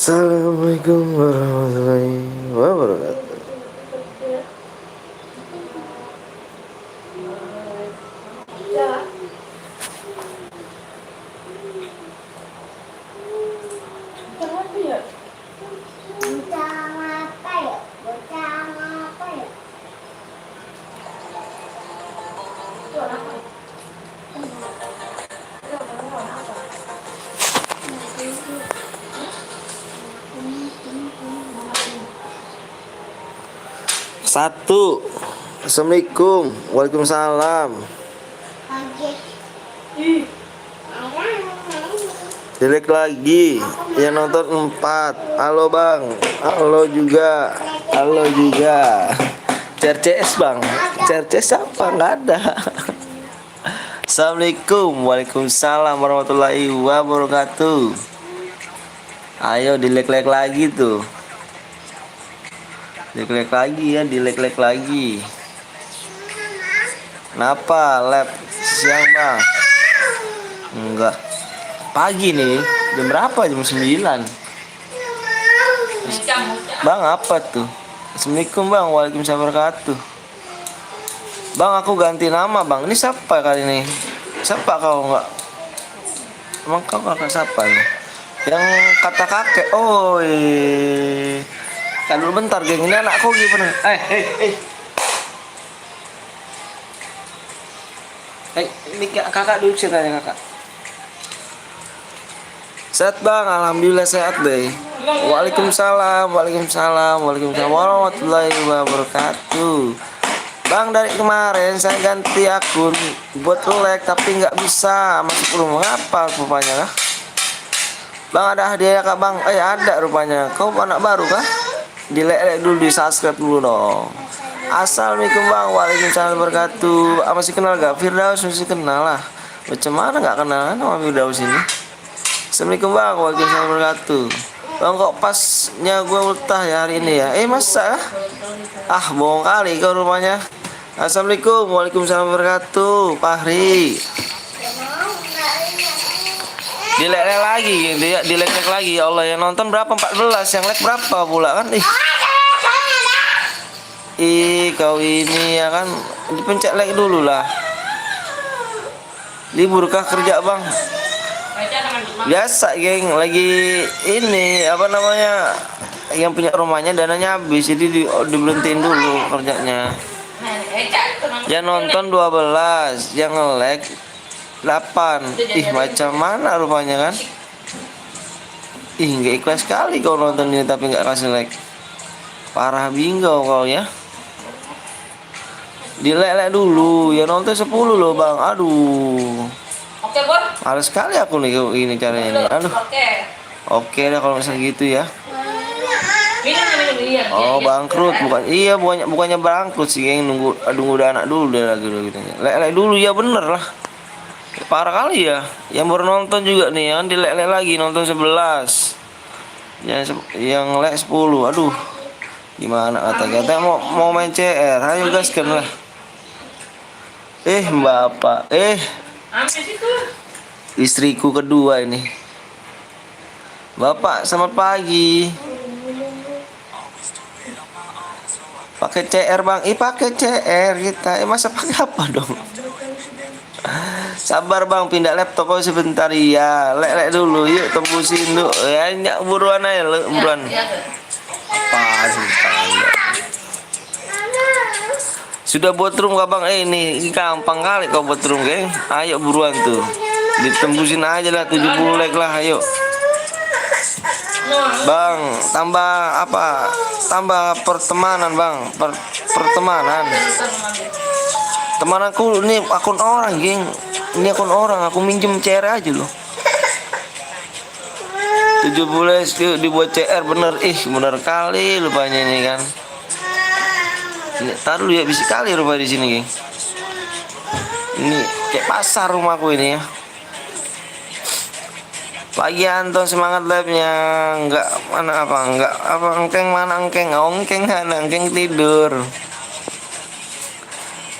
Assalamualaikum warahmatullahi wabarakatuh. Satu. Assalamualaikum. Waalaikumsalam. Jelek lagi. Yang nonton 4. Halo bang. Halo juga. Halo juga. CRCS bang. CRCS apa? Nggak ada. Assalamualaikum. Waalaikumsalam warahmatullahi wabarakatuh. Ayo dilek-lek lagi tuh. Dilek-lek lagi ya, dilek-lek lagi. Kenapa? Lab siang bang? Enggak. Pagi nih. Jam berapa? Jam 9. Bang apa tuh? Assalamualaikum bang. Waalaikumsalam wabarakatuh. Bang aku ganti nama bang. Ini siapa kali ini? Siapa kau enggak? Emang kau kakak siapa nih? Yang kata kakek. Oh kan dulu bentar geng, ini anakku gimana? Ini kakak dulu ceritanya kakak. Sehat bang, alhamdulillah sehat deh. Waalaikumsalam, waalaikumsalam, waalaikumsalam warahmatullahi wabarakatuh. Bang dari kemarin saya ganti akun buat like tapi nggak bisa masuk rumah, ngapa rupanya kah? Bang ada hadiah kak bang? Ada rupanya. Kau anak baru kah? Dilek dulu, di subscribe dulu dong. Assalamualaikum bang. Waalaikumsalam wabarakatuh. Masih kenal gak? Firdaus masih kenal lah. Macam mana gak kenal sama Firdaus ini? Assalamualaikum bang. Waalaikumsalam wabarakatuh. Bang kok pasnya gue ultah ya hari ini ya? Masa? Bohong kali kau rumahnya. Assalamualaikum. Waalaikumsalam wabarakatuh. Fahri. Dilek lagi, dilek lagi. Ya Allah, yang nonton berapa? 14, yang like berapa pula kan? Kau ini ya kan, dipencet like dulu lah. Liburkah kerja bang? Biasa geng, lagi ini apa namanya, yang punya rumahnya dananya habis, jadi diberhentiin dulu kerjanya. Yang nonton 12, yang like 8. Macam mana rupanya kan? Nggak ikhlas sekali kau nonton ini tapi nggak kasih like. Parah bingung kau ya. Dilek dulu, ya nonton 10 loh bang. Aduh. Oke bos. Males sekali aku nih ini caranya ini. Aduh. Oke dah kalau misalnya gitu ya. Oh bangkrut bukan? Iya bukannya bangkrut sih, yang nunggu udah anak dulu deh lagi gitu. Lek dulu ya bener lah. Parah kali ya. Yang baru nonton juga nih yang dilek lagi nonton 11. Yang like 10. Aduh. Gimana kata mau main CR. Ayo gaskan lah. Bapak. Istriku kedua ini. Bapak selamat pagi. Pakai CR bang. Pakai CR kita. Masa pakai apa dong? Sabar bang, pindah laptop kau sebentar ya. Lek dulu, yuk tembusin dulu. Ya buruan aja, buruan. Apa sih? Sudah buat room gak bang? Ini gampang kali kau buat room geng. Ayo buruan tuh. Ditembusin aja lah 70 like lah, ayo. Bang, tambah apa? Tambah pertemanan bang, pertemanan. Temanku ini akun orang geng. Ini akun orang, aku minjem CR aja loh. 70 dibuat CR bener. Bener kali lupanya ini kan. Ini taruh ya bisa kali rupa di sini geng. Ini kayak pasar rumahku ini ya. Pagi Anton, semangat live-nya. Enggak engkeng mana engkeng? Engkeng tidur.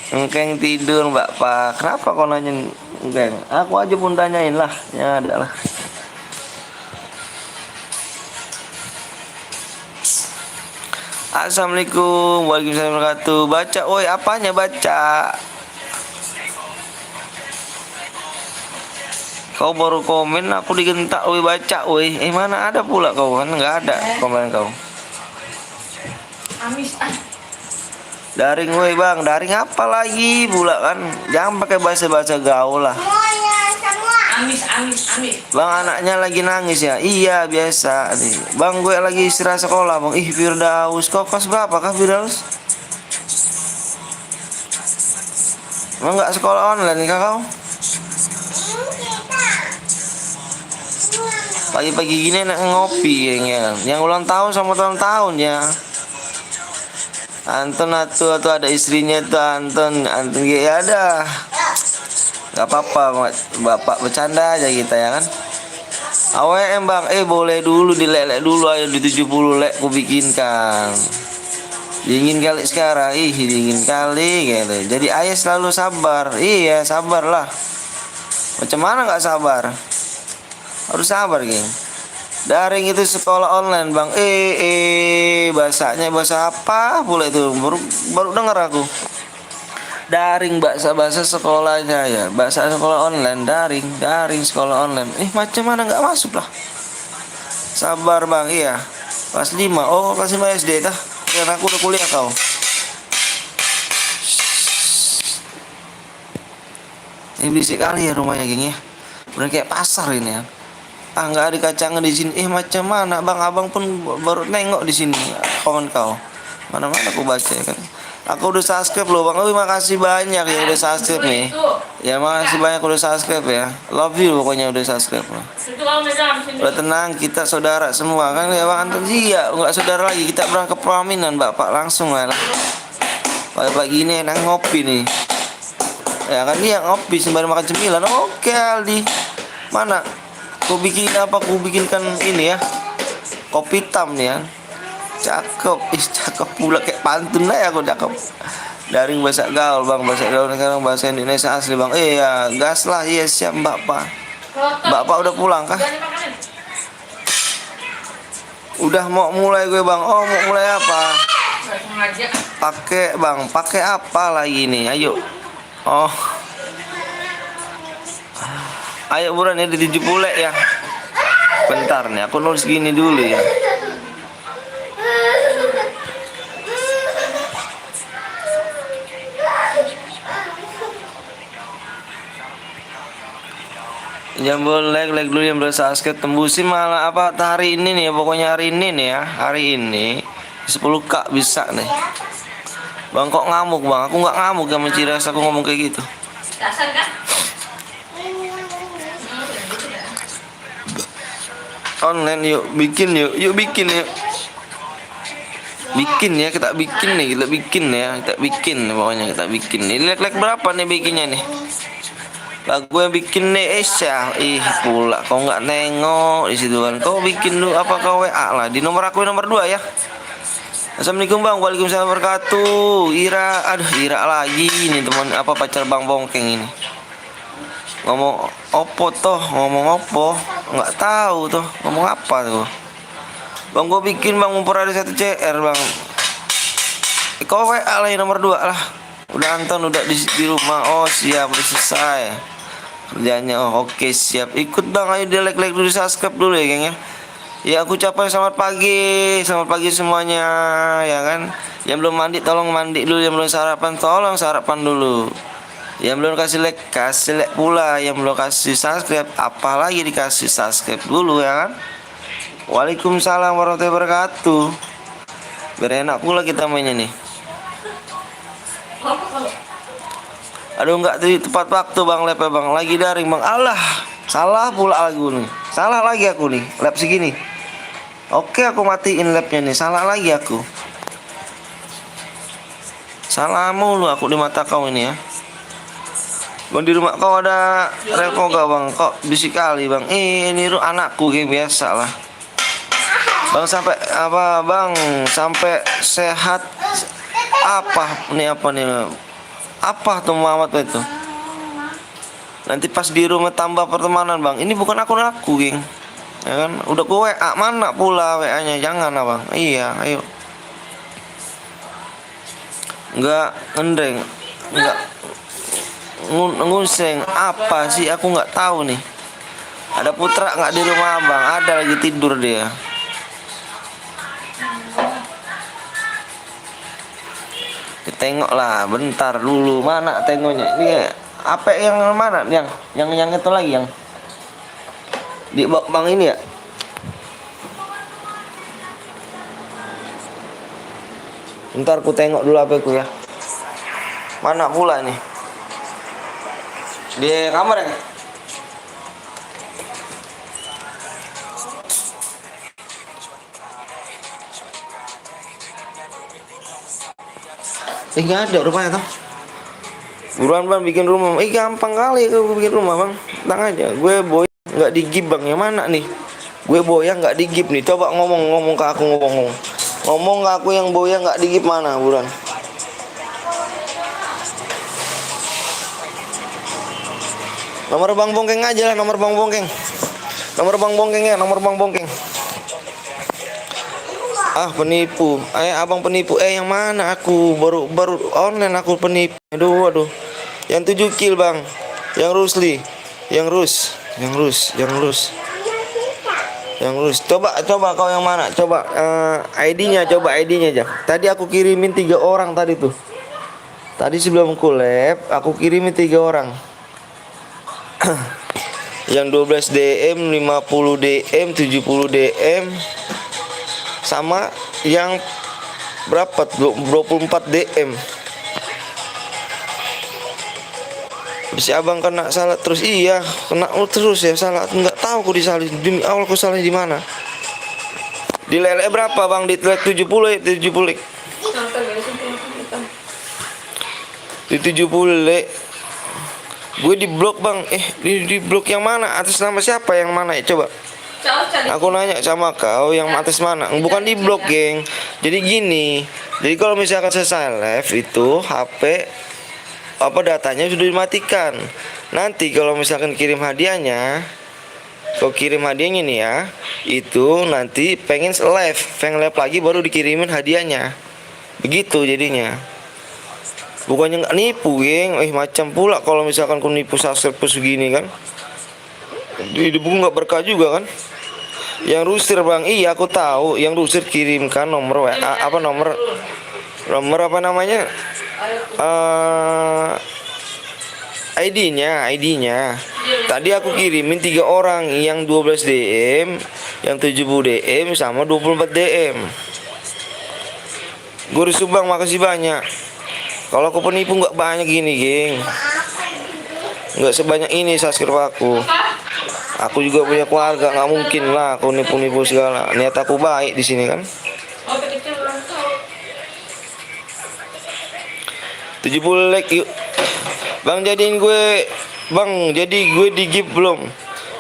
Engkeng tidur mbak Pak. Kenapa kau nanyain engkeng? Aku aja pun tanyain lah. Ya ada lah. Assalamualaikum, waalaikumsalam warahmatullahi wabarakatuh. Baca, woi, apanya baca? Kau baru komen, aku digentak, woi baca, woi. Mana ada pula kau kan? Nggak ada komen kau. Amis Daring, woi bang, daring apa lagi pula kan? Jangan pakai bahasa-bahasa gaul lah. Amis. Bang anaknya lagi nangis ya? Iya biasa nih. Bang gue lagi istirahat sekolah bang. Ih Firdaus, kau kelas berapa kah Firdaus? Emang nggak sekolah online kah kau? Pagi-pagi gini enak ngopi ya. Yang ulang tahun sama ulang tahun ya. Anton atau ada istrinya tuh Anton ya ada. Gak apa-apa bapak bercanda aja kita ya kan. AWM bang, boleh dulu dilelek dulu, ayo di 70 lek ku bikinkan. Dingin kali sekarang, dingin kali gitu. Jadi ayah selalu sabar. Iya sabarlah. Macam mana nggak sabar? Harus sabar geng. Daring itu sekolah online bang. Bahasanya bahasa apa pula itu? Baru dengar aku. Daring bahasa sekolahnya ya. Bahasa sekolah online daring sekolah online. Macam mana nggak masuk lah? Sabar bang, iya. Kelas 5. Oh, kelas 5 SD dah. Karena aku udah kuliah kau. Ini berisik kali ya rumahnya geng ya. Udah kayak pasar ini ya. Nggak ada kacangan di sini. Macam mana bang? Abang pun baru nengok di sini. Kawan kau. Mana-mana aku baca ya kan. Aku udah subscribe loh bang. Makasih banyak ya udah subscribe nih. Ya makasih banyak udah subscribe ya. Love you pokoknya udah subscribe loh. Udah tenang, kita saudara semua kan ya bang Anton. Iya nggak saudara lagi. Kita berangkat pelaminan bapak langsung lah. Pagi-pagi ini enak ngopi nih. Ya kan dia ngopi sembari makan cemilan. Oke Aldi. Mana? Aku bikin apa? Aku bikinkan ini ya. Kopi hitam nih ya. Cakep, cakep pula kayak pantun lah ya aku cakep. Daring bahasa gaul bang, bahasa gaul sekarang bahasa Indonesia asli bang. Ya gas lah, iya siap bapak. Bapak udah pulang kah? Udah mau mulai gue bang. Oh mau mulai apa? Pakai bang, pakai apa lagi nih? Ayo. Oh. Ayo buruan ya di 70 ya. Bentar nih, aku nulis gini dulu ya. Jangan boleh like dulu yang belum subscribe, tembusin malah apa hari ini nih, pokoknya hari ini nih ya, hari ini 10k bisa nih. Bang kok ngamuk bang? Aku nggak ngamuk ya menciras aku ngomong kayak gitu. dasar kan? Online yuk bikin yuk bikin yuk. Bikin ya kita bikin nih, kita bikin pokoknya kita bikin. Ini like berapa nih bikinnya nih? Lagu yang bikin nih Esya, pula kau nggak nengok di situ kan? Kau bikin dulu apa kau WA lah di nomor aku nomor 2 ya. Assalamualaikum bang, waalaikumsalam wabarakatuh. Ira lagi nih teman apa pacar bang Bongkeng ini. Ngomong opo nggak tahu tuh ngomong apa tuh. Bang gue bikin bang memperoleh 1 CR bang. Kau WA lah nomor 2 lah. Udah Anton udah di rumah. Oh siap udah selesai kerjanya. Oh oke siap ikut bang. Ayo di like dulu subscribe dulu ya geng ya. Ya aku ucapkan selamat pagi semuanya ya kan. Yang belum mandi tolong mandi dulu. Yang belum sarapan tolong sarapan dulu. Yang belum kasih like pula. Yang belum kasih subscribe apalagi dikasih subscribe dulu ya kan. Waalaikumsalam warahmatullahi wabarakatuh. Biar enak pula kita mainnya nih. Aduh nggak tepat waktu bang lep bang, lagi daring bang. Allah salah pula aku nih, salah lagi aku nih lap segini. Oke aku matiin lapnya nih, salah lagi aku. Salah mulu aku di mata kau ini ya. Bang di rumah kau ada reko gak bang? Kok bisik kali bang. Ini anakku kayak biasa lah. Bang sampai apa bang? Sampai sehat apa nih apa tuh Muhammad itu? Nanti pas di rumah tambah pertemanan bang. Ini bukan akun aku geng. Ya kan? Udah gue WA mana pula WA-nya? Jangan lah bang. Iya ayo. nggak ngendreng, nggak nguseng. Apa sih? Aku nggak tahu nih. Ada Putra nggak di rumah abang? Ada, lagi tidur dia. Tengok lah, bentar dulu. Mana tengoknya? Ini apa yang mana? Yang itu lagi yang di bang ini ya? Bentar ku tengok dulu apa ku ya. Mana pula nih? Di kamar ya? Nggak ada rupanya toh. Buruan bang bikin rumah. Gampang kali aku bikin rumah bang. Tenang aja. Gue boy nggak digib bang. Yang mana nih? Gue boya nggak digib nih. Coba ngomong ke aku ngomong ke aku yang boya nggak digib mana buruan. Nomor bang Bongkeng aja lah, nomor bang Bongkeng. Nomor bang Bongkeng ya, nomor bang Bongkeng. Ah penipu, abang penipu. Yang mana aku baru online aku penipu. Aduh. Yang 7 kill bang, yang Rusli, yang Rus. Coba kau yang mana? Coba ID-nya aja. Tadi aku kirimin 3 orang tadi tuh. Tadi sebelum collab aku kirimin 3 orang. Yang 12 DM, 50 DM, 70 DM. Sama yang berapa? 24 DM. Si abang kena salah terus. Iya, kena terus ya salah. Enggak tahu aku disalah. Demi Allah aku salah di mana? Di lele berapa bang? Di lele 70 Di 70 le. Gue di blok bang. Di blok yang mana? Atas nama siapa yang mana ya? Coba. Aku nanya sama kau yang atas mana? Bukan di blok geng. Jadi gini. Jadi kalau misalkan selesai live itu HP datanya sudah dimatikan. Nanti kalau misalkan kirim hadiahnya, kau kirim hadiahnya nih ya, itu nanti pengen live lagi baru dikirimin hadiahnya. Begitu jadinya. Bukannya nggak nipu geng. Macam pula kalau misalkan kau nipu subscribe segini kan. Di buku nggak berkah juga kan. Yang Rusir bang, iya aku tahu. Yang Rusir kirimkan nomor WA, nomor apa namanya, ID-nya. Tadi aku kirimin 3 orang, yang 12 DM, yang 70 DM sama 24 DM. Guru Subang makasih banyak. Kalau aku penipu nggak banyak gini geng. Nggak sebanyak ini subscribe aku. Aku juga punya keluarga, nggak mungkin lah aku nipu-nipu segala. Niat aku baik di sini kan. 70 like yuk. Bang jadiin gue, bang jadi gue digib belum?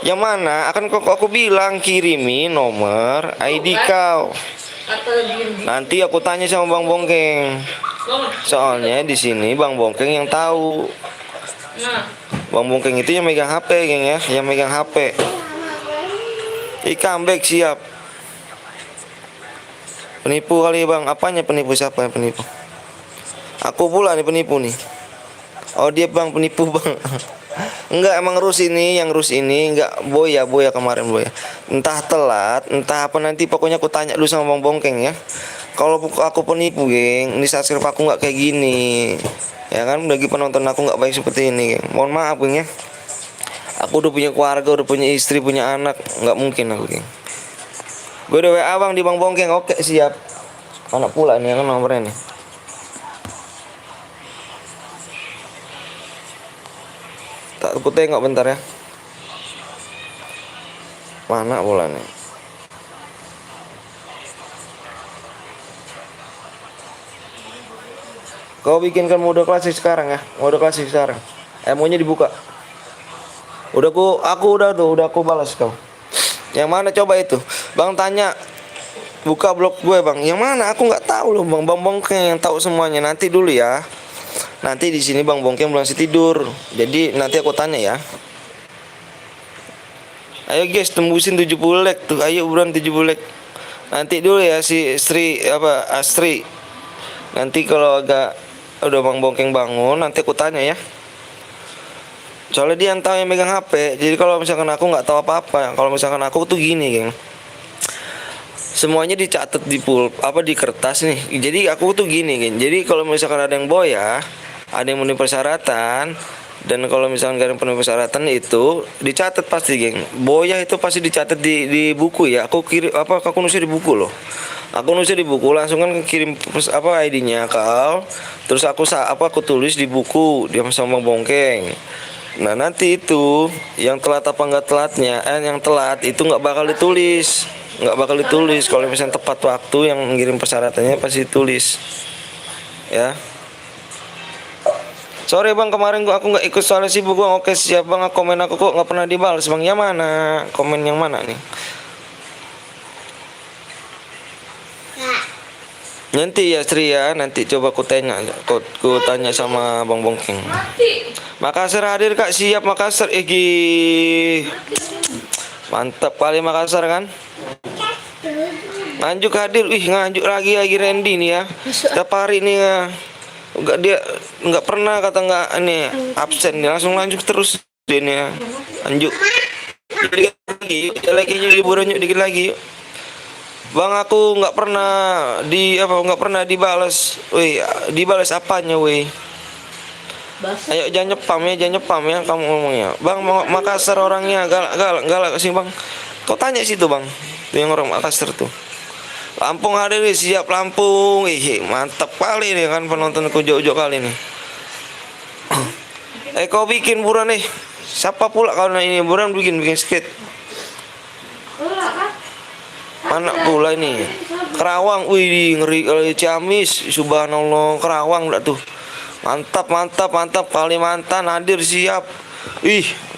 Yang mana? Akan kok aku bilang kirimin nomor ID kau. Nanti aku tanya sama Bang Bongkeng. Soalnya di sini Bang Bongkeng yang tahu. Bang Bongkeng itu yang megang HP geng ya, yang megang HP. Comeback siap. Penipu kali bang, apanya penipu, siapa yang penipu? Aku pula nih penipu nih. Oh dia bang penipu bang. Enggak, emang Rus ini, yang Rus ini enggak boya kemarin boya. Entah telat, entah apa nanti pokoknya aku tanya dulu sama Bang Bongkeng ya. Kalau aku penipu geng, ini subscribe aku nggak kayak gini. Ya kan, bagi penonton aku nggak baik seperti ini geng. Mohon maaf geng ya. Aku udah punya keluarga, udah punya istri, punya anak, nggak mungkin aku geng. Gue udah WA bang di Bang Bongkeng, oke siap. Anak pula nih yang nomornya nih. Tak aku tengok bentar ya. Mana pula nih? Kau bikinkan mode klasik sekarang ya, mode klasik sekarang. Emonya dibuka. Aku udah aku balas kau. Yang mana coba itu? Bang tanya, buka blog gue bang. Yang mana? Aku nggak tahu loh bang. Bang Bongkeng yang tahu semuanya. Nanti dulu ya. Nanti di sini Bang Bongkeng belum tidur. Jadi nanti aku tanya ya. Ayo guys, tembusin 70 like tuh. Ayo buruan 70 like. Nanti dulu ya si Astri. Nanti kalau agak udah Bang Bongkeng bangun, nanti aku tanya ya. Soalnya dia yang tahu yang megang HP. Jadi kalau misalkan aku nggak tahu apa-apa, kalau misalkan aku tuh gini, geng. Semuanya dicatat di di kertas nih. Jadi aku tuh gini, geng. Jadi kalau misalkan ada yang boya, ada yang memenuhi persyaratan, dan kalau misalkan gak ada yang penuhi persyaratan itu dicatat pasti, geng. Boya itu pasti dicatat di buku ya. Aku kirim aku nulis di buku loh. Aku nulis di buku, langsung kan kirim ID-nya kau. Terus aku tulis di buku dia sama Bongkeng. Nah nanti itu yang telat apa nggak telatnya, yang telat itu nggak bakal ditulis. Kalau misalnya tepat waktu yang ngirim persyaratannya pasti ditulis, ya. Sorry bang, kemarin aku nggak ikut soalnya sibuk bang. Oke siap bang, komen aku kok nggak pernah dibalas bang. Yang mana? Komen yang mana nih? Nanti ya Sri ya, nanti coba ku tanya sama Bang Bongkeng. Makassar hadir kak, siap Makassar. Mantap kali Makassar kan. Nganjuk hadir, nganjuk lagi Randy nih ya. Setiap hari nih ya. Nggak pernah kata nggak ini absen nih, langsung lanjut terus dia nih ya. Lanjut. Dikit lagi liburan dikit lagi. Bang aku nggak pernah dibalas. Dibalas apanya weh? Ayo jangan nyepam ya kamu ngomongnya. Bang Makassar orangnya galak sih bang. Kau tanya situ bang, tuh yang orang Makassar tuh. Lampung hadir nih, siap Lampung. Mantap kali nih kan penontonku jauh-jauh kali nih. Kau bikin buruan nih. Siapa pula kau ini buruan bikin skate? Mana pula ini? Kerawang, ngeri kali Ciamis, subhanallah Kerawang enggak tuh. Mantap Kalimantan hadir siap.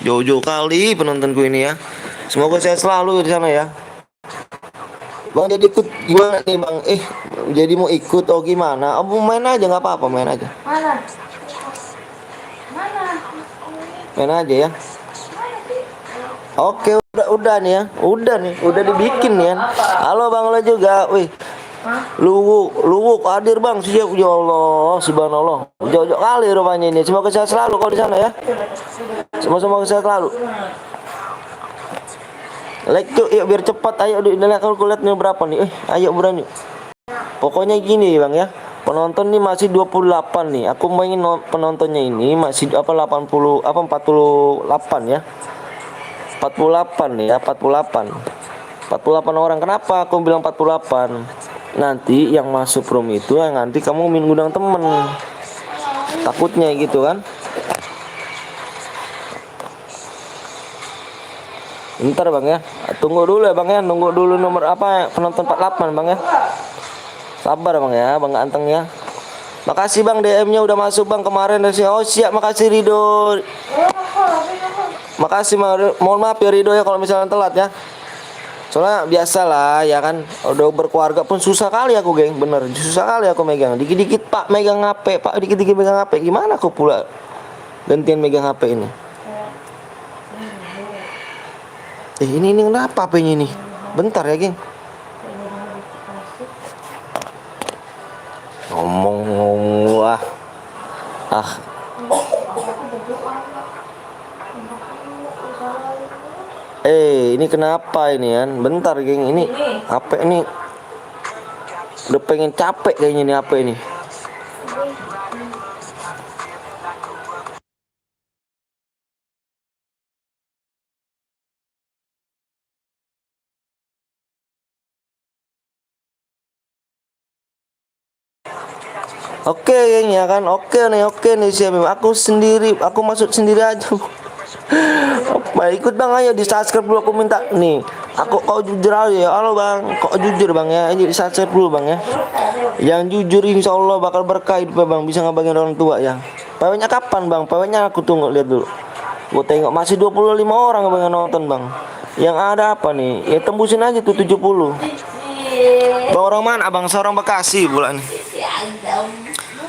Jauh-jauh kali penontonku ini ya. Semoga saya selalu di sana ya. Bang jadi ikut gimana nih bang? Jadi mau ikut gimana? Main aja nggak apa-apa, main aja. Main aja ya. Oke, udah nih ya. Udah dibikin nih ya. Halo Bang lo juga. Luwuk hadir Bang. Siap ya Allah, subhanallah. Jauh-jauh kali rupanya ini. Semoga sehat selalu kalau di sana ya. Semoga sehat selalu. Like tuh, yuk biar cepat. Ayo kalau lihat nih berapa nih. Ayo berani. Pokoknya gini Bang ya. Penonton nih masih 28 nih. Aku mainin penontonnya ini masih 48 ya. 48 nih ya, 48 orang. Kenapa aku bilang 48? Nanti yang masuk room itu yang nanti kamu ngundang temen, takutnya gitu kan. Bentar bang ya, tunggu dulu ya bang ya, nunggu dulu nomor penonton 48 bang ya. Sabar bang ya, bang Anteng ya. Makasih bang, DM-nya udah masuk bang kemarin. Siap, makasih Rido. Makasih, mohon maaf ya Rido ya kalau misalnya telat ya. Soalnya biasalah ya kan, udah berkeluarga pun susah kali aku geng, bener susah kali aku megang. Dikit-dikit Pak megang HP, Pak dikit-dikit megang HP. Gimana aku pula gantian megang HP ini? Ini kenapa HP-nya ini? Bentar ya geng. Ngomong ini kenapa ini kan? Bentar geng, ini HP ini udah pengen capek kayaknya nih HP ini. Oke geng ya kan, oke nih siap. Aku masuk sendiri aja. Ikut bang, ayo di subscribe dulu, aku minta nih. Kau jujur aja ya. Halo bang, kau jujur bang ya. Ayo di subscribe dulu bang ya. Yang jujur insya Allah bakal berkah hidupnya bang, bisa ngebagiin orang tua ya. PW-nya kapan bang? PW-nya aku tunggu, lihat dulu. Gue tengok masih 25 orang bang yang nonton bang. Yang ada apa nih? Ya tembusin aja tuh 70. Bang orang mana abang? Seorang Bekasi bulan nih.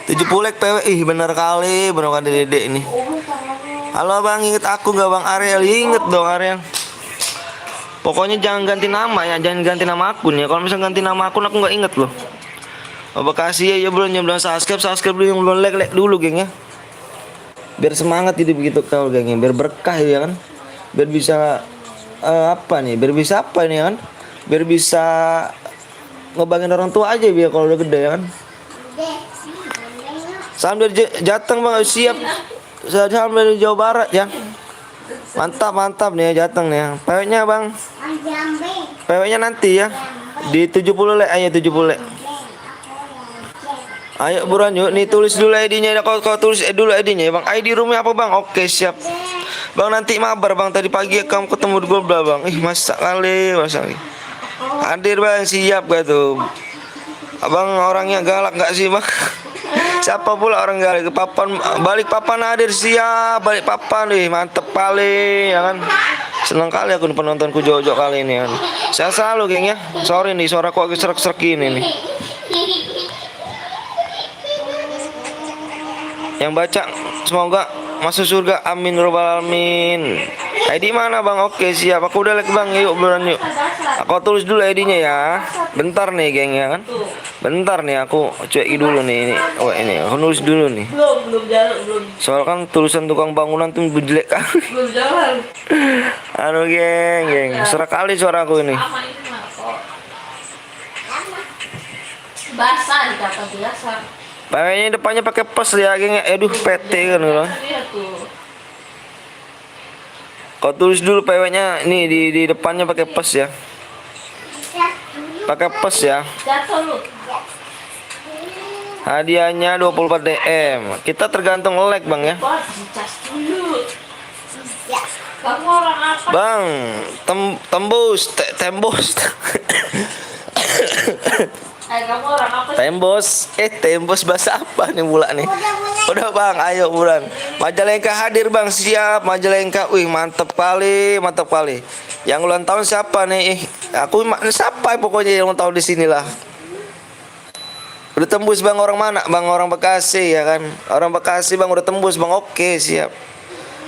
70 PW. Bener kali dedek ini. Halo bang, inget aku gak bang Ariel? Inget dong Ariel. Pokoknya jangan ganti nama ya, jangan ganti nama akun ya. Kalau misalnya ganti nama akun aku nggak inget loh. Oh, Bekasi ya belum yang belum subscribe dulu yang belum like dulu geng ya. Biar semangat itu begitu kau geng ya. Biar berkah ya kan. Biar bisa apa nih? Biar bisa apa nih ya kan? Biar bisa ngebangin orang tua aja biar kalau udah gede ya kan. Salam dari Jateng bang, siap. Salam dari Jawa Barat ya. Mantap nih ya Jateng nih ya. Peweknya bang. Peweknya nanti ya. Di 70 lek, ayo 70 lek. Ayo buruan yuk, nih tulis dulu ID-nya. Kau tulis dulu ID-nya ya bang. ID roomnya apa bang? Oke siap. Bang nanti mabar bang. Tadi pagi kamu ketemu di Gobla bang. Masa kali. Hadir bang, siap gak tuh? Abang orangnya galak gak sih bang? Siapa pula orang galak? Balik papan hadir siap. Balik papan nih, mantep kali ya kan. Senang kali aku penontonku Jojo kali ini kan. Saya selalu geng ya. Sorry nih suara kok agak serak-serak ini nih. Yang baca semoga masuk surga, amin robbal alamin. ID mana bang? Oke siap, aku udah like bang, yuk buruan yuk. Aku tulis dulu ID-nya ya. Bentar nih geng ya kan. Bentar nih aku cuekin dulu nih ini. Oh ini aku nulis dulu nih. Belum jalan, belum. Soal kan tulisan tukang bangunan tuh jelek kan. Belum jalan. Aduh geng, serak kali suaraku ini. Apa ini mah kok? Basah dikata biasa. Pakainya depannya pakai pos ya geng. Aduh PT kan gitu. Iya tuh. Kau tulis dulu PW-nya nih di depannya pakai pos ya. Pakai pos ya. Jatuh lu. Hadiahnya 24 DM. Kita tergantung like bang ya. Wah, dicas dulu. Kamu orang apa? Bang, tembus. Kamu orang apa? Tembus bahasa apa nih pula nih? Udah bang, ayo buruan. Majalengka hadir bang, siap. Majalengka, wih mantep kali. Yang ulang tahun siapa nih? Aku siapa pokoknya yang ulang tahun di sinilah. Udah tembus bang, orang mana? Bang orang Bekasi ya kan? Orang Bekasi bang udah tembus bang, oke siap.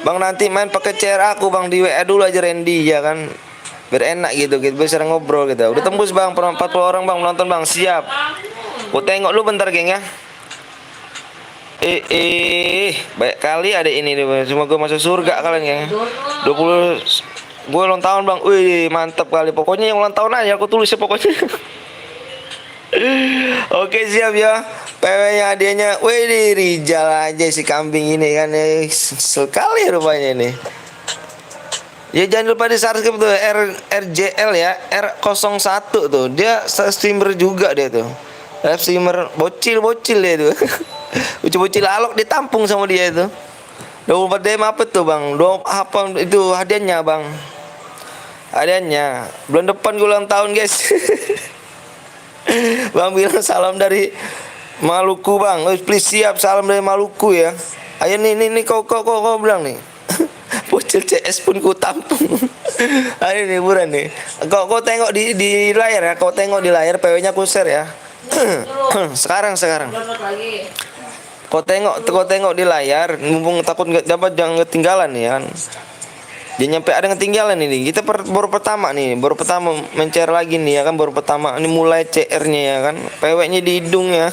Bang nanti main pakai CR aku bang, di WA dulu aja Randy ya kan? Biar enak gitu, bisa ngobrol gitu. Udah tembus bang, 40 orang bang menonton bang, siap. Aku tengok lu bentar geng ya. Baik kali ada ini nih, semoga masuk surga kalian ya. 20 gue ulang tahun bang, wih mantap kali. Pokoknya yang ulang tahun aja aku tulis pokoknya. Oke siap ya. PW-nya hadiahnya, wih di Rijal aja si kambing ini kan, sekali rupanya nih. Ya jangan lupa di subscribe tuh RJL ya, R01 tuh. Dia streamer juga dia tuh. Live streamer bocil dia tuh. Bocil alok ditampung sama dia itu. 24 DM apa tuh bang? Apa itu hadiahnya bang? Hadiahnya bulan depan gue ulang tahun guys. Bang bilang salam dari Maluku bang. Please siap, salam dari Maluku ya. Ayo nih kau bilang nih. Bocil CS pun ku tampung. Ayo nih buran nih. Kau tengok di layar ya. Kau tengok di layar PW-nya aku share ya. sekarang. Kau tengok di layar. Mumpung takut nggak dapat, jangan ketinggalan nih ya kan. Dia nyampe ada ketinggalan ini. Kita baru pertama men-share lagi nih ya kan, baru pertama. Ini mulai CR-nya ya kan. PW-nya di hidung ya.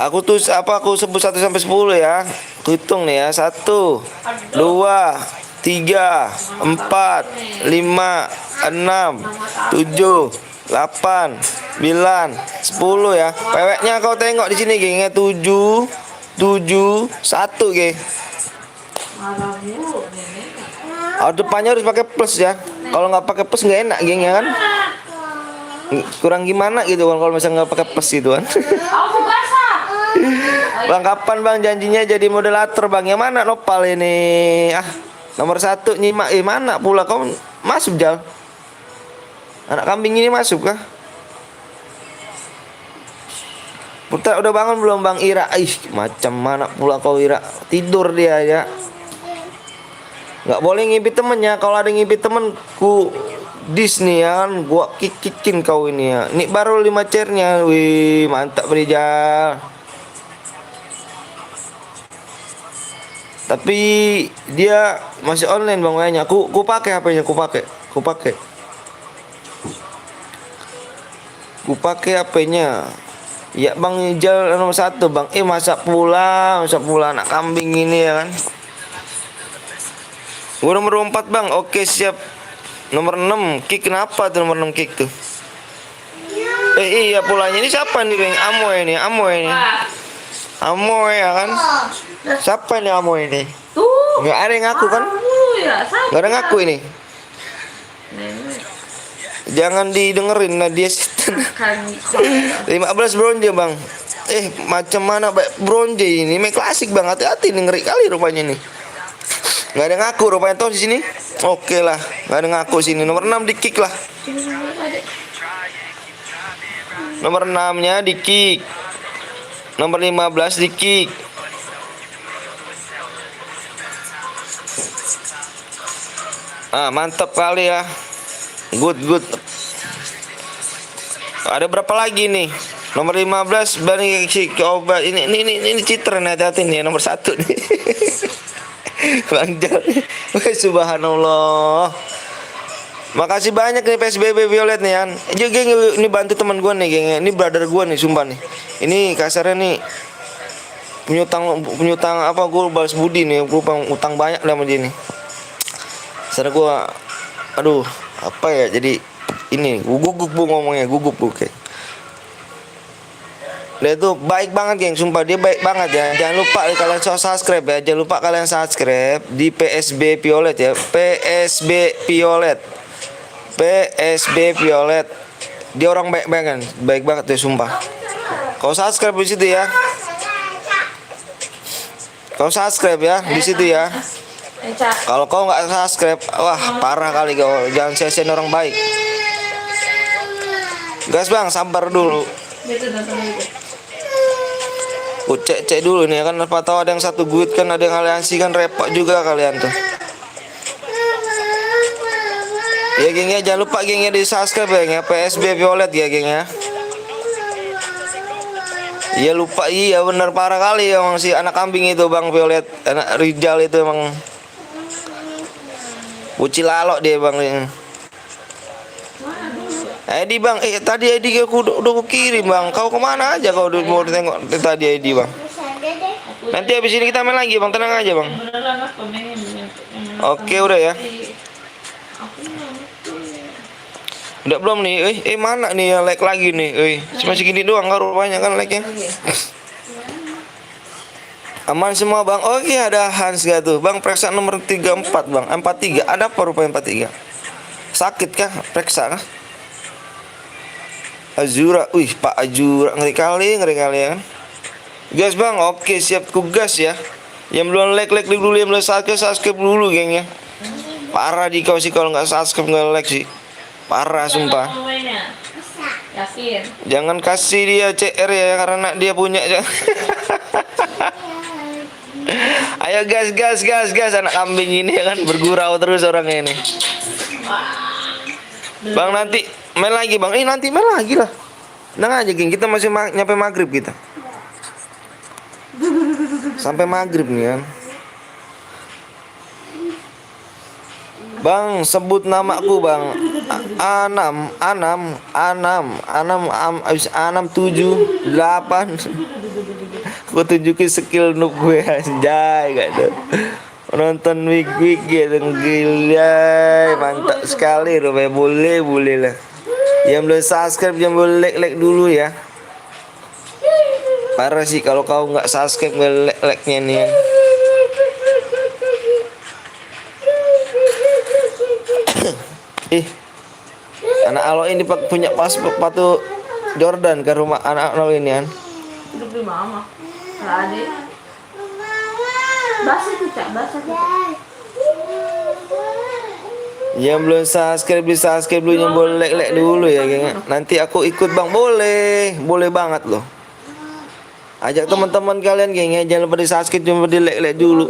Aku sebut 1 sampai 10 ya. Aku hitung nih ya. 1 2 3 4 5 6 7 8 9 10 ya. PW-nya kau tengok di sini geng ya. 7 1 geng. Depannya harus pakai plus ya. Kalau nggak pakai plus nggak enak geng ya kan. Kurang gimana gitu kalau misalnya nggak pakai plus gitu kan. Bang kapan bang janjinya jadi moderator bang? Yang mana Nopal ini? Nomor 1 nyimak. Mana pula kau masuk Jal? Anak kambing ini masuk kah? Putar udah bangun belum bang Ira? Macam mana pula kau Ira? Tidur dia ya. Nggak boleh ngimpi temennya. Kalau ada ngimpi temen ku Disney ya kan, gua kikin kau ini ya. Ini baru 5 chairnya. Wih mantap Rijal. Tapi dia masih online bang kayaknya. Ku pakai HP-nya, ku pakai. Ku pakai HP-nya. Ya bang, Ijal nomor 1 bang. Masak pula anak kambing ini ya kan. Gua nomor 4 bang. Oke siap. Nomor 6 kick, kenapa tuh nomor 6 kick tuh? Iya pulanya ini siapa nih bang? Amoy ini. Amoy ya kan. Siapa ini Amoy ini? Tuh. Nggak ada yang ngaku kan? Ya, Nggak ada yang ngaku ini. Jangan didengerin Nadia Siten. 15 bronze bang. Macam mana bronze ini? Main klasik bang. Hati-hati nih, ngeri kali rupanya nih. Nggak ada ngaku rupanya toh di sini. Oke lah, nggak ada ngaku sini. Nomor 6 di kick lah. Nomor 6-nya di kick. Nomor 15 di kick. Mantap kali ya. Good. Ada berapa lagi nih? Nomor 15 Bani coba ini citra nih, hati-hati nih nomor 1 nih. Bang Jal. Subhanallah. Makasih banyak nih PSBB Violet nih kan. Geng, ini bantu teman gua nih geng. Ini brother gua nih sumpah nih. Ini kasarnya nih punya apa, gua balas budi nih, gua utang banyak lah sama dia nih. Karena gua aduh, apa ya, jadi ini gugup bu ngomongnya, gugup bu kayak. Dia tuh baik banget geng, sumpah dia baik banget ya. Jangan lupa kalian subscribe ya. Jangan lupa kalian subscribe di PSB Violet ya. PSB Violet. Dia orang baik banget, baik banget deh sumpah. Kau subscribe di situ ya. Kau subscribe ya di situ ya. Kalau kau nggak subscribe, wah parah kali kau. Jangan sia-siain orang baik. Gas bang, sabar dulu. Cek dulu nih kan, apa tahu ada yang satu guit kan, ada yang aliansi kan, repot juga kalian tuh. Ya geng ya, jangan lupa geng ya di subscribe ya, PSB Violet ya geng ya. Iya lupa, iya benar parah kali emang si anak kambing itu bang Violet, anak Rijal itu emang uci lalok dia bang. Edi bang, tadi Edi aku udah ku kirim bang. Kau kemana aja kau udah mau tengok tadi Edi bang? Nanti habis ini kita main lagi bang, tenang aja bang. Oke udah ya. Udah belum nih? Mana nih yang like lagi nih? Cuma segini doang kan rupanya kan like-nya. Aman semua bang. Oke ada Hans gak tuh bang? Periksa nomor 34 bang. 43. Ada apa rupanya 43? Sakit kah? Periksa kah? Azura, Pak Azura ngeri kali ya kan. Gas bang, oke siap ku gas ya. Yang belum like dulu, yang belum subscribe dulu geng ya. Parah di kau sih kalau nggak subscribe nggak like sih. Parah sumpah. Yakin. Jangan kasih dia CR ya karena dia punya. Ayo gas anak kambing ini ya kan, bergurau terus orangnya ini. Bang nanti main lagi bang, nanti main lagi lah. Tenang aja geng, kita masih nyampe maghrib kita. Sampai maghrib nih kan. Bang sebut namaku bang. Anam 7 8. Gue tunjukin skill noob gue anjay gak tuh. Nonton wig gitu gila, mantap sekali rupanya. Boleh lah. Yang belum subscribe jangan boleh like dulu ya. Parah sih kalau kau nggak subscribe nggak like-nya nih. Anak Alo ini punya sepatu Jordan ke rumah anak Alo ini kan. Duduk di mama. Nggak ada. Basah tuh cak, basah tuh. Yang belum subscribe di subscribe dulu, yang boleh like dulu ya geng. Nanti aku ikut bang, boleh banget loh. Ajak teman-teman kalian geng ya, jangan lupa di subscribe, jangan lupa di like dulu.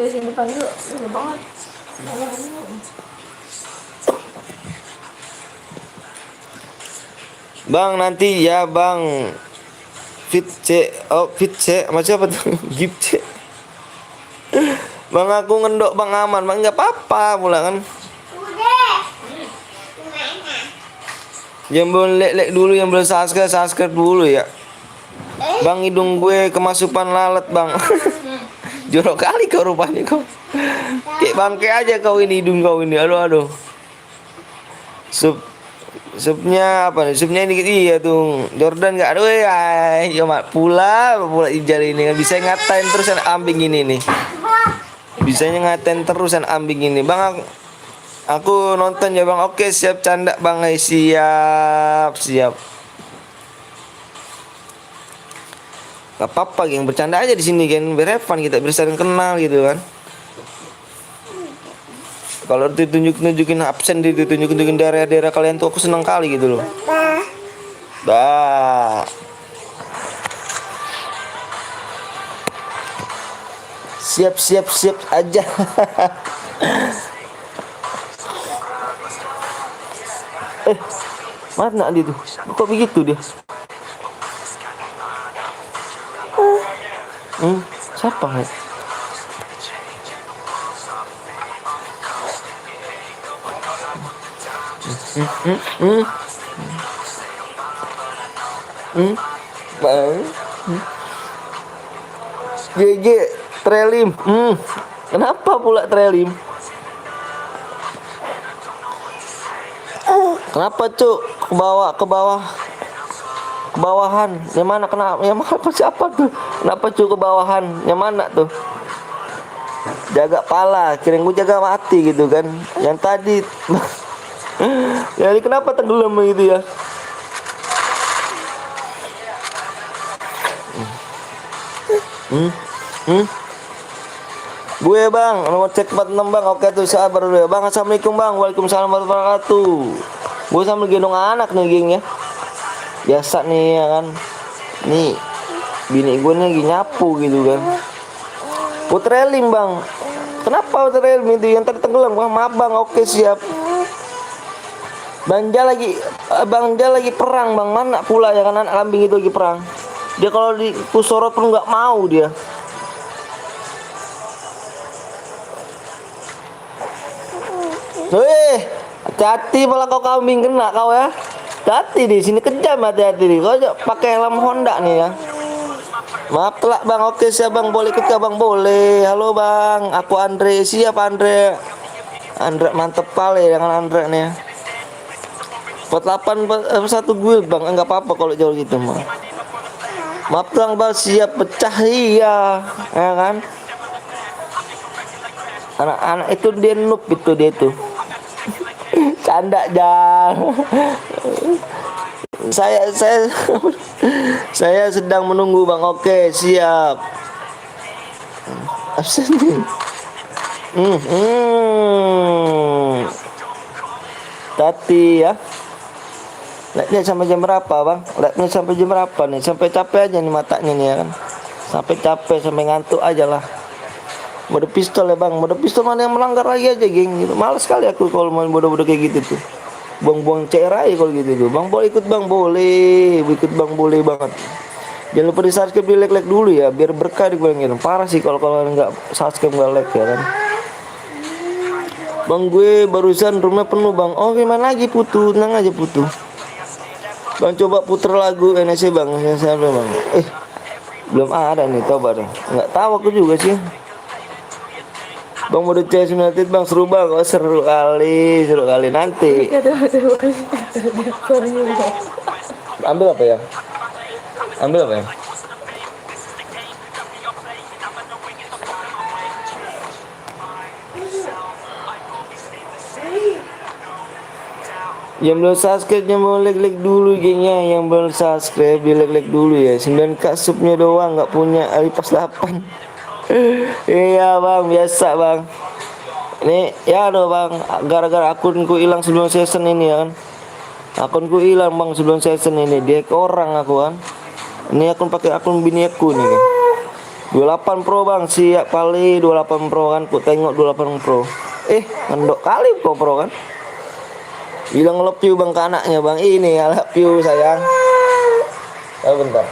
Bang nanti ya bang. Fit C macam apa tuh? Gift C. Bang aku ngendok bang aman, bang nggak apa-apa pula kan. Yang belum lek dulu, yang belum subscribe dulu ya. Bang, hidung gue kemasukan lalat bang. Jorok kali kau rupanya kau. Kayak bangke aja kau ini, hidung kau ini. Aduh aduh. Supnya apa nih? Supnya ini iya tuh. Jordan nggak ada ya. Cuma pula ijal ini kan bisa ngatain terus anak ambing ini nih. Bisanya ngatain terus anak ambing ini. Bang, aku nonton ya bang. Oke siap canda bang. Siap siap. Gak apa-apa yang bercanda aja di sini kan, berefan kita bisa saling kenal gitu kan. Kalau ditunjukin absen, ditunjukin daerah-daerah kalian tuh aku senang kali gitu loh. Dah. Siap aja. Mana dia tuh? Kok begitu dia? Siapa ya? Bang. GG Trelim. Kenapa pula Trelim? Kenapa cuk? Ke bawah. Kebawahan. Yang mana kenapa? Yang mana siapa tuh? Kenapa cuk ke bawahan? Yang mana tuh? Jaga pala, kirain gue jaga mati gitu kan. Yang tadi jadi kenapa tenggelam gitu ya? Gue bang, nomor cek 46 bang. Oke tuh sabar dulu ya bang. Assalamualaikum bang. Waalaikumsalam warahmatullahi wabarakatuh. Gue sambil gendong anak nih geng ya. Biasa nih ya kan. Nih bini gue nih lagi nyapu gitu kan. Putrelim bang. Kenapa Putrelim itu yang tadi tenggelam? Wah maaf bang. Oke siap. Bang Jal lagi perang bang. Mana pula ya kan anak kambing itu lagi perang. Dia kalau di kusorot pun nggak mau dia. Weh, hati-hati malah kau kambing kena kau ya. Hati di sini kejam, hati-hati nih. Kau aja pakai helm Honda nih ya. Maaf telat bang. Oke siap bang. Boleh ikut bang? Boleh. Halo bang. Aku Andre. Siap Andre. Andre mantep kali dengan Andre nih ya. 48 satu gue bang. Enggak apa-apa kalau jauh gitu mah. Maaf bang. Siap pecah iya. Ya kan. Anak-anak itu dia noob itu dia tuh. Canda jang. Saya sedang menunggu bang. Oke siap. Absen. Tati ya. Lihat sampai jam berapa bang? Lihat sampai jam berapa nih? Sampai capek aja nih matanya nih ya kan. Sampai capek, sampai ngantuk aja lah. Mode pistol ya bang. Mode pistol mana yang melanggar lagi aja geng gitu. Males sekali aku kalau main bodoh-bodoh kayak gitu tuh. Buang-buang CR aja kalau gitu tuh. Bang boleh ikut bang? Boleh. Ikut bang boleh banget. Jangan lupa di subscribe, di like dulu ya. Biar berkah di gue gitu. Parah sih kalau nggak subscribe nggak like ya kan. Bang gue barusan rumah penuh bang. Oh gimana lagi Putu? Tenang aja Putu. Bang coba puter lagu NSC bang. Siapa bang? Belum ada nih, coba dong. Nggak tahu aku juga sih. Bang mode CS United bang seru bang. Oh seru kali nanti. Ambil apa ya? Yang belum subscribe yang mau like dulu gengnya. Yang belum subscribe di like dulu ya. 9k subnya doang, nggak punya Alipas 8. Iya bang, biasa bang. Ini ya aduh bang, gara-gara akunku hilang sebelum season ini ya kan. Akunku hilang bang sebelum season ini. Dia ke orang aku kan. Ini akun pakai akun bini aku nih kan. 28 Pro bang, siap kali 28 Pro kan. Ku tengok 28 Pro. Ngendok kali kok Pro kan. Bilang love you bang ke anaknya bang. Ini I love you sayang. Bentar.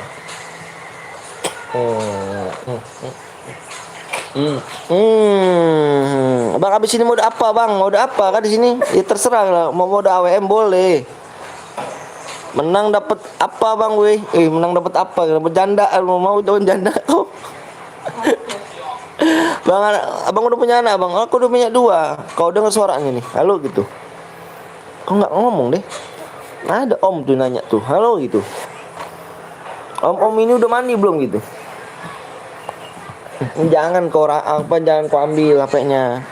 Bang habis ini mode apa bang? Mode apa kan di sini? Ya terserah lah. Mau mode AWM boleh. Menang dapat apa bang weh? Menang dapat apa? Dapat janda, mau daun janda kau? Bang, abang udah punya anak bang? Aku udah punya dua. Kau dengar suaranya nih, halo gitu. Kau nggak ngomong deh. Ada om tuh nanya tuh, halo gitu. Om ini udah mandi belum gitu? Jangan kau jangan kau ambil HP-nya.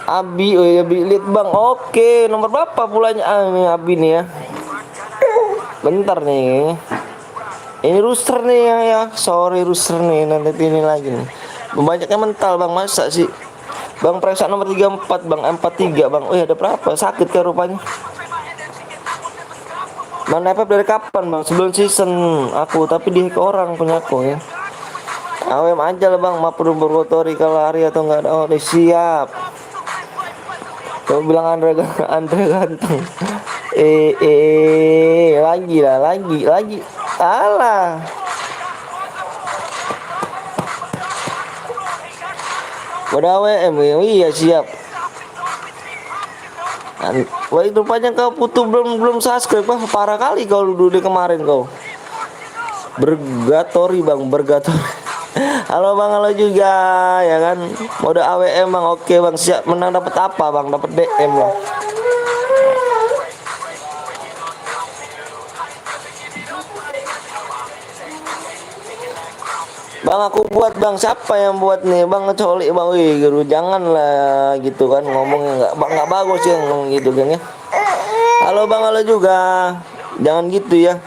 Abi, oh ya Abi, lihat bang. Oke, nomor berapa pulanya ini Abi nih ya? Bentar nih. Ini rooster nih ya. Sorry rooster nih, nanti ini lagi nih. Banyaknya mental bang, masa sih? Bang periksa nomor 34 bang, 43 bang. Oh ya ada berapa? Sakit ke rupanya. Mana FF dari kapan bang? Sebelum season aku, tapi di ke orang punya aku ya. AWM aja lah bang, perlu berkotori kalau hari atau enggak ada. Oh siap. Kau bilang Andre ganteng. Lagi lah, lagi. Alah. Udah AWM ya, iya siap. Wah itu rupanya kau putu belum subscribe, parah kali kau dulu kemarin kau. Bergatori bang, bergatori. Halo bang, halo juga ya kan. Mode AWM bang, oke bang siap. Menang dapat apa bang? Dapat DM lah. Bang aku buat bang, siapa yang buat nih bang? Ngecolik bang, wih guru janganlah gitu kan ngomongnya nggak bagus ya ngomong gitu kan ya. Halo bang, halo juga, jangan gitu ya,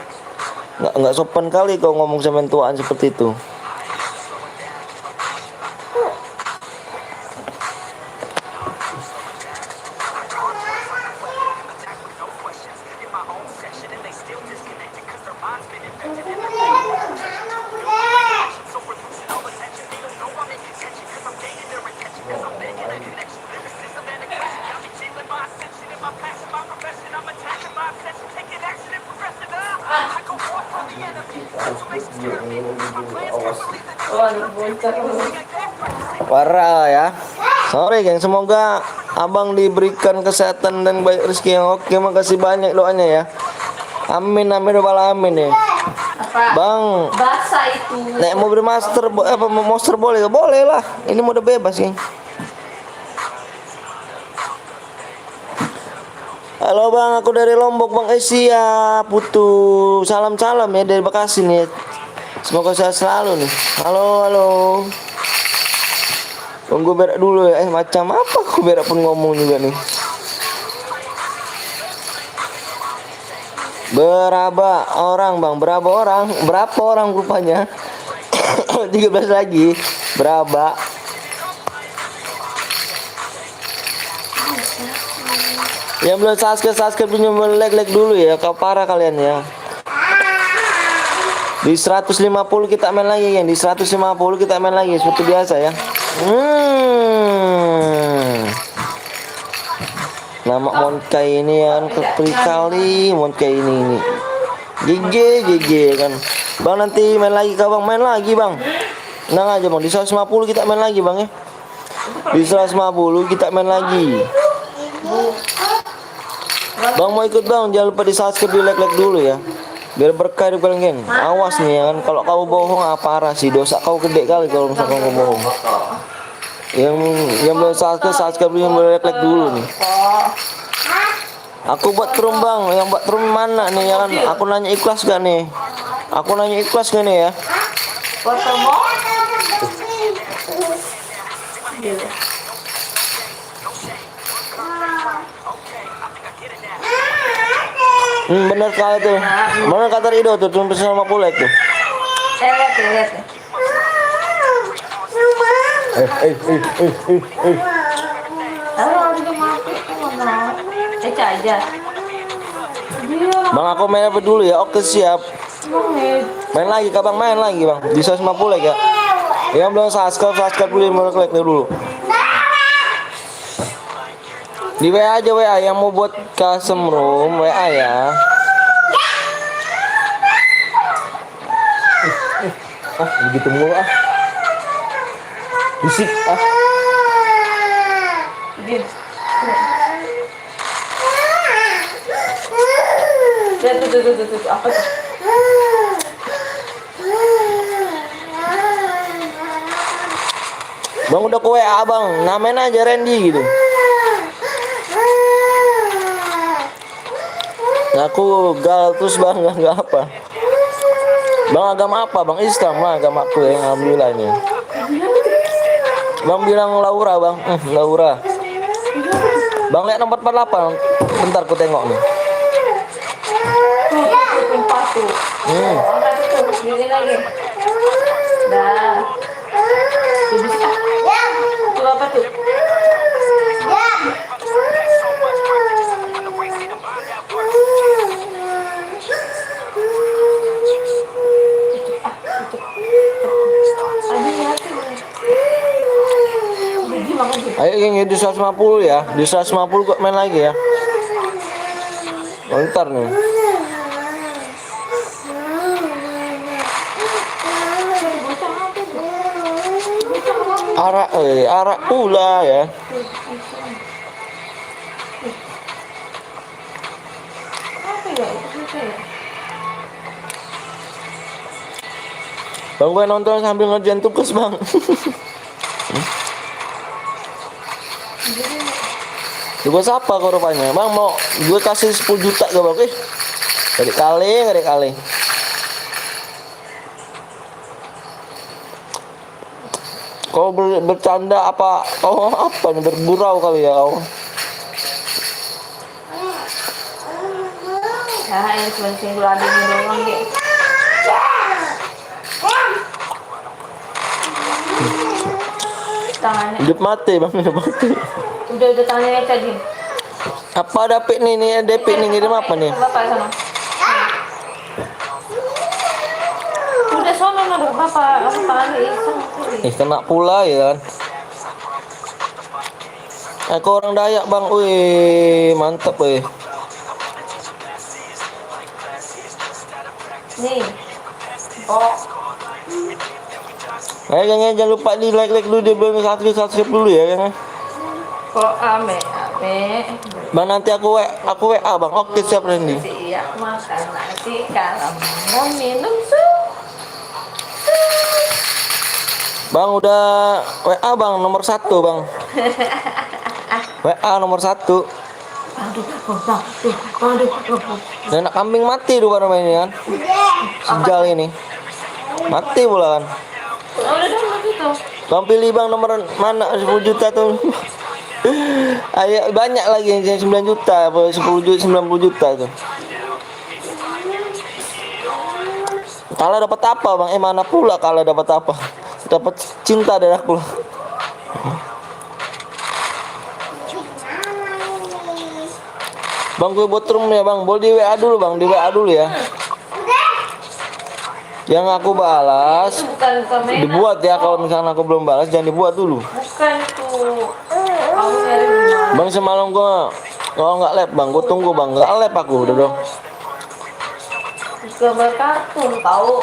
nggak sopan kali kau ngomong sama tuaan seperti itu. Parah ya. Sorry geng, semoga abang diberikan kesehatan dan baik rezeki yang oke. Makasih banyak doanya ya. Amin amin amin ya. Bang, Basah itu. nek mau beri monster boleh? Boleh lah. Ini mode bebas geng. Halo bang, aku dari Lombok bang. Siap, putu. Salam ya dari Bekasi nih. Semoga sehat selalu nih. Halo. Tunggu berak dulu ya. Macam apa aku berak pun ngomong juga nih. Berapa orang bang? Berapa orang rupanya? 13 lagi. Berapa? Yang belum subscribe punya like dulu ya. Kau parah kalian ya. Di 150 kita main lagi ya. Di 150 kita main lagi seperti biasa ya. Nama Monkai ini kan kali Monkai ini. GG kan. Bang nanti main lagi kau bang, main lagi bang. Tenang aja bang, di 150 kita main lagi bang ya. Di 150 kita main lagi. Bang mau ikut bang, jangan lupa di subscribe, di like dulu ya. Biar berkah hidup kalian geng. Awas nih ya kan, kalau kau bohong parah sih, dosa kau gede kali kalau misalkan kau bohong. Yang belum subscribe yang boleh like dulu nih. Aku buat room bang, yang buat room mana nih ya kan? Aku nanya ikhlas gak nih? Nih ya? Foto mo? Bener kali tuh. Bener kata Rido tuh, cuma sama Pulek tuh. Lihat. Aja. Bang aku main apa dulu ya? Oke siap. Main lagi kabang, main lagi bang. Di 150 ya. Yang belum subscribe dulu, like dulu. Di WA aja WA yang mau buat custom room WA ya. Begitu mulu Bisik Tuh. Apa tuh? Bang udah ke WA bang, namain aja Randy gitu. Aku gal terus bang, nggak apa. Bang agama apa? Bang Islam lah agamaku ya, alhamdulillah ini. Bang bilang Laura bang, Laura. Bang lihat nomor 48, bentar ku tengok nih. Empat tuh. Angkat itu, gini lagi. Dah. Tuh apa tuh? Ayo geng, di 150 ya, di 150 kok main lagi ya. Bentar nih. Arak pula ya. Bang gue nonton sambil ngerjain tugas bang. Tugas apa kok rupanya? Bang mau gue kasih 10 juta ke bang? Gak kali. Kau bercanda apa? Kau apa nih bergurau kali ya kau? Nah, ini cuma singgul adiknya doang deh. Tangannya. Hidup mati bang, hidup mati. Udah tangannya tadi. Apa dapet nih DP nih ngirim apa nih? Bapak sana. Udah sono nado bapak, aku tangannya iseng. Kena pula ya kan. Aku orang Dayak bang, wih mantap wih. Nih. Oh. Ayo jangan lupa di like dulu, dia belum subscribe dulu ya kan. Kok ame. Bang nanti aku WA bang. Oke siap Randy. Siap makan nasi kalau mau minum susu. Bang udah WA bang nomor 1 bang. WA nomor 1. Dan anak kambing mati tuh pada main ini kan. Sejal ini. Mati pula kan. Udah gitu. Bang pilih bang nomor mana 10 juta tuh. Ayo banyak lagi yang 9 juta, 10 juta, 90 juta tuh. Kalau dapat apa bang? Mana pula kalau dapat apa? Dapat cinta dari aku. Bang gue buat room ya bang. Boleh di WA dulu bang, di WA dulu ya. Yang aku balas dibuat ya, kalau misalnya aku belum balas jangan dibuat dulu. Bukan tuh. Kamu nyari di mana? Bang semalam gua kalau nggak lab bang, gua tunggu bang, nggak lab aku udah dong. Gambar kartun tahu.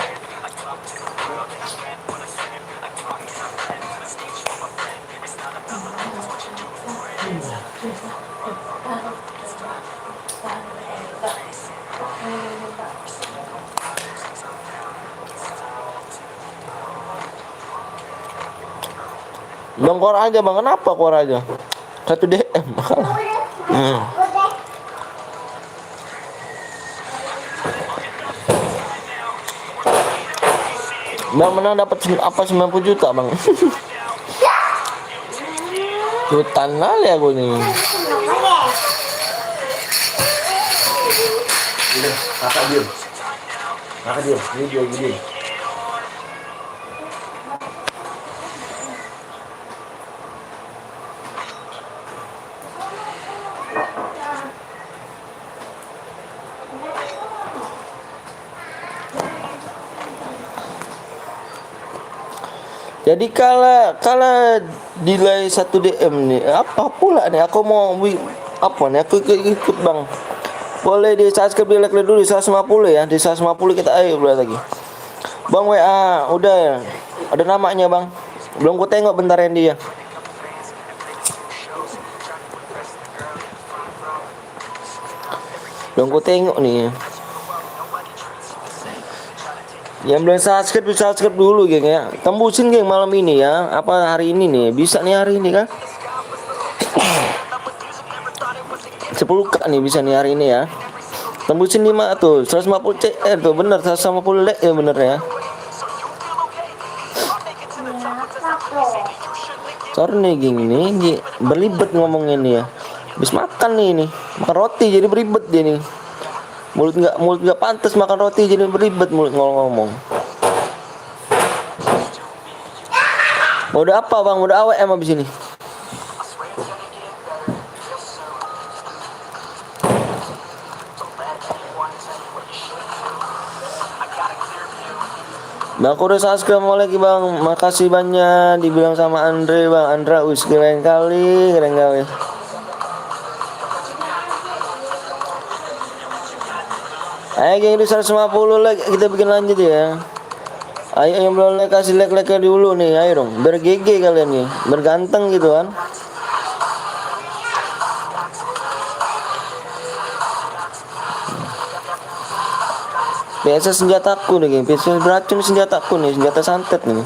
Bang keluar aja bang, kenapa keluar aja? 1 DM. Bang menang dapat apa 90 juta bang? Hutan kali aku nih. Udah, kakak diam. Ini dia gini. Jadi kalau delay 1 DM nih, apa pula nih? Aku mau apa nih? Aku ikut bang. Boleh di subscribe, di like dulu di 150 ya. Di 150 kita ayo lagi. Bang WA udah ya. Ada namanya bang. Belum ku tengok bentar Randy ya. Belum ku tengok nih. Yang belum subscribe dulu geng ya. Tembusin geng malam ini ya. Apa hari ini nih? Bisa nih hari ini kan? 10k nih bisa nih hari ini ya. Tembusin 5 tuh, 150 CR tuh bener, 150 like ya bener ya. Sorry nih geng ini berlibet ngomongin nih ya. Habis makan nih, makan roti jadi beribet dia nih. Mulut nggak pantas makan roti jadi beribet mulut ngomong. Mau udah apa bang? Udah awet emang abis ini. Bang aku udah subscribe lagi bang. Makasih banyak dibilang sama Andre bang. Andra keren kali. Ayo geng, 150 like kita bikin lanjut ya. Ayo yang belum like kasih like dulu nih, ayo dong. Biar GG kalian nih, berganteng gitu kan. Biasa senjataku nih geng, biasa beracun senjataku nih, senjata santet nih.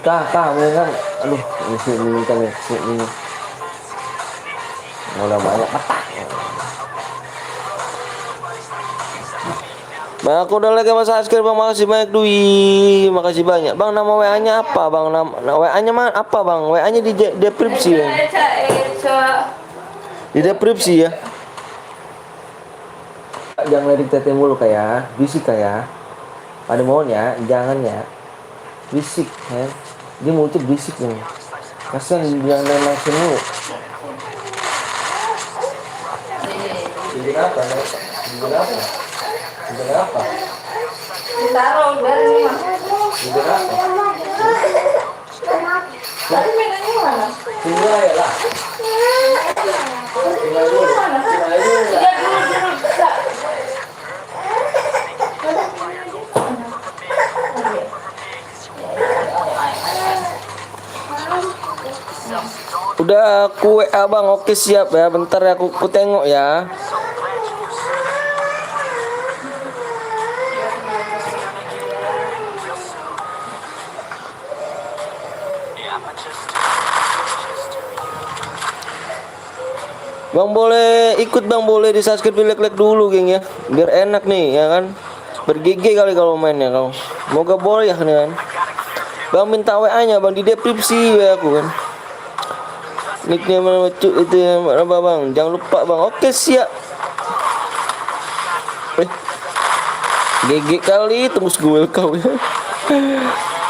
Kak, kan, aduh, ini kan ini. Udah banyak patah. Bang aku udah lagi mas subscribe bang, makasih banyak Dwi, makasih banyak bang. Nama WA nya apa bang? Nama WA nya mana apa bang? WA nya di deskripsi ya. Di deskripsi ya. Jangan lirik tete mulu kayak bisik kayak. Pada maunya jangan ya. Bisik ya. Dia mulutnya berisik nih. Kasian yang lain semua. Bikin apa? Taruh dari mana? Bikin apa? Tadi mainannya mana? Tinggal ya lah. Tinggal dulu. Ya dulu bisa. Udah aku WA bang, oke siap ya. Bentar ya aku tengok ya. Bang boleh ikut bang, boleh di subscribe like dulu geng ya. Biar enak nih ya kan. Bergege kali kalau mainnya kau. Moga boleh ya kan. Bang minta WA nya bang di deskripsi WA aku kan. Nicknya mana itu ya apa bang? Jangan lupa bang. Oke siap. GG kali tembus gue kau ya.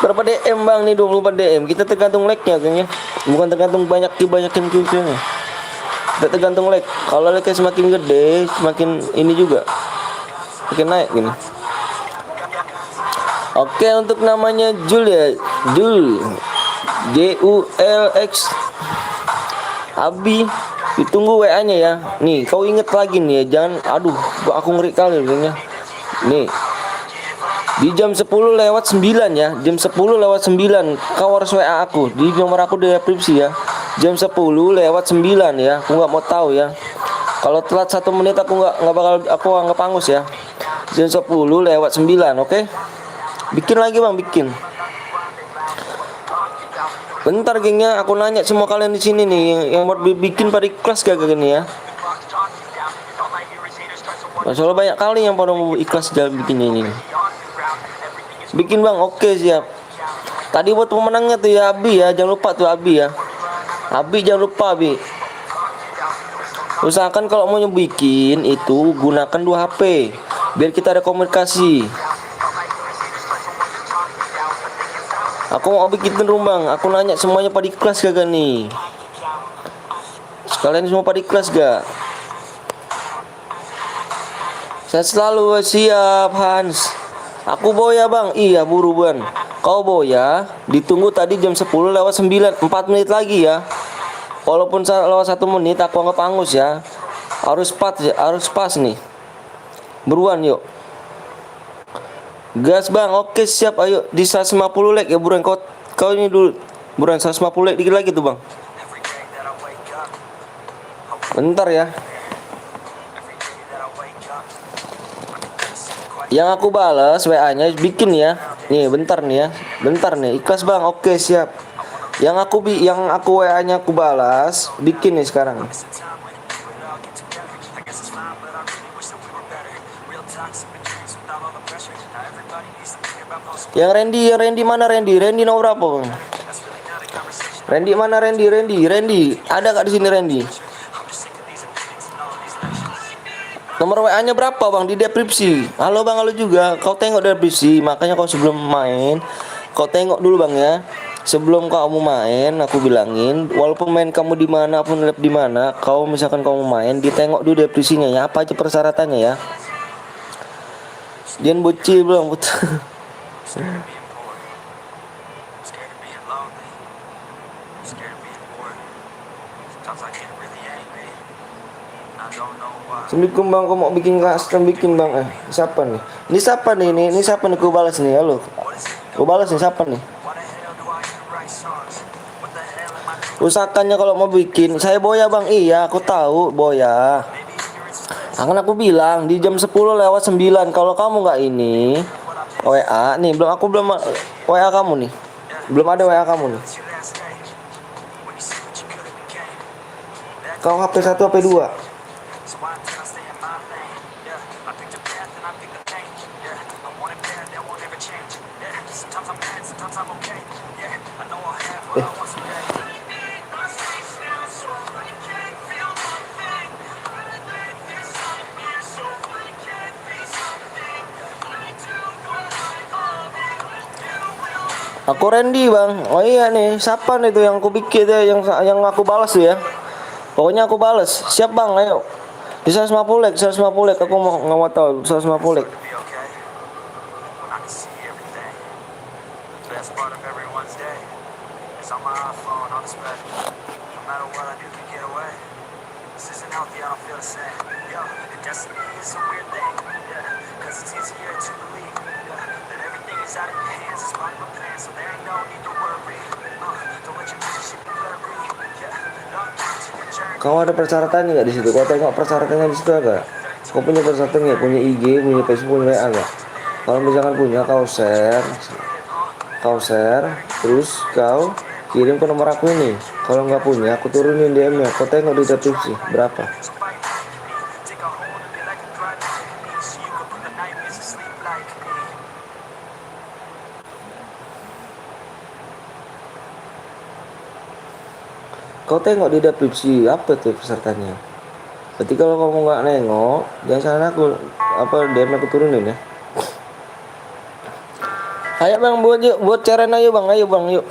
Berapa DM bang nih? 24 DM. Kita tergantung like-nya kayaknya. Bukan tergantung banyakin views-nya. Kita tergantung like. Kalau like semakin gede, semakin ini juga. Makin naik gini. Oke, untuk namanya Jul ya. Jul. JULX. Abi, ditunggu WA-nya ya. Nih, kau inget lagi nih ya. Jangan aduh, aku ngeri kali kayaknya. Nih. Di jam 10 lewat 9 ya. Jam 10 lewat 9 kau harus WA aku. Di nomor aku di deskripsi ya. Jam 10 lewat 9 ya. Aku nggak mau tahu ya. Kalau telat 1 menit aku nggak bakal aku anggap angus ya. Jam 10 lewat 9, oke? Bikin lagi bang, bikin. Bentar gengnya, aku nanya semua kalian di sini nih yang mau bikin pada ikhlas gak gini ya. Soalnya banyak kali yang pada mau ikhlas dalam bikin ini. Bikin bang, oke siap. Tadi buat pemenangnya tuh ya Abi ya, jangan lupa tuh Abi ya. Abi jangan lupa Abi. Usahakan kalau mau bikin itu gunakan 2 HP biar kita ada komunikasi. Aku mau bikin bang, aku nanya semuanya pada ikhlas gak nih? Sekalian semua pada ikhlas gak? Saya selalu siap Hans. Aku boya bang, iya buru bang. Kau boya, ditunggu tadi jam 10 lewat 9, 4 menit lagi ya. Walaupun lewat 1 menit aku anggap angus ya. Harus pas nih. Buruan yuk. Gas bang, oke siap, ayo di 150 like ya buruan. Kau ini dulu. Buruan 150 dikit lagi tuh bang. Bentar ya. Yang aku balas WA-nya bikin ya. Nih bentar nih ya. Bentar nih. Ikhlas bang. Oke siap. Yang aku WA-nya aku balas bikin nih sekarang. Yang Randy mana Randy? Randy nomor berapa bang? Randy mana Randy? Ada gak di sini Randy? Nomor WA-nya berapa bang di deskripsi? Halo bang, halo juga. Kau tengok deskripsi, makanya kau sebelum main, kau tengok dulu bang ya. Sebelum kamu main, aku bilangin, walaupun main kamu di mana pun live di mana, kau misalkan kamu main, ditengok dulu deskripsinya ya, apa aja persyaratannya ya. Jangan bocil belum betul. Assalamualaikum bang, kau mau bikin custom bikin bang siapa nih? Ini siapa nih? Ini siapa nih? Kau balas nih, halo. Kau balas nih siapa nih? Usahakannya kalau mau bikin, saya Boya bang. Iya, aku tahu Boya. Akan aku bilang di jam 10:09. Kalau kamu nggak ini WA nih, aku belum WA kamu nih. Belum ada WA kamu nih. Kau HP 1 HP 2? Aku Randy bang. Oh iya nih, siapa nih tuh yang aku bikin tuh, yang aku balas tuh ya. Pokoknya aku balas. Siap bang, ayo. Di 150 like, 150 like. Aku nggak mau tahu 150 like. Kau ada persyaratannya nggak di situ? Kau tengok persyaratannya di situ agak. Kau punya persyaratan nggak? Punya IG, punya Facebook, punya WA nggak? Kalau misalkan punya, kau share, terus kau kirim ke nomor aku ini. Kalau nggak punya, aku turunin DM-nya. Kau tengok di deskripsi berapa. Kau tengok di deskripsi apa tuh pesertanya. Berarti kalau kamu nggak nengok, jangan salah aku DM aku turunin ya. Ayo bang, buat caren ayo bang, yuk.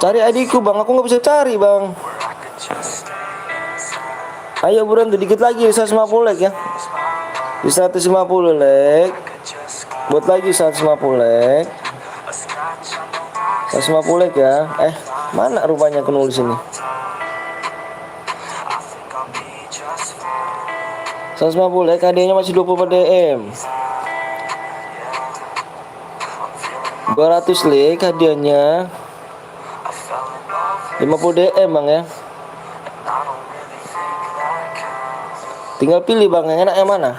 Cari adikku bang, aku nggak bisa cari bang. Ayo buruan tuh dikit lagi 150 like ya. Di 150 like. Buat lagi 150 like. 150 like ya. Mana rupanya aku nulis ini? 150 like, hadiahnya masih 20 DM. 200 like hadiahnya 50 DM bang ya. Tinggal pilih bang, yang enak yang mana.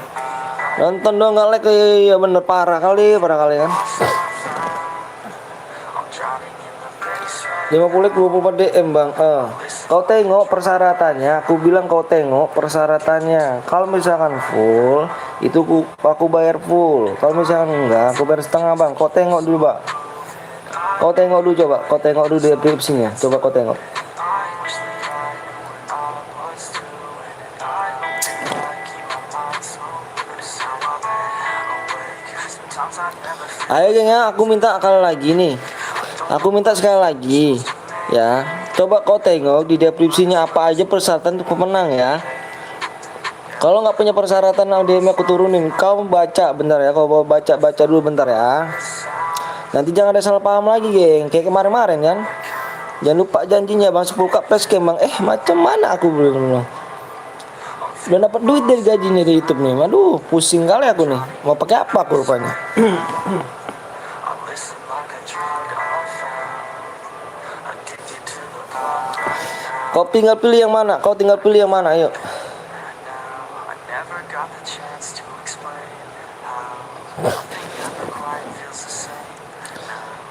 Nonton doang nggak like, ya bener parah kali kan. 50 like 24 DM bang. Kau tengok persyaratannya. Aku bilang kau tengok persyaratannya. Kalau misalkan full, itu aku bayar full. Kalau misalkan enggak, aku bayar setengah bang. Kau tengok dulu bang. Kau tengok dulu coba. Kau tengok dulu deskripsinya. Coba kau tengok. Ayo geng ya, aku minta sekali lagi nih. Aku minta sekali lagi ya. Coba kau tengok di deskripsinya apa aja persyaratan untuk pemenang ya. Kalau nggak punya persyaratan, DM aku turunin. Kau baca bentar ya. Kau baca dulu bentar ya. Nanti jangan ada salah paham lagi geng. Kayak kemarin kan. Jangan lupa janjinya bang 10k plus game bang. Macam mana aku belum. Udah dapat duit dari gajinya di YouTube nih. Aduh, pusing kali aku nih. Mau pakai apa aku rupanya? Kau tinggal pilih yang mana? Kau tinggal pilih yang mana? Ayo.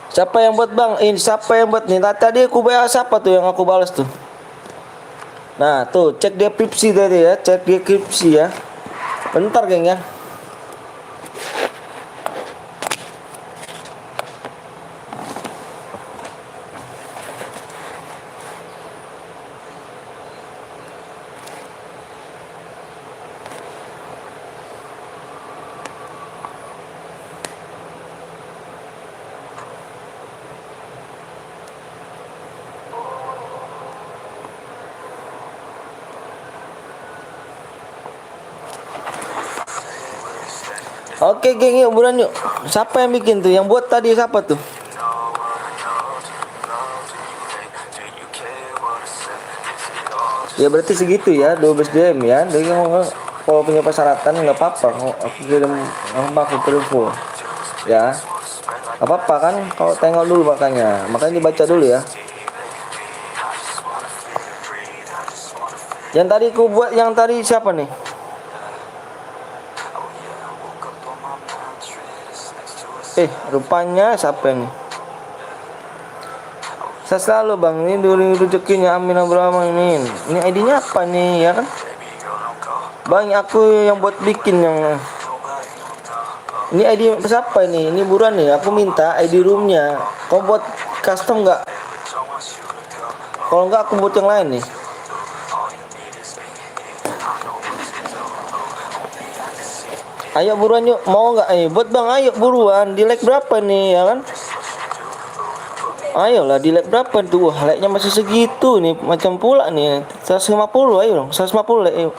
Siapa yang buat bang? Ini siapa yang buat nih? Tadi aku bayar siapa tuh yang aku balas tuh? Nah tuh cek deskripsi tadi ya, cek deskripsi ya. Bentar geng ya. Oke geng, yuk buruan yuk. Siapa yang bikin tuh? Yang buat tadi siapa tuh? Ya berarti segitu ya, 12 DM ya. Jadi kalau punya persyaratan nggak apa-apa. Aku kirim aku kirim full. Ya. Gak apa-apa kan? Kalau tengok dulu makanya dibaca dulu ya. Yang tadi aku buat, yang tadi siapa nih? Rupanya siapa nih? Saya selalu bang, ini dulu rezekinya Amin Abraham ini. Ini ID-nya apa nih ya kan? Bang, aku yang buat bikin yang ini ID siapa ini? Ini buruan nih. Aku minta ID roomnya. Kau buat custom nggak? Kalau nggak aku buat yang lain nih. Ayo buruan yuk, mau nggak? Ayo buat bang, ayo buruan. Di like berapa nih ya kan? Ayolah, di like berapa tuh? Wah, like-nya masih segitu nih, macam pula nih. 150, ayo dong, 150 like, ayo.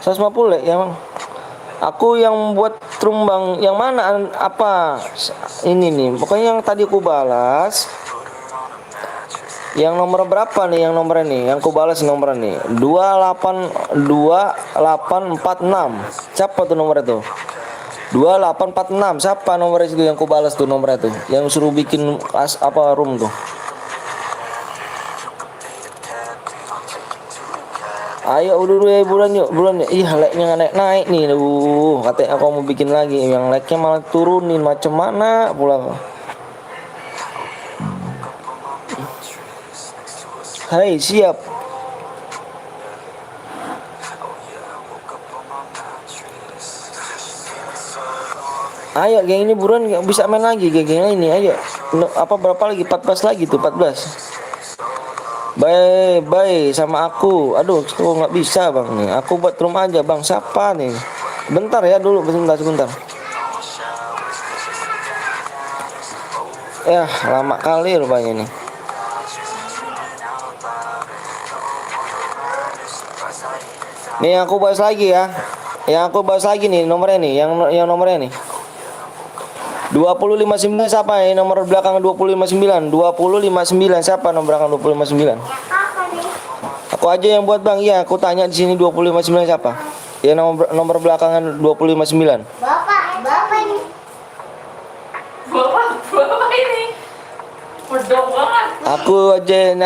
150 like ya bang. Aku yang buat room bang, yang mana? Apa? Ini nih, pokoknya yang tadi aku balas. Yang nomor berapa nih? Yang nomornya nih, yang aku balas nomornya nih 2846. Siapa tuh nomornya tuh? 2846. Siapa nomornya itu yang aku balas tuh nomornya tuh? Yang suruh bikin room tuh. Ayo dulu ya bulan yuk. Ih, like-nya naik nih. Katanya aku mau bikin lagi. Yang like-nya malah turunin, macam mana pula. Hai, siap. Ayo geng, ini buruan nggak bisa main lagi geng ini. Ayo. Apa berapa lagi? 14 lagi tuh, 14. Bye sama aku. Aduh, kok nggak bisa bang nih. Aku buat room aja bang. Siapa nih? Bentar ya dulu, sebentar. Ya, lama kali rupanya nih. Nih aku bahas lagi ya. Yang aku bahas lagi nih nomornya nih, yang nomornya nih. 2059 siapa ya? Nomor belakang 259. 259 siapa nomor belakang 259? Aku aja yang buat bang. Iya, aku tanya di sini 259 siapa? Ya nomor belakangan 259. Bapak ini. Bapak ini. Bodoh banget. Aku aja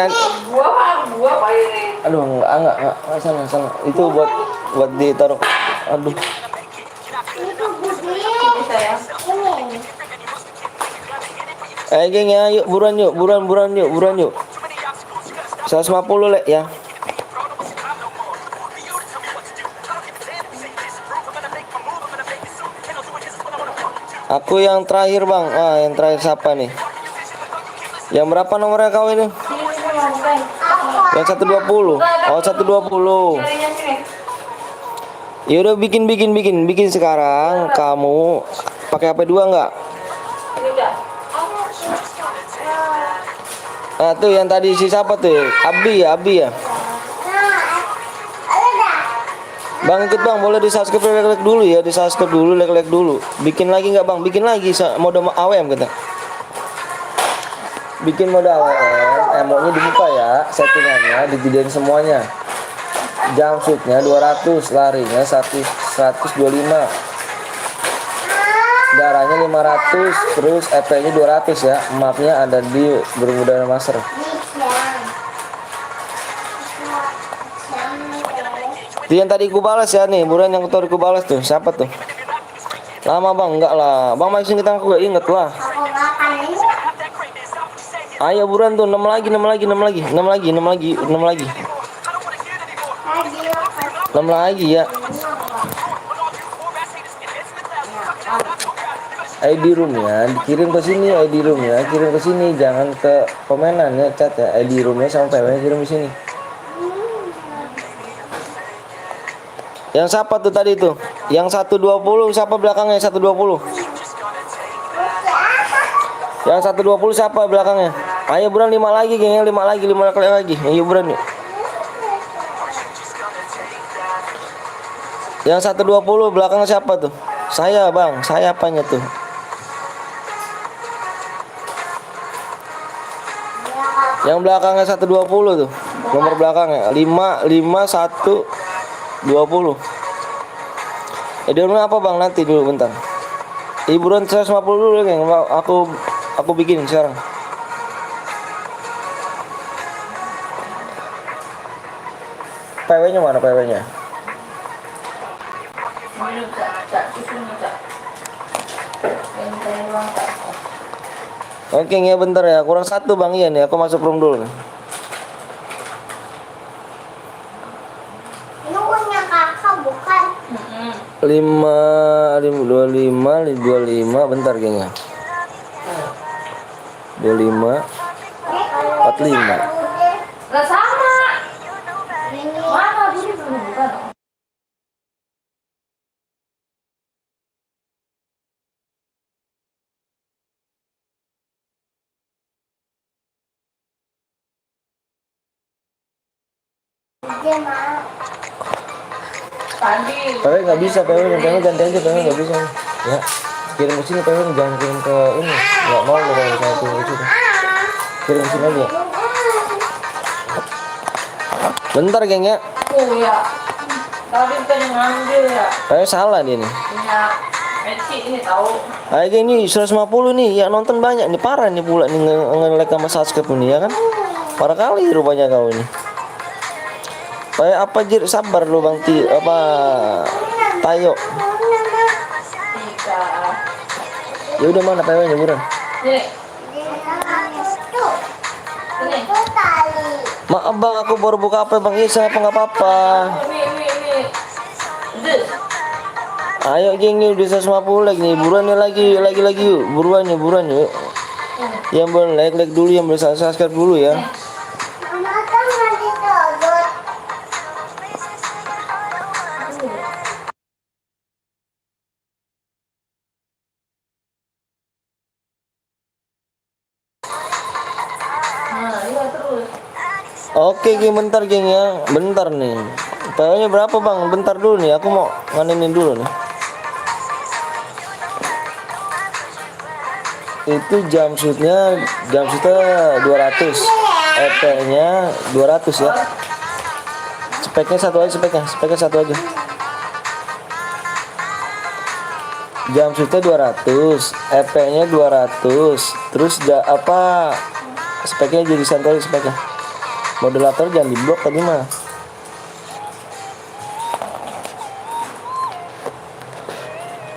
Bapak ini. Aduh, enggak salah. Itu buat ditaruh. Aduh. Geng ya, yuk buruan yuk. 150 lek ya. Aku yang terakhir bang. Yang terakhir siapa nih? Yang berapa nomornya kau ini? Yang 120. Oh, 120. Ya udah bikin sekarang. Kamu pakai HP 2 enggak? Nah tuh yang tadi si siapa tuh? Abi ya. Bang ikut bang, boleh di subscribe like dulu ya, di subscribe dulu like dulu. Bikin lagi nggak bang? Bikin lagi mode AWM kita. Bikin mode AWM, emotnya dibuka ya, settingannya, dijadiin semuanya. jumpsuitnya 200, larinya 125, darahnya 500, terus EP-nya 200 ya. Mapnya ada di Bermuda Master. Itu yang tadi ku balas ya nih, buruan yang tadi ku balas tuh. Siapa tuh? Lama bang, enggak lah. Bang masih kita aku gak inget lah. Ayo buruan tuh, 6 lagi, 6 lagi, 6 lagi, 6 lagi, 6 lagi, 6 lagi. 6 lagi ya. ID room ya, dikirim ke sini ID room ya, kirim ke sini, jangan ke komenan ya, chat ya. ID roomnya sama PW kirim ke sini. Yang siapa tuh tadi tuh? Yang 120 siapa belakangnya 120? Yang 120 siapa belakangnya? Ayo buruan 5 lagi geng, 5 lagi, 5 kali lagi. Ayo buruan yuk. Yang 120 belakangnya siapa tuh? Saya bang, saya apanya tuh? Yang belakangnya 120 tuh. Nomor belakangnya 55120. Dia apa bang, nanti dulu bentar. Hiburan 150 dulu geng. Aku bikin sekarang. PW-nya mana PW-nya? Oke ya bentar ya, kurang 1 bang. Iya nih, aku masuk room dulu. Ini punya kakak bukan? 25 bentar gengnya. 25 45. Gak sama. Mana Budi belum buka dong? Dia mau. Tadi. PW nggak bisa, PW ganti aja, PW nggak bisa. Ya, kirim ke sini PW, jangan kirim ke ini. Nggak mau lo kalau misalnya kirim ke sini. Kirim ke sini aja. Bentar geng ya. Oh ya. Tadi bukan yang ngambil ya. PW salah dia nih. Punya Messi ini tahu. Ayo geng nih 150 nih, yang nonton banyak nih, parah nih pula nih nge-like sama subscribe nih ya kan. Parah kali rupanya kau ini. Kayak apa jir, sabar lu bang Tayo. Tiga. Ya udah mana PW-nya buruan. Ini. Itu Ini. tali. Maaf bang, aku baru buka apa bang, iya apa nggak apa-apa. Ini. This. Ayo geng nih udah 150 like nih, buruan nih lagi yuk, buruan yuk. Yang belum like dulu, yang belum subscribe dulu ya. Mama kan mandi tolong. Nah, iya terus. Oke geng, bentar geng ya, bentar nih. PW-nya berapa bang? Bentar dulu nih, aku mau nganenin dulu nih. Itu jumpsuitnya 200, EP-nya 200 ya. Speknya satu aja, speknya satu aja. Jumpsuitnya 200, EP-nya 200, terus speknya jadi satu aja speknya. Moderator jangan diblok tadi mah.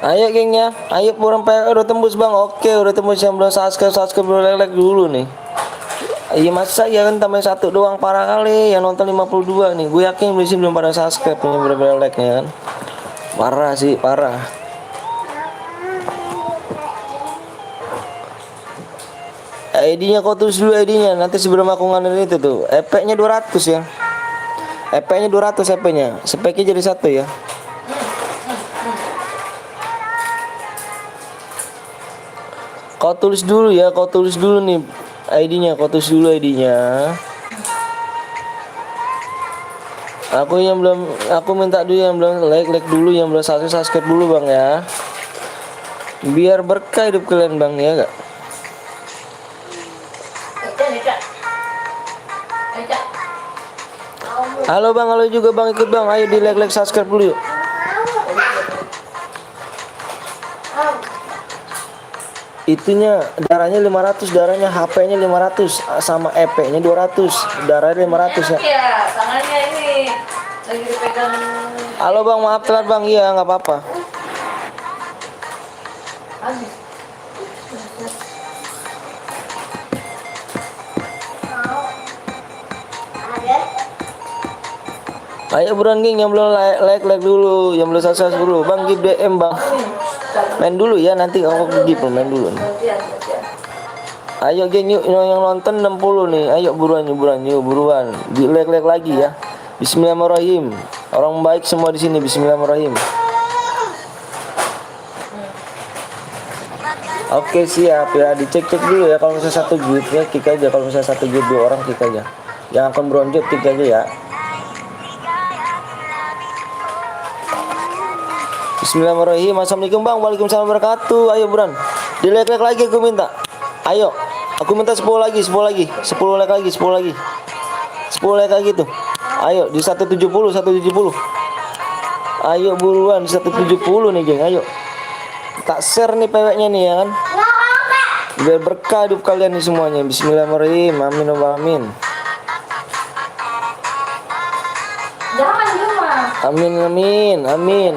Ayo gengnya, ayo buruan PW udah tembus bang. Oke udah tembus, yang belum subscribe dulu, like dulu nih. Iya masa ya kan tambahin 1 doang, parah kali yang nonton 52 nih. Gue yakin di sini belum pada subscribe nih, berapa like nya kan. Parah sih, parah. ID-nya kau tulis dulu ID-nya, nanti sebelum aku nganerin itu tuh. EP-nya 200 ya. EP-nya 200 EP-nya. Speknya jadi 1 ya. Kau tulis dulu ya, nih ID-nya, kau tulis dulu ID-nya. Aku minta dulu yang belum like dulu, yang belum subscribe dulu bang ya. Biar berkah hidup kalian bang ya gak? Halo bang, halo juga bang, ikut bang. Ayo di like subscribe dulu yuk. Itunya darahnya 500, darahnya HP-nya 500 sama EP-nya 200, darahnya 500 ya. Ya, tangannya ini lagi dipegang. Halo bang, maaf telat bang. Iya nggak apa-apa. Habis. Ayo buruan geng, yang belum like dulu, yang belum subscribe dulu. Bang give DM bang. Main dulu ya, nanti aku give main dulu. Gantian. Ayo geng yuk, yang nonton 60 nih. Ayo buruan yuk, buruan. Di like lagi ya. Bismillahirrahmanirrahim. Orang baik semua di sini. Bismillahirrahmanirrahim. Oke siap ya, dicek dulu ya. Kalau misalnya satu grup ya kick aja. Kalau misalnya satu grup 2 orang kick aja. Yang akan beronjok kick aja ya. Bismillahirrahmanirrahim. Assalamualaikum bang. Waalaikumsalam wabarakatuh. Ayo buruan. Di like lagi aku minta. Ayo. Aku minta 10 lagi. 10 like lagi. 10 like lagi tuh. Ayo di 170. Ayo buruan di 170 nih geng. Ayo. Tak share nih peweknya nih ya kan. Biar berkah hidup kalian nih semuanya. Bismillahirrahmanirrahim. Amin wa amin. Jangan cuma. Amin.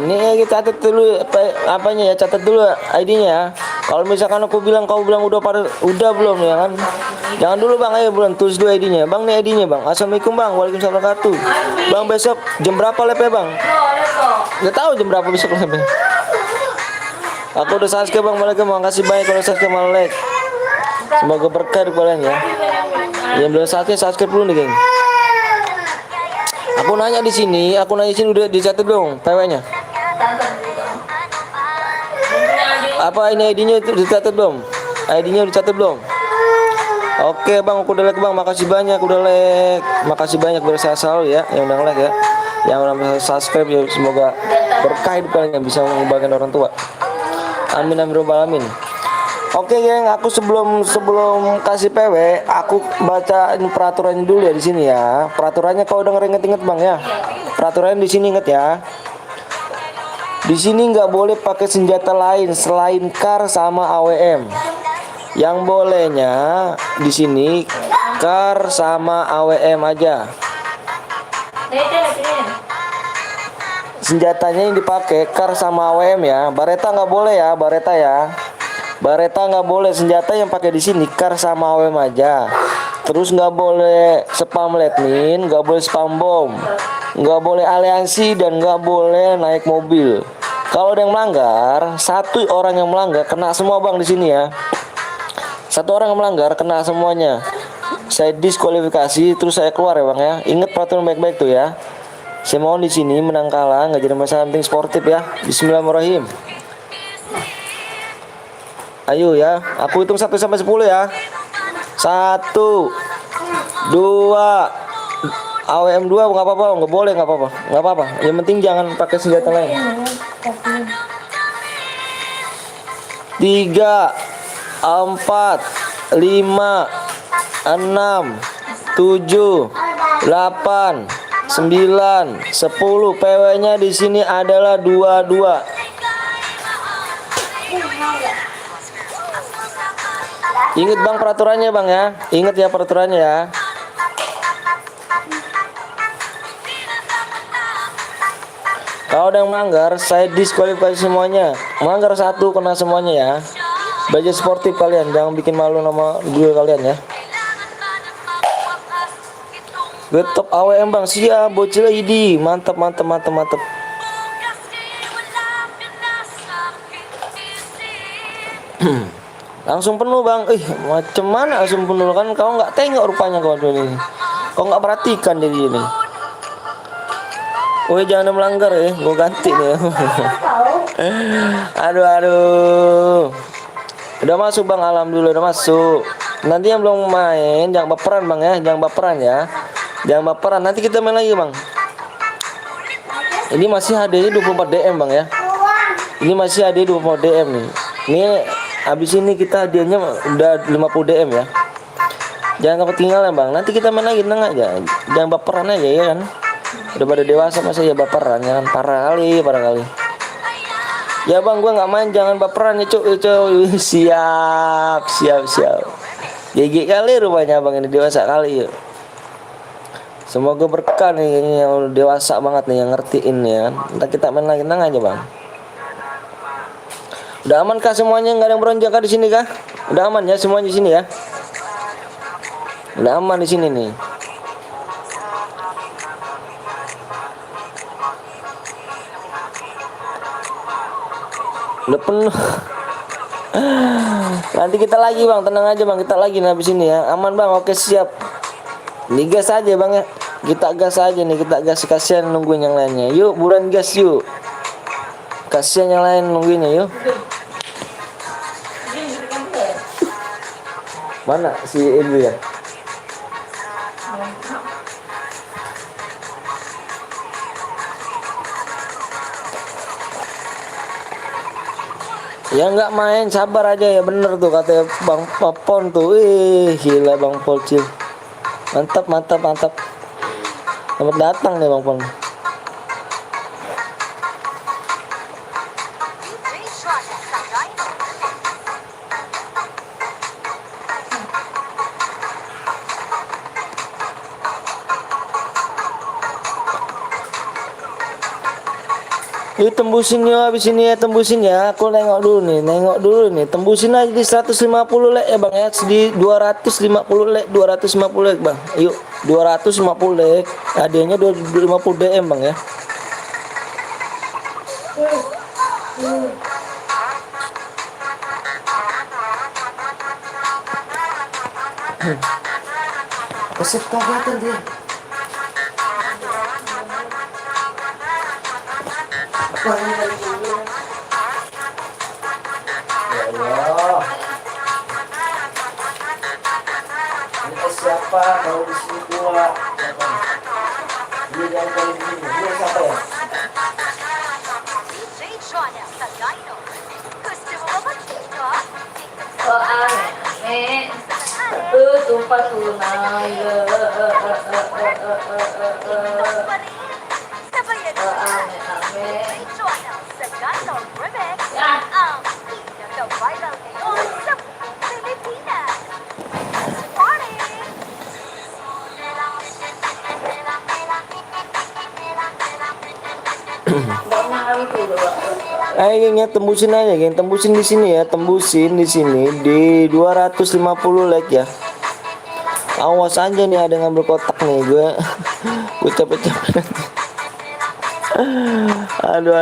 Nih kita catat dulu apanya ya, catat dulu ID-nya ya. Kalau misalkan aku bilang kau bilang udah belum ya kan? Jangan dulu bang, ayo bulan tulis dulu ID-nya. Bang nih ID-nya bang. Assalamualaikum bang, waalaikumsalam wabarakatuh. Bang besok jam berapa lepe bang? Gak tahu jam berapa besok lepe. Aku udah subscribe bang, makasih banyak kalau subscribe like. Semoga berkah di kalian ya. Yang belum subscribe dulu nih geng. Aku nanya di sini udah dicatat dong PW-nya. Apa ini ID-nya itu dicatat belum? ID-nya dicatat belum? Oke bang, aku udah like bang, makasih banyak udah like. Makasih banyak bersehat selalu ya, yang udah like ya. Yang udah subscribe ya, semoga berkah hidup kalian yang bisa membahagiakan orang tua. Amin rabbal alamin. Oke geng, aku sebelum kasih PW, aku baca peraturannya dulu ya di sini ya. Peraturannya kau denger inget bang ya. Peraturannya di sini inget ya. Di sini nggak boleh pakai senjata lain selain kar sama AWM. Yang bolehnya di sini kar sama AWM aja. Senjatanya yang dipakai kar sama AWM ya. Bareta nggak boleh ya, Bareta ya. Bareta nggak boleh, senjata yang pakai di sini kar sama AWM aja. Terus nggak boleh spam letmin, nggak boleh spam bom, nggak boleh aliansi dan nggak boleh naik mobil. Kalau ada yang melanggar, satu orang yang melanggar kena semua bang di sini ya. Satu orang yang melanggar kena semuanya. Saya diskualifikasi, terus saya keluar ya bang ya. Ingat peraturan baik-baik tuh ya. Saya mohon di sini menang kalah nggak jadi masalah, penting sportif ya. Bismillahirrahmanirrahim. Ayo ya, aku hitung 1 sampai 10 ya. 1 2 AWM 2 nggak apa-apa, nggak boleh, nggak apa-apa. Yang penting jangan pakai senjata lain. 3 4 5 6 7 8 9 10 PW-nya di sini adalah 22. Ingat bang peraturannya bang ya. Ingat ya peraturannya ya. Kalau ada yang melanggar, saya diskualifikasi semuanya. Melanggar satu kena semuanya ya. Belajar sportif kalian, jangan bikin malu nama gue kalian ya. Gue top AWM bang, siap bocil ID, mantap. Langsung penuh bang, macam mana langsung penuh kan? Kau nggak tengok rupanya kau ini, kau nggak perhatikan jadi ini. Woi jangan melanggar ya, gue ganti nih. Aduh. Udah masuk bang, alhamdulillah udah masuk. Nanti yang belum main jangan baperan bang ya, jangan baperan. Nanti kita main lagi bang. Ini masih HD 24 DM bang ya. Ini masih HD 24 DM nih. Ini abis ini kita hadiahnya udah 50 DM ya. Jangan takut ketinggalan bang. Nanti kita main lagi, tenang aja. Jangan baperan aja ya kan. Udah pada dewasa masa ya baperan, jangan parah kali. Ya bang, gua nggak main, jangan baperan ya cuk, siap. GG kali rupanya bang ini dewasa kali ya. Semoga berkah nih yang dewasa banget nih yang ngertiin ya kan. Ntar kita main lagi, tenang aja bang. Udah aman kah semuanya? Nggak ada yang beronjak kah di sini kah? Udah aman ya semuanya di sini ya? Udah aman di sini nih. Udah penuh. Nanti kita lagi bang, tenang aja bang, kita lagi habis ini ya. Aman bang, oke siap. Ini gas aja bang ya. Kita gas aja nih, kita gas, kasihan nungguin yang lainnya. Yuk buruan gas yuk. Kasihan yang lain nungguinnya yuk. Mana si Ibu ya? Ya nggak main, sabar aja ya, bener tuh kata Bang Popon tuh. Gila Bang Polcil. Mantap. Selamat datang nih Bang Pon. Ini tembusin ya habis ini ya, tembusin ya. Aku nengok dulu nih. Tembusin aja di 150 lek ya Bang ya. Di 250 lek, 250 lek Bang. Yuk, 250 lek. Hadiahnya 250 DM Bang ya. Keset kagatan dia. Ya Allah. Ini siapa kalau di sini gua? Dia jangan kali begini. Dia siapa ya? Tumpah tunai. Ayo geng ya, tembusin aja geng, tembusin di sini ya, tembusin di sini di 250 like ya. Awas aja nih ada ngambil kotak nih gue. Gue capek-capek nanti. Aduh.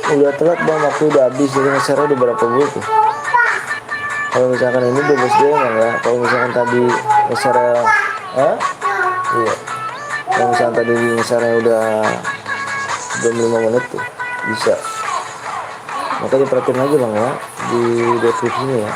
Udah telat bang, waktu udah habis, jadi ngeser udah berapa bulan tuh. Kalau misalkan ini 12 DM ya, kalau misalkan tadi ngeser iya. Kalau misalkan tadi ngesernya udah 5 menit tuh bisa. Maka diperhatiin aja bang ya di deskripsinya ya.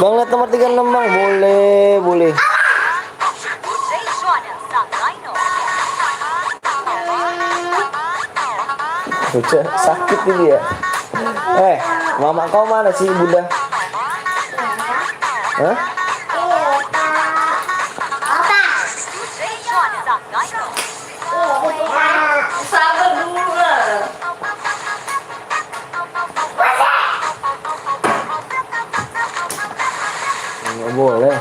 Bang lihat nomor 36 bang, boleh. Sakit ini ya. Mama kau mana sih Bunda? Hah? Sabar dulu lah. Nggak boleh.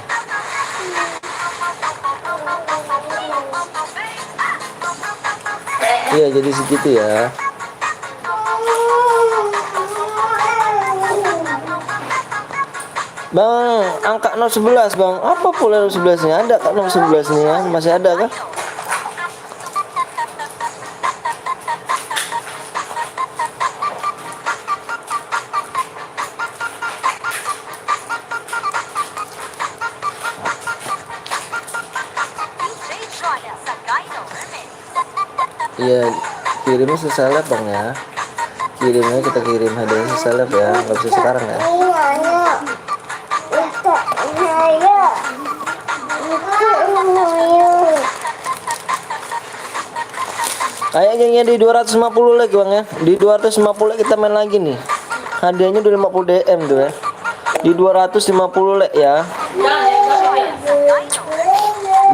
Iya jadi segitu ya. Bang, angka 011 bang. Apa pula 011 nya? Ada kak 011 nya? Masih ada kah? Iya, kirimnya seseleb bang ya. Kirimnya kita kirim hadiahnya seseleb ya, nggak bisa sekarang ya. Kayaknya di 250 like bang ya. Di 250 like kita main lagi nih. Hadiahnya udah 50 DM tuh ya. Di 250 like ya.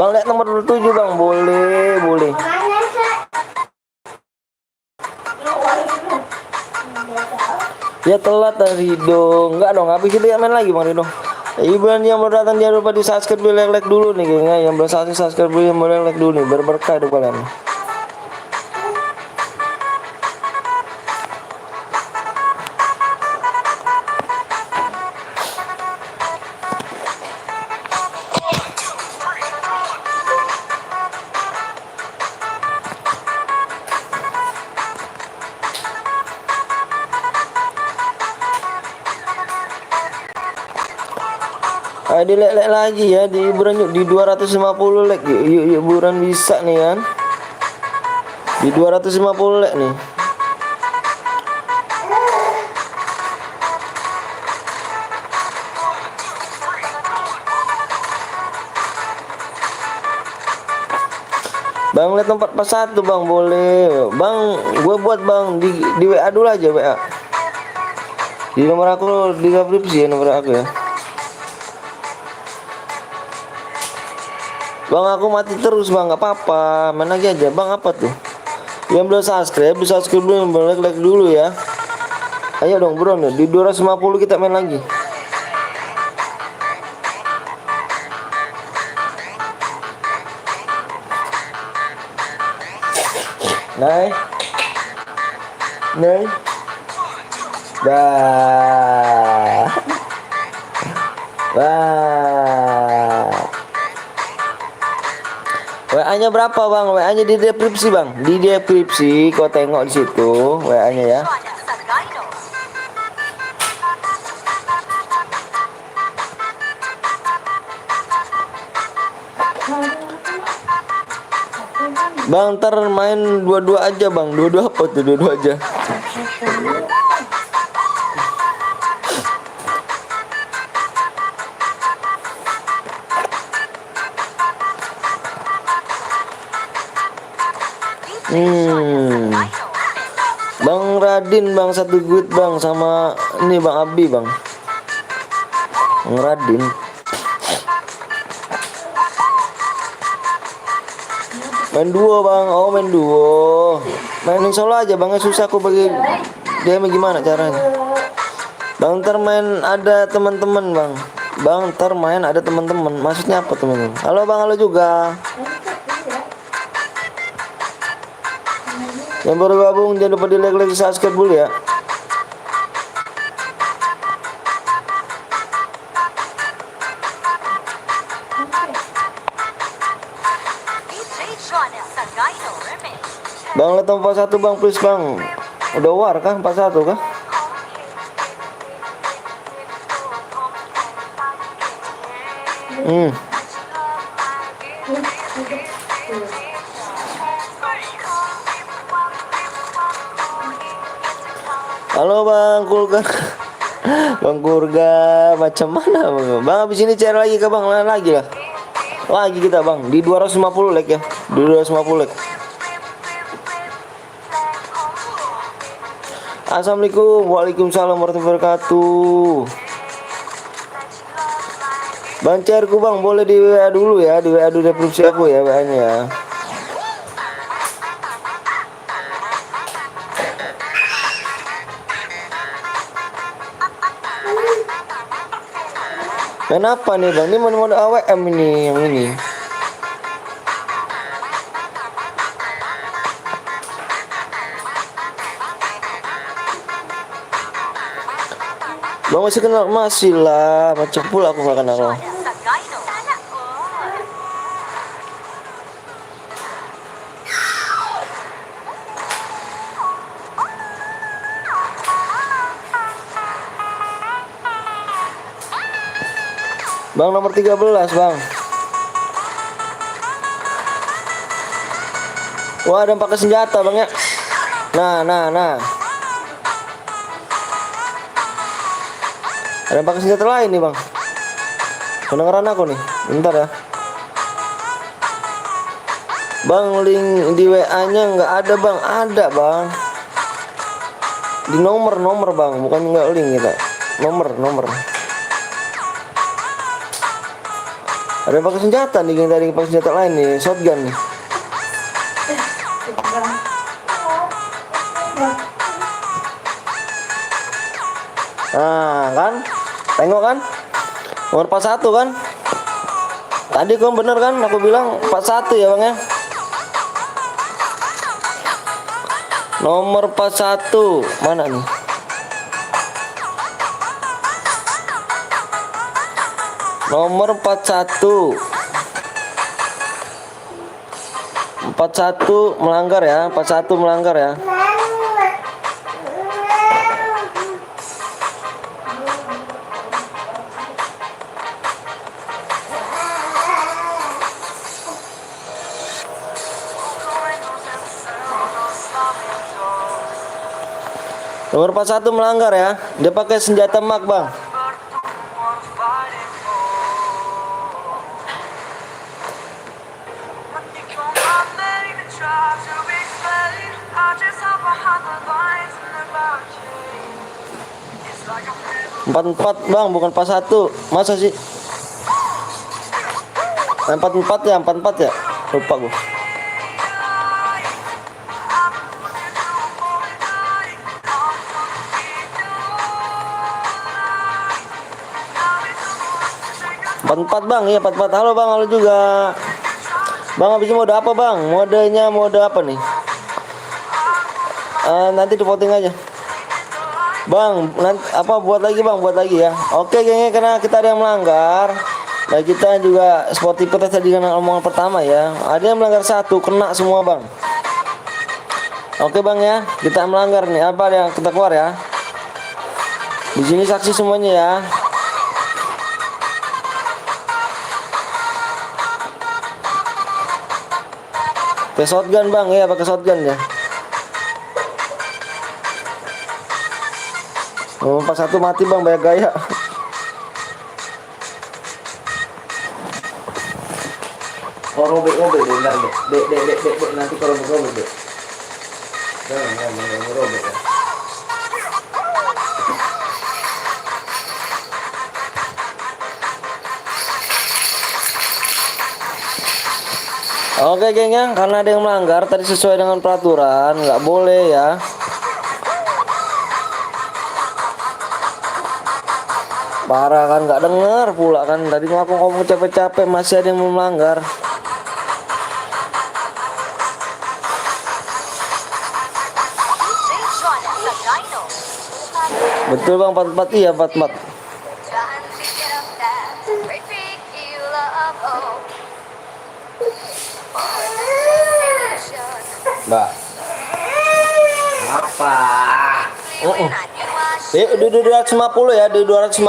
Bang lihat nomor 27 bang, boleh. Ya telat dari Rido. Enggak dong, habis itu ya main lagi Bang Rido. Ibuan yang baru datang jangan lupa di subscribe, beli like dulu nih gengnya. Yang belum subscribe beli like dulu nih, berberkah hidup kalian. Di like lagi ya, di hiburan yuk di 250 like yuk hiburan bisa nih kan. Di 250 like nih. Bang lihat tempat pas satu bang, boleh bang, gue buat bang di WA dulu aja WA. Di nomor aku di deskripsi ya nomor aku ya. Bang aku mati terus bang, nggak apa-apa, main lagi aja bang. Apa tuh? Yang belum subscribe, bisa subscribe dulu, like dulu ya. Ayo dong bro, di 250 kita main lagi. Naik, WA-nya berapa bang? WA-nya di deskripsi bang. Di deskripsi, kau tengok di situ WA-nya ya. Bang ntar main dua-dua aja bang. Dua-dua apa tuh? Dua-dua aja. Bang Radin bang satu good bang, sama ini bang Abi bang. Bang Radin. Main duo bang, oh main duo. Mainin solo aja bang, susah aku bagi dia gimana caranya. Bang ntar main ada teman-teman bang. Bang ntar main ada teman-teman. Maksudnya apa teman-teman? Halo bang, halo juga. Yang baru gabung jangan lupa di like, subscribe dulu ya. Bang lihat 41 bang, please bang. Udah war kah 41 kah? Halo bang Kurga. Bang Kurga macam mana bang? Bang habis ini cari lagi ke bang, lagi lah. Lagi kita bang di 250 like ya. Di 250 like. Assalamualaikum, waalaikumsalam warahmatullahi wabarakatuh. Bang cairku bang, boleh di WA dulu ya, di WA dulu deskripsi aku ya WA-nya ya. Main apa nih bang? Ini mode AWM ini, yang ini. Bang masih kenal? Masih lah. Macam pula aku nggak kenal lo. Bang nomor 13 bang. Wah ada yang pakai senjata bang ya. Nah. Ada yang pakai senjata lain nih bang. Kedengeran aku nih. Bentar ya. Bang link di WA nya nggak ada bang. Ada bang. Di nomor bang. Bukan nggak link kita. Nomor. Ada yang pakai senjata nih. Yang tadi pakai senjata lain nih. Shotgun nih. Nah kan. Tengok kan. Nomor 41 kan. Tadi kan bener kan. Aku bilang 41 ya bang ya. Nomor 41 mana nih? Nomor 41 melanggar ya. 41 melanggar ya. Nomor 41 melanggar ya. Dia pakai senjata mag bang. Empat bang, bukan 41. Masa sih? 44 ya, 44 ya. Lupa gua. Empat bang, iya 44. Halo bang, halo juga. Bang habis mode apa bang? Modenya mode apa nih? Nanti di voting aja. Bang, nanti apa buat lagi ya. Oke gengnya, karena kita ada yang melanggar. Nah kita juga Spotify tadi kan omongan pertama ya. Ada yang melanggar 1, kena semua bang. Oke bang ya, kita melanggar nih. Apa yang kita keluar ya? Di sini saksi semuanya ya. Pakai shotgun bang, ya pakai shotgun ya. Oh, 41 mati bang, banyak gaya. Oh robek deh, bentar dek, nanti kalau robek deh. Jangan robek ya. Oke geng ya, karena ada yang melanggar tadi sesuai dengan peraturan, nggak boleh ya. Parah kan, nggak denger pula kan. Tadi aku ngomong capek-capek masih ada yang melanggar. Betul bang, 44 iya 44. Mbak. Apa? Di 250 ya, di 250.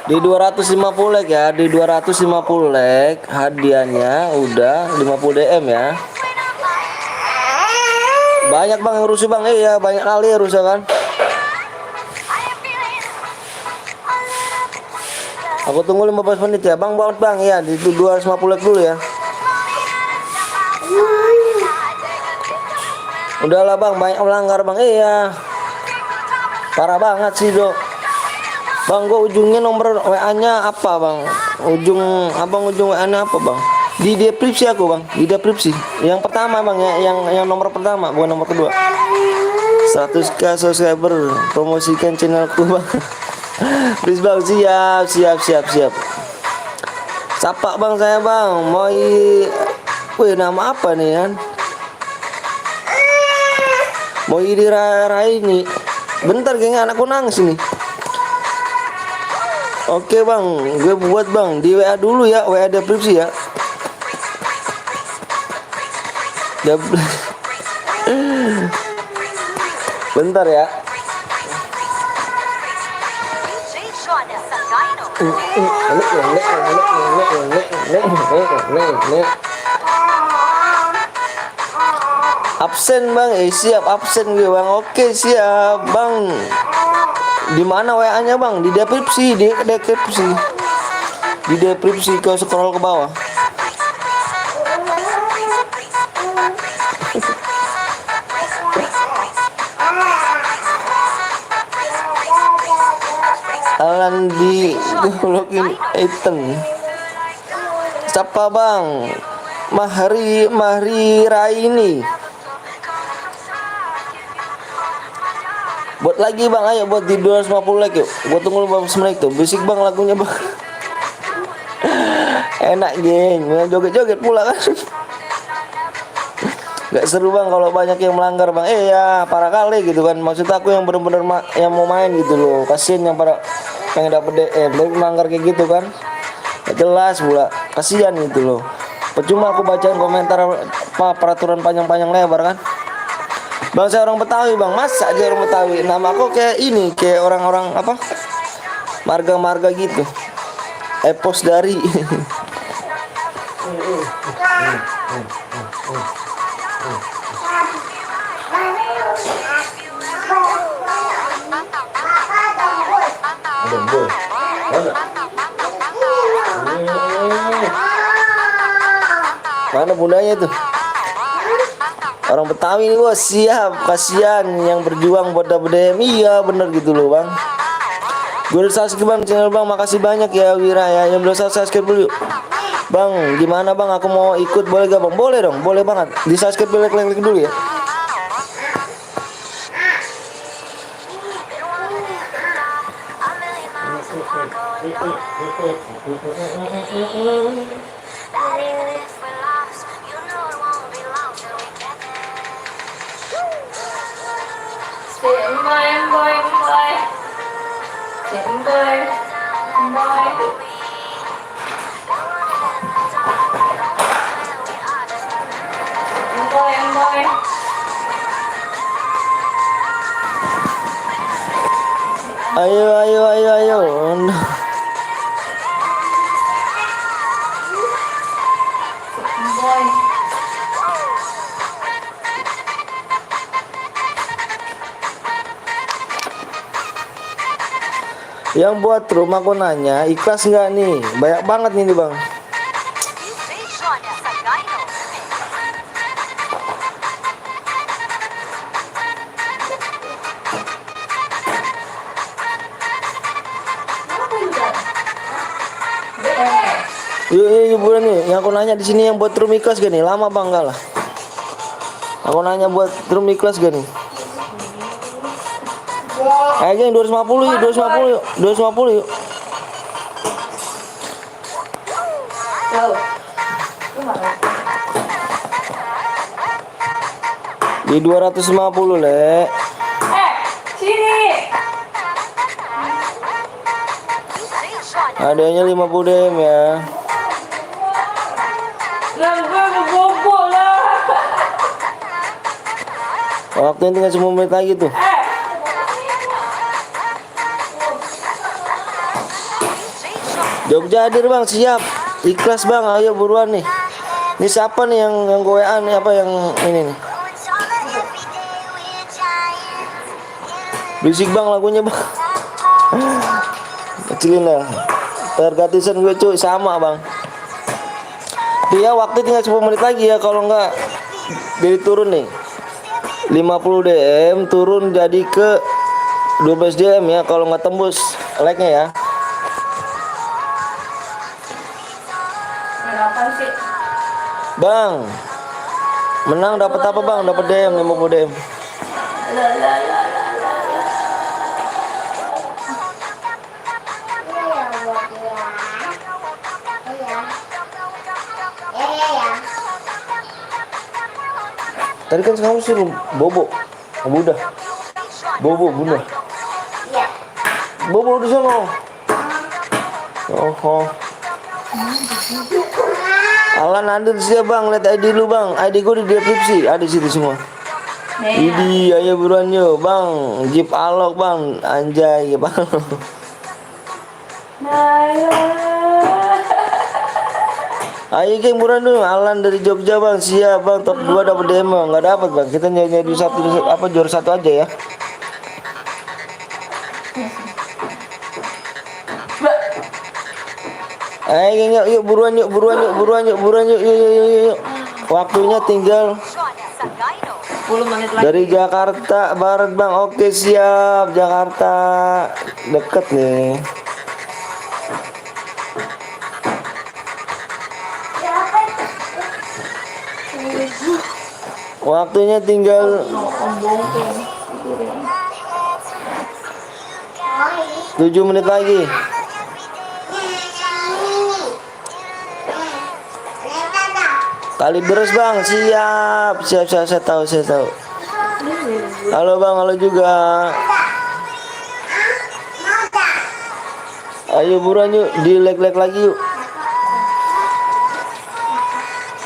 Di 250 like ya, di 250 like hadiahnya udah 50 DM ya. Banyak bang yang rusuh bang, iya banyak kali ya rusuh kan. Aku tunggu 15 menit ya bang, banget bang ya, di 250 like dulu ya. Udahlah bang, banyak melanggar bang, iya. Parah banget sih dok. Bang, gua ujungnya nomor WA-nya apa bang? Ujung WA-nya apa bang? Di deskripsi aku bang, di deskripsi. Yang pertama bang ya, yang nomor pertama, bukan nomor kedua. 100k subscriber, promosikan channelku bang. Please bang, siap. Sapa bang saya bang, wih nama apa nih kan? Mau ini. Bentar geng, anakku nangis ini. Oke bang, gue buat bang di WA dulu ya, WA deskripsi ya. Bentar ya. Absen bang, siap absen gue bang. Oke siap bang. Di mana WA-nya bang? Di deskripsi, di deskripsi ke scroll ke bawah. Alan di login item. Siapa bang? Mahri Raini. Buat lagi bang, ayo buat di 250 like yuk. Gua tunggu 15 menit tuh. Bisik bang lagunya bang. Enak geng, joget-joget pula kan. Gak seru bang kalau banyak yang melanggar bang. Ya parah kali gitu kan. Maksud aku yang bener-bener yang mau main gitu loh. Kasian yang pada pengen dapet DM, melanggar kayak gitu kan. Gak jelas pula. Kasian gitu loh. Percuma aku bacain komentar apa peraturan panjang-panjang lebar kan. Bang saya orang Betawi bang, masa aja orang Betawi. Nama aku kayak ini, kayak orang-orang apa? Marga-marga gitu. Epos dari. Mana bundanya tuh? Orang Betawi nih bos, siap. Kasihan yang berjuang buat dapet DM. Iya bener gitu loh bang. Gue udah subscribe bang channel bang, makasih banyak ya Wira ya. Yang belum subscribe dulu bang. Gimana bang, aku mau ikut boleh gak bang? Boleh dong, boleh banget. Di subscribe dulu, klik dulu ya. Ayo. Yang buat rumah aku nanya, ikhlas nggak nih? Banyak banget nih bang. Iya bulan nih. Yang aku nanya di sini yang buat room ikhlas gak nih? Lama bang enggak lah. Aku nanya buat room ikhlas gak nih? Ayo geng 250 yuk, 250 yuk, 250 yuk. Di 250 le. Sini. Adanya 50 DM ya. Waktu tinggal 10 menit lagi tuh. Jogja hadir bang, siap. Ikhlas bang, ayo buruan nih. Ini siapa nih yang goean nih, apa yang ini nih? Bisik bang lagunya bang. Kecilin lah. Tergratisan gue cuy, sama bang. Iya waktu tinggal 10 menit lagi ya, kalau enggak jadi turun nih. 50 DM turun jadi ke 12 DM ya, kalau nggak tembus like-nya ya. Bang, menang dapat apa bang? Dapat DM 50 DM. Tadi kan kamu suruh bobo. Buddha. Bobo, Bunda. Ya. Bobo di sana. Oh. Alan ada siap bang, lihat ID lu bang. ID gue di deskripsi, ada di situ semua. Idi, ayo buruan yuk bang. Jeep Alok bang, anjay Jeep Alok. Ayo geng buruan dulu. Alan dari Jogja bang, siap bang. Top 2 dapat demo, nggak dapat bang. Kita nyari satu apa juara satu aja ya. Ayo geng yuk buruan yuk. Yuk. Waktunya tinggal 10 menit lagi. dari Jakarta Barat bang. Oke siap, Jakarta deket nih. Waktunya tinggal 7 menit lagi. Kali beres bang, siap saya tahu. Halo bang, halo juga. Ayo buruan yuk, di like lagi yuk.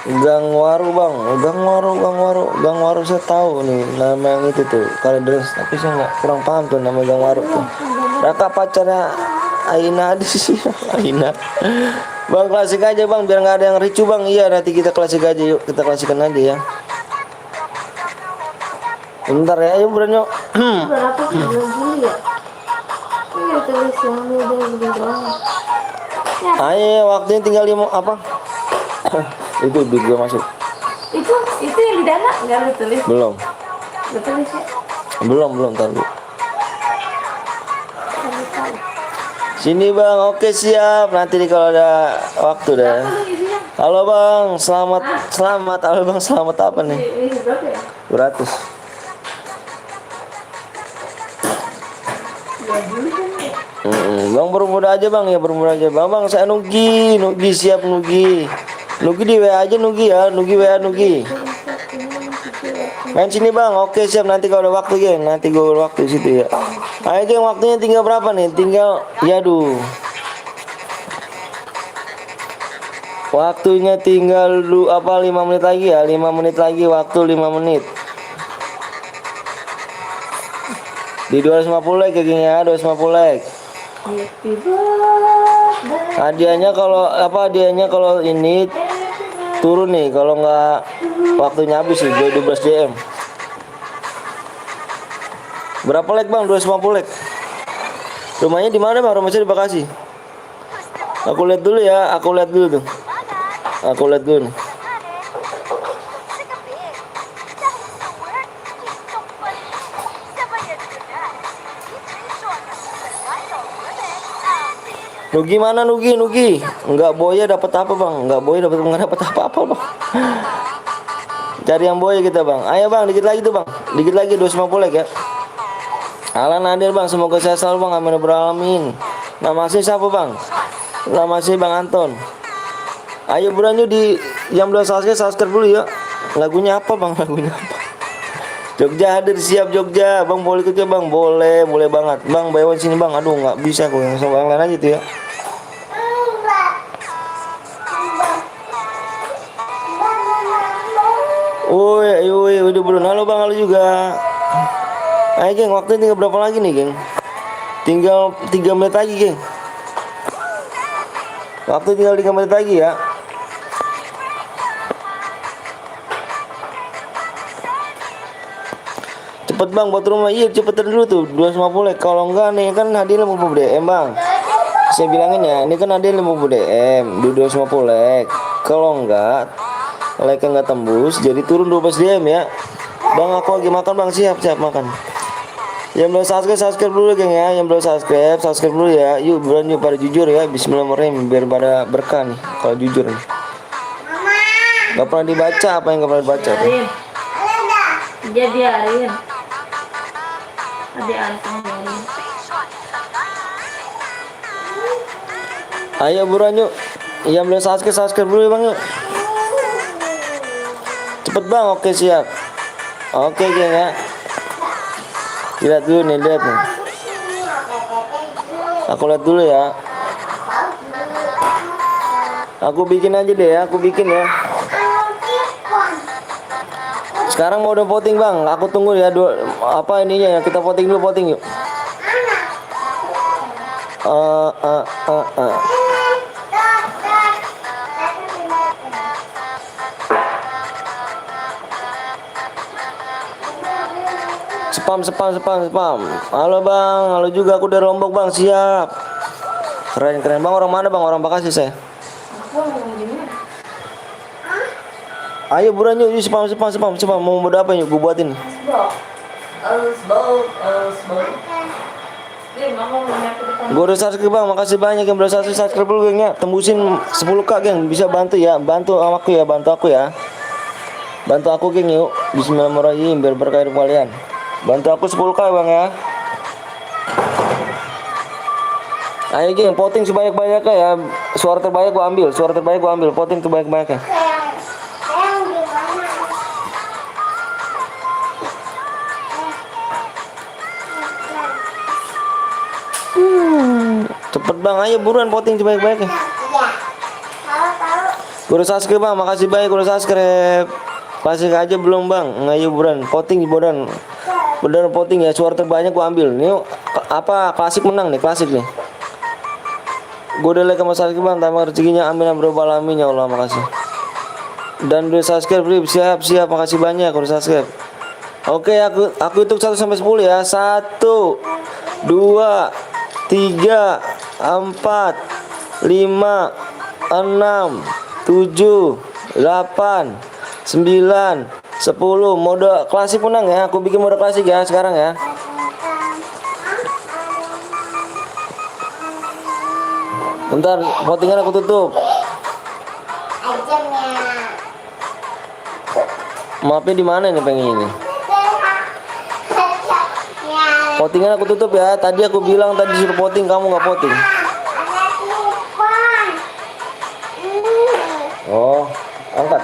Gang Waru bang, Gang Waru saya tahu nih nama yang itu tuh kali beres, tapi saya nggak kurang paham tuh nama Gang Waru tuh. Raka pacarnya Aina di sini, Aina. Bang klasik aja bang, biar nggak ada yang ricu bang. Iya nanti kita klasik aja yuk, kita klasikan aja ya. Bentar ya, ayo buruan yuk. Berapa bulan dulu ya? Iya tulis yang udah banget. Ayo waktunya tinggal 5 apa? Itu duit gua masuk. Itu yang di dana nggak lu tulis? Belum Ya? tar dulu. Sini bang, oke siap. Nanti nih kalau ada waktu dah. Halo bang, selamat. Halo bang, selamat apa nih? Ini berapa ya? 200. Bang bermuda aja bang ya, Bang saya Nugi siap Nugi di WA aja Nugi ya, Nugi. Main sini bang, oke siap. Nanti kalau ada waktu geng, nanti gue waktu di situ ya. Ayo geng, waktunya tinggal berapa nih? Waktunya tinggal 5 menit lagi ya, 5 menit lagi waktu 5 menit. Di 250 like ya geng ya, 250 like. Happy birthday. Hadiahnya kalau ini turun nih, kalau nggak waktunya habis sih, 12 DM. Berapa like bang? 250 like. Rumahnya di mana bang? Rumahnya di Bekasi. Aku lihat dulu ya, tuh. Aku lihat dulu nih. Nugi mana Nugi? Enggak boya dapat apa bang? Enggak dapat apa-apa bang. Cari yang boya kita bang. Ayo bang, dikit lagi tuh bang. 250 like ya. Alan hadir bang, semoga sehat selalu bang. Amin ya rabbal alamin. Nama saya siapa bang? Nama saya Bang Anton. Ayo buruan yuk, di yang belum subscribe dulu ya. Lagunya apa bang? Jogja hadir, siap Jogja. Bang boleh ikut ya bang? Boleh banget. Bang bayawan sini bang. Aduh nggak bisa gue, sama yang lain aja tuh ya. Woi, udah belum. Halo bang, halo juga. Ayo geng, waktunya tinggal berapa lagi nih geng? Tinggal 3 menit lagi geng. Waktu tinggal 3 menit lagi ya. Cepet bang buat rumah. Iya cepetan dulu tuh, 250 like. Kalau enggak nih kan hadiah 50 DM bang. Saya bilangin ya, ini kan hadiah 50 DM di 250 like. Kalau enggak like enggak tembus, jadi turun 12 DM ya. Bang aku lagi makan bang, siap makan. Yang belum subscribe dulu geng ya. Yang belum subscribe dulu ya. Yuk buruan yuk, pada jujur ya. Bismillahirrahmanirrahim, biar pada berkah nih kalau jujur nih. Gak pernah dibaca, apa yang gak pernah dibaca tuh? Biarin. Biarin. Ayo buruan yuk. Yang belum subscribe dulu ya bang yuk. Cepet bang, oke siap. Oke geng ya. Lihat dulu nih, lihat nih. Aku lihat dulu ya. Aku bikin aja deh ya, aku bikin ya. Sekarang mau udah voting bang, aku tunggu ya apa ininya ya, kita voting dulu, voting yuk. Eh, eh, eh, eh. Spam. Halo bang, halo juga, aku dari Lombok bang, siap. Keren bang, orang mana bang? Orang Bekasi saya. Ayo buruan yuk, spam. Mau modal apa yuk, gue buatin. Gue udah subscribe bang, makasih banyak yang udah subscribe dulu geng ya. Tembusin 10k geng, bisa bantu ya, bantu aku ya. Bantu aku geng yuk. Bismillahirrahmanirrahim, biar berkah hidup kalian. Bantu aku 10k bang ya. Ayo geng, voting sebanyak-banyaknya ya. Suara terbaik gua ambil, voting sebanyak-banyaknya. Cepet bang, ayo buruan voting sebanyak-banyaknya. Gue udah subscribe bang, makasih banyak udah subscribe. Masih aja belum bang, ayo buruan voting buruan. Bener voting ya, suara terbanyak gua ambil. Ini apa, klasik menang nih, klasik nih. Gue udah like sama subscribe bang, tambah rezekinya, amin amrobbal alamin ya Allah, makasih. Dan udah subscribe, siap, makasih banyak udah subscribe. Oke, aku hitung 1 sampai 10 ya. 1 2 3 4 5 6 7 8 9 10. Mode klasik menang ya. Aku bikin mode klasik ya sekarang ya. Bentar, votingan aku tutup. Maafnya di mana nih pengen ini? Votingan aku tutup ya. Tadi aku bilang tadi suruh voting, kamu nggak voting. Oh, angkat.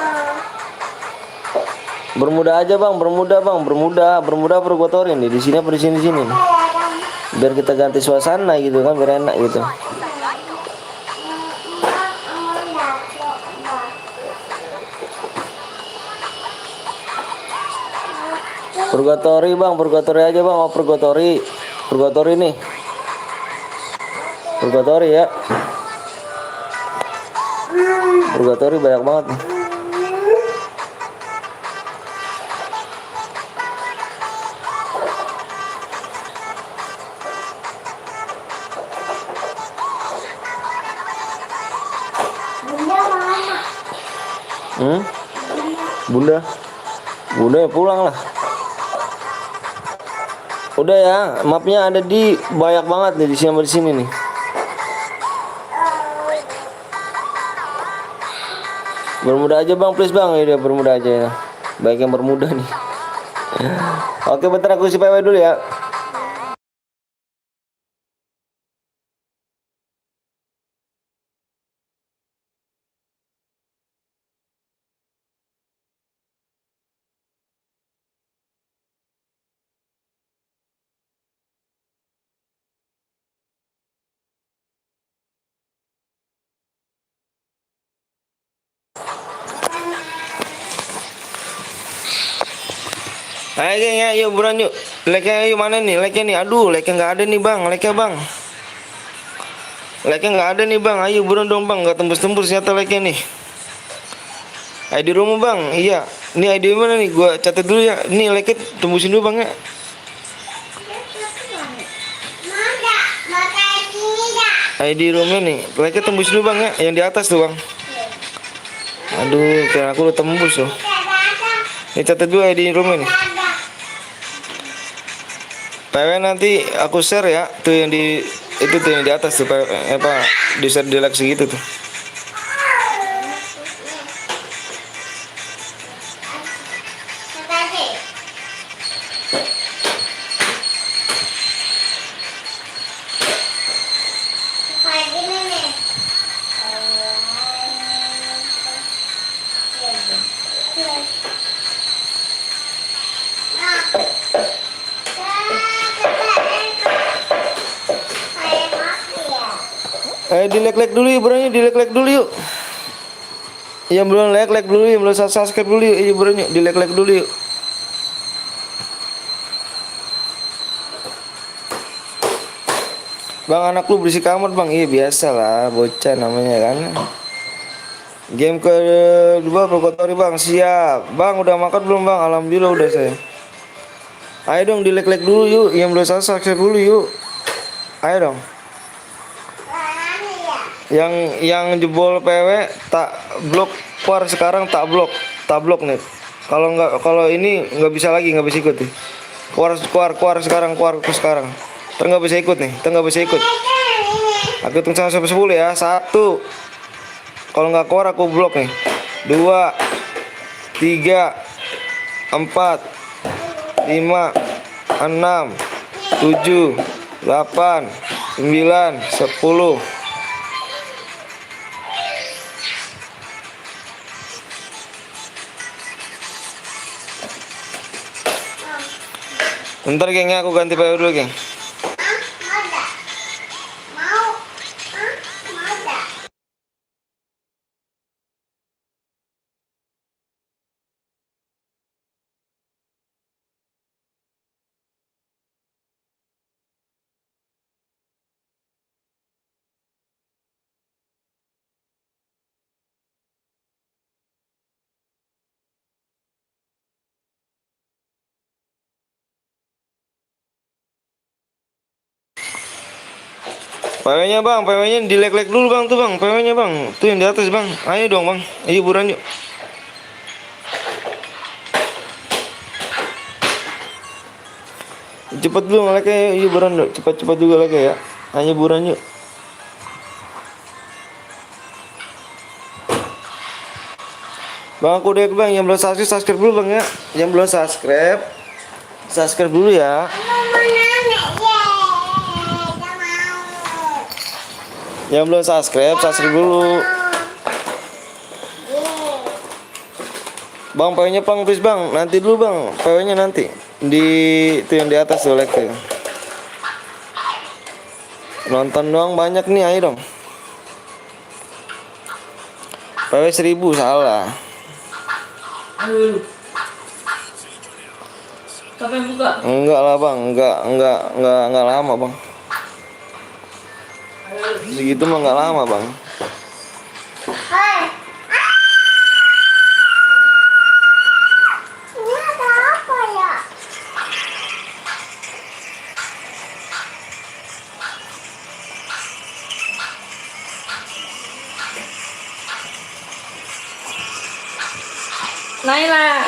Bermuda aja bang, bermuda pergotorin nih di sini apa di sini nih. Biar kita ganti suasana gitu kan, biar enak gitu. Purgatori bang, purgatori aja bang, mau purgatori nih, purgatori ya, purgatori banyak banget nih. Bunda ya pulang lah. Udah ya, mapnya ada di banyak banget nih di sini nih. Bermuda aja bang, please bang, ya bermuda aja ya. Baik yang bermuda nih. Oke, bentar aku isi PW dulu ya. Ayo geng ya, yuk buruan yuk. Like-nya yuk, mana nih like-nya nih? Aduh, like-nya nggak ada nih bang, like-nya bang. Like-nya nggak ada nih bang, ayo buruan dong bang, nggak tembus-tembus ternyata like-nya nih. ID rumah bang, iya. Ini ID mana nih? Gua catat dulu ya. Ini like-nya tembusin dulu bang ya. ID rumah nih, like-nya tembus dulu bang ya, yang di atas tuh bang. Aduh, kira aku udah tembus loh. Ini catat dulu ID rumah nih. PW nanti aku share ya, tuh yang di itu tuh yang di atas tuh apa di share di like segitu tuh. Ayo di-like dulu yuk bro, di-like dulu yuk. Yang belum like dulu, yang belum subscribe dulu yuk. Iya bro, di-like dulu yuk. Bang, anak lu berisik amat bang. Iya biasa lah, bocah namanya kan. Game kedua Prokotori bang, siap. Bang udah makan belum bang? Alhamdulillah udah saya. Ayo dong di-like dulu yuk, yang belum subscribe dulu yuk. Ayo dong. Yang jebol PW tak blok keluar sekarang, tak blok nih. Kalau ini nggak bisa lagi, nggak bisa ikut nih. Keluar sekarang, sekarang. Nggak bisa ikut nih, nggak bisa ikut. Aku hitung sampai 10 ya. 1. Kalau nggak keluar aku blok nih. 2, 3, 4, 5, 6, 7, 8, 9, 10. Bentar geng ya, aku ganti PW dulu geng. PW-nya bang, PW-nya di-like dulu bang tuh bang, PW-nya bang, tuh yang di atas bang. Ayo dong bang, ayo buruan yuk. Cepet dulu like-nya, yuk buruan yuk, cepat juga like ya. Ayo buruan yuk. Bang aku udah bang, yang belum subscribe dulu bang ya. Yang belum subscribe dulu ya. Yang belum subscribe dulu. Bang PW-nya bang, please bang, nanti dulu bang, PW-nya nanti di itu yang di atas tuh like tuh. Nonton doang banyak nih, ayo dong. PW 1000 salah. Kapan buka? Enggak lah bang, enggak lama bang. Segitu mah enggak lama bang. Naila.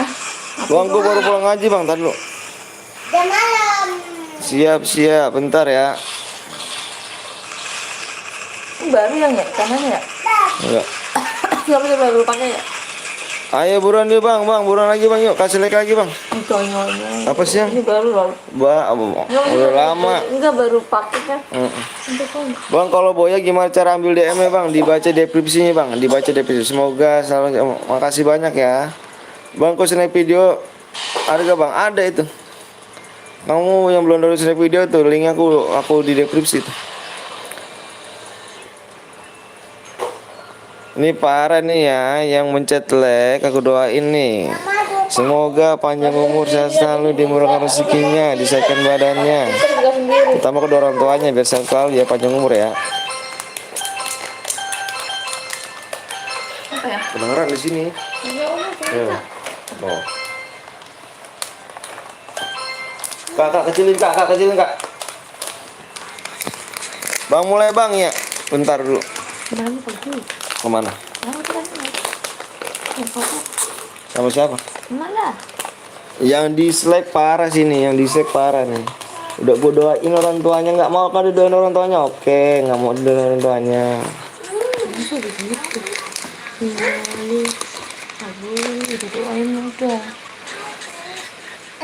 Bang, gua baru pulang ngaji bang, tadi dulu. Udah malam. Siap, bentar ya. Baru yang ya, kanannya ya? Enggak. Nggak bisa baru pakai ya? Ayo buruan deh bang, buruan lagi bang, yuk kasih like lagi bang. Apa sih yang? Ini baru loh. Udah lama. Enggak baru pakai kan? Bang, kalau Boya gimana cara ambil DM-nya bang? Dibaca deskripsinya bang, dibaca deskripsi. Semoga selalu, makasih banyak ya. Bang, kok snap video ada gak bang? Ada itu. Kamu yang belum download snap video tuh, linknya aku di deskripsi tuh. Ini parah nih ya, yang mencet like aku doain nih. Semoga panjang umur, sehat selalu, dimurahkan rezekinya, disayangkan badannya. Terutama kedua orang tuanya biar sehat selalu ya, panjang umur ya. Apa ya? Kedengeran di sini. Ya. Oh. Kakak kecilin kak. Bang mulai bang ya. Bentar dulu. Kenapa pergi? Kemana? Sama siapa? Mana? Yang dislike parah sini, yang dislike parah nih. Udah gue doain orang tuanya, nggak mau kan didoain orang tuanya? Oke, nggak mau didoain orang tuanya.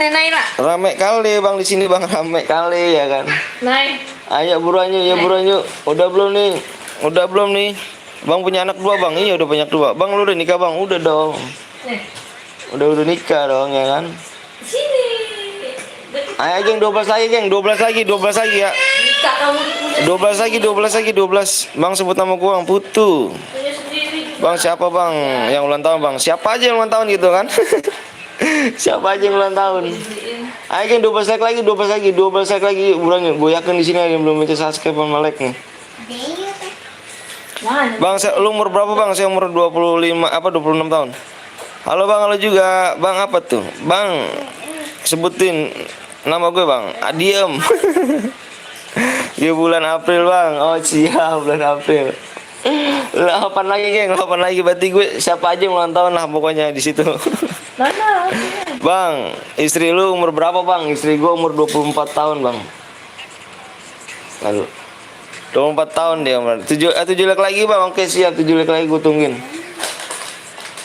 Naila. Rame kali bang di sini bang, rame kali ya kan. Naik. Ayo buruan yuk. Udah belum nih? Bang punya anak 2 bang. Iya udah banyak 2. Bang lu udah nikah bang? Udah dong. Udah nikah dong ya kan. Sini. Ayo geng 12 lagi ya. Nikah kamu 12 lagi, 12 lagi, 12. Bang sebut nama gua Bang Putu. Punya sendiri. Bang siapa bang yang ulang tahun bang? Siapa aja yang ulang tahun gitu kan? Siapa aja yang ulang tahun? Ayo kan 12 like lagi, 12 lagi, 12 like lagi. Bulan gue yakin di sini ada yang belum baca subscribe sama like nih. Mana? Bang, lu umur berapa bang? Saya umur 25 apa 26 tahun. Halo bang, halo juga. Bang apa tuh? Bang sebutin nama gue bang. Diem. Di bulan April bang. Oh siap bulan April. 8 lagi geng, 8 lagi berarti gue siapa aja yang ulang tahun lah pokoknya di situ. Mana? Bang, istri lu umur berapa bang? Istri gue umur 24 tahun bang. Lalu 24 tahun dia umur. 7 like lagi bang. Oke siap 7 like lagi gue tungguin.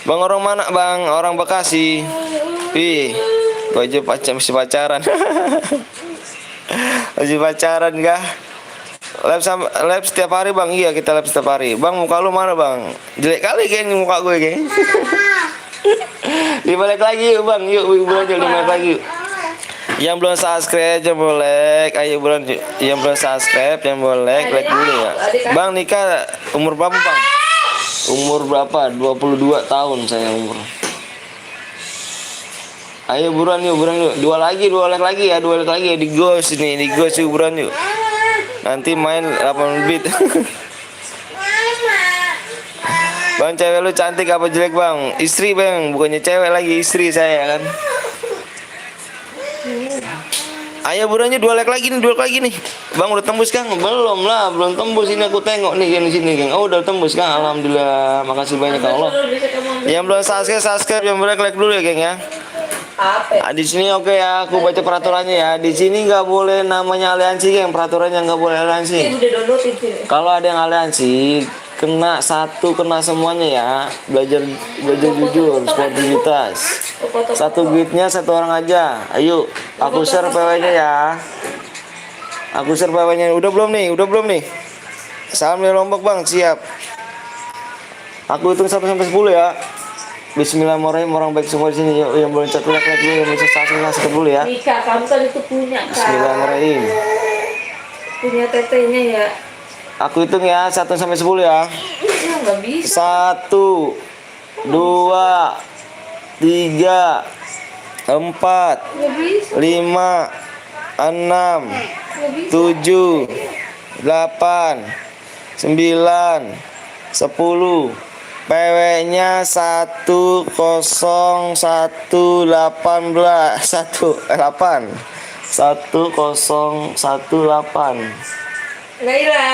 Bang orang mana bang? Orang Bekasi. Ih, gue aja masih pacaran. Masih pacaran kah? Live setiap hari bang. Iya kita live setiap hari. Bang muka lu mana bang? Jelek kali kayaknya muka gue kayaknya. Dibalik lagi yuk bang. Yuk belajar dibalik lagi yuk. Yang belum subscribe yang boleh like. Ayo bulan yang belum subscribe yang boleh like dulu ya. Bang nikah umur berapa bang? Umur berapa? 22 tahun saya umur. Ayo buruan yuk. Dua like lagi ya, 2 like lagi ya di ghost ini, di ghost yuk buruan yuk. Nanti main 8 bit. Bang cewek lu cantik apa jelek bang? Istri bang, bukannya cewek lagi, istri saya kan. Ayo buruannya 2 like lagi nih, 2 like lagi nih. Bang udah tembus Kang? Belum lah, belum tembus ini aku tengok nih di sini Kang. Oh udah tembus Kang, alhamdulillah. Makasih banyak Allah. Yang belum subscribe yang boleh like dulu ya Kang ya. Apa? Di sini oke ya, aku baca peraturannya ya. Di sini nggak boleh namanya aliansi Kang, peraturannya nggak boleh aliansi. Udah download itu. Kalau ada yang aliansi kena kena semuanya ya. Belajar jujur, sportivitas. Satu duitnya 1 orang aja. Ayo, aku share PW-nya ya. Aku share PW-nya. Udah belum nih? Salam dari Lombok bang, siap. Aku hitung 1 sampai 10 ya. Bismillahirrahmanirrahim, orang baik semua di sini. Yuk, yang boleh cat like dulu, yang bisa subscribe dulu ya. Nikah kamu kan itu punya kan. Bismillahirrahmanirrahim. Punya tetenya ya. Aku hitung ya 1 sampai 10 ya. Ya nggak bisa. 1 2 3 4 Nggak bisa. 5 6 Nggak bisa. 7 8 9 10. PW-nya 1018 1018 Laila.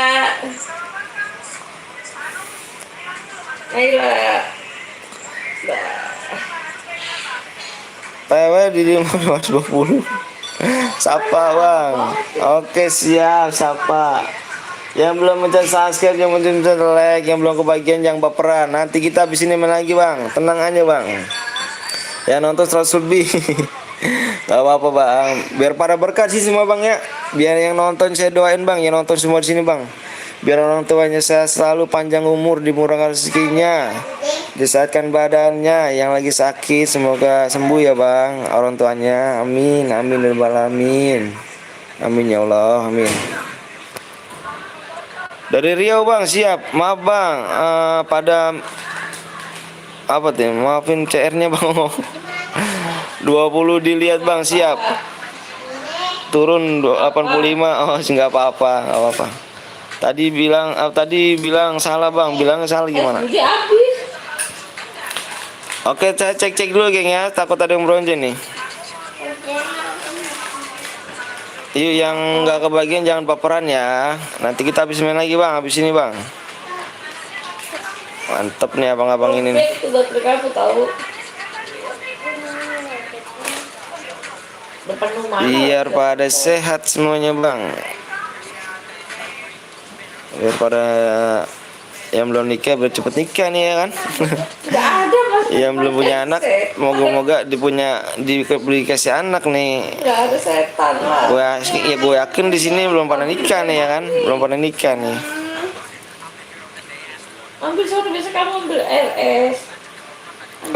PW di 1520. Sapa bang. Oke siap sapa. Yang belum mencet subscribe, yang belum mencet like, yang belum kebagian yang baperan. Nanti kita habis ini main lagi bang. Tenang aja bang. Ya nonton 100 lebih. Gak apa-apa bang. Biar pada berkat sih semua bang ya. Biar yang nonton saya doain bang. Yang nonton semua di sini bang. Biar orang tuanya saya selalu panjang umur, dimurahkan rezekinya, disehatkan badannya. Yang lagi sakit semoga sembuh ya bang. Orang tuanya. Amin. Amin dan alamin. Amin ya Allah. Amin. Dari Riau bang, siap. Maaf bang, pada apa tuh? Maafin CR-nya bang. 20 dilihat bang, siap. Turun 85. Oh, nggak apa-apa, nggak apa-apa. Tadi bilang salah bang, bilangnya salah gimana? Udah habis. Oke, saya cek dulu geng ya. Takut ada yang bronjen nih. Yuk yang nggak kebagian jangan baperan ya. Nanti kita habis main lagi bang, habis ini bang. Mantep nih abang-abang ini nih. Itu buat kamu tahu. Depan rumah. Biar pada sehat semuanya bang. Biar pada yang belum nikah biar cepet nikah nih ya kan. Nggak ada mas. Yang belum punya anak, moga-moga dikasih anak nih. Nggak ada setan lah. Gue yakin di sini belum pada nikah nih ya kan, belum pada nikah nih. Ambil sono biasa kamu ambil LS.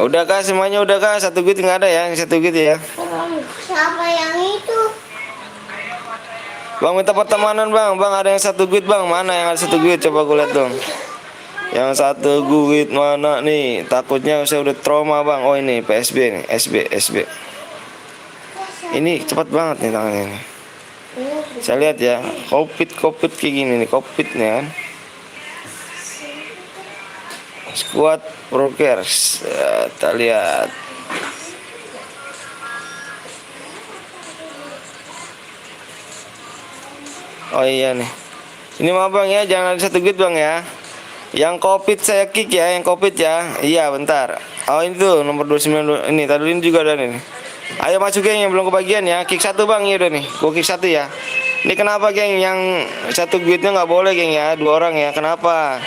Udah kah semuanya udah kah? 1 git nggak ada ya, yang 1 git ya. Kan ambil. Siapa yang itu? Bang minta pertemanan bang. Bang ada yang satu guit bang. Mana yang ada satu guit? Coba gue lihat dong. Yang satu guit mana nih? Takutnya saya udah trauma bang. Oh ini PSB nih. SB. Ini cepat banget nih tangannya nih. Saya lihat ya. Kopit kayak gini nih. Kopit nih kan. Squad Brokers. Ya, kita lihat. Oh iya nih. Ini mah bang ya, jangan ada satu git bang ya. Yang covid saya kick ya, yang covid ya. Iya bentar. Oh ini tuh nomor 29 ini. Tadi ini juga ada nih. Ayo masuk geng yang belum kebagian ya. Kick satu bang ya udah nih. Gua kick satu ya. Ini kenapa geng yang satu gitnya nggak boleh geng ya, 2 orang ya. Kenapa?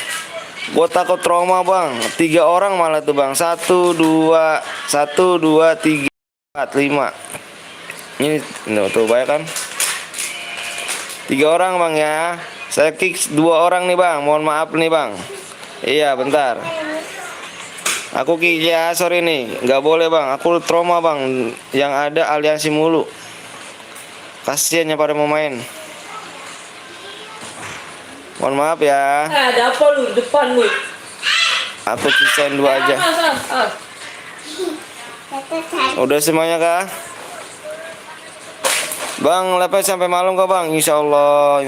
Gua takut trauma bang. 3 orang malah tuh bang. 1 2 3 4 5. Ini tuh banyak kan? 3 orang bang ya. Saya kick 2 orang nih bang. Mohon maaf nih bang. Iya bentar. Aku kick ya, sorry nih. Nggak boleh bang. Aku trauma bang. Yang ada aliansi mulu. Kasiannya pada mau main. Mohon maaf ya. Ada apa lu depan lu? Aku sisain 2 aja. Udah semuanya kah? Bang, lepas sampai malam kok bang, insya Allah.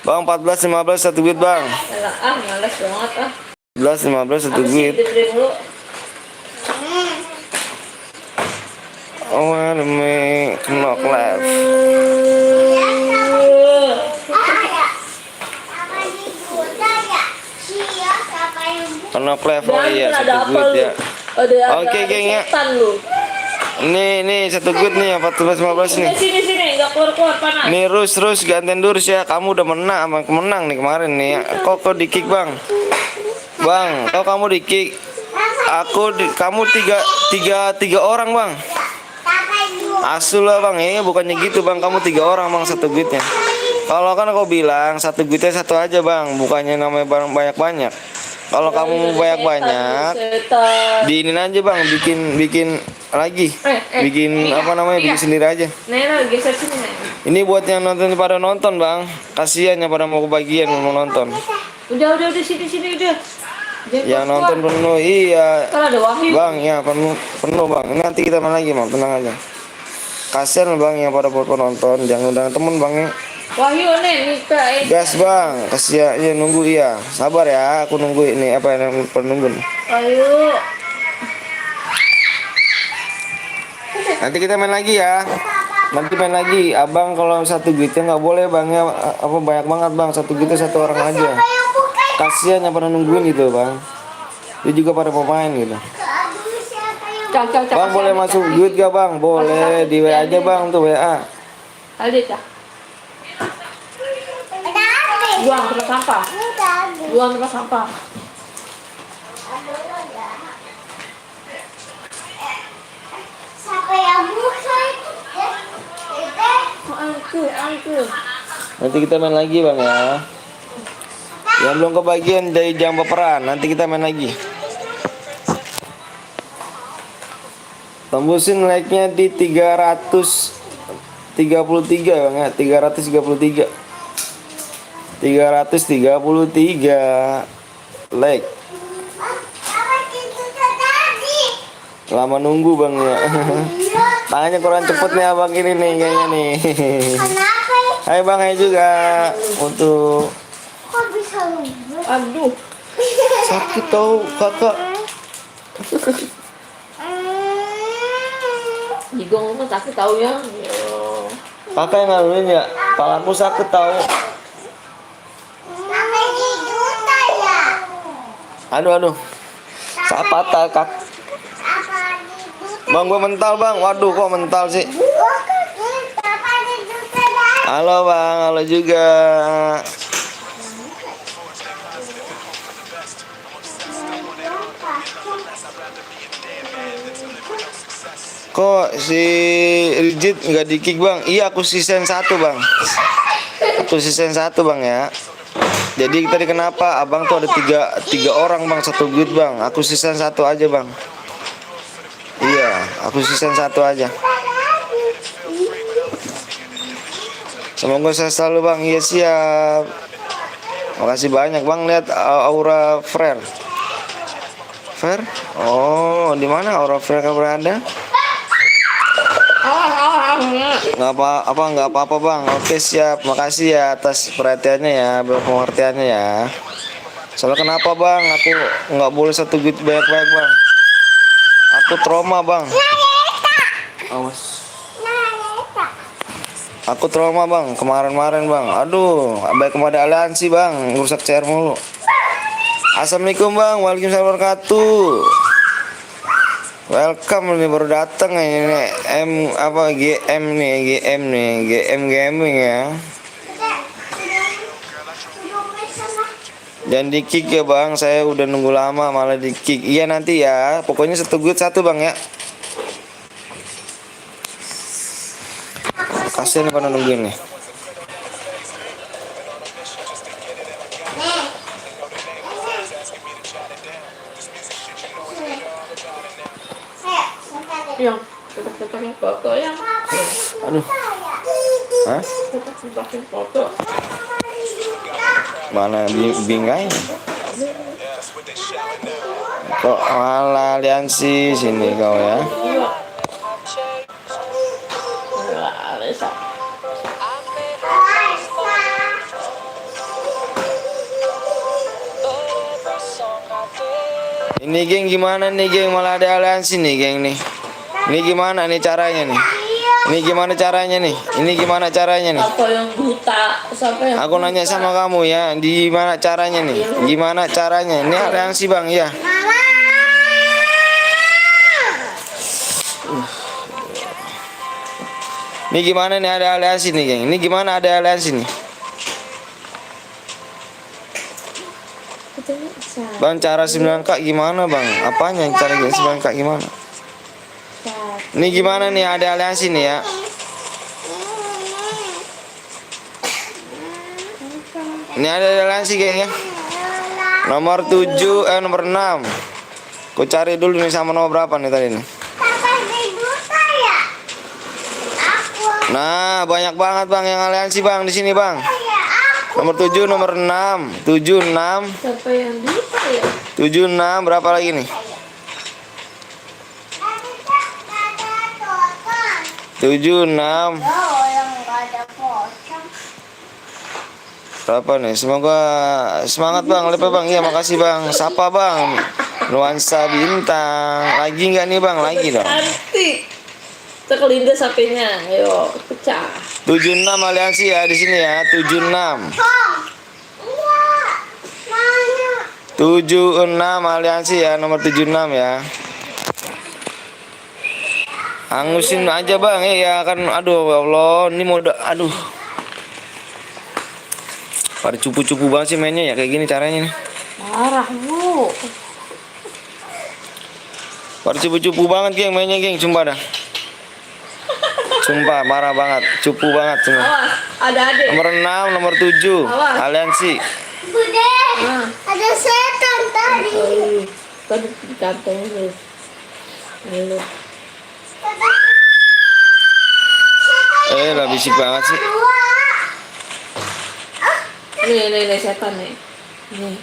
Bang, 14-15 satu duit bang. Males banget 14-15 satu duit. Oh, me knock left. Knock left, oh iya satu duit ya. Oke geng ya. Nih satu good nih 14-15 nih. Sini enggak keluar panas. Nih Rus gantian Durus ya. Kamu udah menang nih kemarin nih. Kok di kick bang? Bang, kok kamu di kick? Kamu tiga orang bang. Asul lah bang, bukannya gitu bang. Kamu 3 orang bang satu guitnya. Kalau kan aku bilang satu guitnya satu aja bang. Bukannya namanya banyak. Kalau kamu mau banyak, diinin aja bang, bikin lagi, bikin apa namanya, bikin sendiri aja. Geser sini. Ini buat yang pada nonton bang, kasihan yang pada mau kebagian mau nonton. Udah sini udah. Yang nonton penuh, iya. Kalau ada Wahyu. Bang, ya penuh bang. Nanti kita main lagi bang, tenang aja. Kasihan bang yang pada penonton, jangan undang temen bang ya. Wahyu nih Gas bang, kasihan ya nunggu iya. Sabar ya, aku nunggu ini apa yang penunggu. Ayo. Nanti kita main lagi ya. Nanti main lagi. Abang kalau satu guitnya nggak boleh bang ya. Apa banyak banget bang. Satu guitnya 1 orang aja. Kasihan yang pada nungguin gitu bang. Dia juga pada pemain gitu. Bang boleh masuk guit gak bang? Boleh di WA aja bang tuh WA. Aldita. Buang tempat sampah. Siapa yang buka itu? Angku. Nanti kita main lagi bang ya. Yang belum kebagian dari jam peperan. Nanti kita main lagi. Tembusin like-nya di 333 bang ya. 333 like. Lama nunggu bang ya. Tangannya kurang cepet nih abang ini nih kayaknya nih. Hai bang, hai juga untuk. Kok bisa lembut? Aduh. Sakit tau kakak. Jigong mah sakit tau ya. Kakak yang ngaluin ya. Kepalaku sakit tau. Sampai di juta ya? Aduh. Saya patah kak. Apa di juta? Bang gue mental bang. Waduh kok mental sih. Apa di juta dah? Halo bang, halo juga. Kok si Rigid nggak di kick bang? Iya aku sisen 1 bang. Aku sisen 1 bang ya. Jadi tadi kenapa abang tuh ada tiga orang bang satu guit bang. Aku sisen 1 aja bang. Iya, aku sisen 1 aja. Semoga saya selalu bang. Iya siap. Makasih banyak bang. Lihat aura Frere. Frere? Oh, di mana aura Frere berada? Nggak apa-apa bang. Oke siap. Makasih ya atas perhatiannya ya, pengertiannya ya. Soalnya kenapa bang? Aku nggak boleh satu gitu banyak-banyak bang. Aku trauma bang. Awas. Aku trauma bang, kemarin-kemarin bang. Aduh, baik kepada aliansi bang, rusak CR mulu. Assalamualaikum bang, waalaikumsalam wabarakatuh. Welcome nih baru datang ini GM gaming ya. Dan di kick ya bang, saya udah nunggu lama malah di kick. Iya nanti ya, pokoknya satu bang ya. Kasian pada nungguin nih. Yang tetap foto yang. Aduh. Hah? Tetap foto. Mana bingkai? Kok malah aliansi sini kau ya? Ini geng gimana nih geng, malah ada aliansi nih geng nih. Ini gimana nih caranya nih? Ini gimana caranya nih? Ini gimana caranya nih? Apa yang buta? Siapa yang Aku nanya sama kamu ya, di mana caranya nih? Gimana caranya? Ini aliansi bang ya. Ini gimana nih ada aliansi nih geng? Ini gimana ada aliansi nih? Bang cara 9K gimana bang? Apanya cara 9K gimana? Ini gimana nih ada aliansi nih ya? Ini ada aliansi geng ya. Nomor 7 nomor 6. Ku cari dulu nih sama nomor berapa nih tadi nih? Nah, banyak banget bang yang aliansi bang di sini bang. Nomor 7, nomor 6, 76. Siapa yang buta ya? 76 berapa lagi nih? 76 berapa nih? Semoga semangat bang, lepas bang. Iya makasih bang. Sapa bang? Nuansa bintang. Lagi nggak nih bang? Lagi dong. Cantik. Terkelindas HP-nya. Ayo, pecah. 76 aliansi ya di sini ya. 76. 76 aliansi ya, nomor 76 ya. Angusin aja bang ya kan. Aduh ya Allah, ini mode aduh. Pada cupu-cupu banget sih mainnya ya kayak gini caranya nih. Marah bu. Pada cupu-cupu banget geng mainnya geng, sumpah dah. Sumpah marah banget, cupu banget semua. Awas, ada adik. Nomor 6, nomor 7 Awas. aliansi. Bude, ada setan tadi. Tadi di kantong lu. Lalu. Lah bisik banget sih. Nih setan nih. Nih.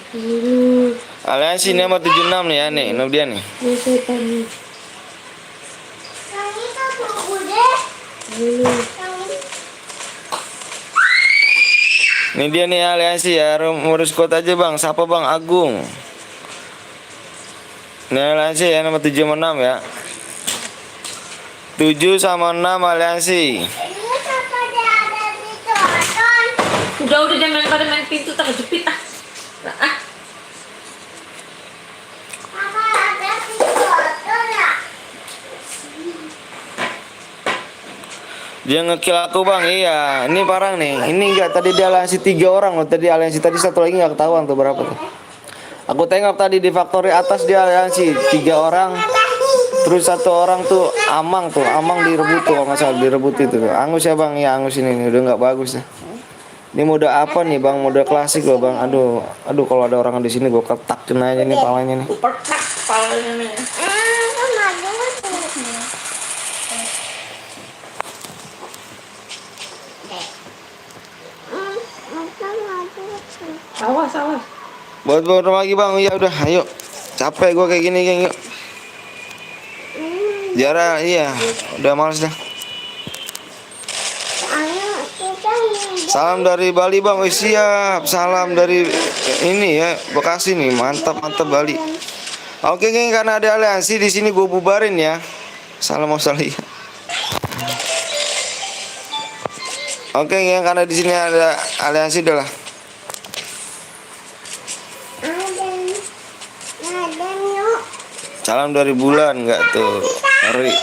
Aliansi ini nomor 76 nih ya nih, nomor dia nih. Nih setan nih. Yang itu tuh Bude. Ini dia nih aliansi ya, ngurus kota aja bang. Siapa bang? Agung. Ini aliansi ya nomor 7 sama 6 ya. 7 sama 6 aliansi. Ini siapa dia ada di tonton? Udah jangan pada main pintu tak kejepit ah. Ah. Mama ada di tonton ya? Dia ngekill aku bang, iya. Ini parah nih. Ini enggak tadi dia aliansi 3 orang loh. Tadi aliansi tadi satu lagi nggak ketahuan tuh berapa tuh. Aku tengok tadi di factory atas dia aliansi 3 orang. Terus satu orang tuh Amang direbut tuh kalau nggak salah direbut itu. Angus ya bang, ya Angus ini udah nggak bagus ya. Ini mode apa nih bang? Mode klasik loh bang. Aduh kalau ada orang di sini gue ketakin aja nih palanya nih. Pertak kepalanya nih. Mama dulu tuh. Awas, awas. Buat lagi bang, ya udah, ayo. Capek gua kayak gini, geng, yuk. Jara, iya, udah males dah. Ayo kita ini. Salam dari Bali bang, oh, siap. Salam dari ini ya, Bekasi nih, mantap mantap Bali. Oke geng, karena ada aliansi di sini gue bubarin ya. Salam Australia. Oke geng, karena di sini ada aliansi udah lah. Ada yuk. Salam dari bulan nggak tuh? Hari.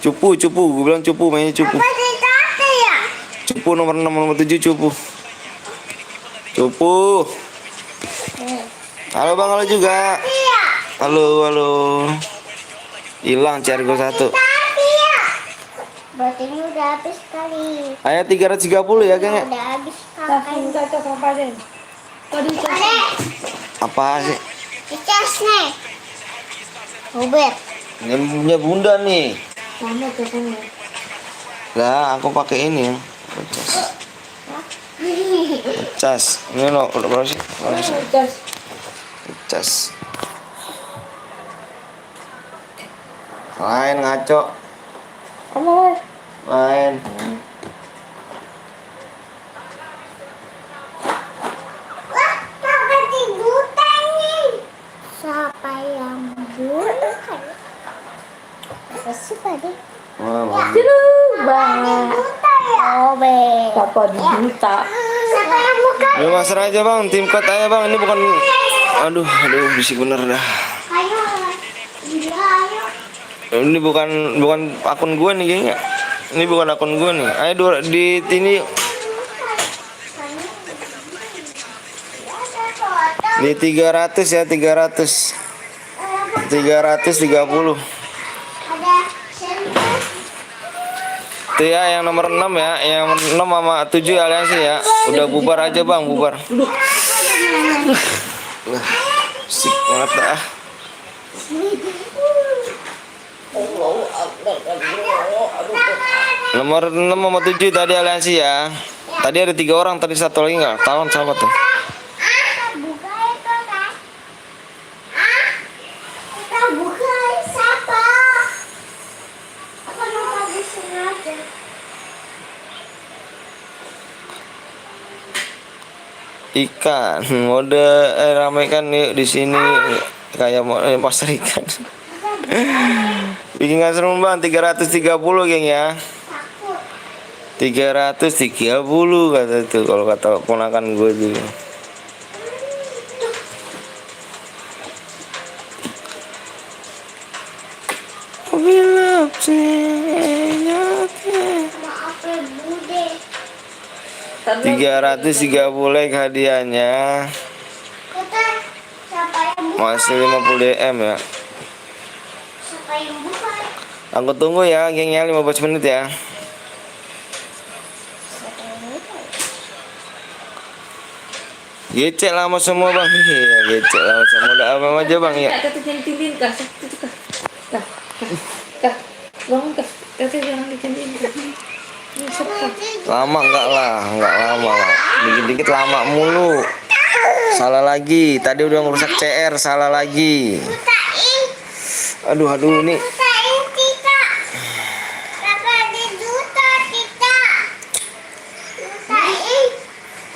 Cupu, gue bilang cupu, mainnya cupu. Apa dikata ya? Cupu nomor 6, nomor 7 cupu. Cupu. Halo bang, halo juga. Iya. Halo, halo. Hilang CR gue 1. Tapi ya. Berarti ini udah habis kali. Hanya 330 ya geng ya. Udah habis Langsung kakak. kita ke Paden. Tadi Ada. Apa sih? Dicas nih. Uber. Ini punya bunda nih. mana ke sana? Lah, aku pakai ini ya. Cas. Ini lo udah berapa sih? Berapa sih? Jas. Cas. Lain ngaco. Kamu Lain. Wah, papa tiduran nih. Siapa yang bukan? Apa sih tadi? Wah, bagus. Aduh, banget. Buta ya? Oh, be. Papa dibuta. Siapa yang bukan? Udah master aja bang, tim code aja bang. Ini bukan. Aduh, bisik bener dah. Ayo. Iya, ayo. Ini bukan akun gue nih kayaknya. Ini bukan akun gue nih. Ayo di ini di 300 ya, 300. 330. Ada senter. Itu ya yang nomor 6 ya, yang nomor 6 sama 7 aliansi ya. Udah bubar aja bang, bubar. Sik banget dah. Nomor 6 sama 7 tadi aliansi ya. Tadi ada 3 orang, tadi 1 lagi nggak? Tahun sama tuh. Buka itu kan? Kita buka siapa? Aku lupa disengaja. Ikan, mode ramekan yuk di sini kayak mau pasar ikan. Bikin nggak seru bang, 330 geng ya. Takut. 330 kata tuh kalau kata ponakan gue juga. Maaf ya bude. 330 hadiahnya. Kita siapa yang buka? Masih 50 DM ya. Siapa yang buka? Aku tunggu ya gengnya 15 menit ya. Siapa yang buka? Gecek lama semua bang. Iya gecek lama semua. Udah apa aja bang ya. Kata dicantilin kah? Itu kah? Kah? Bangun kah? Kata jangan dicantilin kah? Ini sepah. Lama enggak lama lah. Dikit-dikit lama mulu. Salah lagi. Tadi udah ngerusak CR, salah lagi. Butain. Aduh nih. Butain kita. Siapa di duta kita? Butain.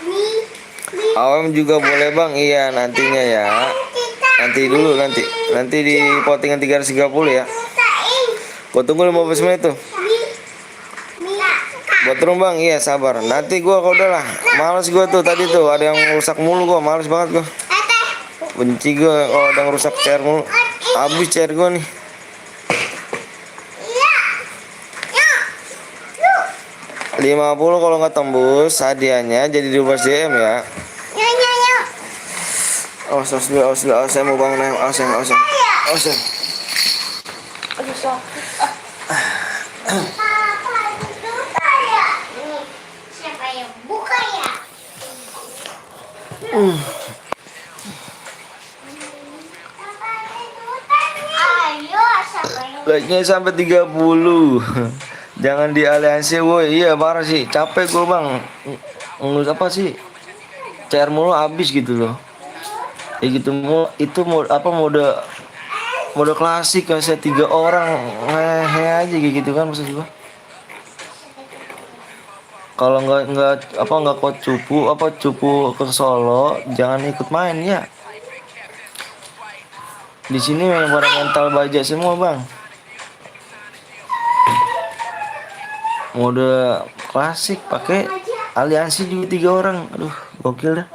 Nih. Awam juga boleh bang. Iya nantinya ya. Kita. Nanti dulu nanti di postingan 330 ya. Butain. Gua tunggu 15 menit tuh. Nih. Buat turun bang, iya sabar. Nanti gua kalau udah lah, males gua tuh tadi tuh ada yang rusak mulu gua, males banget gua. Benci gua kalau ada yang rusak chair mulu. Habis chair gua nih. Iya. Yuk. 50 kalau nggak tembus hadiahnya jadi 12 DM ya. Yuk. Awas dulu, saya mau bangun awas ya. Aduh, sakit. Papa di duta ya? Nih. Siapa yang buka ya? Papa di duta nih. Ayo, siapa yang Like-nya sampai 30. Jangan di aliansi woi. Iya parah sih, capek gua bang. ngurus apa sih, CR mulu habis gitu loh. Ya gitu itu mode apa, mode klasik kayak 3 orang ngehe aja kayak gitu kan maksud gua. Kalau nggak kuat cupu ke Solo jangan ikut main ya. Di sini memang pada mental baja semua bang. Mode klasik pakai aliansi juga 3 orang. Aduh gokil dah.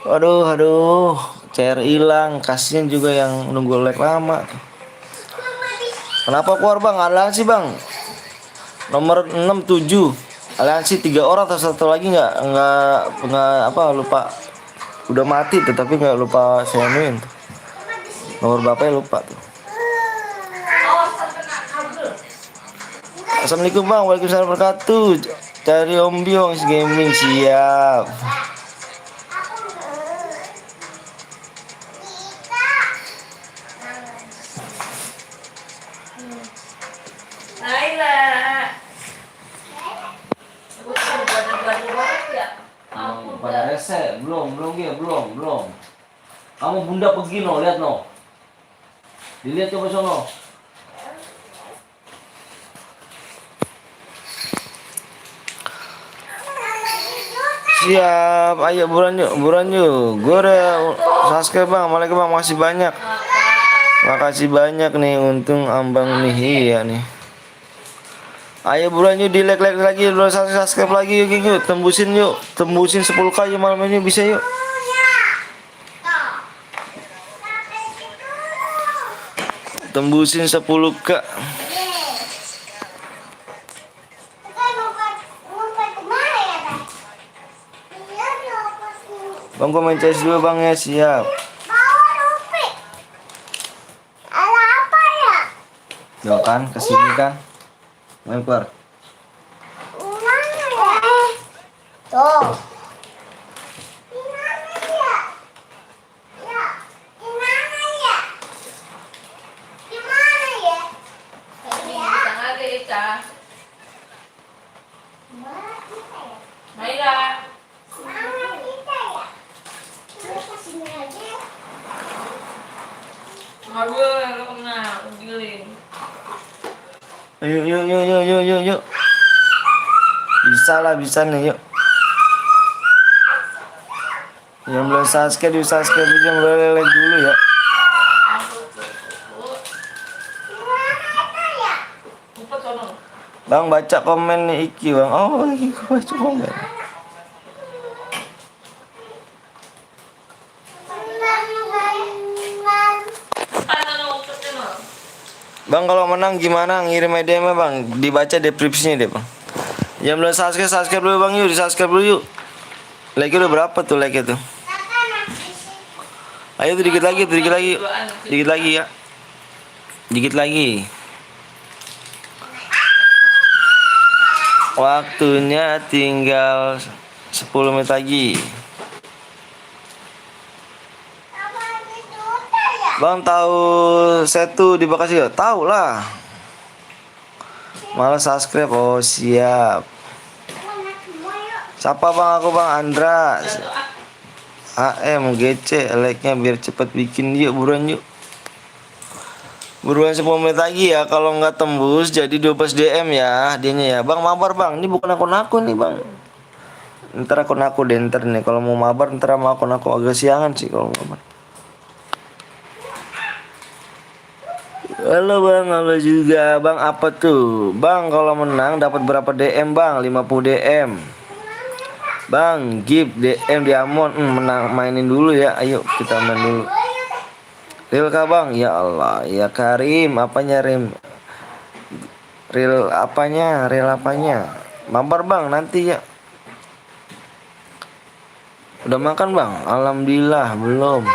Aduh, CR hilang, kasihan juga yang nunggu lag lama. Kenapa keluar bang? Aliansi bang. Nomor 67. Aliansi 3 orang atau satu lagi nggak apa lupa. Udah mati tetapi nggak lupa saya main. Nomor bapaknya lupa tuh. Assalamualaikum bang, waalaikumsalam wabarakatuh. Cari Om Biong gaming siap. Laila. Pada rese, belum. Kamu bunda pergi no, lihat no. Dilihat coba sono. Siap, ayo buruan yuk. Gue udah subscribe bang, Assalamualaikum bang, masih banyak. Makasih banyak nih, untung ambang nih, iya nih. Ayo buruan yuk, di like lagi, udah subscribe lagi yuk, tembusin 10k yuk malam ini bisa yuk. Tembusin 10k. Bang gua main CS dulu bang ya, siap. Bawa Rupi. Ada apa ya? Yo kan, kesini kan. Main keluar. Mana ya? Tuh. Di mana ya? Ya, di mana ya? Di mana ya? Ya. Tengah deh, Ica. Mana kita ya? Maila. Mana kita ya? Kita sini aja. Aduh, lu kena, giling. Yuk. Bisa nih yuk. Yang belum subscribe di subscribe aja, boleh like dulu ya. Ngumpet sono. Bang baca komen nih Iki bang. Oh Iki baca komen. Bang kalau menang gimana ngirim DM bang? Dibaca deskripsinya deh bang. Yang belum subscribe dulu bang yuk, di subscribe dulu yuk. Like udah berapa tuh like itu? Ayo tuh dikit lagi ya. Dikit lagi. Waktunya tinggal 10 menit lagi. Bang tahu Setu di Bekasi ya? Tahu lah. Malah subscribe. Oh siap. Siapa bang? Aku bang Andra. AM GC like-nya biar cepet bikin yuk, buruan yuk. Buruan 10 menit lagi ya. Kalau nggak tembus jadi 12 DM ya dianya ya. Bang mabar bang. Ini bukan akun aku nih bang. Ntar akun aku deh ntar nih. Kalau mau mabar ntar sama akun aku agak siangan sih kalau mabar. Halo bang, halo juga bang. Apa tuh bang? Kalau menang dapat berapa DM bang? 50 DM. Bang, give DM Diamond. Menang mainin dulu ya. Ayo kita main dulu. Real kah bang? Ya Allah, ya Karim. Apanya Rim? Real apanya? Mabar bang nanti ya. Udah makan bang? Alhamdulillah belum.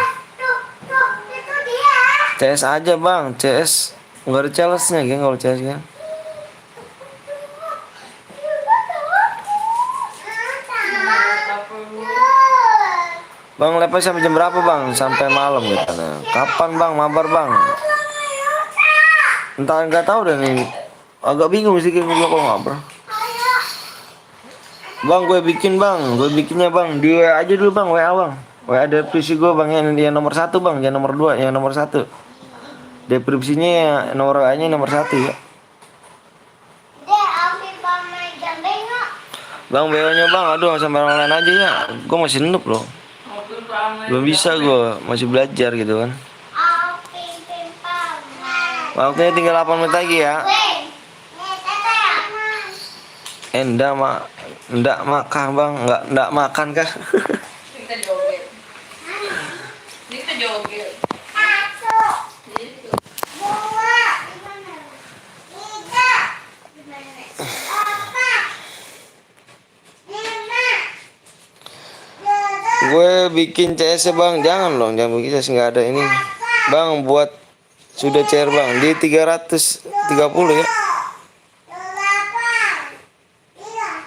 CS aja bang, CS nggak ada challenge-nya geng kalau CS kan. Bang lepas sampai jam berapa bang? Sampai malam gitu. Kapan bang mabar bang? Entah nggak tahu deh nih. Agak bingung sih kalau mabar. Bang, gue bikinnya bang. Di WA aja dulu bang, WA bang. WA deskripsi gue bang, yang nomor satu bang, yang nomor dua, yang nomor satu. Deskripsinya ya, nomor WA-nya nomor satu ya. Dek, aku pamai jambe nggak? Bang, BO-nya bang, aduh sampai online aja ya. Gue masih noob loh. Belum bisa gue, masih belajar gitu kan. Aku pimpin pamai. Waktunya tinggal 8 menit lagi ya. Weh, nih teteh. Enggak makan bang, enggak makan kah? Kita joget. Kita joget. Satu, dua, tiga, empat, lima, tujuh, Gue bikin CS bang, jangan loh, jangan begitu, nggak ada ini. Bang, buat sudah CR bang di 330 ya. delapan, tiga.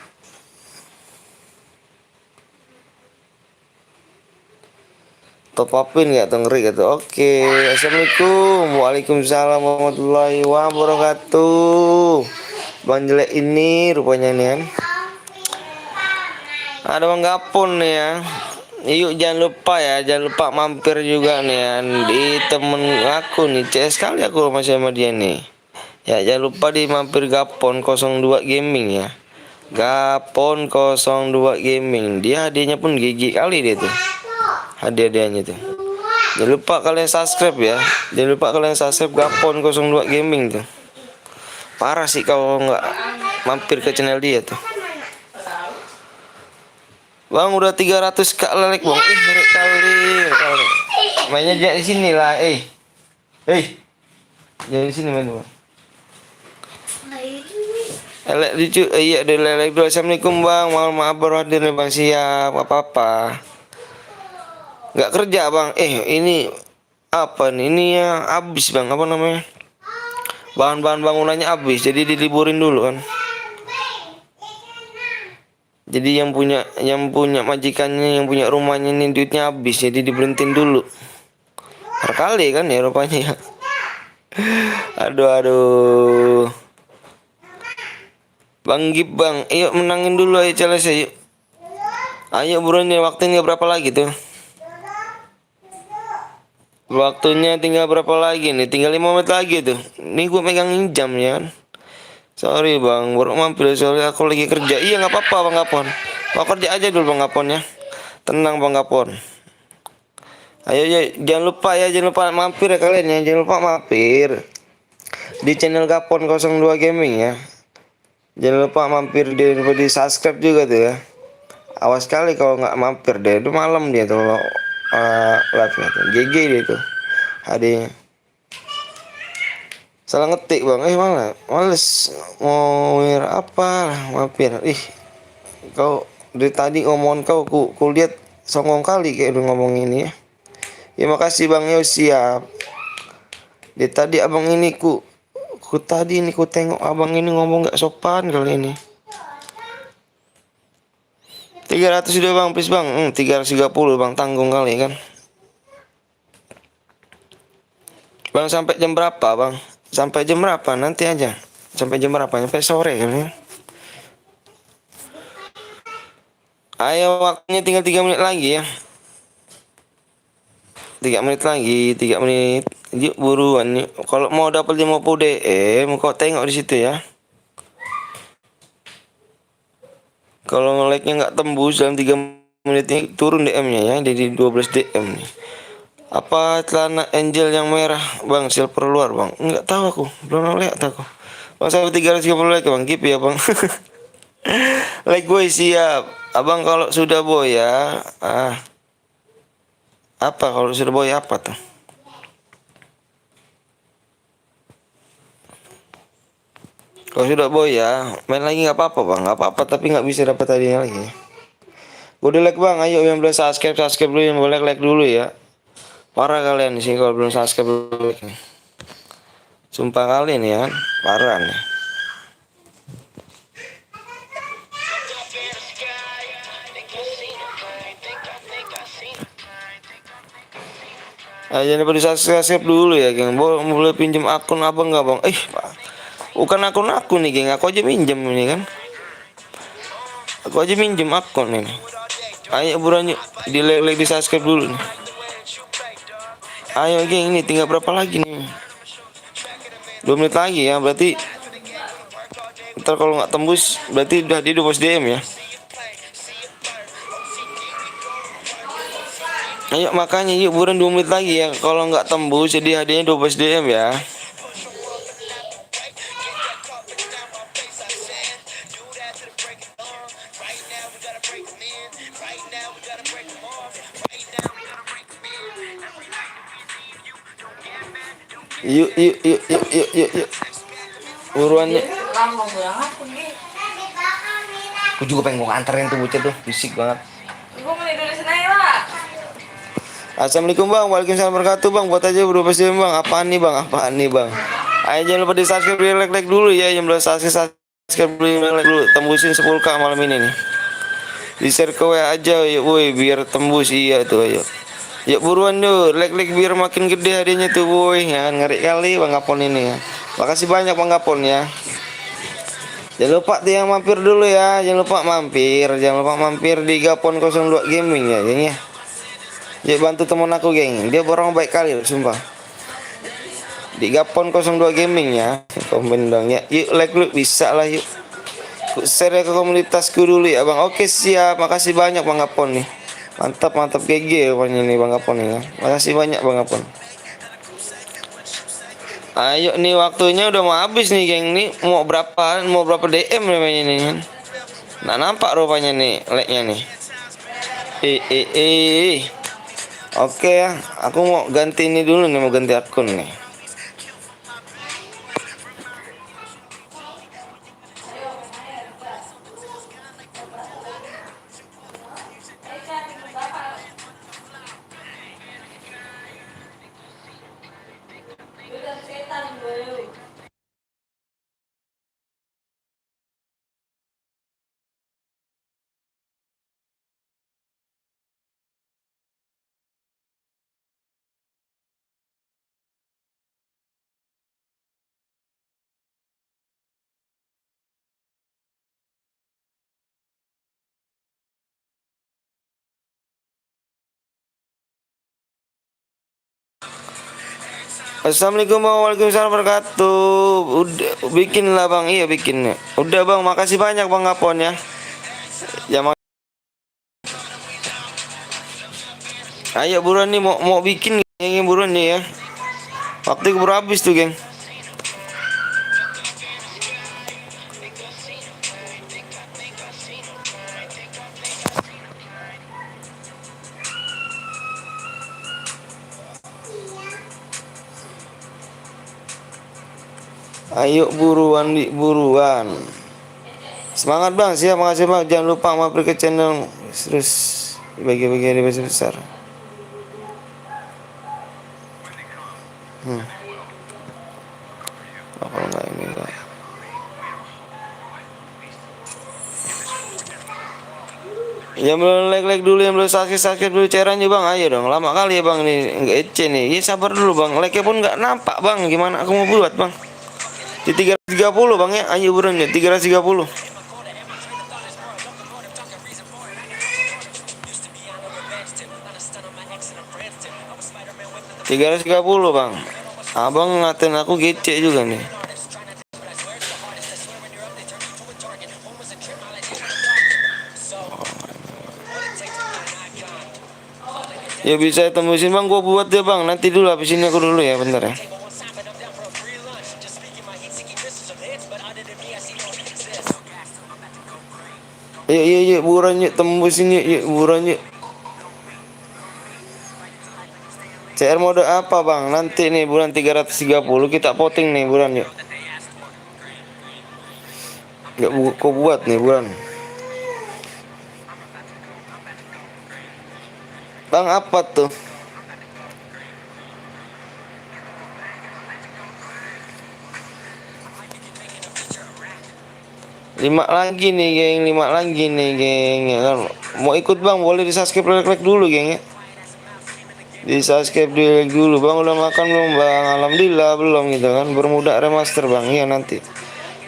Top upin nggak tuh, ngeri gitu. Oke, assalamualaikum, waalaikumsalam warahmatullahi wabarakatuh. Bang jelek ini rupanya nih kan. Ada bang Gapon nih ya. Yuk jangan lupa ya, jangan lupa mampir juga nih ya di temen aku nih. CS sekali aku masih sama dia nih. Ya jangan lupa di mampir Gapon 02 Gaming ya. Gapon 02 Gaming. Dia hadiahnya pun gigi kali dia tuh. Hadiah-hadiahnya tuh. Jangan lupa kalian subscribe ya. Jangan lupa kalian subscribe Gapon 02 Gaming tuh. Parah sih kalau nggak mampir ke channel dia tuh. Bang udah 300 kak lelek bang. Lelek kali. Mainnya jangan di sini lah. Jangan di sini main bang. Lelek lucu. Iya deh lelek dulu. Assalamualaikum bang. Mohon maaf baru hadir nih bang, siap apa-apa. Nggak kerja bang. Ini apa nih? Ini ya habis bang. Apa namanya? Bahan-bahan bangunannya habis. Jadi diliburin dulu kan. Jadi yang punya majikannya, yang punya rumahnya ini duitnya habis, jadi diberhentiin dulu. Kali kan ya rupanya ya. Aduh. Bang Gip bang, ayo menangin dulu ayo challenge yuk. Ayo buruan nih, waktunya berapa lagi tuh? Waktunya tinggal berapa lagi nih? Tinggal 5 menit lagi tuh. Ini gue megangin jam ya kan. Sorry bang, baru mampir soalnya aku lagi kerja. Iya nggak apa-apa bang Gapon. Mau kerja aja dulu bang Gapon ya. Tenang bang Gapon. Ayo ya, jangan lupa ya, jangan lupa mampir ya kalian ya, jangan lupa mampir di channel Gapon 02 Gaming ya. Jangan lupa mampir di subscribe juga tuh ya. Awas kali kalau nggak mampir deh, itu malam dia tuh live-nya tuh. GG dia tuh. Hadiahnya. Salah ngetik bang, malah males mau apa mampir. Kau dari tadi ngomong ku lihat songong kali kayak udah ngomong ini ya. Ya makasih bang Yo, siap. Dari tadi abang ini ku tengok abang ini ngomong nggak sopan kali ini. 300 sudah bang, please bang. 330 bang, tanggung kali kan. Bang sampai jam berapa bang? Sampai jam berapa? Nanti aja. Sampai jam berapa? Sampai sore kan ya. Ayo waktunya tinggal 3 menit lagi ya. 3 menit lagi, 3 menit. Yuk buruan yuk. Kalau mau dapat 50 DM, kau tengok di situ ya. Kalau nge-like-nya nggak tembus dalam 3 menit ini, turun DM-nya ya, jadi 12 DM nih. Apa celana angel yang merah bang, silver luar bang? Enggak tahu aku, belum lihat aku. Bang sampai 330 like bang, keep ya bang. Like boy siap. Abang kalau sudah boy ya. Apa kalau sudah boy apa tuh? Kalau sudah boy ya, main lagi nggak apa-apa bang, nggak apa-apa tapi nggak bisa dapat hadiahnya lagi. Udah like bang, ayo yang belum subscribe dulu, yang boleh like dulu ya. Parah kalian sih kalau belum subscribe dulu. Sumpah kalian ya, parah nih. Jangan lupa di subscribe dulu ya geng. Boleh pinjam akun abang nggak bang? Bukan akun aku nih geng, aku aja minjem ini kan. Aku aja minjem akun ini. Ayo buruan yuk, di like di subscribe dulu nih. Ayo geng, ini tinggal berapa lagi nih? 2 menit lagi ya, berarti ntar kalau nggak tembus berarti udah di post DM ya. Ayo makanya yuk buruan 2 menit lagi ya. Kalau nggak tembus jadi hadiahnya 12 DM ya. Yuk yuk yuk yuk yuk yuk yuk. Buruan yuk. Lama banget pergi. Aku juga pengen gua anterin tuh bocah tuh, fisik banget. Gue mau tidur di sini lah. Assalamualaikum bang, waalaikumsalam wabarakatuh bang. Buat aja bro pasti bang. Apaan nih bang? Apaan nih bang? Ayo jangan lupa di subscribe, di like dulu ya. Yang belum subscribe, di like dulu. Tembusin 10k malam ini nih. Di share ke WA aja yuk, woi biar tembus iya tuh ayo. Yuk buruan yuk, like biar makin gede hadiahnya tuh woi. Ya kan ngeri kali bang Gapon ini ya. Makasih banyak bang Gapon ya. Jangan lupa tuh yang mampir dulu ya. Jangan lupa mampir di Gapon 02 Gaming ya geng ya. Yuk bantu temen aku geng. Dia orang baik kali loh, sumpah. Di Gapon 02 Gaming ya. Komen dong ya. Yuk like lu bisa lah yuk. Share ke komunitasku dulu ya bang. Oke siap. Makasih banyak bang Gapon nih. Mantap GG rupanya nih bang Gapon nih ya. Makasih banyak bang Gapon. Ayo nih waktunya udah mau habis nih geng nih. Mau berapa DM namanya nih kan. Nah nampak rupanya nih like-nya nih. Oke ya, aku mau ganti ini dulu nih, mau ganti akun nih. Assalamualaikum warahmatullahi wabarakatuh. Udah bikin lah bang, iya bikin. Udah bang, makasih banyak bang Gapon ya. Ayo buruan nih mau bikin geng buruan nih ya. Waktu keburu habis tuh geng. Ayo buruan. Semangat bang, siap makasih bang. Jangan lupa mampir ke channel terus bagi-bagi besar besar. Apa enggak ini bang? Yang belum like dulu, yang belum subscribe dulu caranya bang. Ayo dong, lama kali ya bang nih nggak ece nih. Ya sabar dulu bang, like pun nggak nampak bang. Gimana aku mau buat bang? Di 330 bang ya, ayo buruan ya 330. 330 bang. Abang ngatain aku gece juga nih. Ya bisa tembusin bang, gua buat deh bang. Nanti dulu habis ini aku dulu ya, bentar ya. Yuk buruan yuk, tembusin yuk buruan yuk. CR mode apa bang? Nanti nih bulan 330 kita voting nih bulan yuk. Gak kok buat nih bulan. Bang apa tuh? Lima lagi nih geng ya kan. Mau ikut bang boleh di subscribe like dulu geng ya. Di subscribe dulu bang. Udah makan belum bang? Alhamdulillah belum gitu kan. Bermuda remaster bang ya nanti.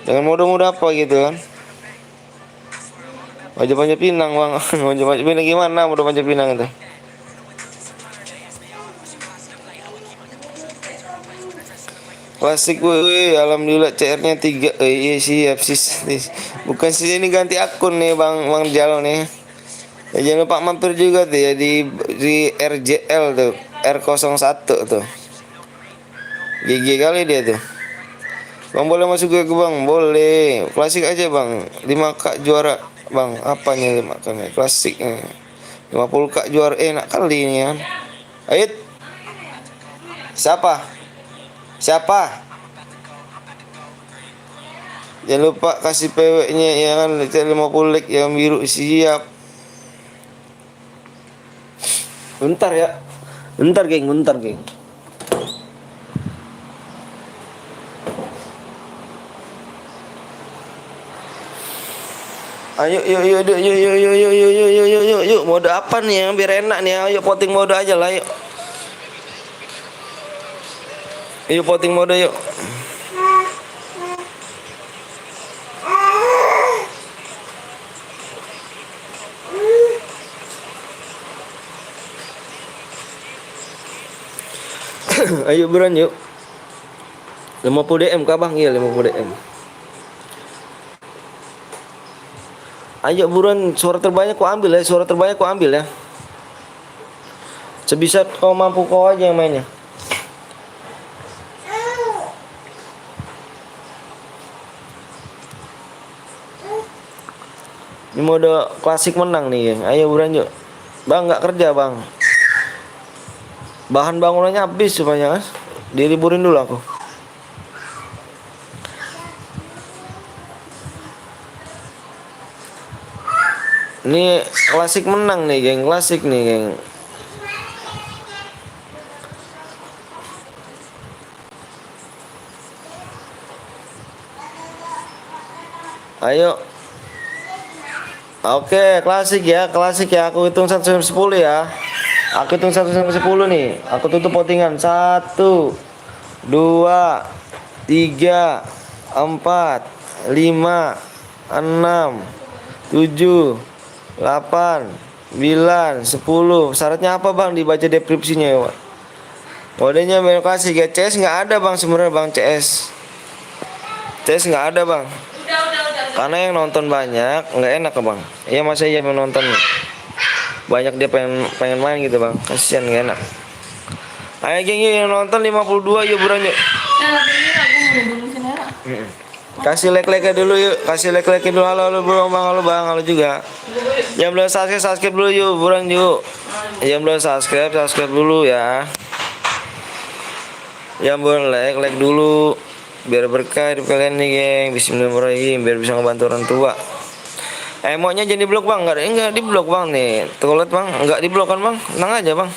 Dengan mode apa gitu kan. Panjat pinang bang. Panjat pinang gimana? Udah panjat pinang itu. Klasik woi, alhamdulillah CR-nya 3. Iya siap sis. Bukan sih ini ganti akun nih Bang Jalo nih. Ya, jangan lupa mampir juga tuh ya di RJL tuh, R01 tuh. GG kali dia tuh. Bang boleh masuk ke Bang? Boleh. Klasik aja Bang. 5K juara Bang. Apanya 5K nih? Klasik. 50K juara enak kali ini kan. Ayo. Siapa? Jangan lupa kasih PW-nya ya kan, 50 like yang biru siap. Bentar ya. Bentar, geng. Ayo, yuk, mode apa nih yang biar enak nih? Ayo voting mode aja lah, yuk. Yuk voting mode yuk. Ayo buruan yuk. 50 DM kah Bang? Iya 50 DM. Ayo buruan, suara terbanyak kau ambil ya. Sebisa kau mampu kau aja yang mainnya. Ini mode klasik menang nih, geng. Ayo buruan yuk. Bang nggak kerja bang. Bahan bangunannya habis supaya kan. Diliburin dulu aku. Ini klasik menang nih, geng. Klasik nih, geng. Ayo. Oke, klasik ya. Aku hitung 1 sampai 10 ya. Aku hitung 1 sampai 10 nih. Aku tutup votingan. 1 2 3 4 5 6 7 8 9 10. Syaratnya apa bang? Dibaca deskripsinya ya. Modenya lokasi ya. CS nggak ada bang sebenarnya bang. CS nggak ada bang. Karena yang nonton banyak nggak enak ke bang. Iya masa iya menonton banyak dia pengen main gitu bang. Kasihan nggak enak. Ayo geng yang nonton 52 yuk buruan yuk. Kasih like dulu yuk, dulu. Halo bro, halo bang, halo juga. Yang belum subscribe dulu yuk, buruan yuk. Yang belum subscribe dulu ya. Yang belum like dulu, biar berkah hidup kalian nih geng. Bismillahirrahmanirrahim, biar bisa ngebantu orang tua. Emotnya jadi blok bang, enggak di blok bang nih. Tuh lihat bang, enggak di blok kan bang, tenang aja bang.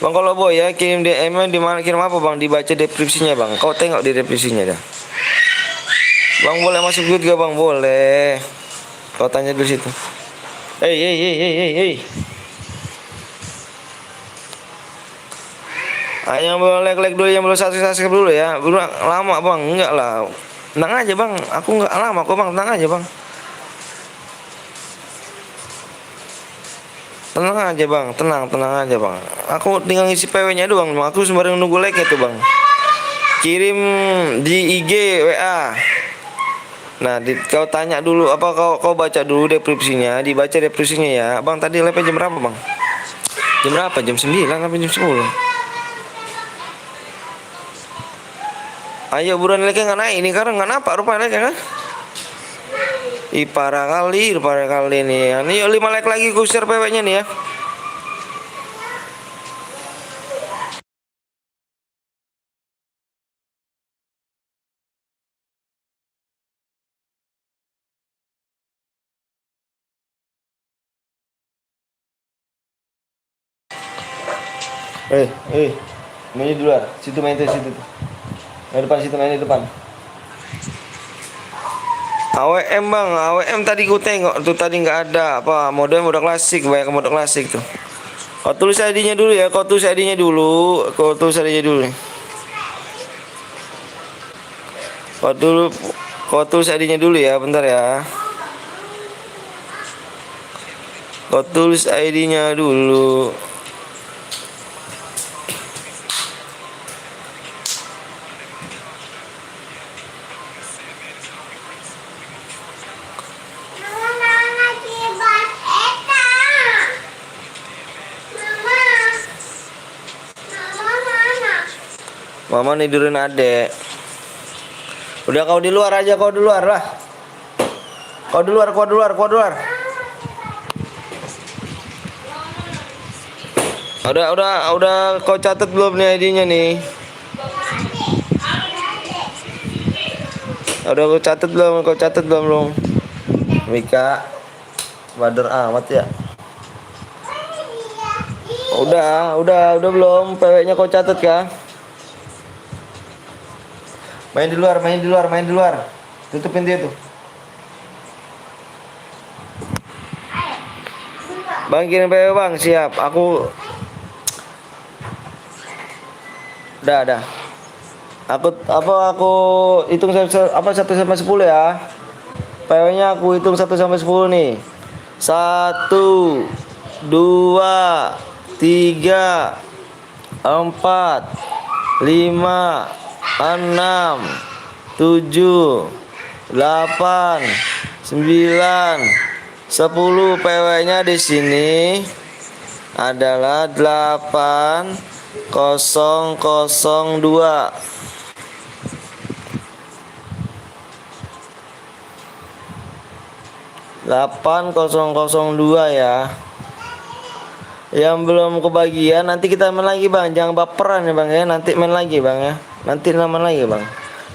Bang kalau boy ya kirim DM di mana, kirim apa bang, dibaca deskripsinya bang. Kau tengok di deskripsinya dah. Bang boleh masuk juga bang, boleh. Kau tanya dulu situ. Hey. Yang belum like dulu, yang belum subscribe dulu ya. Belum lama bang, enggak lah. Tenang aja bang, aku enggak lama kok bang, tenang aja bang. Tenang aja bang. Aku tinggal ngisi PW-nya doang. Aku sembarang nunggu like-nya tuh bang. Kirim di IG WA. Nah, kau tanya dulu apa kau baca dulu deskripsinya, dibaca deskripsinya ya. Bang tadi live jam berapa bang? Jam berapa? Jam 9 sampai jam 10. Ayo buruan like nggak naik ini karena nggak nampak rupanya like kan? Parah kali nih. Ini yuk 5 like lagi ku share PW-nya nih ya. Main di luar. Situ main tuh, situ tuh. Main di depan. AWM bang, AWM tadi ku tengok tuh tadi nggak ada apa mode klasik, banyak mode klasik tuh. Kau tulis ID-nya dulu ya, kau tulis ID-nya dulu ya, bentar ya. Kau tulis ID-nya dulu. Mama, mama, kibas eta. Mama. Mama tidurin adek. Udah kau di luar aja, kau di luar lah. Kau di luar, kau di luar, kau di luar. Udah kau catat belum nih ID-nya nih? Udah kau catat belum? Kau catat belum? Mika, Badar amat ya. Udah belum? PW-nya kau catat kah? Main di luar, main di luar, main di luar. Tutupin dia tuh. Bang kirim PW bang, siap. Aku udah. Aku hitung apa 1 sampai 10 ya. PW-nya aku hitung 1 sampai 10 nih. 1 2 3 4 5 6 7 8 9 10. PW-nya di sini adalah 8002. 8002 ya. Yang belum kebagian nanti kita main lagi bang, jangan baperan ya bang ya. Nanti main lagi bang ya. Nanti main lagi bang.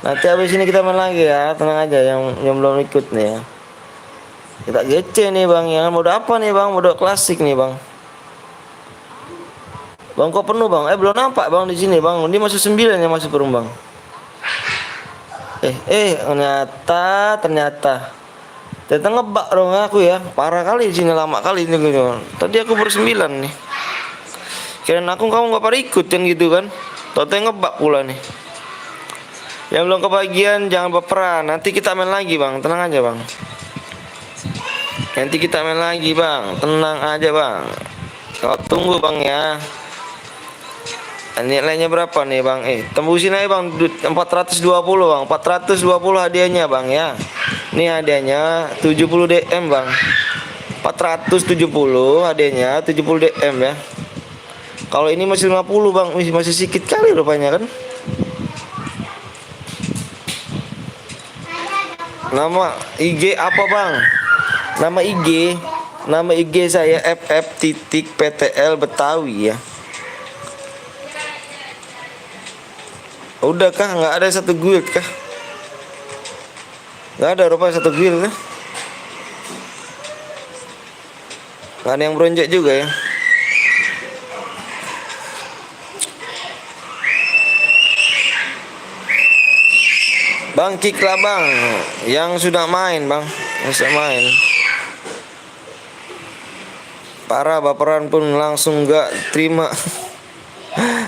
Nanti habis ini kita main lagi ya. Tenang aja yang belum ikut nih ya. Kita gece nih bang ya. Mode apa nih bang? Mode klasik nih bang. Bang kok penuh bang? Belum nampak bang di sini bang. Ini masih 9 yang masuk ke rumah bang. Ternyata ngebak dong aku ya. Parah kali di sini, lama kali ini gitu. Tadi aku baru 9 nih. Kirain aku kamu nggak pada ikut kan gitu kan. Total ngebak pula nih. Yang belum kebagian jangan baperan. Nanti kita main lagi bang. Tenang aja bang. Nanti kita main lagi bang. Tenang aja bang. Kau tunggu bang ya. Nilainya berapa nih bang? Tembusin aja bang. 420 bang. 420 hadiahnya bang ya. Ini hadiahnya 70 DM bang. 470 hadiahnya 70 DM ya. Kalau ini masih 50 bang, masih sedikit kali rupanya kan. Nama IG apa bang? Nama IG saya ff.ptl Betawi ya. Udah kah? Nggak ada satu guild kah? Nggak ada rupanya satu guild kah? Nggak ada yang beronjak juga ya. Bang kick lah bang. Yang sudah main bang. Yang sudah main. Parah baperan pun langsung nggak terima.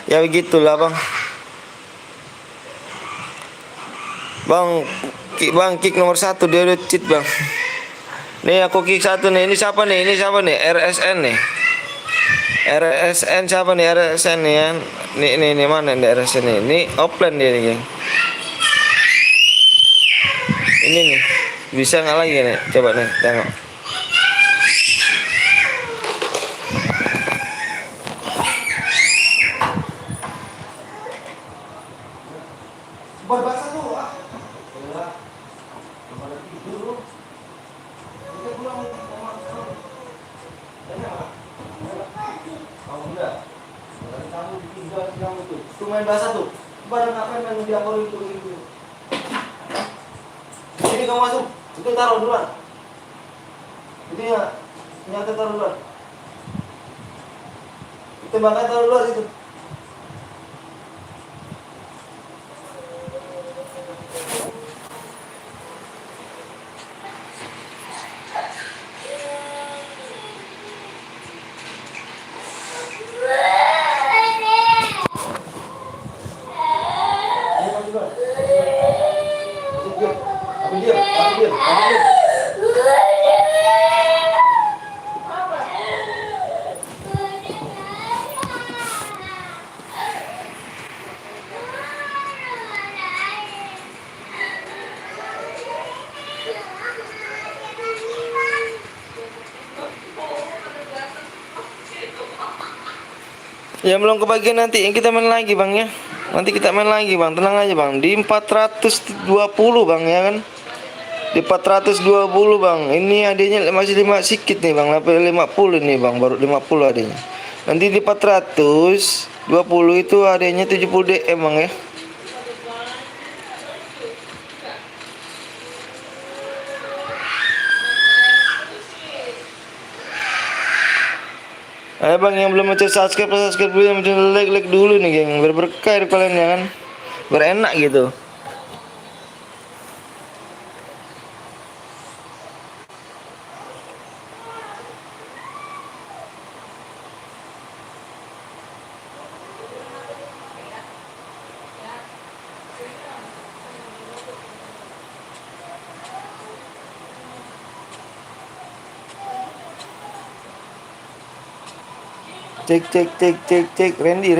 Ya begitulah bang. Bang kick nomor 1 dia udah cheat bang. Nih aku kick 1 nih. Ini siapa nih? RSN nih. RSN siapa nih? RSN nih ya. Nih mana nih RSN nih? Ini offline dia nih geng. Ini nih. Bisa nggak lagi nih? Coba nih tengok. Tuh main bahasa tuh. Barang ngapain main di akun itu gitu. Ini kamu masuk. Itu taruh duluan. Itu ya. Nyata taruh duluan. Itu bakal taruh duluan itu. Yang belum kebagian nanti yang kita main lagi bang ya. Nanti kita main lagi bang, tenang aja bang. Di 420 bang ya kan. Di 420 bang. Ini adanya masih 5 sedikit nih bang. Sampai 50 nih bang, baru 50 adanya. Nanti di 420 itu adanya 70 DM bang ya. Ayo bang yang belum mencet subscribe dulu, yang mencet like dulu nih geng. Berberkah hidup kalian ya kan. Berenak gitu. Cek Randy.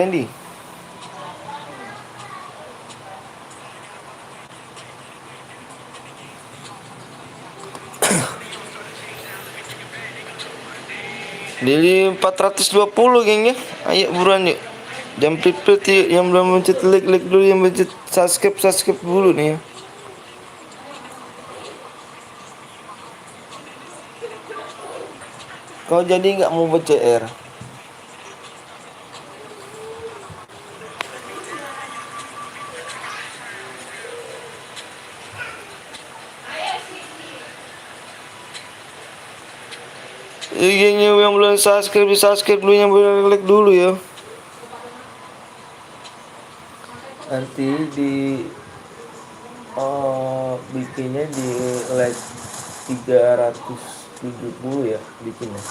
Di 420 geng ya. Ayo buruan yuk. Jam pipit yuk. Yang belum mencet like dulu, yang mencet subscribe dulu nih ya. Kau jadi nggak mau BCR? Gengnya yang belum subscribe dulu, yang belum like dulu ya. Nanti bikinnya di like 370 ya bikinnya.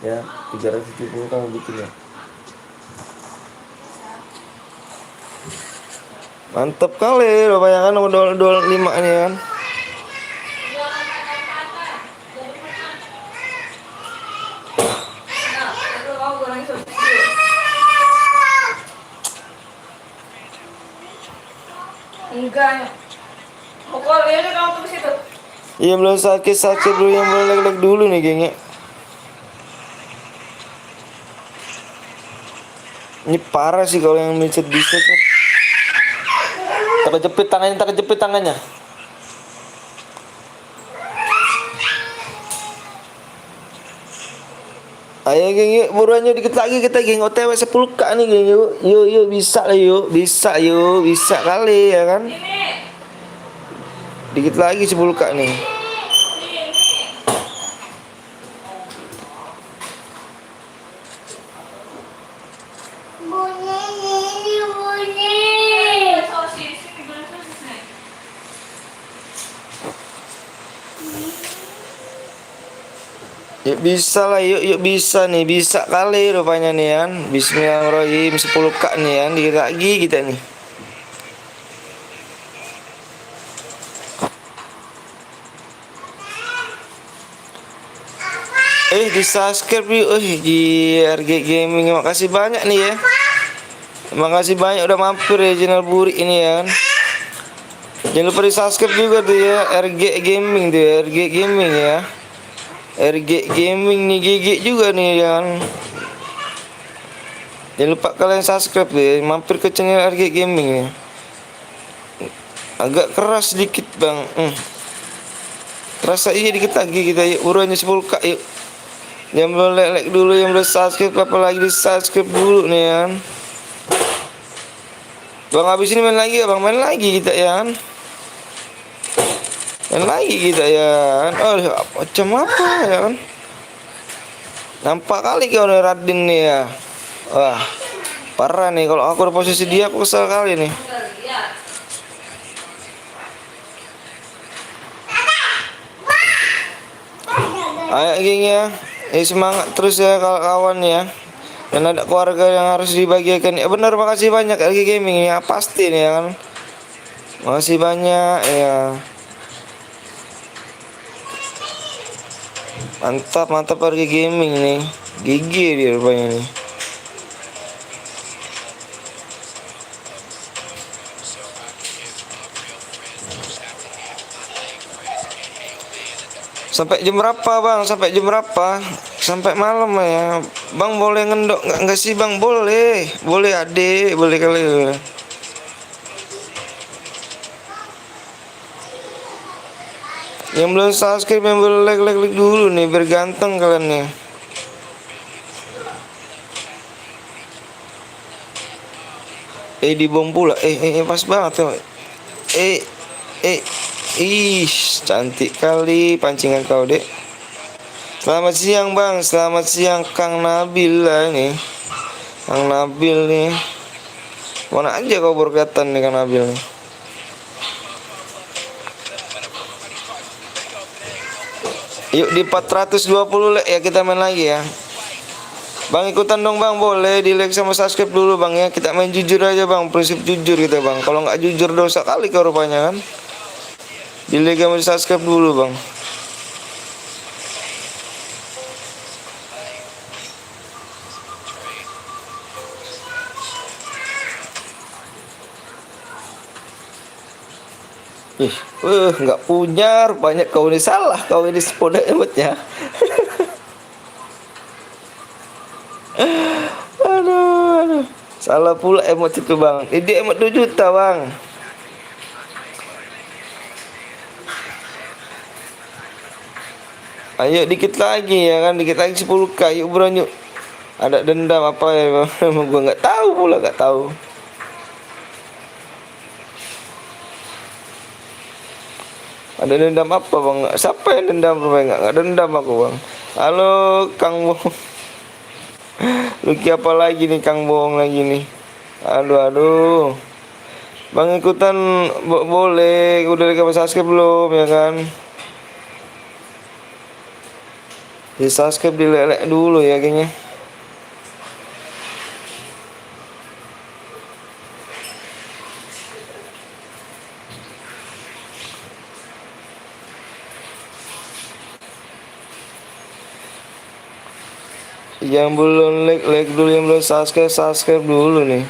Ya, 370 kamu bikinnya. Mantap kali, udah banyak kan udah 5 nih kan. Enggak. Pokoknya udah kamu tunggu situ. Yang belum sakit dulu, yang belum like dulu nih gengnya. Ini parah sih kalau yang mencet dislike nih. Terkejepit tangannya. Ayo geng yuk, buruan yuk, dikit lagi kita geng. OTW 10k nih geng yuk. Yuk bisa lah yuk. Bisa kali ya kan. Dikit lagi 10k nih. Bunyi. Yuk bisa lah, yuk bisa nih, bisa kali rupanya nih kan. Bismillahirrahmanirrahim, 10k nih kan, dikit lagi kita nih. Di subscribe yuk, di RG Gaming, makasih banyak nih ya. Makasih banyak udah mampir ya channel Buri ini ya kan. Jangan lupa di subscribe juga tuh ya, RG Gaming tuh ya, RG Gaming ya. RG Gaming nih, GG juga nih kan. Jangan lupa kalian subscribe ya, mampir ke channel RG Gaming ya. Agak keras sedikit bang. Terasa iya dikit lagi kita yuk, buruannya 10k yuk. Yang belum like dulu, yang belum subscribe, apalagi di subscribe dulu nih kan. Bang habis ini main lagi ya bang, main lagi kita ya kan. Main lagi kita ya kan. Oh macam apa ya kan. Nampak kali kau udah Radin nih ya. Wah parah nih, kalau aku di posisi dia aku kesel kali nih. Ayo geng ya, semangat terus ya kawan-kawan ya. Dan ada keluarga yang harus dibagikan. Ya benar, makasih banyak RG Gaming ya, pasti nih ya kan. Makasih banyak ya. Mantap RG Gaming nih. Gigi dia rupanya nih. Sampai jam berapa bang? Sampai jam berapa? sampai malam ya. Bang boleh ngendok nggak sih bang? Boleh, boleh adik, boleh kali. Yang belum subscribe yang belum like dulu nih, biar ganteng kalian nih. Dibom pula. Pas banget tuh. Eh, eh, ih, cantik kali pancingan kau dek. Selamat siang bang, selamat siang Kang Nabil lah ini. Kang Nabil nih. Mana aja kau berkaitan nih Kang Nabil nih. Yuk di 420 ya kita main lagi ya. Bang ikutan dong bang, boleh di like sama subscribe dulu bang ya. Kita main jujur aja bang, prinsip jujur kita bang. Kalau nggak jujur dosa kali kau rupanya kan. Di like sama subscribe dulu bang. Nggak punya, rupanya kau ini salah, kau ini spode emotnya. Aduh, salah pula emot itu bang. Ini emot 2 juta bang. Ayo dikit lagi ya kan, dikit lagi 10k. Yuk bro, yuk. Ada dendam apa ya bang? Gue nggak tahu pula, nggak tahu. Ada dendam apa bang? Siapa yang dendam bang? Nggak dendam aku bang. Halo Kang Bohong. Luki apa lagi nih Kang Bohong lagi nih. Aduh. Bang ikutan boleh. Udah like subscribe belum ya kan? Di subscribe di like dulu ya kayaknya. Yang belum like dulu, yang belum subscribe dulu nih.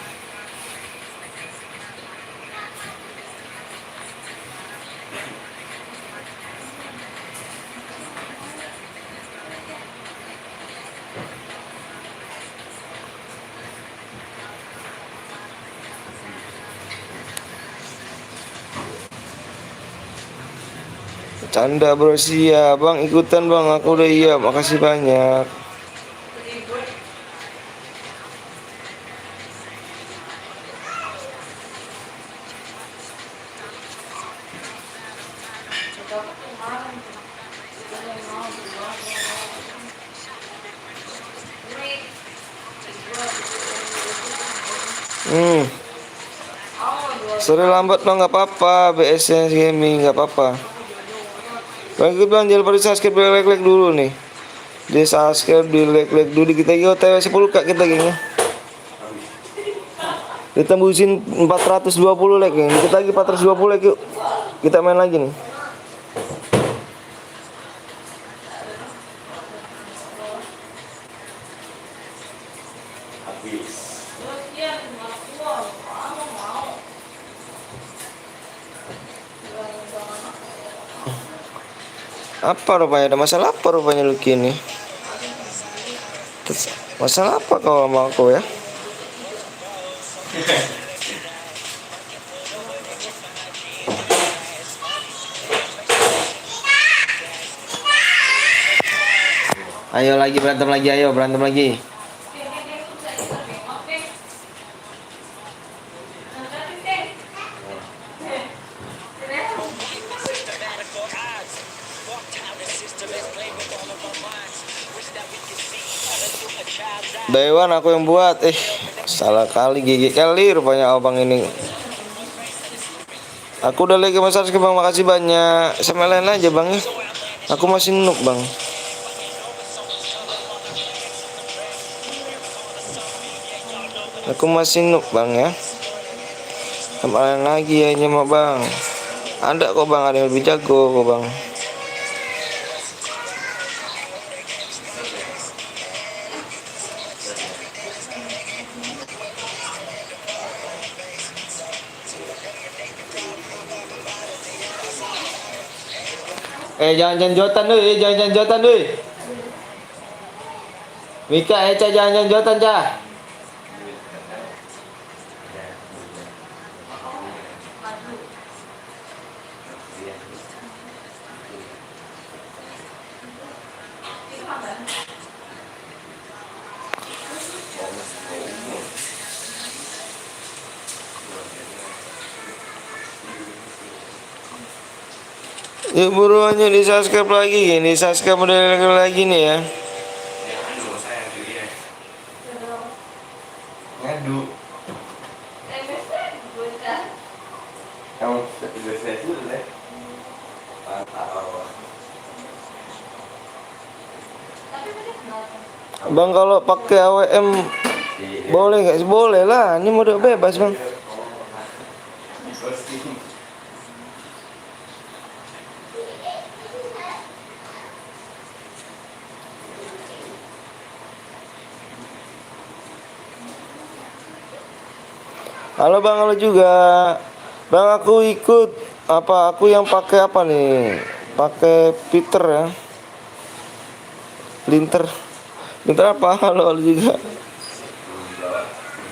Canda bro, siap bang, ikutan bang, aku udah iya, makasih banyak. Sorry lambat bang, nggak apa-apa, BS-nya gaming nggak apa-apa. Bang ikut bang, jangan lupa di subscribe, di like dulu nih. Di subscribe, di like dulu, kita yuk TW 10k kita gini. Ditembusin 420 like nih. Dikit lagi 420 like yuk. Kita main lagi nih. Apa rupanya, ada masalah apa rupanya Lucky ini? Masalah apa kau sama aku ya? Ayo lagi berantem lagi, ayo berantem lagi. Dewan aku yang buat, salah kali, gigi kali rupanya abang ini. Aku udah like sama subscribe bang, makasih banyak. Sama lain aja bang ya. Aku masih noob bang. Aku masih noob bang ya. Sama lain lagi ya nyama bang. Ada kok bang, ada yang lebih jago kok bang. Jangan jotan deh, jangan jotan deh. Mika, Eca jangan jotan, Ca. Yuk buruan yuk di subscribe lagi, di subscribe lagi nih ya. Ngadu. Kamu selesai dulu deh. Bang kalau pakai AWM boleh nggak? Boleh lah, ini mode bebas bang. Halo bang, halo juga. Bang aku ikut apa? Aku yang pakai apa nih? Pakai Peter ya. Linter. Linter apa? Halo, halo juga.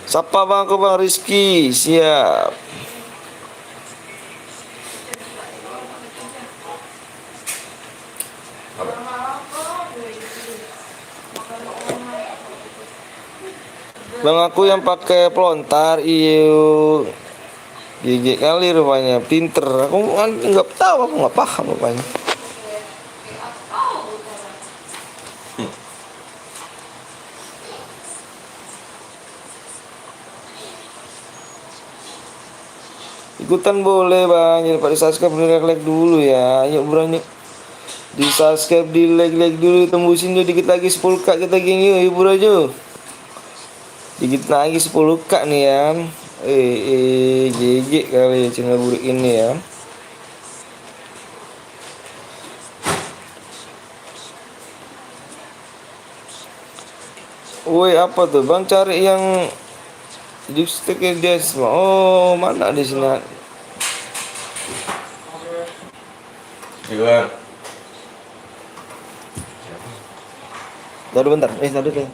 Sapa bang aku bang Rizky, siap. Bang aku yang pakai pelontar, iyo. Gigi kali rupanya, pinter. Aku kan nggak tahu, aku nggak paham rupanya. Ikutan boleh bang, jangan lupa di subscribe, di like dulu ya. Ayo buruan yuk. Di subscribe, di like dulu, tembusin yuk dikit lagi 10k kita geng yuk, yuk buruan yuk. Dikit lagi 10k nih ya. GG kali ya channel burik ini ya. Woi apa tuh bang, cari yang lipstick dia semua. Oh mana di sini? Gimana? Tunggu bentar, tadi deh.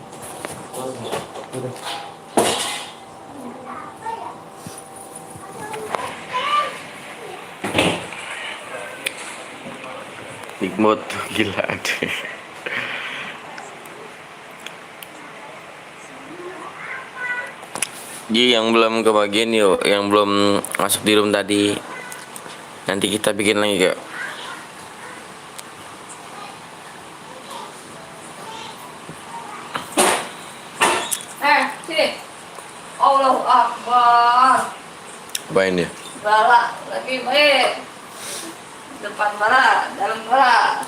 Nikmot gila deh. Ji yang belum kebagian yuk, yang belum masuk di room tadi. Nanti kita bikin lagi kak. Sini. Allahu Akbar. Apain dia? Bala lagi baik. Depan bala, dalam bala.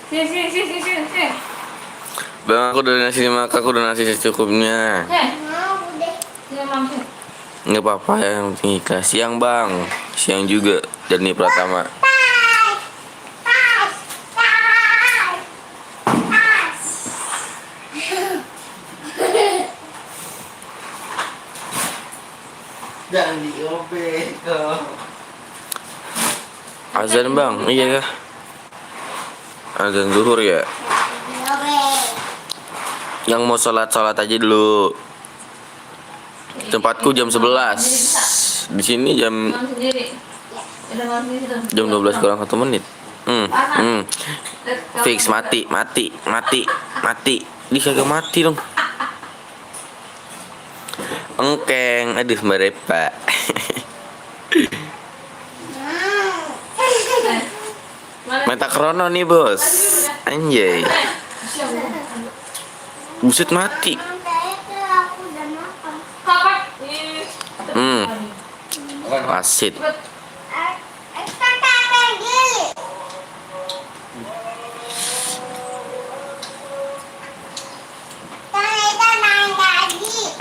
Sini. Bang aku udah nasi maka aku udah nasi secukupnya. Mau deh. Sini mampu. Nggak apa-apa yang penting ikhlas. Siang bang, siang juga. Dan ini Pratama. Jangan diobek dong. Azan bang, iya kah? Azan zuhur ya. Yang mau sholat aja dulu. Tempatku jam 11. Di sini jam Sendiri. jam 12 kurang 1 menit. Fix mati. Dia kagak mati dong. Engkeng, aduh Mbak Repa. Meta krono nih bos. Anjay. Buset mati. Aku udah makan. Wasit.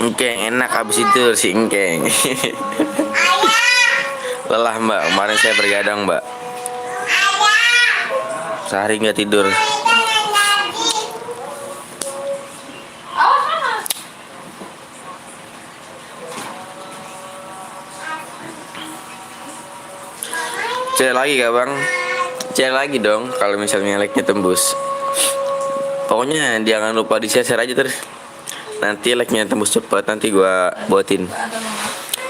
Engkeng enak abis itu si engkeng. Lelah mbak, kemarin saya bergadang mbak. Sehari nggak tidur. Cek lagi kak bang? Cek lagi dong kalau misalnya like-nya tembus. Pokoknya jangan lupa di share aja terus. Nanti like-nya tembus cepet, nanti gua buatin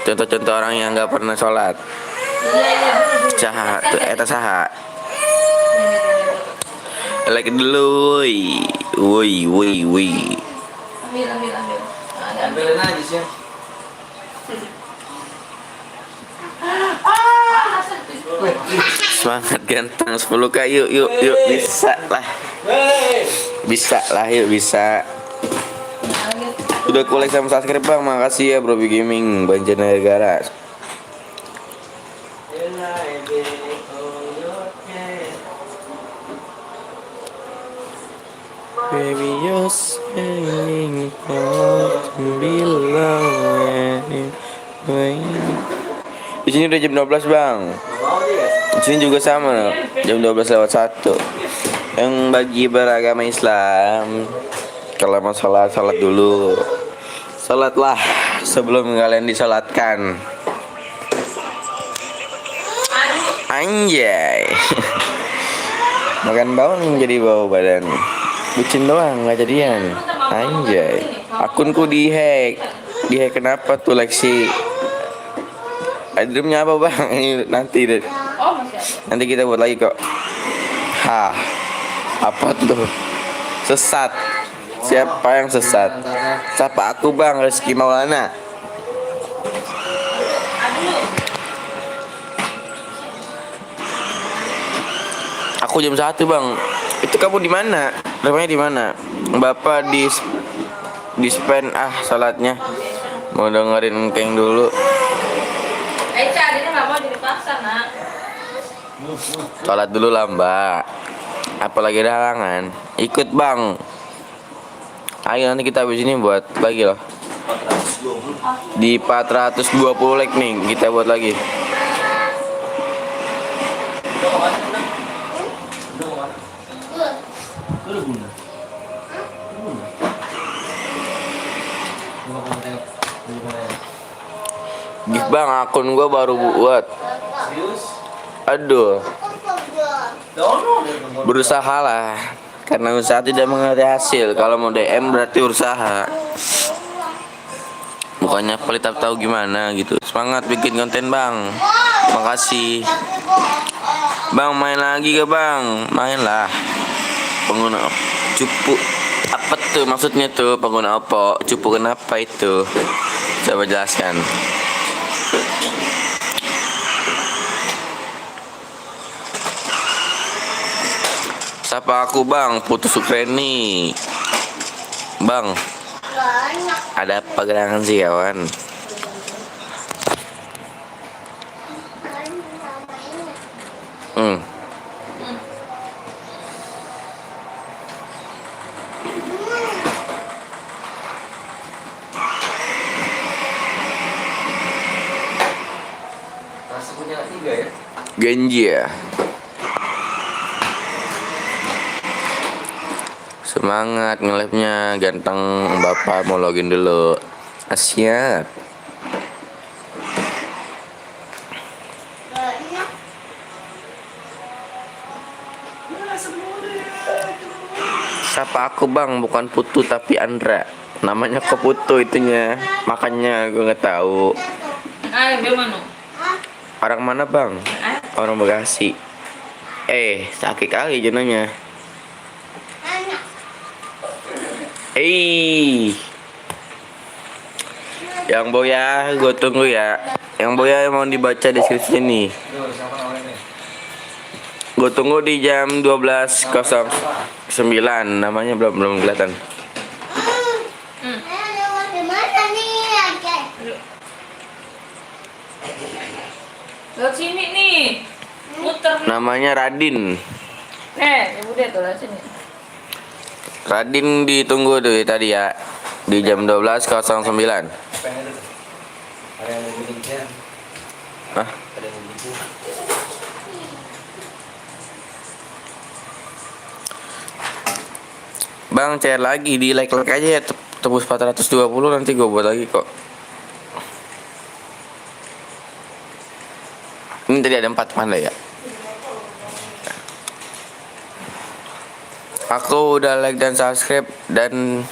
contoh-contoh orang yang nggak pernah sholat. Saha tuh eta saha. Like dulu, woi. Ambil. Ada. Ambilin aja sih. Semangat ganteng 10k yuk bisa lah yuk bisa. Udah kolek sama subscribe bang, makasih ya Bro Gaming Banjarnegara. Baby you're saying di sini udah jam 12 bang. Di sini juga sama jam 12:01. Yang bagi beragama Islam, kalau mau sholat dulu. Sholatlah sebelum kalian disolatkan. Anjay. Makan bawang jadi bau badan. Bucin doang nggak jadian. Anjay. Akunku dihack. Dihack kenapa tuh Lexi? Dreamnya apa bang? Ini nanti deh. Oh, masih ada. Nanti kita buat lagi kok. Apa tuh? Sesat. Siapa yang sesat? Siapa aku bang? Rizky Maulana. Aku jam 1 bang. Itu kamu di mana? Rumahnya di mana? Bapak di spend salatnya. Mau dengerin Keng dulu. Eca, dia nggak mau dipaksa nak. Sholat dulu lah mbak. Apalagi ada halangan. Ikut bang. Ayo nanti kita habis ini buat lagi loh. Di 420 like nih kita buat lagi. Gih bang, akun gua baru buat. Aduh, berusaha lah. Karena usaha tidak mengerti hasil. Kalau mau DM berarti usaha. Bukannya pelit tahu gimana gitu. Semangat bikin konten bang. Makasih. Bang main lagi ke bang? Main lah. Pengguna cupu. Apa tuh maksudnya tuh pengguna Oppo? Cupu kenapa itu? Coba jelaskan. Siapa aku bang? Putu Sukreni. Bang, ada apa gerangan sih kawan? Genji ya. Semangat nge-live-nya ganteng. Bapak mau login dulu. Siap. Siapa aku bang? Bukan Putu tapi Andra. Namanya kok Putu itunya. Makanya gue nggak tahu. Ayo, gimana? Orang mana bang? Orang Bekasi. Sakit kali jenanya. Yang Boya, gue tunggu ya. Yang Boya mau dibaca deskripsi nih. Gue tunggu di jam 12.09. Namanya belum kelihatan. Lewat sini nih. Muter. Namanya Radin. Ibu dia tuh lewat sini. Radin ditunggu tuh tadi ya. Di jam 12.09. Hah? Bang, share lagi di like aja ya, tembus 420 nanti gue buat lagi kok. Ini tadi ada 4 mana ya? Aku udah like dan subscribe dan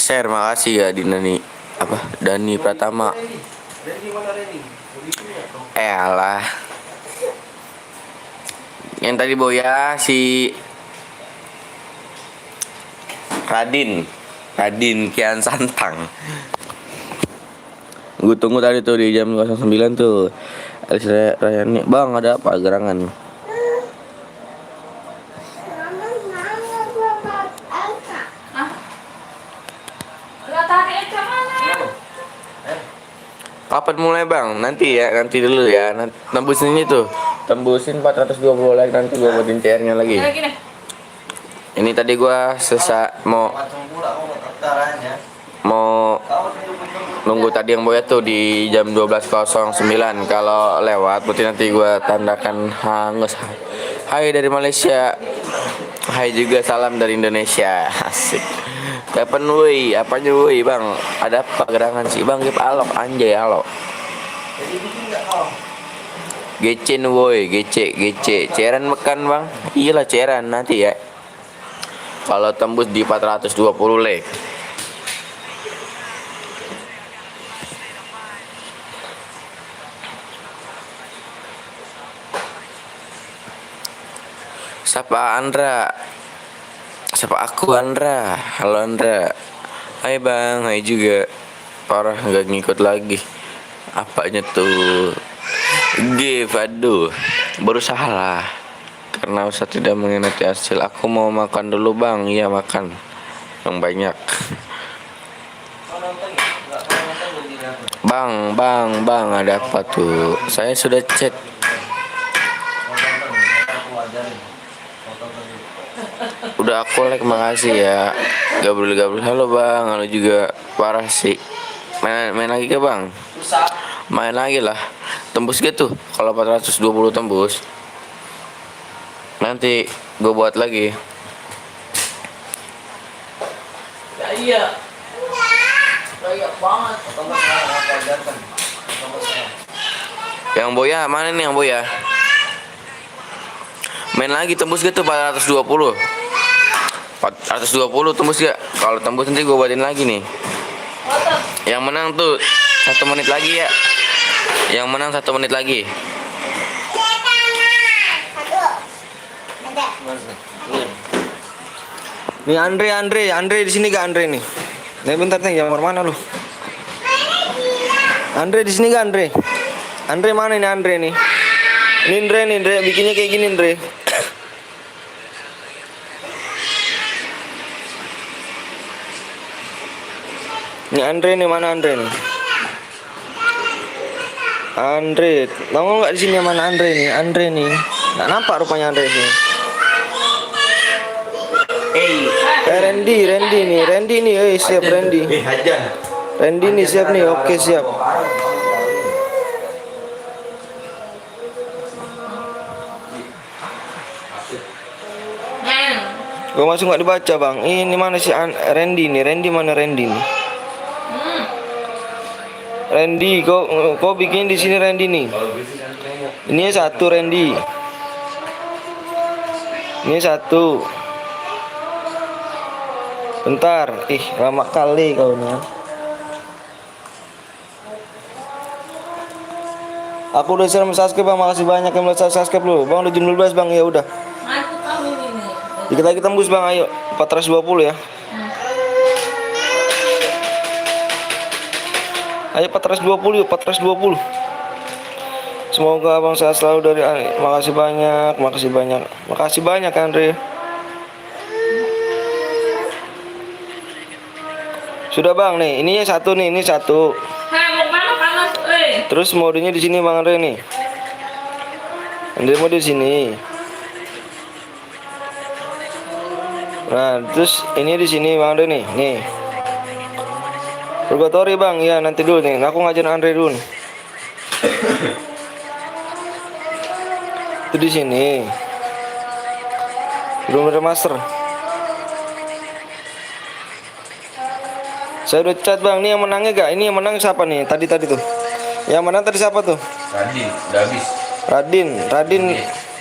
share. Makasih ya Dani Dani Pratama. Alah. Yang tadi Boya si Radin Kian Santang. Gue tunggu tadi tuh di jam 09 tuh. Alex Rayani, bang ada apa gerangan? Kapan mulai bang? Nanti dulu ya. Nanti tembusin itu. Tembusin 420 like nanti gua buatin CR-nya lagi. Ini tadi gua mau nunggu tadi yang Boya tuh di jam 12.09. Kalau lewat berarti nanti gua tandakan hangus. Hai dari Malaysia. Hai juga salam dari Indonesia. Asik. Kapan woi? Apanya woi bang? Ada apa gerangan sih bang? Gip alok anjay alok. Gecen woi, gece. Ceran mekan bang? Iyalah ceran nanti ya. Kalau tembus di 420 like. Sapa Andra. Sapa aku Andra. Halo Andra. Hai bang, hai juga. Parah nggak ngikut lagi. Apanya tuh? Aduh. Berusaha lah. Karena usah tidak menginati hasil. Aku mau makan dulu bang. Iya makan. Yang banyak. Bang, ada apa tuh? Saya sudah chat. Udah aku like, makasih ya. Gabriel. Halo bang, halo juga. Parah sih. Main lagi ke bang? Main lagi lah. Tembus gitu. Kalau 420 tembus, nanti gue buat lagi. Ya iya. Banyak banget. Yang Boya mana nih yang Boya? Main lagi tembus gitu 420. 420 tembus gak? Kalau tembus nanti gue buatin lagi nih. Yang menang tuh 1 menit lagi ya. Yang menang 1 menit lagi. Nih Andre di sini gak Andre nih? Nih bentar nih, jamur mana lu? Andre di sini gak Andre? Andre mana ini Andre nih? Ini Andre, bikinnya kayak gini Andre. Ini Andre nih, mana Andre nih? Andre, tahu nggak di sini mana Andre nih? Andre nih, nggak nampak rupanya Andre sini. Randy nih, siap Randy. Randy nih siap nih, oke siap. Gue masuk nggak dibaca bang. Ini mana si Randy nih? Randy mana Randy nih? Randy, kau bikin di sini Randy nih. Ini satu Randy. Ini satu. Bentar, lama kali kau nih. Aku udah subscribe bang, makasih banyak yang udah subscribe lu. Bang udah jam 12 bang, ya udah. Aku tahu ini. Dikit lagi tembus bang, ayo 420 ya. Ayo 420 yuk, 420. Semoga abang sehat selalu dari makasih banyak Andre. Sudah bang nih, ini satu nih, ini satu. Panas, Terus modenya di sini bang Andre nih. Andre mode di sini. Nah, terus ini di sini bang Andre nih, nih. Purgatory bang, ya nanti dulu nih. Aku ngajarin Andre dulu. Nih. Itu di sini. Belum ada master. Saya udah chat bang, ini yang menangnya gak? Ini yang menang siapa nih? Tadi tuh. Yang menang tadi siapa tuh? Radin, udah habis. Radin.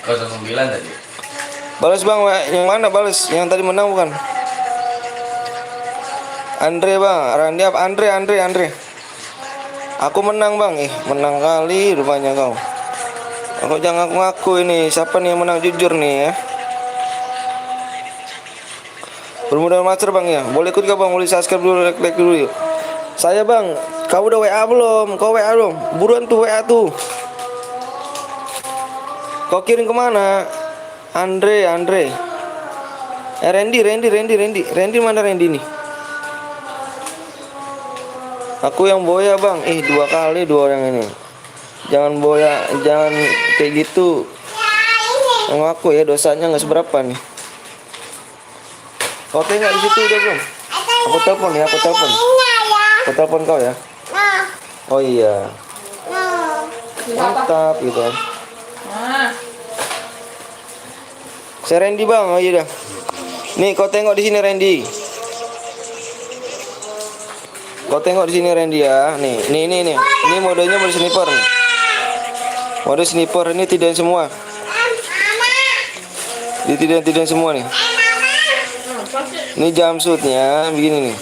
09 tadi. Balas bang, yang mana balas? Yang tadi menang bukan? Andre bang, Randy apa? Andre. Aku menang bang, menang kali rupanya kau. Aku jangan ngaku ini, siapa nih yang menang jujur nih ya? Bermudah master bang ya, boleh ikut gak bang? Boleh subscribe dulu, like dulu yuk. Saya bang, kau udah WA belum? Kau WA belum? Buruan tuh WA tuh. Kau kirim kemana? Andre. Randy mana Randy nih? Aku yang boya bang. 2 kali 2 orang ini. Jangan boya, jangan kayak gitu. Yang aku ya dosanya nggak seberapa nih. Kau tengok di situ udah belum? Aku telepon ya, aku telepon. Aku telepon kau ya. Oh iya. Mantap gitu kan. Saya Randy bang, oh iya dah. Nih kau tengok di sini Randy. Kau tengok di sini Randy ya. Nih. Ini modenya mode sniper nih. Mode sniper ini tidak semua. Ini tidak semua nih. Ini jumpsuitnya begini nih.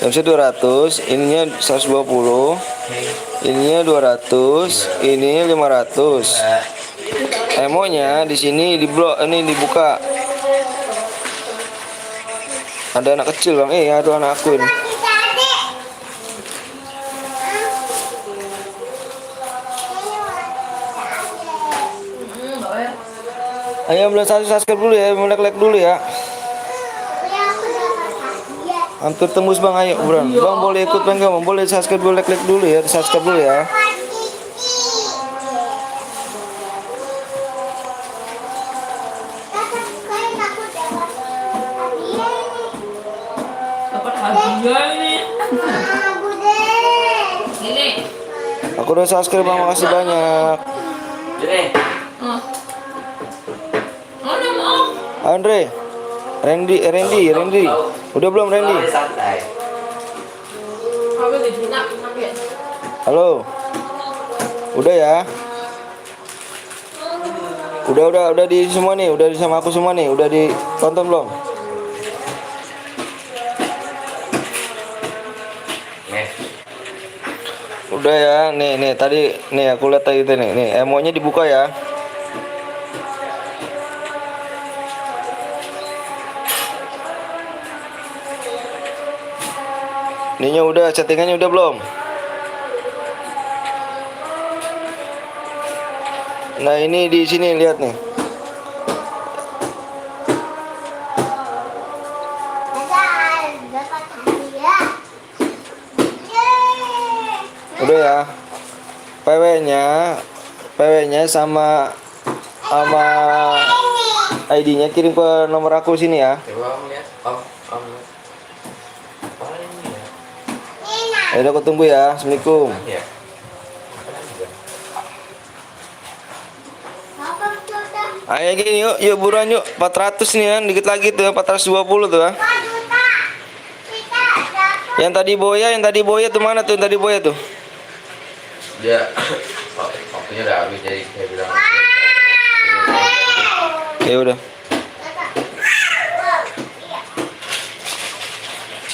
Jumpsuit 200, ininya 120. Ininya 200, ini 500. Emonya di sini di blok ini dibuka. Ada anak kecil bang, ada anak aku ini. Ayo belum subscribe dulu ya, like dulu ya. Hampir tembus bang, ayo buruan. Bang boleh ikut bang, bang boleh subscribe dulu, like dulu ya, subscribe dulu ya. Dapat hadiah ini. Ini. Aku udah subscribe bang, makasih banyak. Andre, Randy. Udah belum Randy? Halo. Udah ya? Udah di semua nih, udah di sama aku semua nih, udah ditonton belum? Udah ya, nih tadi nih aku lihat tadi nih emonya dibuka ya. Ininya udah, settingannya udah belum? Nah ini di sini lihat nih. Udah ya. PW-nya sama ID-nya kirim ke nomor aku sini ya. Ya udah aku tunggu ya. Assalamualaikum. Ayo gini yuk buruan yuk. 400 nih kan, dikit lagi tuh 420 tuh ya. Yang tadi boya tuh mana tuh? Yang tadi boya tuh? Dia waktunya udah habis jadi saya bilang. Ya udah.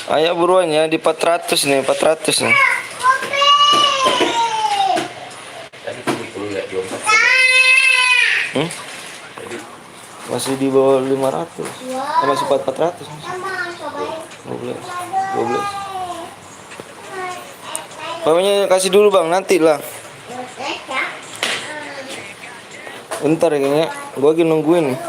Ayo buruan ya, di 400 nih, 400 nih. Tadi 70 ya, 24. Masih di bawah 500. Masih 400. 12. Pokoknya kasih dulu bang, nanti lah. Bentar ya kayaknya, gua lagi nungguin nih.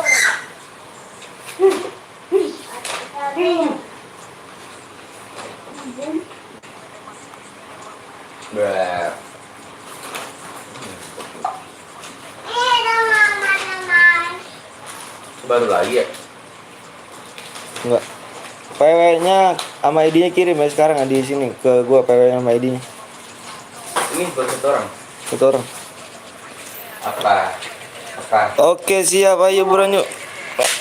Baru lagi ya? Enggak. PW-nya sama ID-nya kirim ya sekarang di sini ke gua, PW sama ID-nya. Ini baru satu orang. Satu orang. Apa? Oke, siap, ayo buruan yuk.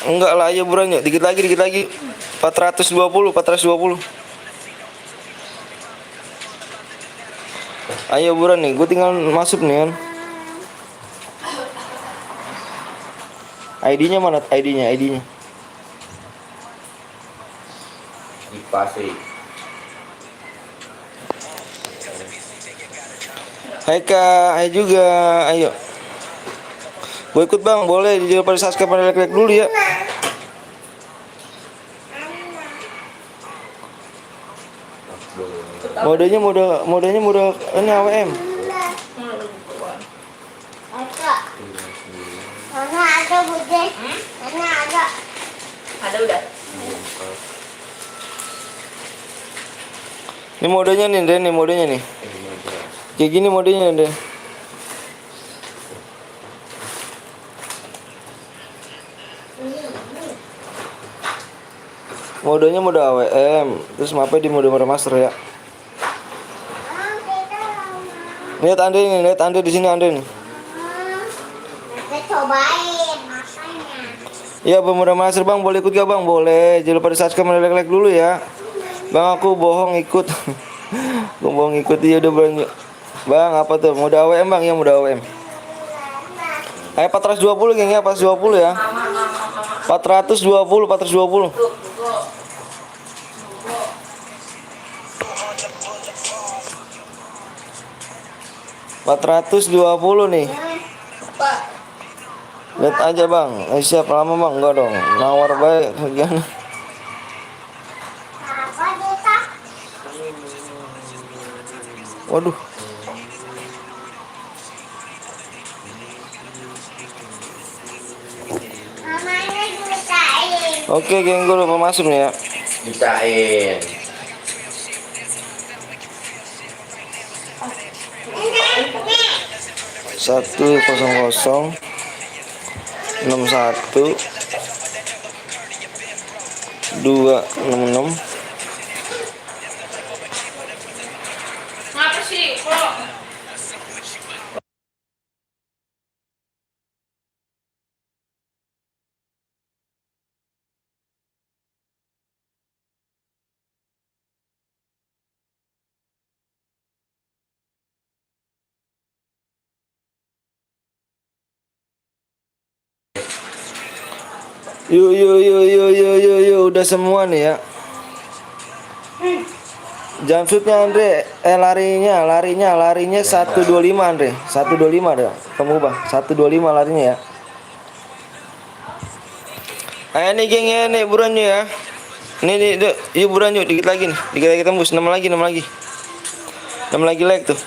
Enggak lah, ayo buruan yuk. Dikit lagi. 420. Ayo buruan nih, gue tinggal masuk nih kan. ID-nya mana? ID-nya, ID-nya. Di pase. Hai Kak, hai juga. Ayo. Gue ikut Bang, boleh di pada subscribe pada like dulu ya. Modenya mode ini AWM. Ada. Mana ada bude? Mana ada? Ada udah. Ini modenya nih, Den, nih modenya nih. Kayak gini modenya, Den. Modenya mode AWM, terus mapnya di mode master ya. Lihat Ande nih, lihat Ande di sini Ande nih. Kita cobain makanya. Iya, pemuda master Bang, boleh ikut gak Bang? Boleh. Jangan lupa di subscribe dan like dulu ya. Bang, aku bohong ikut. Aku bohong ikut, iya udah banyak. Bang, apa tuh? Mode AWM Bang, ya mode AWM. Ayo 420 geng ya, 420 ya. 420, 420. Empat ratus 20 nih. Lihat aja Bang. Siap lama Bang? Enggak dong. Nawar baik bagian. Apa kita? Waduh. Mamanya jutain. Oke, geng, gue lupa masuk nih ya. Jutain. Satu kosong kosong 61 266. Ngapa sih? Kok? Yuk, udah semua nih ya. Jump shootnya Andre, larinya 125 Andre, 125 deh. Kamu Bang, 125 larinya ya. Ayo nih gengnya nih, buruan yuk ya. Nih, yuk buruan yuk, dikit lagi nih, dikit lagi tembus, 6 lagi, 6 lagi like tuh.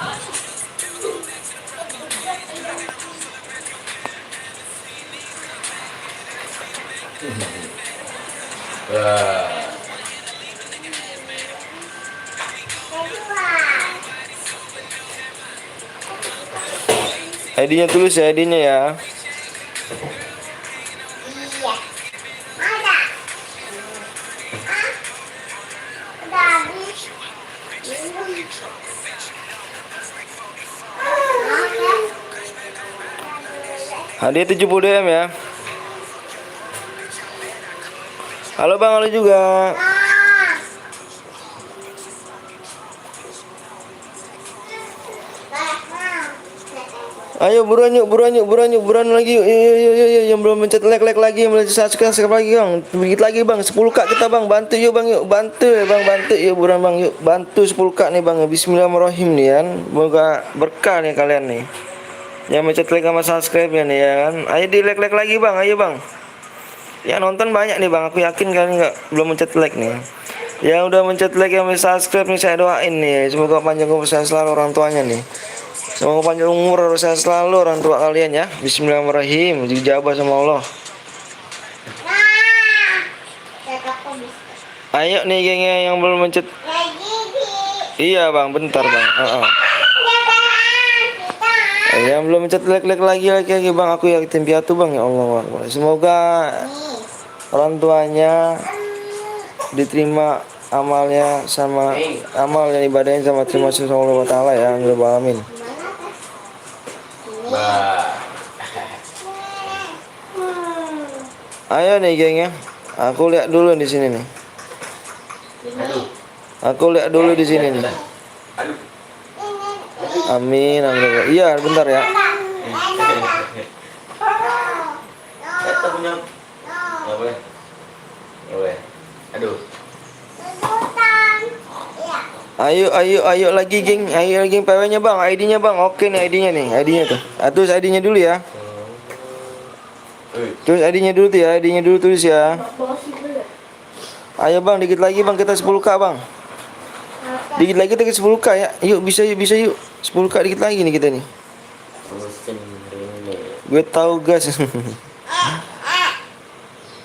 ID-nya tulis ya, ID-nya ya. Iya. Ada. Udah habis. Hadiah 70 DM ya. Halo Bang, halo juga. Ayo buruan lagi yuk. Yang belum mencet like lagi, yang belum subscribe lagi Bang. Sedikit lagi Bang, 10k kita Bang. Bantu yuk Bang, yuk. Bantu ya Bang, bantu yuk buruan Bang, yuk. Bantu 10k nih Bang. Bismillahirrahmanirrahim nih kan. Semoga berkah nih kalian nih. Yang mencet like sama subscribe ya nih ya kan. Ayo di like lagi Bang, ayo Bang. Ya nonton banyak nih Bang, aku yakin kalian belum mencet like nih. Yang udah mencet like, yang subscribe nih saya doain nih. Semoga panjang umur sehat selalu orang tuanya nih. Semoga panjang umur harus sehat selalu orang tua kalian ya. Bismillahirrahmanirrahim. Dijabah sama Allah. Ayo nih gengnya yang belum mencet. Iya Bang, bentar Bang. Yang belum mencet like lagi Bang. Aku yakin piatu Bang, ya Allah. Semoga orang tuanya diterima amalnya sama amal yang ibadahnya sama terima kasih sama Allah Taala ya. Amin. Ayo nih gengnya. Aku lihat dulu di sini nih. Aku lihat dulu di sini nih. Amin. Iya, bentar ya. jatuh punya. Nggak boleh. Nggak boleh. Aduh. Rebutan. Iya. Ayo lagi geng. Ayo lagi PW-nya bang. ID-nya bang. Oke nih ID-nya nih. ID-nya tuh. Terus ID-nya dulu ya. Terus ID-nya dulu tuh ya. ID-nya dulu tulis ya. Ayo bang, dikit lagi bang, kita 10k bang. Dikit lagi kita 10k ya. Yuk bisa yuk. 10k dikit lagi nih kita nih. Gue tahu gas.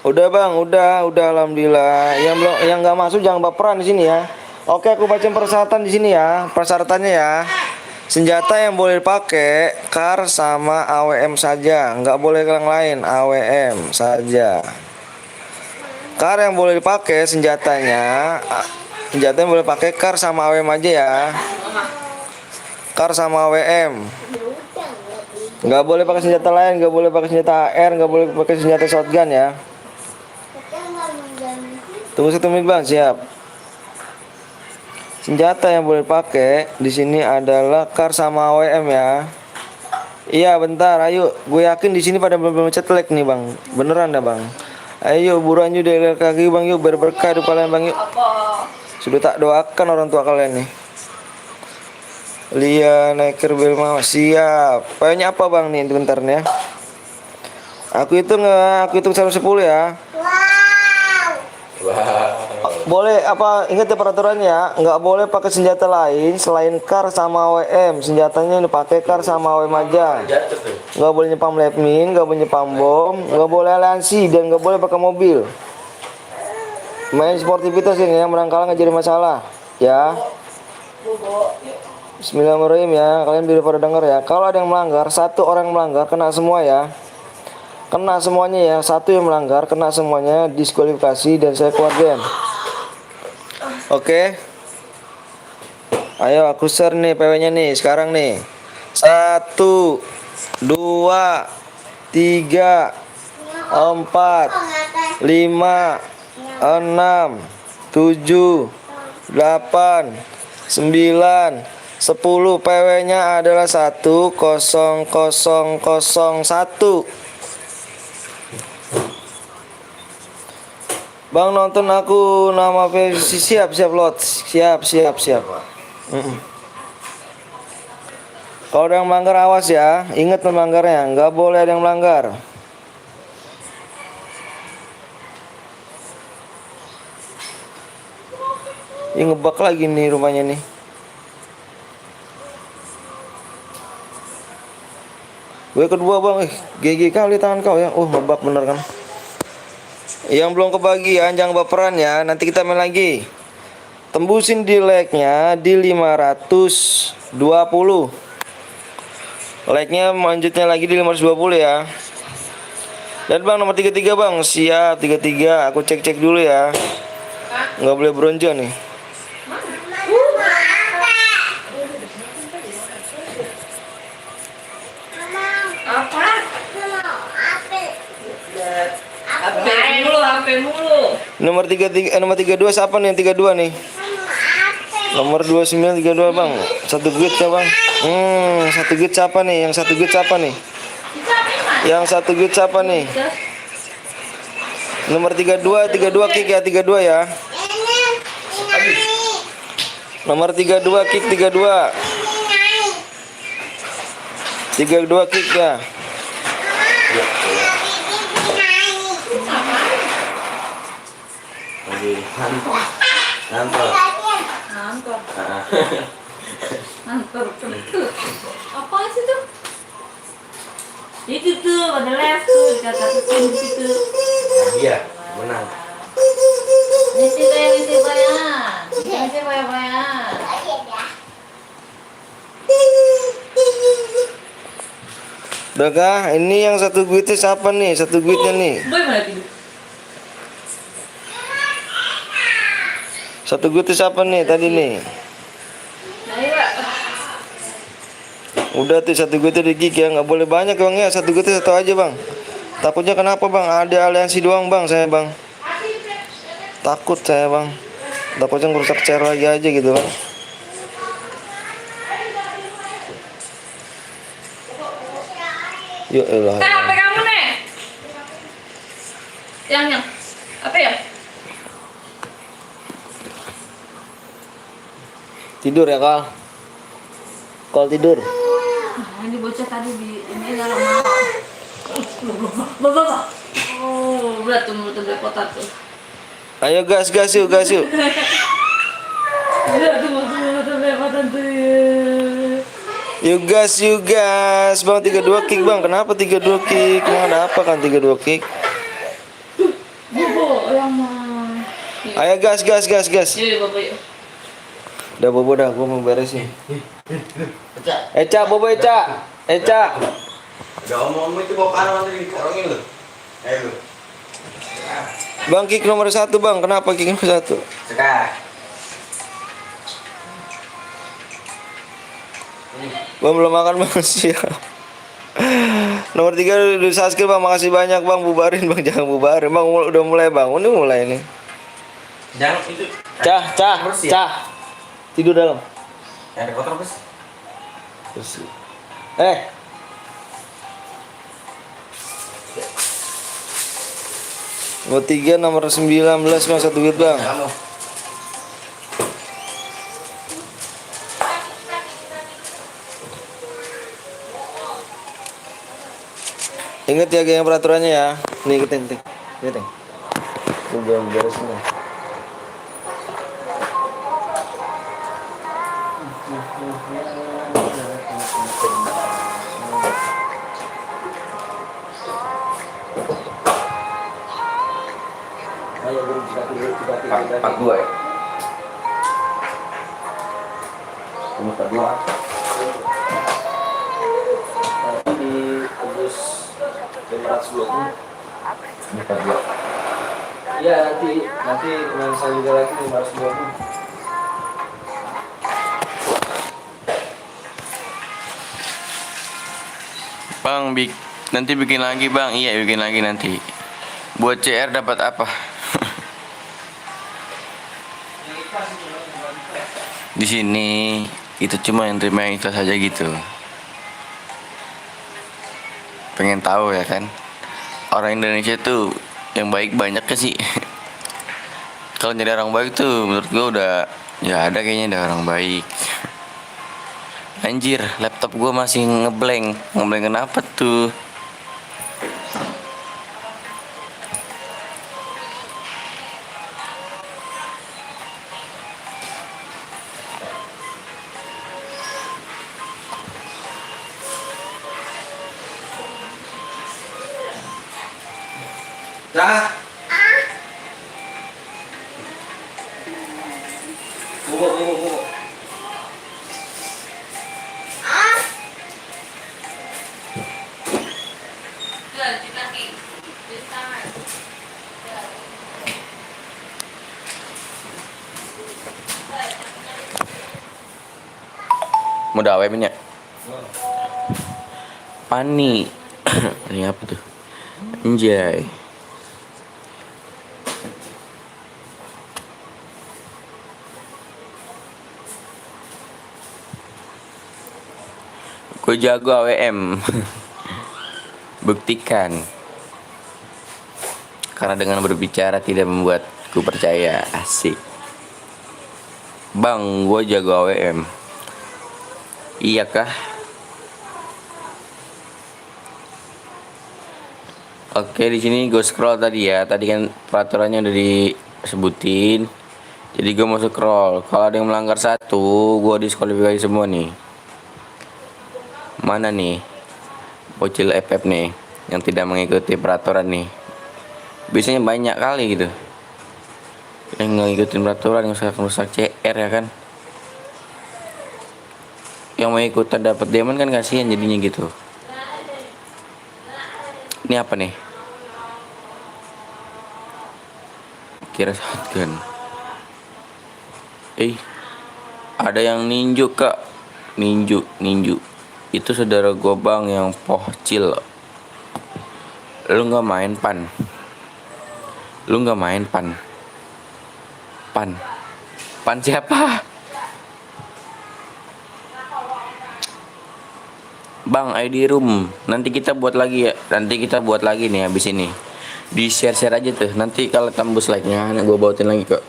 Udah bang, udah alhamdulillah. Yang nggak masuk jangan baperan di sini ya. Oke, aku baca persyaratan di sini ya. Persyaratannya ya. Senjata yang boleh dipakai KAR sama AWM saja, nggak boleh yang lain, AWM saja. KAR yang boleh dipakai senjatanya boleh pakai KAR sama AWM aja ya. KAR sama AWM. Nggak boleh pakai senjata lain, nggak boleh pakai senjata AR, nggak boleh pakai senjata shotgun ya. Tunggu 1 menit bang, siap. Senjata yang boleh pakai di sini adalah KAR sama AWM ya. Iya bentar, ayo. Gue yakin di sini pada belum cetlek nih bang. Beneran dah bang. Ayo buruan yuk dari kaki bang yuk, berberkah di kalian bang yuk. Sudah tak doakan orang tua kalian nih. Lia Neker Belma siap. Pokoknya apa bang nih bentar nih ya. Aku hitung 110 ya. Boleh apa ingat ya peraturannya ya, nggak boleh pakai senjata lain selain KAR sama AWM. Senjatanya ini pakai KAR sama AWM aja. Nggak boleh nyepam lepmin, nggak boleh nyepam bom, nggak boleh aliansi dan nggak boleh pakai mobil. Main sportivitas ini yang barangkali nggak jadi masalah ya. Bismillahirrahmanirrahim ya, kalian biar pada dengar ya. Kalau ada yang melanggar, satu orang melanggar kena semua ya. Kena semuanya ya, satu yang melanggar kena semuanya, diskualifikasi dan saya keluar game. Oke. Ayo aku share nih PW-nya nih sekarang nih. 1 2 3 4 5 6 7 8 9 10. PW-nya adalah 10001. Bang nonton aku nama versi siap lot. Siap. Kalau ada yang melanggar awas ya. Ingat melanggarnya, nggak boleh ada yang melanggar. Ini ngebak lagi nih rumahnya nih. Gue kedua bang, GG kali tangan kau ya. Oh ngebak bener kan. Yang belum kebagian jangan baperan ya. Nanti kita main lagi. Tembusin di like-nya di 520. Like-nya lanjutnya lagi di 520 ya. Dan bang nomor 33 bang. Siap 33. Aku cek dulu ya. Nggak boleh bronjo nih. HP mulu. Nomor 32 siapa nih yang 32 nih? Nomor 29 32 bang. 1 grid ya bang. 1 grid siapa nih? Yang 1 grid siapa nih? Yang 1 grid siapa nih? Nomor 32 kick ya 32 ya. Nomor 32 kick 32. 32 kick ya. Ngantor. Apa sih tuh? Itu tuh pada left tuh kata kucing situ. Iya, menang. Mesti bayar. Mesti bayar. Udah kah? Ini yang 1 guitnya siapa nih? 1 guitnya nih. Boy mana tidur? 1 guitnya siapa nih tadi nih? Udah tuh 1 guitnya di gig ya, nggak boleh banyak bang ya. 1 guitnya 1 aja bang. Takutnya kenapa bang? Ada aliansi doang bang saya bang. Takut saya bang. Takutnya ngerusak share lagi aja gitu bang. Yuk elah. HP kamu nih. Yang apa ya? Tidur ya Kal? Kal tidur. Nah, ini bocah tadi di ini dalam Bapak. Oh, berat tuh mulut belepotan tuh. Ayo gas yuk. Berat tuh mulut belepotan tuh. Yuk gas. Bang 32 kick bang. Kenapa 32 kick? Emang ada apa kan 32 kick? Bobo, yang mah. Ayo gas. Yuk, Bapak yuk. Udah bobo dah, gua mau beresin. Bobo Eca. Udah omong itu bawa kanan nanti dikorongin lu. Ayo lu. Bang kick nomor 1 bang. Kenapa kick nomor 1? Sekarang. Bang belum makan bang siap. Nomor 3 udah subscribe bang. Makasih banyak bang. Bubarin bang, jangan bubarin bang. Udah mulai bang. Ini mulai nih. Jangan itu. Cah. Tidur dalam. Ada kotor bos. Bersih. Nomor 3 nomor 19 bang. 1 duit bang. Kamu. Ingat ya geng peraturannya ya. Nih ikutin. Gue belum beresin nih. Ayo bro, kita 42 ya. nomor 42. Tadi tebus 520. 42. Iya nanti main saya juga lagi 520. Bang, nanti bikin lagi bang. Iya bikin lagi nanti. Buat CR dapat apa? Di sini itu cuma yang terima yang ikhlas saja gitu. Pengen tahu ya kan? Orang Indonesia tuh yang baik banyak ke sih. Kalau jadi orang baik tuh menurut gua udah ya ada kayaknya ada orang baik. Anjir, laptop gua masih ngeblank kenapa tuh? Dah. Bubuk. Mau dawe minyak? Pani. Ini apa tuh? Anjay. Gue jago AWM. Buktikan. Karena dengan berbicara tidak membuatku percaya. Asik. Bang, gue jago AWM. Iya kah? Oke, di sini gue scroll tadi ya. Tadi kan peraturannya udah disebutin. Jadi gue mau scroll. Kalau ada yang melanggar satu, gue diskualifikasi semua nih. Mana nih? Bocil FF nih yang tidak mengikuti peraturan nih. Biasanya banyak kali gitu. Yang nggak ngikutin peraturan, yang rusak CR ya kan. Yang mau ikutan dapat diamond kan kasihan jadinya gitu. Ini apa nih? Kira shotgun. Ada yang ninju kak. Ninju. Itu saudara gobang yang pohcil. Lu nggak main pan? Pan siapa? Bang, ID room. Nanti kita buat lagi ya. Nanti kita buat lagi nih habis ini. Di share-share aja tuh. Nanti kalau tembus like-nya gue bautin lagi kok.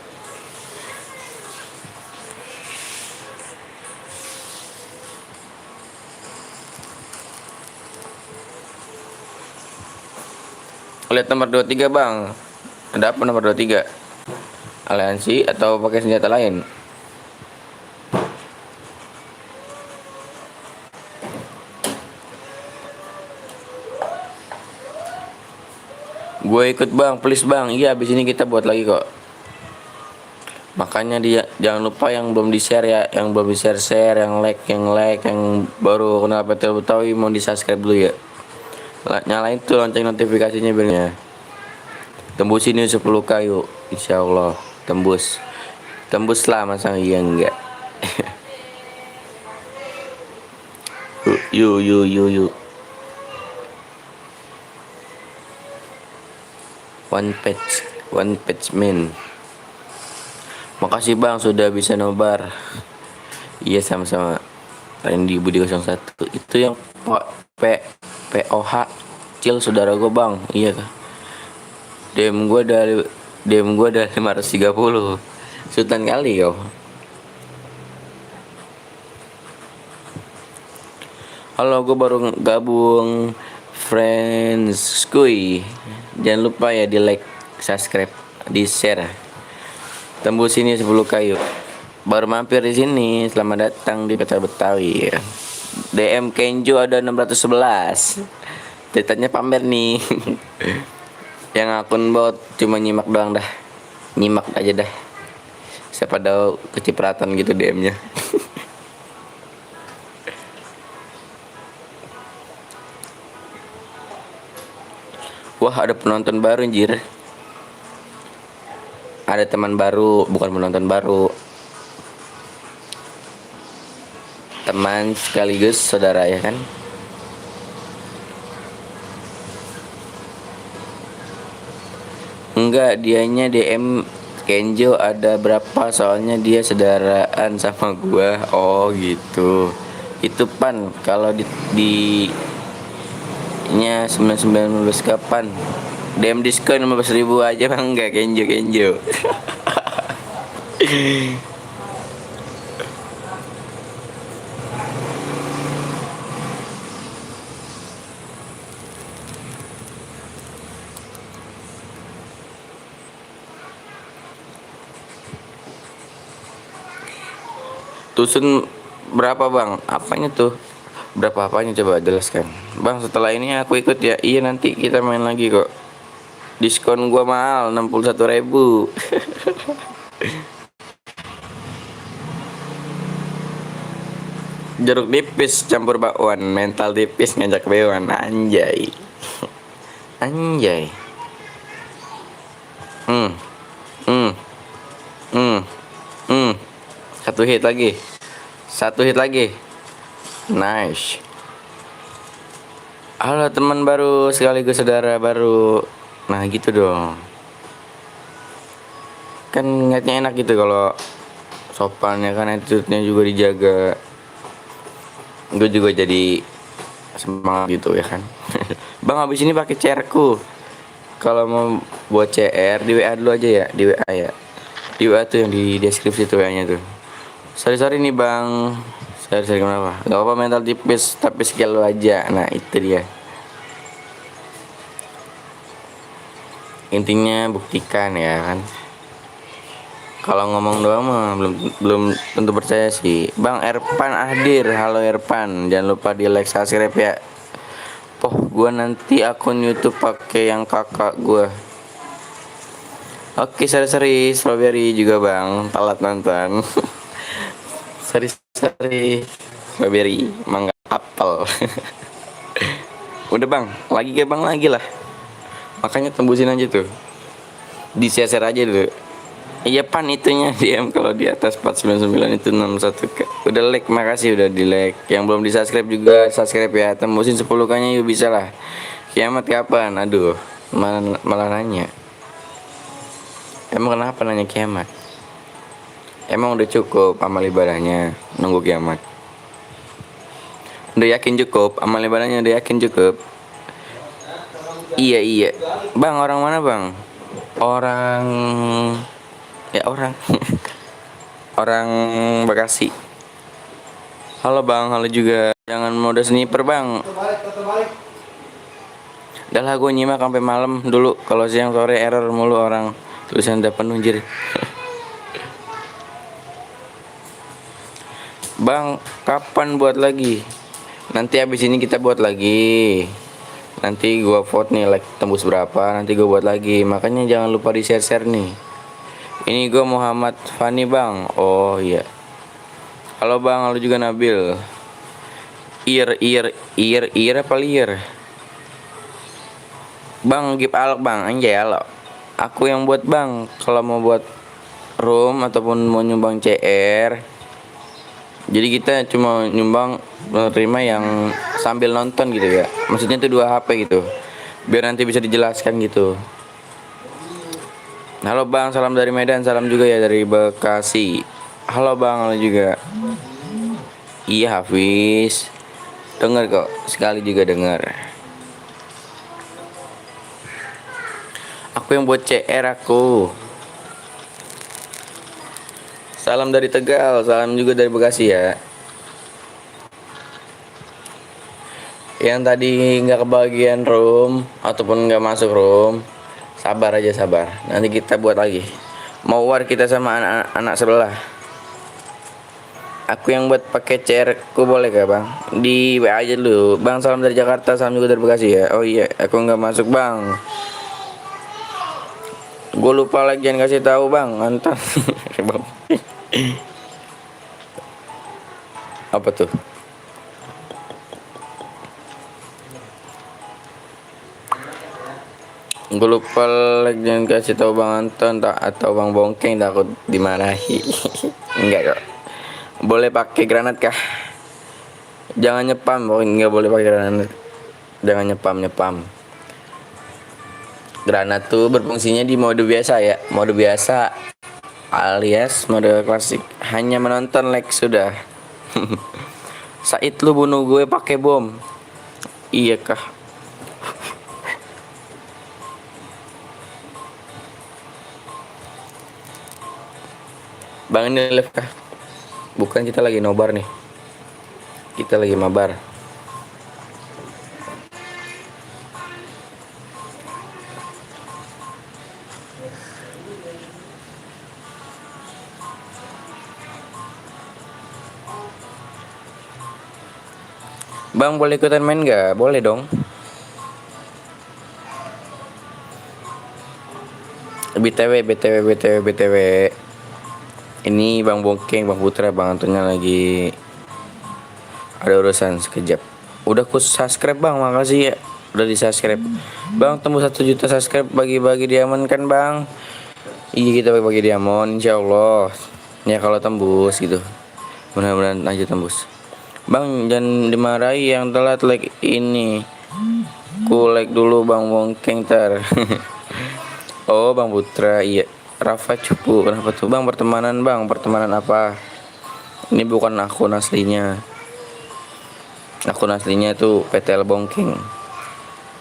Lihat nomor 23 bang. Ada apa nomor 23? Aliansi atau pakai senjata lain? Gue ikut bang, please bang. Iya, abis ini kita buat lagi kok. Makanya dia jangan lupa yang belum di share ya, yang belum di share, yang like, yang baru kenal PT Betawi mau di subscribe dulu ya. Nyalain tuh lonceng notifikasinya biar tembusin yuk 10k yuk, insya Allah tembus lah, masa iya enggak. yuk one page man. Makasih bang sudah bisa nobar. Iya sama-sama. Randy Budi 01 itu yang POH Cil saudara gue bang. Iya kah? DM gue dari 530. Sultan kali kau. Halo, gue baru gabung friends kuy. Jangan lupa ya di like, subscribe, di share. Tembus sini 10 kayu. Baru mampir di sini. Selamat datang di Kota Betawi. DM Kenjo ada 611. Ceritanya pamer nih. Yang akun bot cuma nyimak doang dah. Nyimak aja dah. Siapa tahu kecipratan gitu DM-nya. Wah, ada penonton baru anjir. Ada teman baru, bukan penonton baru. Teman sekaligus saudara ya kan? Enggak, dianya DM Kenjo ada berapa, soalnya dia saudaraan sama gua. Oh gitu. Itu pan kalau di nya 99 kapan? DM diskon 15.000 aja bang, enggak Kenjo. Tusun berapa bang? Apanya tuh? Berapa apanya coba jelaskan. Bang setelah ini aku ikut ya. Iya nanti kita main lagi kok. Diskon gua mahal 61.000. Jeruk nipis campur bakwan, mental tipis ngajak bewan. Anjay. Anjay. Satu hit lagi. Nice. Halo teman baru sekaligus saudara baru. Nah gitu dong. Kan ngeliatnya enak gitu kalau sopannya kan, attitude-nya juga dijaga. Gue juga jadi semangat gitu ya kan. Bang habis ini pakai CR-ku. Kalau mau buat CR di WA dulu aja ya, di WA ya. Di WA tuh yang di deskripsi tuh WA-nya tuh. Sorry nih bang. Sorry kenapa? Gak apa-apa mental tipis tapi skill lu aja. Nah itu dia. Intinya buktikan ya kan. Kalau ngomong doang mah belum tentu percaya sih. Bang Erpan hadir. Halo Erpan, jangan lupa di like subscribe ya. Gua nanti akun YouTube pakai yang kakak gua. Oke, seri strawberry juga bang, telat nonton. seri strawberry, mangga, apel. Udah bang, lagi lah. Makanya tembusin aja tuh. Di share aja dulu. Iya pan itunya DM kalau di atas 499 itu 61. Udah like, makasih udah di like. Yang belum di subscribe juga subscribe ya. Tembusin 10k nya yuk, bisa lah. Kiamat kapan? Aduh, malah nanya. Emang kenapa nanya kiamat? Emang udah cukup amal ibadahnya nunggu kiamat? Udah yakin cukup amal ibadahnya, udah yakin cukup? Iya iya. Bang, orang mana bang? Orang ya orang orang Bekasi. Halo bang, halo juga. Jangan mode sniper bang. Udah lah gue nyimak sampai malam dulu. Kalau siang sore error mulu orang. Tulisan udah penuh anjir. Bang, kapan buat lagi? Nanti habis ini kita buat lagi. Nanti gua vote nih like tembus berapa, nanti gua buat lagi. Makanya jangan lupa di share-share nih. Ini gua Muhammad Fani bang. Oh iya. Halo bang, halo juga Nabil. Ir apa liar? Bang, give alok bang, anjay alok. Aku yang buat bang. Kalau mau buat room ataupun mau nyumbang CR, jadi kita cuma nyumbang menerima yang sambil nonton gitu ya. Maksudnya itu 2 HP gitu. Biar nanti bisa dijelaskan gitu. Halo bang, salam dari Medan, salam juga ya dari Bekasi. Halo bang, halo juga. Iya Hafiz. Dengar kok, sekali juga dengar. Aku yang buat CR aku. Salam dari Tegal, salam juga dari Bekasi ya. Yang tadi nggak kebagian room ataupun nggak masuk room, sabar aja sabar. Nanti kita buat lagi. Mau war kita sama anak-anak sebelah. Aku yang buat pakai CR ku boleh gak bang? Di WA aja dulu. Bang salam dari Jakarta, salam juga dari Bekasi ya. Oh iya, aku nggak masuk bang. Gue lupa lagi jangan kasih tahu bang, antar. Apa tuh? Gue lupa lagi jangan kasih tahu bang Anton tak atau bang Bongkeng takut dimarahi. Enggak kok. Boleh pakai granat kah? Jangan nyepam, nggak boleh pakai granat. Jangan nyepam. Granat tuh berfungsinya di mode biasa ya, mode biasa alias mode klasik. Hanya menonton like sudah. Said lu bunuh gue pakai bom. Iya kah? Bang ini live kah? Bukan, kita lagi nobar nih. Kita lagi mabar. Bang boleh ikutan main nggak? Boleh dong. BTW. Ini Bang Bongkeng, Bang Putra, Bang Antonnya lagi ada urusan sekejap. Udah ku subscribe bang, makasih ya. Udah di subscribe. Bang tembus 1 juta subscribe, bagi-bagi diamond kan bang? Iya kita bagi-bagi diamond, insya Allah. Ya kalau tembus gitu. Mudah-mudahan aja tembus. Bang jangan dimarahi yang telat like ini. Ku like dulu Bang Bongkeng ntar. Oh Bang Putra, iya. Rafa cupu, kenapa tuh bang? Pertemanan bang, pertemanan apa? Ini bukan akun aslinya. Akun aslinya tuh PTL Bongkeng.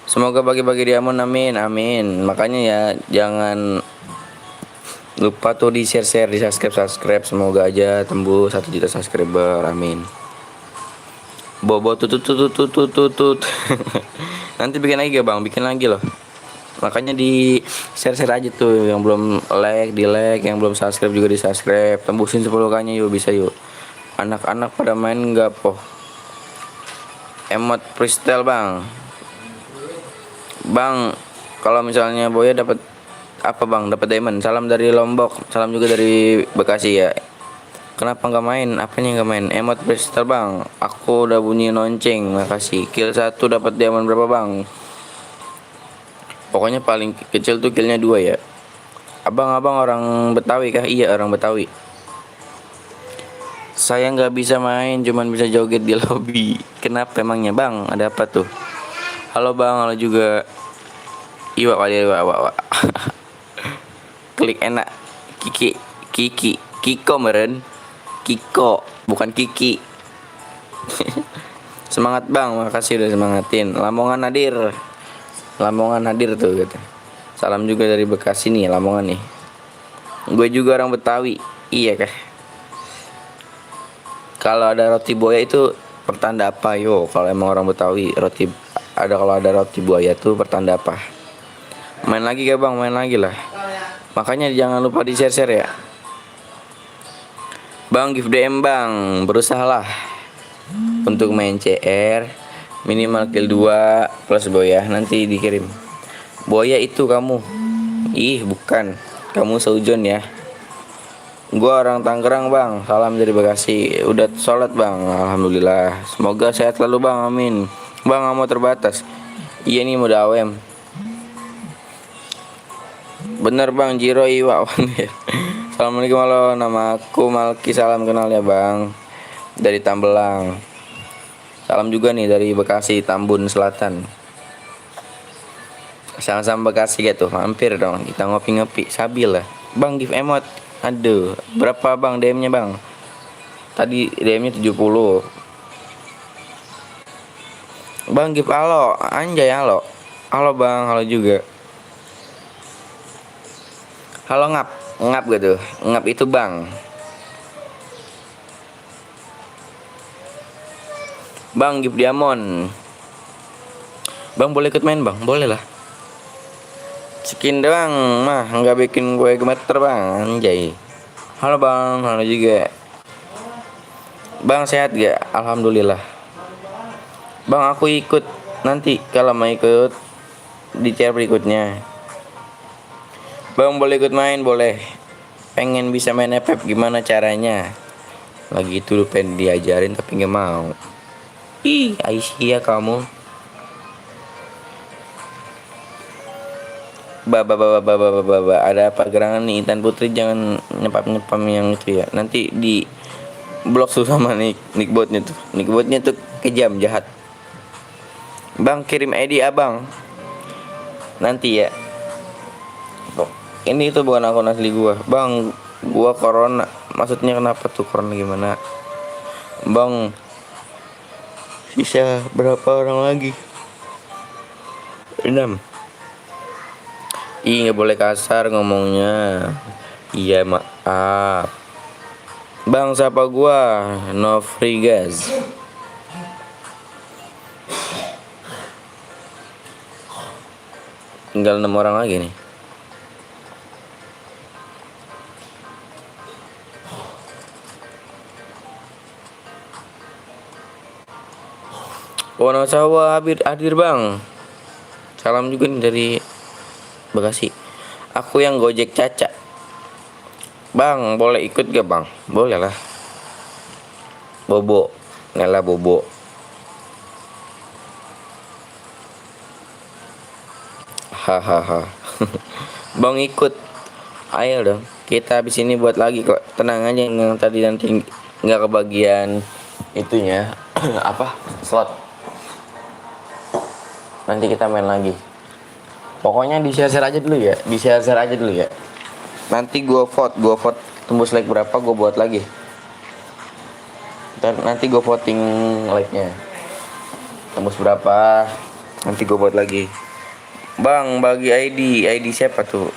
Semoga bagi-bagi diamond, amin. Makanya ya jangan lupa tuh di share, di subscribe. Semoga aja tembus 1 juta subscriber, amin. Bobo tutut. Nanti bikin lagi ya bang, bikin lagi loh. Makanya di share aja tuh yang belum like, di like, yang belum subscribe juga di subscribe. Tembusin 10k-nya yuk, bisa yuk. Anak-anak pada main nggak po? Emot freestyle bang. Bang, kalau misalnya Boya dapat apa bang? Dapat diamond. Salam dari Lombok, salam juga dari Bekasi ya. Kenapa nggak main? Apanya nggak main? Emot freestyle bang. Aku udah bunyi lonceng, makasih. Kill 1 dapat diamond berapa bang? Pokoknya paling kecil tuh killnya 2 ya. Abang orang Betawi kah? Iya orang Betawi. Saya nggak bisa main, cuman bisa joget di lobby. Kenapa emangnya bang? Ada apa tuh? Halo bang, halo juga. Iwa. Klik enak. Kiko meren. Kiko, bukan Kiki. Semangat bang, makasih udah semangatin. Lamongan hadir. Lamongan hadir tuh gitu. Salam juga dari Bekasi nih, Lamongan nih. Gue juga orang Betawi. Iya kah? Kalau ada roti buaya itu pertanda apa yo? Kalau emang orang Betawi kalau ada roti buaya tuh pertanda apa? Main lagi gak bang? Main lagi lah. Makanya jangan lupa di share ya. Bang give DM bang, berusahalah untuk main CR minimal kill 2 plus boya, nanti dikirim. Boya itu kamu. Ih, bukan. Kamu seujon ya. Gua orang Tangerang bang, salam dari Bekasi. Udah sholat bang, alhamdulillah. Semoga sehat selalu bang, amin. Bang nggak mau terbatas. Iya nih mau dawem. Bener bang, Jiro Iwa. Assalamualaikum, halo, nama aku Malki, salam kenal ya bang. Dari Tambelang. Salam juga nih dari Bekasi, Tambun Selatan. Sama-sama Bekasi gitu, mampir dong, kita ngopi-ngopi, sabil lah. Bang give emot. Aduh, berapa bang DM-nya bang? Tadi DM-nya 70. Bang give halo, anjay halo. Halo bang, halo juga. Halo ngap gitu. Ngap itu bang. Bang give diamond. Bang boleh ikut main bang? Boleh lah. Skin doang mah nggak bikin gue gemeter bang, anjay. Halo bang, halo juga. Bang sehat gak? Alhamdulillah. Bang aku ikut nanti kalau mau ikut di share berikutnya. Bang boleh ikut main? Boleh. Pengen bisa main FF, gimana caranya? Lagi itu lu pengen diajarin tapi nggak mau. Ih Aisyah kamu. Ada apa gerangan nih Intan Putri, jangan nyepam yang itu ya. Nanti di blok tuh sama nickbotnya tuh. Nickbotnya tuh kejam, jahat. Bang kirim ID abang. Nanti ya. Ini tuh bukan akun asli gua. Bang, gua corona. Maksudnya kenapa tuh corona gimana? Bang, sisa berapa orang lagi? 6. Ih nggak boleh kasar ngomongnya. Iya maaf. Bang siapa gua? No free guys. Tinggal 6 orang lagi nih. Wonosawa hadir bang. Salam juga nih dari Bekasi. Aku yang Gojek Caca. Bang boleh ikut gak bang? Boleh lah. Bobo, Nela Bobo. Hahaha. Bang ikut. Ayo dong. Kita habis ini buat lagi kok. Tenang aja, yang tadi nanti nggak kebagian itunya. Apa? Slot. Nanti kita main lagi. Pokoknya di share aja dulu ya. Di share aja dulu ya. Nanti gua vote tembus like berapa gua buat lagi. Dan nanti gua voting like-nya. Tembus berapa? Nanti gua buat lagi. Bang, bagi ID siapa tuh?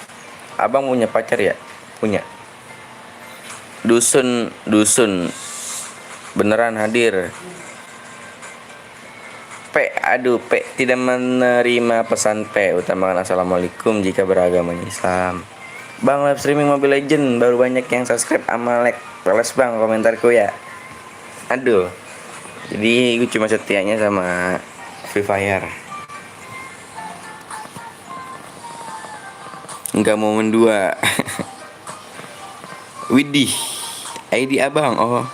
Abang punya pacar ya? Punya. Dusun beneran hadir. P tidak menerima pesan P. Utamakan assalamualaikum jika beragamanya Islam. Bang live streaming Mobile Legend baru banyak yang subscribe sama like. Balas bang komentarku ya. Aduh. Jadi gue cuma setianya sama Free Fire. Enggak mau mendua. Widih. ID abang. Oh.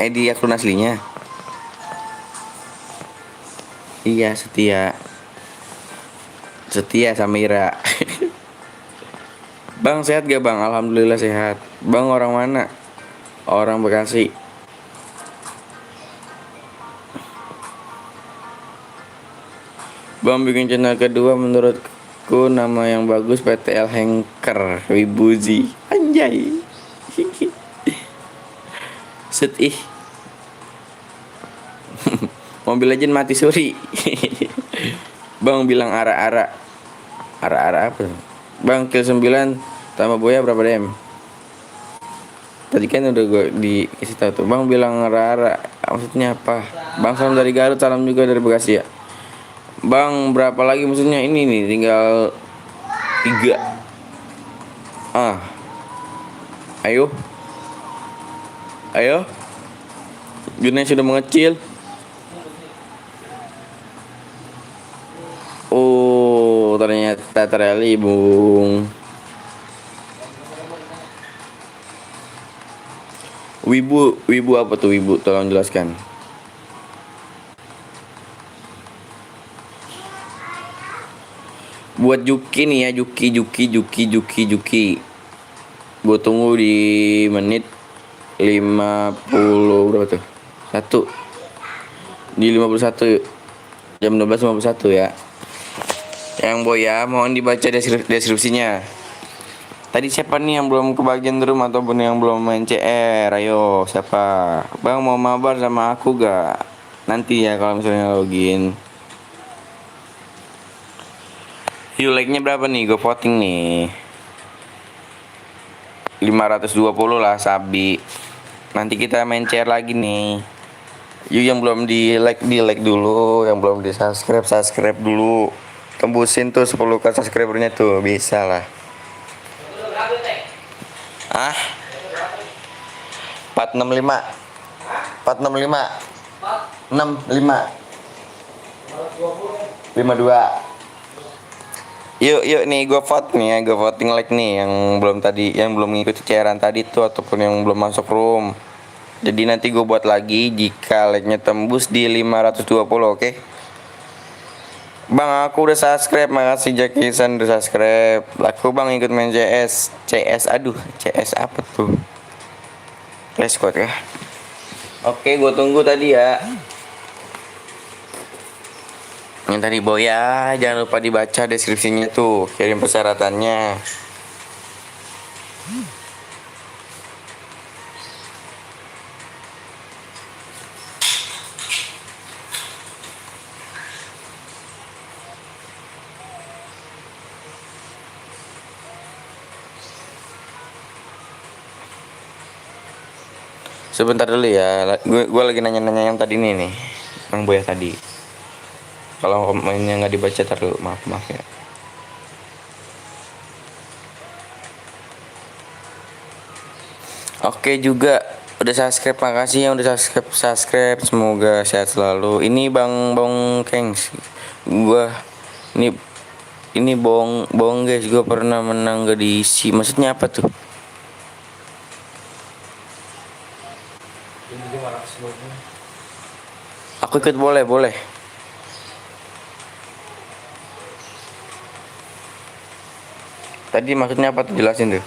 ID akun aslinya. Iya Setia Samira. Bang sehat gak bang? Alhamdulillah sehat. Bang orang mana? Orang Bekasi. Bang bikin channel kedua menurutku nama yang bagus PTL Hanker Wibuzi. Anjay. Sedih. Mobile Legend mati suri. Bang bilang ara-ara. Ara-ara apa? Bang kill 9 tambah boya berapa DM? Tadi kan udah gue dikasih tahu tuh. Bang bilang ara-ara. Maksudnya apa? Bang salam dari Garut, salam juga dari Bekasi ya. Bang berapa lagi maksudnya ini nih tinggal 3. Ayo. Ayo. Junai sudah mengecil. Oh, ternyata terali, Bung. Wibu apa tuh wibu? Tolong jelaskan. Buat Juki nih ya, Juki. Gue tunggu di menit 50 berapa tuh? 1. Di 51 jam 12.51 ya. Yang boy ya, mohon dibaca deskripsinya. Tadi siapa nih yang belum kebagian room ataupun yang belum main CR? Ayo, siapa? Bang mau mabar sama aku gak? Nanti ya kalau misalnya login. View like-nya berapa nih? Gue voting nih. 520 lah Sabi. Nanti kita main CR lagi nih. Yuk yang belum di like dulu, yang belum di subscribe dulu. Tembusin tuh 10k subscribernya tuh, bisa lah. 465 65 52. Yuk nih gue vote nih ya, gue voting like nih yang belum ngikuti cairan tadi tuh ataupun yang belum masuk room. Jadi nanti gue buat lagi jika like-nya tembus di 520, oke? Bang aku udah subscribe, makasih Jackson udah subscribe. Aku bang ikut main CS apa tuh? Let's go ya. Oke, gue tunggu tadi ya. Yang tadi boya, jangan lupa dibaca deskripsinya tuh, kirim persyaratannya. Sebentar dulu ya, gue lagi nanya-nanya yang tadi nih, yang boya tadi. Kalau komennya nggak dibaca terlalu maaf ya. Oke juga udah subscribe, makasih yang udah subscribe. Semoga sehat selalu. Ini Bang Kengs. Ini bohong guys, gue pernah menang gak diisi. Maksudnya apa tuh? Aku ikut boleh. Tadi maksudnya apa tuh, jelasin tuh.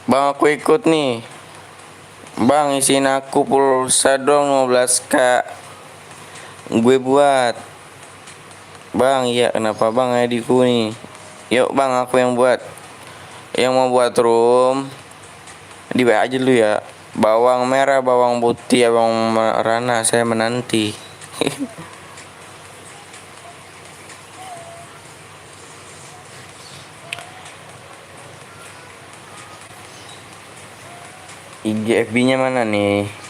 Bang aku ikut nih. Bang isiin aku pulsa dong 15k. Gue buat. Bang iya kenapa bang adikku nih. Yuk bang aku yang buat. Yang mau buat room di WA aja dulu ya. Bawang merah, bawang putih, bawang merah, saya menanti. IG FB-nya mana nih?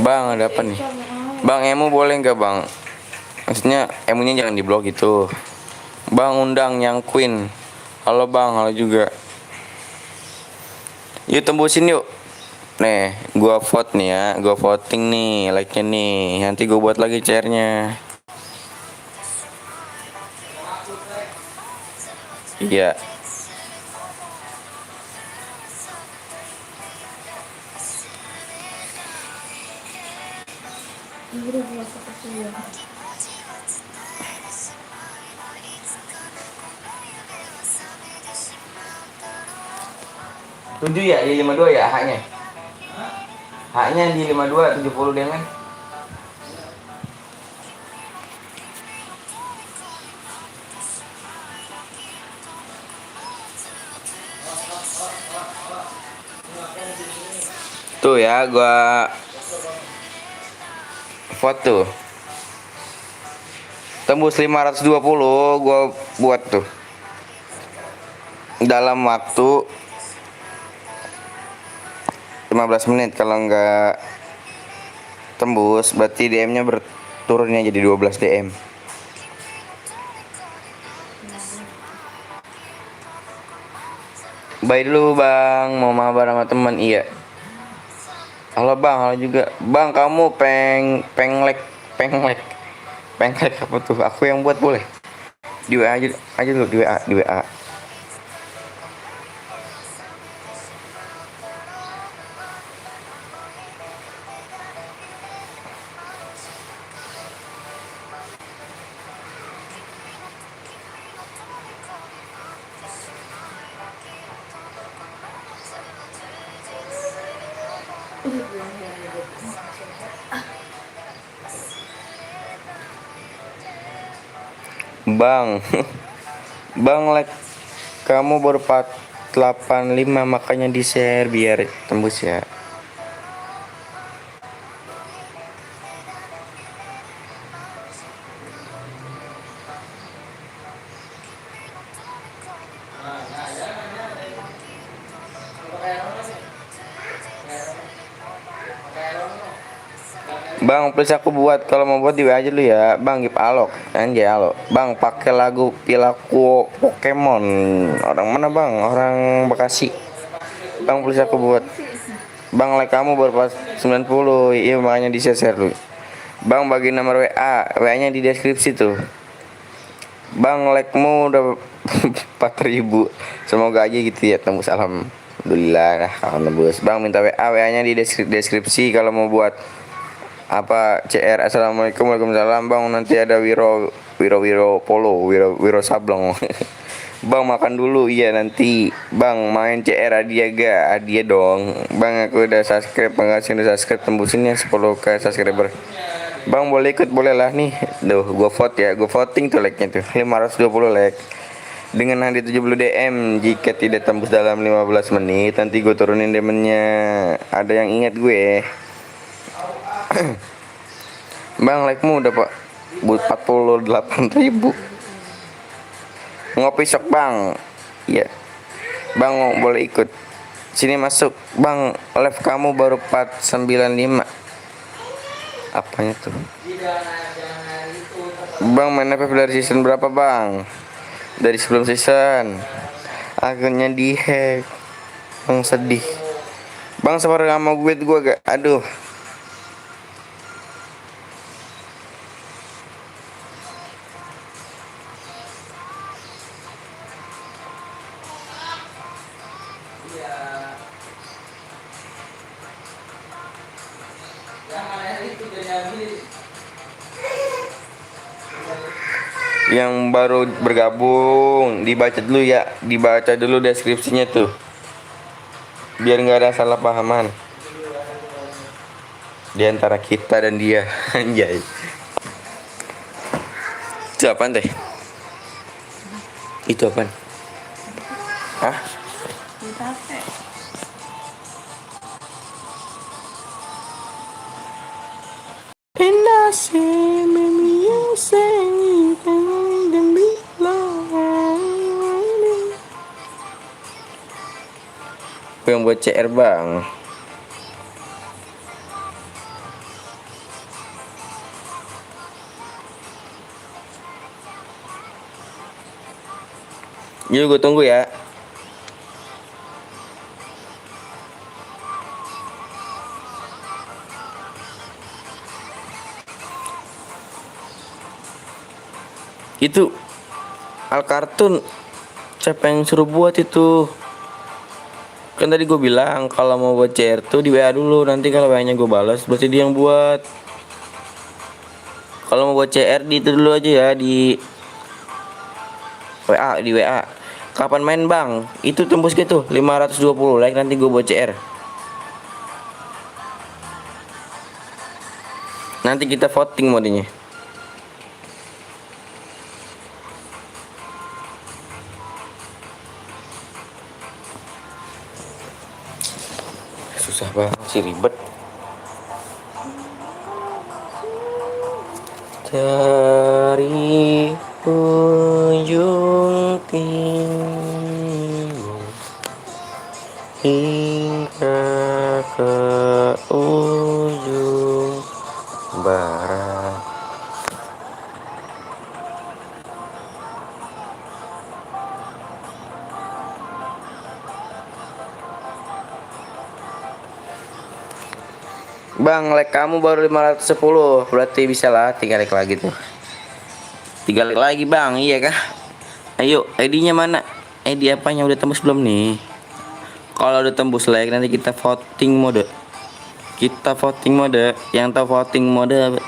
Bang ada apa nih? Bang emu boleh nggak bang? Maksudnya emunya jangan di blok gitu. Bang undang yang Queen. Halo bang, halo juga. Yuk tembusin yuk. Nih, gua vote nih ya, gua voting nih, like-nya nih. Nanti gua buat lagi chairnya. Iya. 7 ya, di 52 ya haknya. Haknya di 52 70 deh men. Tuh ya, gua foto. Tembus 520 gua buat tuh. Dalam waktu 15 menit. Kalau nggak tembus berarti DM-nya turunnya jadi 12 DM. Bye dulu bang, mau mabar sama teman. Iya. Halo bang, halo juga bang. Kamu penglek apa tuh? Aku yang buat boleh? Di WA aja dulu, di WA. Bang, bang like kamu baru 485 makanya di share biar tembus ya. Bang, please aku buat, kalau mau buat di WA aja dulu ya. Bang, give alok. Anjay, alok. Bang, pakai lagu Pilaku Pokemon. Orang mana, Bang? Orang Bekasi. Bang, please aku buat. Bang, like kamu baru pas 90. Iya, makanya di share dulu. Bang, bagi nomor WA. WA-nya di deskripsi tuh. Bang, like-mu udah 4.000. Semoga aja gitu ya, tembus. Alhamdulillah, nah, akan tembus. Bang, minta WA. WA-nya di deskripsi kalau mau buat apa CR. Assalamualaikum, waalaikumsalam bang. Nanti ada Wiro Polo, Wiro Sablong. Bang, makan dulu. Iya nanti bang main CR hadiah gak? Hadiah dong bang. Aku udah subscribe, makasih udah subscribe, tembusin ya 10k subscriber. Bang boleh ikut, boleh lah nih. Duh, gua vote ya, gua voting tuh like-nya tuh 520 like dengan hadiah 70 DM. Jika tidak tembus dalam 15 menit nanti gue turunin DM-nya. Ada yang ingat gue? Bang, like-mu udah pak 48.000. Ngopi sok bang. Iya bang, boleh ikut sini masuk bang. Live kamu baru 495. Apanya tuh bang? Main FF dari season berapa bang? Dari sebelum season. Akhirnya dihack bang, sedih bang. Separuh sama gue gak, aduh. Yang baru bergabung dibaca dulu ya, dibaca dulu deskripsinya tuh biar nggak ada salah pahaman di antara kita dan dia. Anjay, itu apaan teh? Itu apaan? Hah? And I say, maybe you say you can be lonely. Aku yang buat CR bang. Yuk, gue tunggu ya. Itu Alkartun siapa yang suruh buat itu? Kan tadi gue bilang kalau mau buat CR tuh di WA dulu, nanti kalau WA-nya gue balas berarti dia yang buat. Kalau mau buat CR di itu dulu aja ya, di WA. Kapan main bang? Itu tembus gitu 520 like nanti gue buat CR. Nanti kita voting modenya. Susah banget sih, ribet. Dari ujung timur hingga ke ujung barat. Bang, like kamu baru 510, berarti bisa lah 3 like lagi tuh. 3 like lagi bang, iya kah? Ayo, ID-nya mana? ID apanya udah tembus belum nih? Kalau udah tembus like nanti kita voting mode. Kita voting mode, yang tahu voting mode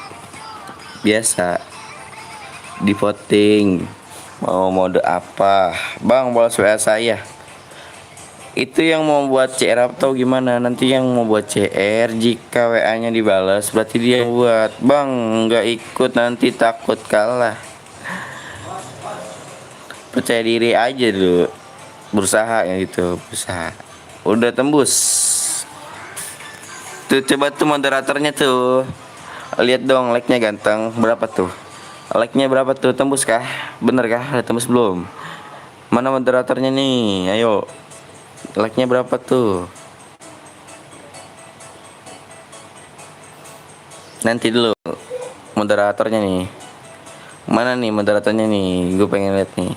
biasa di voting mau mode apa. Bang, balas WA saya. Itu yang mau buat CR atau gimana? Nanti yang mau buat CR jika WA-nya dibalas berarti dia yang buat. Bang, nggak ikut nanti takut kalah. Percaya diri aja dulu. Berusaha ya gitu, berusaha. Udah tembus. Tuh coba tuh moderatornya tuh. Lihat dong like-nya ganteng. Berapa tuh? Like-nya berapa tuh? Tembus kah? Bener kah? Udah tembus belum? Mana moderatornya nih? Ayo. Like-nya berapa tuh? Nanti dulu moderatornya nih. Mana nih moderatornya nih? Gue pengen lihat nih.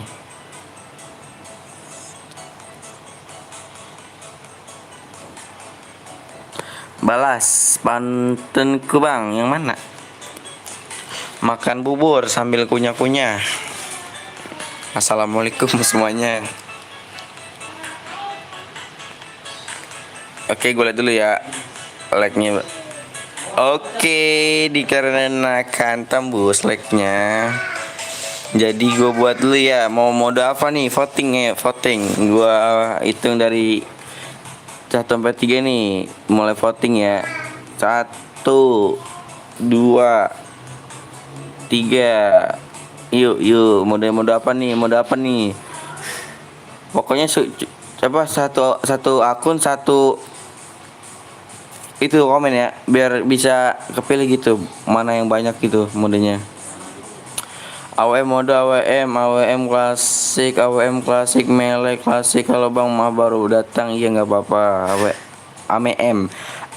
Balas pantunku bang, yang mana? Makan bubur sambil kunyah-kunyah. Assalamualaikum semuanya. Oke, gue lihat dulu ya like-nya. Oke, dikarenakan tembus like-nya, jadi gue buat dulu ya. Mau mode apa nih? Voting ya, voting. Gue hitung dari 1 sampai 3 nih. Mulai voting ya. 1, 2, 3. Yuk, mode apa nih? Mode apa nih? Pokoknya satu akun satu itu komen ya, biar bisa kepilih gitu mana yang banyak gitu modenya. AWM mode AWM klasik melee klasik. Kalau bang mah baru datang, iya nggak apa-apa.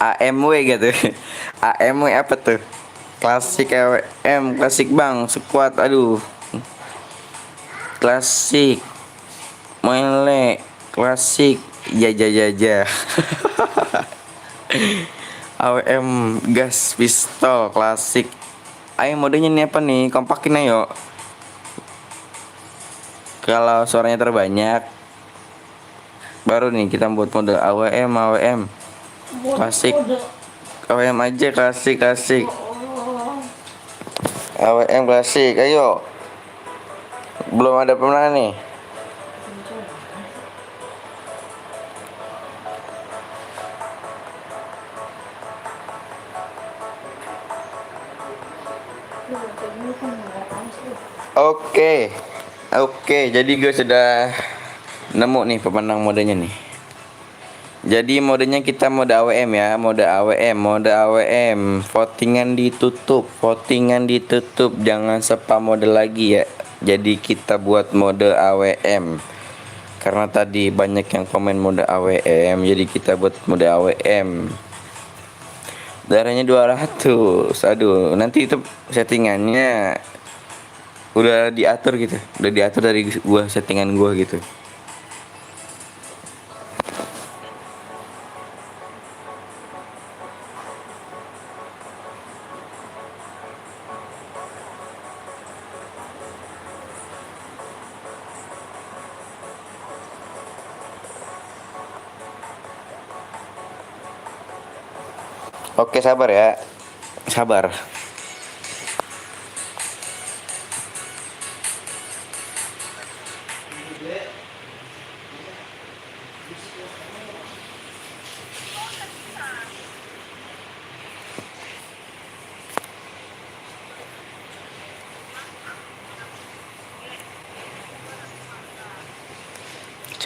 AMW gitu. AMW apa tuh? Klasik AWM klasik bang, squad. Aduh, klasik melee klasik jaja. AWM gas pistol klasik. Ayo modenya nih apa nih? Kompakin ayo. Kalau suaranya terbanyak baru nih kita buat mode AWM klasik. AWM aja klasik. AWM klasik. Ayo. Belum ada pemenang nih. Oke, jadi gue sudah nemu nih pemenang modenya nih. Jadi modenya kita mode AWM ya, mode AWM. Votingan ditutup, jangan spam mode lagi ya. Jadi kita buat mode AWM. Karena tadi banyak yang komen mode AWM, jadi kita buat mode AWM. Darahnya 200. Aduh, nanti itu settingannya udah diatur gitu. Udah diatur dari gua, settingan gua gitu. Oke, sabar ya. Sabar.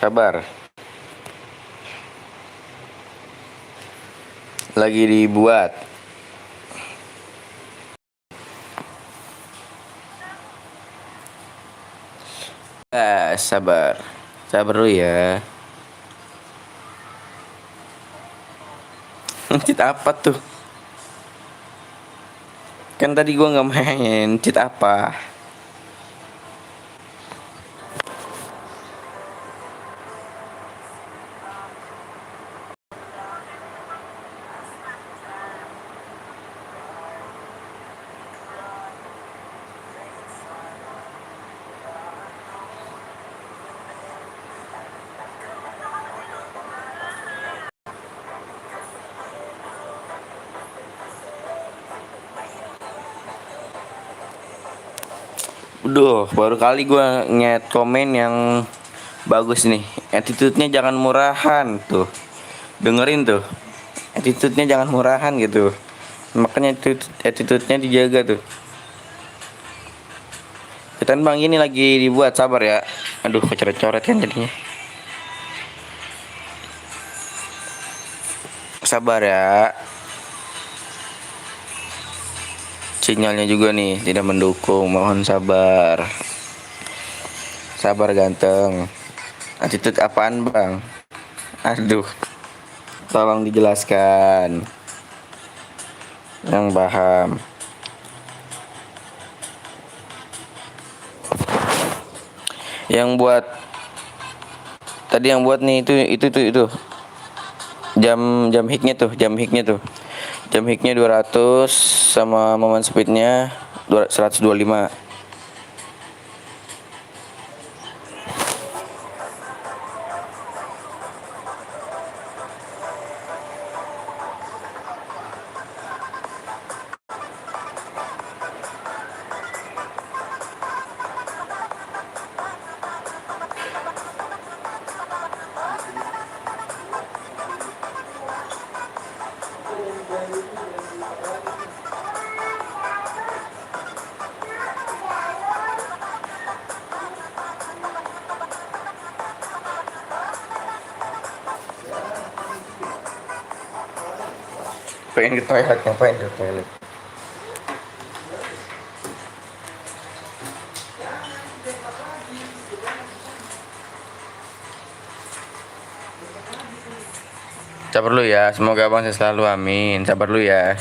Sabar. Lagi dibuat. Sabar. Sabar dulu ya. Cheat apa tuh? Kan tadi gua nggak main. Cheat apa? Duh, baru kali gua nget komen yang bagus nih. Attitude-nya jangan murahan tuh. Dengerin tuh. Attitude-nya jangan murahan gitu. Makanya attitude-nya dijaga tuh. Ketan bang ini lagi dibuat, sabar ya. Aduh, kecoret-coret kan jadinya. Sabar ya. Sinyalnya juga nih tidak mendukung, mohon sabar. Sabar ganteng. Attitude apaan bang? Aduh, tolong dijelaskan yang paham. Yang buat tadi yang buat nih itu jam hiknya tuh jam hiknya 200 sama moment speednya 125. Pengen ke toilet, ngapain ke toilet? Sabar lu ya, semoga abang sehat selalu, amin. Sabar lu ya.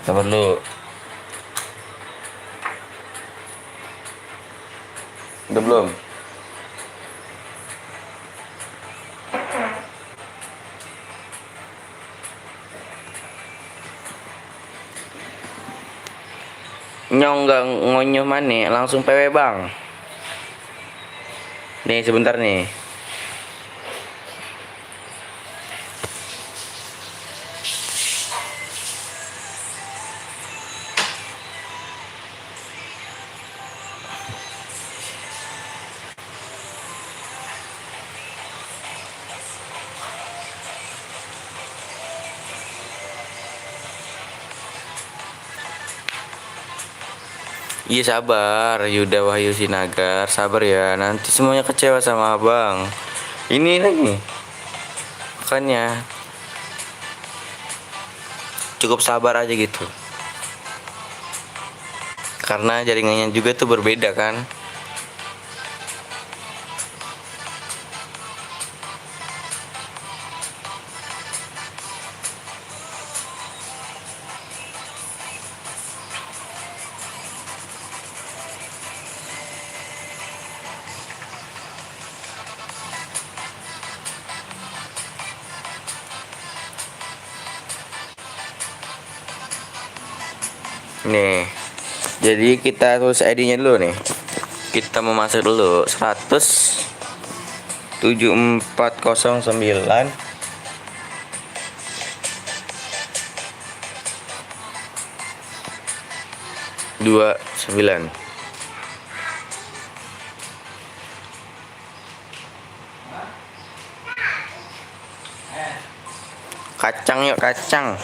Sabar lu. Udah belum? Nyong nggak ngonyoh mana, langsung PW bang. Nih sebentar nih. Iya sabar, Yuda Wahyu Sinagar, sabar ya. Nanti semuanya kecewa sama abang. Ini lagi, makanya cukup sabar aja gitu. Karena jaringannya juga tuh berbeda kan. Nih, jadi kita tulis ID-nya dulu nih. Kita mau masuk dulu 1007409 29. Kacang yuk kacang.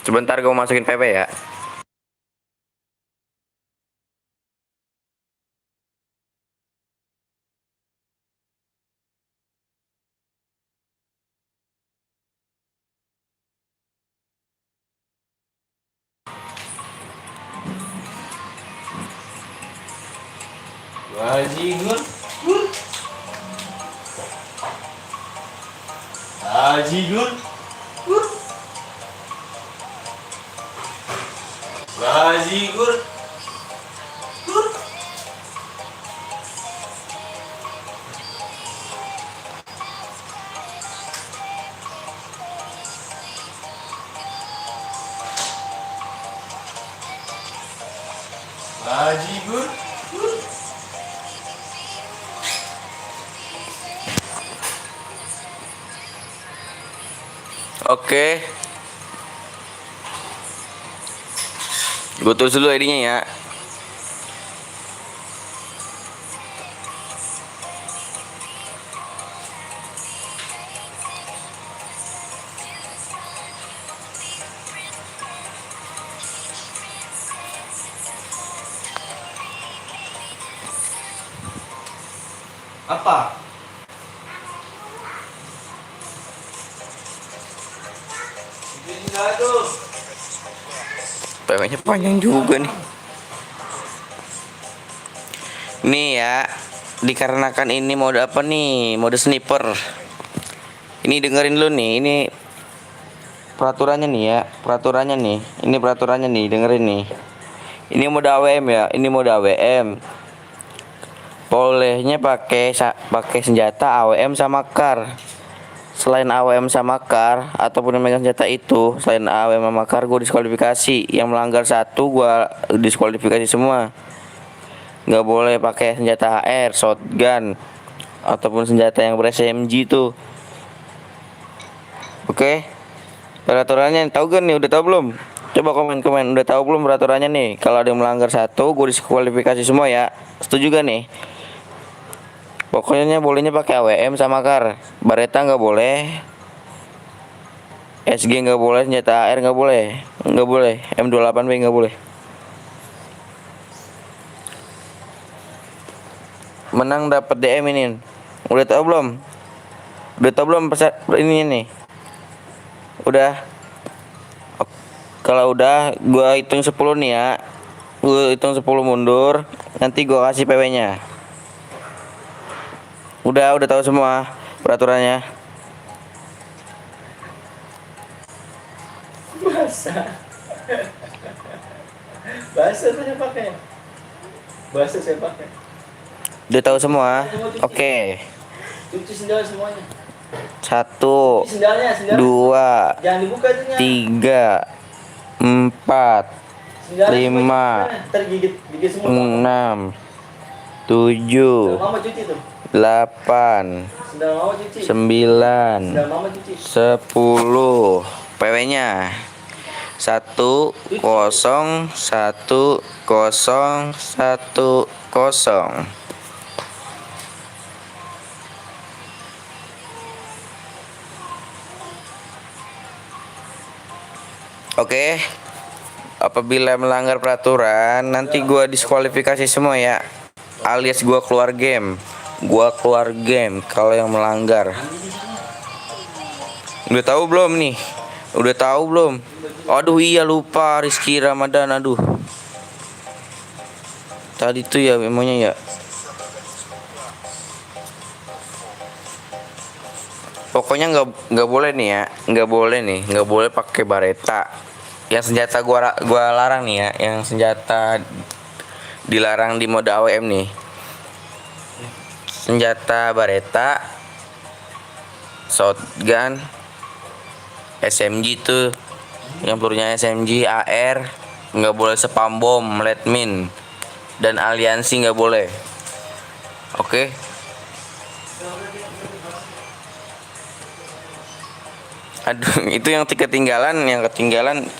Sebentar gue masukin PP ya. Bajigur. Bajigur. Bajigur. Bajigur. Oke. Gue tulis dulu ID-nya ya. Apa? PW-nya panjang juga nih. Nih ya, dikarenakan ini mode apa nih? Mode sniper. Ini dengerin dulu nih, ini peraturannya nih ya, peraturannya nih. Ini peraturannya nih, dengerin nih. Ini mode AWM ya, ini mode AWM. Bolehnya pakai senjata AWM sama KAR. Selain AWM sama KAR ataupun yang megang senjata itu, selain AWM sama KAR, gue diskualifikasi. Yang melanggar satu gue diskualifikasi semua. Nggak boleh pakai senjata HR, shotgun ataupun senjata yang ber-SMG tuh. Oke. Peraturannya tahu kan nih, udah tahu belum? Coba komen udah tahu belum peraturannya nih? Kalau ada yang melanggar satu, gue diskualifikasi semua ya. Setuju gak nih? Pokoknya bolehnya pakai AWM sama KAR. Bareta nggak boleh. SG nggak boleh, senjata AR nggak boleh. Nggak boleh. M28B nggak boleh. Menang dapat DM ini. Udah tahu belum? Udah tahu belum ini nih? Udah. Kalau udah, gua hitung 10 nih ya. Gua hitung 10 mundur, nanti gua kasih PW-nya. Udah tahu semua peraturannya. Bahasa saya pakai. Bahasa saya pakai. Udah tahu semua. Oke. Cuci sendal semuanya. 1, Sendalnya. 2, Jangan dibuka itunya. 3, 4, 5, Tergigit semua. 6, 7, Mama cuci tuh. 8, Sendal mama cuci. 9, Sendal mama cuci. 10. PW-nya 1 0 1 0 1 0. Oke. Apabila melanggar peraturan, nanti gua diskualifikasi semua ya. Alias gua keluar game. Gua keluar game kalau yang melanggar. Udah tahu belum nih? Udah tahu belum? Aduh iya lupa, Rizky Ramadan, aduh. Tadi tuh ya memonya ya. Pokoknya nggak boleh nih ya, nggak boleh pakai bareta. Yang senjata gua larang nih ya, yang senjata dilarang di mode AWM nih. Senjata bareta, shotgun, SMG tuh, yang pelurunya SMG, AR, nggak boleh spam bom, lead mine, dan aliansi nggak boleh. Oke. Aduh, itu yang ketinggalan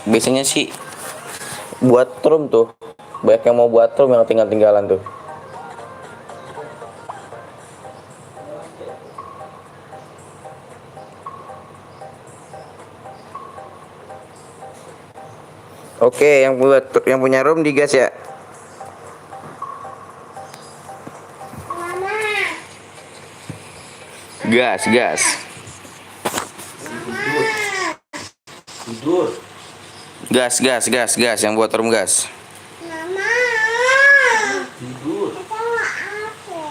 biasanya sih buat room tuh. Banyak yang mau buat room yang tinggalan tuh. Oke, yang punya room digas ya. Mama. Gas, gas. Tidur. Gas, gas, gas, gas yang buat room gas. Mama. Tidur. Sama aku.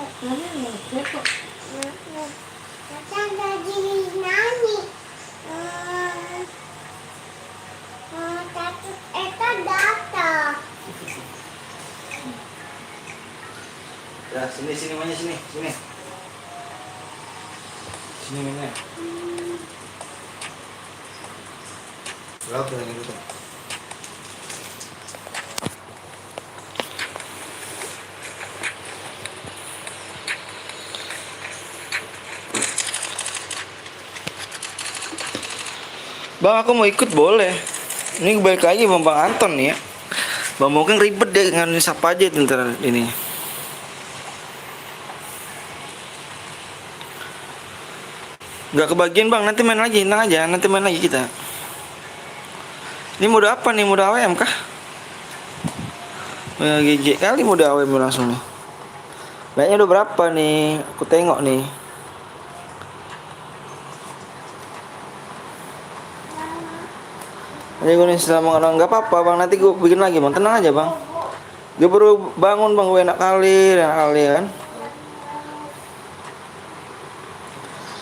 Kita jadi nyanyi. Tapi Eka datang. Ya, sini mainnya sini. Sini mainnya. Berapa yang itu? Bang, aku mau ikut boleh. Ini balik lagi Bang Anton nih ya. Bang mungkin ribet deh dengan siapa aja ntar ini. Nggak kebagian Bang, nanti main lagi, tenang aja, nanti main lagi kita. Ini mode apa nih, mode AWM kah? GG kali mode AWM langsung nih. Banyak udah berapa nih? Aku tengok nih. Ini gue nih selama nggak apa-apa Bang, nanti gue bikin lagi Bang, tenang aja Bang. Gue baru bangun Bang, gue enak kali kan.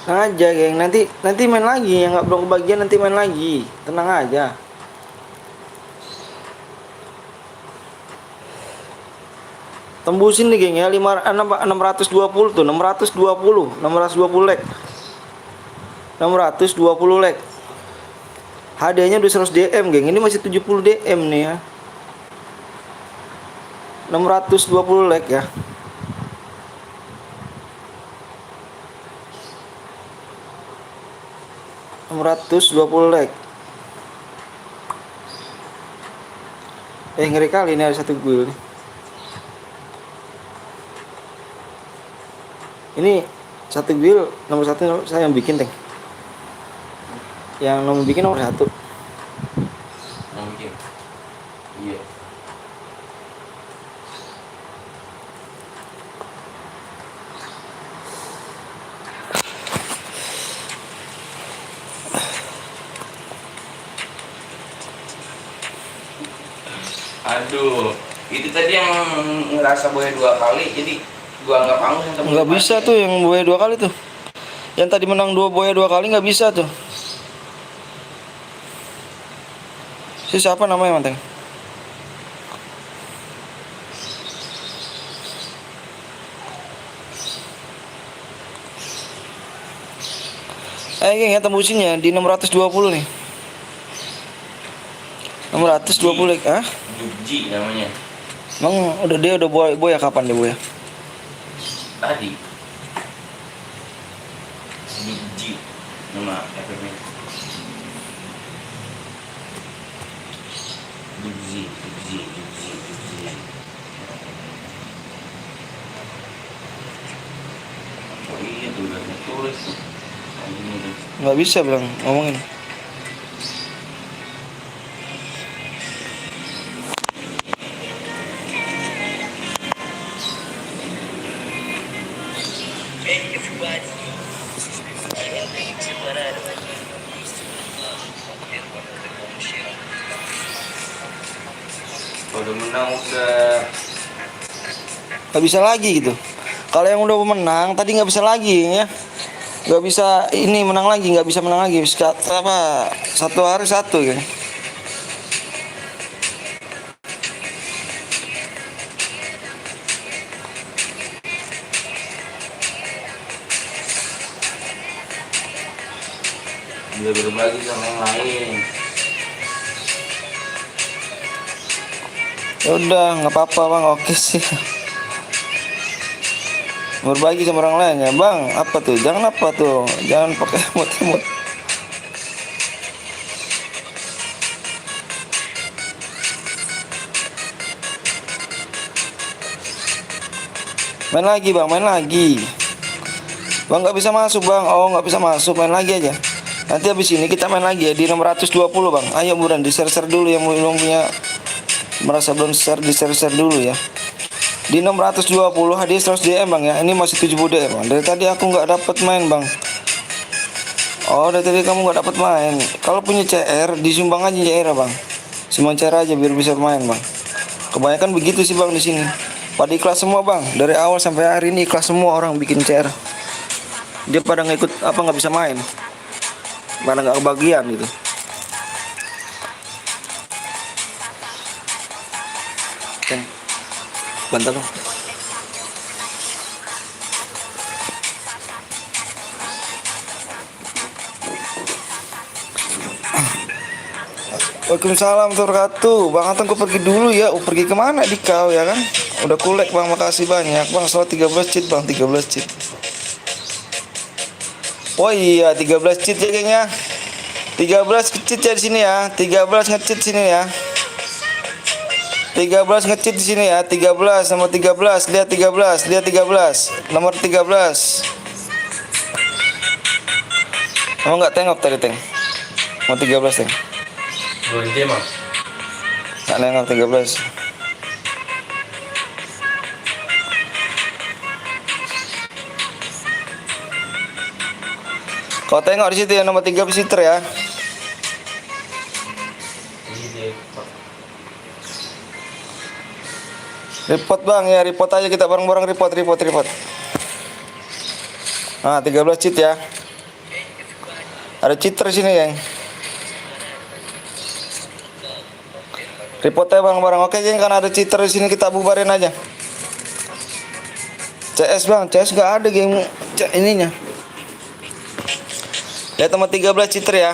Tenang aja geng, nanti main lagi, yang nggak belum kebagian nanti main lagi, tenang aja. Tembusin nih geng ya, 620 tuh, 620 like. 620 like. HD-nya udah 100 DM geng, ini masih 70 DM nih ya. 620 like ya. like. Ngeri kali ini ada satu guil nih. Ini satu guil nomor 1 saya yang bikin Teng. Yang nomor bikin nomor 1. Yang bikin. Iya. Aduh, itu tadi yang ngerasa buaya 2 kali, jadi gua anggap angus yang Nggak bisa tuh yang buaya 2 kali tuh. Yang tadi menang buaya 2 kali nggak bisa tuh. Si siapa namanya Manteng? Geng ya, tembusinnya di 620 nih. 620 ah? Jubji namanya. Emang dia udah boya kapan dia boya? Tadi. Jubji nama FB. Jubji. Oh iya tuh udah tulis tuh. Nggak bisa bilang ngomongin. Udah menang udah. Nggak bisa lagi gitu. Kalau yang udah menang tadi nggak bisa lagi ya. Nggak bisa ini menang lagi, nggak bisa menang lagi. Apa? Satu hari satu ya. Dia berbagi sama yang lain. Ya udah, nggak apa-apa Bang, oke sih. Berbagi sama orang lain ya Bang. Apa tuh? Jangan apa tuh? Jangan pakai emot-emot. Main lagi Bang, main lagi. Bang nggak bisa masuk Bang. Oh nggak bisa masuk, main lagi aja. Nanti habis ini kita main lagi ya di 620 bang. Ayo buruan di share dulu yang belum punya, merasa belum share, di share dulu ya. Di 620 hadiah 100 DM bang ya. Ini masih 70 DM bang. Dari tadi aku nggak dapat main bang. Oh dari tadi kamu nggak dapat main. Kalau punya CR disumbang aja CR bang. Semua CR aja biar bisa main bang. Kebanyakan begitu sih bang di sini. Pada ikhlas semua bang. Dari awal sampai hari ini ikhlas semua orang bikin CR. Dia pada nggak ikut apa, nggak bisa main. Pada nggak kebagian gitu. Oke. Bantu bang. Waalaikumsalam warahmatullahi wabarakatuh. Bang Anton kau pergi dulu ya. Pergi kemana di kau ya kan? Udah kulek bang, makasih banyak bang. Soal 13 cheat bang, 13 cheat. Oh iya 13 cheat ya gengnya. 13 cheat ya di sini ya. 13 nge-cheat sini ya. 13 nge-cheat di sini ya. 13 nomor 13. Lihat 13, lihat 13. Nomor 13. Kamu nggak tengok tadi teng? Mau 13 teng? Berhenti mah. Nggak nengok 13. Kau tengok di situ ya nomor 3 visitor ya. Report bang ya, report aja kita bareng-bareng report. Nah 13 cheat ya. Ada cheater sini yang. Report aja bareng-bareng. Oke geng, karena ada cheater di sini kita bubarin aja. CS bang, CS nggak ada geng ininya. Lihat nomor 13 cheater ya.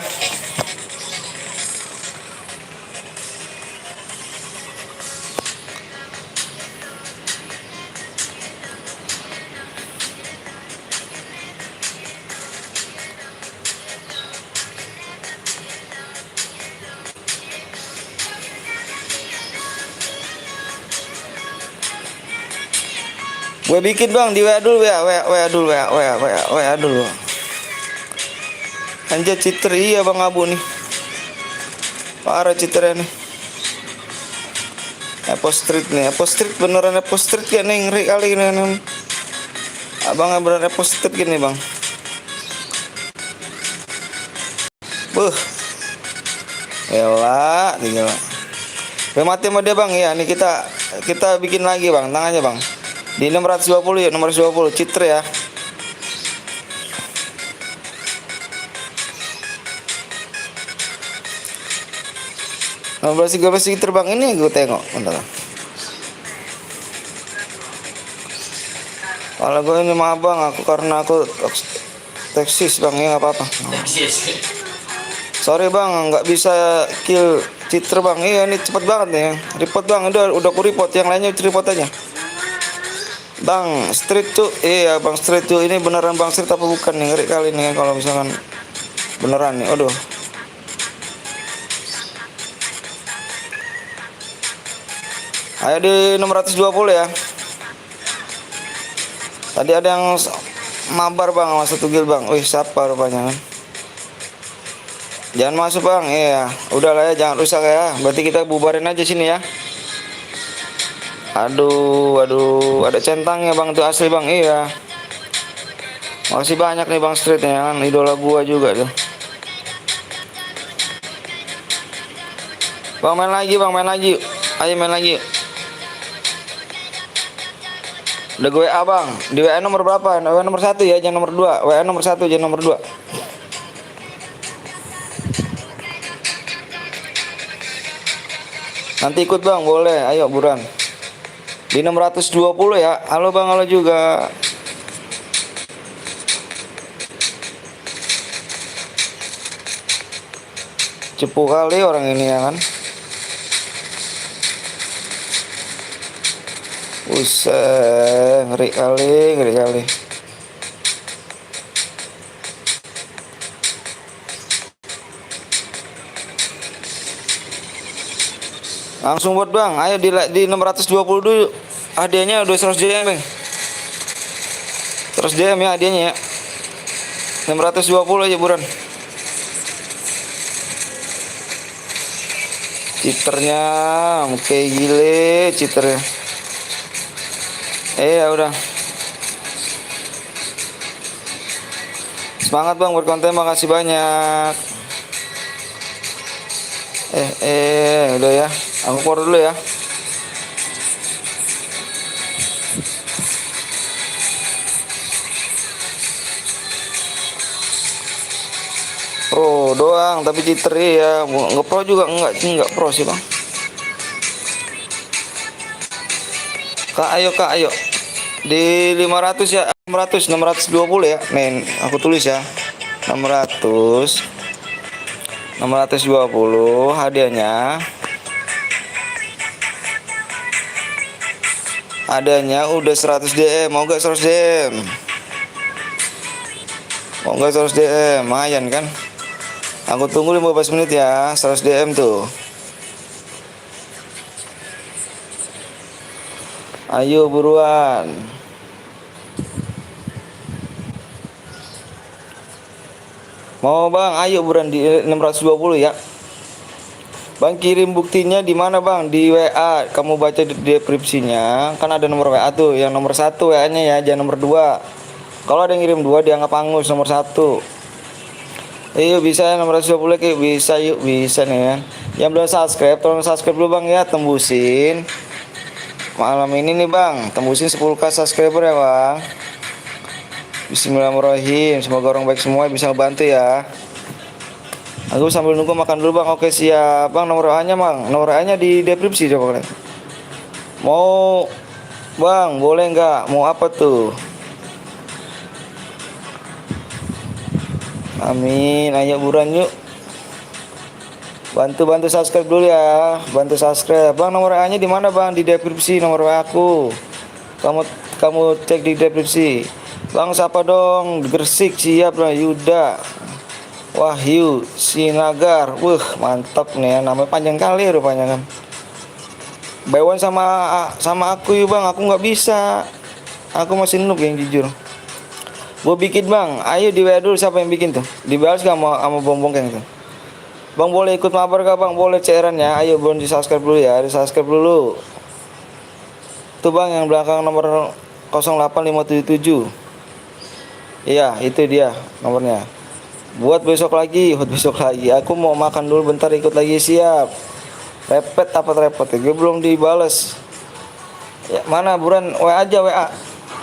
Gue bikin bang di WA dulu ya, WA dulu. Anjir cheater iya bang Abu nih. Parah cheaternya nih. Apple Street nih, Apple Street beneran Apple Street ya nih, ngeri kali ini. Abang beneran Apple Street gini bang. Elah, tinggal. Mati sama dia bang ya, nih kita bikin lagi bang, tangannya bang. Di 620 ya, nomor 20 cheater ya. Nomor 13 cheater bang, ini gue tengok bentar. Kalau gue ini maaf bang, karena aku teksis bang ya, nggak apa-apa. Sorry bang, nggak bisa kill cheater bang. Iya ini cepet banget nih. Report bang, udah aku report, yang lainnya report aja. Bang Street tuh, iya bang Street tuh, ini beneran bang Street apa bukan nih, ngeri kali nih kalau misalkan beneran nih. Aduh. Ayo di 620 ya. Tadi ada yang mabar bang sama satu gil bang. Wih siapa rupanya kan? Jangan masuk bang, iya. Udahlah ya, jangan rusak ya. Berarti kita bubarin aja sini ya. Aduh, ada centangnya bang tuh asli bang, iya. Makasih banyak nih bang Street ya kan, idola gua juga tuh. Bang main lagi bang, main lagi. Ayo main lagi. Udah gue WA bang, di WA nomor berapa? WA nomor 1 ya, jangan nomor 2. WA nomor 1 jangan nomor 2. Nanti ikut bang, boleh. Ayo buruan. Di 620 ya. Halo bang, halo juga. Cepu kali orang ini ya kan. Buset, ngeri kali. Langsung buat bang, ayo di 620 dulu. Hadiahnya udah 100 DM bang. 100 DM ya hadiahnya ya. 620 aja buruan. Cheaternya oke gile cheaternya. Ya udah. Semangat bang berkonten, makasih banyak. Udah ya. Aku keluar dulu ya. Pro doang tapi cheater ya. Nggak pro juga enggak pro sih bang. Kak ayo di 500 ya, 620 ya nih aku tulis ya, 620 hadiahnya udah 100 DM. Mau gak 100 DM? Mau gak 100 DM? Lumayan kan. Aku tunggu 15 menit ya, 100 DM tuh. Ayo buruan. Mau bang, ayo buruan di 620 ya. Bang kirim buktinya di mana bang? Di WA. Kamu baca di deskripsinya. Kan ada nomor WA tuh. Yang nomor 1 WA-nya ya, jangan nomor 2. Kalau ada yang ngirim 2 dianggap angus nomor 1. Ayo bisa ya 620 kayak bisa yuk, bisa nih kan. Yang belum subscribe, tolong subscribe dulu bang ya, tembusin. Malam ini nih bang, tembusin 10k subscriber ya bang. Bismillahirrahmanirrahim. Semoga orang baik semua bisa ngebantu ya. Aku sambil nunggu makan dulu bang. Oke siap bang. Nomor WA-nya bang, nomor WA-nya di deskripsi coba kalian. Mau bang, boleh nggak? Mau apa tuh? Amin. Ayo buruan yuk. Bantu subscribe dulu ya. Bantu subscribe. Bang nomor WA-nya di mana bang? Di deskripsi nomor WA aku. Kamu cek di deskripsi. Bang siapa dong? Gresik siap lah Yuda. Wahyu Sinagar. Mantap nih ya. Namanya panjang kali rupanya kan. Buy one sama aku yuk bang. Aku nggak bisa. Aku masih noob yang jujur. Gue bikin bang. Ayo di WA dulu siapa yang bikin tuh? Dibalas gak sama bong keng tuh? Bang boleh ikut mabar gak bang? Boleh cairan ya. Ayo belum di subscribe dulu ya. Di subscribe dulu. Tuh bang yang belakang nomor 08577. Iya itu dia nomornya. Buat besok lagi. Aku mau makan dulu bentar, ikut lagi siap. Repet apa repot ya? Gue belum dibales. Ya mana buruan WA aja WA.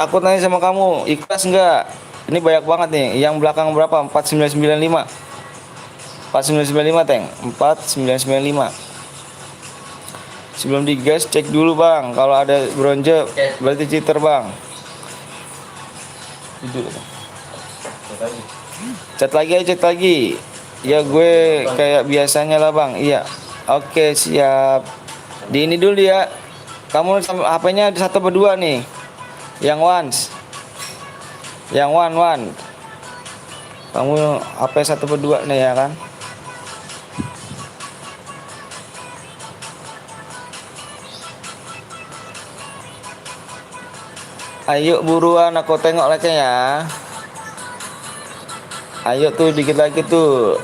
Aku tanya sama kamu, ikhlas enggak? Ini banyak banget nih. Yang belakang berapa? 4995. 4995 teng. 4995. Sebelum digas cek dulu bang. Kalau ada bronze berarti cheater bang. Chat lagi. Ya gue kayak biasanya lah bang. Iya. Oke siap. Di ini dulu ya. Kamu HP-nya ada 1 atau 2 nih. Yang one. Kamu HP 1 atau 2 nih ya kan. Ayo buruan aku tengok like ya. Ayo tuh dikit lagi tuh.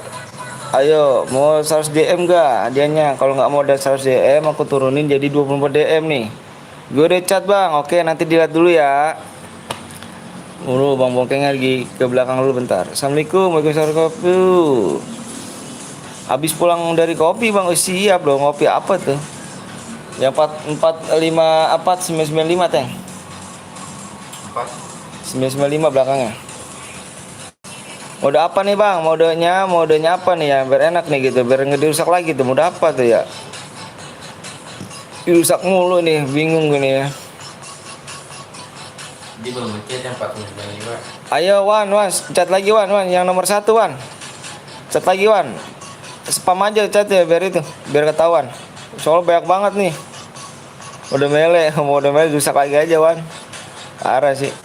Ayo mau 100 DM gak hadiahnya? Kalau nggak mau ada 100 DM aku turunin jadi 24 DM nih. Gue udah chat bang. Oke nanti dilihat dulu ya. Bang bongkeng lagi ke belakang dulu bentar. Assalamualaikum. Waalaikumsalam kopi. Habis pulang dari kopi bang. Siap dong. Ngopi apa tuh? Yang 445 apa 995 teng. 995 belakangnya. Mode apa nih bang? Modenya apa nih ya? Biar enak nih gitu. Biar nggak dirusak lagi tuh. Mode apa tuh ya? Dirusak mulu nih. Bingung gini ya. Dia belum ngechat yang 495. Ayo Wan, chat lagi Wan, yang nomor 1 Wan. Chat lagi Wan. Spam aja chat ya biar ketahuan. Soalnya banyak banget nih. Mode mele rusak lagi aja Wan. Parah sih.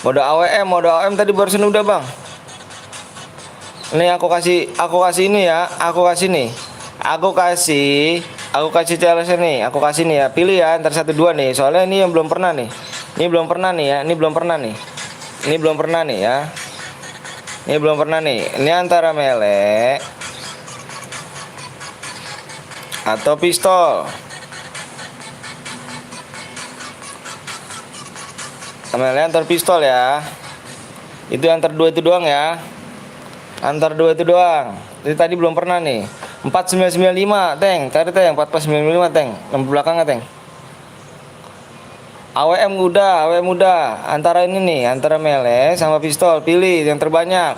Mode AWM tadi barusan udah bang. Nih aku kasih ini ya. Aku kasih challenge nih. Aku kasih nih ya. Pilih ya antara 1 2 nih. Soalnya ini yang belum pernah nih. Ini belum pernah nih ya. Ini belum pernah nih ya. Ini antara mele atau pistol. Amelia antar pistol ya. Itu antar dua itu doang ya. Antar dua itu doang. Jadi tadi belum pernah nih. 4995 Teng. Tadi Teng 4995 Teng. Nomor belakangnya Teng. AWM udah. Antara ini nih, antara melee sama pistol. Pilih yang terbanyak.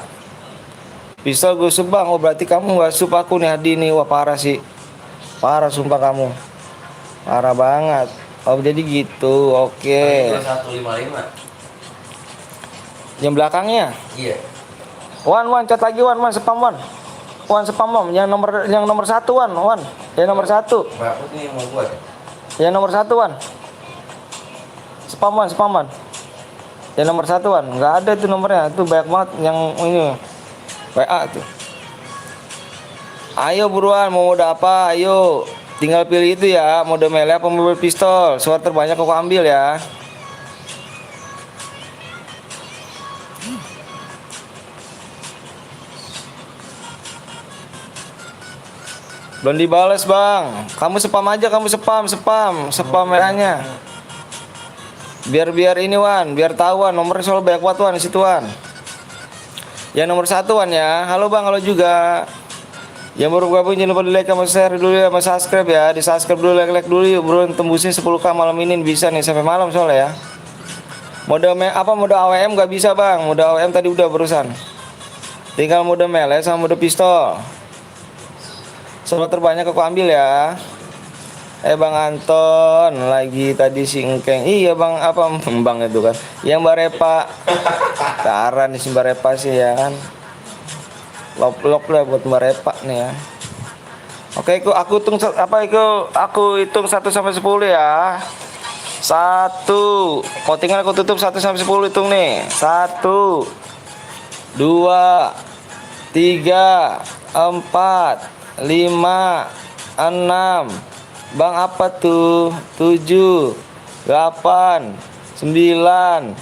Pistol gue sup bang. Oh berarti kamu gak sup aku nih Hadi nih. Wah parah sih. Parah sumpah kamu. Parah banget. Oh jadi gitu. Oke. 2155. Yang belakangnya. Iya. Wan cat lagi Wan spam Wan. Wan spam Wan. Yang nomor 1 Wan. Yang nomor 1. Berapa nih yang mau buat? Yang nomor 1 Wan. Spam Wan. Yang nomor 1 Wan. Nggak ada itu nomornya. Itu banyak banget yang ini. WA tuh. Ayo buruan mau mode apa? Ayo. Tinggal pilih itu ya. Mode melee apa mode pistol. Suara terbanyak aku ambil ya. Belum dibales bang. Kamu spam aja, spam merahnya. Biar ini Wan, biar tahu Wan, nomornya soal banyak banget Wan di situ Wan. Yang nomor 1 Wan ya. Halo bang, halo juga. Yang baru gabung jangan lupa di like sama share dulu ya, sama subscribe ya. Di subscribe dulu, like dulu yuk bro. Tembusin 10k malam ini bisa nih sampai malam soalnya ya. Mode AWM gak bisa bang. Mode AWM tadi udah barusan. Tinggal mode melee sama mode pistol. Slot terbanyak aku ambil ya. Bang Anton lagi tadi si Engkeng. Iya bang bang itu kan. Yang Mbak Repa. Taran nih si Mbak Repa sih ya kan. Lop lah buat Mbak Repa nih ya. Oke aku hitung 1 sampai 10 ya. 1. Tinggal aku tutup 1 sampai 10 hitung nih. 1 2 3 4 5 6. Bang apa tuh? 7 8 9 10.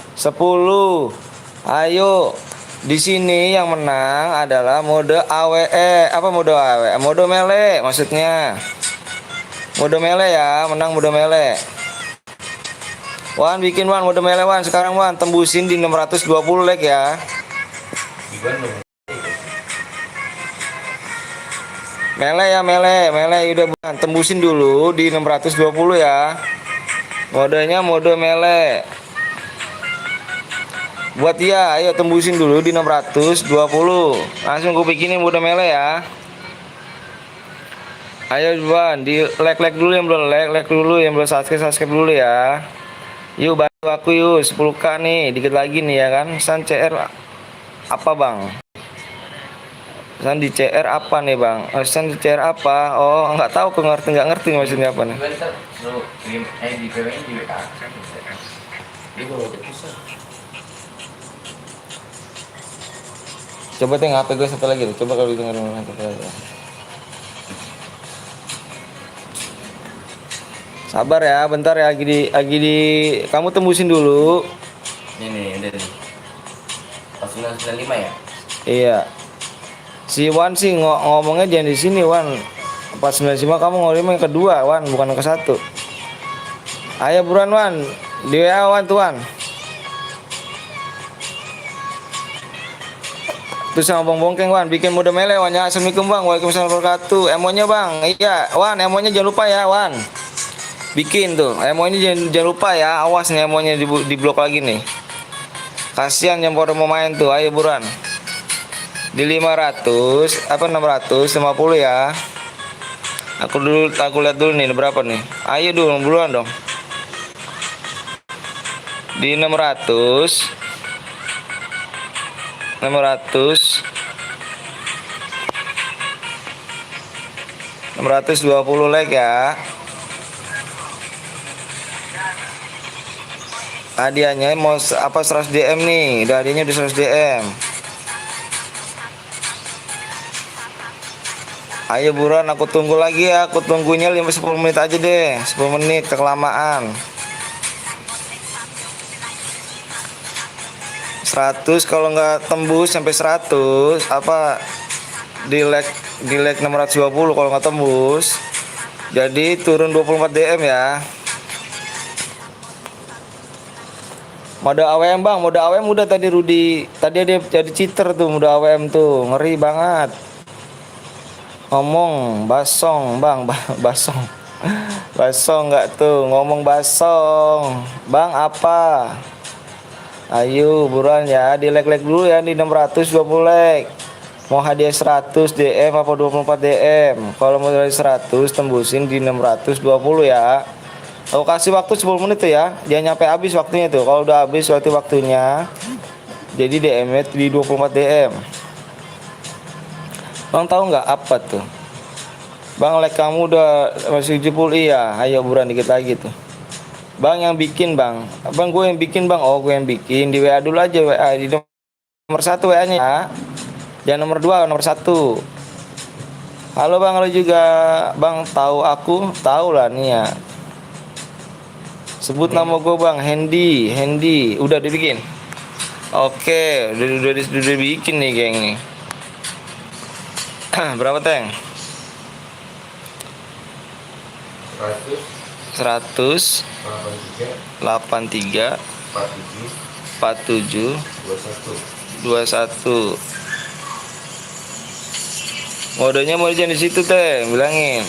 Ayo. Di sini yang menang adalah mode AWE. Mode melee maksudnya. Mode melee ya, menang mode melee. Wan bikin Wan mode melee Wan sekarang Wan tembusin di 620 like ya. Melee ya melee udah Bang. Tembusin dulu di 620 ya. Modenya mode melee. Buat ya, ayo tembusin dulu di 620. Langsung gue bikinin mode melee ya. Ayo Bang, di like dulu yang belum like dulu yang belum subscribe dulu ya. Yuk bantu aku yuk 10k nih, dikit lagi nih ya kan. San CR apa Bang? San di CR apa nih Bang? San di CR apa? Oh nggak tahu, nggak ngerti maksudnya apa nih. Coba tengok HP gue satu lagi tuh. Coba kalau dengerin satu lagi. Sabar ya, bentar ya. Lagi di kamu tembusin dulu. Ini udah nih. 995 ya? Iya. Si Wan sih ngomongnya jangan di sini Wan. 495 kamu ngomongnya yang kedua Wan, bukan yang ke satu. Ayo buruan Wan. Di WA Wan tuh Wan. Terus sama Bang Bongkeng Wan, bikin mode melee Wan ya. Assalamualaikum Bang, waalaikumsalam warahmatullahi wabarakatuh. Emonya Bang, iya Wan, emonya jangan lupa ya Wan. Bikin tuh, emonya jangan lupa ya. Awas nih emonya di blok lagi nih. Kasihan yang baru mau main tuh, ayo buruan. Di 650 ya. Aku lihat dulu nih berapa nih. Ayo dulu buruan dong. Di 620 like ya. Hadiahnya mau 100 DM nih. Udah hadiahnya udah 100 DM. Ayo buruan, aku tunggu lagi ya. Aku tunggunya 10 menit aja deh. 10 menit kelamaan. 100 kalau nggak tembus sampai 100 di like 620 kalau nggak tembus Jadi turun 24 DM ya. Mode AWM bang, mode AWM udah tadi Rudi. Tadi dia jadi cheater tuh mode AWM tuh, ngeri banget. Ngomong basong bang, basong. Basong nggak tuh, ngomong basong. Bang apa? Ayo buruan ya, di like dulu ya, di 620 like. Mau hadiah 100 DM apa 24 DM? Kalau mau dari 100 tembusin di 620 ya. Aku kasih waktu 10 menit tuh ya. Jangan nyampe habis waktunya tuh. Kalau udah habis waktunya, jadi DM-nya di 24 DM. Bang tahu nggak apa tuh? Bang like kamu udah masih 70 iya. Ayo buruan dikit lagi tuh. Bang yang bikin bang. Bang gue yang bikin bang. Oh gue yang bikin. Di WA dulu aja WA di nomor 1 WA-nya ya. Jangan nomor 2, nomor 1. Halo bang, halo juga. Bang tahu aku? Tahu lah nih ya. Sebut nama gue bang, Hendy. Udah dibikin. Oke, udah bikin nih geng nih. Berapa teng? 100 83 47 21. Modenya mau di situ teh, bilangin.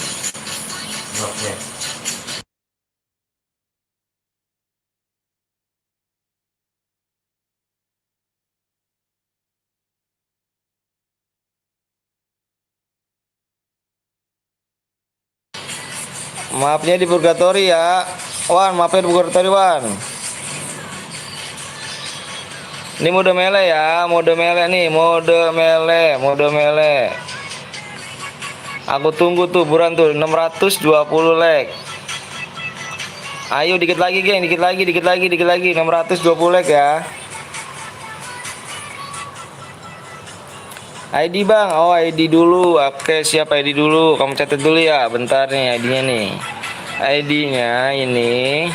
Maafnya di purgatory ya. Wan, maafnya di purgatory Wan. Ini mode mele ya, mode mele nih, mode mele. Aku tunggu tuh buruan tuh 620 like. Ayo dikit lagi geng, dikit lagi 620 like ya. ID bang, oh ID dulu. Oke siap ID dulu. Kamu catat dulu ya. Bentar nih ID-nya nih. ID-nya ini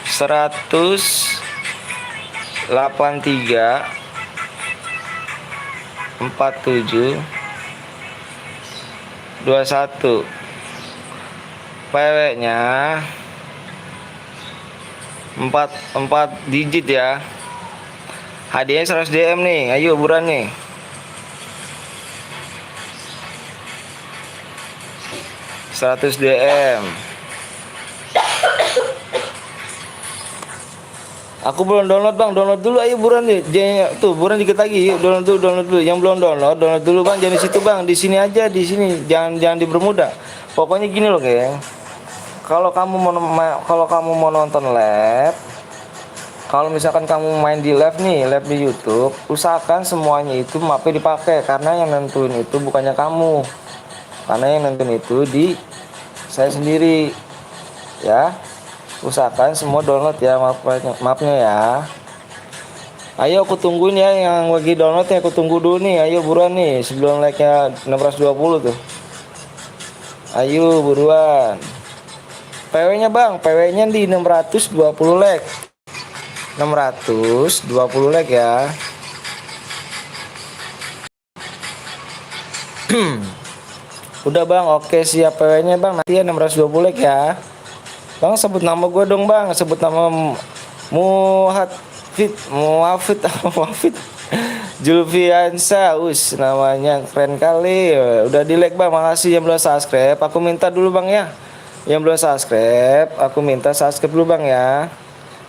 183 47 21. PW-nya 4 digit ya. Hadiahnya 100 DM nih. Ayo buruan nih. Seratus DM. Aku belum download bang, download dulu ayo buruan nih. Tuh buruan dikit lagi, yuk download dulu. Yang belum download dulu bang. Jangan di situ bang, di sini aja, di sini. Jangan di Bermuda. Pokoknya gini loh geng. Kalau kamu mau nonton live, kalau misalkan kamu main di live di YouTube, usahakan semuanya itu mapnya dipakai karena yang nentuin itu bukannya kamu. Karena yang nentuin itu di saya sendiri ya. Usahakan semua download ya, maafnya ya. Ayo aku tungguin ya yang lagi download ya, aku tunggu dulu nih. Ayo buruan nih sebelum like nya 620 tuh. Ayo buruan. PW nya bang, PW nya di 620 like. 620 like ya. Udah bang, oke siap PW-nya bang. Nanti ya 620 like ya. Bang sebut nama gue dong bang. Sebut nama Muhafid Julfiansa. Namanya keren kali. Udah di like bang, makasih yang belum subscribe. Aku minta dulu bang ya. Yang belum subscribe, aku minta subscribe dulu bang ya.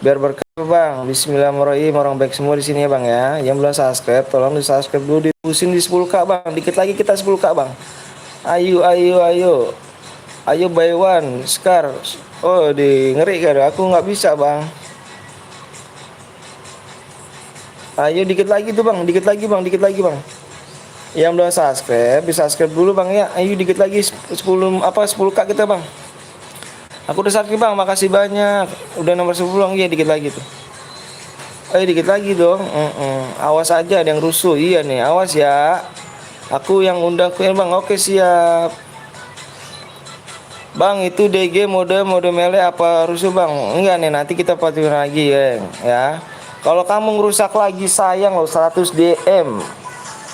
Biar berkah bang. Bismillahirrahmanirrahim. Orang baik semua di sini ya bang ya. Yang belum subscribe, tolong di subscribe dulu. Dipusin di 10k bang. Dikit lagi kita 10k bang. Ayo by one Scar. Oh ngeri kan, aku nggak bisa bang. Ayo dikit lagi tuh bang, dikit lagi bang. Yang belum subscribe, bisa subscribe dulu bang ya. Ayo dikit lagi 10k kita bang. Aku udah subscribe bang, makasih banyak. Udah nomor 10 bang, iya dikit lagi tuh. Ayo dikit lagi dong. Awas aja ada yang rusuh. Iya nih, awas ya. Aku yang undang bang. Oke siap. Bang itu DG mode mele apa rusuh bang? Enggak nih, nanti kita patungan lagi ya. Kalau kamu ngerusak lagi sayang loh 100 DM.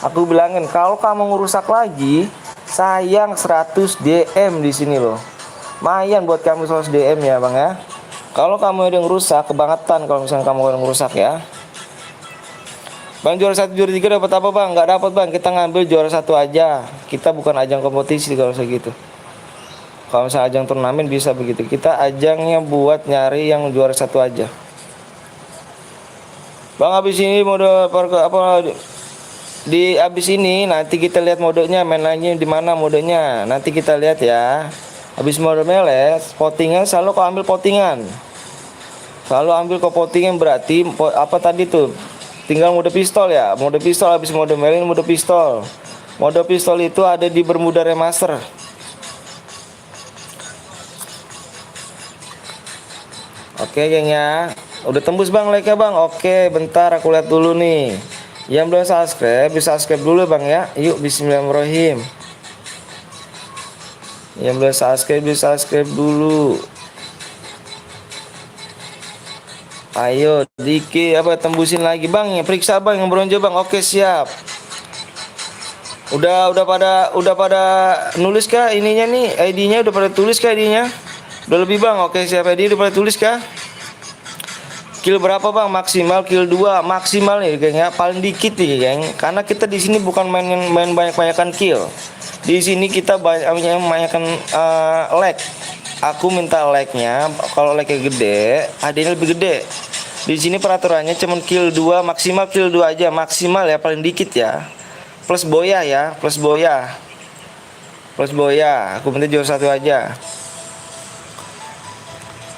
Aku bilangin kalau kamu ngerusak lagi sayang 100 DM di sini loh. Lumayan buat kamu 100 DM ya bang ya. Kalau kamu ada yang rusak, kebangetan kalau misalnya kamu ada yang rusak ya. Bang, juara 1 juara 3 dapat apa bang? Nggak dapat bang, kita ngambil juara 1 aja. Kita bukan ajang kompetisi kalau segitu. Kalau misalnya ajang turnamen bisa begitu. Kita ajangnya buat nyari yang juara 1 aja. Bang, habis ini mode apa di habis ini nanti kita lihat modenya, main lagi di mana modenya. Nanti kita lihat ya. Habis mode meles, pottingan selalu kau ambil pottingan. Selalu ambil kau pottingan berarti apa tadi tuh? Tinggal mode pistol ya. Mode pistol habis mode melee mode pistol. Mode pistol itu ada di Bermuda Remaster. Oke geng ya. Udah tembus bang like-nya bang. Oke bentar aku lihat dulu nih. Yang belum subscribe bisa subscribe dulu bang ya. Yuk bismillahirrahmanirrahim. Yang belum subscribe bisa subscribe dulu. Ayo Diki apa tembusin lagi bang ya, periksa bang yang bronze bang. Oke siap. Udah pada nulis kah ininya nih, ID-nya udah pada tulis kah ID-nya? Udah lebih bang. Oke siap, ID udah pada tulis kah? Kill berapa bang? Maksimal kill 2 maksimal nih geng ya, paling dikit nih geng. Karena kita di sini bukan main banyak-banyakan kill. Di sini kita banyak-banyakan lag. Aku minta like-nya, kalau like-nya gede, hadiahnya lebih gede. Di sini peraturannya cuman kill 2, maksimal kill 2 aja, maksimal ya, paling dikit ya. Plus boya ya, plus boya. Plus boya, aku minta juara 1 aja.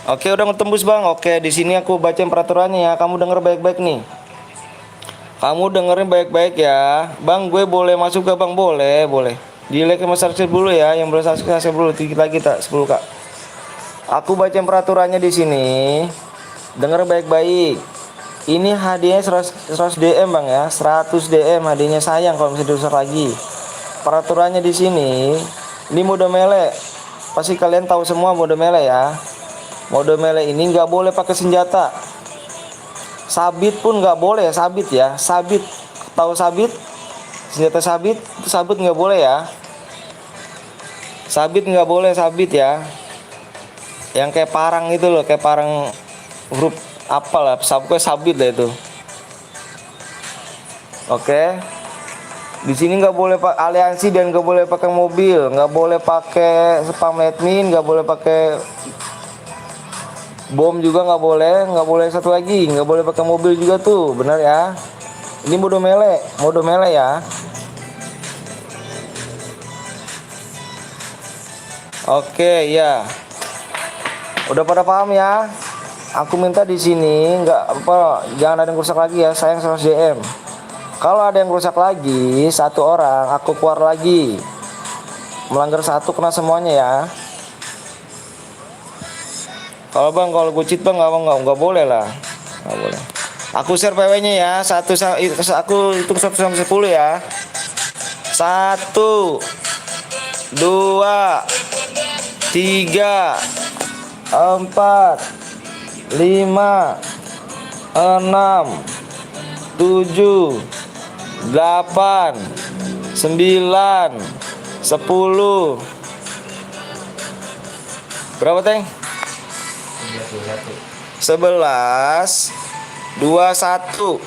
Oke, udah ngetembus bang. Oke, di sini aku bacain peraturannya ya. Kamu denger baik-baik nih. Kamu dengerin baik-baik ya. Bang, gue boleh masuk ke bang? Boleh, boleh. Di like sama subscribe dulu ya. Yang belum subscribe dulu, dikit lagi tak 10 kak. Aku bacain peraturannya di sini. Denger baik-baik. Ini hadiahnya 100 DM bang ya. 100 DM hadiahnya, sayang kalau misalnya diusir lagi. Peraturannya di sini. Ini mode melee. Pasti kalian tahu semua mode melee ya. Mode melee ini nggak boleh pakai senjata. Sabit pun nggak boleh, sabit ya. Sabit, tahu sabit? Senjata sabit, itu sabit nggak boleh ya. Sabit nggak boleh, sabit ya. Yang kayak parang itu loh, kayak parang huruf apalah, sabit lah itu. Oke. Di sini nggak boleh pakai aliansi dan nggak boleh pakai mobil, nggak boleh pakai spam admin, nggak boleh pakai bom juga nggak boleh satu lagi, nggak boleh pakai mobil juga tuh, benar ya. Ini mode melee ya. Oke ya. Udah pada paham ya? Aku minta di sini nggak apa, jangan ada yang rusak lagi ya, sayang 100 DM. Kalau ada yang rusak lagi, 1 orang aku keluar lagi. Melanggar 1 kena semuanya ya. Kalau gue cheat bang nggak boleh lah, nggak boleh. Aku share PW-nya ya, aku hitung 1 sampai 10 ya. 1, 2, 3, 4, 5, 6, 7, 8, 9, 10. Berapa teng? 11, 21.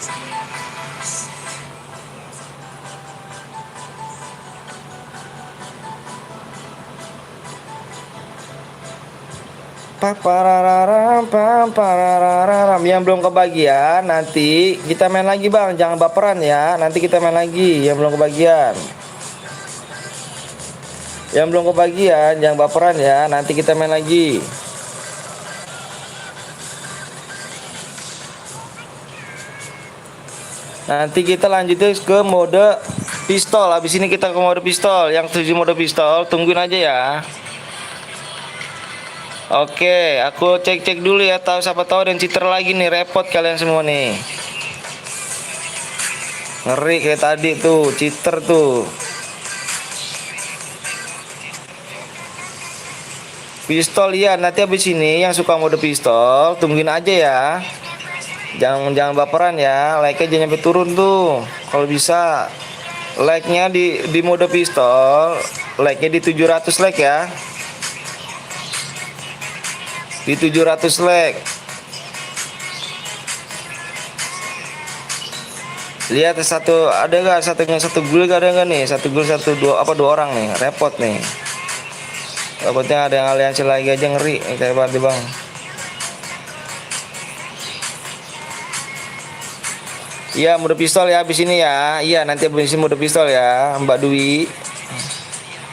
Yang belum kebagian nanti kita main lagi bang, jangan baperan ya. Nanti kita main lagi yang belum kebagian. Yang belum kebagian jangan baperan ya. Nanti kita main lagi. Nanti kita lanjutin ke mode pistol. Habis ini kita ke mode pistol. Yang 7 mode pistol tungguin aja ya. Oke, aku cek dulu ya, tahu siapa tahu dan cheater lagi nih, repot kalian semua nih. Ngeri kayak tadi tuh, cheater tuh. Pistol ya, nanti habis ini yang suka mode pistol tungguin aja ya. Jangan baperan ya, like-nya jangan sampai turun tuh. Kalau bisa like-nya di mode pistol, like-nya di 700 like ya. di 700 like. Lihat satu, ada nggak satu gulik, ada nggak nih? Satu gulik, dua orang nih, repot nih. Takutnya ada yang aliansi lagi aja, ngeri kayak banget bang. Iya, mode pistol ya habis ini ya. Iya, nanti habis ini mode pistol ya, Mbak Dwi.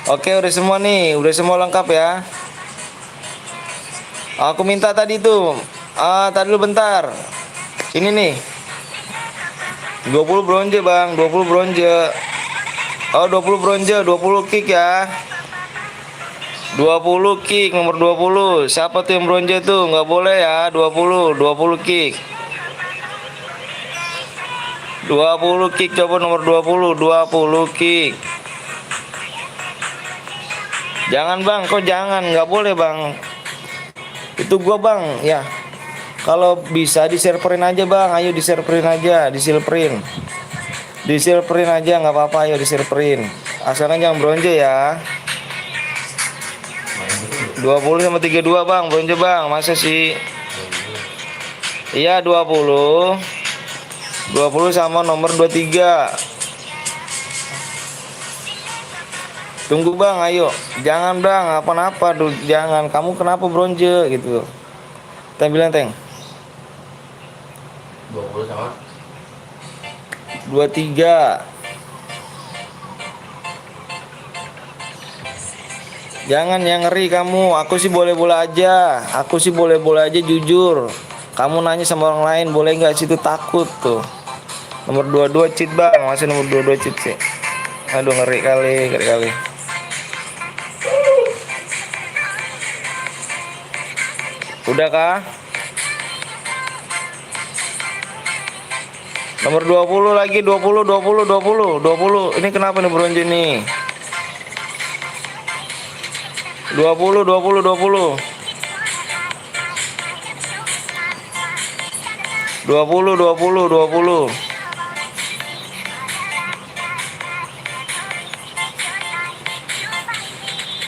Oke, udah semua nih, udah semua lengkap ya. Aku minta tadi tuh. Tadi dulu bentar. Ini nih. 20 bronze, Bang. 20 bronze. 20 bronze, 20 kick ya. 20 kick nomor 20. Siapa tuh yang bronze tuh? Nggak boleh ya. 20 kick. 20 kick, coba nomor 20 kick. Jangan bang, kok jangan, nggak boleh bang. Itu gua bang, ya. Kalau bisa diserverin aja bang, ayo diserverin aja, disilverin aja, nggak apa-apa, ayo diserverin. Asalkan jangan bronze ya. 20 sama 32 bang, bronze bang, masa sih? Iya 20 sama nomor 23. Tunggu bang, ayo. Jangan bang, apa-apa tuh, jangan. Kamu kenapa bronze gitu? Teng bilang teng. 20 sama 23. Jangan yang ngeri kamu. Aku sih boleh-boleh aja. Jujur. Kamu nanya sama orang lain boleh nggak, situ takut tuh. Nomor 22 cheat bang, masih nomor 22 cheat sih. Aduh ngeri kali. Udah kah? Nomor 20 lagi, 20. Ini kenapa nih bronze nih? 20. 20.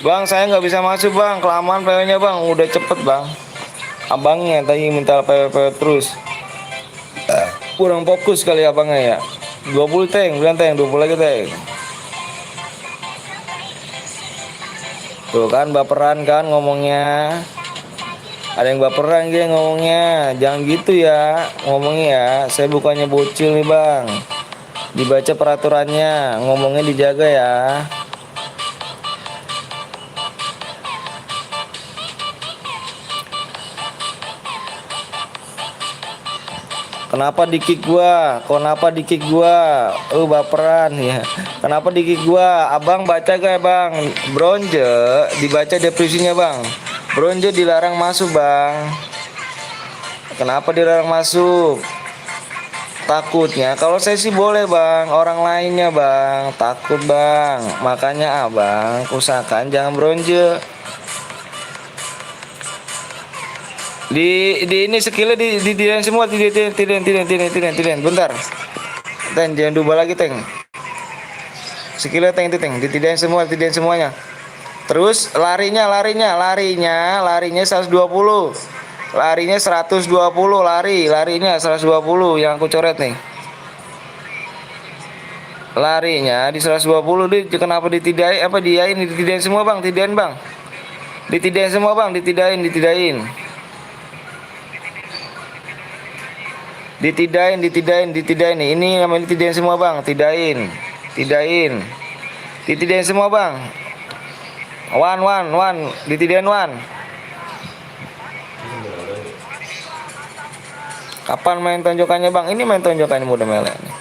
Bang, saya nggak bisa masuk bang, kelamaan PW-nya bang, udah cepet bang. Abangnya tadi minta PW terus. Kurang fokus kali abangnya ya. 20 teng, bilang teng, 20 lagi teng. Tuh kan baperan kan ngomongnya. Ada yang baperan dia ngomongnya. Jangan gitu ya ngomongnya ya. Saya bukannya bocil nih bang. Dibaca peraturannya, ngomongnya dijaga ya. Kenapa di kick gua? Baperan ya. Kenapa di kick gua? Abang baca gak bang? Bronze dibaca depresinya bang. Bronze dilarang masuk bang. Kenapa dilarang masuk? Takutnya. Kalau saya sih boleh bang. Orang lainnya bang takut bang. Makanya abang usahakan jangan bronze. Di ini skillnya di semua, tidak bentar. Teng jangan diubah lagi teng. Skillnya teng itu teng, tidak semuanya. Terus larinya 120. Larinya 120 larinya 120 yang aku coret nih. Larinya di 120 di kenapa ditidain apa diain ditidain semua bang, tidain bang. Ditidain semua bang, ditidain. Ditidain nih. Ini namanya ditidain semua bang, tidain. Ditidain semua bang. One, ditidain one. Kapan main tonjokannya bang? Ini main tonjokannya udah melek nih.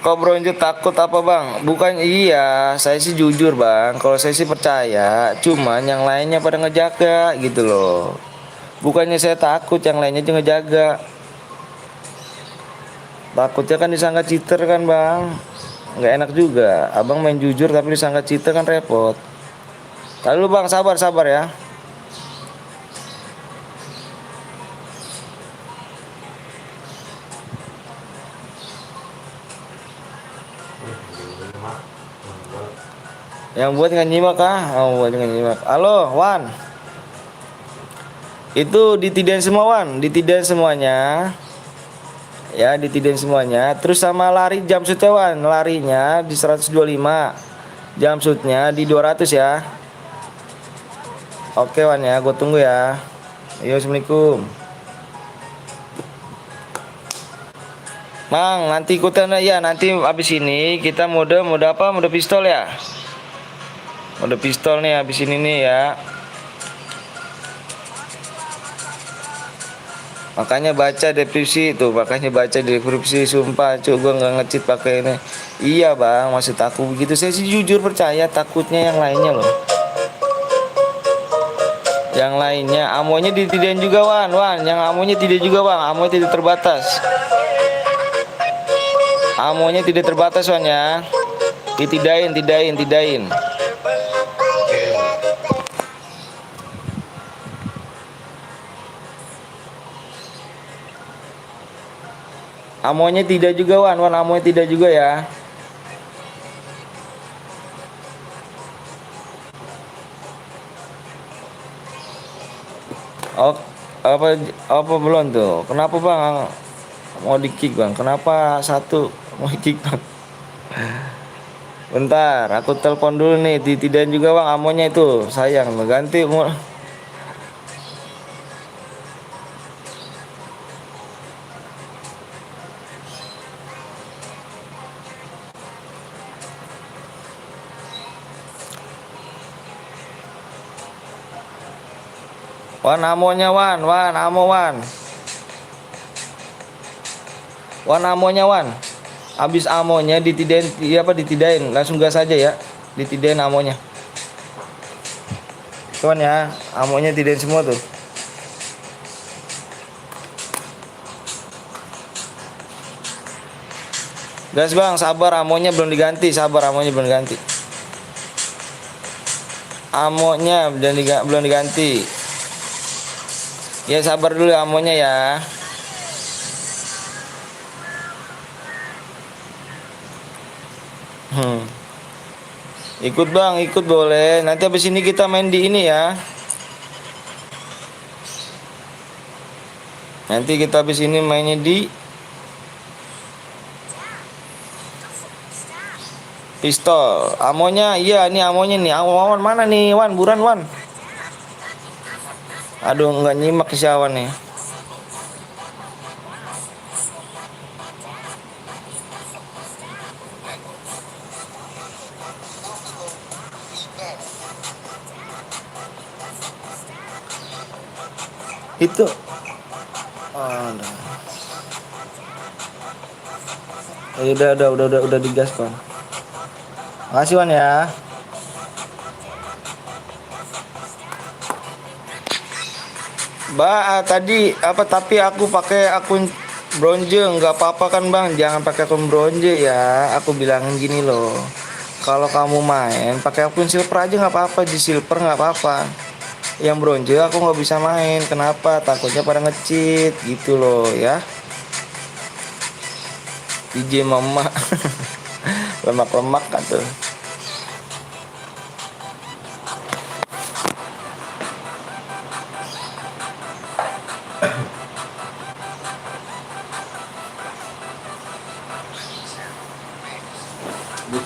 Kok bronze takut apa bang? Bukan iya, saya sih jujur bang. Kalau saya sih percaya, cuman yang lainnya pada ngejaga gitu loh. Bukannya saya takut, yang lainnya juga ngejaga. Takutnya kan disangka cheater kan bang. Nggak enak juga. Abang main jujur tapi disangka cheater kan repot. Lalu bang sabar ya. Yang buat nggak nyimak kah? Oh buat nggak nyimak. Halo Wan. Itu ditidain semua Wan, ditidain semuanya. Ya, ditidain semuanya. Terus sama lari jam shootnya Wan, larinya di 125. Jam shootnya di 200 ya. Oke Wan ya, gue tunggu ya. Ayo, assalamualaikum. Mang, nanti ikutan ya. Nanti abis ini kita mode apa? Mode pistol ya. Mode pistol nih abis ini nih ya. Makanya baca deskripsi itu, makanya baca deskripsi. Sumpah cuy, gue nggak ngecit pakai ini. Iya bang, maksud aku begitu. Saya sih jujur percaya, takutnya yang lainnya loh. Yang lainnya amonya ditidain juga Wan. Yang amonya tidak juga bang, amonya tidak terbatas. Amonya tidak terbatas Wan ya. Ditidain. Amonya tidak juga Wan, amonya tidak juga ya. Oh, apa belum tuh? Kenapa bang? Mau di kick bang? Kenapa satu mau di kick bang? Bentar, aku telepon dulu nih. Ditidain juga bang, amonya itu sayang, ganti mau. Wan amonya Wan, amo Wan. Wan amonya Wan. Habis amonya ditidain, ditidain, langsung gas aja ya. Ditidain amonya. Tuan ya, amonya tidain semua tuh. Gas bang, sabar amonya belum diganti, Amonya belum diganti. Ya sabar dulu amonya ya. Ikut bang, ikut boleh. Nanti habis ini kita main di ini ya. Nanti kita habis ini mainnya di pistol. Amonya, iya ini amonya nih. Awan mana nih Wan? Buran Wan. Aduh nggak nyimak si Awan nih. Itu udah digas Wan. Makasih Wan ya. Tadi apa tapi aku pakai akun bronze nggak apa-apa kan bang, jangan pakai akun bronze ya. Aku bilangin gini loh, kalau kamu main pakai akun silver aja nggak apa-apa, di silver nggak apa-apa. Yang bronze aku nggak bisa main, kenapa? Takutnya pada nge-cheat gitu loh ya. DJ mama lemak-lemak kan tuh.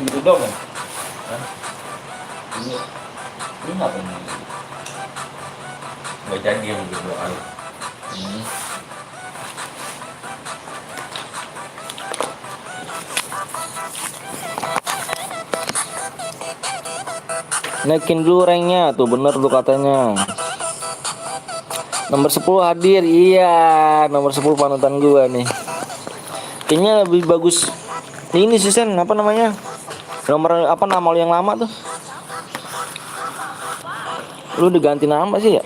Gitu dong ya? Ini apa ini? Gak jadi yang gitu kali. Naikin dulu ranknya tuh, bener tuh katanya. Nomor 10 hadir, iya nomor 10 panutan gua nih. Kayaknya lebih bagus ini sih Sen, apa namanya? Nomor apa nama lu yang lama tuh? Lu diganti nama sih ya?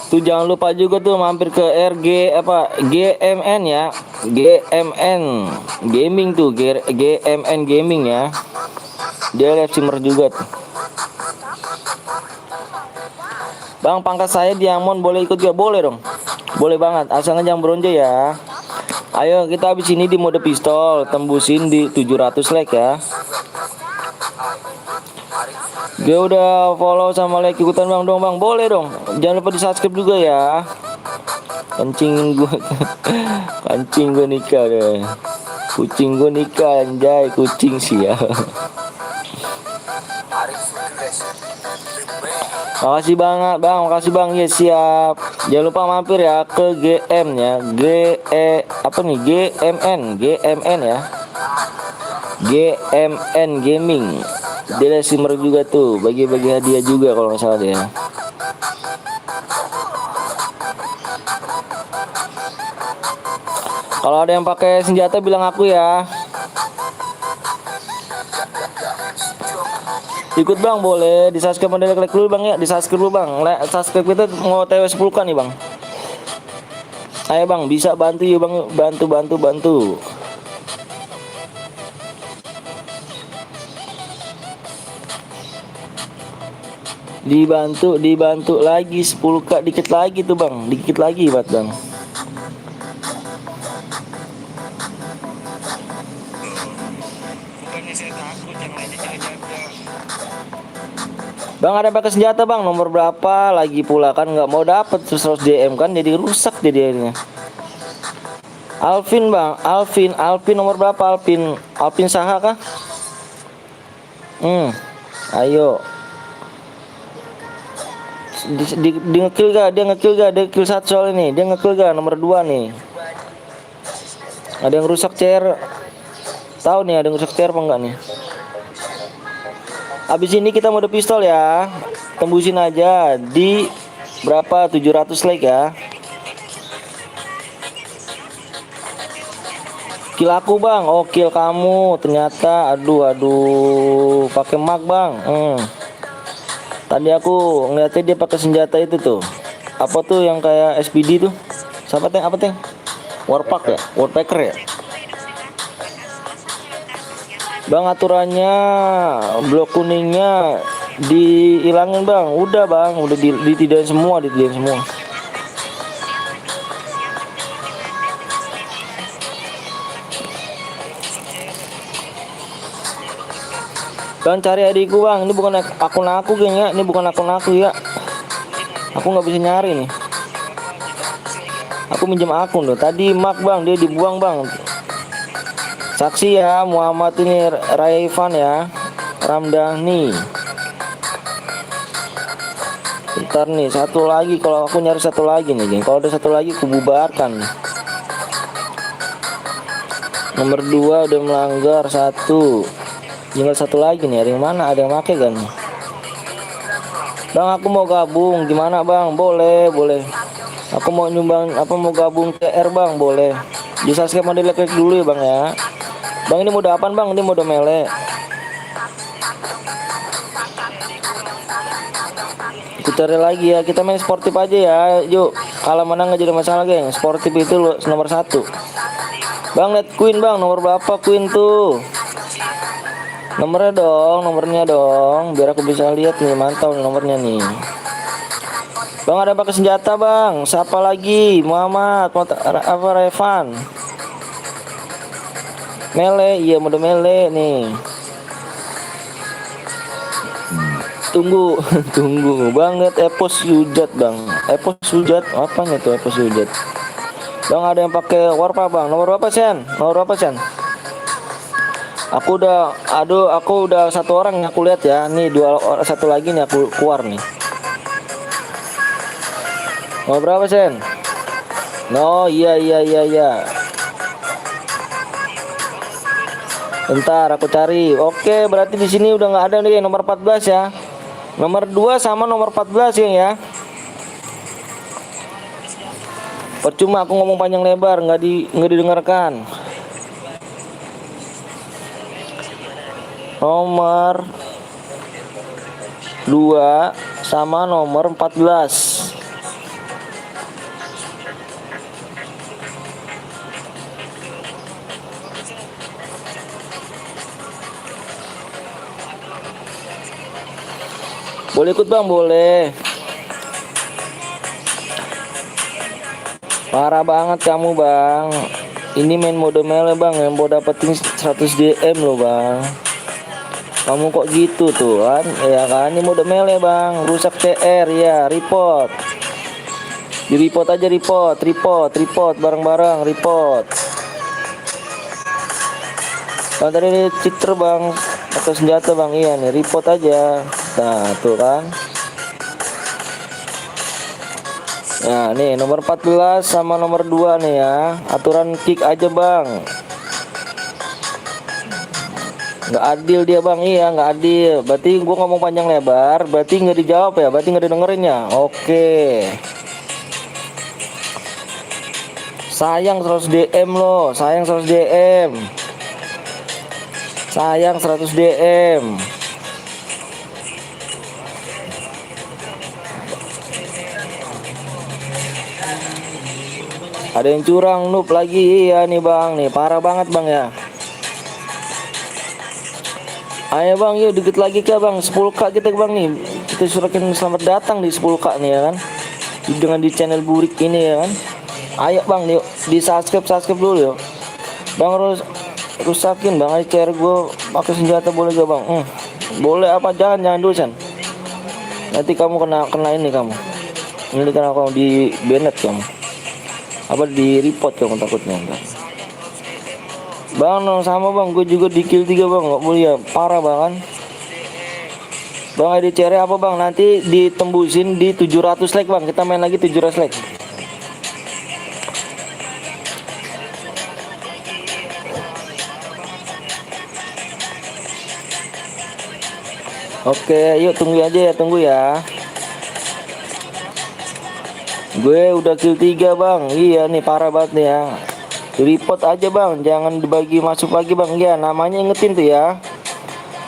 Tuh jangan lupa juga tuh mampir ke GMN ya. GMN Gaming tuh, GMN Gaming ya. Dia live streamer juga tuh. Bang, pangkat saya Diamond boleh ikut juga? Boleh dong. Boleh banget, asalnya jangan bronze ya. Ayo kita habis ini di mode pistol, tembusin di 700 like ya. Gue udah follow sama like ikutan bang dong bang, boleh dong. Jangan lupa di subscribe juga ya. Kancing gue, kancing gue nikah deh. Kucing gue nikah anjay, kucing sih ya. Makasih banget bang, makasih bang ya siap. Jangan lupa mampir ya ke GM ya, apa nih GMN ya, GMN Gaming. Dia streamer juga tuh, bagi-bagi hadiah juga kalau nggak salah dia. Kalau ada yang pakai senjata bilang aku ya. Ikut bang boleh, di subscribe model klik dulu bang ya, di subscribe dulu bang. Subscribe kita mau TW 10 kan nih bang. Ayo bang, bisa bantu yuk bang, bantu. Dibantu lagi 10k, dikit lagi tuh bang, dikit lagi buat bang. Bang ada pakai senjata bang, nomor berapa lagi pula kan nggak mau dapet terus DM kan jadi rusak jadinya. Alvin bang, Alvin nomor berapa Alvin saha kah? Ayo. Di ngekill gak? Dia kill satu soal ini. Dia ngekill gak? Nomor 2 nih. Ada yang rusak chair. Tahu nih ada yang rusak chair apa enggak nih? Abis ini kita mode pistol ya. Tembusin aja di berapa? 700 like ya. Kill aku bang. Oh kill kamu. Ternyata aduh pakai mag bang. Tadi aku ngeliatnya dia pakai senjata itu tuh. Apa tuh yang kayak SPD tuh? Siapa teng? Apa teng? Warpack ya? Warpacker ya? Bang aturannya blok kuningnya dihilangin bang. Udah bang, udah ditidain semua. Bang cari adikku bang, ini bukan akun aku kayaknya, ini bukan akun aku ya. Aku nggak bisa nyari nih. Aku minjem akun loh. Tadi Mak bang, dia dibuang bang. Saksi ya, Muhammad ini Raivan ya, Ramdhani. Bentar nih, satu lagi. Kalau aku nyari satu lagi nih, geng. Kalau ada satu lagi, aku bubarkan. Nomor 2 udah melanggar 1. Tinggal satu lagi nih, ada yang mana? Ada yang pakai kan? Bang, aku mau gabung. Gimana bang? Boleh. Aku mau nyumbang, mau gabung TR bang? Boleh. Di subscribe model klik dulu ya bang ya. Bang ini mode apaan bang? Ini mode melee. Kita cari lagi ya. Kita main sportif aja ya. Yuk, kalah menang nggak jadi masalah geng. Sportif itu nomor 1. Bang lihat Queen bang, nomor berapa Queen tuh? Nomornya dong, biar aku bisa lihat nih, mantau nih nomornya nih. Bang ada pakai senjata bang, siapa lagi? Muhammad, apa Revan? Mele, iya mode mele nih. Tunggu bang, lihat Epos Sujat bang. Epos Sujat, apanya tuh Epos Sujat? Bang ada yang pakai warpa bang, nomor berapa Sen? Aku udah satu orang yang aku lihat ya. Nih satu lagi nih aku keluar nih. Mau berapa Sen? No, iya. Bentar aku cari. Oke, berarti di sini udah nggak ada nih nomor 14 ya. Nomor 2 sama nomor 14 ya. Percuma aku ngomong panjang lebar, nggak didengarkan. Nomor 2 sama nomor 14. Boleh ikut bang, boleh. Parah banget kamu bang. Ini main mode melee bang, yang mau dapetin 100 DM loh bang. Kamu kok gitu tuh kan? Ya kan, ini mode melee bang, rusak CR ya, report. Di report aja, report bareng-bareng, report. Kan tadi ini cheater bang, atau senjata bang, iya nih, report aja. Nah tuh kan. Nah nih nomor 14 sama nomor 2 nih ya, aturan kick aja bang. Nggak adil dia bang, iya nggak adil. Berarti gua ngomong panjang lebar, berarti nggak dijawab ya, berarti nggak didengerin ya. Oke. Sayang 100 DM loh, sayang 100 DM. Sayang 100 DM. Ada yang curang noob lagi, iya nih bang, nih parah banget bang ya. Ayo bang, yuk dikit lagi ke bang, 10k kita bang nih. Kita surakin selamat datang di 10k nih ya kan. Dengan di channel Burik ini ya kan. Ayo bang, yuk di subscribe dulu yuk. Bang rusakin bang, ayo CR gue pakai senjata boleh gak bang? Boleh apa, jangan dulu San. Nanti kamu kena ini kamu. Ini karena kamu di banned kamu. Apa di report kamu takutnya enggak? Bang sama bang, gue juga di kill 3 bang, nggak boleh ya, parah bang kan. Bang ID CR apa bang, nanti ditembusin di 700 like bang, kita main lagi 700 like. Oke yuk tunggu aja ya, tunggu ya. Gue udah kill 3 bang, iya nih parah banget nih ya. Report aja bang, jangan dibagi masuk lagi bang ya. Namanya ingetin tuh ya.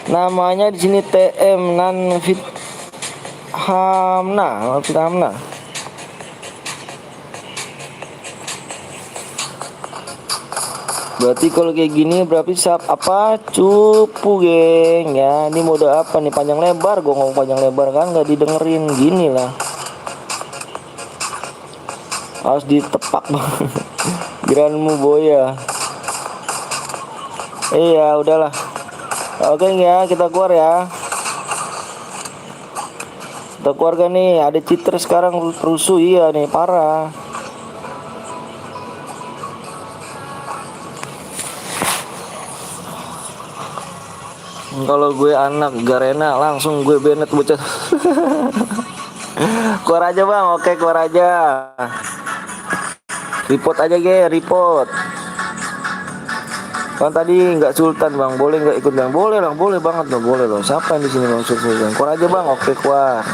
Namanya di sini TM Nanfit Hamna. Berarti kalau kayak gini berarti apa cupu geng ya. Ini mode apa nih, panjang lebar? Gue ngomong panjang lebar kan nggak didengerin, gini lah. Harus ditepak bang. Granmu boya. Iya udahlah. Oke ya, kita keluar ya. Kita keluar kan nih, ada cheater sekarang rusuh, iya nih parah. Kalau gue anak Garena langsung gue banned bocah. Keluar aja bang, oke keluar aja. Report aja report. Kan tadi nggak sultan bang, boleh nggak ikut bang? Boleh lah, boleh banget loh, boleh loh. Siapa yang di sini bang sultan? Keluar aja bang, oke keluar.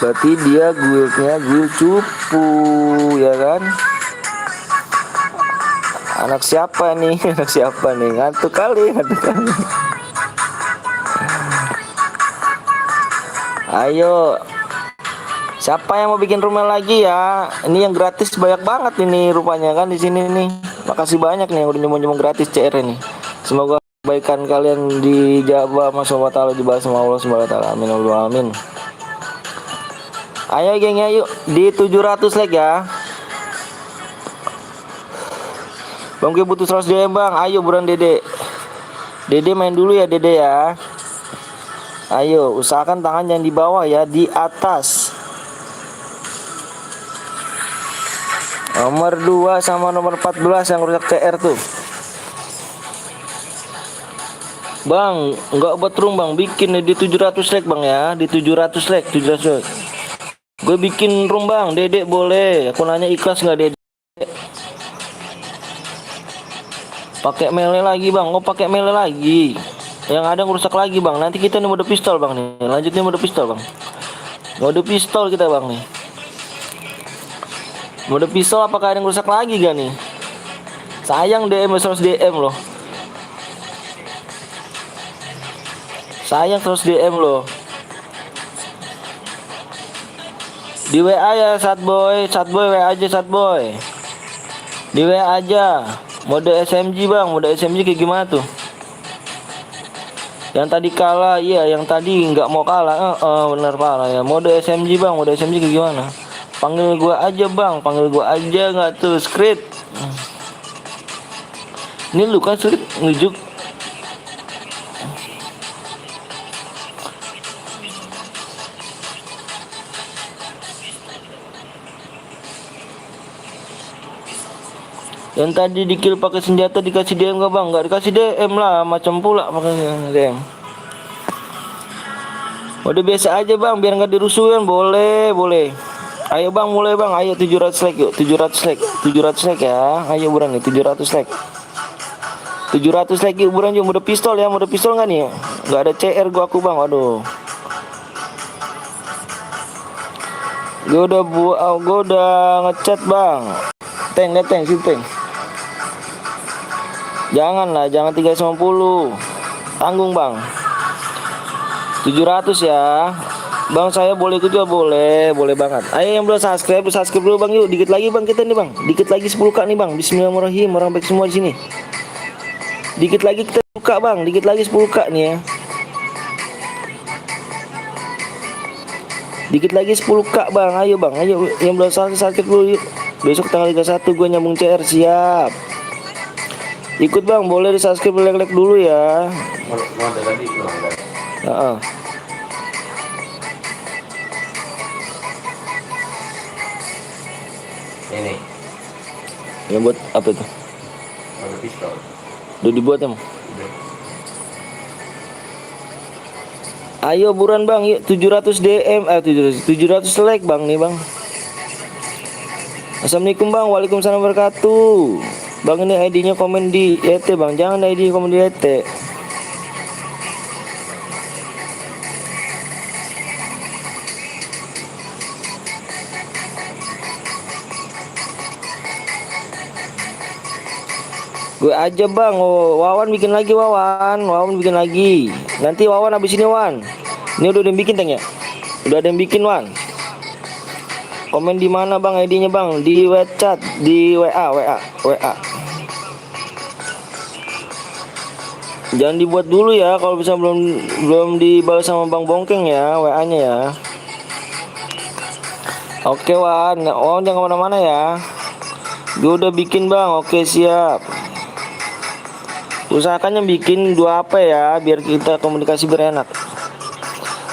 Berarti dia guildnya guild cupu ya kan? Anak siapa nih? Anak siapa nih? Ngantuk kali. Ayo, siapa yang mau bikin rumah lagi ya? Ini yang gratis banyak banget ini rupanya kan di sini nih. Makasih banyak nih yang udah nyomong gratis CR ini. Semoga kebaikan kalian dijabah sama Allah, dibalas sama Allah Subhanahu wa taala. Amin Allahumma amin. Ayo geng ya, yuk di 700 like ya. Bang gue butuh 100 DM bang. Ayo buruan Dede. Dede main dulu ya Dede ya. Ayo, usahakan tangan jangan di bawah ya, di atas. Nomor 2 sama nomor 14 yang rusak CR tuh. Bang, nggak buat room bang, bikin di 700 like bang ya, di 700 like, 700 like. Gue bikin room bang, Dedek boleh. Aku nanya ikhlas nggak Dedek? Pakai melee lagi bang, pakai melee lagi. Yang ada ngerusak lagi bang. Nanti kita nih mode pistol bang nih. Lanjutnya mode pistol bang. Mode pistol kita bang nih. Mode pistol apakah ada yang rusak lagi gak nih? Sayang DM 100 DM loh. Sayang 100 DM loh. Di WA ya Satboy WA aja Satboy. Di WA aja. Mode SMG bang, mode SMG kayak gimana tuh? Yang tadi kalah, iya yang tadi nggak mau kalah. Bener parah ya. Mode SMG bang, mode SMG kayak gimana? Panggil gua aja bang, panggil gua aja nggak tuh script. Ini lu kan script nunjuk. Yang tadi dikill pakai senjata dikasih DM gak bang? Nggak dikasih DM lah, macam pula pakai DM. Udah biasa aja bang, biar nggak dirusuhin. Boleh, boleh. Ayo bang, mulai bang. Ayo 700 like yuk, 700 like, 700 like ya. Ayo buruan nih, 700 like. 700 like yuk buruan yuk. Mode pistol ya, mode pistol nggak nih? Nggak ada CR gua aku bang, aduh. Gue udah ngechat bang. Teng, teng, sini teng. Janganlah, jangan 350. Tanggung bang. 700 ya. Bang saya boleh ikut juga boleh, boleh banget. Ayo yang belum subscribe dulu bang yuk. Dikit lagi bang kita nih bang. Dikit lagi 10k nih bang. Bismillahirrahmanirrahim. Orang baik semua di sini. Dikit lagi kita buka bang. Dikit lagi 10k nih ya. Dikit lagi 10k bang. Ayo bang. Ayo yang belum subscribe dulu yuk. Besok tanggal 31 gue nyambung CR siap. Ikut bang, boleh di subscribe, like dulu ya. Mau ada tadi belum ada. Ini Yang buat apa itu? ada pistol. Udah dibuat emang? Ayo buruan bang, yuk 700 DM, 700 like bang nih bang. Assalamualaikum bang, waalaikumsalam wabarakatuh. Bang ini ID-nya komen di ET bang, jangan ID komen di ET. Gue aja bang, oh, Wawan bikin lagi Wawan bikin lagi. Nanti Wawan habis ini Wan. Ini udah ada yang bikin teng ya? Udah ada yang bikin Wan. Komen di mana bang ID-nya bang? Di WeChat, di WA. Jangan dibuat dulu ya kalau bisa belum dibalas sama Bang Bongkeng ya WA-nya ya. Oke Wan, jangan kemana-mana ya. Gue udah bikin bang, oke siap. Usahakan yang bikin 2 apa ya, biar kita komunikasi berenak.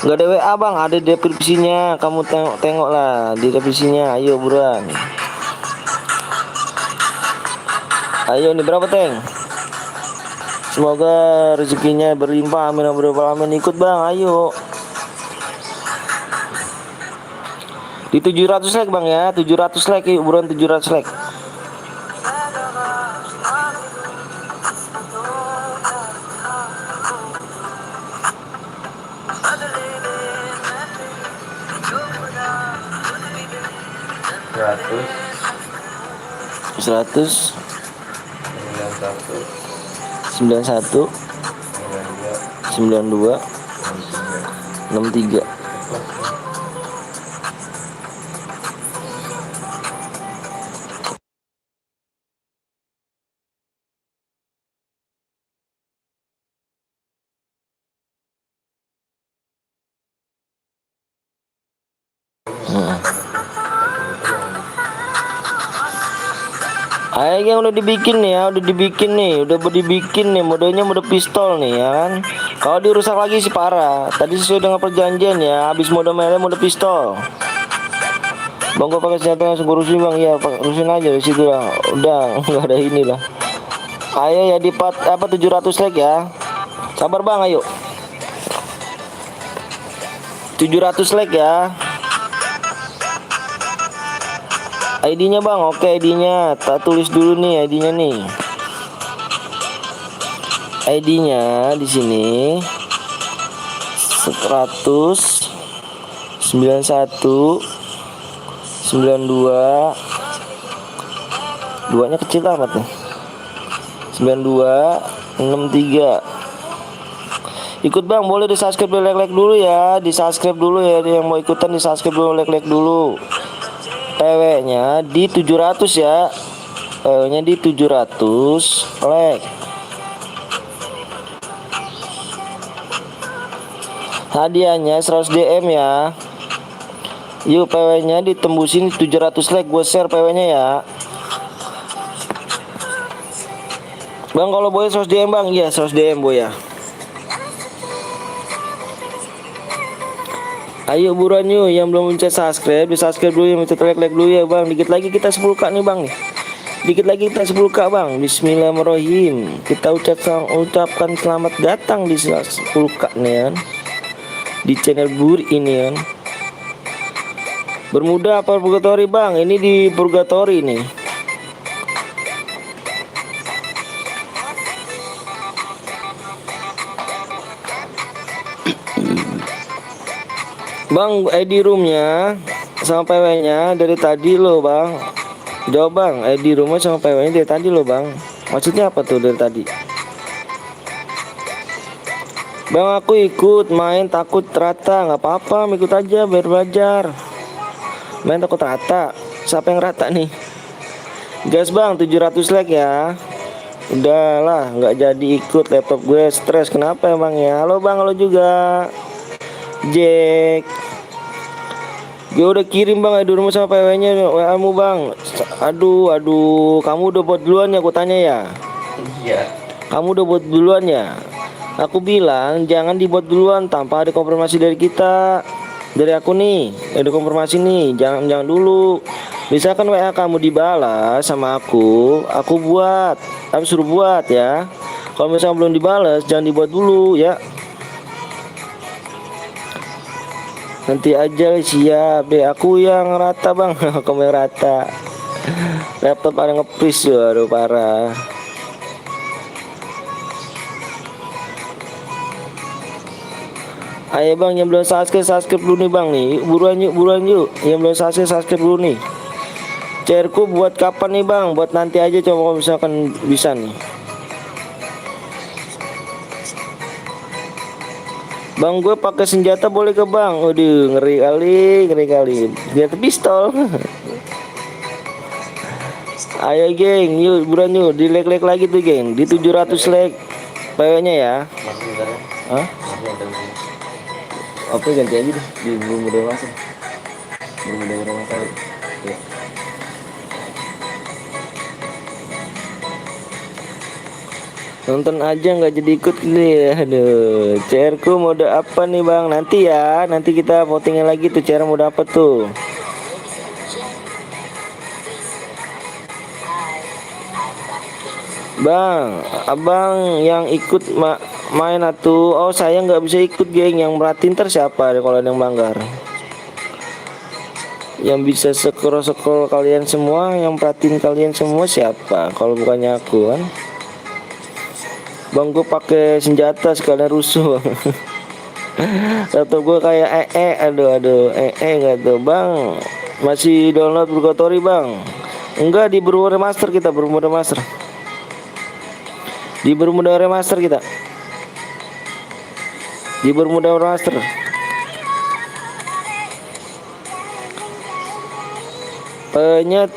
Nggak ada WA bang, ada deskripsinya. Kamu tengok lah di deskripsinya. Ayo buruan. Ayo nih berapa teng? Semoga rezekinya berlimpah, amin amin. Ikut bang, ayo. Di 700 like bang ya, 700 like yuk buruan 700 like. Seratus 91 92 63. Ayo yang udah dibikin nih ya, udah dibikin nih, modenya mode pistol nih ya kan. Kalau dirusak lagi sih parah. Tadi sesuai dengan perjanjian ya, habis mode melee mode pistol. Bang gua pakai senjata langsung urusin bang, ya urusin aja di situ lah. Udah nggak ada inilah. Ayo ya di 700 like ya. Sabar bang, ayo. 700 like ya. ID-nya bang, oke ID-nya. Tak tulis dulu nih ID-nya nih. ID-nya di sini 100 91 92 duanya kecil amat nih. 92 63. Ikut bang, boleh di subscribe, like dulu ya. Di subscribe dulu ya, yang mau ikutan di subscribe dulu, like dulu. PW-nya di 700 ya. PW-nya di 700 like. Hadiahnya 100 DM ya. Yuk PW-nya ditembusin 700 like, gue share PW-nya ya. Bang kalau boleh 100 DM bang, iya 100 DM boy ya. Ayo buruan yuk, yang belum mencet subscribe, di subscribe dulu, yang mencet like dulu ya bang. Dikit lagi kita 10k nih bang. Dikit lagi kita 10k bang. Bismillahirrahmanirrahim. Kita ucapkan selamat datang di 10k nih kan, di channel Bur ini kan. Bermuda apa purgatory bang? Ini di purgatory nih. Bang, ID roomnya sama PW-nya dari tadi loh bang. Jawab bang, ID roomnya sama PW-nya dari tadi loh bang. Maksudnya apa tuh dari tadi? Bang aku ikut main takut rata, nggak apa-apa, ikut aja biar belajar. Main takut rata, siapa yang rata nih? Gas bang, 700 like ya. Udahlah, nggak jadi ikut, laptop gue stres. Kenapa emang ya? Halo bang, halo juga Jack. Gue udah kirim bang ID rumah sama PW-nya WA mu bang. Aduh, kamu udah buat duluan ya, aku tanya ya. Iya. Kamu udah buat duluan ya. Aku bilang jangan dibuat duluan tanpa ada konfirmasi dari kita. Dari aku nih, ada konfirmasi nih, jangan dulu. Misalkan WA kamu dibalas sama aku buat, tapi suruh buat ya. Kalau misalnya belum dibalas, jangan dibuat dulu ya. Nanti aja siap deh, aku yang rata bang. Kamu yang rata. Laptop ada ngepris loh, aduh parah. Ayo bang, yang belum subscribe dulu nih bang nih. Buruan yuk. Yang belum subscribe dulu nih. Chairku buat kapan nih bang? Buat nanti aja, coba kalau misalkan bisa nih. Bang gue pakai senjata boleh ke bang? Waduh ngeri kali. Senjata pistol. Ayo geng, yuk buruan yuk. Di like lagi tuh geng. Di 700 like PW-nya ya. Hah? Oke ganti aja deh di bermuda masuk. Bermuda masuk. Ya. Nonton aja nggak jadi ikut nih. Aduh, CR-ku mode apa nih bang? Nanti ya, nanti kita votingin lagi tuh CR mode apa tuh. Bang, abang yang ikut main atuh. Oh saya nggak bisa ikut geng. Yang merhatiin ntar siapa kalau ada yang melanggar? Yang bisa scroll kalian semua, yang perhatiin kalian semua siapa? Kalau bukannya aku kan. Bang gue pakai senjata sekalian rusuh. Atau gue kayak aduh nggak tuh bang. Masih download purgatory bang? Enggak, di Bermuda Master kita, Bermuda Master. Di Bermuda Remaster kita. Di Bermuda Remaster. Nya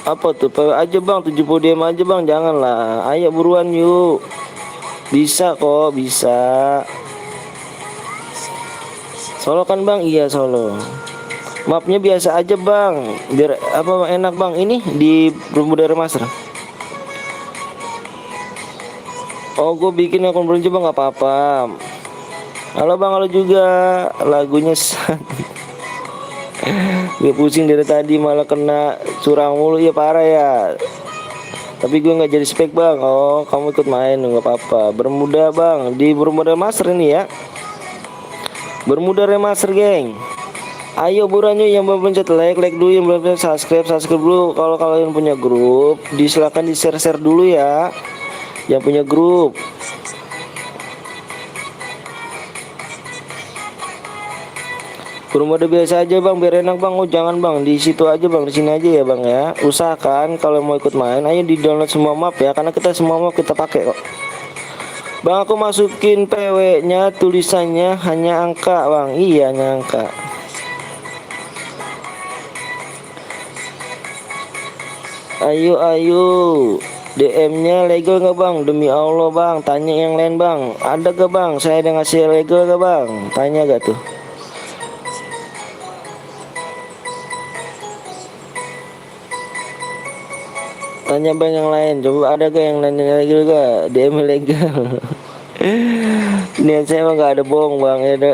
apa tuh? Aja bang, 70 DM aja bang, janganlah. Ayo buruan yuk. Bisa kok, bisa. Solo kan bang? Iya solo. Mapnya biasa aja bang, biar apa enak bang. Ini di Bermuda Remaster. Oh gue bikin akun belanja bang, nggak apa-apa. Halo bang, halo juga. Lagunya gue pusing dari tadi malah kena curang mulu ya, parah ya. Tapi gue nggak jadi spek bang. Oh kamu ikut main nggak apa-apa. Bermuda bang, di Bermuda Master ini ya. Bermuda Remaster geng. Ayo buruan yuk, yang belum pencet like dulu, yang belum pencet subscribe dulu. Kalau kalian punya grup, silakan di share dulu ya. Yang punya grup. Bermuda biasa aja bang, biar enak bang. Oh jangan bang, di situ aja bang, di sini aja ya bang ya. Usahakan kalau mau ikut main, ayo di download semua map ya, karena kita semua map kita pakai kok. Bang aku masukin PW-nya tulisannya hanya angka bang. Iya hanya angka. Ayo DM-nya legal nggak bang? Demi Allah bang, tanya yang lain bang. Ada gak bang? Saya ada ngasih legal gak bang? Tanya gak tuh? Tanya bang yang lain, coba ada gak yang lain lagi juga DM ilegal. Niat saya mah nggak ada bohong bang, ya ada.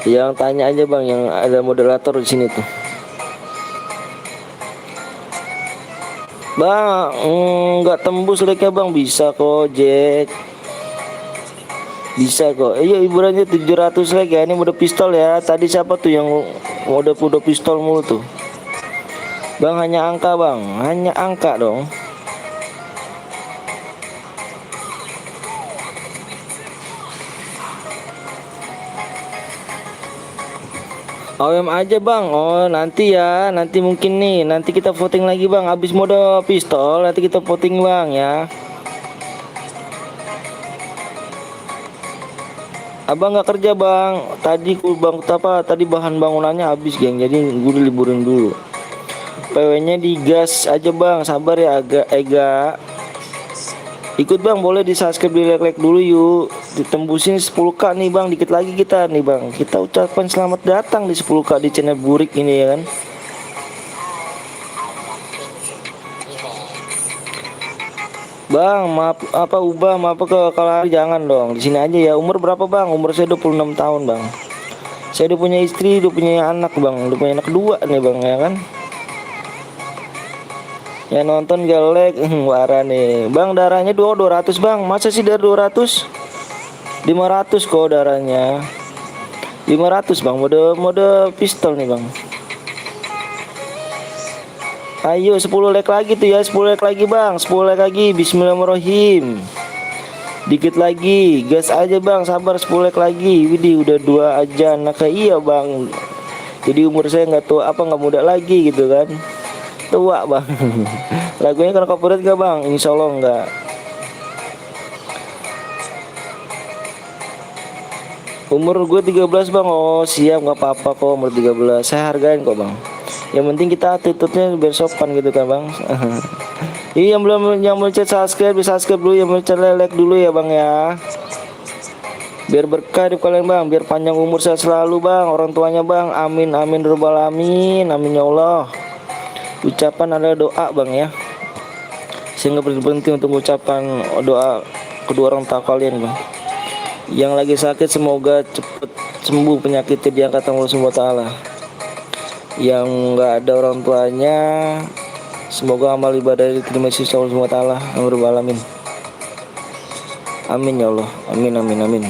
Yang tanya aja bang, yang ada moderator di sini tuh. Bang, nggak tembus like-nya bang, bisa kok Jack. Bisa kok. Iya hiburannya 700 like ya. Ini mode pistol ya. Tadi siapa tuh yang mode pistol mulu tuh? Bang hanya angka bang, hanya angka dong. OM aja bang. Oh nanti ya, nanti mungkin nih, nanti kita voting lagi bang. Habis mode pistol, nanti kita voting bang ya. Abang nggak kerja bang. Tadi tadi bahan bangunannya habis geng. Jadi gue liburin dulu. PW-nya digas aja bang. Sabar ya agak Ega. Ikut bang, boleh di subscribe, di like dulu yuk. Ditembusin 10k nih bang, dikit lagi kita nih bang. Kita ucapkan selamat datang di 10k di channel Burik ini ya kan. Bang, maaf apa ubah, maaf ke kalau jangan dong. Di sini aja ya. Umur berapa bang? Umur saya 26 tahun bang. Saya udah punya istri, udah punya anak bang, udah punya anak 2 nih bang ya kan. Ya nonton galek warah nih bang. Darahnya 200 bang. Masa sih dari 200? 500 kok darahnya. 500 bang. Mode pistol nih bang. Ayo 10 like lagi tuh ya. 10 like lagi bang. 10 like lagi. Bismillahirrahmanirrahim. Dikit lagi. Gas aja bang. Sabar 10 like lagi. Widih udah 2 aja. Nah iya bang. Jadi umur saya nggak tua apa nggak muda lagi gitu kan. Tua bang. Lagunya kena copyright gak bang? Insya Allah enggak. Umur gue 13 bang. Oh siap, nggak apa-apa kok umur 13. Saya hargain kok bang. Yang penting kita attitude-nya biar sopan gitu kan bang. Iya yang belum subscribe bisa subscribe dulu. Yang belum like dulu ya bang ya. Biar berkah di kalian bang. Biar panjang umur saya selalu bang. Orang tuanya bang. Amin amin robbal alamin. Amin ya Allah. Ucapan adalah doa bang ya. Saya nggak berhenti untuk ucapan doa kedua orang tua kalian bang. Yang lagi sakit semoga cepet sembuh penyakitnya, diangkat Allah Subhanahu wa taala. Yang nggak ada orang tuanya semoga amal ibadah diterima sisi Allah Subhanahu wa taala. Amin. Amin ya Allah. Amin amin amin.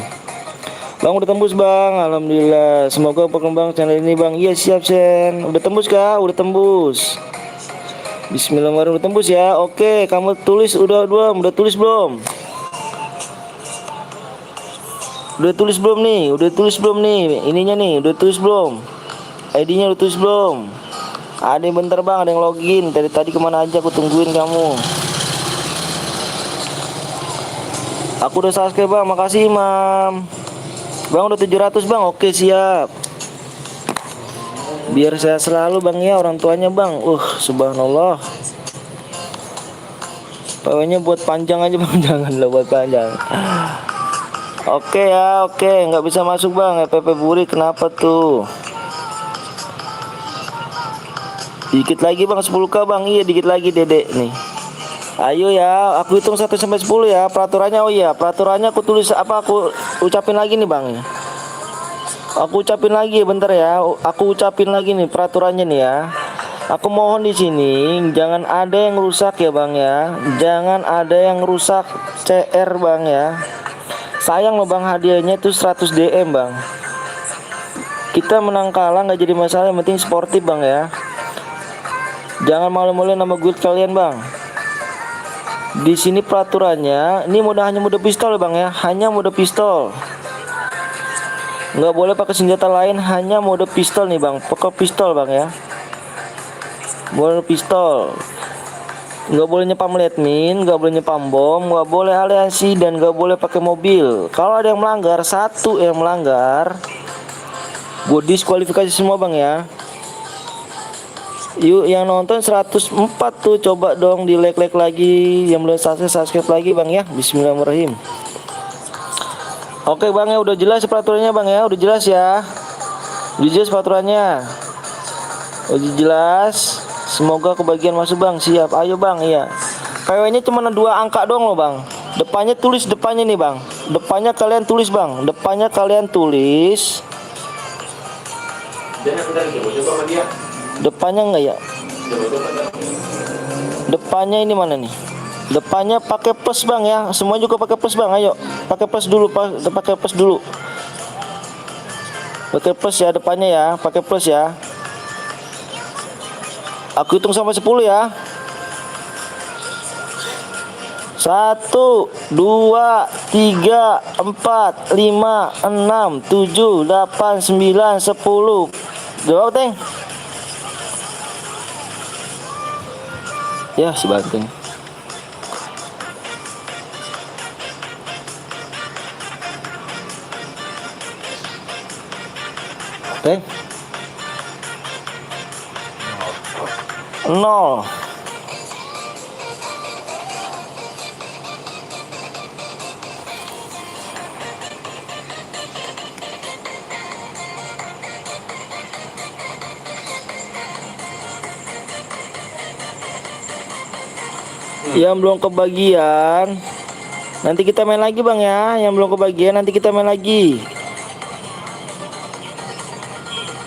Bang udah tembus bang, alhamdulillah. Semoga perkembangan channel ini bang. Iya siap sen. Udah tembus kah? Udah tembus. Bismillahirrahmanirrahim, udah tembus ya. Oke, kamu tulis udah tulis belum? Udah tulis belum nih? Udah tulis belum nih? Ininya nih, udah tulis belum? ID-nya udah tulis belum? Ada yang bentar bang, ada yang login. Tadi kemana aja? Aku tungguin kamu. Aku udah subscribe bang, makasih Imam. Bang udah 700 bang, oke siap. Biar saya selalu bang ya orang tuanya bang. Subhanallah. Pokoknya buat panjang aja bang. Janganlah buat panjang. Oke ya, oke. Nggak bisa masuk bang. FPP Burik kenapa tuh? Dikit lagi bang 10k bang. Iya dikit lagi dedek nih. Ayo ya, aku hitung 1 sampai 10 ya. Peraturannya peraturannya aku tulis apa, aku ucapin lagi nih bang. Aku ucapin lagi bentar ya. Aku ucapin lagi nih peraturannya nih ya. Aku mohon di sini jangan ada yang rusak ya bang ya. Jangan ada yang rusak CR bang ya. Sayang loh bang, hadiahnya itu 100 DM bang. Kita menang kalah nggak jadi masalah, yang penting sportif bang ya. Jangan malu-maluin nama guild kalian bang. Di sini peraturannya ini hanya mode pistol ya bang ya. Hanya mode pistol. Nggak boleh pakai senjata lain, hanya mode pistol nih bang. Pokok pistol bang ya. Mode pistol. Nggak boleh nyepam leadmin, nggak boleh nyepam bom, nggak boleh aliansi, dan nggak boleh pakai mobil. Kalau ada yang melanggar, satu yang melanggar, gue diskualifikasi semua bang ya. Yuk yang nonton 104 tuh, coba dong di like lagi. Yang belum subscribe lagi bang ya. Bismillahirrahmanirrahim. Oke bang ya, udah jelas peraturannya bang ya, udah jelas ya. Udah jelas peraturannya. Udah jelas. Semoga kebagian masuk bang. Siap. Ayo bang. Iya. PW-nya cuma 2 angka doang loh bang. Depannya tulis depannya nih bang. Depannya kalian tulis bang. Depannya kalian tulis. Dia aku tadi coba sama dia. Depannya enggak ya? Coba. Depannya ini mana nih? Depannya pakai plus bang ya. Semua juga pakai plus bang. Ayo. Pakai plus dulu. Pakai plus dulu. Pakai plus ya depannya ya. Pakai plus ya. Aku hitung sampai 10 ya. 1, 2, 3, 4, 5, 6, 7, 8, 9, 10. Jawab Teng. Ya si Banteng. Teng. 0. Yang belum kebagian nanti kita main lagi bang ya. Yang belum kebagian nanti kita main lagi.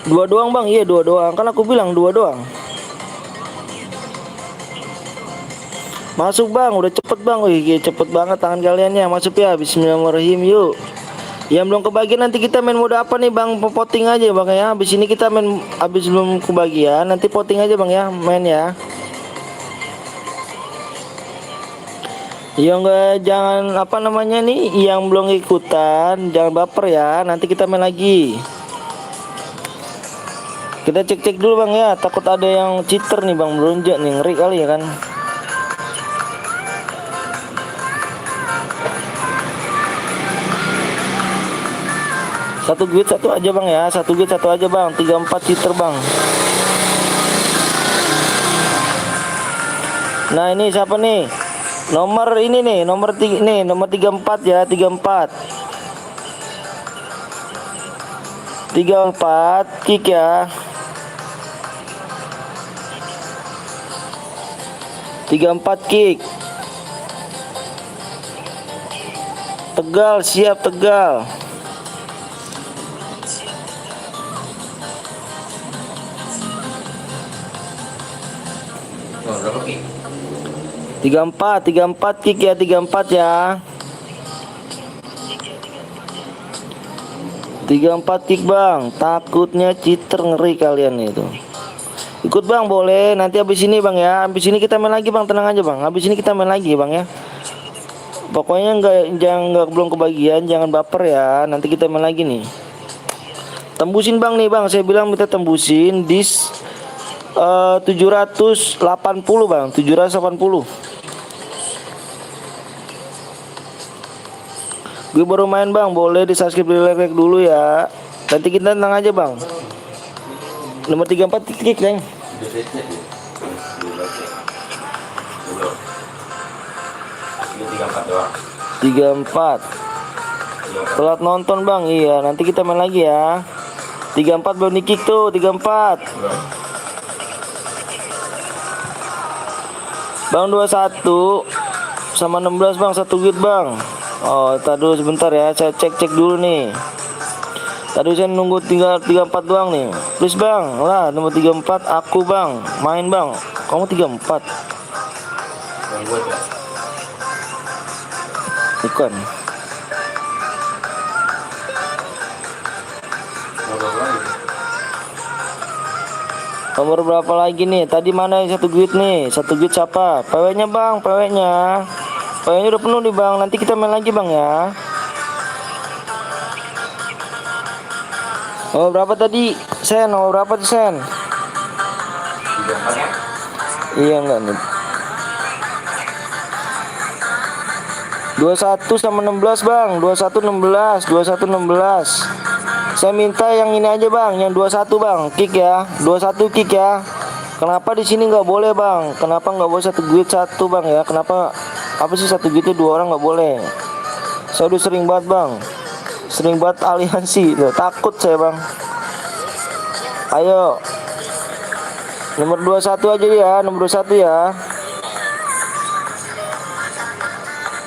2 doang bang. Iya 2 doang. Kan aku bilang 2 doang. Masuk bang. Udah cepet bang. Wih cepet banget tangan kaliannya. Masuk ya. Bismillahirrahmanirrahim yuk. Yang belum kebagian nanti kita main mode apa nih bang? Voting aja bang ya. Habis ini kita main. Habis belum kebagian nanti voting aja bang ya. Main ya. Yang enggak jangan apa namanya nih, yang belum ikutan jangan baper ya. Nanti kita main lagi. Kita cek-cek dulu bang ya. Takut ada yang cheater nih bang, melonjak nih, ngeri kali ya kan. Satu duit satu aja bang ya. Satu duit satu aja bang. 34 cheater bang. Nah ini siapa nih? Nomor ini nih, nomor 3 nih, nomor 34 ya, 34. 34 kick ya. 34 kick. Tegal, siap Tegal. Oh, berapa kick? 34 kick ya, 34 ya. 34 kick bang. Takutnya cheater, ngeri kalian itu. Ikut bang boleh. Nanti habis ini bang ya. Habis ini kita main lagi bang. Tenang aja bang. Habis ini kita main lagi bang ya. Pokoknya jangan belum kebagian. Jangan baper ya. Nanti kita main lagi nih. Tembusin bang nih bang. Saya bilang minta tembusin di 780 bang. 780. Gue baru main bang, boleh di subscribe, di like dulu ya. Nanti kita tenang aja bang. Nomor 34 klik neng. 34 doang. 34. Telat nonton bang, iya. Nanti kita main lagi ya. 34 belum di kick tuh, 34. Bang 21 sama 16 bang, 1 duit bang. Oh, tar dulu sebentar ya, saya cek dulu nih. Tadi saya nunggu tinggal 34 doang nih. Please bang, lah nomor 34 aku bang, main bang. Kamu 34. Yang buat ya. Bukan. Nomor berapa lagi nih? Tadi mana yang 1 duit nih? 1 duit siapa? PW-nya bang, PW-nya. PW-nya udah penuh nih bang. Nanti kita main lagi bang ya. Oh berapa tadi? Sen, oh berapa tuh Sen? 34 ya? Iya enggak nih. 21 sama 16 bang. 21 16, 21 16. Saya minta yang ini aja bang, yang 21 bang, kick ya. 21 kick ya. Kenapa di sini nggak boleh bang? Kenapa nggak boleh 1 duit 1 bang ya? Kenapa? Apa sih 1 duitnya 2 orang nggak boleh? Saya udah sering banget bang. Sering banget aliansi. Loh, takut saya bang. Ayo. Nomor 21 aja ya, nomor 21 ya.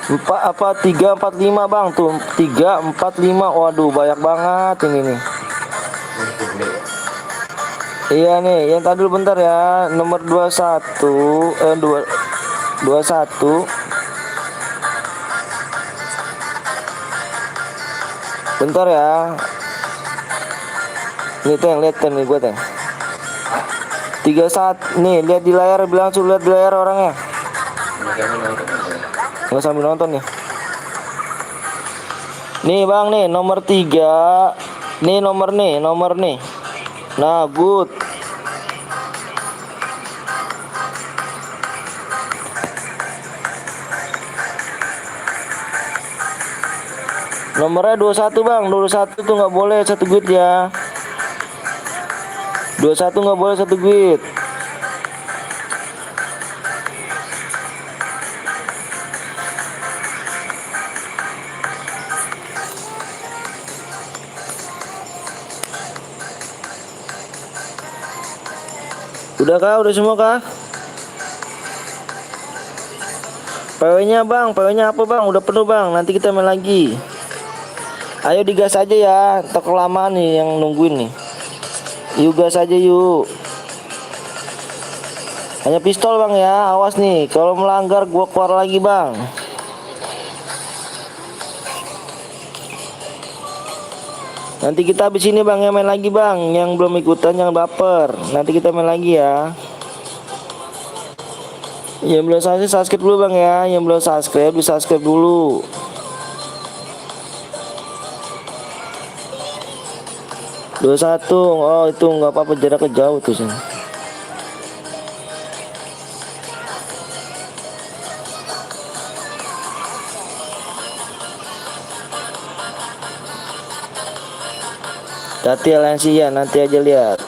345 bang tuh, 345. Waduh banyak banget ini nih. Iya nih, yang tadi dulu bentar ya. Nomor 21 21. Bentar ya. Ini tuh yang lihat kan nih gue teh. 31 nih, lihat di layar, bilang langsung lihat di layar orangnya. Nggak sambil nonton ya. Nih bang nih nomor 3. Nih nomor nih. Nah good. Nomornya 21 bang. 21 tuh nggak boleh satu good ya. 21 nggak boleh satu good. Udah kah? Udah semua kah? PW-nya bang, PW-nya apa bang? Udah penuh bang, nanti kita main lagi. Ayo digas aja ya, tak kelamaan nih yang nungguin nih. Yuk gas aja yuk. Hanya pistol bang ya, awas nih. Kalau melanggar gua keluar lagi bang. Nanti kita habis ini bang yang main lagi bang. Yang belum ikutan jangan baper. Nanti kita main lagi ya. Yang belum subscribe dulu bang ya. Yang belum subscribe di subscribe dulu. Dua satu. Oh itu nggak apa-apa, jaraknya jauh tuh sih. Nanti aliansi ya, nanti aja lihat.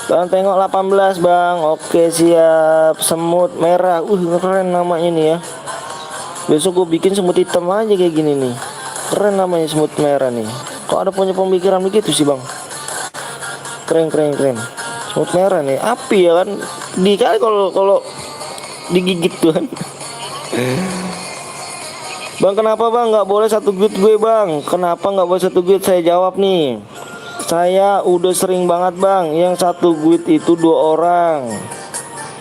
Bang tengok 18 bang. Oke siap. Semut merah. Keren namanya nih ya. Besok gue bikin semut hitam aja kayak gini nih. Keren namanya semut merah nih. Kok ada punya pemikiran begitu sih bang? Keren. Semut merah nih. Api ya kan. Dikali kalau digigit tuh kan. Bang kenapa bang nggak boleh satu guide gue bang? Kenapa nggak boleh satu guide? Saya jawab nih. Saya udah sering banget bang. Yang satu guide itu 2 orang.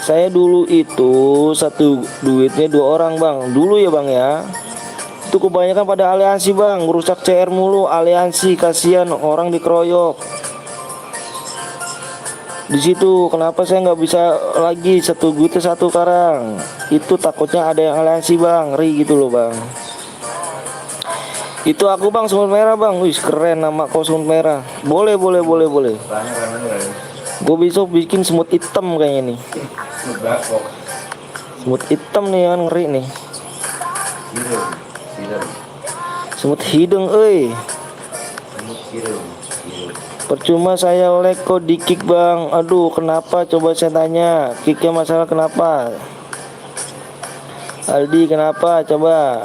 Saya dulu itu satu duitnya 2 orang bang. Dulu ya bang ya. Itu kebanyakan pada aliansi bang. Rusak CR mulu aliansi. Kasihan orang dikeroyok. Di situ kenapa saya nggak bisa lagi satu guide 1 karang. Itu takutnya ada yang aliansi bang. Ngeri gitu loh bang. Itu aku bang, semut merah bang. Wih keren nama kau semut merah. Boleh. Gue besok bikin semut hitam kayaknya nih. Semut hitam nih kan ngeri nih. Semut hidung euy. Percuma saya leko di kick bang. Aduh kenapa coba saya tanya. Kicknya masalah kenapa? Aldi kenapa coba?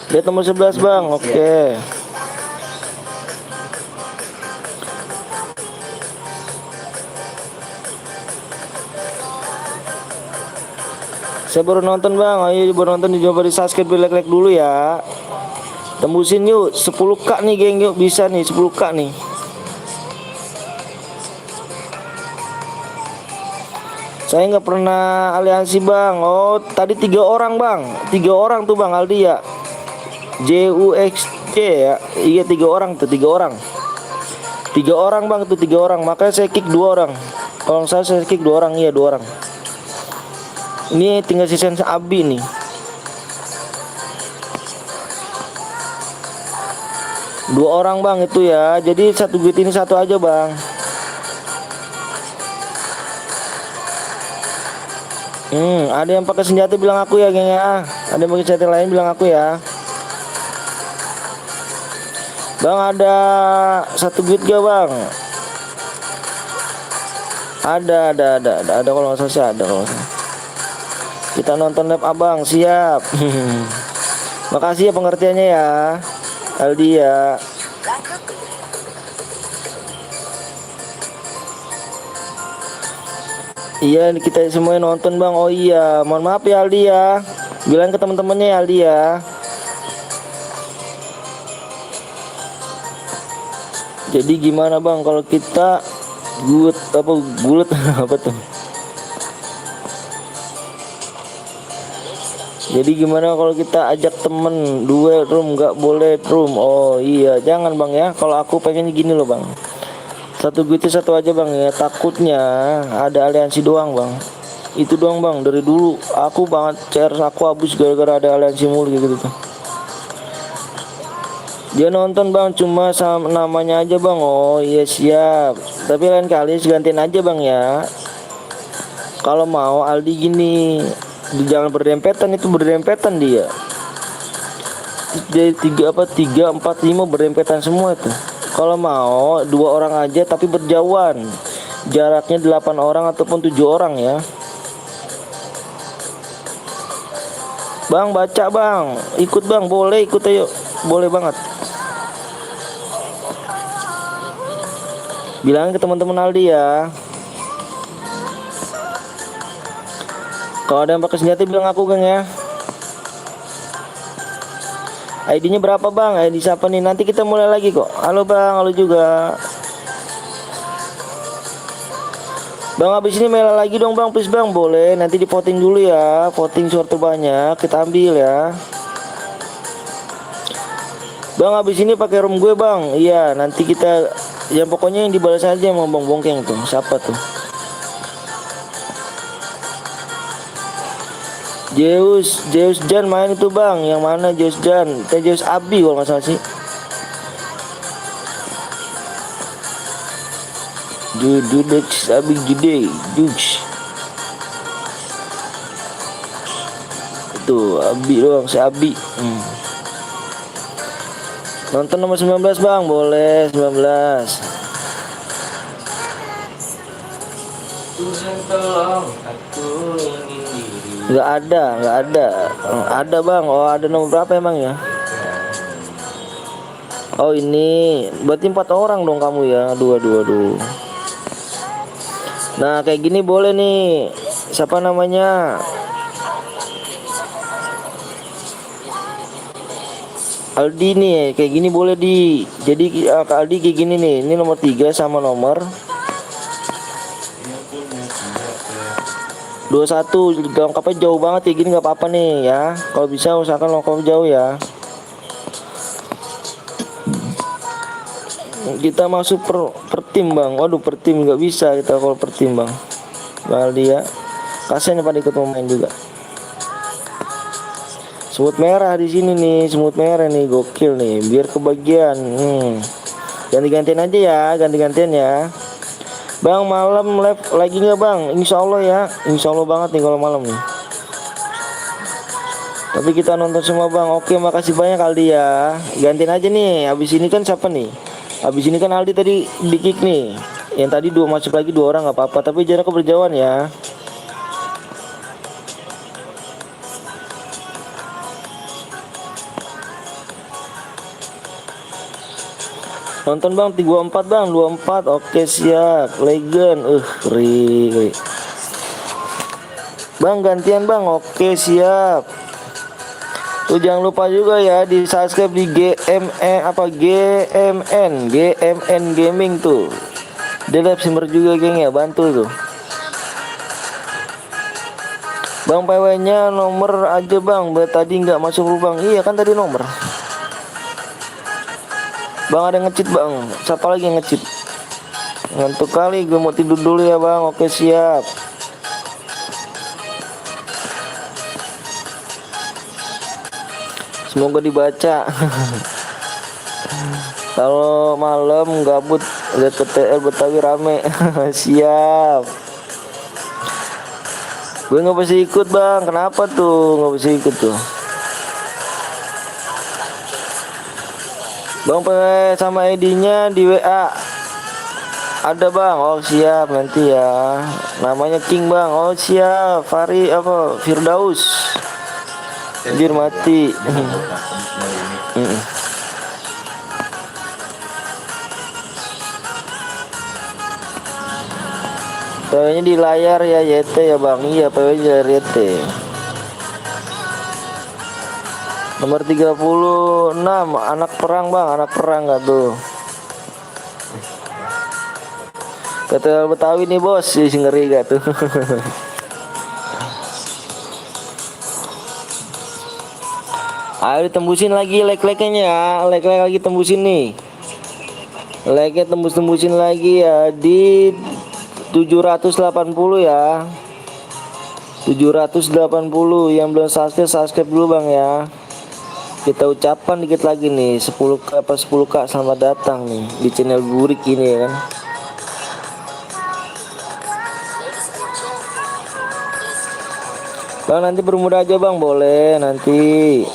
Lihat nomor 11 bang. Oke. Saya baru nonton bang. Ayo baru nonton, dicoba di subscribe, like dulu ya. Tembusin yuk 10k nih geng, yuk bisa nih 10k nih. Saya nggak pernah aliansi bang. Oh tadi 3 orang bang. 3 orang tuh bang Aldi ya. JUXC ya. Iya 3 orang tuh, 3 orang. 3 orang bang tuh, 3 orang. Makanya saya kick 2 orang. Kalau saya kick 2 orang, iya 2 orang. Ini tinggal sisa Abi nih. Dua orang bang itu ya. Jadi satu guide ini 1 aja bang. Ada yang pakai senjata bilang aku ya geng ya. Ada yang pakai senjata lain bilang aku ya. Bang ada 1 guide gak bang? Ada kalau nggak salah sih ada kalau nggak salah. Kita nonton live abang, siap. Makasih ya pengertiannya ya, Aldi ya. Iya kita semuanya nonton bang. Oh iya, mohon maaf ya Aldi ya. Bilang ke teman-temannya ya Aldi ya. Jadi gimana bang kalau kita gulet apa tuh? Jadi gimana kalau kita ajak temen duel room, nggak boleh room? Oh iya, jangan bang ya. Kalau aku pengen gini loh bang. Satu gitu satu aja bang ya. Takutnya ada aliansi doang bang. Itu doang bang. Dari dulu aku banget CS aku habis gara-gara ada aliansi mulu gitu tuh. Dia nonton bang cuma sama namanya aja bang. Oh iya siap. Tapi lain kali gantiin aja bang ya. Kalau mau Aldi gini, jangan berdempetan, itu berdempetan dia. Jadi 3, 4, 5 berdempetan semua itu. Kalau mau 2 orang aja tapi berjauhan. Jaraknya 8 orang ataupun 7 orang ya. Bang baca bang, ikut bang, boleh ikut ayo, boleh banget. Bilangin ke teman-teman Aldi ya. Kalau ada yang pakai senjata bilang aku Gang ya. ID-nya berapa bang? ID siapa nih? Nanti kita mulai lagi kok. Halo bang, halo juga. Bang habis ini mela lagi dong bang, please bang. Boleh, nanti di voting dulu ya. Voting suara terbanyak, kita ambil ya. Bang habis ini pakai room gue bang. Iya, nanti kita yang pokoknya yang dibalas aja sama bang Bongkeng tuh. Siapa tuh? Zeus Jan main itu bang. Yang mana Zeus Jan? Zeus Abi kalau nggak salah sih. Duduk Abi gede Dux. Itu Abi doang si Abi. Nonton nomor 19 bang, boleh 19. Tuhan tolong aku ingin diri. Nggak ada. Ada bang. Oh ada nomor berapa emang ya? Oh ini berarti 4 orang dong kamu ya. Dua. Nah kayak gini boleh nih. Siapa namanya? Aldi nih. Kayak gini boleh di. Jadi Kak Aldi kayak gini nih. Ini nomor 3 sama nomor 21. Lengkapnya jauh banget ya gini nggak apa-apa nih ya. Kalau bisa usahakan lengkap jauh ya. Kita masuk per tim bang. Waduh per tim nggak bisa kita kalau per tim bang. Bang Aldi ya. Kasian pada ikut main juga. Semut merah di sini nih, semut merah nih gokil nih. Biar kebagian. Ganti-gantian aja ya, ganti-gantian ya. Bang malam live lagi nggak bang? Insya Allah ya, insya Allah banget nih kalau malam nih. Tapi kita nonton semua bang. Oke makasih banyak Aldi ya. Gantiin aja nih. Habis ini kan siapa nih? Habis ini kan Aldi tadi di kick nih. Yang tadi masuk lagi 2 orang nggak apa-apa. Tapi jaraknya berjauhan ya. Nonton bang 34 bang 24. Oke siap. Legend. Keri. Bang gantian bang. Oke siap. Tuh jangan lupa juga ya di subscribe di GMN Gaming tuh. Dia live streamer juga geng ya, bantu tuh. Bang PW nya nomor aja bang. Tadi nggak masuk lubang. Iya kan tadi nomor. Bang ada yang ngecit bang. Siapa lagi yang ngecit? Ngantuk kali, gue mau tidur dulu ya bang. Oke siap. Semoga dibaca. Kalau malam gabut lihat PTL Betawi rame. Siap. Gue nggak bisa ikut bang. Kenapa tuh nggak bisa ikut tuh? Bang PW sama ID-nya di WA. Ada bang, oh siap nanti ya. Namanya King bang, oh siap. Firdaus. Biar mati. Mm. PW-nya di layar ya YT ya bang. Iya PW di layar YT. Nomor 36 anak perang bang, anak perang gak tuh? Kata Betawi nih bos, sih ngeri gak tuh? Ayo ditembusin lagi like-like-nya ya, like-like lagi tembusin nih. Like-nya tembus-tembusin lagi ya di 780 ya. 780 yang belum subscribe dulu bang ya. Kita ucapan dikit lagi nih 10k apa 10k selamat datang nih di channel Burik ini ya kan. Bang nanti bermuda aja bang, boleh nanti.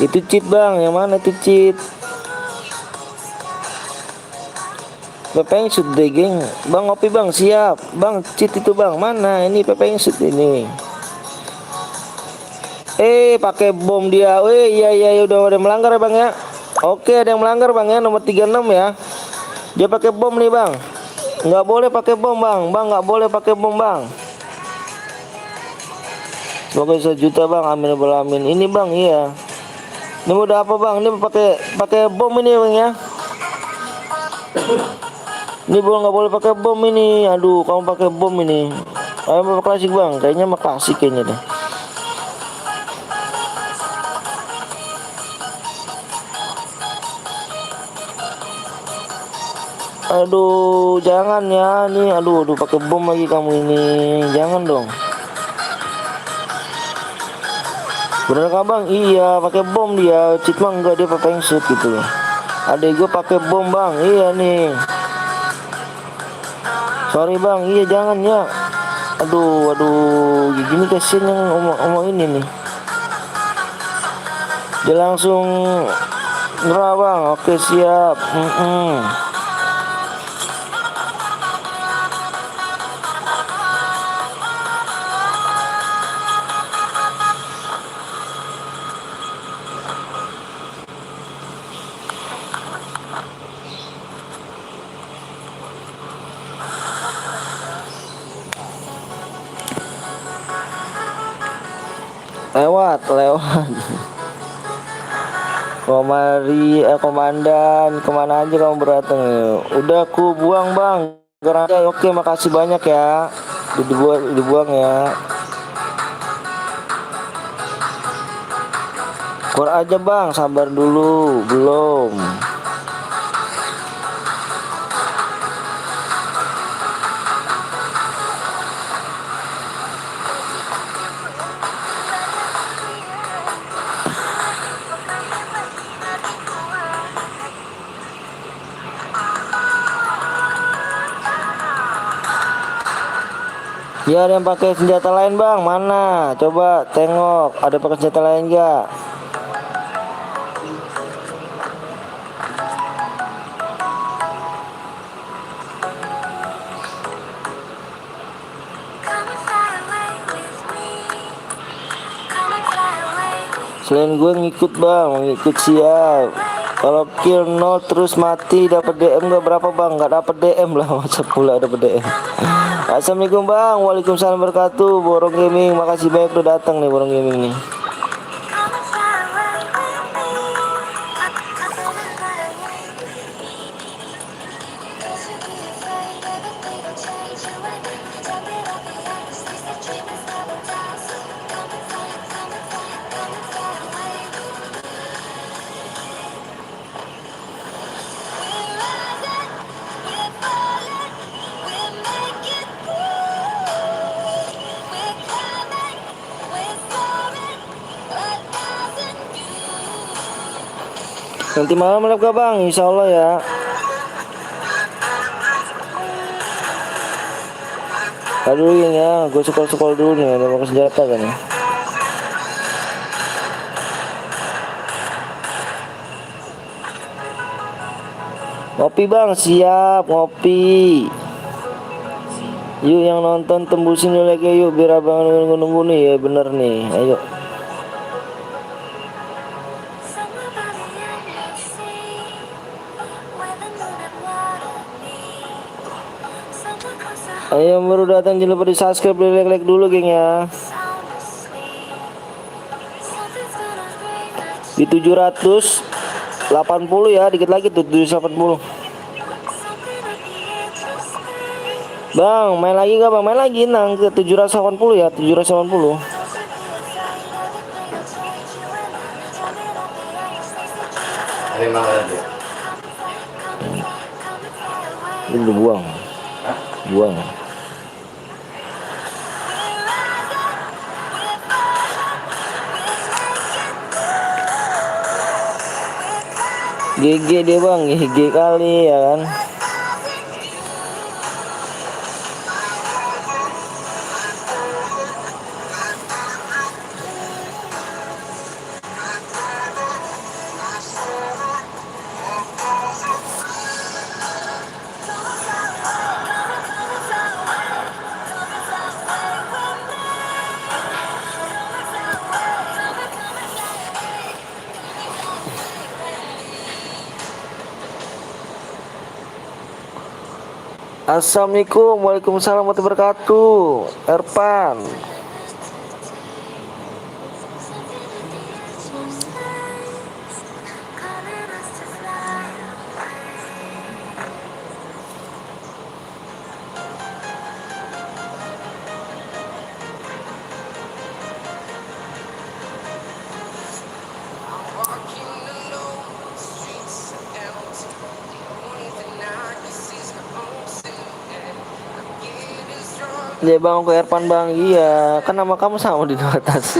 Itu cheat bang, yang mana itu cheat? Pepeng shoot deh geng. Bang ngopi bang, siap. Bang cheat itu bang, mana ini pepeng shoot ini? Pakai bom dia. Iya udah melanggar ya bang ya. Oke ada yang melanggar bang ya, nomor 36 ya. Dia pakai bom nih bang. Nggak boleh pakai bom bang. Bang nggak boleh pakai bom bang. Semoga 1 juta bang, amin amin. Ini bang iya. Ini udah apa bang? Ini pakai bom ini bang ya. Ini nggak boleh pakai bom ini. Aduh, kamu pakai bom ini. Ayo mah klasik bang, kayaknya mah klasik kayaknya deh. Aduh, jangan ya nih. Aduh pakai bom lagi kamu ini. Jangan dong. Bener kah bang? Iya pakai bom dia. Cheat mah enggak, dia pakai shoot gitu loh. Adek gue pakai bom bang. Iya nih. Sorry bang, iya jangan ya. Aduh gini kasihan yang omong ini nih. Dia langsung nyerah bang. Oke siap. Lewat komandan kemana aja kamu beratang ya? Udah aku buang bang garanya. Oke makasih banyak ya, dibuang ya. Kur aja bang, sabar dulu belum. Ya ada yang pakai senjata lain bang, mana? Coba tengok, ada pakai senjata lain gak? Selain gue ngikut bang, ngikut siap. Kalau kill 0 terus mati dapat DM gak berapa bang? Gak dapat DM lah, masa pula dapat DM. Assalamualaikum bang, waalaikumsalam wabarakatuh. Borong Gaming, makasih banyak udah datang nih Borong Gaming nih. Nanti malam live gak bang? Insya Allah ya. Aduh ya, gue scroll dulu nih, ada pakai senjata kan ya. Ngopi bang, siap ngopi. Yuk yang nonton tembusin dulu lagi yuk biar abang nunggu nih ya bener nih. Ayo. Ayo yang baru datang jangan lupa di subscribe, di like dulu geng ya. Di 780 ya, dikit lagi tuh 780. Bang, main lagi gak bang? Main lagi nang ke 780 ya, 780. Ada yang makan aja. Ini udah buang. Buang. GG dia bang, GG kali ya kan. Assalamualaikum, waalaikumsalam warahmatullahi wabarakatuh. Erpan. Ya bang, aku Erpan bang. Iya, kan nama kamu sama di atas.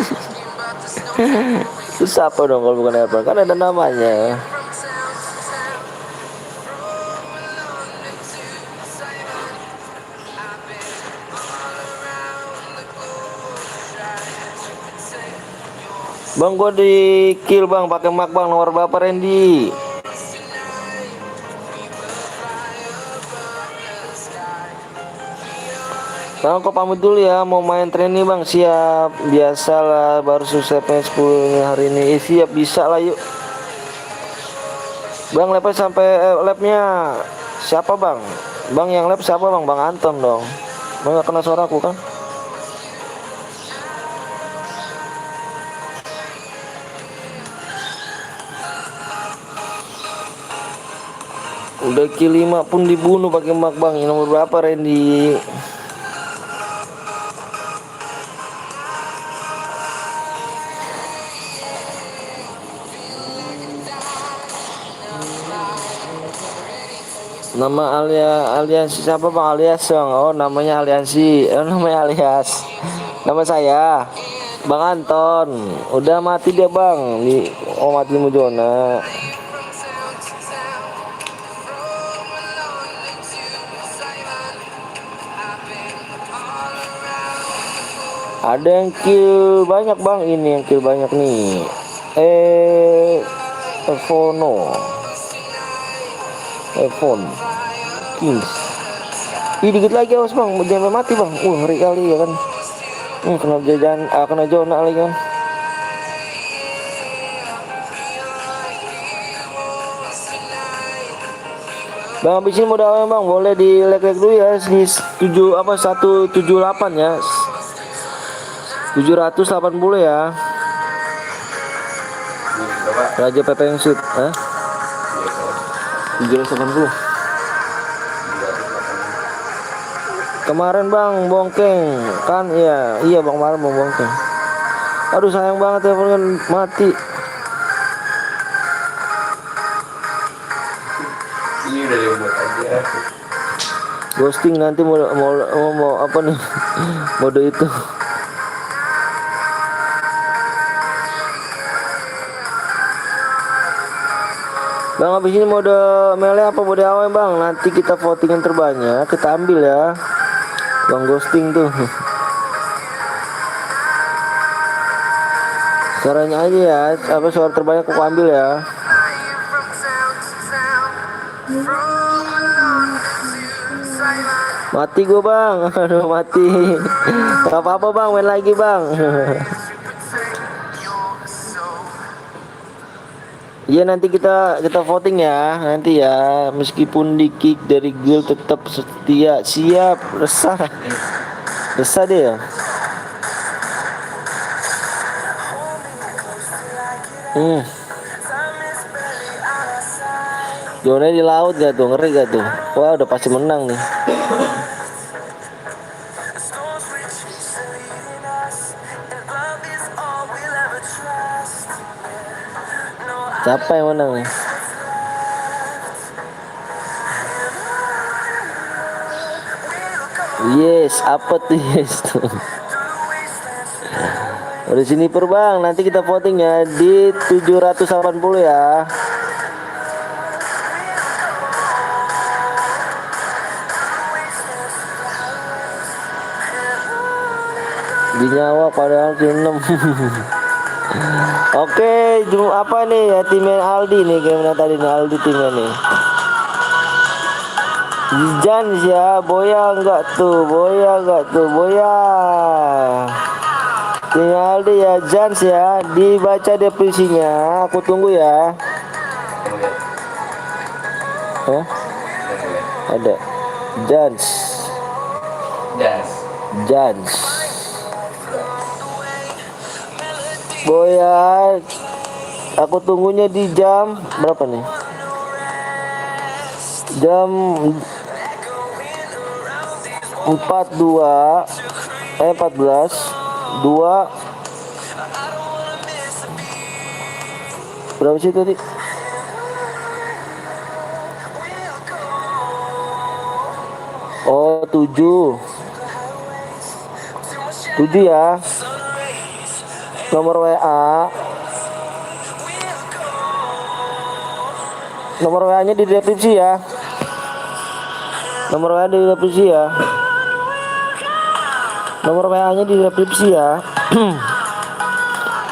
Terus apa dong kalau bukan Erpan? Kan ada namanya. Bang, gua di kill bang, pakai mak bang, nomor berapa Randy? Bang, kok pamit dulu ya, mau main training bang, siap. Biasalah, baru selesai PS10 hari ini. Siap, bisa lah yuk. Bang, labnya sampai labnya siapa bang? Bang yang lab siapa bang? Bang Anton dong. Bang gak kena suaraku kan? Udah kill 5 pun dibunuh pakai mak bang. Yang nomor berapa Randy? Nama aliansi siapa bang? Alias bang. Oh namanya aliansi. Namanya alias. Nama saya Bang Anton. Udah mati dia bang. Mati Mujona. Ada yang kill banyak bang. Ini yang kill banyak nih. Evono. Evono Kings. Ih dikit lagi awas bang, jangan mati bang. Ngeri kali ya kan. Kena jajan, kena zona lagi kan. Bang habis ini mau dalam bang, boleh di like dulu ya di 178 ya. 780 ya. Raja PP yang shoot, 780. Kemarin bang bongkeng kan, iya bang kemarin mau bongkeng. Aduh sayang banget ya kan mati. Ini udah lewat aja. Ghosting nanti mau apa nih mode itu. Bang habis ini mode melee apa mode AW bang? Nanti kita voting yang terbanyak kita ambil ya. Bang ghosting tuh. Suaranya aja ya, apa suara terbanyak aku ambil ya. Mati gua bang. Aduh mati. Gak apa-apa bang, main lagi bang. Iya nanti kita voting ya nanti ya, meskipun di kick dari guild tetap setia. Siap. Resah dia ya. Jonnya di laut gak tuh, ngeri gak tuh? Wah udah pasti menang nih. Siapa yang menang nih? Yes, apa tuh yes tuh? Udah sini per bang, nanti kita voting ya di 780 ya. Di nyawa padahal di 6. Oke, apa nih ya timnya Aldi nih gimana tadi nih Aldi timnya nih. Jans ya, Boya enggak tuh, Boya. Timnya Aldi ya, Jans ya, dibaca definisinya, aku tunggu ya. Hah? Ada Jans. Boya, aku tunggunya di jam berapa nih? Jam 14 2 berapa sih tadi? Oh 7 ya. Nomor WA nya di deskripsi ya. Nomor WA di deskripsi ya. Nomor WA-nya di deskripsi ya.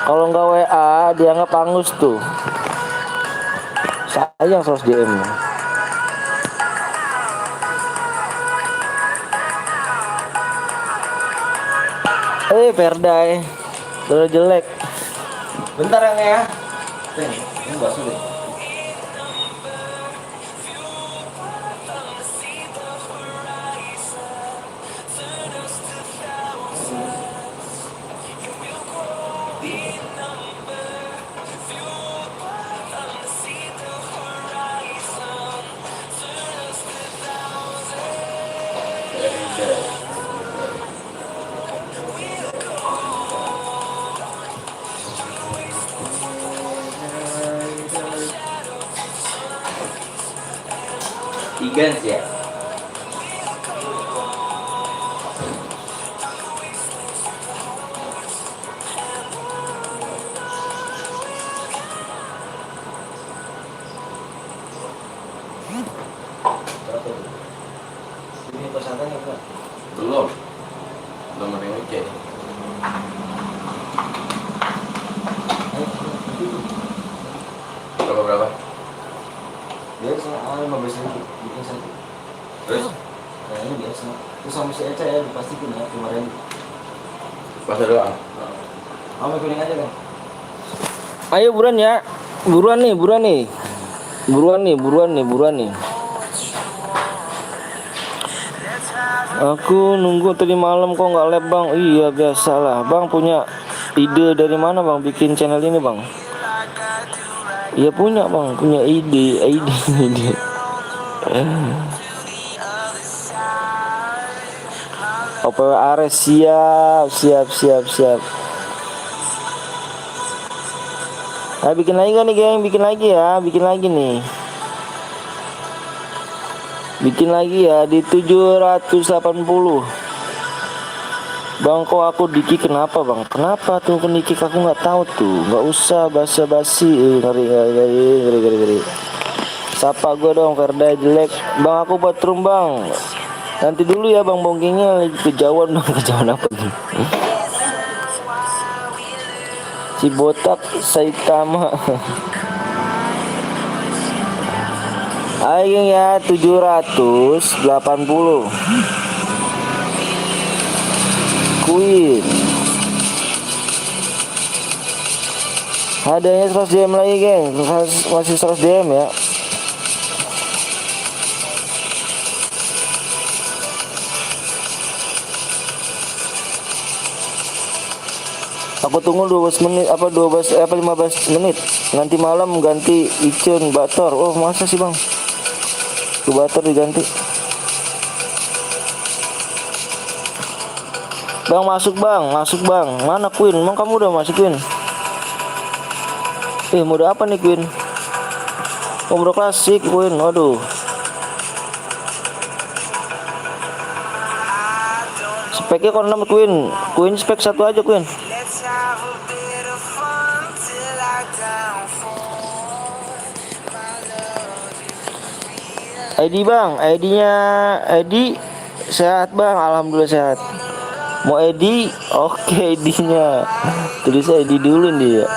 Kalau nggak WA dianggap angus tuh. Sayang 100 DM. Perdai. Udah jelek. Bentar ya. Ini bakso deh. Igans ya. Ini pesantren apa? Belum ada yang ngecek. Berapa? Biasa, 15.000 bikin satu. Terus? Kayaknya biasa. Terus sama si Eca ya dipastikan ya kemarin. Pasar doang. Kamu kuning aja kan? Ayo buruan ya. Buruan nih. Buruan nih. Aku nunggu tadi malam kok nggak live bang. Iya biasalah. Bang punya ide dari mana bang bikin channel ini bang? Iya punya bang, punya ide. OPW Ares siap. Nah, bikin lagi kan nih geng, bikin lagi ya di 780. Bang kok aku diki kenapa bang? Kenapa tuh diki aku nggak tahu tuh. Nggak usah basa-basi. Ngeri. Sapa gue dong Verda jelek. Bang aku buat room bang. Nanti dulu ya bang bonggingnya lagi kejauhan bang. Kejauhan apa nih? Si botak Saitama. Harganya 780. Queen. Adanya 100 DM lagi, geng. Masih 100 DM ya. Aku tunggu 12 menit apa 12 apa 15 menit. Nanti malam ganti Icun Bator. Oh, masa sih, Bang? Ke Bator diganti. Bang, masuk, Bang. Masuk, Bang. Mana Queen? Emang kamu udah masuk, Queen? Mode apa nih, Queen? Oh, mode klasik, Queen. Waduh. Speknya kalau 6 Queen. Queen spek satu aja, Queen. ID, Bang, ID sehat, Bang, alhamdulillah sehat. Mau ID, oke, ID-nya tulis ID dulu nih ya.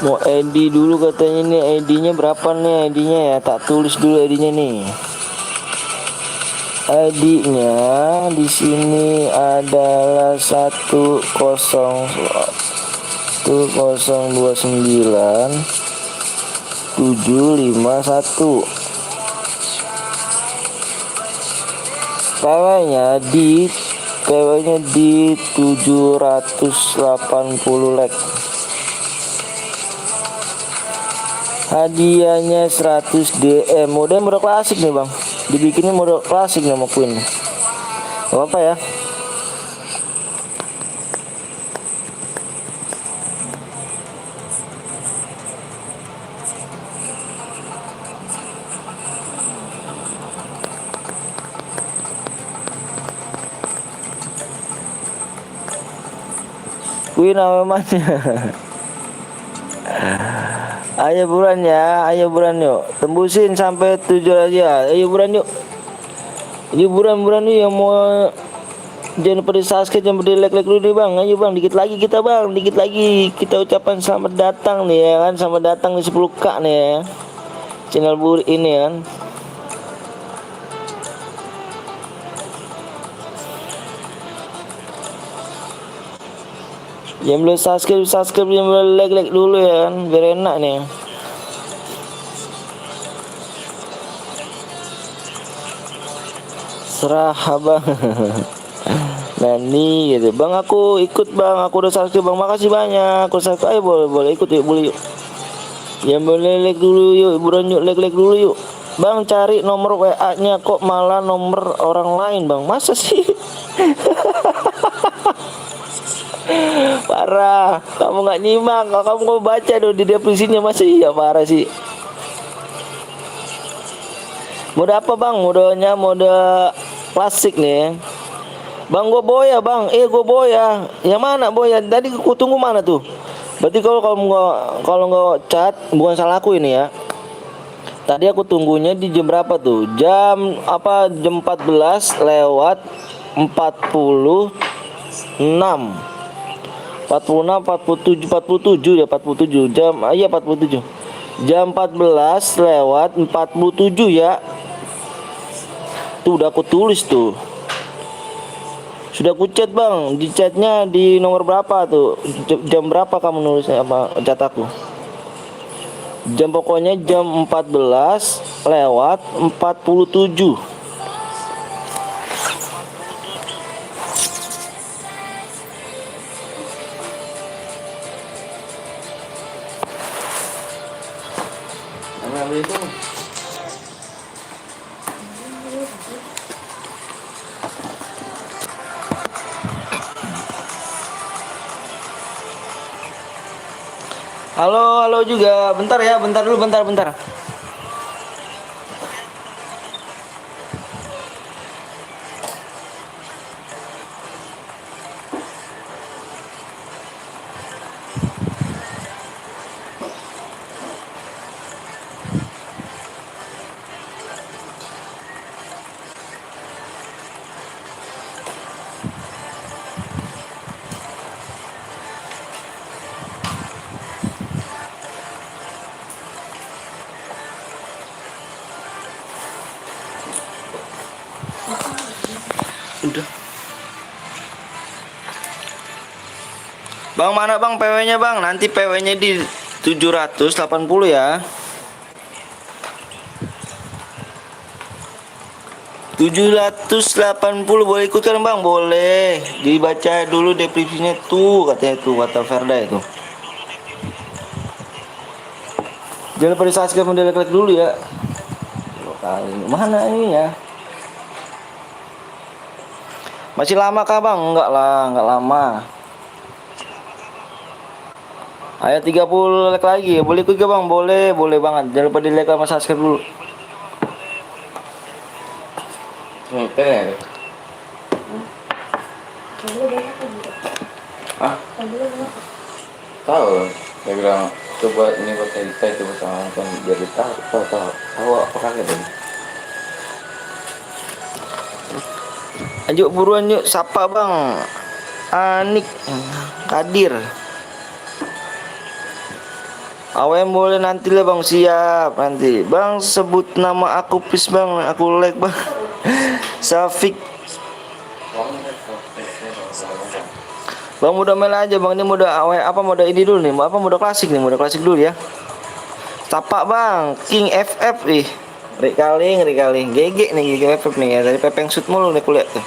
Mau ID dulu katanya nih, ID-nya berapa nih ID-nya ya? Tak tulis dulu ID-nya nih. ID-nya di sini adalah 1029751. PW-nya di 780 leg. Hadiahnya 100 DM. Mode klasik nih, Bang. Dibikinnya mode klasik sama Queen. Gak apa ya. Queen namanya. Ayo buruan ya, ayo buruan yuk. Tembusin sampai 7 aja. Ayo buruan yuk. Ayo buruan yuk yang mau jangan pada subscribe, jangan pada like dulu nih, Bang. Ayo, Bang, dikit lagi kita, Bang. Dikit lagi kita ucapan selamat datang nih ya kan. Selamat datang di 10K nih ya. Channel Buri ini kan. Yang belum subscribe, yang belum like dulu ya kan, biar enak nih. Serah, Bang. Nah nih gitu, Bang, aku ikut, Bang, aku udah subscribe, Bang, makasih banyak. Aku subscribe, ayo boleh ikut yuk, boleh yuk. Yang boleh like dulu yuk, buruan yuk, like dulu yuk. Bang, cari nomor WA-nya kok malah nomor orang lain, Bang, masa sih? Parah, kamu nggak nyimak, kamu mau baca dong di deskripsinya, masa iya, parah sih. Mode apa, Bang? Modenya mode klasik nih. Bang, gue boya, Bang. Gue boya. Yang mana boya? Tadi aku tunggu mana tuh? Berarti kalau nggak chat bukan salah aku ini ya. Tadi aku tunggunya di jam berapa tuh? Jam 14 lewat 46. 47 ya, 47 jam. Iya, 47. Jam 14 lewat 47 ya. Tuh udah aku tulis tuh. Sudah aku chat, Bang. Di chatnya di nomor berapa tuh? Jam berapa kamu nulisnya apa chat aku? Jam pokoknya jam 14 lewat 47. Halo juga. Bentar ya, bentar dulu, bentar. Bang, mana bang PW-nya bang? Nanti PW-nya di 780 ya. 780 boleh ikut kan bang? Boleh. Dibaca dulu deskripsinya tuh, katanya tuh kata Verda itu. Jangan lupa di subscribe dan like dulu ya. Mana ini ya? Masih lama kah bang? Enggak lah, enggak lama. Ayo 30 like lagi. Boleh ikut gak bang? Boleh, boleh banget. Jangan lupa di like sama subscribe dulu. Hah? Tahu. Dia bilang coba ini buat kita coba sama nonton biar kita tahu apa kaget tadi. Ayo buruan yuk, sapa bang. Anik, Kadir. Awem boleh nanti lah bang, siap nanti. Bang sebut nama aku please bang, aku like bang. Safik. Bang mode mail aja bang, ini mode apa mode ini dulu nih, apa mode klasik nih, mode klasik dulu ya. Sapa bang, King FF ih. Rekaling, GG nih, GG FF nih ya. Dari Pepeng shoot mulu nih kulihat tuh.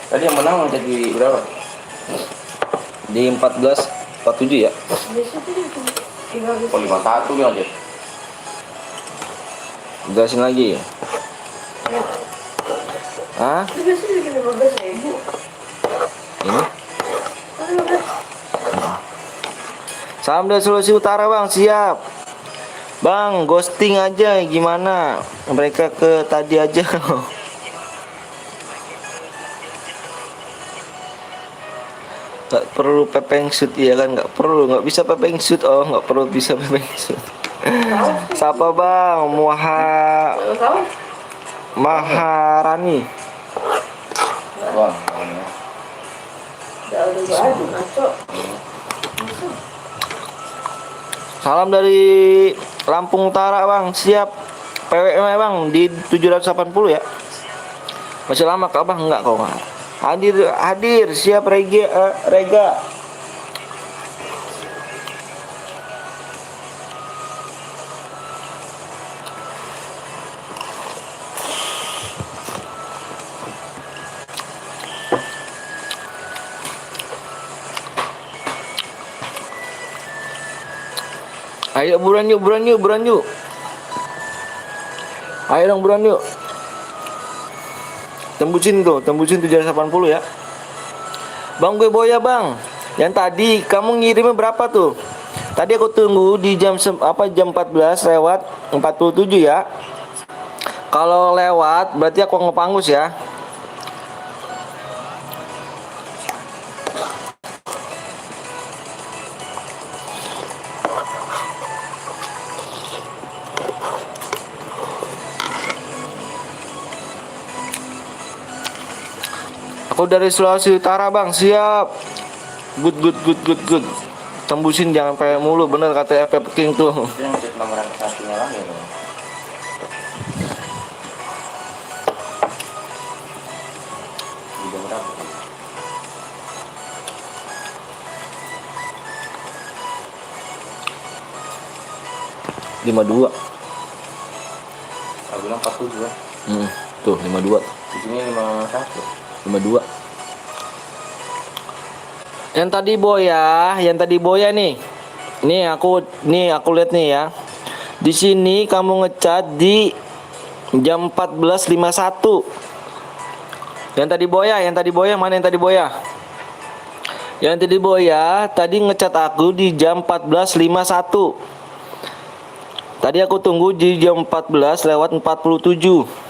Tadi yang menang jadi berapa? Di 14 47 ya. Oh 51 bilang dia. Jelasin lagi. Hah? Ini? Salam dari Sulawesi Utara bang, siap. Bang, ghosting aja gimana? Mereka ke tadi aja. Gak perlu pepeng shoot ya kan? Gak perlu, gak bisa pepeng shoot. Oh, gak perlu bisa pepeng shoot. Siapa bang? Maharani. Bang. Salam dari Lampung Utara bang, siap. PWM bang di 780 ya. Masih lama kak bang? Enggak kok. Hadir siap Rega. Ayo buruan yuk. Ayo dong buruan yuk. Tembusin 780 ya. Bang gue boya bang. Yang tadi kamu ngirimnya berapa tuh? Tadi aku tunggu di jam 14 lewat 47 ya. Kalau lewat berarti aku ngepangus ya. Aku dari Sulawesi Utara bang, siap. Good. Tembusin jangan kayak mulu, bener kata FF King tuh. Itu yang cek nomor satunya lagi ya bang. Di jam berapa? 52. Aku bilang 47 ya. Tuh 52. Di sini 51. 52. Yang tadi boya nih. Nih aku lihat nih ya. Di sini kamu ngecat di jam 14.51. Yang tadi boya mana yang tadi boya? Yang tadi boya tadi ngecat aku di jam 14.51. Tadi aku tunggu di jam 14 lewat 47.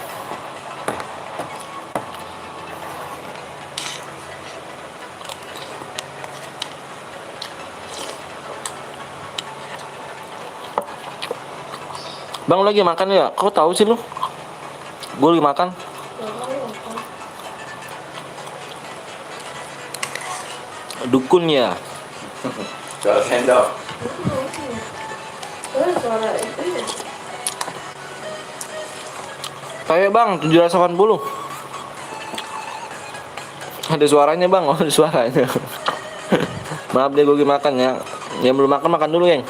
Bang lagi makan ya? Kok tahu sih lu? Gue lagi makan. Dukun ya. Jual sendok. Kayak bang 780. Ada suaranya bang, ada suaranya. Maaf deh gue makan ya. Yang belum makan makan dulu, geng.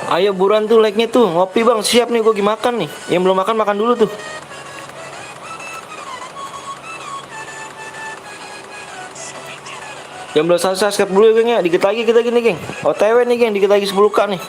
Ayo buruan tuh like-nya tuh. Ngopi bang, siap nih gue makan nih. Yang belum makan makan dulu tuh. Yang belum subscribe dulu ya geng ya. Dikit lagi kita gini geng. OTW nih geng, dikit lagi 10k nih.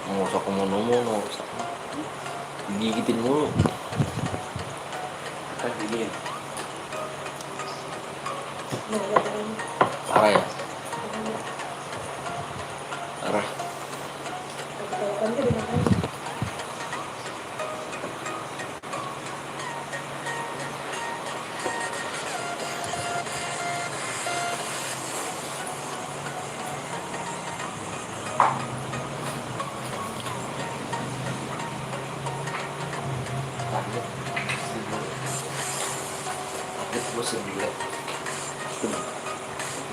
Mau usah kemana-mana, gigitin mulu. Kan gini. Parah ya? Parah. Target gue 9.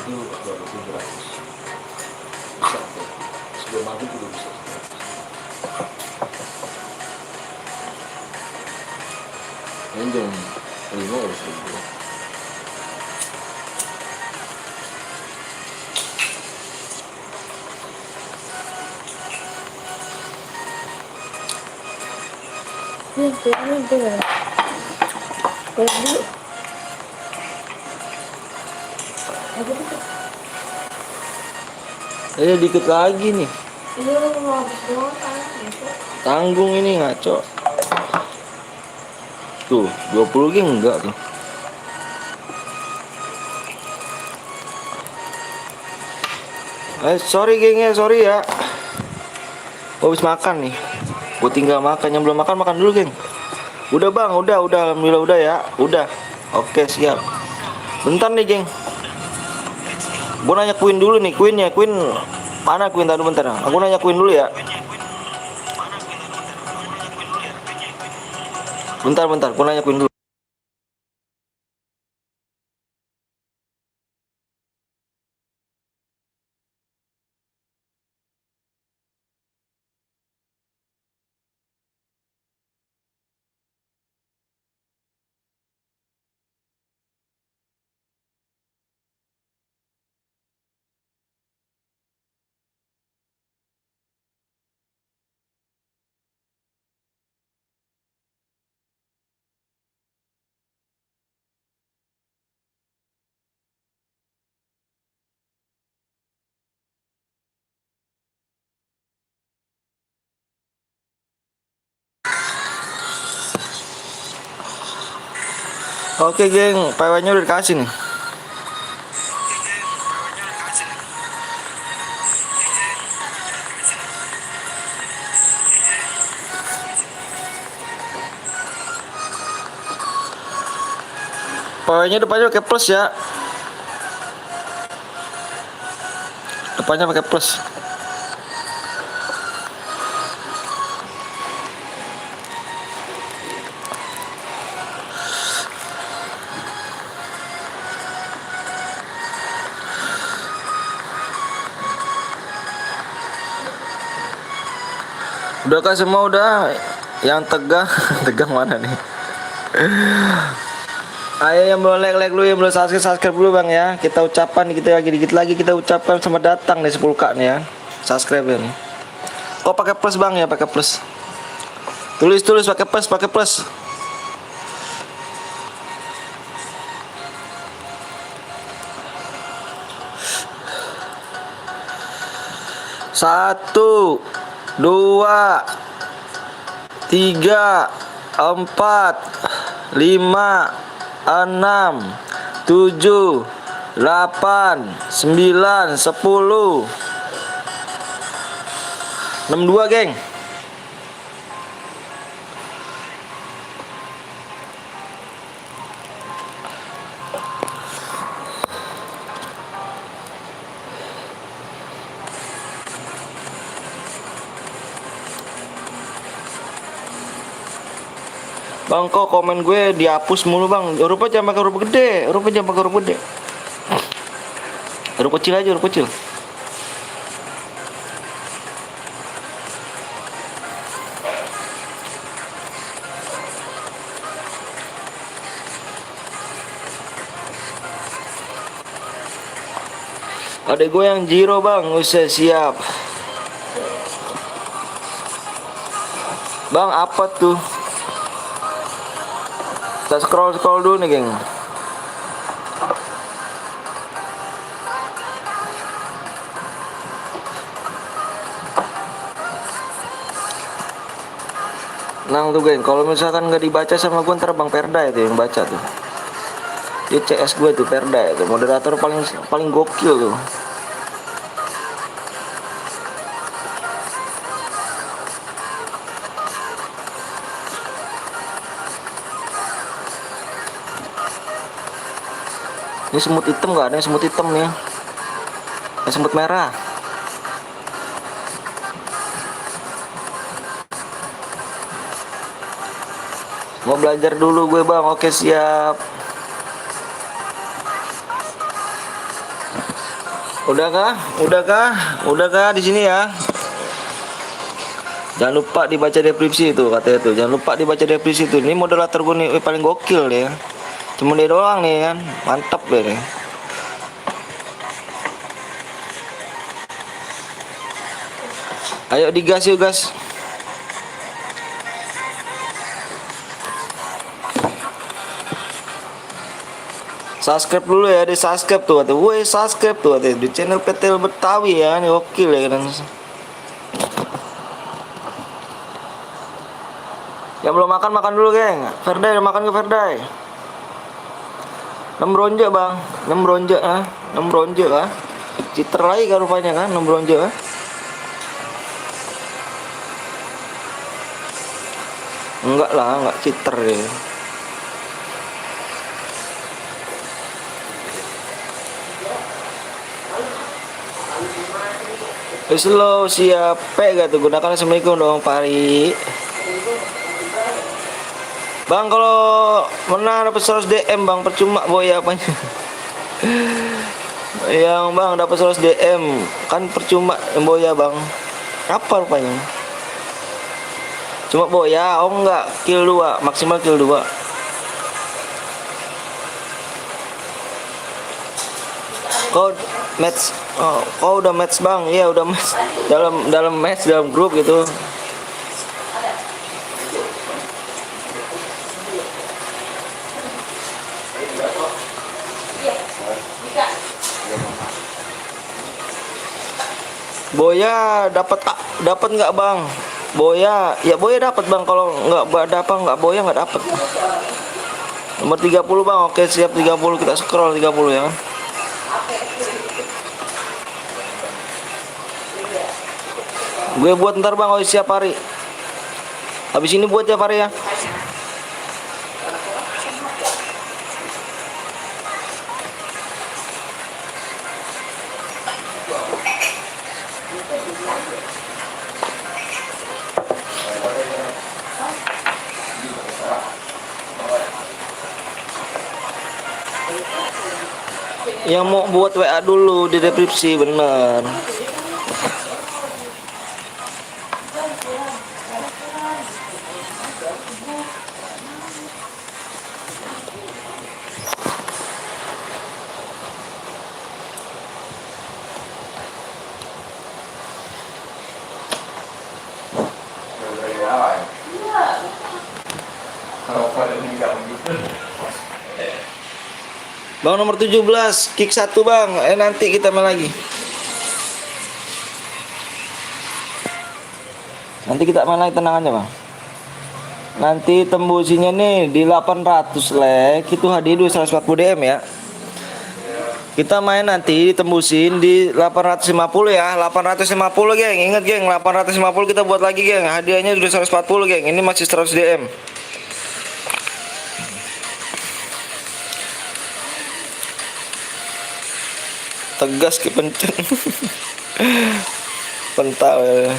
Itu 2.700. Bisa tuh. Sebelum mabuk juga bisa. Ini jam 5 harus libur. Ini sekarang bener. Kalau dulu. Dikit lagi nih. Iya, mau habis doang kan. Tanggung ini ngaco. Tuh, 20 geng enggak tuh. Sorry geng ya, sorry ya. Gua habis makan nih. Gua tinggal makan, yang belum makan makan dulu geng. Udah bang, udah, alhamdulillah udah ya, udah. Oke siap. Bentar nih geng, gue nanya Queen dulu nih, Queen mana Queen tadi bentar. Aku nanya Queen dulu ya. Bentar, gue nanya Queen dulu. Oke geng, PW-nya udah dikasih nih. PW-nya depannya pakai plus ya. Depannya pakai plus. Udah kah semua udah? Yang tegang, tegang mana nih? Ayo yang belum like dulu, yang belum subscribe dulu bang ya. Kita ucapan kita lagi dikit lagi kita ucapkan selamat datang nih 10K nih ya. Subscribe ya nih. Oh pakai plus bang ya, pakai plus. Tulis pakai plus, pakai plus. Satu, dua, tiga, empat, lima, enam, tujuh, delapan, sembilan, 10. 62 geng. Bang kok komen gue dihapus mulu bang. Hurufnya jangan pakai huruf gede, hurufnya jangan pakai huruf gede. Huruf kecil aja, huruf kecil. Adek gue yang Jiro bang, usah siap. Bang apa tuh? Kita scroll dulu nih geng. Nang tuh geng, kalau misalkan nggak dibaca sama gue ntar Bang Perda itu yang baca tuh. Dia CS gue tuh Perda itu, moderator paling gokil tuh. Ini semut hitam nggak ada, semut hitam nih. Semut merah. Mau belajar dulu gue bang, oke siap. Udah kah di sini ya. Jangan lupa dibaca deskripsi itu katanya tuh. Jangan lupa dibaca deskripsi itu. Ini moderator gue nih paling gokil deh. Cuma dia doang nih kan, mantap deh nih. Ayo digas yuk gas. Subscribe dulu ya, di subscribe tuh, woi subscribe tuh, di channel PTL Betawi ya, ini oke ya kan. Yang belum makan dulu geng. Ferdai makan ke Ferdai. 6 ronjok bang, 6 ronjok ah, 6 ronjok ah. Citer lagi kan rupanya kan, 6 ronjok ah. Enggak lah, enggak cheater ya. Slow siap gak tuh, gunakan assalamualaikum dong Pari. Bang kalau menang dapat 100 DM bang, percuma boy apanya. Yang bang dapat 100 DM kan percuma yang boya bang. Apa rupanya? Cuma boya, oh enggak, kill 2, maksimal kill 2. Kau match, oh, kau udah match bang, iya udah match dalam match dalam grup gitu. Boya dapat nggak bang? Boya, ya boya dapat bang. Kalau nggak dapat nggak boya nggak dapat. Nomor 30 bang, oke siap 30, kita scroll 30 ya kan. Gue buat ntar bang, oh siap hari. Habis ini buat ya hari ya. Yang mau buat WA dulu di deskripsi bener. Bang nomor 17 kick 1 bang, nanti kita main lagi. Nanti kita main lagi, tenang aja bang. Nanti tembusinya nih di 800 like, itu HD 240 DM ya. Kita main nanti ditembusin di 850 ya, 850 geng. Ingat geng, 850 kita buat lagi geng. Hadiahnya udah 140 geng. Ini masih 100 DM. Tegas kepencet. Pentau ya.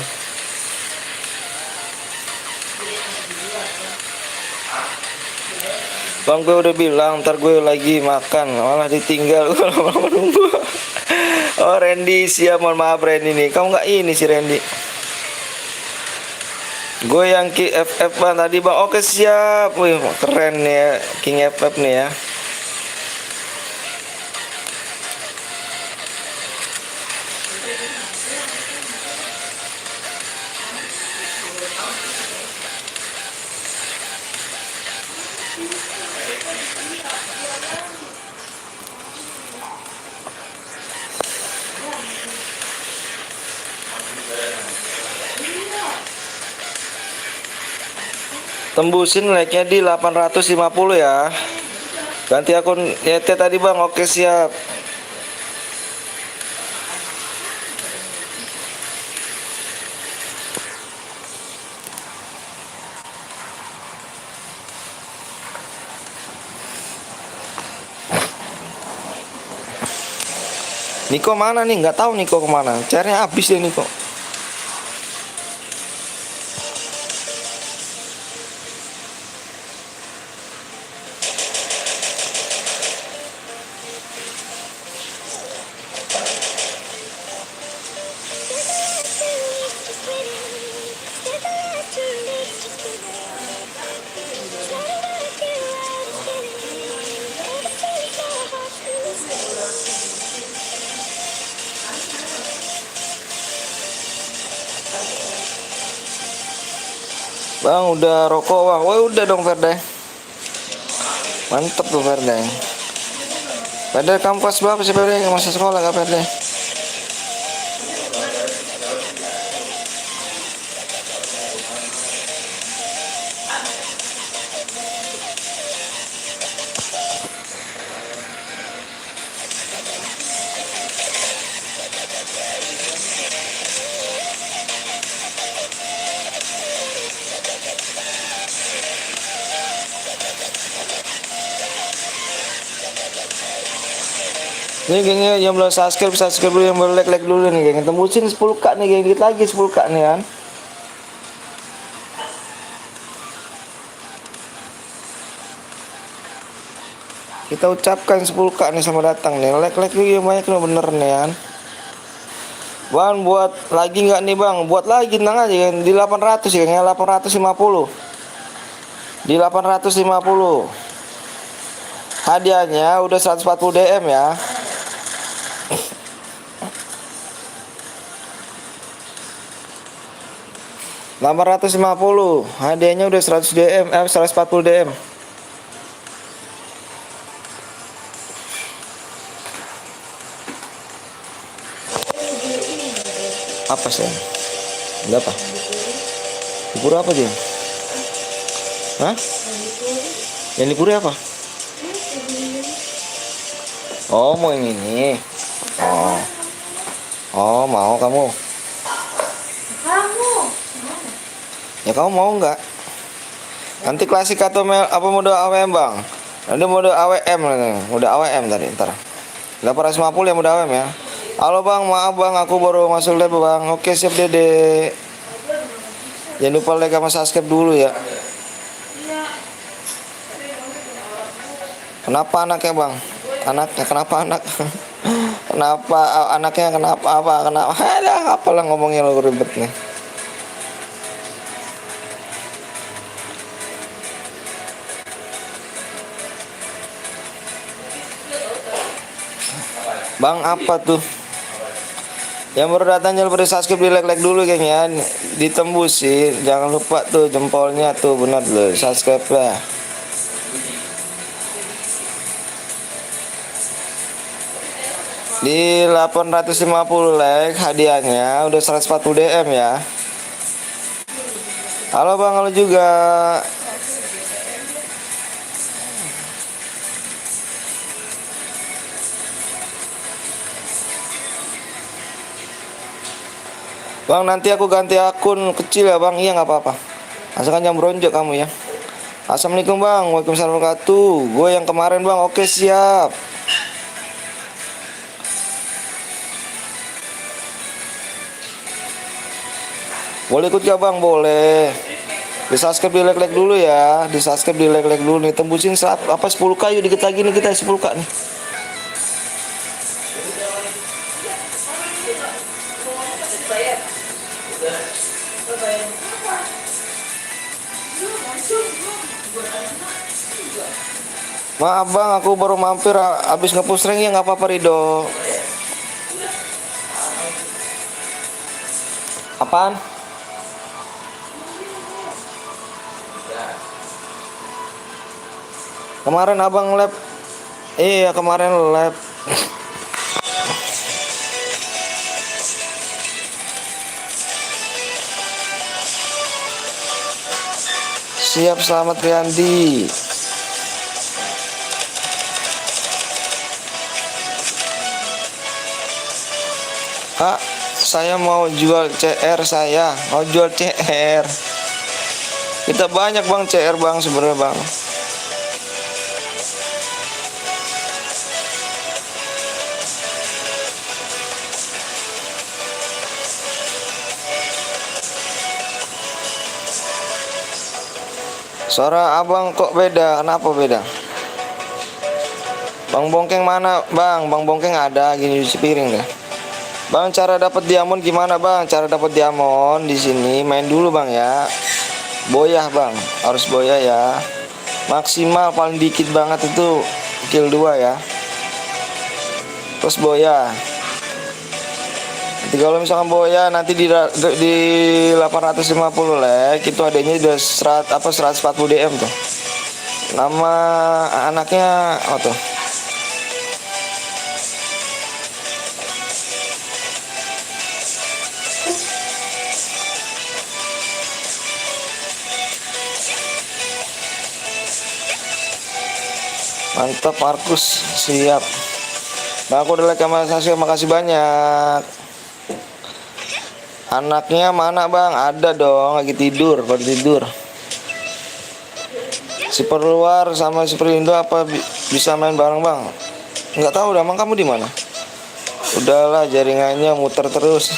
Bang gue udah bilang ntar gue lagi makan, malah ditinggal. Gue lama menunggu. Oh Randy siap, mohon maaf Randy nih. Kamu nggak ini si Randy. Gue yang King FF bang tadi bang. Oke siap. Wih keren nih ya King FF nih ya. Tembusin like-nya di 850 ya. Ganti akun YT tadi bang. Oke siap. Niko mana nih? Nggak tahu Niko kemana. Cairnya habis deh Niko. Bang udah rokok wah, udah dong Ferday. Mantep tuh Ferday. Ferday kamu kelas berapa sih Ferday? Masih sekolah gak Ferday? Nih gengnya yang belum subscribe dulu, yang belum like dulu nih geng. Tembusin 10k nih geng, dikit lagi 10k nih kan. Kita ucapkan 10k nih sama datang nih. Like juga yang banyak nih bener nih kan. Bang buat lagi nggak nih bang? Buat lagi tenang aja kan. Di 800 ya geng, 850. Di 850. Hadiahnya udah 140 DM ya. $850. Hadiahnya udah 100 DM, 140 DM. Apa sih? Enggak apa? Dipuri apa dia? Hah? Yang dipuri apa? Oh mau yang ini. Oh mau kamu? Ya kamu mau nggak? Nanti klasik atau apa mode AWM bang? Nanti mode AWM nih, mode AWM tadi ntar. 850 ya mode AWM ya. Halo bang, maaf bang, aku baru masuk live bang. Oke siap dede. Jangan lupa like sama subscribe dulu ya. Kenapa anaknya bang? Anaknya kenapa anak? Kenapa anaknya kenapa apa? Kenapa? Alah, apalah ngomongnya lo ribet nih. Bang apa tuh? Yang baru datang jangan lupa di subscribe, di like dulu geng ya. Ditembusin, jangan lupa tuh jempolnya tuh benar loh, subscribe ya. Di 850 like hadiahnya udah 140 DM ya. Halo bang, halo juga. Bang nanti aku ganti akun kecil ya bang. Iya nggak apa-apa. Asalkan jangan beronjok kamu ya. Assalamualaikum bang. Waalaikumsalam warahmatullahi wabarakatuh. Gue yang kemarin bang. Oke siap. Boleh ikut gak bang? Boleh. Di subscribe, di like dulu ya. Di subscribe, di like dulu nih. Tembusin apa 10k yuk, dikit lagi nih kita 10k nih. Maaf bang, aku baru mampir habis ngepush rank ya, nggak apa-apa Rido. Apaan? Kemarin abang lab. Iya kemarin lab. Siap, selamat Riyandi. Kak, saya mau jual CR, saya mau jual CR. Kita banyak bang CR bang sebenarnya bang. Suara abang kok beda? Kenapa beda? Bang Bongkeng mana bang? Bang Bongkeng ada gini di piring deh. Bang cara dapat diamond gimana bang? Cara dapat diamond di sini main dulu bang ya. Boyah bang, harus boyah ya. Maksimal paling dikit banget itu kill 2 ya. Terus boyah. Nanti kalau misalkan boya nanti di 850 like itu adanya udah 140 DM tuh. Nama anaknya tuh. Mantap Markus, siap. Bang aku udah like sama subscribe, makasih banyak. Anaknya mana bang? Ada dong, lagi tidur, baru tidur. Si Perluar sama si Perindo apa bisa main bareng bang? Nggak tahu dah, emang kamu di mana? Udahlah, jaringannya muter terus.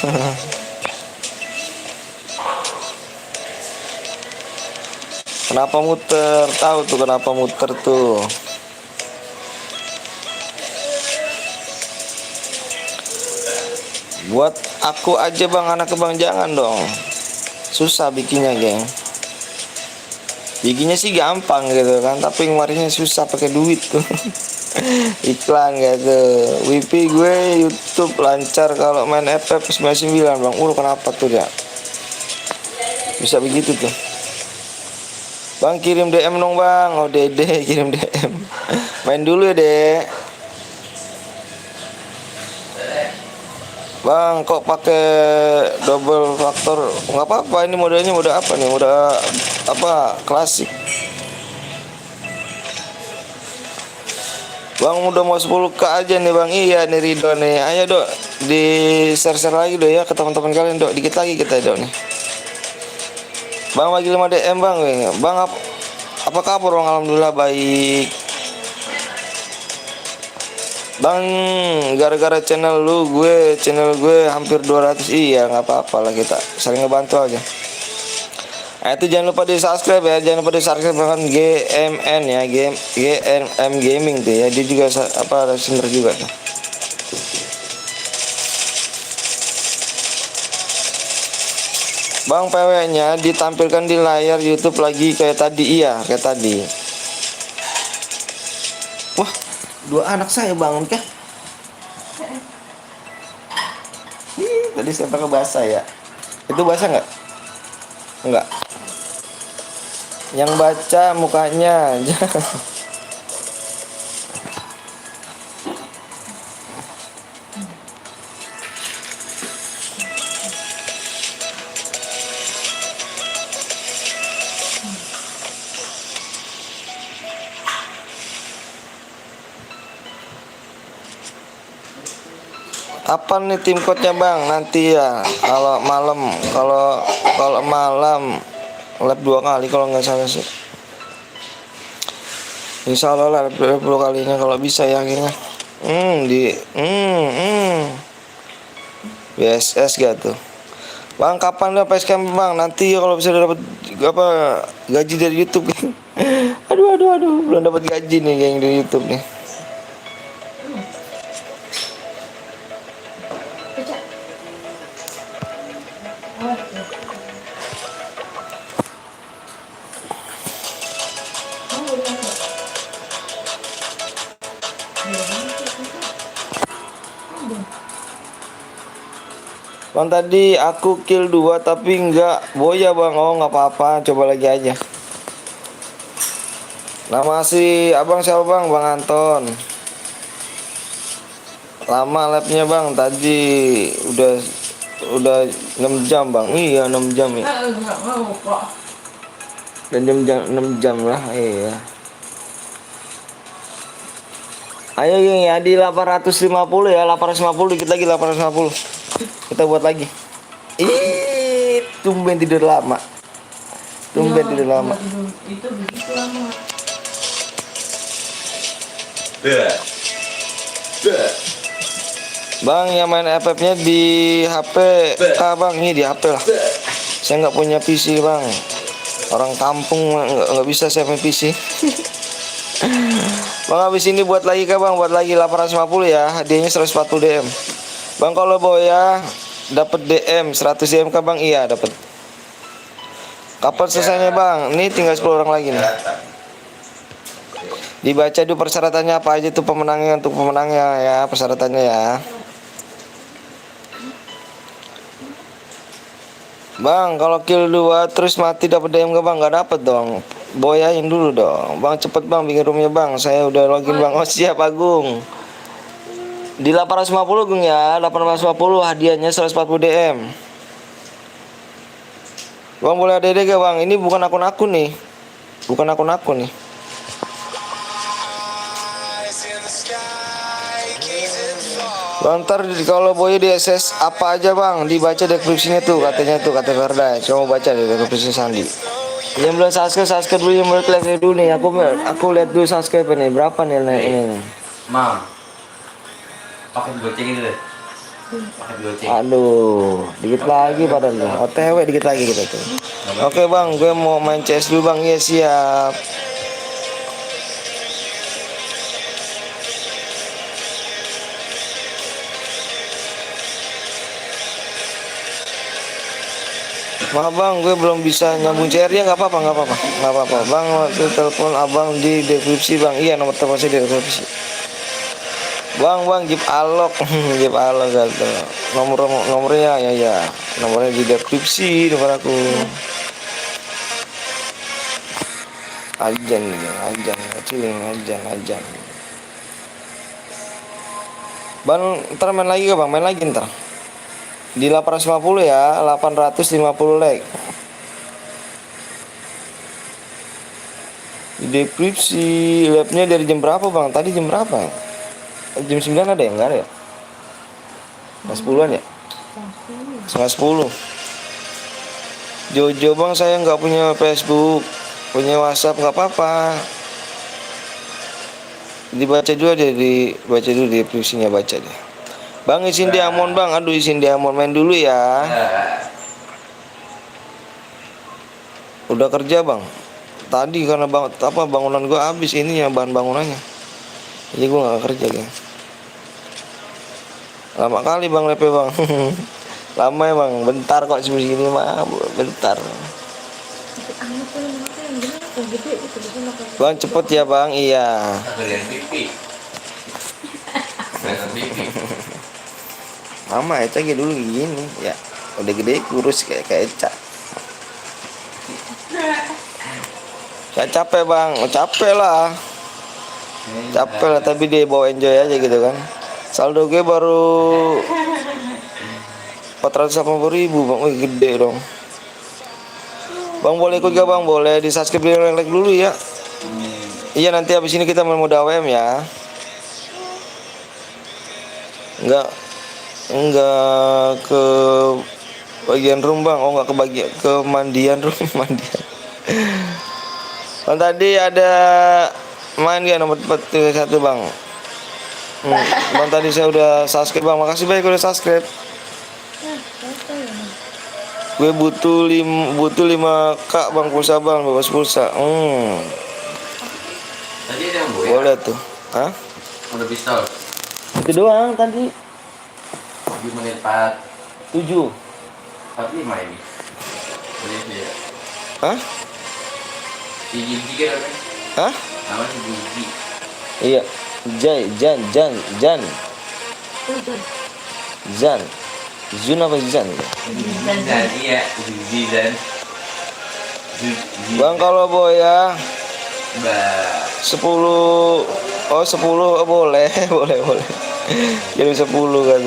Kenapa muter? Tahu tuh kenapa muter tuh. Buat aku aja bang, anak bang, jangan dong. Susah bikinnya geng. Bikinnya sih gampang gitu kan, tapi ngeluarinnya susah pakai duit tuh. Iklan gitu. WP gue YouTube lancar kalau main FF 99 bang. Kenapa tuh ya? Bisa begitu tuh. Bang kirim DM dong bang. Oh Dede kirim DM. Main dulu ya Dek. Bang kok pakai double faktor? Nggak apa-apa, ini modenya mode apa nih? Mode apa? Klasik. Bang udah mau 10k aja nih bang. Iya nih Ridho nih. Ayo dok, di share lagi dok ya ke teman-teman kalian dok. Dikit lagi kita dok nih. Bang bagi 5 DM bang. Bang apa kabar bang? Alhamdulillah baik. Bang, gara-gara channel gue hampir 200. Iya, nggak apa-apa lah, kita saling ngebantu aja. Itu jangan lupa di subscribe ya, jangan lupa di subscribe kan GMN ya, GNM Gaming tuh ya, dia juga resumer juga tuh. Bang, PW-nya ditampilkan di layar YouTube lagi kayak tadi. Iya, kayak tadi. Wah, 2 anak saya bangun kah? Tadi saya pakai basah ya. Itu basah nggak? Enggak. Yang baca mukanya aja. Apa nih tim code-nya bang? Nanti ya kalau malam, kalau malam lab 2 kali kalau nggak salah sih. Insya Allah lah lab 2 kalinya kalau bisa ya akhirnya. BSS gitu. Bang kapan dah facecam bang? Nanti ya kalau bisa dapat gaji dari YouTube. aduh belum dapat gaji nih geng dari YouTube nih. Bang tadi aku kill 2 tapi enggak boya bang. Oh nggak apa-apa, coba lagi aja. Nama si abang siapa bang? Bang Anton. Lama labnya bang, tadi udah 6 jam bang. Iya 6 jam ya. Dan jam 6 jam lah. Iya. Ayo geng ya, di 850 ya, 850 dikit lagi, 850. Kita buat lagi. Tumben tidur lama. Tumben tidur lama. Itu begitu lama. Bang yang main FF-nya di HP kah bang? Ini di HP lah. Saya nggak punya PC bang. Orang kampung nggak bisa saya main PC. Bang habis ini buat lagi kah bang? Buat lagi 850 ya. Hadiahnya 140 DM. Bang kalau boya dapat DM 100 DM kah bang? Iya dapat. Kapan selesainya bang? Ini tinggal 10 orang lagi nih. Dibaca dulu persyaratannya apa aja tuh pemenangnya, untuk pemenangnya ya, persyaratannya ya. Bang kalau kill 2 terus mati dapat DM gak bang? Gak dapat dong. Boyain dulu dong. Bang cepet bang bikin roomnya bang. Saya udah login bang. Oh siap Agung. Di 850 Gung ya, 850 hadiahnya 140 DM. Bang boleh ADD gak bang? Ini bukan akun aku nih. Bukan akun aku nih. Bang ntar kalau boy di SS apa aja bang? Dibaca deskripsinya tuh katanya tuh kata Verda. Coba baca deh deskripsi Sandi. Yang belum subscribe dulu, yang belum lihat dulu nih. Aku lihat dulu subscribe nih. Berapa nih ini? Mam, Pakai goceng itu deh. Pakai goceng. Aduh, dikit lagi badannya. OTW dikit lagi kita tuh. Oke bang, gue mau main CS dulu bang. Iya siap. Maaf bang, gue belum bisa nyambung CR-nya. Nggak apa-apa, nggak apa-apa, nggak apa-apa. Bang, waktu telepon abang di deskripsi bang. Iya, nomor telepon saya di deskripsi. Bang, Jeep Alok, Jeep Alok gitu. Nomornya ya, nomornya di deskripsi nomor aku. Ajan nih, ajan, kecilin, ajan. Bang, ntar main lagi ke bang, main lagi ntar. Di 850 ya, 850 like. Di deskripsi labnya dari jam berapa bang? Tadi jam berapa ya? Jam 9 ada ya? Enggak ada ya? Setengah 10-an ya? Setengah 10. Jojo bang, saya nggak punya Facebook, punya WhatsApp, nggak apa-apa. Dibaca dulu deh, dibaca dulu di deskripsinya, baca deh. Bang, izin diamond bang, aduh izin diamond, main dulu ya. Udah kerja bang. Tadi karena bangunan gua habis ininya, bahan bangunannya. Jadi gua nggak kerja ya. Lama kali bang lepe bang. Lama ya bang, bentar kok segini mah, bentar. Bang cepet ya bang, iya. Kalian pipi. Kalian pipi. Mama Eca gitu dulu gini ya, udah gede kurus kayak Eca. Saya capek bang, capek lah, tapi dia bawa enjoy aja gitu kan. Saldo gue baru 480.000 bang, wih gede dong. Bang boleh ikut gak bang? Boleh, di subscribe, di like dulu ya. Iya nanti habis ini kita mau WM ya. Enggak ke bagian room bang. Oh enggak ke bagian, ke mandian room. Mandian. Bang tadi ada main gak nomor 41 bang? Bang tadi saya udah subscribe bang. Makasih banyak udah subscribe. Gue butuh 5K bang, pulsa bang, bebas pulsa. Tadi ada yang boya. Boleh tuh. Hah? Udah pistol. Itu doang tadi. 7 menit 4. 7. 45 ini. Boleh ya. Hah? Gigi kan apa? Hah? Nama si Gigi. Iya. Zan. Zun apa Zan? Dan iya, Gigi dan Bang kalau boya Bah. 10. Oh 10 boleh. Boleh. Jadi 10 kan.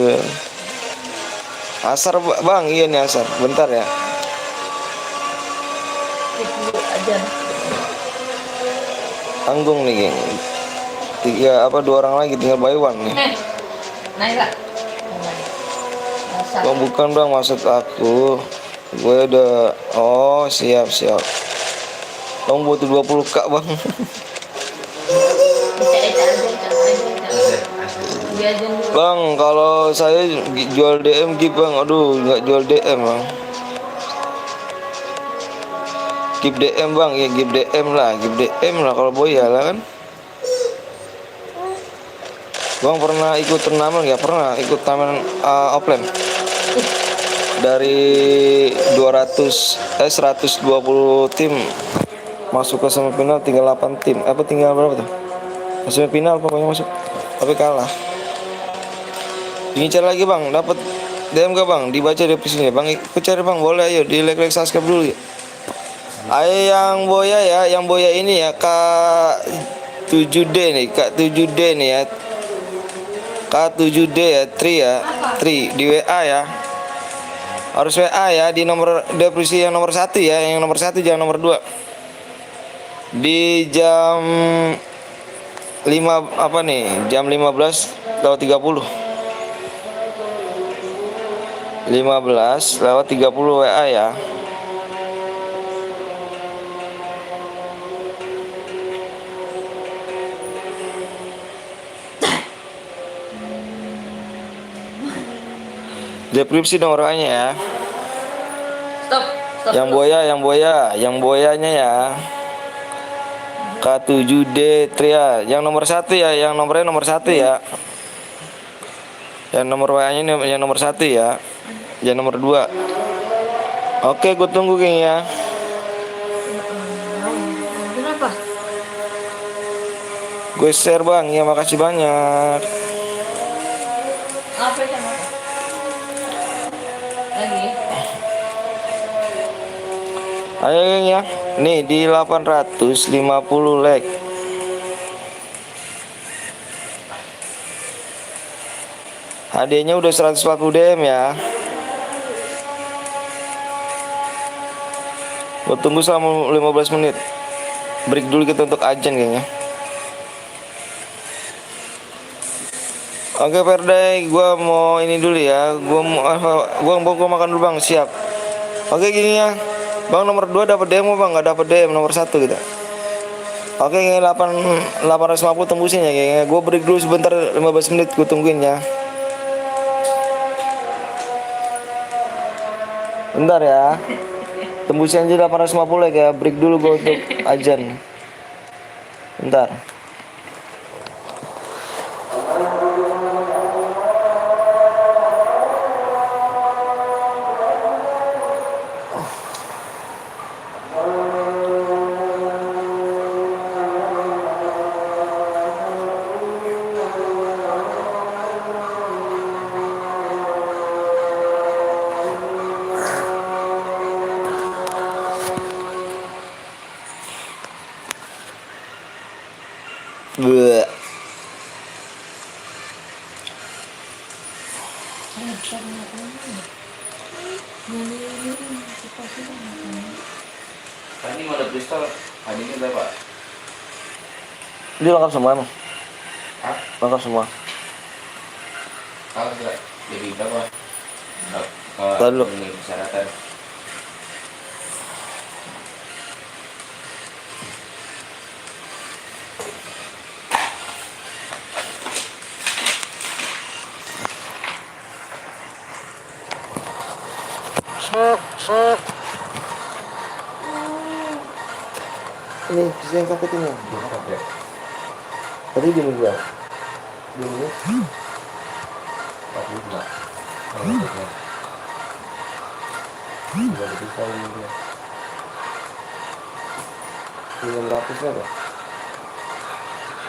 Asar bang, iya nih asar. Bentar ya. Tanggung nih geng. 2 orang lagi tinggal buy one nih. Naik lah. Bang bukan bang, maksud aku gue udah. Oh siap. Bang butuh 20K bang. Bang kalau saya jual DM gitu bang. Aduh nggak jual DM bang. Give DM bang, ya give DM lah kalau boya lah kan. Bang pernah ikut turnamen nggak? Pernah ikut turnamen offline. Dari 120 tim masuk ke semifinal, tinggal 8 tim. Apa tinggal berapa tuh? Semifinal pokoknya masuk, tapi kalah. Ingin cari lagi bang, dapat DM gak bang? Dibaca di sini bang. Ikut cari bang, boleh ayo di like subscribe dulu ya. Ayo yang boya ya, yang boya ini ya K7D nih, K7D nih ya. K7D ya, Tri di WA ya. Harus WA ya, di nomor deskripsi yang nomor 1 ya, yang nomor 1 jangan nomor 2. Di jam 5 apa nih? Jam 15:30. 15:30 WA ya. Deskripsi dong orangnya ya. Stop. Stop. Yang boyanya ya. K7D Tria, yang nomor 1 ya, yang nomornya nomor 1 ya. Yang nomor WA-nya ini yang nomor 1 ya. Yang nomor 2. Oke, gue tunggu King ya. Kenapa? Gue share Bang, ya makasih banyak. Apa sama? Lagi. Ayo King ya. Nih di 850 like. Hadiahnya udah 140 DM ya. Gue tunggu selama 15 menit. Break dulu kita untuk ajan kayaknya. Oke Perday, gua mau ini dulu ya. Gua makan dulu Bang, siap. Oke gini ya. Bang nomor 2 dapat demo Bang, nggak dapat DM nomor 1 kita. Oke, 850 tembusin ya kayaknya. Gua break dulu sebentar 15 menit, gua tungguin ya. Bentar ya. Tembusin aja 850 ya, break dulu gua untuk ajan. Bentar. Bleh. Tadi mau ada pistol, hadiahnya berapa? Dia lengkap semua emang. Hah? Lengkap semua. Kalau enggak, jadi berapa? Lalu. Ini persyaratan. Ini bisa yang kakek ini. Oke. Tadi gini gua. Gini. 42. Kalau untuk Udah bisa ini dia. Ini ratusnya apa?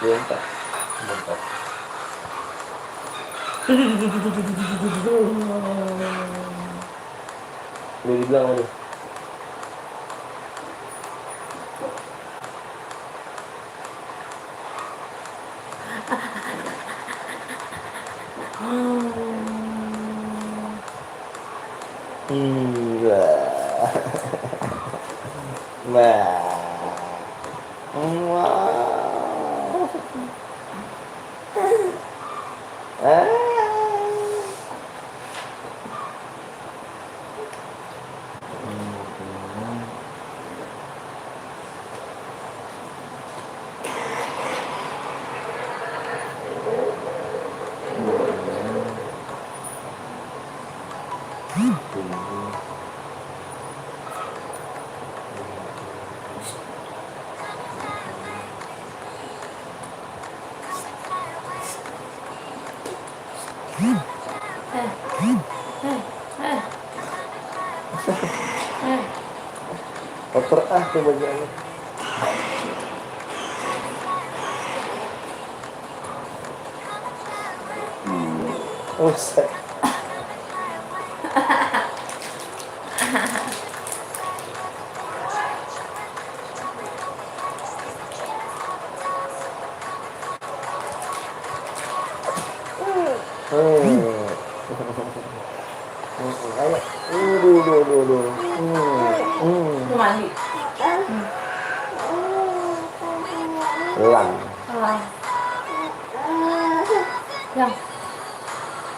Belum tak. bentar. Udah dibilang aduh. Wow. Kotor tuh bajuannya. Usah. Ayo. Duh. Mau mandi. Lang. Yang.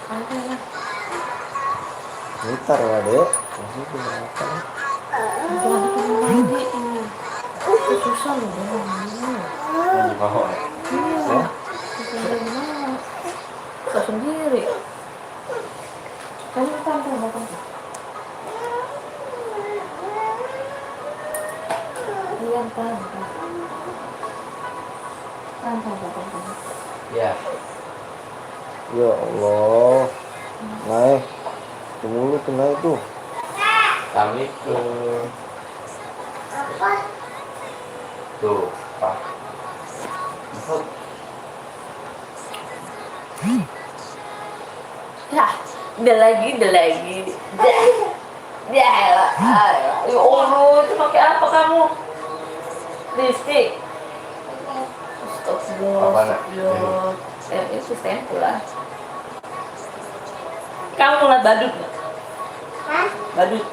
Apa ya? Bentar ya, Dek. Masih berapa? Jangan mandi ini. Itu susah loh. Yang di bawah. Iya. Susah gimana? Susah sendiri. Kamu kan Ya. Ya Allah. Naik. Ke mulut naik tuh. Kami Apa? tuh, Pak. Ya, udah lagi. Ya, ya Allah, itu pakai apa kamu? Lipstick. Apa, Nak? Itu stempel lah. Kamu ngeliat badut nggak? Hah? Badut.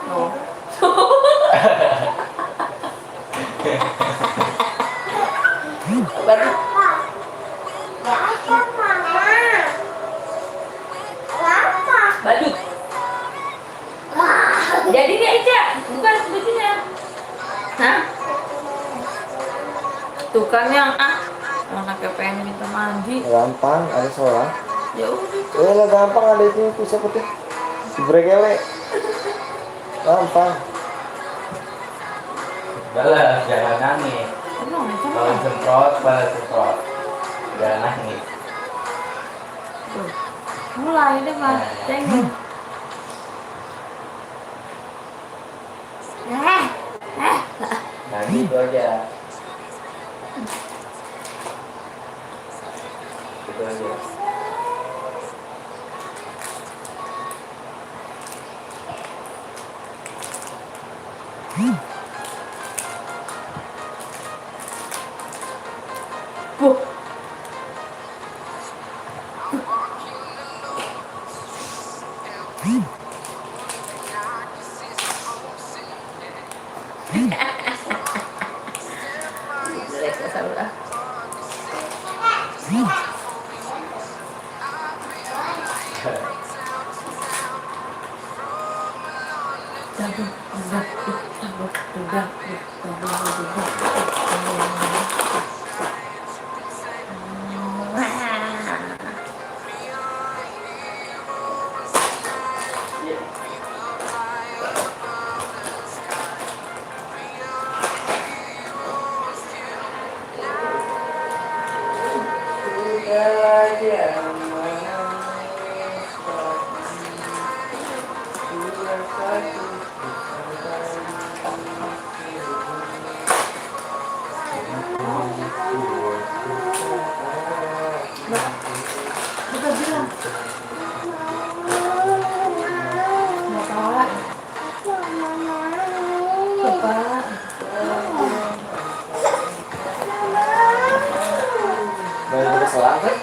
No. Badut. Ya ada mama. Apa? Badut. Jadi dia Ica, bukan bajunya. Hah? Tuh kan yang anaknya pengen minta mandi. Gampang, ada sholat. Ya udah. Lah gampang ada itu siapa tuh? Brekele. Gampang. Balas, jangan nangis. Emang itu Kalau semprot, balas semprot. Jangan nangis. tuh. Mulai deh mas, tengok. Nah, gitu aja. Gitu aja. Wah. Jelek ya saudara. Bukan bilang. Bapak. Bapak. Main pakai selang kan?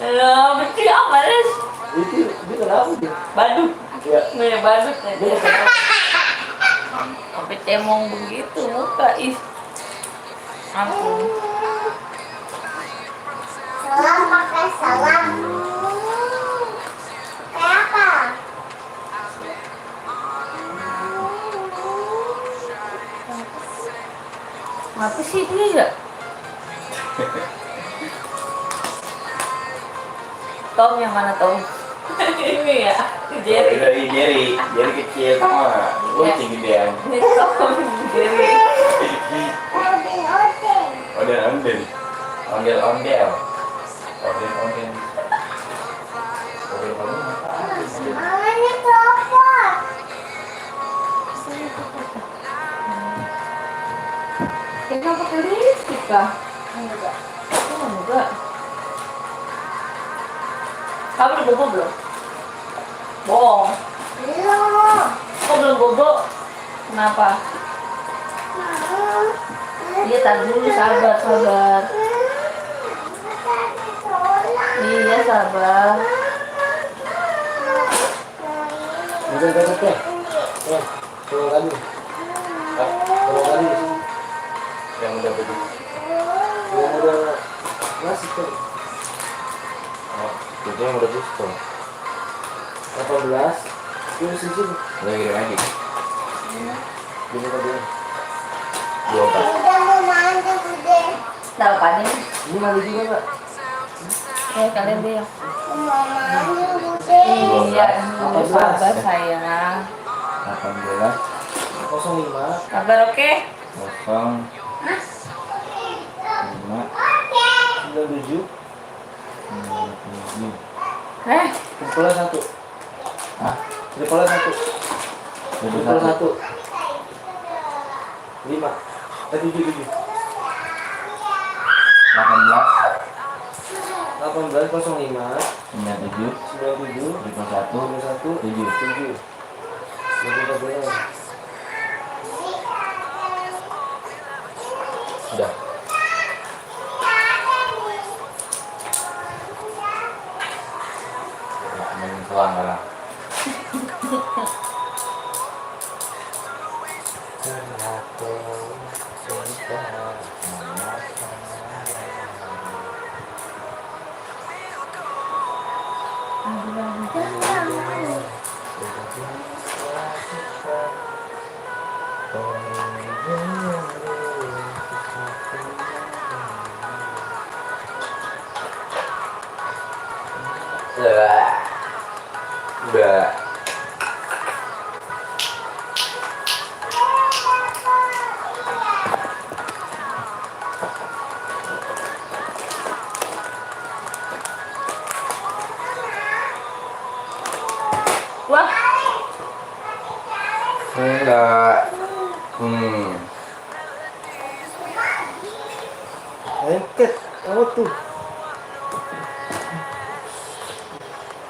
Loh, betul apa Res? Itu dia kenapa dia? Badut. Ya. Nih badut nih. Dia kenapa? Sampai cemong begitu muka ih. Ampun. Salam pakai salam. Kayak apa? Apa sih dia ya? Tom yang mana Tom? Ini ya, Jerry. Dari Jerry kecil semua. Kucing gedean. Ini Tom Jerry. Odin, Odin. Ondel. Ondel. Ondel. Mamanya copot. Kita pakai lipstick kah? Enggak. Oh, enggak. Kamu udah bobo belum? Bohong. Belum. Kok belum bobo? Kenapa? Iya, tar dulu, sabar. Iya, sabar. Mungkin besok ya? Ya, tolong kali. Tolong kali. Yang udah begitu. Yang udah masih tuh Oh, itu yang udah busuk. 18. Ini sini. Udah kirim lagi. Gini tadi. 24. Udah mau mandi, Bude. Tahu kan ini? Ini mandi juga nggak? Kalian dia. Mau mandi, Bude. Iya, Apa sabar sayang. 18. 05. Kabar oke? 0 5, 97. 97. Triple 1. Hah? Triple 1. Triple 1. 5. 7. 18, 18 05 97, 97 31, 1 7. 7. Sudah. Main selang sekarang. Udah. Wah, Enggak. Lengket. Apa tuh?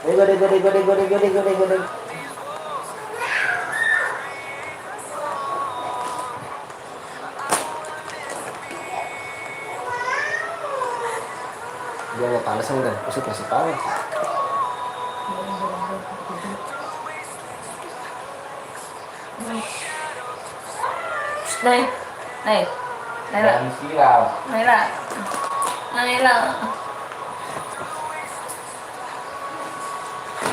Ayo gede. Dia nggak panas kan? Pasti panas. Naila. Jangan siram. Naila.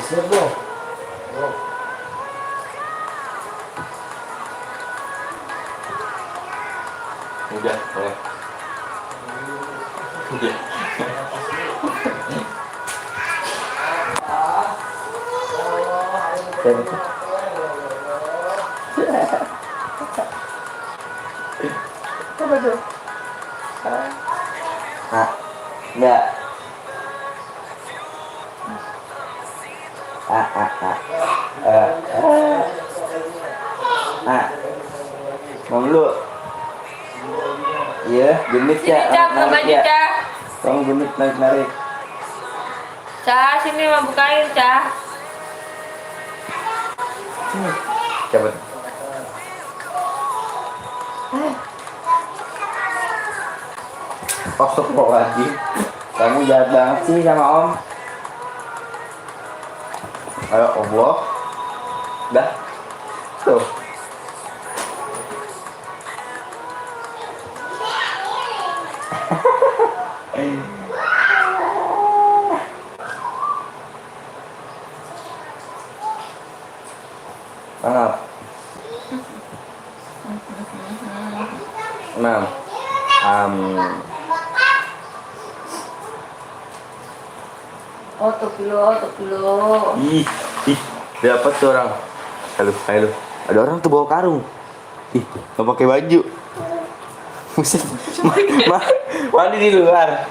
Siap dong. Oh. Udah, boleh. Udah. Apa tuh? Enggak. Mau dulu. Iya, genit Sini, ya. Cak, buka baju, Cak. Kamu genit narik. Cak, sini mau bukain, Cak. Cabut. Kok lagi? Kamu jahat banget sih sama Om. Ayo, Allah. Dah. Tuh. Mangap. 6. Otot dulu. Ih, dapat tuh orang. Halo. Ada orang tuh bawa karung. Ih, nggak pakai baju. Buset. Mandi di luar.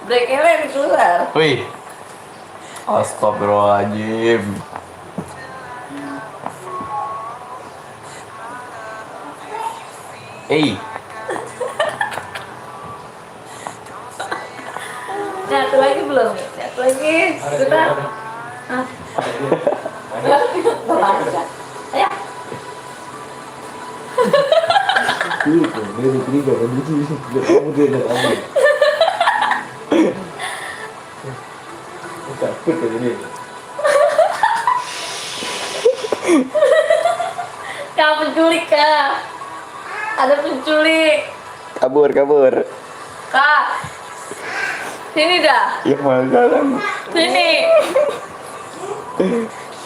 Brekelnya di keluar. Wih. Astagfirullahaladzim. Satu lagi belum? Satu lagi. Sudah. Ah. Ayo. Ini gak lucu. Kamu dia kamu. Takut ya ini. Kau penculik, Kak. Ada penculik. Kabur. Kak. Sini dah. Ya malah. Sini.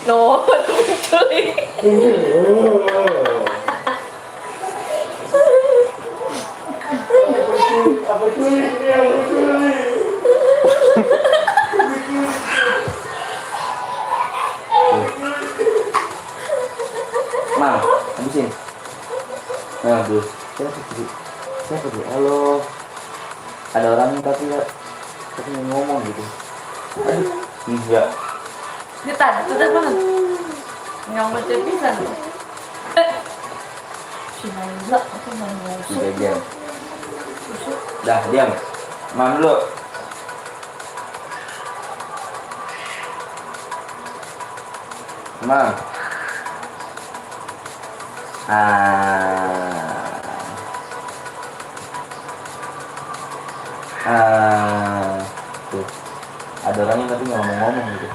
No, itu penculik. Mal, habisin. Nah, terus siapa tuh? Halo. Ada orang tapi ngomong gitu. Aduh, enggak. Dia tadi tuh dari mana? Yang baca pisan. Si Naila apa mau ngusuk? Udah diam. Dah diam. Mam dulu. Mam. Tuh. Ada orangnya tapi nggak ngomong-ngomong gitu.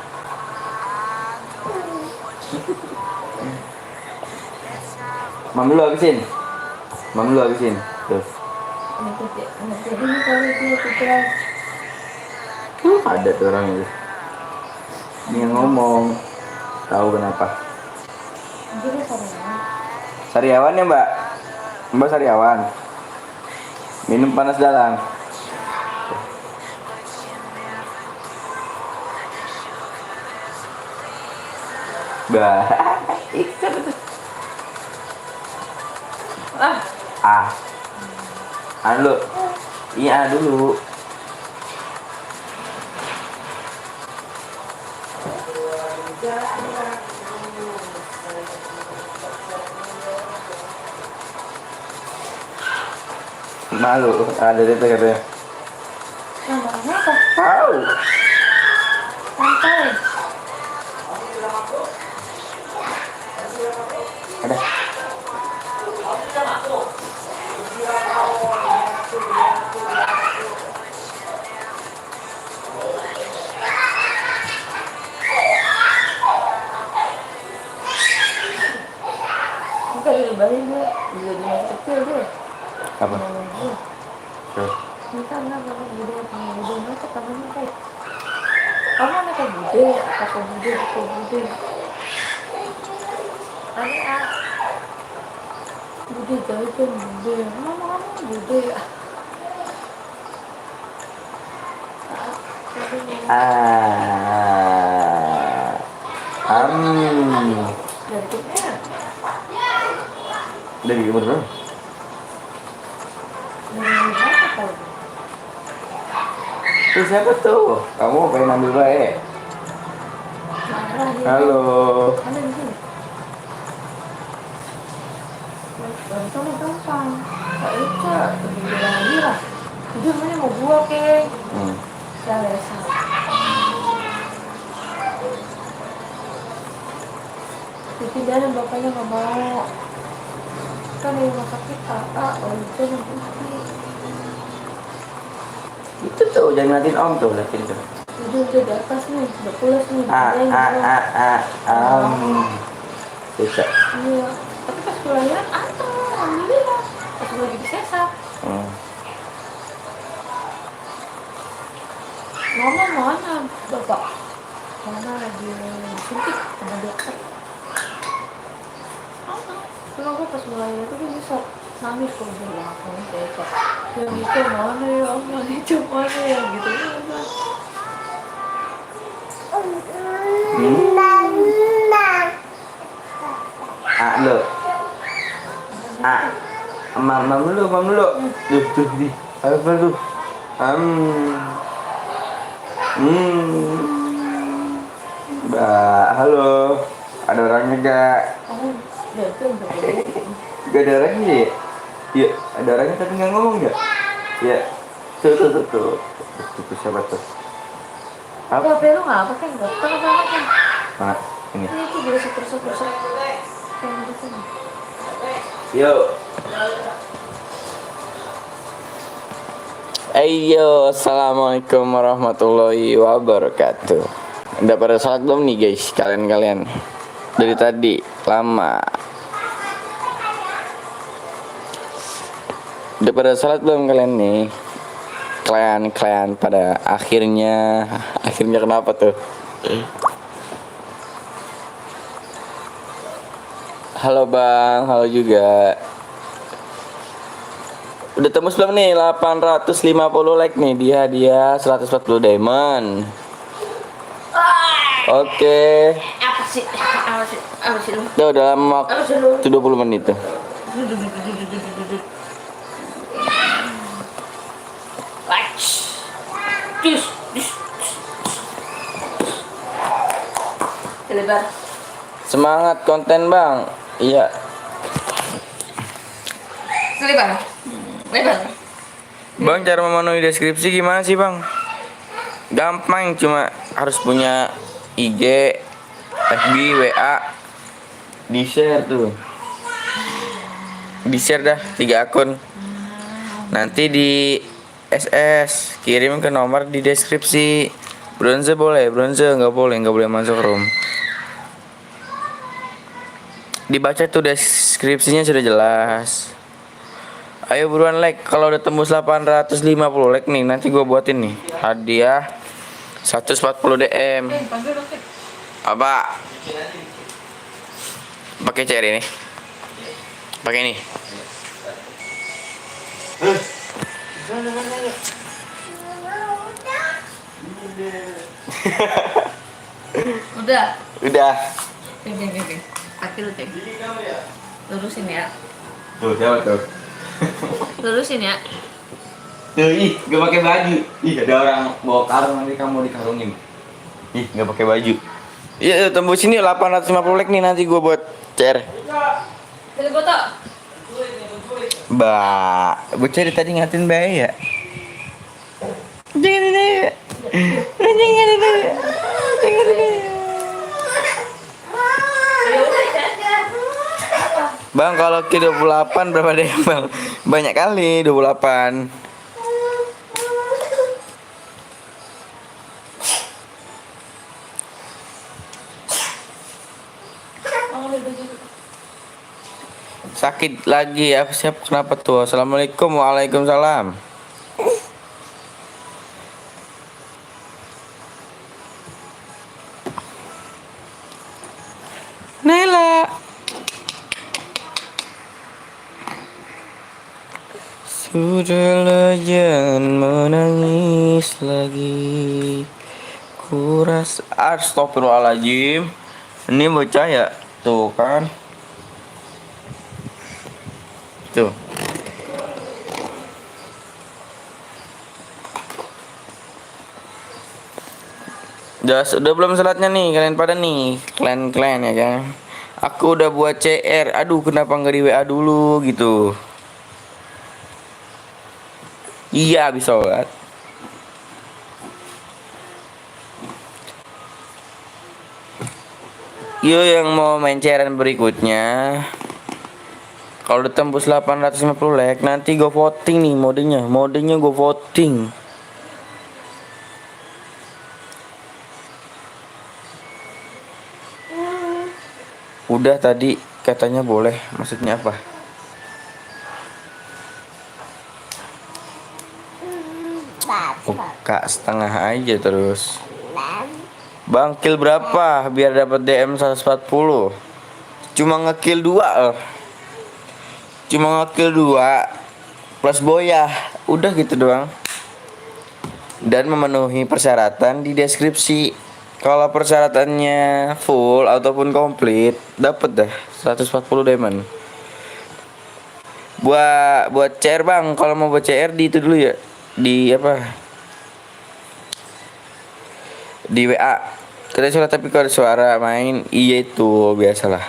Mam dulu habisin. Mam dulu habisin. Tuh. Jadi kalau dia pikiran Ada tuh orang itu. Dia ngomong. Tahu kenapa? dia sama. Sariawan ya Mbak? Mbak Sariawan. Minum panas dalam. Bah. Ah, Dulu. Iya dulu. Malu, ada itu katanya. namanya apa? Tahu. Santai. Ada. Enggak dilebarin dia. Dia di masa kecil dia. Apa? Ngomong dia. Tuh. Minta enggak kalau bude macam tangannya kayak. Kamu anak bude, apa bude, apa bude. Anak bude jajan bude. Mama kamu bude. Dari kecil. Dari umur berapa? Dari berapa tahun? Tuh siapa tuh? Kamu pengen ambil baik? Marah dia. Halo. Ada di sini. Gampang gampang. Kak Eca, bilang lagi lah. Dia mana mau gua kek. Salah. Tapi dia dan bapaknya nggak mau. Kan di rumah sakit kakak, orang itu yang putih. Itu tuh jangan ngeliatin om tuh, liatin tuh. Udah di atas nih, udah pulas nih. Ada yang gitu. Bisa. Iya. Tapi pas kelahiran ada, alhamdulillah. Pas lagi disesat. Mama mana, bapak? Mana lagi disuntik sama dokter? Kalau gue pas melahirkan itu dia bisa nangis kalau dia langsung kayak yang itu mana ya, yang itu mana ya gitu. Lo. Mam dulu. Tuh di. Apa tuh? Mbak, halo. Ada orangnya gak? Oh, ya itu yang berbeda. Gak ada orangnya ya? Iya, ada orangnya tapi nggak ngomong gak? Iya. Tuh. Siapa tuh? Apa? HP lu nggak apa kan? Dokter apa kan? Mana? Ini. Ini tuh bisa seperti kayak gitu. Yuk. Ayo, assalamualaikum warahmatullahi wabarakatuh. Udah pada sholat belum nih guys, kalian dari tadi lama. Udah pada sholat belum kalian nih? Kalian pada akhirnya kenapa tuh? Halo bang, halo juga. Udah tembus belum nih 850 like nih, dia 140 diamond. Oke. Apa sih lu? Udah lama waktu 20 menit tuh. Cus. Lebar. Semangat konten bang. Iya. Lebar. Lebar. Bang, cara memenuhi deskripsi gimana sih bang? Gampang, cuma harus punya IG, FB, WA, di share tuh. Di share dah 3 akun. Nanti di SS kirim ke nomor di deskripsi. Bronze boleh, bronze nggak boleh masuk room. Dibaca tuh deskripsinya sudah jelas. Ayo buruan like, kalau udah tembus 850 like nih, nanti gue buatin nih hadiah 140 DM. Apa? Pakai CR ini. Pakai ini. Udah. Udah. Oke. Kaki lu teh. Lurusin ya. Tuh, siapa tuh? Lurusin ya. Tuh, ih, gak pakai baju. Ih, ada orang bawa karung, nanti kamu dikarungin. Ih, gak pakai baju. Iya, tembus sini 850 like nih, nanti gue buat CR. Pilih foto. Bocah dari tadi ngatin bayi ya. Jangan ini. Jangan ini. Jangan ini. Bang, kalau ke 28 berapa deh, Bang? Banyak kali 28. Sakit lagi ya, siap kenapa tuh? Assalamualaikum, waalaikumsalam. Nela. Sudahlah jangan menangis lagi. Kuras astagfirullahaladzim. Ini bocah ya, tuh kan. Tuh. Udah belum salatnya nih kalian pada nih, klan ya kan. Aku udah buat CR. Aduh, kenapa nggak di WA dulu gitu. Iya, habis sholat. Yo yang mau main cairan berikutnya, kalau udah tembus 850 like, nanti gue voting nih modenya gue voting. Udah tadi katanya boleh, maksudnya apa? Buka setengah aja terus. Bang, kill berapa biar dapat DM 140? Cuma ngekill 2 loh. Cuma ngekill 2 plus boyah. Udah gitu doang. Dan memenuhi persyaratan di deskripsi. Kalau persyaratannya full ataupun komplit, dapat dah 140 diamond. Buat CR Bang, kalau mau buat CR di itu dulu ya. Di apa? Di WA. Kita suara, tapi kalau ada suara main, iya itu biasalah.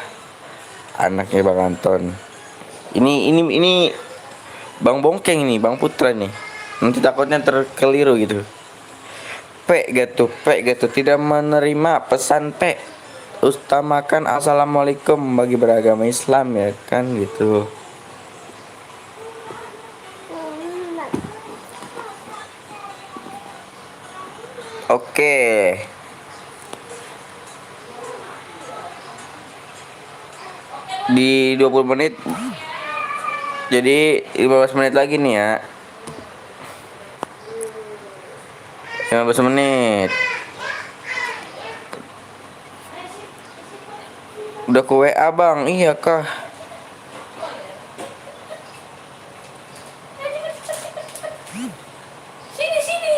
Anaknya Bang Anton. Ini Bang Bongkeng ini, Bang Putra nih. Nanti takutnya terkeliru gitu. P gitu, tidak menerima pesan P. Utamakan assalamualaikum bagi beragama Islam ya kan gitu. Oke. Di 20 menit. Jadi 15 menit lagi nih ya. 15 menit. Udah ke WA Bang, iya kah? Sini.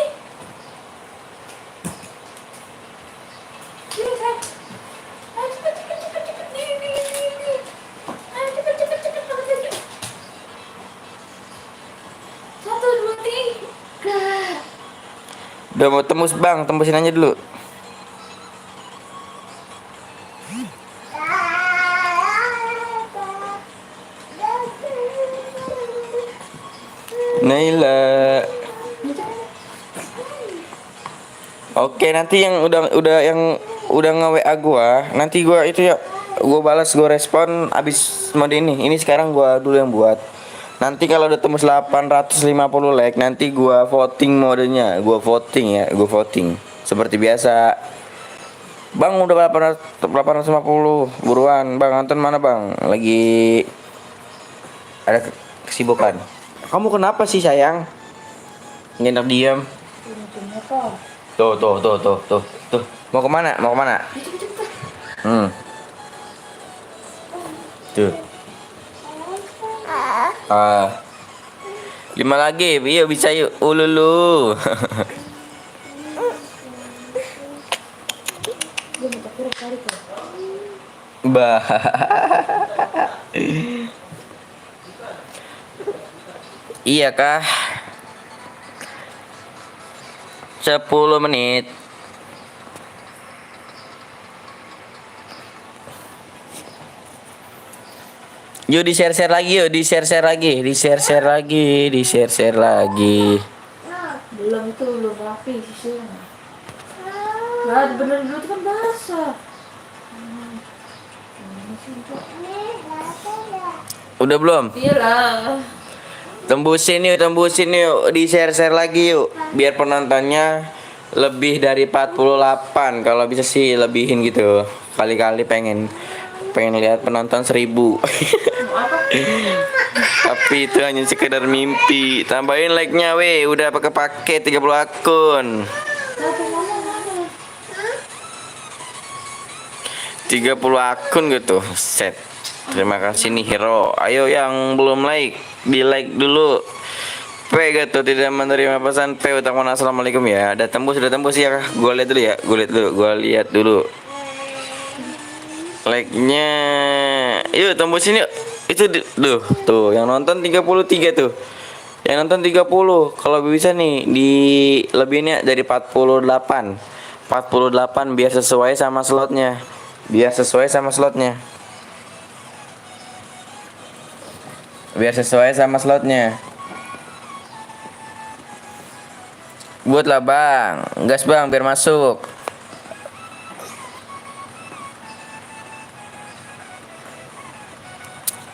Udah mau tembus bang, tembusin aja dulu. Naila. Oke, nanti yang udah nge-WA gua, nanti gua itu ya gua balas, gua respon abis mode ini. Ini sekarang gua dulu yang buat. Nanti kalau udah tembus 850 like, nanti gua voting modenya. Gua voting ya, gua voting. Seperti biasa. Bang udah 850. Buruan, Bang Anton mana, Bang? Lagi ada kesibukan. Kamu kenapa sih, sayang? Nginep diam. Tuh. Mau kemana? Tuh. 5 lagi, yuk bisa yuk. Ululu. Bah. Iya kah? 10 menit. Yuk di-share lagi, yuk di-share lagi. Belum itu, belum rapi sisanya. Nah, bener dulu itu kan basah. Udah belum? Iyalah. Tembusin yuk, di-share lagi yuk. Biar penontonnya lebih dari 48. Kalau bisa sih lebihin gitu. Kali-kali pengen lihat penonton 1000. Tapi itu hanya sekedar mimpi. Tambahin like-nya weh, udah pakai 30 akun. 30 akun gitu. Set. Terima kasih nih Hero. Ayo yang belum like, di like dulu. P gitu, tidak menerima pesan P utamkan assalamualaikum ya. Udah tembus ya. Gua lihat dulu. Like-nya. Yuk tembusin yuk. Itu tuh yang nonton 33 tuh. Yang nonton 30. Kalau bisa nih di lebihnya dari 48. 48 biar sesuai sama slotnya. Buatlah bang, gas bang biar masuk.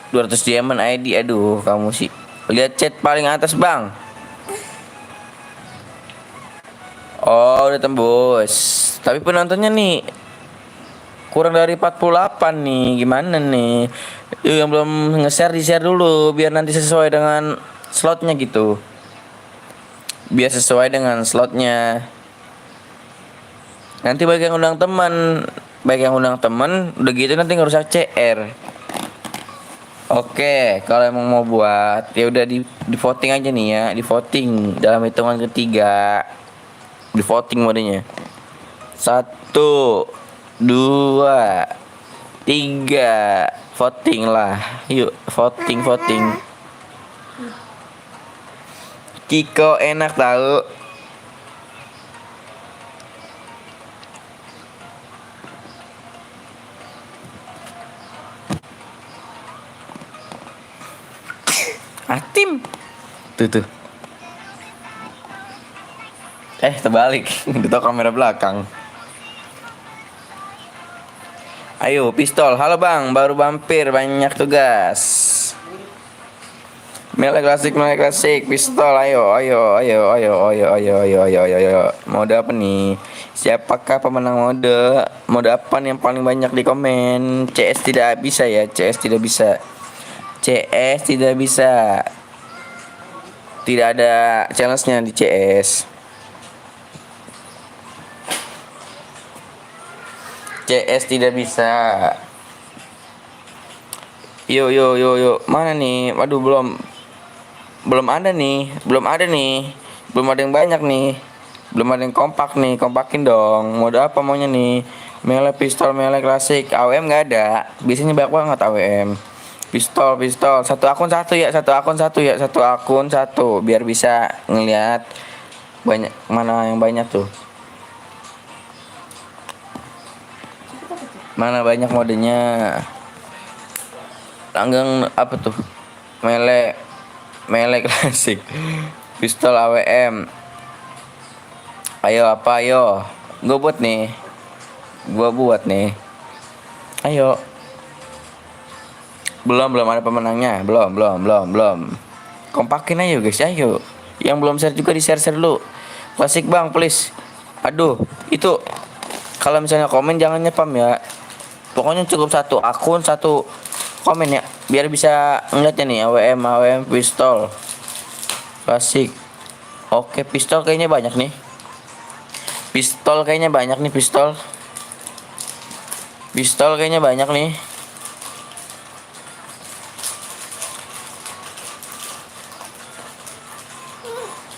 $200 diamond ID, aduh kamu sih. Lihat chat paling atas bang. Oh udah tembus. Tapi penontonnya nih kurang dari 48 nih. Gimana nih? Yuk yang belum nge-share di-share dulu biar nanti sesuai dengan slotnya gitu. Nanti baik yang undang teman, udah gitu nanti ngerusak CR. Oke, kalau emang mau buat ya udah di voting aja nih ya, di voting dalam hitungan ketiga. Di voting modenya. 1 2 3 voting lah. Yuk, voting. Kiko enak tahu. Atim. Tuh. Terbalik. Itu kamera belakang. Ayo, pistol. Halo bang, baru mampir, banyak tugas. Melek klasik, pistol. Ayo. Mode apa nih? Siapakah pemenang mode? Mode apa nih yang paling banyak di komen? CS tidak bisa ya, CS tidak bisa. Tidak ada challenge-nya di CS. CS tidak bisa. Yo. Mana nih? Waduh, belum ada nih. Belum ada yang banyak nih. Belum ada yang kompak nih. Kompakin dong. Mode apa maunya nih? Melee pistol, melee klasik. AWM nggak ada. Biasanya banyak banget AWM. Pistol. Satu akun satu. Biar bisa ngeliat Banyak mana yang banyak tuh? Mana banyak modenya? Langgang apa tuh? Mele Mele klasik. Pistol AWM. Ayo apa ayo? Gua buat nih. Ayo. Belum ada pemenangnya. Belum. Kompakin ayo guys, ayo. Yang belum share juga di share dulu. Klasik bang, please. Aduh, itu kalau misalnya komen jangan nyepam ya. Pokoknya cukup satu akun, satu komen ya. Biar bisa ngeliatnya nih, AWM pistol. Klasik. Oke, pistol kayaknya banyak nih. Pistol kayaknya banyak nih.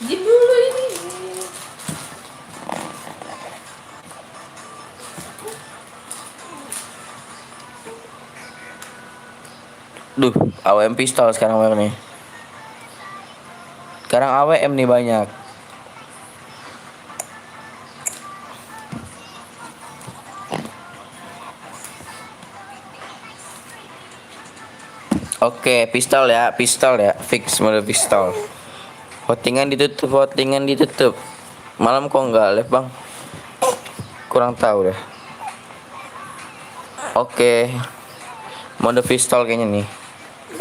Jip dulu ini. Duh, AWM pistol sekarang banyak nih. Sekarang AWM nih banyak. Oke, pistol ya, fix mode pistol. Votingan ditutup. Malam kok nggak live bang? Kurang tahu deh. Oke, mode pistol kayaknya nih.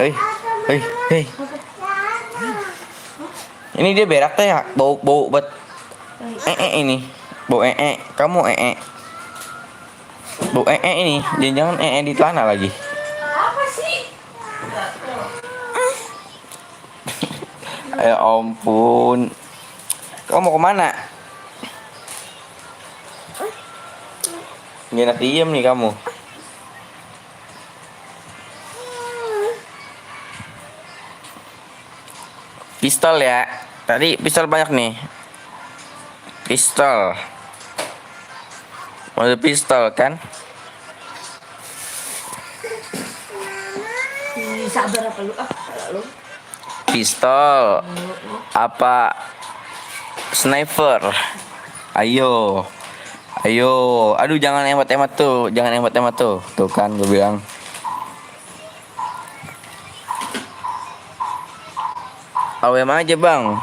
Hei. Ini dia berak teh ya, bau buat ini. Bau kamu Bau ini, jangan di celana lagi. Apa sih? Ya ampun. Kamu mau kemana? Nggak enak diem nih kamu. Pistol ya. Tadi pistol banyak nih. Mode pistol kan? Sabar apa lu? Lu. Pistol apa sniper? Ayo. Aduh jangan hemat-hemat tuh. Tuh kan gue bilang. AWM aja bang.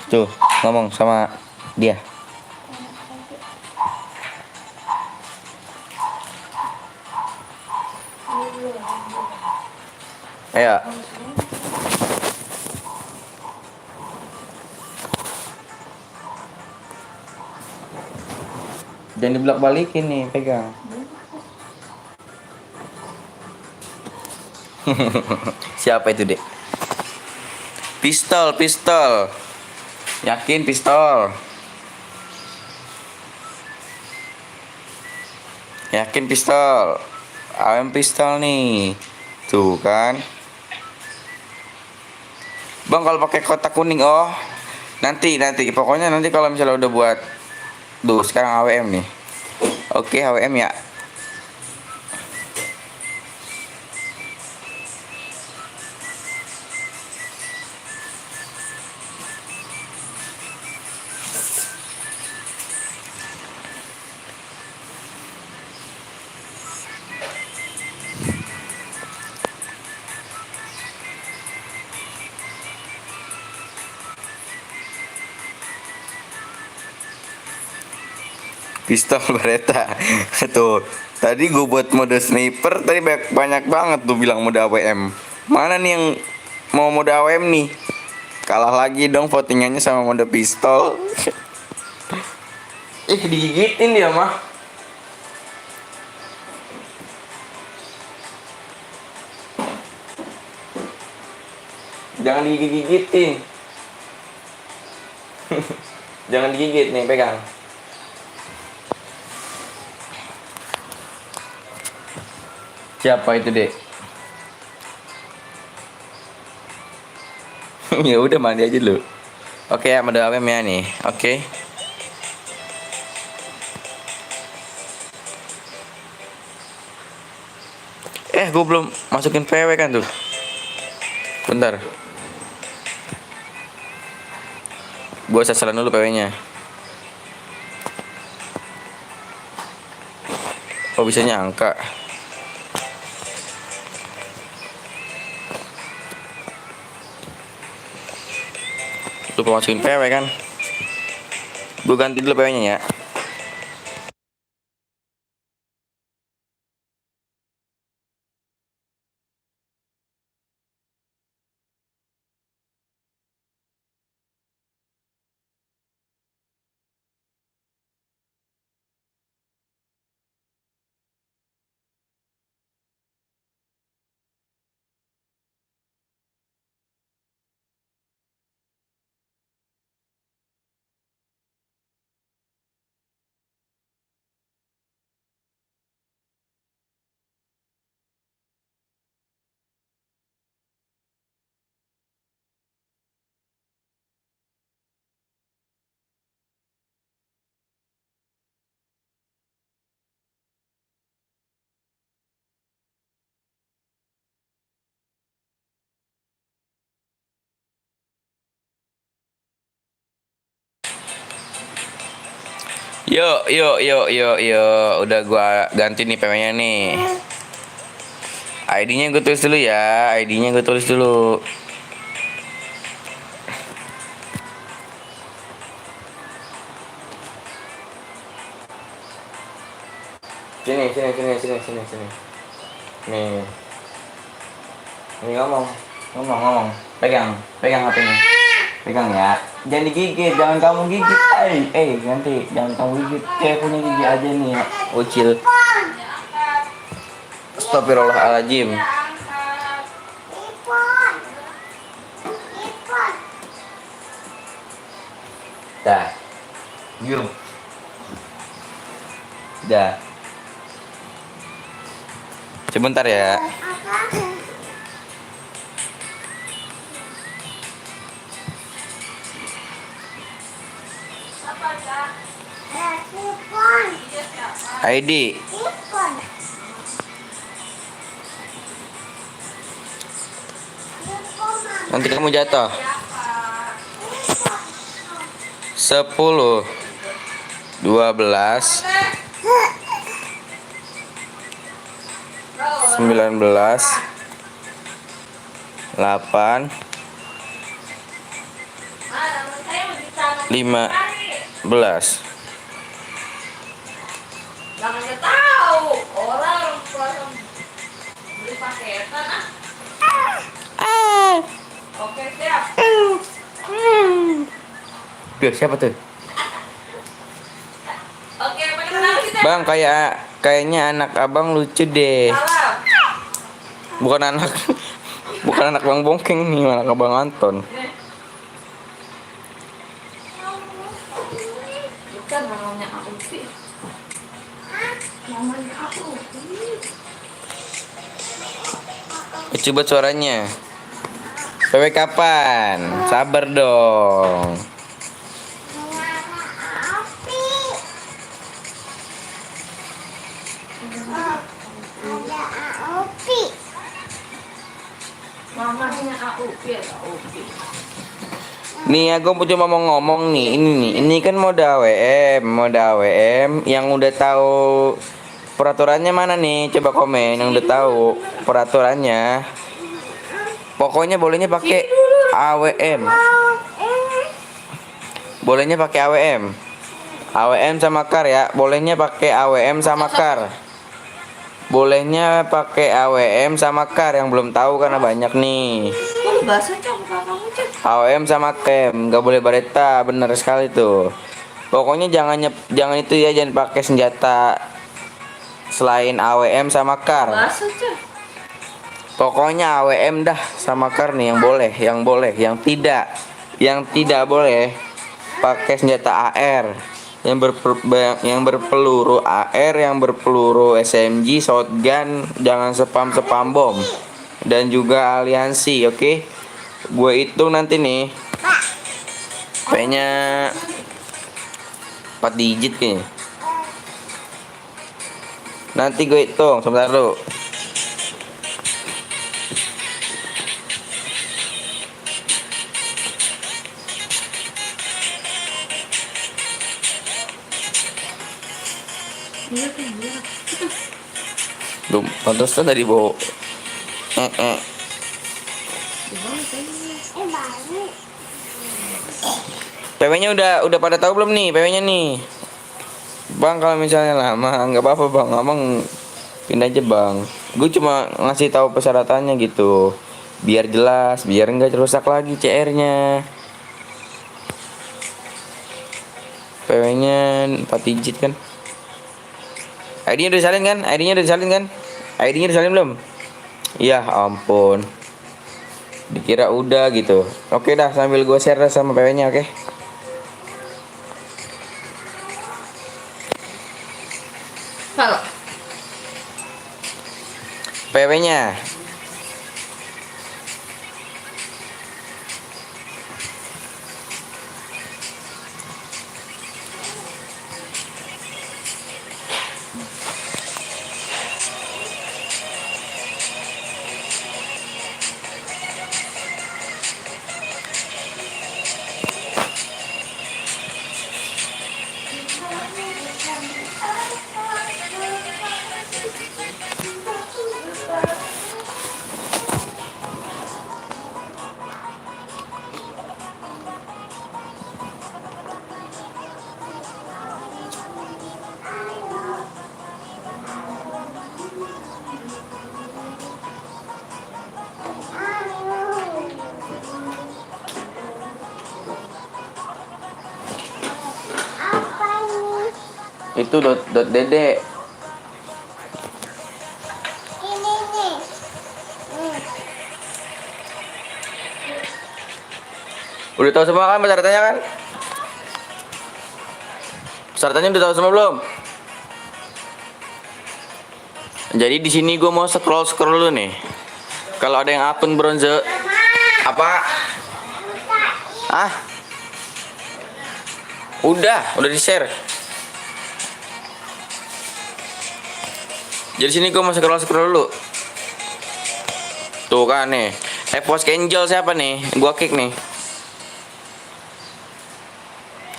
Tuh ngomong sama dia. Ayo. Jangan dibalik-balikin nih, pegang. Siapa itu, Dek? Pistol. Yakin pistol? AWM pistol nih. Tuh kan. Bang kalau pakai kotak kuning nanti pokoknya nanti kalau misalnya udah buat sekarang AWM nih. Oke, AWM ya. Pistol Beretta. Tuh, tadi gue buat mode sniper, tadi banyak banget tuh bilang mode AWM. Mana nih yang mau mode AWM nih? Kalah lagi dong votingannya sama mode pistol. Digigitin dia mah. Jangan digigitin. Jangan digigit nih, pegang. Siapa itu, Dek? Ya udah mandi aja dulu. Oke ya, mode AWM ya nih. Oke. Gue belum masukin PW kan tuh. Bentar. Gue sasaran dulu PW-nya. Oh, bisa nyangka. Lupa masukin PW kan. Gue ganti dulu PW-nya ya. Yuk, yuk, yuk, yuk, yuk. Udah gua ganti nih PW-nya nih. ID-nya gue tulis dulu ya. ID-nya gue tulis dulu. Sini. Nih. Nih ngomong. Pegang HP-nya. Pegang ya. Jangan digigit, jangan kamu gigit. Nanti jangan kamu gigit. Kayak punya gigi aja nih ya. Ucil. Astagfirullahaladzim. Dah. Yuk. Dah. Sebentar ya. ID. Nanti kamu jatuh. 10 12 19 8 15. Jangan nggak tahu orang beli paketan Oke siap. Duh, siapa tuh? Oke, pada kenal kita. Bang, kayaknya anak abang lucu deh. Salam. Bukan anak bukan anak Bang Bongkeng nih, anak Abang Anton. Bukan namanya aku sih. Namanya aku. Coba suaranya. PW kapan? Sabar dong. Mamanya aku ya, Nih aku cuma mau ngomong nih, ini kan mode AWM yang udah tahu peraturannya mana nih? Coba komen yang udah tahu peraturannya. Pokoknya bolehnya pakai AWM. Bolehnya pakai AWM. AWM sama KAR ya. Bolehnya pakai AWM sama KAR. Bolehnya pakai AWM sama KAR, yang belum tahu karena banyak nih. Kok bahasa kamu Cek? AWM sama KEM, nggak boleh bareta, bener sekali tuh. Pokoknya jangan itu ya, jangan pakai senjata selain AWM sama KAR. Bahasa Cek. Pokoknya AWM dah sama KAR nih yang boleh, yang tidak boleh pakai senjata AR yang berpeluru AR, yang berpeluru SMG, shotgun, jangan spam bom, dan juga aliansi, oke? Gue hitung nanti nih, P-nya 4 digit kayaknya. Nanti gue hitung sebentar dulu. Iya kan, iya. Belum, pantas tadi bawa. Di bawah kayaknya. Baru. PW-nya udah pada tahu belum nih PW-nya nih? Bang kalau misalnya lama nggak apa-apa bang, abang pindah aja bang. Gue cuma ngasih tahu persyaratannya gitu, biar jelas, biar nggak rusak lagi CR-nya. PW-nya 4 digit kan? ID-nya udah disalin kan? ID-nya udah disalin kan? ID-nya disalin belum? Ya ampun. Dikira udah gitu. Oke dah, sambil gue share dah sama PW-nya, oke? Kalau PW-nya. Apa nih? Itu dot dede. Ini nih. Udah tahu semua kan persyaratannya kan? Persyaratannya udah tahu semua belum? Jadi di sini gue mau scroll dulu nih. Kalau ada yang akun bronze apa? Ah? Udah di-share. Jadi sini gue mau scroll dulu. Tuh kan nih. Evos Angel siapa nih? Gua kick nih.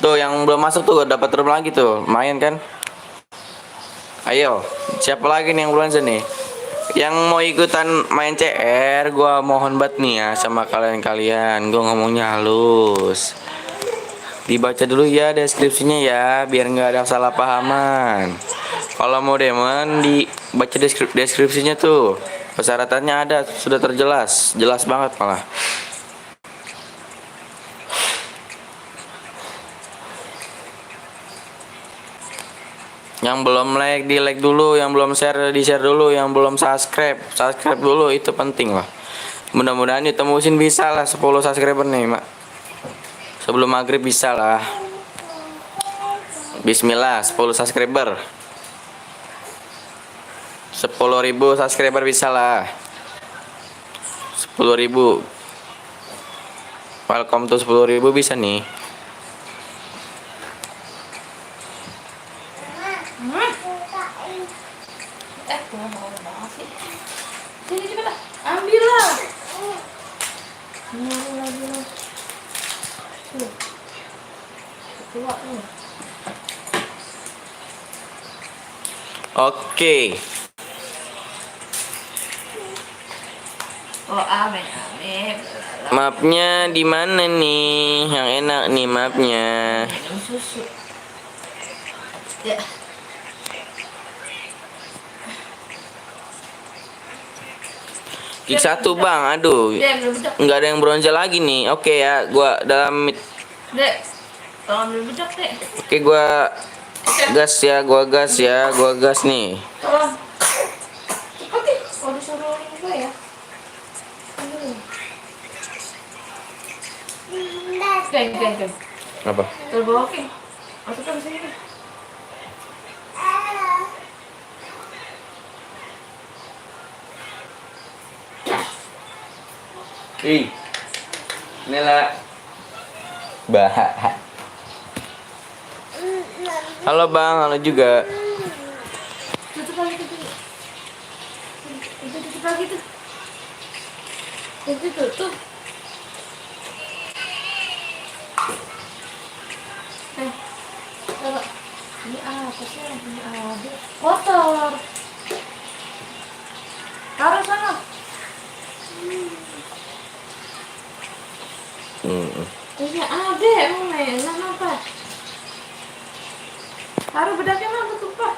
Tuh yang belum masuk tuh dapat room lagi tuh. Main kan? Ayo, siapa lagi nih yang belum nih? Yang mau ikutan main CR, gua mohon banget nih ya sama kalian-kalian. Gua ngomongnya halus. Dibaca dulu ya deskripsinya ya, biar nggak ada salah pahaman. Kalau mau demen dibaca deskripsinya tuh. Persyaratannya ada, sudah terjelas, jelas banget malah. Yang belum like di like dulu, yang belum share di share dulu, yang belum subscribe dulu, itu penting lah. Mudah-mudahan ditemusin bisa lah 10 subscriber nih mak. Sebelum maghrib bisa lah. Bismillah 10 subscriber. 10.000 subscriber bisa lah. 10.000. Welcome to 10.000 bisa nih. gua mau banget sih. Sini cepet lah, ambil lah. Ini lagi lah. Tuh. Keluar tuh. Oke. Oh, amin, amin. Mapnya di mana nih? Yang enak nih mapnya. Minum susu. Ya. Kick 1 bang, aduh. Dek, ambil bedak. Nggak ada yang bronze lagi nih. Oke ya, gua dalam Dek, tolong ambil bedak, Dek. Oke, gua gas nih. Tolong. Oke, kalau disuruh gue ya. Aduh. Geng. Apa? Terbawa, King. Masukkan ke sini, King. Ih, inilah bah. Halo bang, halo juga. Tutup lagi tuh. Itu tutup lagi tuh. Itu tutup. Coba. Ini apa sih yang punya Ade? Kotor. Taruh sana. Punya Ade emang mainan apa? Taruh bedaknya mana tuh Pak?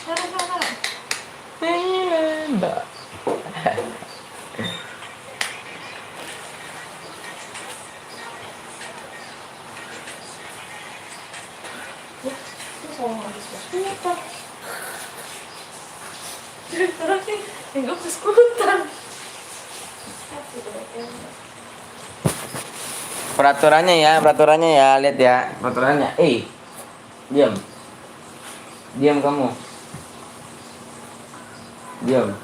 Taruh sana. Mbak. Terus kalau habis skuter. Terus nih, enggak ke skuter. Peraturannya ya, lihat ya, peraturannya. Diam. Diam kamu. Diam.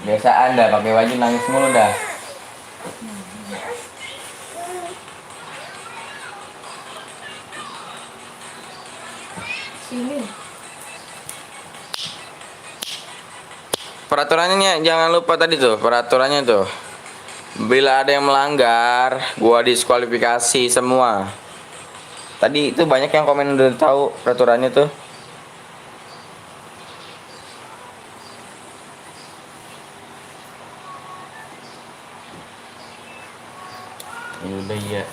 Biasaan dah pakai baju nangis mulu dah. Sini. Peraturannya jangan lupa tadi tuh, peraturannya tuh. Bila ada yang melanggar, gua diskualifikasi semua. Tadi itu banyak yang komen udah tahu peraturannya tuh. Ya udah ya.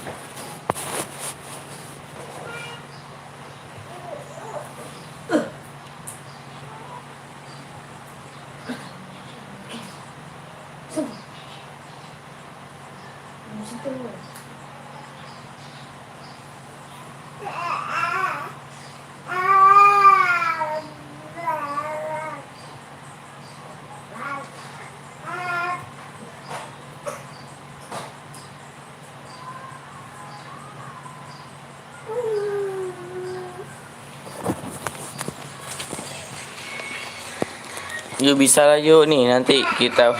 Yuk bisa lah yuk nih nanti kita.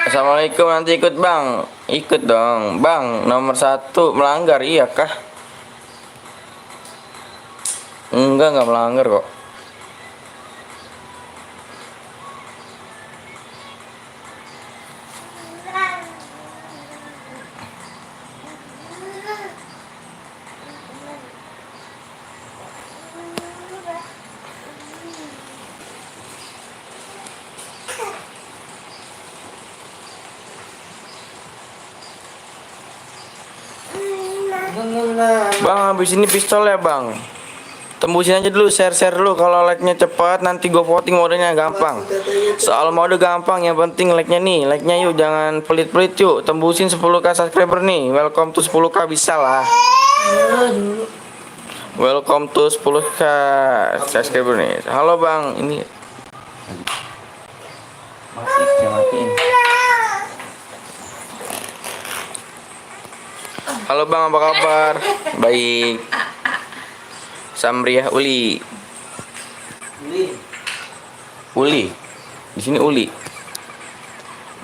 Assalamualaikum, nanti ikut bang. Ikut dong bang, nomor 1 melanggar iya kah? Enggak melanggar kok. Bang, habis ini pistol ya bang. Tembusin aja dulu, share dulu. Kalau like-nya cepat, nanti gue voting modenya gampang. Soal mode gampang, yang penting like-nya nih. Like-nya yuk, jangan pelit-pelit yuk. Tembusin 10k subscriber nih. Welcome to 10k bisa lah. Welcome to 10k subscriber nih. Halo bang, ini matiin. Halo bang, apa kabar? Baik. Samriah Uli. Di sini Uli.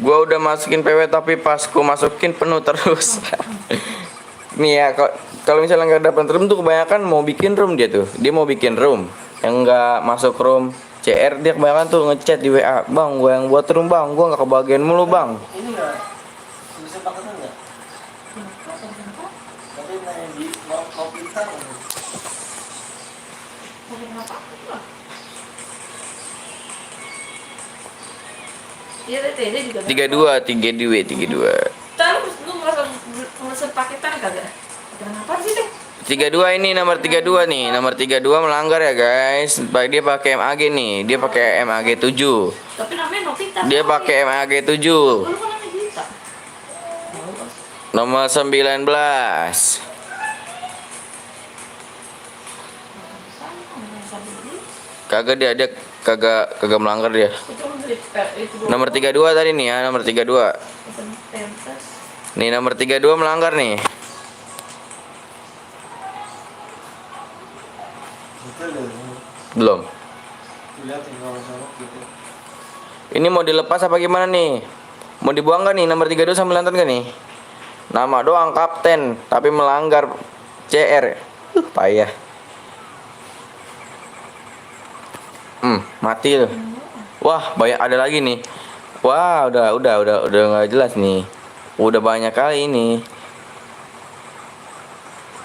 Gua udah masukin PW tapi pas ku masukin penuh terus. Nih ya, kalau misalnya nggak dapat room tuh kebanyakan mau bikin room dia tuh. Dia mau bikin room yang nggak masuk room CR, dia kebanyakan tuh ngechat di WA. Bang, gua yang buat room bang, gua nggak kebagian mulu bang. Ini enggak bisa pakai enggak? Tapi nanya di mau pintar. Iya, TTD juga. 32. Terus lu merasa mesen paketan kagak? Kenapa sih teh? 32 ini nomor 32 nih. Nomor 32 melanggar ya guys. Dia pakai MAG nih. Dia pakai MAG 7. Tapi namanya Novita. Dia pakai MAG 7. Lu kan namanya Dita. Nomor 19. Kagak dia kagak melanggar dia. Nomor 32 tadi nih ya, nomor 32. Nih nomor 32 melanggar nih. Belum. Ini mau dilepas apa gimana nih? Mau dibuang gak nih? Nomor 32 sambil nonton gak nih? Nama doang kapten, tapi melanggar CR. Payah. Mati tuh. Wah, banyak ada lagi nih. Wah, udah nggak jelas nih. Udah banyak kali ini.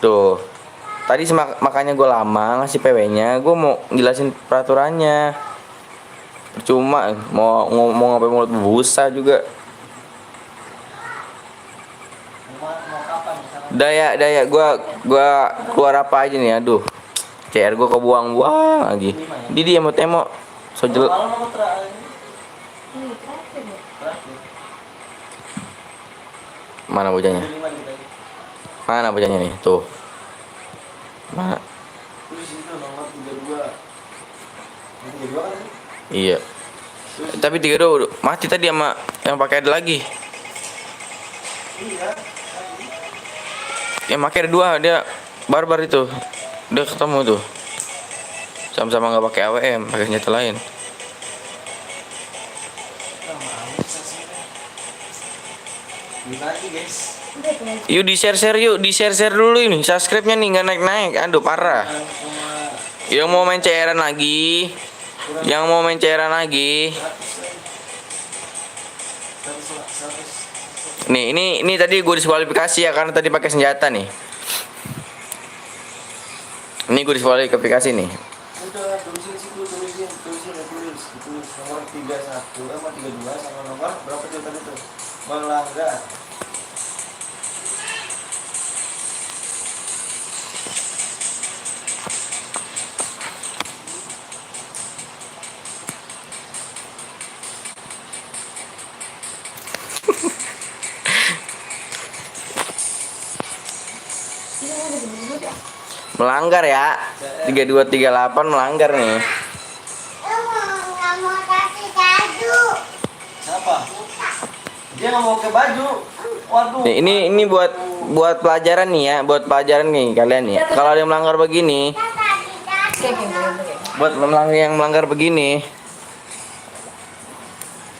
Tuh. Tadi makanya gue lama ngasih PW-nya. Gue mau jelasin peraturannya. Percuma mau ngomong sampai mulut busa juga. Daya gua keluar apa aja nih, aduh. CR gua kebuang-buang lagi. Dia mau temo. So jelek. Mana bocahnya? Mana bocahnya nih? Tuh. Mana? Iya. Tapi 32 mati tadi sama yang pakai ada lagi. Yang pakai ada 2 dia barbar itu. Udah ketemu tuh. Sama-sama nggak pakai AWM, pakai senjata lain. Yuk di share yuk, di share dulu ini. Subscribe-nya nih nggak naik. Aduh parah. Yang mau main cairan lagi. Nih, ini tadi gue diskualifikasi ya karena tadi pakai senjata nih. Ini gue diskualifikasi nih. Udah tulis nomor 31 sama 32 sama nomor berapa tuh tadi tuh? Melanggar. Melanggar ya. 3238 melanggar nih. Nggak mau kasih baju. Siapa? Dia nggak mau ke baju. Waduh. Nih, ini buat pelajaran nih ya, buat pelajaran nih kalian ya. Kalau ada yang melanggar begini, buat yang melanggar begini.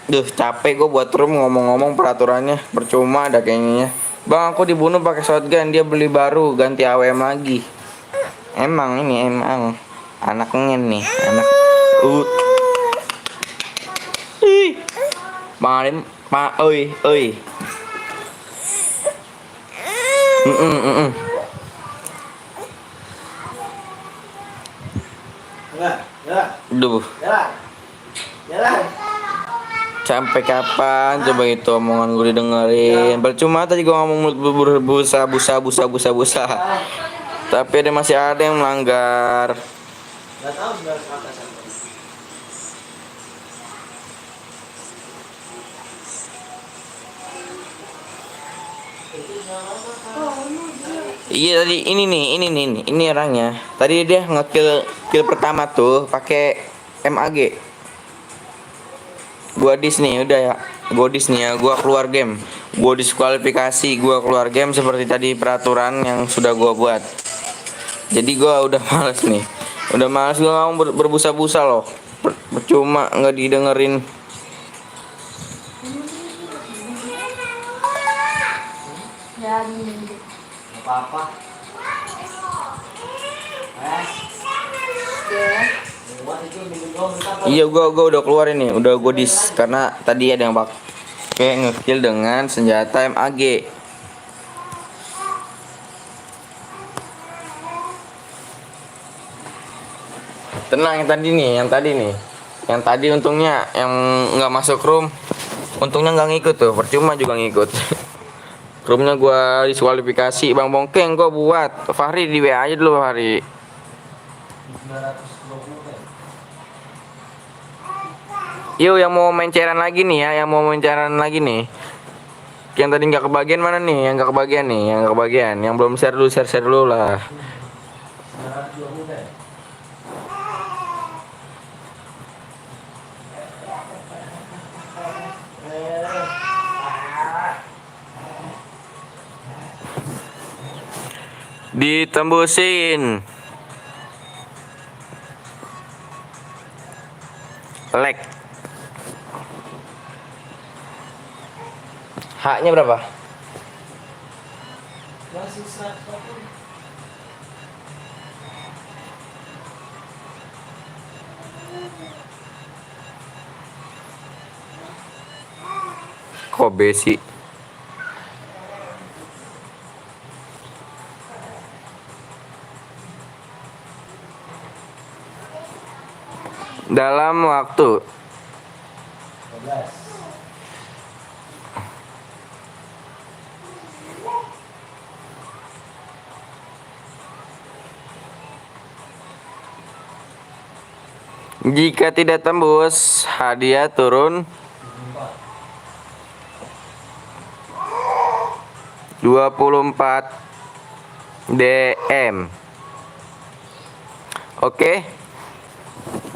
Duh, capek gue buat room ngomong-ngomong peraturannya. Percuma ada kayaknya. Bang, aku dibunuh pakai shotgun, dia beli baru, ganti AWM lagi. Emang anaknya nih, anak Bang Pak, oi. Duh. Jalan. Sampai kapan coba itu omongan gue didengerin? Percuma tadi gue ngomong busa. Tapi masih ada yang melanggar. Nggak tahu sebenarnya apa saya. Iya tadi ini orangnya. Tadi dia kill pertama tuh pakai MAG. Gua dis nih ya, gua keluar game. Gua diskualifikasi, gua keluar game seperti tadi peraturan yang sudah gua buat. Jadi gua udah males nih. Udah males gua ngomong berbusa-busa loh. Percuma nggak didengerin. Apa-apa. Iya gua udah keluar ini, udah gua dis karena tadi ada yang pakai ngekill dengan senjata MAG. Tenang yang tadi untungnya yang nggak masuk room, untungnya nggak ngikut tuh, percuma juga ngikut. Roomnya gua diskualifikasi, Bang Bongkeng gua buat. Fahri di WA aja dulu Fahri. Yuk yang mau main cairan lagi nih ya, Yang tadi nggak kebagian mana nih? Yang nggak kebagian. Yang belum share dulu lah. Ditembusin. Leg. Haknya berapa? Kobe sih. Dalam waktu jika tidak tembus, hadiah turun 24 DM. Oke.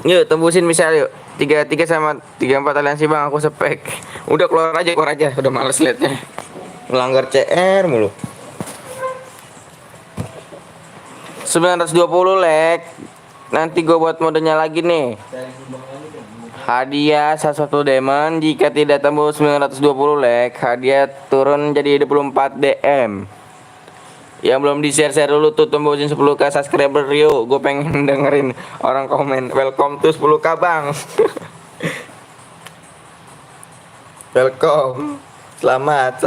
Yuk tembusin misal yuk. 33 sama 34 aliansi bang, aku spek. Udah keluar aja, udah males liatnya. Melanggar CR mulu. 920 leg. Nanti gue buat modenya lagi nih. Hadiah 11 diamond. Jika tidak tembus 920 leg, hadiah turun jadi 24 DM. Yang belum di share dulu tuh, tembusin 10k subscriber yuk. Gue pengen dengerin orang komen welcome to 10k bang. Welcome. Selamat.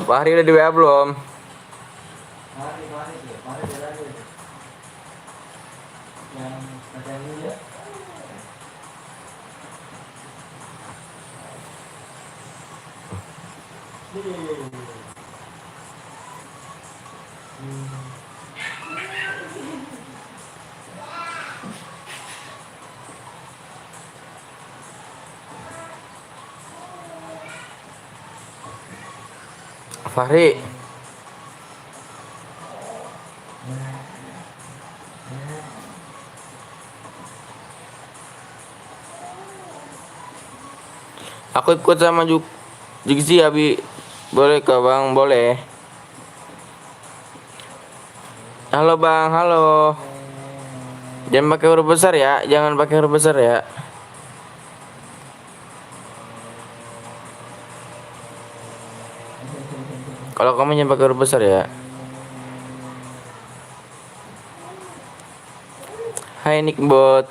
Fahri udah di WA belum? Fahri. Aku ikut sama Jugzi Abi. Boleh ke bang? Boleh. Halo bang, halo. Jangan pakai huruf besar ya, Kalau kamu jangan pakai huruf besar ya. Hai Nickbot.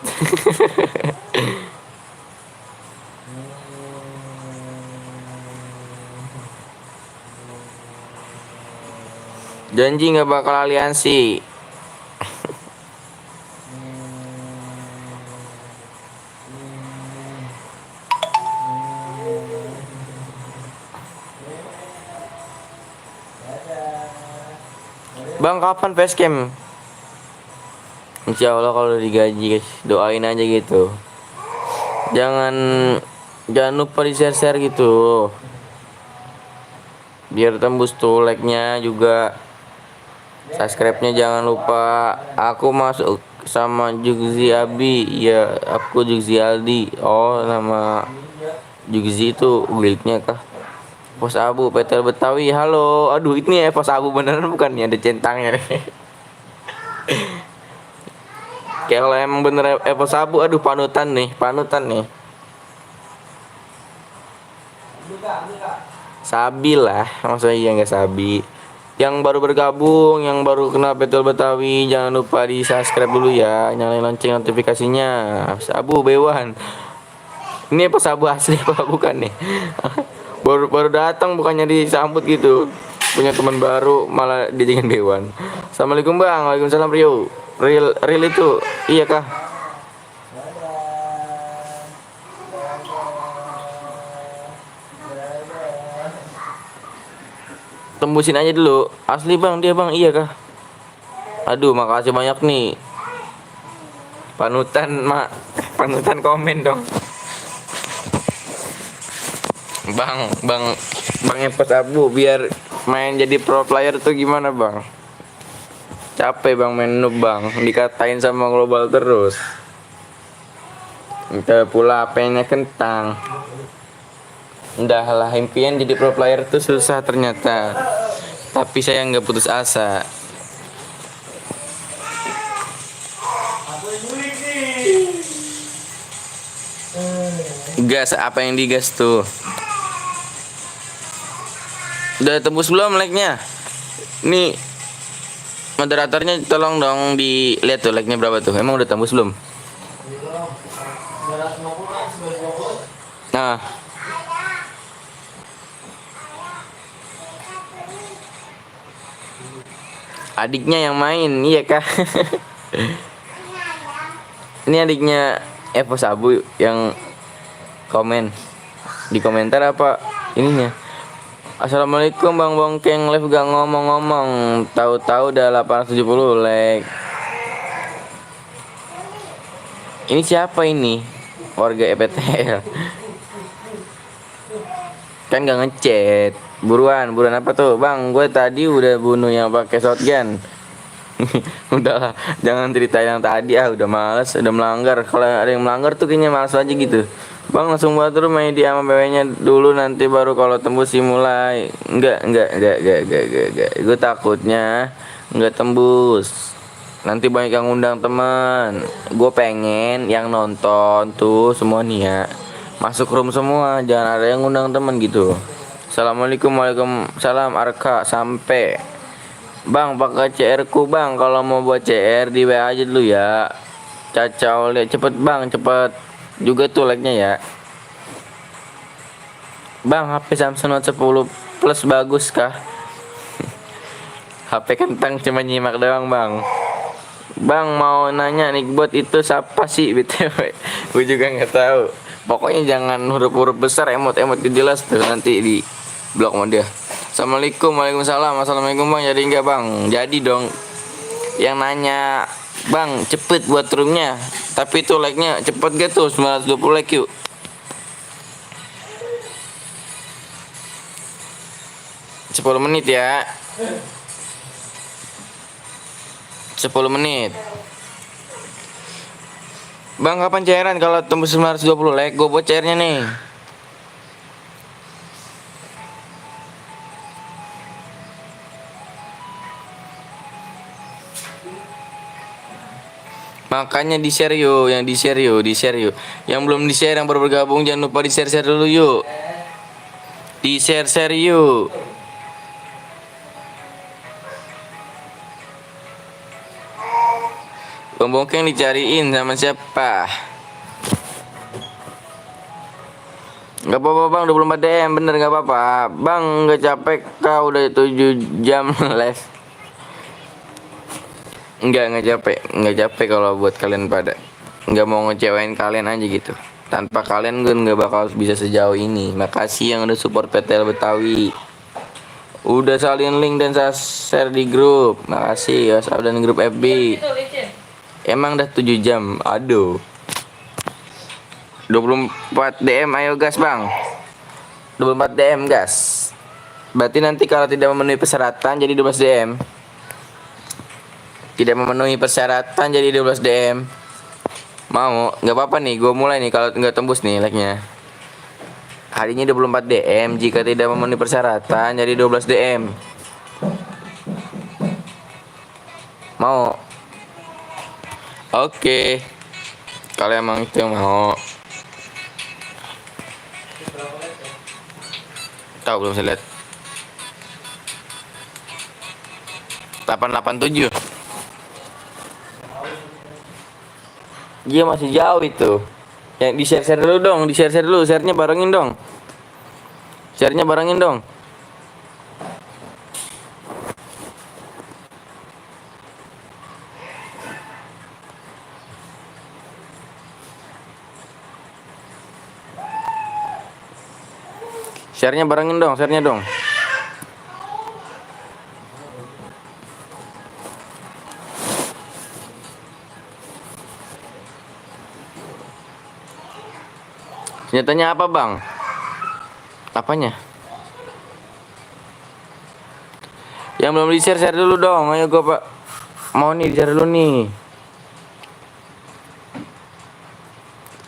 Janji nggak bakal aliansi. Bang kapan facecam? Insya Allah kalau udah digaji guys, doain aja gitu. Jangan lupa di share gitu. Biar tembus tuh like-nya juga. Subscribe-nya jangan lupa. Aku masuk sama Jugzi Abi. Ya, aku Jugzi Aldi. Oh, nama Jugzi itu guildnya kah? Pos Abu Petel Betawi. Halo. Aduh, ini ya Pos Abu beneran bukan ya, ada centangnya. Kalau emang bener Pos Abu, aduh panutan nih. Sabi lah, maksudnya iya nggak Sabi. Yang baru bergabung, yang baru kenal Petel Betawi, jangan lupa di subscribe dulu ya, nyalain lonceng notifikasinya. Sabu Bewan. Ini Pos Abu asli apa bukan nih? baru datang bukannya disambut gitu. Punya teman baru malah dijadiin Bewan. Assalamualaikum bang. Waalaikumsalam Rio. Real itu iya kah? Tembusin aja dulu. Asli bang, dia bang, iya kah? Aduh, makasih banyak nih. Panutan komen dong. Bang Epos Abu biar main jadi pro player tuh gimana bang? Capek bang main noob bang, dikatain sama global terus. Minta pula apanya kentang. Udah lah, impian jadi pro player tuh susah ternyata. Tapi saya nggak putus asa. Gas apa yang digas tuh? Udah tembus belum like-nya? Nih moderatornya tolong dong dilihat tuh like-nya berapa tuh. Emang udah tembus belum? Nah, adiknya yang main, iya kah? Ini adiknya Evo Sabu yang komen di komentar apa ininya. Assalamualaikum Bang Bongkeng, live gak ngomong-ngomong, tahu-tahu udah 870 like. Ini siapa ini? Warga EPTL. Kan gak ngechat. Buruan apa tuh? Bang, gue tadi udah bunuh yang pakai shotgun. Udahlah, jangan cerita yang tadi udah males, udah melanggar. Kalau ada yang melanggar tuh kayaknya males aja gitu. Bang langsung buat dulu main di sama PW-nya dulu, nanti baru kalau tembus dimulai. Enggak. Gue takutnya enggak tembus. Nanti banyak yang undang teman. Gue pengen yang nonton tuh semua nih ya masuk room semua, jangan ada yang undang teman gitu. Assalamualaikum, waalaikumsalam Arka sampai. Bang pakai CR ku bang, kalau mau buat CR di WA aja dulu ya. Cacau lihat cepet bang, cepet juga tuh like-nya ya. Bang HP Samsung Note 10 Plus bagus kah? HP kentang cuma nyimak doang bang. Bang mau nanya Nickbot itu siapa sih BTW? Gue juga nggak tahu. Pokoknya jangan huruf-huruf besar, emot-emot jelas tuh nanti di blok sama dia. Assalamualaikum, waalaikumsalam. Assalamualaikum bang, jadi enggak bang? Jadi dong. Yang nanya bang cepet buat roomnya, tapi itu like-nya cepet gak tuh 920 like yuk. Sepuluh menit ya. 10 menit. Bang kapan cairan kalau tembus 920 like? Gue buat cairnya nih. Makanya di share yuk, yang di share yuk, Yang belum di share, yang baru bergabung jangan lupa di share dulu yuk. Di share yuk. Bang Bongkeng dicariin sama siapa? Gak apa-apa bang, 24 DM bener gak apa-apa. Bang gak capek kau udah 7 jam live. Enggak capek kalau buat kalian pada. Enggak mau ngecewain kalian aja gitu. Tanpa kalian gue nggak bakal bisa sejauh ini. Makasih yang udah support PTL Betawi. Udah salin link dan share di grup. Makasih WhatsApp dan grup FB. Emang udah 7 jam. Aduh. 24 DM ayo gas bang. 24 DM gas. Berarti nanti kalau tidak memenuhi persyaratan jadi 12 DM. Tidak memenuhi persyaratan jadi 12 DM. Mau? Nggak apa-apa nih, gue mulai nih kalau nggak tembus nih like-nya. Harinya 24 DM, jika tidak memenuhi persyaratan jadi 12 DM. Mau? Oke. Kalau emang itu yang mau. Tahu belum saya lihat. 887. Dia masih jauh itu. Yang di share dulu dong, di share dulu, share-nya barengin dong. Share-nya barengin dong. Share-nya barengin dong, share-nya dong. Senjatanya apa bang? Apanya? Yang belum di share dulu dong. Ayo gue pak mau nih di share dulu nih.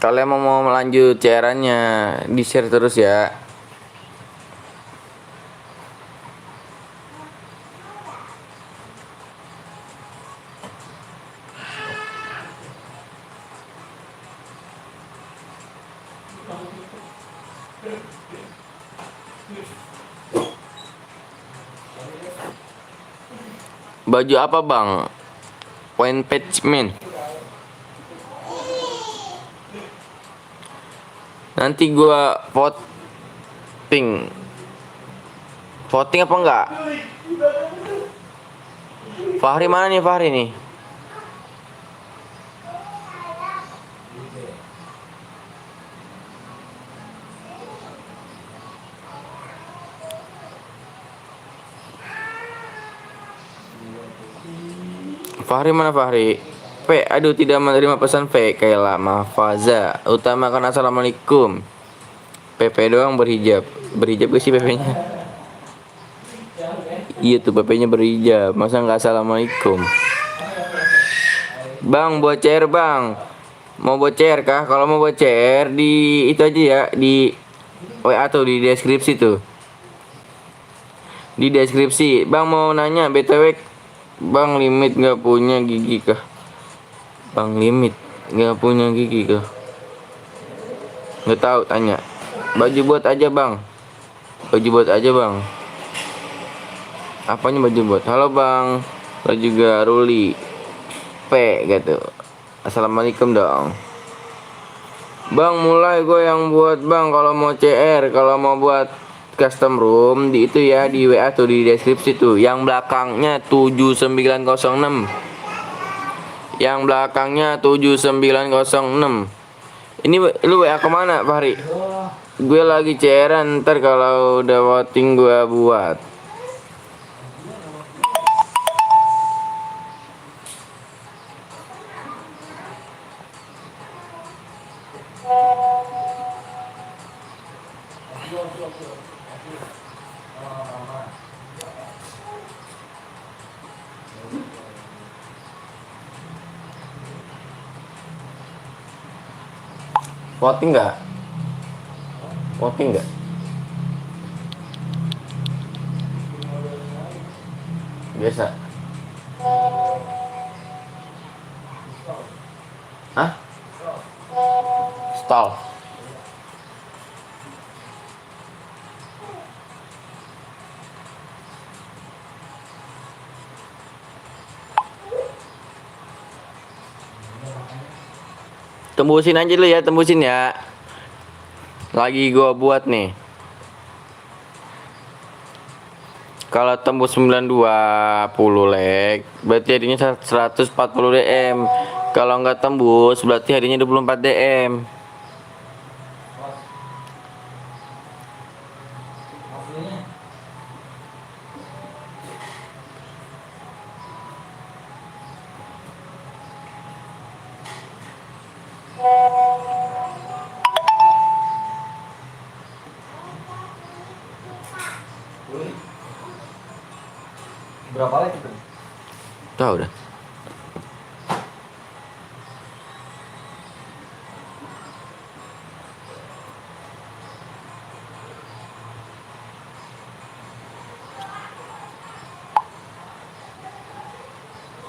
Kalian mau melanjut cairannya di share terus ya. Baju apa bang? One Punch Man. Nanti gua voting. Voting apa enggak? Fahri mana nih Fahri nih? Fahri mana Fahri? Aduh tidak menerima pesan Kayla Mahfaza. Utamakan assalamualaikum. Doang berhijab. Berhijab gak sih nya? Iya tuh nya berhijab. Masa nggak assalamualaikum? Bang buat CR bang. Mau buat CR kah? Kalau mau buat CR di itu aja ya, di WA tuh di deskripsi tuh. Di deskripsi. Bang mau nanya BTW, Bang Limit nggak punya gigi kah? Bang Limit nggak punya gigi kah? Nggak tahu, tanya. Baju buat aja bang. Baju buat aja bang. Apanya baju buat? Halo bang. Lo juga Ruli gitu. Assalamualaikum dong. Bang mulai gue yang buat bang. Kalau mau CR, kalau mau buat custom room di itu ya, di WA tuh di deskripsi tuh. Yang belakangnya 7906. Yang belakangnya 7906. Ini lu WA kemana Fahri? Gue lagi CR-an, ntar kalau udah voting gue buat. Voting nggak? Voting nggak? Biasa. Hah? Stall. Tembusin aja dulu ya, tembusin ya. Lagi gua buat nih. Kalau tembus 920 leg, berarti hadiahnya 140 DM. Kalau nggak tembus, berarti hadiahnya 24 DM. Berapa lagi tuh? Tahu dah.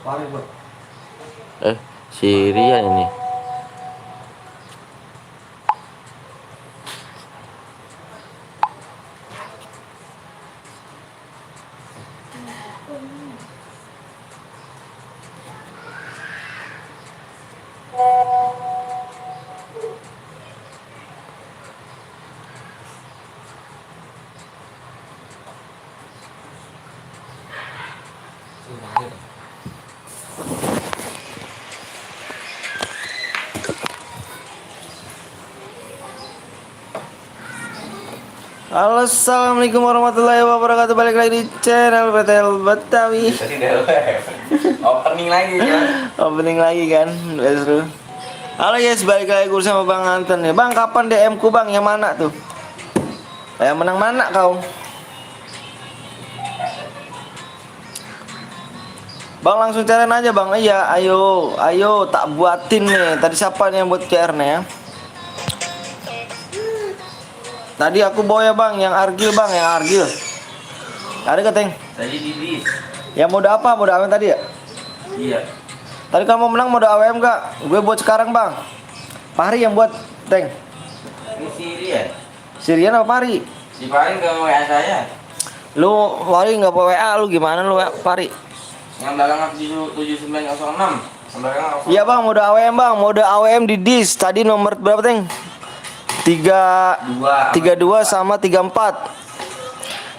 Paling bro. Si Rian ini. Halo, assalamualaikum warahmatullahi wabarakatuh. Balik lagi di channel PTL Betawi. Opening lagi kan? Opening lagi kan, seru. Halo guys, balik lagi bersama Bang Anton ya. Bang, kapan DM ku bang? Yang mana tuh? Yang menang mana kau? Bang langsung cariin aja bang. Iya, ayo tak buatin nih. Tadi siapa nih yang buat CR nih ya? Tadi aku bawa ya bang, yang Argil bang, yang Argil. Ada keteng. Tadi Didi. Ya mode apa? Mode AWM tadi ya? Iya. Tadi kamu menang mode AWM gak? Gue buat sekarang bang. Fahri yang buat, Teng. Ini si Rian. Si Rian apa Pari? Si Pari ke WA saya. Lu Pari nggak WA lu gimana lu Pari? Yang belakang 7906. Yang belakang Iya bang, mode AWM di dis. Tadi nomor berapa teng? 32 sama 34.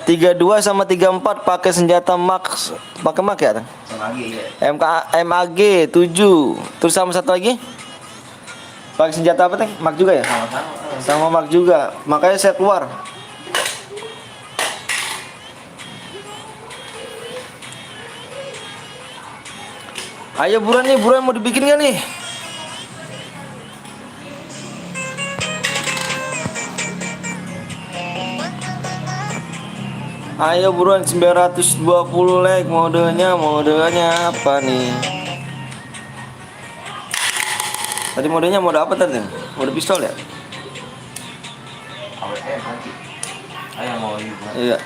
32 sama 34 pakai senjata Max, pakai Max ya? Teng? lagi ya. MAG 7. Terus sama satu lagi? Pakai senjata apa teng? Max juga ya? Sama Max juga. Makanya saya keluar. Ayo buruan nih, buruan mau dibikin gak nih? Ayo buruan 920 like modenya apa nih? Tadi modenya mode apa tadi? Mode pistol ya? AWM nanti. Ayo mau juga. Iya.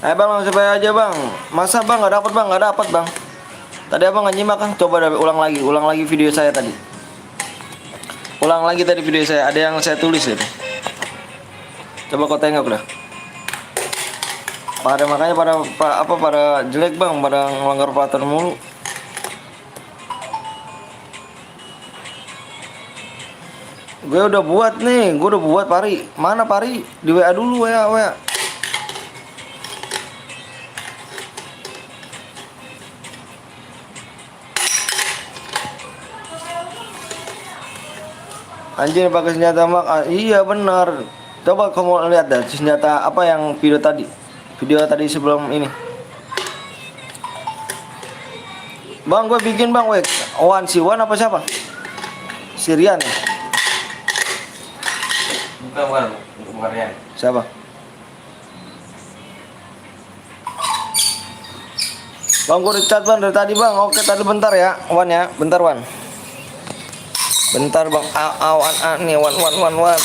Ayo bang, langsung aja bang. Masa bang nggak dapat bang. Tadi abang nggak nyimak kan? Coba ulang lagi video saya tadi. Ulang lagi tadi video saya. Ada yang saya tulis itu. Coba kau tengok dah. Makanya pada jelek bang, pada melanggar peraturan mulu. Gue udah buat Pari. Mana Pari? Di WA dulu WA. Anjir pakai senjata mak. Iya benar. Coba kamu lihat dah senjata apa yang video tadi. Video tadi sebelum ini. Bang, gue bikin bang, Wan apa siapa? Sirian. Bukan Rian. Siapa? Bang, gue dicat bang dari tadi bang. Oke tadi bentar ya, Wan ya, bentar Wan. Bentar bang, awan nih Wan.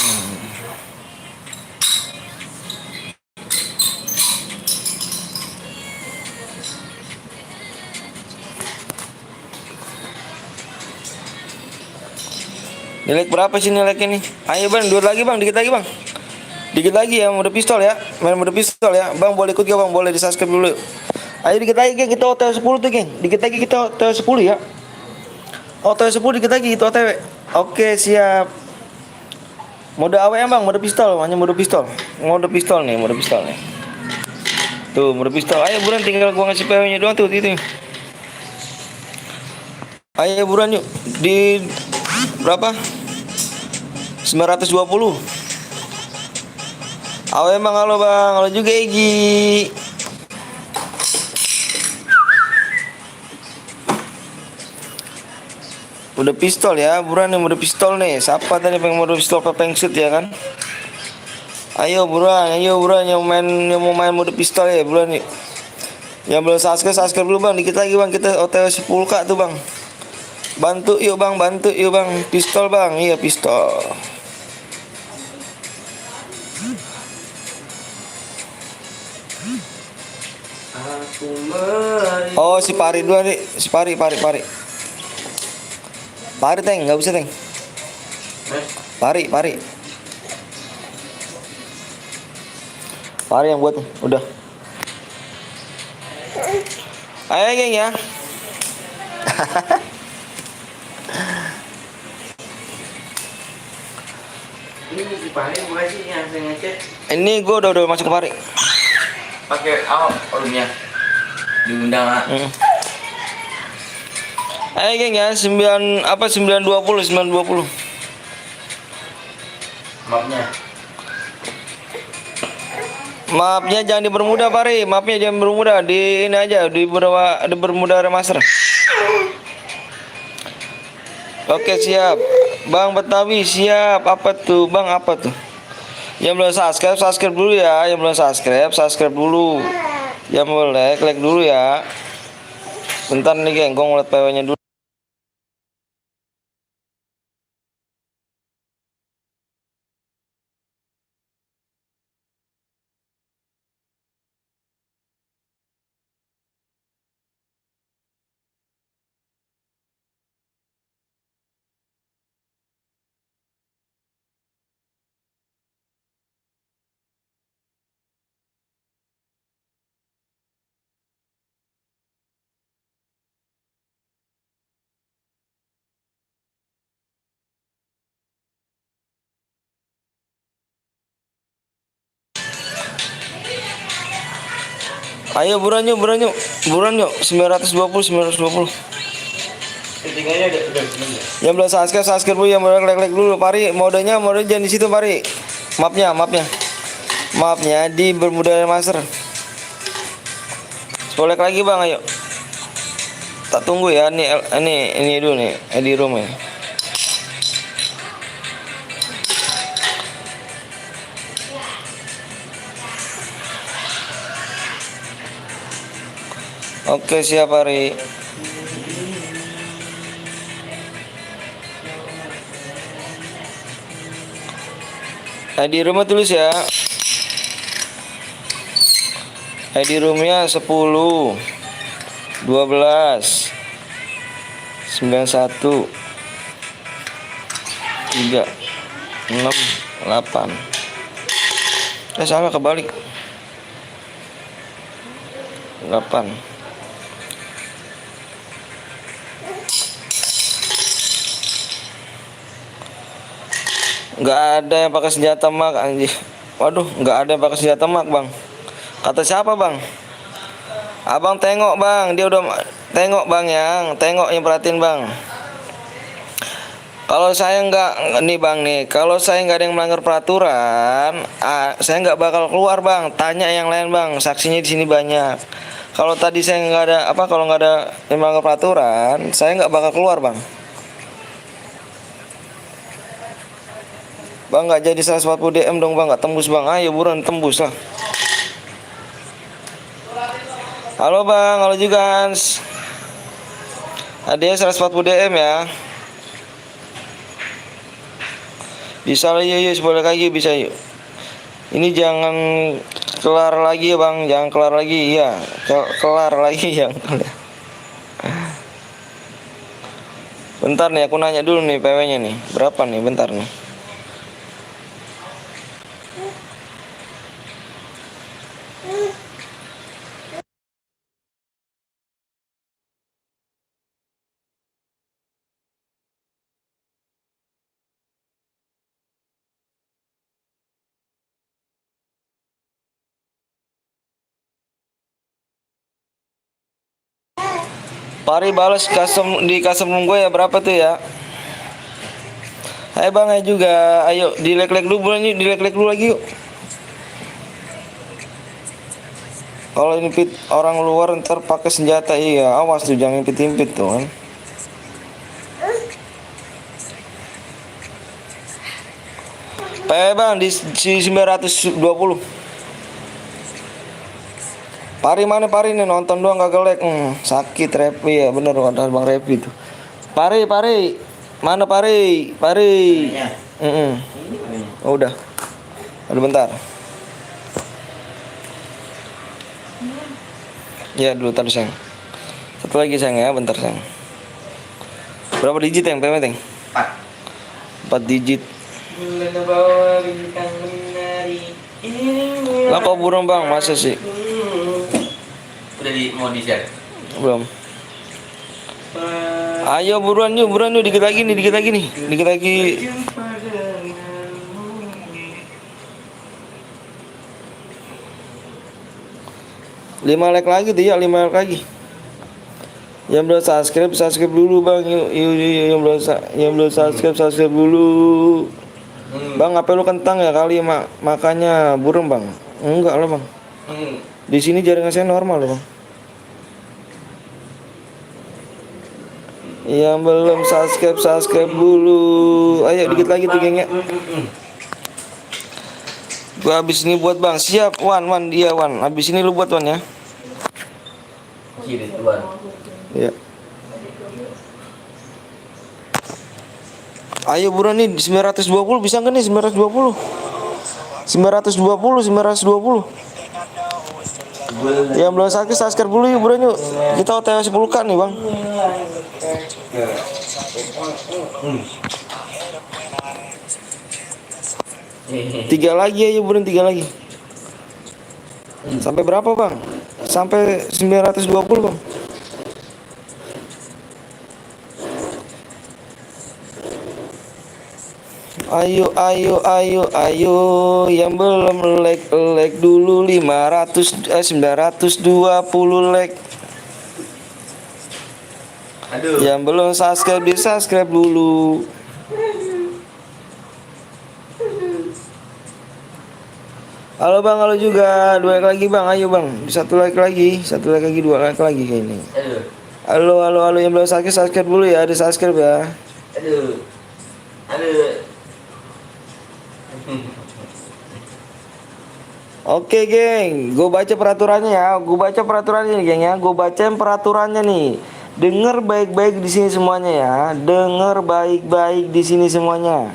Nilai berapa sih nilai ini? Ayo bang, dua lagi bang, dikit lagi ya, mode pistol ya, main mode pistol ya. Bang boleh ikut gak bang? Boleh di subscribe dulu. Ayo dikit lagi geng, kita OTW 10 tuh geng. Dikit lagi kita OTW 10 ya. OTW 10 dikit lagi kita OTW. Oke siap. Mode AWM bang, mode pistol, hanya mode pistol. Mode pistol nih. Tuh mode pistol. Ayo buruan, tinggal gua ngasih PW nya doang tuh itu. Ayo buruan yuk. Di berapa? 920. AWM bang, halo juga Egi. Mode pistol ya, buruan nih mode pistol nih. Siapa tadi pengen mode pistol shoot ya kan? Ayo buruan yang mau main mode pistol ya, buruan nih. Yang belum subscribe dulu bang, dikit lagi bang, kita OTW 10k tuh bang. Bantu yuk bang, pistol bang, iya pistol. Oh si Pari dua nih, si Pari. Pari teng, nggak bisa teng. Pari yang buat nih, udah. Ayo geng ya. Ini si Pari bukan sih yang saya ngecek. Ini gue udah masuk ke Pari. Pakai orangnya diundang lah. Ayo geng ya, 920. Maafnya jangan dipermudah Pari, di ini aja, dipermudah remaster. Oke siap, Bang Betawi siap. Apa tuh Bang, Yang belum subscribe dulu ya, subscribe dulu. Yang belum like dulu ya. Bentar nih geng, gue ngeliat PW nya dulu. Ayo buruan yuk, buruan yuk. Buruan yuk. 920, 920. Settingannya udah bener. Yang belum subscribe dulu, yang belum like dulu. Pari, mode jangan di situ, Pari. Mapnya di Bermuda Master. 10 like lagi, Bang, ayo. Tak tunggu ya, ini dulu nih, di room ya. Oke, siap, Pari. ID roomnya tulis ya. ID roomnya 10 12 91 3 6 8. Salah, kebalik. 8. Nggak ada yang pakai senjata mak, anjir. Waduh, nggak ada yang pakai senjata mak, Bang. Kata siapa, Bang? Abang tengok, Bang. Dia udah tengok, Bang, tengok yang perhatiin, Bang. Kalau saya nggak nih, Bang, nih, kalau saya nggak ada yang melanggar peraturan, saya nggak bakal keluar, Bang. Tanya yang lain, Bang. Saksinya di sini banyak. Kalau tadi saya nggak ada kalau nggak ada yang melanggar peraturan, saya nggak bakal keluar, Bang. Bang, nggak jadi 140 DM dong, Bang. Nggak tembus, Bang. Ayo buruan tembus lah. Halo, Bang. Halo juga, Hans. Ada 140 DM ya. Bisa lah, yuk, boleh lagi, bisa yuk. Ini jangan kelar lagi ya, Bang. Jangan kelar lagi ya. Kelar lagi yang. Bentar nih, aku nanya dulu nih PW-nya nih. Berapa nih? Bentar nih. Pari balas di custom room gue ya, berapa tuh ya? Hai, Bang, ayo juga. Ayo di like dulu, bulan yuk, di like dulu lagi yuk. Kalau impit orang luar ntar pakai senjata, iya. Awas tuh, jangan impit tuh kan. Bang, di 920. Pari mana, Pari nih, nonton doang kagak like. Sakit Repi ya, bener kata Bang Repi tuh. Pari mana, Pari? Oh, udah bentar ya, dulu tadi sayang. Satu lagi sayang ya, bentar sayang. Berapa digit yang penting? 4 digit. Lah kok burung, Bang, masa sih? Udah mau di-share? Belum. Ayo buruan yuk, dikit lagi nih. 5 like lagi tuh ya, 5 like lagi. Yang belum subscribe dulu, Bang. Yuk, yang belum subscribe dulu. Bang, apa lu kentang ya kali makanya burung, Bang? Enggak lah, Bang. Di sini jaringan saya normal loh, Bang. Yang belum subscribe dulu. Ayo dikit lagi tuh, geng ya. Gua habis ini buat, Bang. Siap, Wan. Dia, Wan. Habis ini lu buat, Wan, ya. Kiri tuan. Ya. Ayo buruan nih, 920 bisa nggak nih? 920. Yang belum subscribe dulu yuk, buruan yuk. Kita OTW 10 kan nih, Bang. Tiga lagi ayo, buruan, 3 lagi. Sampai berapa, Bang? Sampai 920, Bang. Ayo, ayo, ayo, ayo. Yang belum like dulu 920 like. Aduh. Yang belum subscribe di subscribe dulu. Halo bang, halo juga. 2 like lagi bang, ayo bang. 1 like lagi, 1 like lagi, 2 like lagi kayak ini. Aduh. Halo, halo, halo. Yang belum subscribe subscribe dulu ya. Ada subscribe ya. Aduh. Aduh. Oke geng, gue baca peraturannya ya. Gue baca peraturannya nih geng ya. Gue bacain peraturannya nih. Dengar baik-baik di sini semuanya ya. Dengar baik-baik di sini semuanya.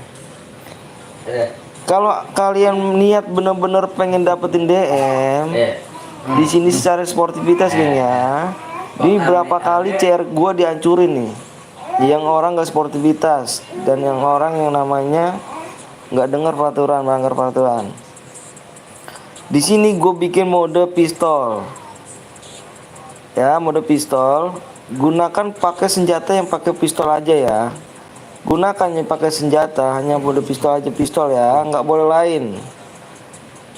Kalau kalian niat bener-bener pengen dapetin DM, di sini secara sportivitas geng ya. Ini berapa kali CR gue dihancurin nih. Yang orang gak sportivitas dan yang orang yang namanya nggak dengar peraturan, melanggar peraturan. Di sini gue bikin mode pistol. Ya, mode pistol. Gunakan pakai senjata yang pakai pistol aja ya. Gunakan yang pakai senjata hanya mode pistol aja, pistol ya, nggak boleh lain.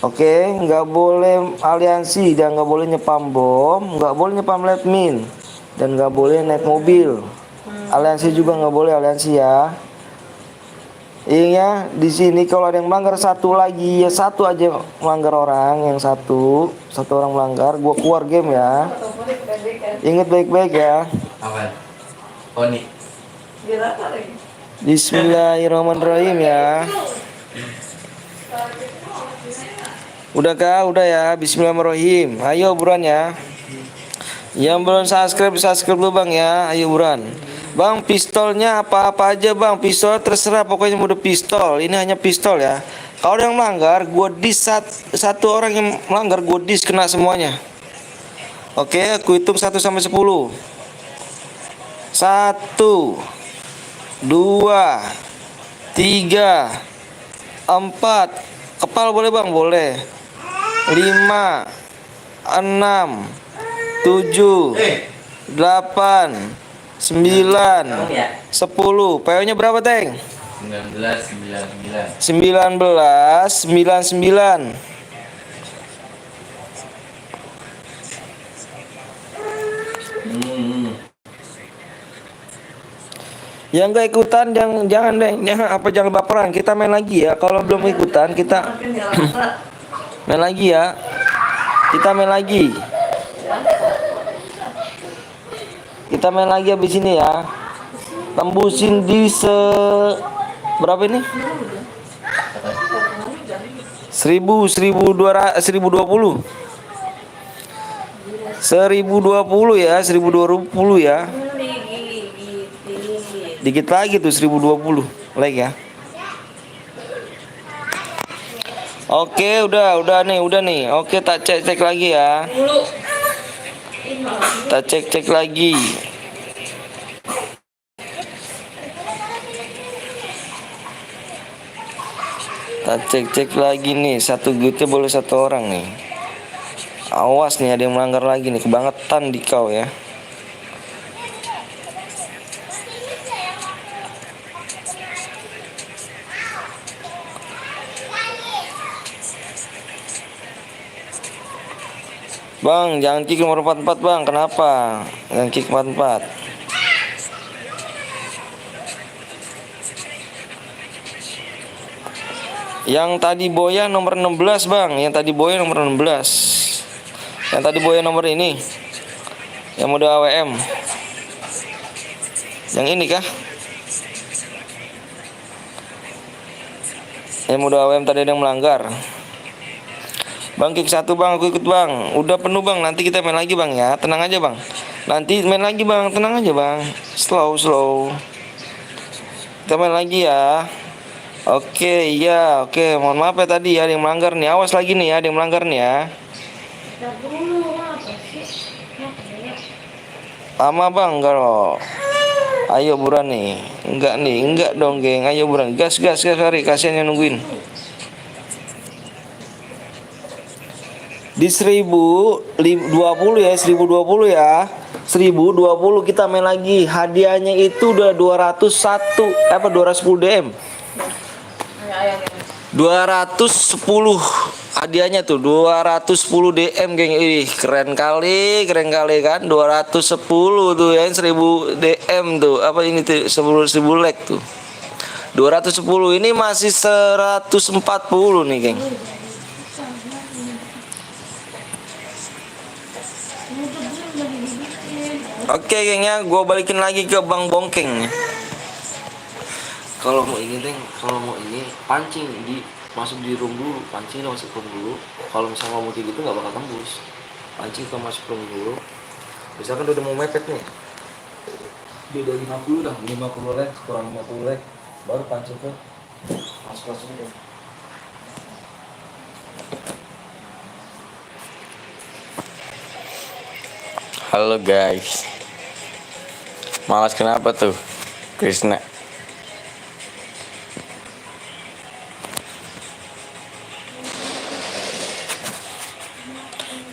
Oke, nggak boleh aliansi dan nggak boleh nyepam bom, nggak boleh nyepam lead mine dan nggak boleh naik mobil. Aliansi juga nggak boleh aliansi ya. Iya, di sini kalau ada yang melanggar satu lagi ya, satu aja melanggar orang, yang satu orang melanggar, gua keluar game ya. Ingat baik-baik ya. Apa? Poni. Bismillahirrahmanirrahim ya. Udah kah? Udah ya. Bismillahirrahmanirrahim. Ayo buruan ya. Yang belum subscribe dulu bang ya. Ayo buruan. Bang, pistolnya apa-apa aja bang. Pistol terserah, pokoknya mode pistol. Ini hanya pistol ya. Kalau ada yang melanggar, gue dis satu orang yang melanggar, gue dis kena semuanya. Oke, aku hitung 1 sampai 10. 1, 2, 3, 4. Kepal boleh bang? Boleh. 5, 6, 7, 8, 9, 10. PO-nya berapa, Teng? 19. 99. Yang gak ikutan jangan baperan. Kita main lagi ya. Kalau belum ikutan kita main lagi ya. Kita main lagi. Kita main lagi habis ini ya. Tembusin di berapa ini? 1200, 1020. 1020 ya, 1020 ya. Dikit lagi tuh 1020 like ya. Oke, udah nih. Oke, tak cek lagi ya. Kita cek lagi. Kita cek lagi nih. Satu gutnya boleh 1 orang nih. Awas nih, ada yang melanggar lagi nih. Kebangetan di kau ya. Bang, jangan kick nomor 44 bang. Kenapa? Jangan kick 44. Yang tadi boya nomor 16 bang. Yang tadi boya nomor 16. Yang tadi boya nomor ini. Yang mode AWM. Yang ini kah? Yang mode AWM tadi ada yang melanggar. Bang, kick 1 bang, aku ikut bang. Udah penuh bang, nanti kita main lagi bang ya. Tenang aja bang. Nanti main lagi bang, tenang aja bang. Slow. Kita main lagi ya. Oke, iya, oke. Mohon maaf ya tadi ya, ada yang melanggar nih. Awas lagi nih ya, ada yang melanggar nih ya. Lama bang, enggak loh. Ayo buruan nih. Enggak dong geng. Ayo buruan. Gas, hari kasihan yang nungguin. Di 1020 ya, 1020 ya. 1020 kita main lagi. Hadiahnya itu udah 210 DM. Ayo, geng. 210 hadiahnya tuh 210 DM geng. Ih keren kali kan 210 tuh ya 1000 DM tuh apa ini tuh 1000 like tuh 210 ini masih 140 nih geng. Oke geng ya, gue balikin lagi ke Bang Bongkeng. Kalau mau ini Deng, kalau mau ini pancing di masuk di room dulu, pancing masuk room dulu. Kalau misalnya ngomong kayak gitu nggak bakal tembus. Pancing ke masuk room dulu. Misalkan udah mau mepet nih, dia udah 50 dah, 50 like kurang 50 like, baru pancing ke masuk deh. Halo guys. Malas kenapa tuh? Krisna.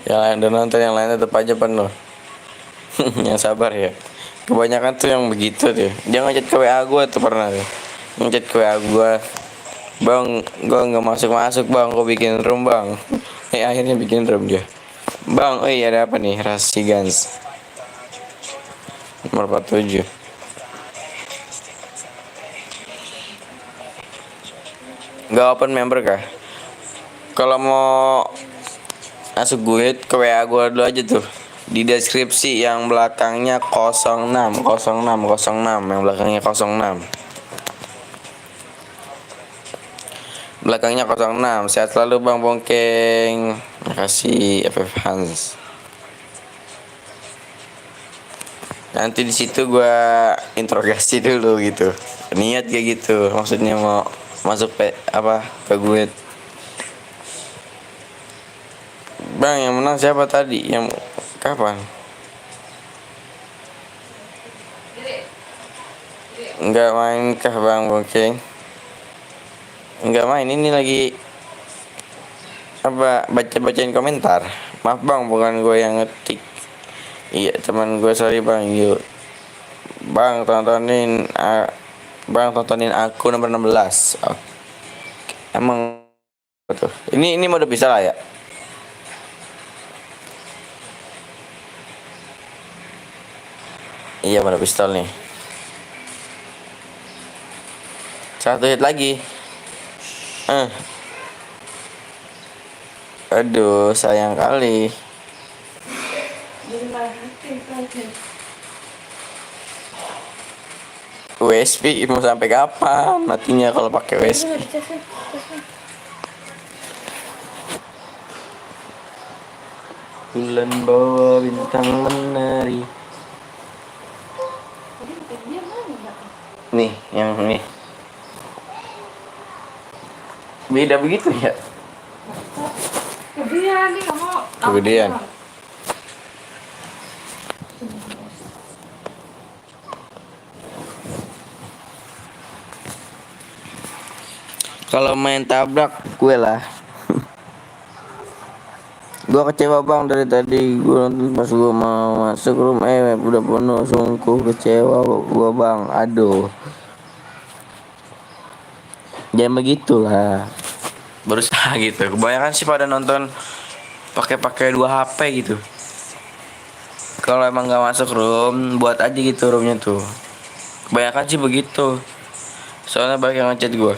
Yang lain udah nonton, yang lain tetap aja penuh. Yang sabar ya. Kebanyakan tuh yang begitu tuh. Dia ngechat ke WA gue tuh pernah tuh. Ngechat ke WA gue. Bang, gue nggak masuk bang. Gue bikin room bang. Akhirnya bikin room dia. Bang, oh iya ada apa nih? Rasi Gans nomor 47. Nggak open member kah? Kalau mau masuk gue ke WA gue dulu aja tuh. Di deskripsi yang belakangnya 06 yang belakangnya 06. Belakangnya 06. Sehat selalu Bang Bongkeng. Makasih FF Hans. Nanti di situ gue interogasi dulu gitu. Niat kayak gitu. Maksudnya mau masuk ke gue. Bang, yang menang siapa tadi? Yang kapan? Enggak main kah Bang Bongkeng? Enggak main, ini lagi bacain komentar. Maaf Bang, bukan gue yang ngetik. Iya teman gue, sorry Bang. Yuk Bang tontonin aku nomor 16. Oh. Emang betul. Ini mode bisa lah ya. Iya mana pistol nih. Satu hit lagi. Aduh sayang kali. USP mau sampai kapan matinya kalau pakai USP? Bulan bawa bintang menari. Nih, yang ini. Beda begitu ya? Kegedean nih kamu. Kegedean. Kalau main tabrak gue lah. Gue kecewa Bang dari tadi. Gue nonton pas gue mau masuk room udah penuh. Sungguh kecewa gue Bang. Aduh. Jangan begitulah. Berusaha gitu. Kebanyakan sih pada nonton pakai 2 HP gitu. Kalau emang nggak masuk room, buat aja gitu roomnya tuh. Kebanyakan sih begitu. Soalnya banyak yang ngechat gue.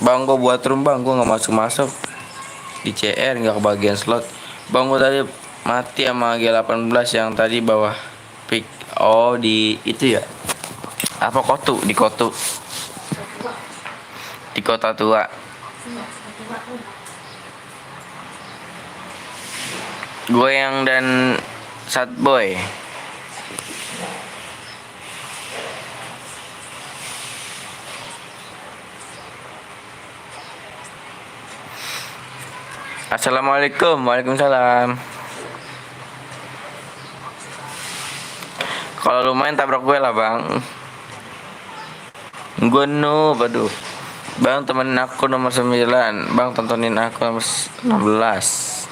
Bang, gue buat room bang, gue nggak masuk di CR, nggak kebagian slot. Bang, gue tadi mati sama G18 yang tadi bawah pick. Oh di itu ya? Apa Kotu? Di Kotu. Di Kota Tua. Gue yang dan Satboy. Assalamualaikum. Waalaikumsalam. Kalau lu main tabrak gue lah bang. Gue noob, aduh. Bang temenin aku nomor 9. Bang tontonin aku nomor 16.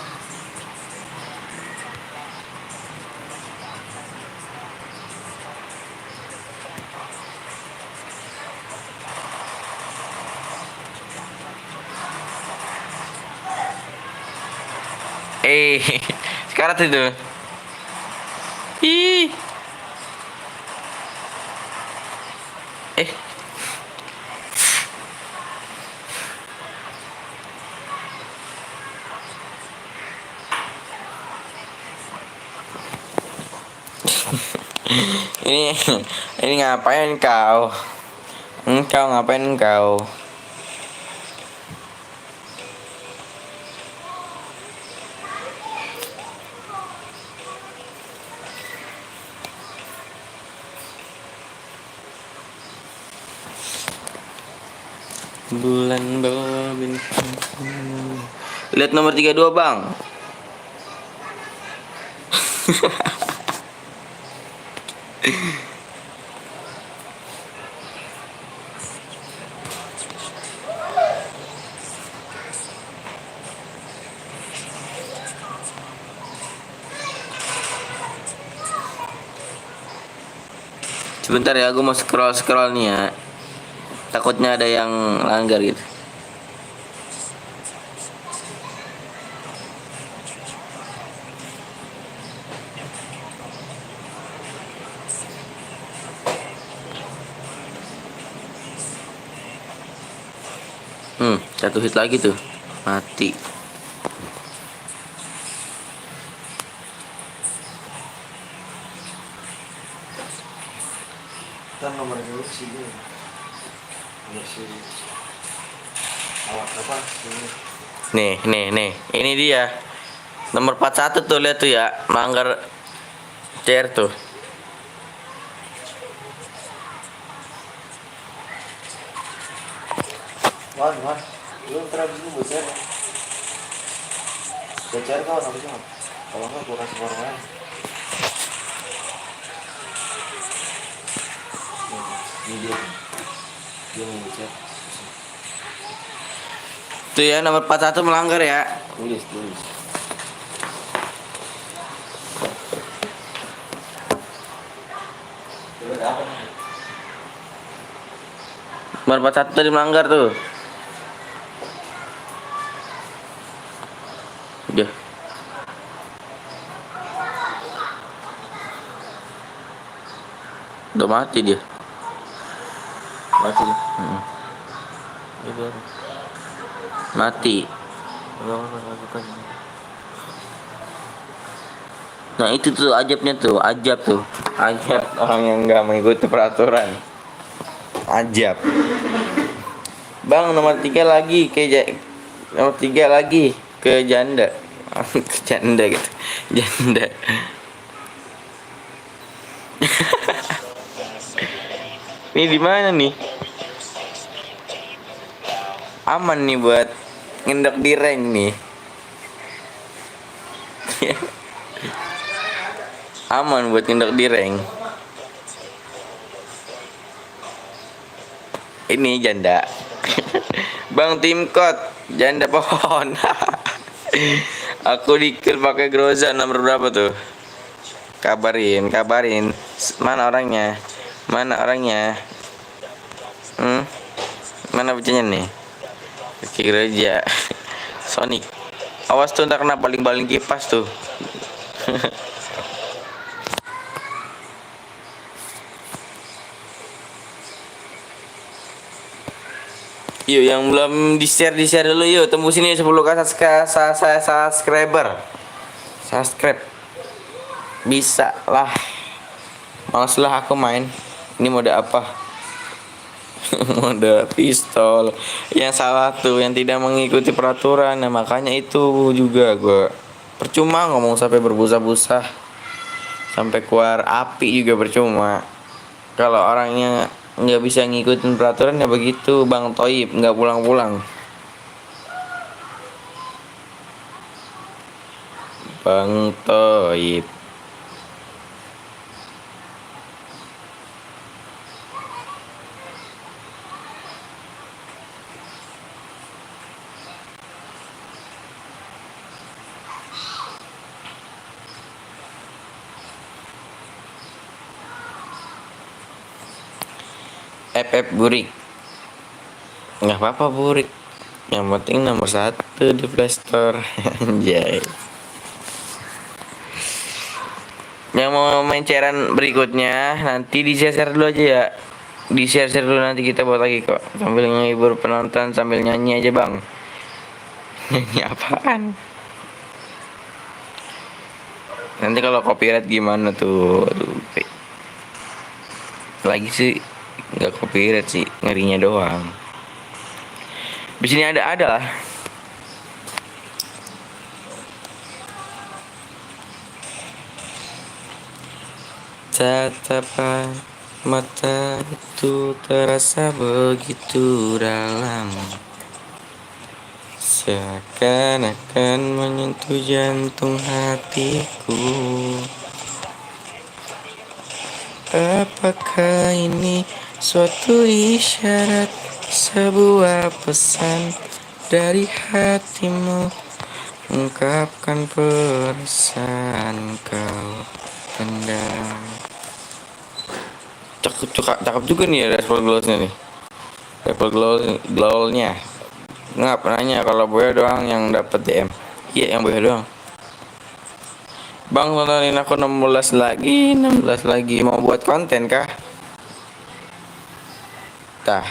Sekarat itu. Ih. Eh. ini ini ngapain kau? Engkau ngapain engkau? Bulan bawa bintang. Lihat nomor 32 bang. Sebentar ya, aku mau scroll nih ya. Takutnya ada yang langgar gitu. Satu hit lagi tuh. Mati. Kan nomor dulu sih dia. Nomor sih. Awak apa? Nih. Ini dia. Nomor 41 tuh, lihat tuh ya. Melanggar CR tuh. Wan. Lu terus dulu bocor. Bocor kau apa sih? Kalau enggak gua kasih orang lain. Ini dia. Dia mau bocor. Tuh ya, nomor 41 melanggar ya. Tulis. Nomor 41 tadi melanggar tuh. Udah. Udah mati dia. Mati. Itu mati. Nah itu tuh ajabnya tuh, ajab orang yang nggak mengikuti peraturan. Ajab. Bang nomor 3 lagi nomor 3 lagi ke janda. Ke janda gitu. Janda. Ini di mana nih? Aman nih buat ngendok di rank nih. Aman buat ngendok di rank. Ini janda. Bang Timkot, janda pohon. Aku dikill pakai Groza nomor berapa tuh? Kabarin. Mana orangnya? Mana bacanya nih? Oke, gereja. Sonic. Awas tuh ntar kena baling-baling kipas tuh. Yuk yang belum di-share dulu yuk. Tembusin ini 10k subscriber. Subscribe. Bisa lah. Males lah aku main. Ini mode apa? Mode pistol. Yang salah tuh yang tidak mengikuti peraturan. Nah makanya itu juga gue percuma ngomong sampai berbusa-busa. Sampai keluar api juga percuma. Kalau orangnya nggak bisa ngikutin peraturan ya begitu. Bang Toib nggak pulang-pulang. Bang Toib. FF Burik. Nggak apa-apa Burik. Yang penting nomor 1 di Play Store. Anjay. Yang mau main cairan berikutnya nanti di share dulu aja ya. Di share dulu, nanti kita buat lagi kok. Sambil menghibur penonton sambil nyanyi aja bang. Nyanyi apaan? Nanti kalau copyright gimana tuh? Aduh, lagi sih nggak copyright sih, ngerinya doang. Di sini ada lah. Tatapan mata itu terasa begitu dalam, seakan-akan menyentuh jantung hatiku. Apakah ini suatu isyarat, sebuah pesan dari hatimu, ungkapkan perasaan kau pendam. Cakep juga nih ya Raspberry Glows-nya nih. Raspberry Glow-nya. Ngap nanya kalau Boya doang yang dapat DM. Iya, yang Boya doang. Bang, tontonin aku 16 lagi. Mau buat konten kah? Tah.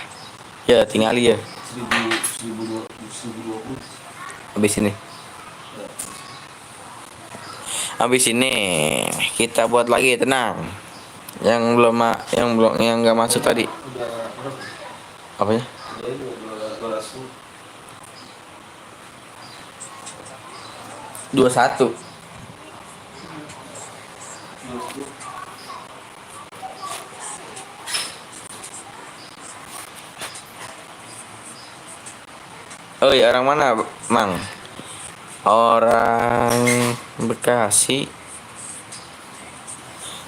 Ya, tinggal ya. 1020. Habis ini kita buat lagi, tenang. Yang nggak masuk tadi. Apanya? 21. Oh iya, orang mana, Mang? Orang Bekasi.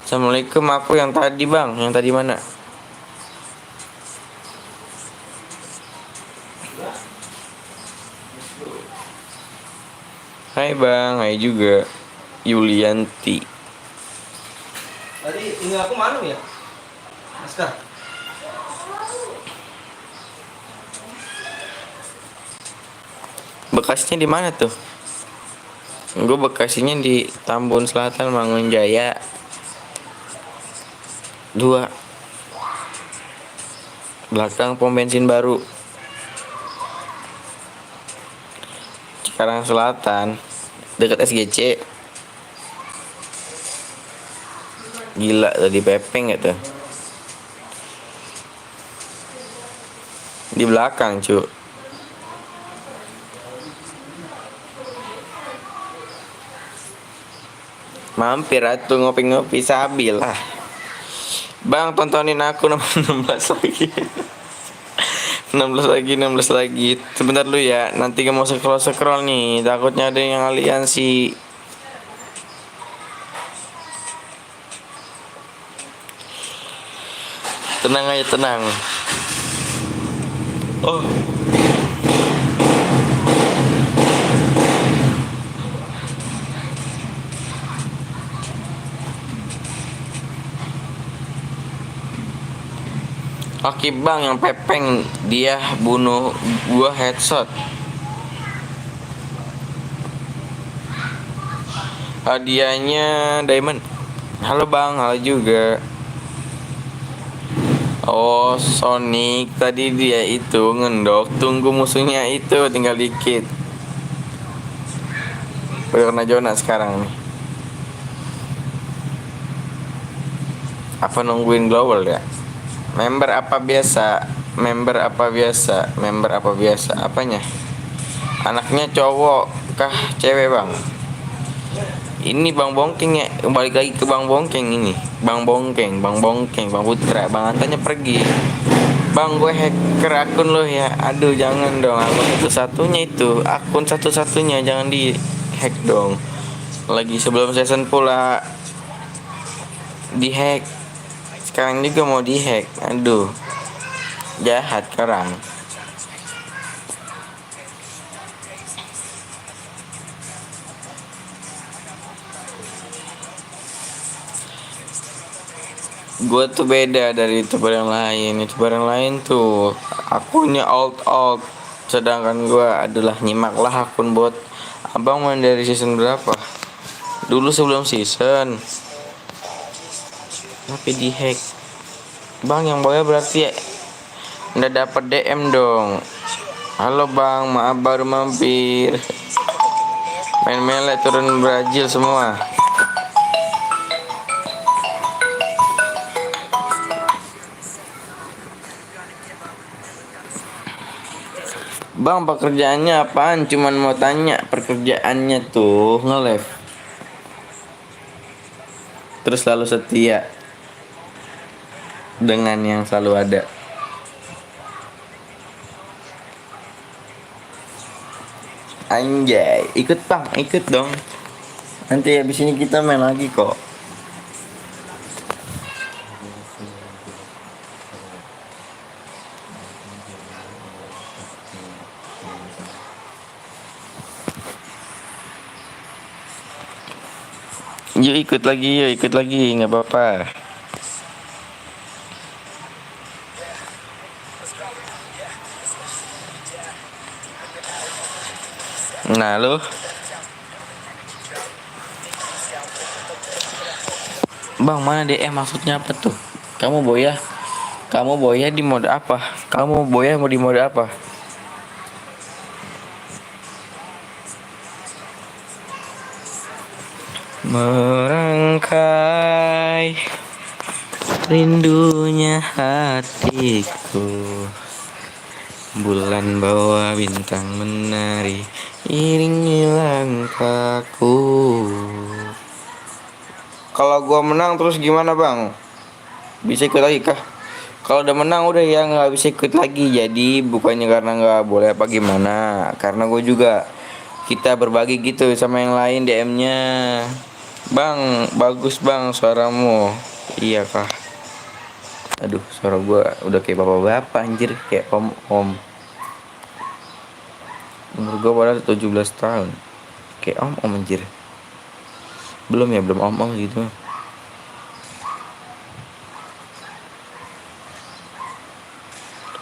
Assalamualaikum, aku yang tadi bang. Yang tadi mana? Hai bang, hai juga. Yulianti. Tadi tinggal aku mana ya? Askar. Bekasinya di mana tuh? Gue Bekasinya di Tambun Selatan, Mangunjaya 2. Belakang pom bensin baru. Cikarang Selatan, dekat SGC. Gila tadi Pepeng gitu. Di belakang, cu. Mampir atuh ngopi-ngopi sabil lah. Bang, tontonin aku 16 lagi. 16 lagi. Sebentar dulu ya. Nanti gak mau scroll nih. Takutnya ada yang aliansi. Tenang aja, tenang. Oh. Oke bang, yang Pepeng dia bunuh gua headshot. Hadiahnya diamond. Halo bang, halo juga. Oh, Sonic tadi dia itu ngendok, tunggu musuhnya itu tinggal dikit. Karena Jonas sekarang nih. Apa nungguin global ya? Member apa biasa? Apanya? Anaknya cowok kah cewek bang? Ini Bang Bongkeng ya, balik lagi ke Bang Bongkeng ini. Bang Bongkeng, Bang Putra. Bang Antanya pergi. Bang, gue hacker akun lo ya. Aduh, jangan dong. Akun satu-satunya jangan di hack dong. Lagi sebelum season pula di hack. Sekarang juga mau di hack. Aduh, jahat kerang. Gue tuh beda dari youtuber yang lain. Youtuber yang lain tuh akunnya alt, sedangkan gue adalah nyimaklah akun bot. Abang main dari season berapa? Dulu sebelum season Tapi dihack. Bang, yang Boya berarti udah dapat DM dong. Halo bang, maaf baru mampir. Main melek turun Brazil semua. Bang, pekerjaannya apaan? Cuman mau tanya pekerjaannya tuh nge-live. Terus selalu setia dengan yang selalu ada. Anjay, ikut bang, ikut dong. Nanti habis ini kita main lagi kok. Yuk ikut lagi, nggak apa-apa. Nah lo, bang mana DM maksudnya apa tuh? Kamu Boya? Kamu Boya di mode apa? Kamu Boya mau di mode apa? Merangkai rindunya hatiku, bulan bawa bintang menari, iringi langkahku. Kalau gua menang terus gimana bang? Bisa ikut lagi kah? Kalau udah menang udah ya nggak bisa ikut lagi. Jadi bukannya karena nggak boleh apa gimana? Karena gue juga kita berbagi gitu sama yang lain DM-nya. Bang, bagus bang suaramu. Iya kah? Aduh, suara gue udah kayak bapak-bapak anjir, kayak om-om. Umur gue padahal 17 tahun. Kayak om-om anjir. Belum ya, belum om-om gitu.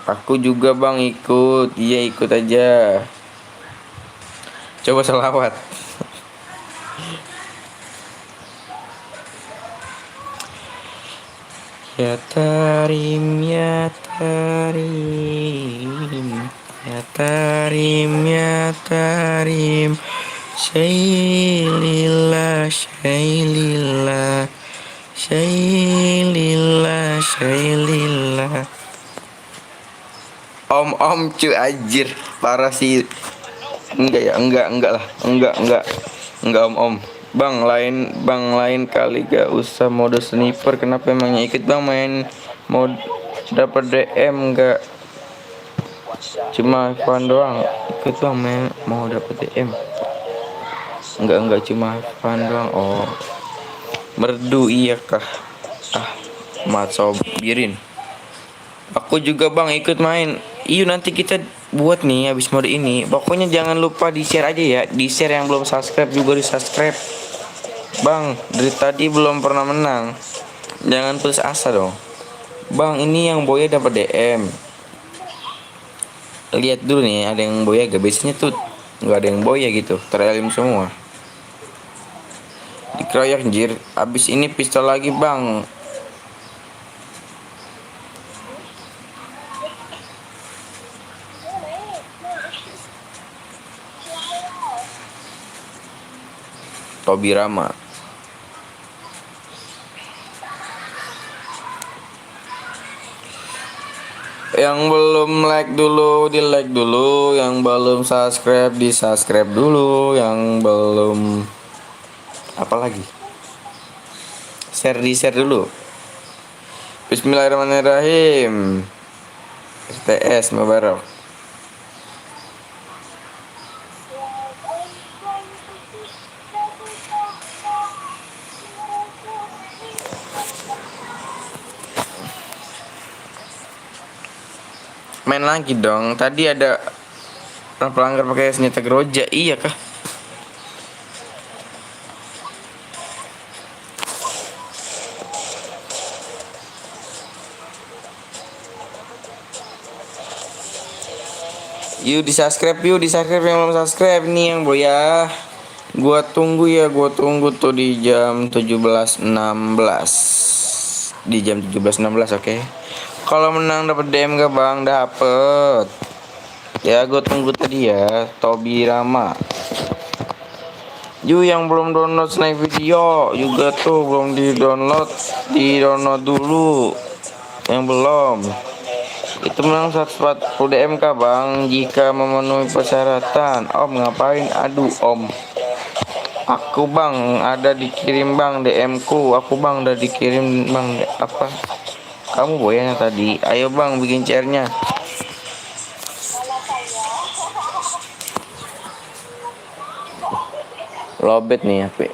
Aku juga bang ikut. Iya ikut aja. Coba selawat. Ya tarim, ya tarim, ya tarim, ya tarim. Syailillah, syailillah, syailillah, syailillah. Om cu anjir, parah sih. Enggak ya, enggak lah, enggak om. Bang lain kali gak usah mode sniper. Kenapa emangnya ikut bang main mode dapat DM enggak? Cuma fun doang. Ikut bang main mau dapat DM. Enggak cuma fun doang. Oh. Merdu iya kah? Ah, mat sobirin. Aku juga bang ikut main. Iya nanti kita buat nih habis mode ini. Pokoknya jangan lupa di share aja ya. Di share yang belum subscribe juga di subscribe. Bang dari tadi belum pernah menang. Jangan putus asa dong. Bang ini yang Boya dapat DM. Lihat dulu nih ada yang Boya gak? Biasanya tuh nggak ada yang Boya gitu. Terelim semua. Dikeroyak anjir. Abis ini pistol lagi bang. Tobi Rama. Yang belum like dulu di like dulu, yang belum subscribe di subscribe dulu, yang belum apa lagi share di share dulu. Bismillahirrahmanirrahim. STS Mubarak. Main lagi dong. Tadi ada pelanggar pakai senjata geroja. Iya kah? Yuk di subscribe yang belum subscribe nih yang Boya. Gua tunggu tuh di jam 17.16. di jam 17.16, oke. Kalau menang dapat DM gak bang? Dapet. Ya gue tunggu tadi ya. Tobi Rama. Yang belum download Snack Video juga tuh belum di download dulu. Yang belum. Itu menang 140 DM kah bang? Jika memenuhi persyaratan. Om ngapain? Aduh om. Aku bang ada dikirim bang DM ku. Aku bang udah dikirim bang apa? Kamu boyanya tadi. Ayo bang bikin chairnya. Lobet nih HP.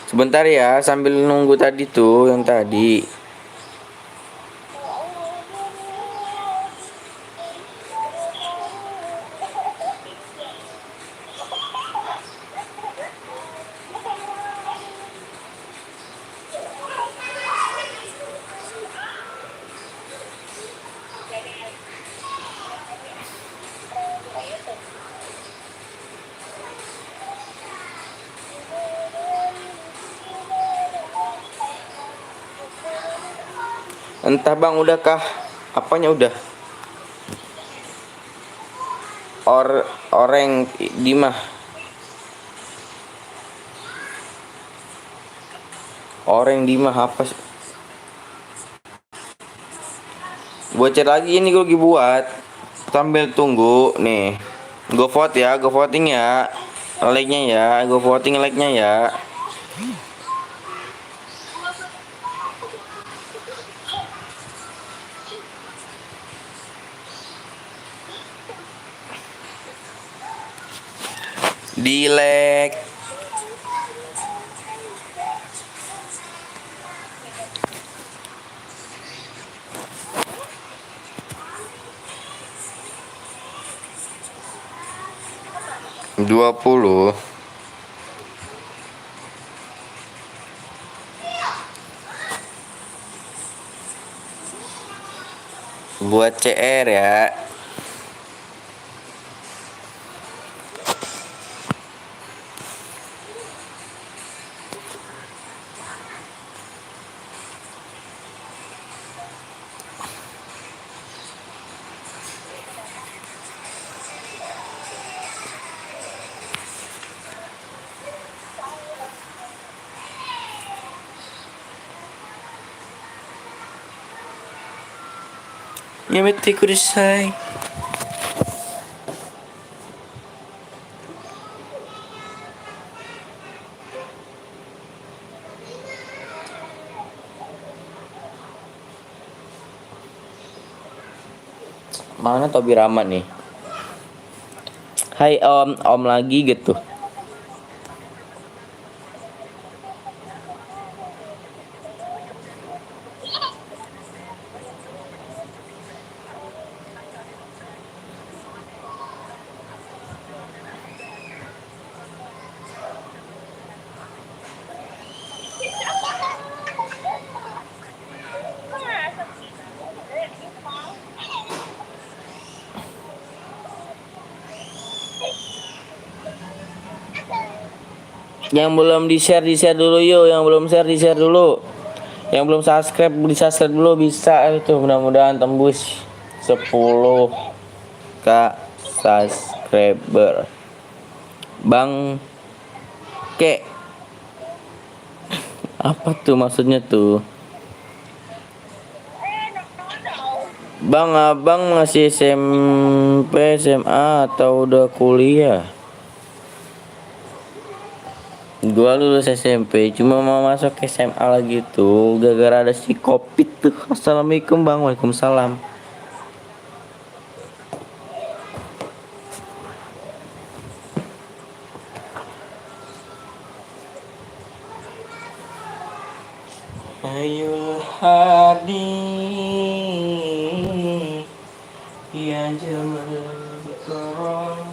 Sebentar ya sambil nunggu tadi tuh yang tadi. Entah bang udahkah? Apanya udah? Oreng Dimah. Oreng Dimah apa sih? Buat chat lagi ini gue lagi buat. Sambil tunggu nih. Go vote ya, go voting ya. Like-nya ya, go voting like-nya ya. Dilek. Dua puluh. Buat CR ya. Yamete kudasai. Mana Tobi Rahman nih? Hai om lagi gitu. Yang belum di-share dulu yuk. Yang belum share di-share dulu. Yang belum subscribe di-subscribe dulu bisa itu mudah-mudahan tembus 10k subscriber. Bang Kek. Apa tuh maksudnya tuh? Bang abang masih SMP, SMA atau udah kuliah? Gua lulus SMP, cuma mau masuk SMA lagi tuh, gara-gara ada si Covid tuh. Assalamualaikum bang, waalaikumsalam. Ayo hadi, ya jamal karam.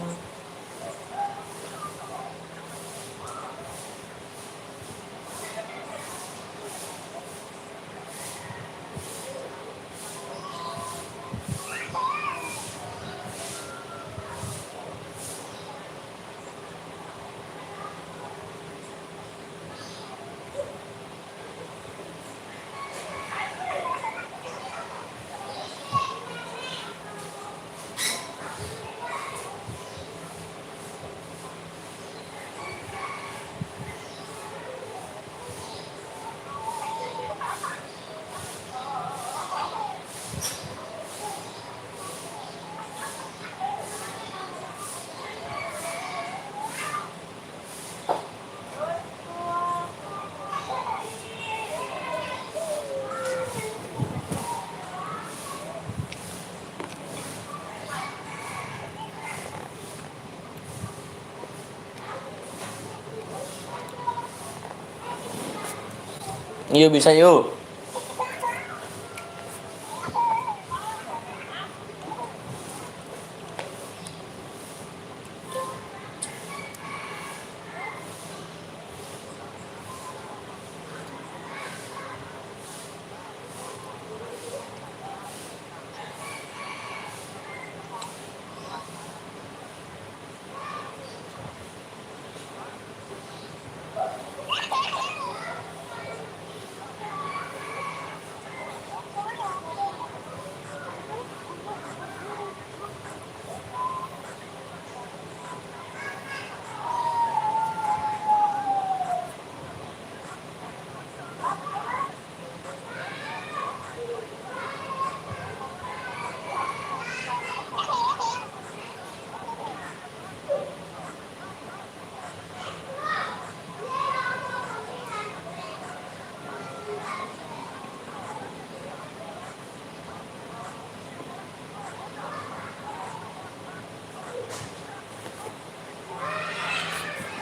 Yuk bisa yuk.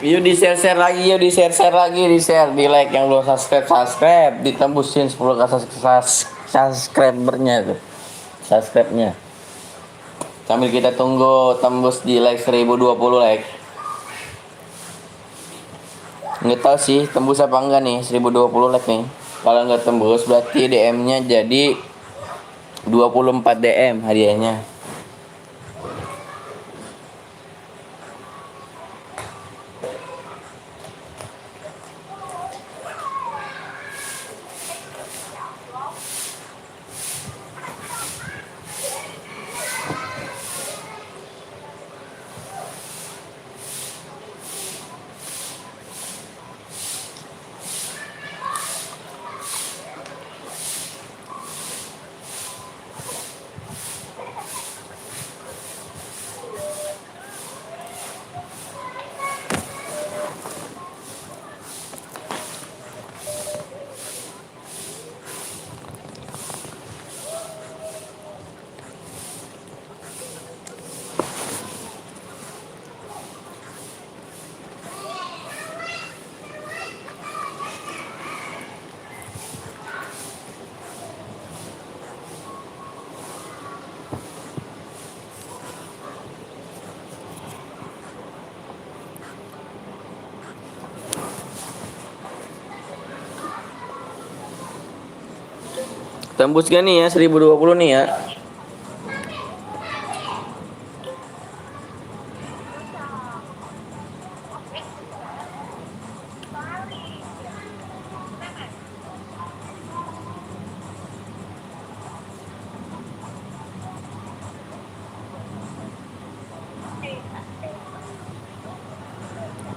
Yuk di share lagi, yuk di share lagi, di share, di like yang belum subscribe, ditembusin 10 ke subscribernya tuh, subscribe-nya. Sambil kita tunggu tembus di like 1020 like. Nggak tahu sih tembus apa enggak nih 1020 like nih. Kalau nggak tembus berarti DM-nya jadi 24 DM hadiahnya. Tembus gak nih ya 1020 nih ya.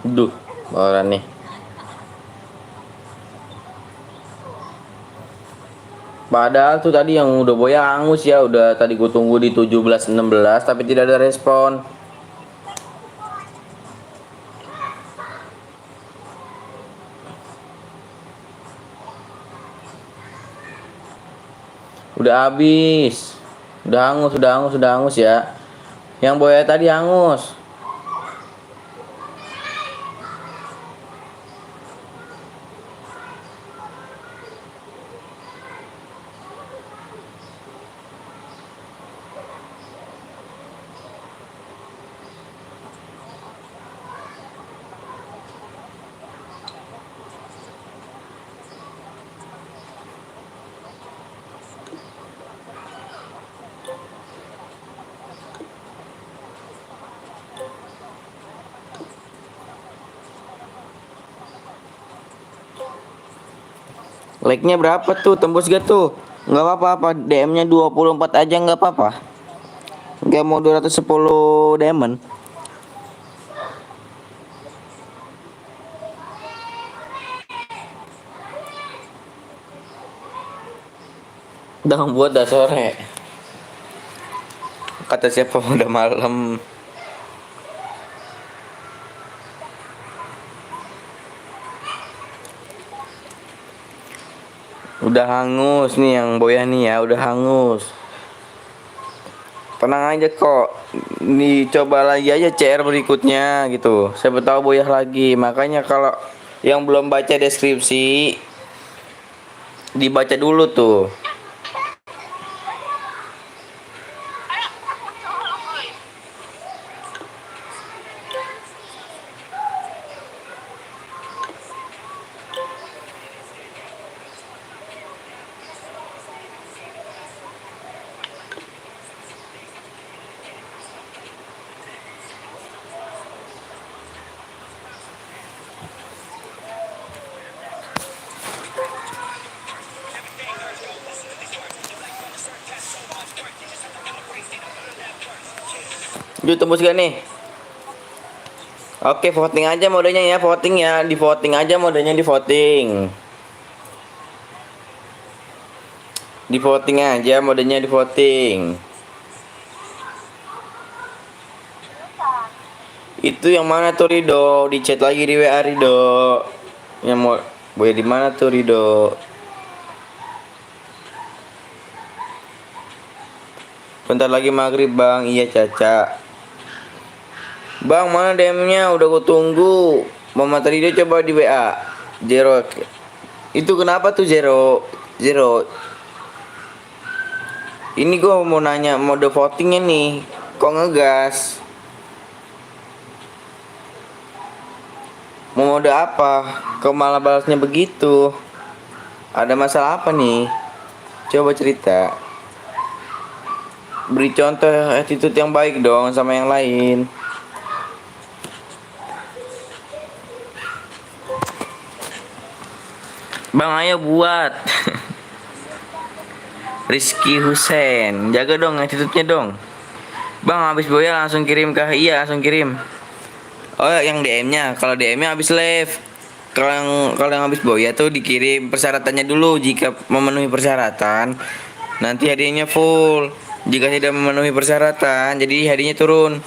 Duh, orang nih. Padahal tuh tadi yang udah boya hangus ya, udah tadi gue tunggu di 17-16 tapi tidak ada respon. Udah habis. Udah hangus ya. Yang boya tadi hangus. Like-nya berapa tuh? Tembus gak tuh? Nggak apa-apa, DM-nya 24 aja nggak apa-apa. Nggak mau 210 diamond. Udah buat dah sore. Kata siapa udah malam. Udah hangus nih yang boya nih ya, udah hangus. Tenang aja kok. Nih coba lagi aja CR berikutnya gitu. Siapa tahu boya lagi. Makanya kalau yang belum baca deskripsi dibaca dulu tuh. Yuk tembus gak nih? Oke, voting aja modenya ya, voting ya, di voting aja modenya, di voting. Di voting aja modenya, di voting. Itu yang mana tuh Rido? Di chat lagi di WA Rido. Yang mau boy di mana tuh Rido? Bentar lagi maghrib bang. Iya Caca. Bang mana DM-nya? Udah gue tunggu. Mama Rido coba di WA. Zero. Itu kenapa tuh Zero? Zero. Ini gue mau nanya mode votingnya nih. Kok ngegas? Mau mode apa? Kok malah balasnya begitu? Ada masalah apa nih? Coba cerita. Beri contoh attitude yang baik dong sama yang lain. Bang ayo buat. Rizky Hussein, jaga dong attitude-nya dong. Bang habis boya langsung kirim kah? Iya langsung kirim. Oh yang DM-nya, kalau DM-nya habis live. Kalau yang habis boya tuh dikirim persyaratannya dulu. Jika memenuhi persyaratan, nanti hadiahnya full. Jika tidak memenuhi persyaratan, jadi hadiahnya turun.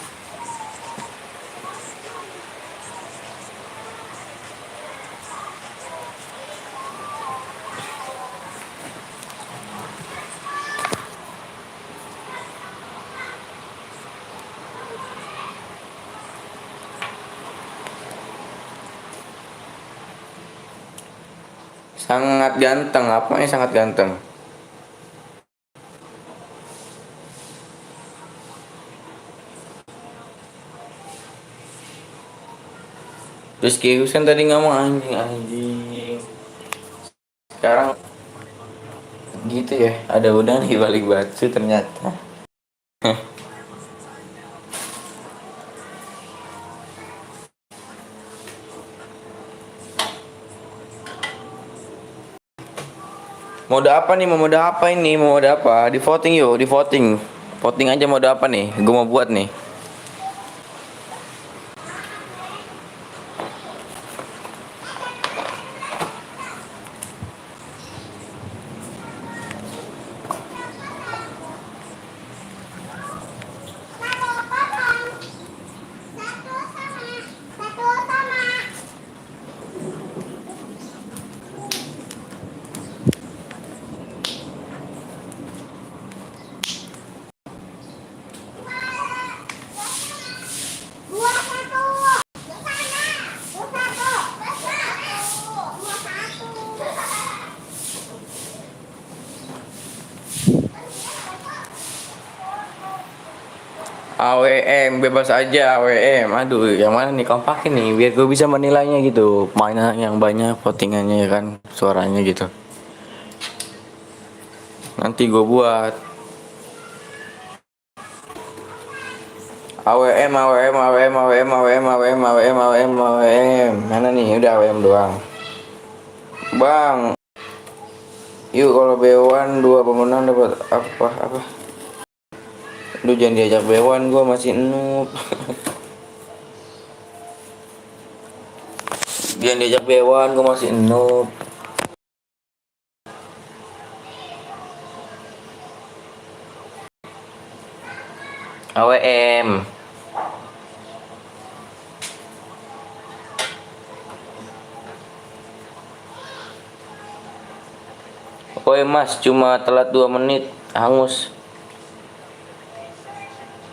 Sangat ganteng, apanya sangat ganteng? Terus Ki Husen tadi ngomong anjing. Sekarang gitu ya, ada udang di balik batu ternyata. Mode apa nih? Mau mode apa ini? Mau mode apa? Di voting yuk, di voting. Voting aja mode apa nih? Gue mau buat nih. AWM bebas aja AWM. Aduh, yang mana nih kompakin nih biar gue bisa menilainya gitu. Mana yang banyak votingannya ya kan, suaranya gitu. Nanti gue buat AWM AWM AWM AWM AWM AWM AWM AWM AWM. Mana nih? Udah AWM doang. Bang. Yuk kalau B1 2 pemenang dapat apa? Lu jangan diajak bewan, gue masih noob. Jangan diajak bewan, gue masih noob. AWM. Oi mas, cuma telat 2 menit, hangus.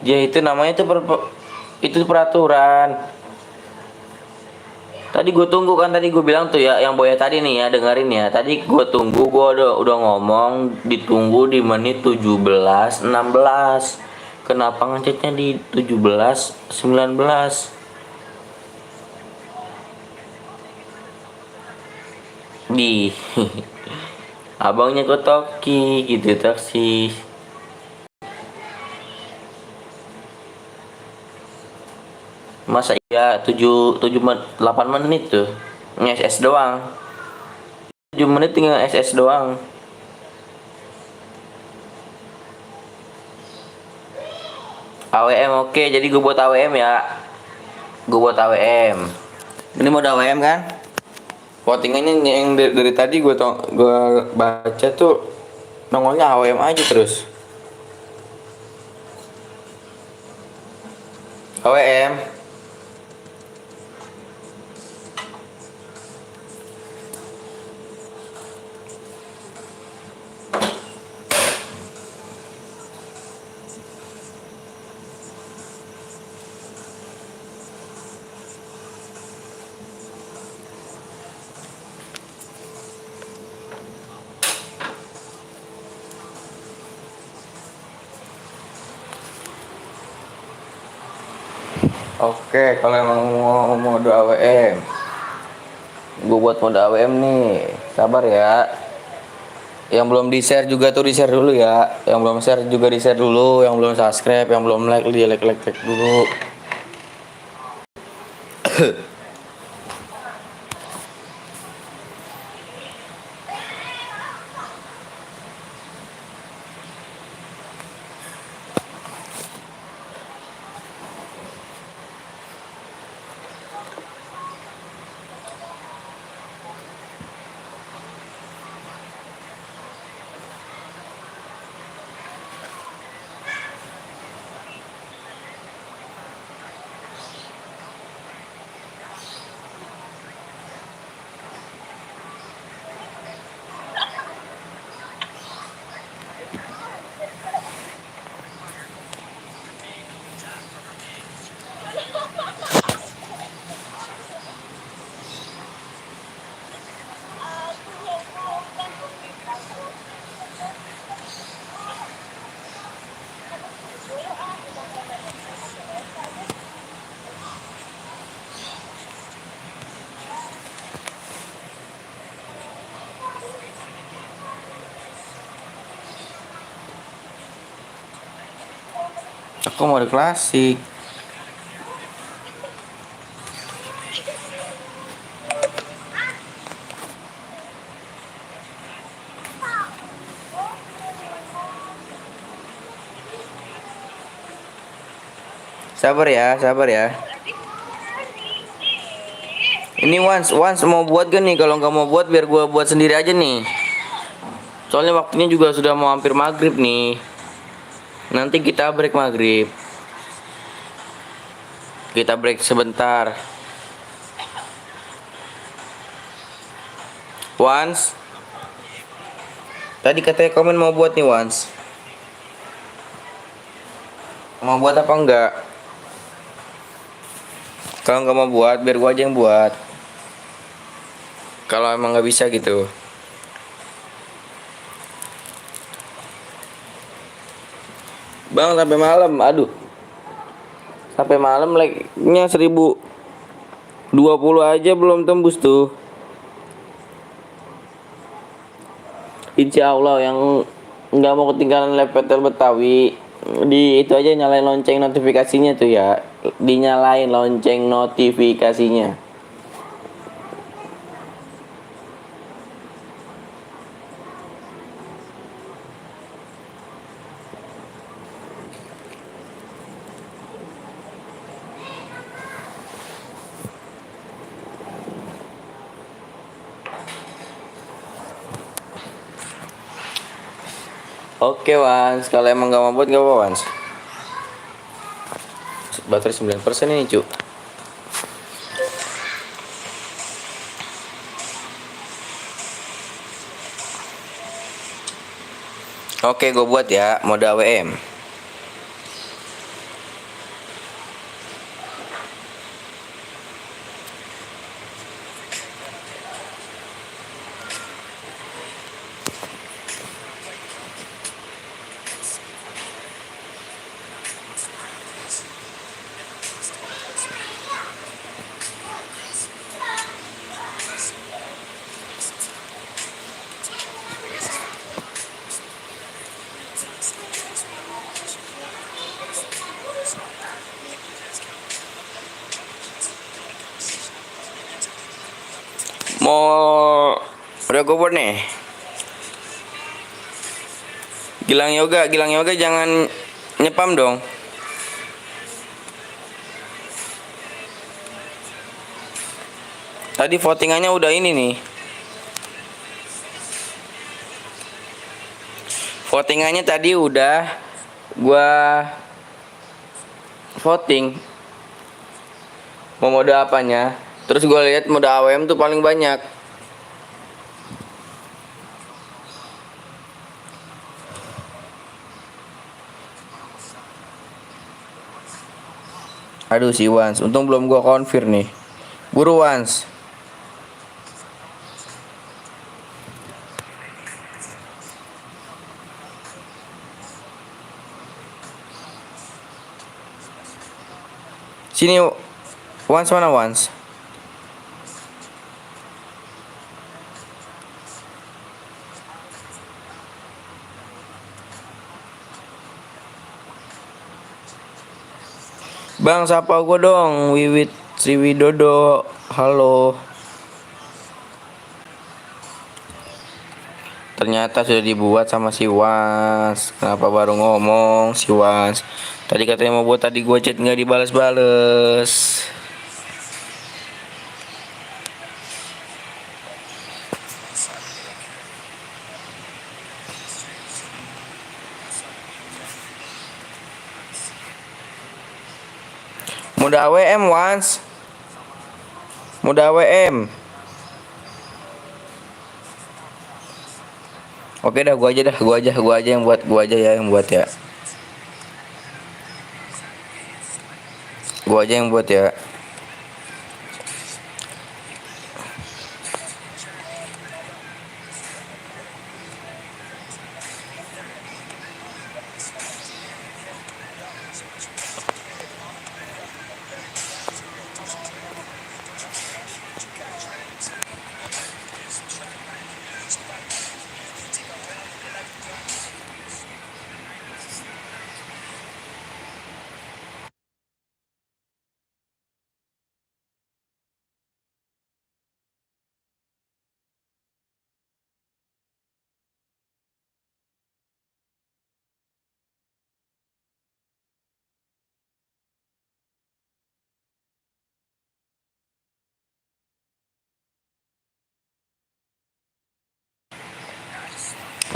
Ya itu namanya itu peraturan. Tadi gue tunggu kan, tadi gue bilang tuh ya, yang Boya tadi nih ya, dengerin ya. Tadi gue tunggu, gue udah ngomong ditunggu di menit 17:16. Kenapa ngechatnya di 17:19? Di abangnya kok Toki gitu taksi. Masa iya 8 menit tuh nge-SS doang. 7 menit tinggal SS doang. AWM oke, jadi gue buat AWM ya. Gue buat AWM. Ini mau AWM kan? Votingannya yang dari tadi gue baca tuh nongolnya AWM aja terus. AWM. Oke, kalau emang mau mode AWM, gue buat mode AWM nih. Sabar ya. Yang belum di share juga tuh di share dulu ya. Yang belum share juga di share dulu. Yang belum subscribe, yang belum like dia like dulu. Aku mode klasik. Sabar ya, sabar ya. Ini once mau buat gak nih? Kalau nggak mau buat biar gua buat sendiri aja nih. Soalnya waktunya juga sudah mau hampir maghrib nih. Nanti kita break maghrib. Kita break sebentar. Once. Tadi katanya komen mau buat nih once. Mau buat apa enggak? Kalau nggak mau buat biar gua aja yang buat. Kalau emang nggak bisa gitu. Bang sampai malam, aduh. Sampai malam like-nya 1020 aja belum tembus tuh. Insya Allah yang nggak mau ketinggalan live Petel Betawi di itu aja nyalain lonceng notifikasinya tuh ya. Dinyalain lonceng notifikasinya. Oke Wans, kalau emang gak mau buat gak apa Wans. Baterai 9% ini cu. Oke gue buat ya mode AWM. Mau udah gue buat nih. Gilang Yoga jangan nyepam dong. Tadi votingannya udah ini nih. Votingannya tadi udah gua voting. Mau mode apanya? Terus gua lihat mode AWM tuh paling banyak. Aduh si Wans, untung belum gua konfir nih. Buru Wans. Sini Wans, mana Wans? Bang, sapa gua dong, Wiwit Sriwidodo. Halo. Ternyata sudah dibuat sama si Wans. Kenapa baru ngomong si Wans? Tadi katanya mau buat, tadi gua chat nggak dibalas-bales. Mode AWM Wans. Mode AWM. Oke dah, gua aja yang buat, gua aja ya yang buat ya. Gua aja yang buat ya.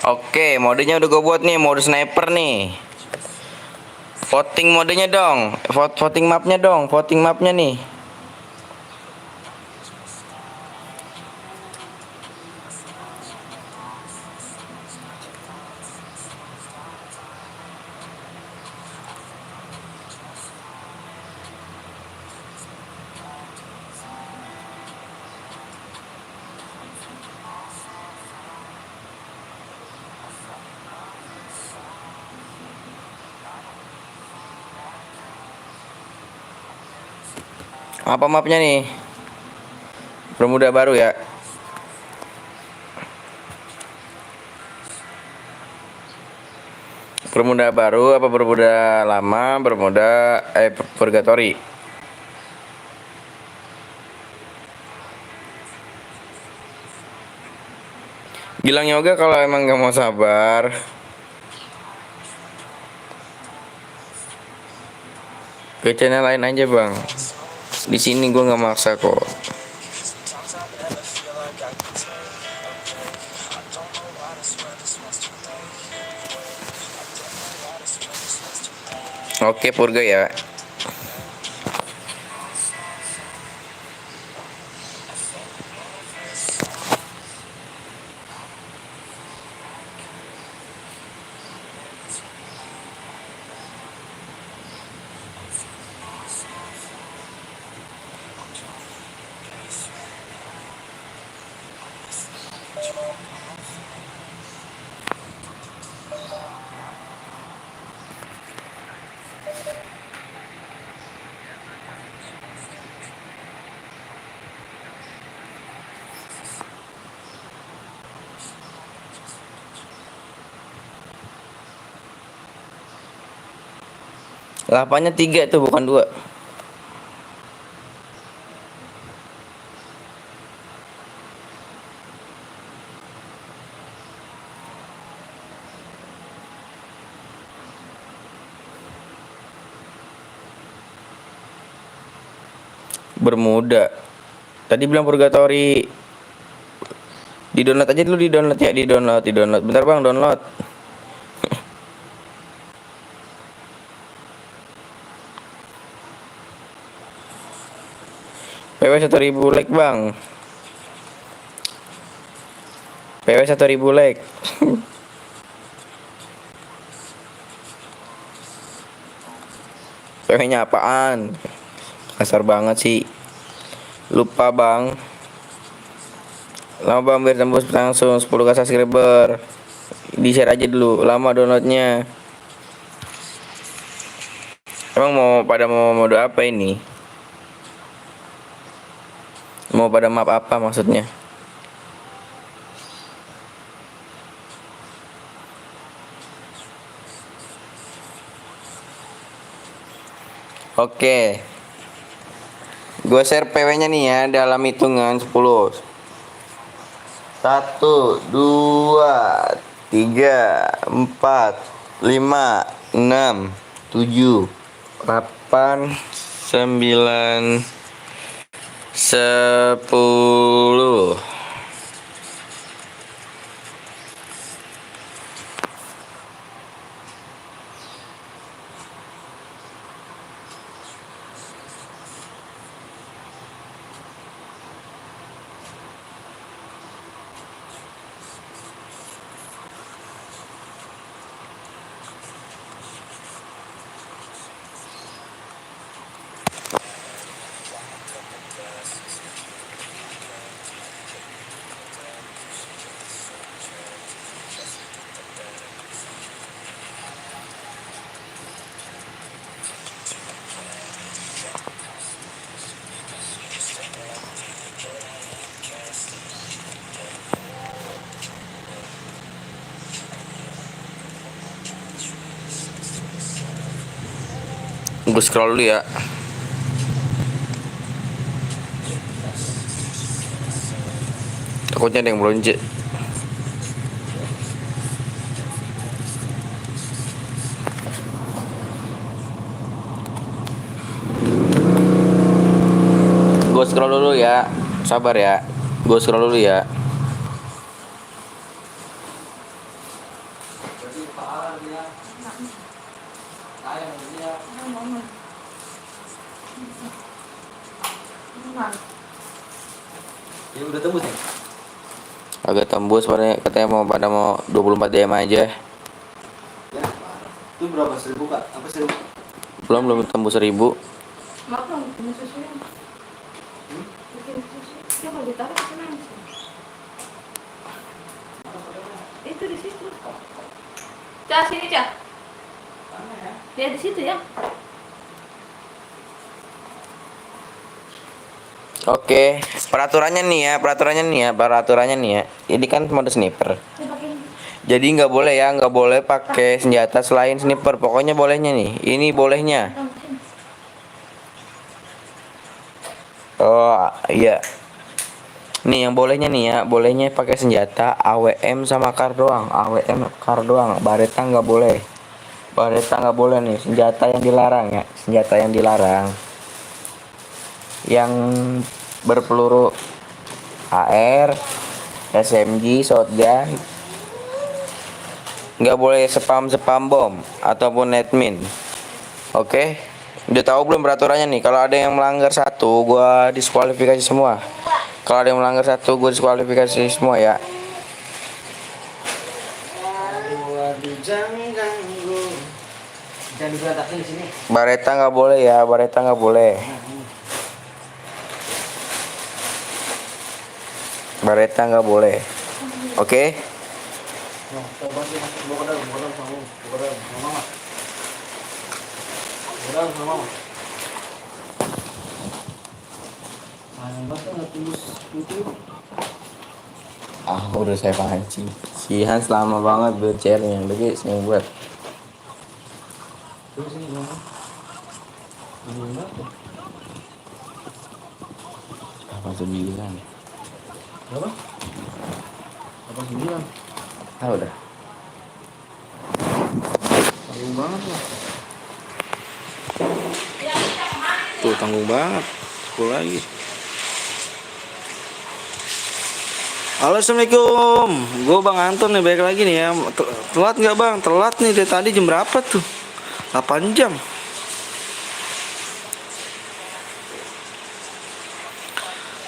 Oke, modenya udah gue buat nih, mode sniper nih. Voting modenya dong, voting mapnya dong, voting mapnya nih. Apa mapnya nih? Bermuda baru ya. Bermuda baru apa bermuda lama? Bermuda purgatory. Gilang Yoga kalau emang gak mau sabar, ke channel lain aja bang. Di sini gue nggak maksa kok. Oke Purga ya. Lapannya 3 tuh bukan 2. Bermuda. Tadi bilang purgatory. Di download aja dulu, di download ya, di download, di download. Bentar bang, download. PW 1.000 like bang. PW 1.000 like. PW-nya apaan? Kasar banget sih. Lupa bang. Lama bang biar tembus langsung 10k subscriber. Di share aja dulu. Lama downloadnya. Emang mau mode apa ini? Mau pada map apa maksudnya? Oke. Gue share PW-nya nih ya dalam hitungan 10. 1 2 3 4 5 6 7 8 9 10. Gue scroll dulu ya. Takutnya ada yang melonjak. Gue scroll dulu ya. Sabar ya. Gue scroll dulu ya. Ya udah tembus nih. Agak tembus katanya mau 24 DM aja. Ya. Itu berapa? 1.000 kak? Apa 1.000? Belum tembus 1.000. Maaf dong, bikin susunya. Bikin susu. Ya kalau ditaruh sana. Itu di situ. Cah, sini Cah. Ya di situ ya. Oke, peraturannya nih ya. Ini kan mode sniper. Jadi nggak boleh ya, nggak boleh pakai senjata selain sniper. Pokoknya bolehnya nih. Ini bolehnya. Oh iya. Nih yang bolehnya nih ya, bolehnya pakai senjata AWM sama kar doang. AWM kar doang. Bareta nggak boleh. Bareta nggak boleh nih. Senjata yang dilarang ya. Senjata yang dilarang. Yang berpeluru AR, SMG, shotgun. Nggak boleh spam bom ataupun netmin. Oke, udah tahu belum peraturannya nih? Kalau ada yang melanggar satu, gua diskualifikasi semua. Kalau ada yang melanggar satu, gua diskualifikasi semua ya. Waduh, jangan ganggu. Jangan diberantakin di sini. Bareta nggak boleh ya, bareta nggak boleh. Bareta nggak boleh. Oke? Nah, coba sih masuk bawa ke dalam sama mama. Bawa ke dalam sama mama. Bawa ke dalam sama mama. Sayang banget nggak tembus putih. Ah, udah saya pancing. Si Hans lama banget bercernya, lagi saya buat. Terus ini mama. Ini berapa? Apa 9? Berapa? 9. Ah udah. Tanggung banget lah. Tuh tanggung banget. pukul lagi. Halo, assalamualaikum. Gue Bang Anton nih, balik lagi nih ya. Telat nggak Bang? Telat nih dari tadi. Jam berapa tuh? 8 jam.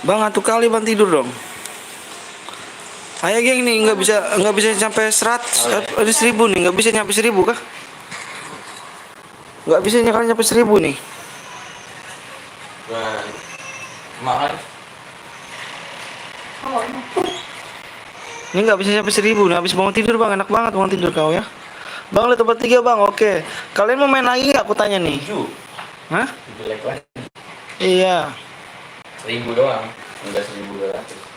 Bang, atuh kali Bang tidur dong. Ayo geng nih, nggak bisa sampai 100, ada 1000 nih, nggak bisa nyampe 1000 kah? Nggak bisa nyampe 1000 nih. Mahal. Ini nggak bisa nyampe 1000 nih. Habis bangun tidur Bang, enak banget bangun tidur kau ya. Bang, lihat tempat 3 Bang, oke. Kalian mau main lagi nggak? Aku tanya nih. 7. Hah? Jelek lagi. Iya. 1000 doang. Enggak 1200.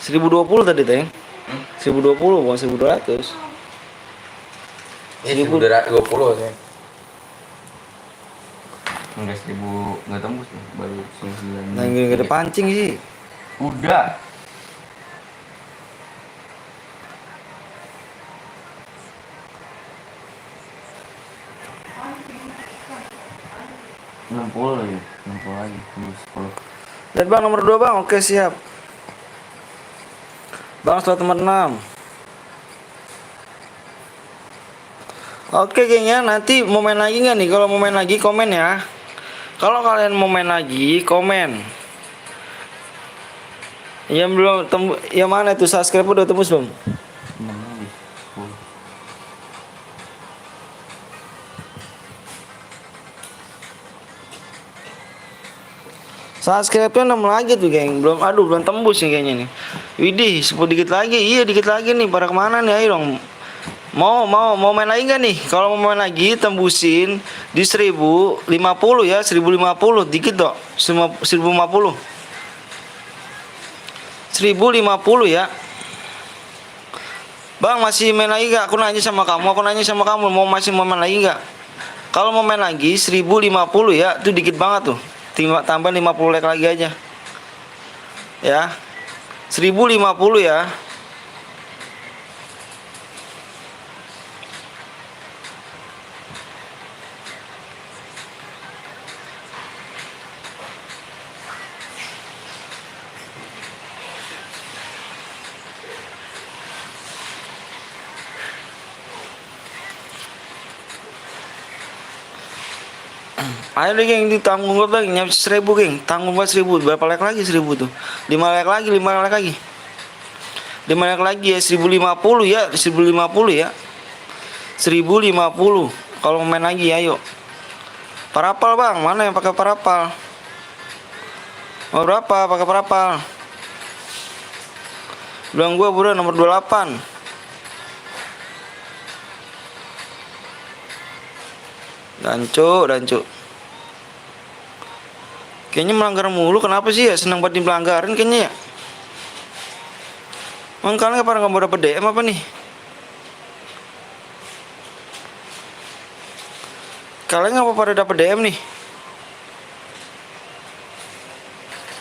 1020 tadi Teng. 1020 bukan 1200. 1220 saya. Enggak 1000, enggak tembus nih, baru 9. Nah, gak ada pancing sih. Udah. Enam puluh lagi, 60 lagi, 10. Dan Bang nomor 2 Bang, oke siap. Bang slot nomor 6. Oke geng ya, nanti mau main lagi nggak nih? Kalau mau main lagi komen ya. Kalau kalian mau main lagi komen. Yang belum tembus, yang mana tuh subscribe udah tembus belum? 6 lagi, 10. Subscribe-nya 6 lagi tuh geng. Belum tembus nih kayaknya nih. Widih, 10 dikit lagi. Iya dikit lagi nih. Pada kemana nih? Ayo dong. Mau main lagi nggak nih? Kalau mau main lagi tembusin di 1050 ya, 1050 dikit dong. 1050. 1050 ya. Bang masih main lagi gak? Aku nanya sama kamu mau masih mau main lagi gak? Kalau mau main lagi 1050 ya, itu dikit banget tuh. Tambah 50 like lagi aja. Ya. 1050 ya. Ayo deh geng, ditanggung gue bang, nyampe 1000 geng, tanggung gue 1000, berapa like lagi 1000 tuh? 5 like lagi, 5 like lagi 5 like lagi ya, 1050 ya, 1050 ya 1050, kalau mau main lagi ayo. Parapal bang, mana yang pakai parapal? Mau berapa pakai parapal? Bilang gue bro nomor 28. Dancu. Kayaknya melanggar mulu, kenapa sih ya? Senang banget dilanggarin kayaknya ya. Emang kalian nggak pernah dapet DM apa nih? Kalian nggak pada dapet DM nih?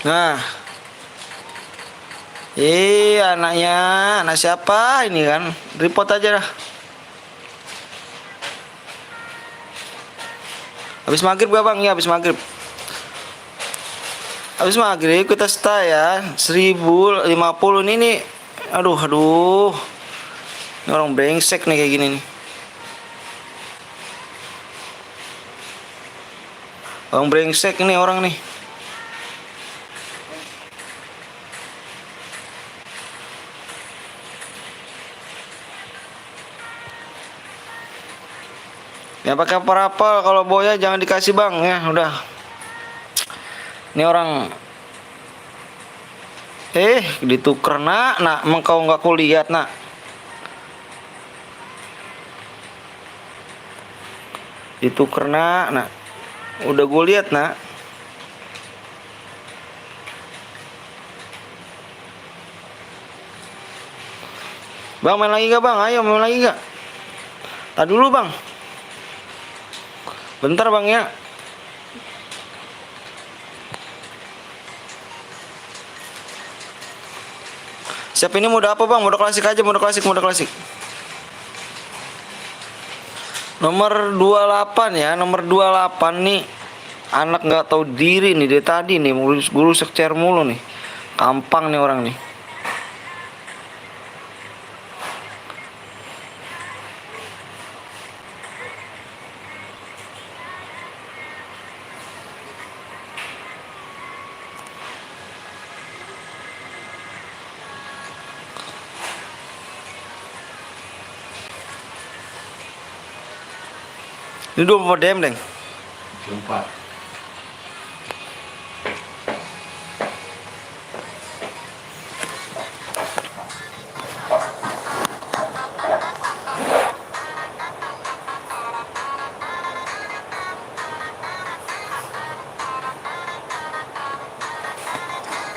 Nah, anak siapa ini kan? Report aja dah. Habis maghrib gak bang? Ya habis maghrib. Habis maghrib kita stay ya 1050 ini. Aduh. Ini orang brengsek nih kayak gini nih. Orang brengsek ini orang nih. Ya pakai parapal, kalau boya jangan dikasih bang ya udah. Ini orang dituker nak emang kau nggak kulihat nak. Dituker nak udah gue lihat nak. Bang main lagi gak bang? Ayo main lagi gak? Tadi dulu bang. Bentar bang ya. Siap ini mode apa bang? Mode klasik aja, mode klasik. Nomor 28 ya, nomor 28 nih. anak nggak tahu diri nih dari tadi nih, gue rusak chair mulu nih. Kampang nih orang nih. Ini 24 DM, Deng. Sumpah.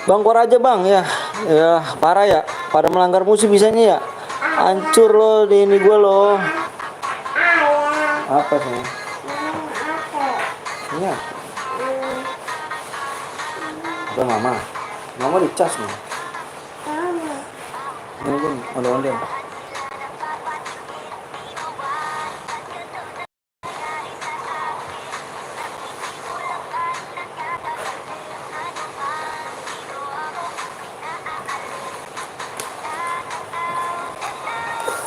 Bang, keluar aja bang ya. Ya parah ya. Pada melanggar musuh bisanya ya. Hancur loh di ini gue loh. Apa sih? Iya. Udah mama. Mama dicas nih. Ini kan ondel-ondel.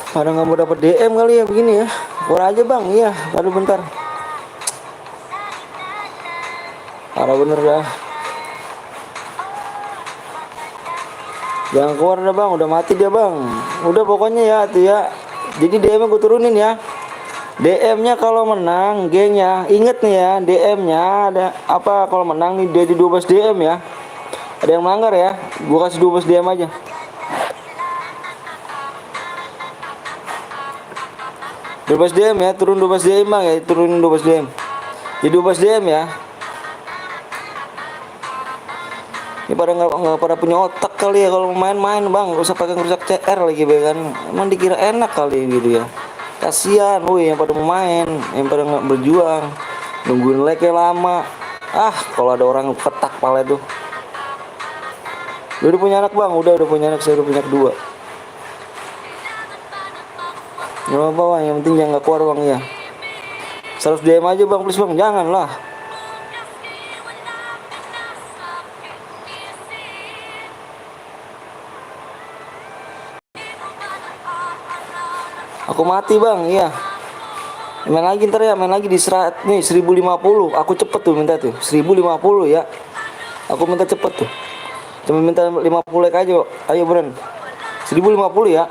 Pada nggak mau dapat DM kali ya begini ya. Keluar aja bang, iya. Aduh bentar. Parah bener dah. Jangan keluar dah bang, udah mati dia bang. Udah pokoknya ya tuh ya. Jadi DM-nya gue turunin ya. DM-nya kalau menang, gengnya. Inget nih ya, DM-nya ada apa kalau menang nih jadi 12 DM ya. Ada yang melanggar ya. Gue kasih 12 DM aja. Dua 12 DM ya, turun 12 DM bang ya, turunin 12 DM. Jadi 12 DM ya. Ini pada nggak pada punya otak kali ya kalau main-main bang, gak usah pakai ngerusak CR lagi kan. Emang dikira enak kali gitu ya. Kasihan, woi yang pada mau main, yang pada nggak berjuang, nungguin like lama. Ah, kalau ada orang ketak pala itu. Udah punya anak bang, udah punya anak, saya udah punya kedua. Gak apa-apa bang, yang penting jangan gak keluar bang ya. 100 DM aja bang, please bang, jangan lah. Aku mati bang, iya. Main lagi ntar ya, main lagi di serat nih 1050. Aku cepet tuh minta tuh 1050 ya. Aku minta cepet tuh. Cuma minta 50 like aja kok. Ayo Bren. 1050 ya.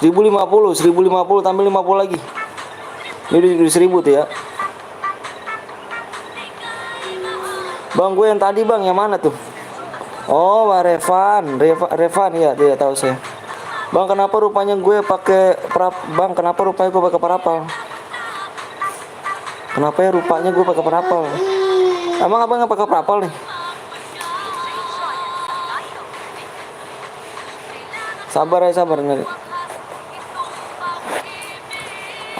1050 tambah 50 lagi. Ini udah 1000 tuh ya. Bang gue yang tadi bang, yang mana tuh? Oh, Revan ya, dia tahu saya. Bang kenapa rupanya gue pakai Bang kenapa rupanya gue pakai parapal? Kenapa ya rupanya gue pakai parapal? Emang abang nggak pakai parapal nih? Sabar ya, sabar nih.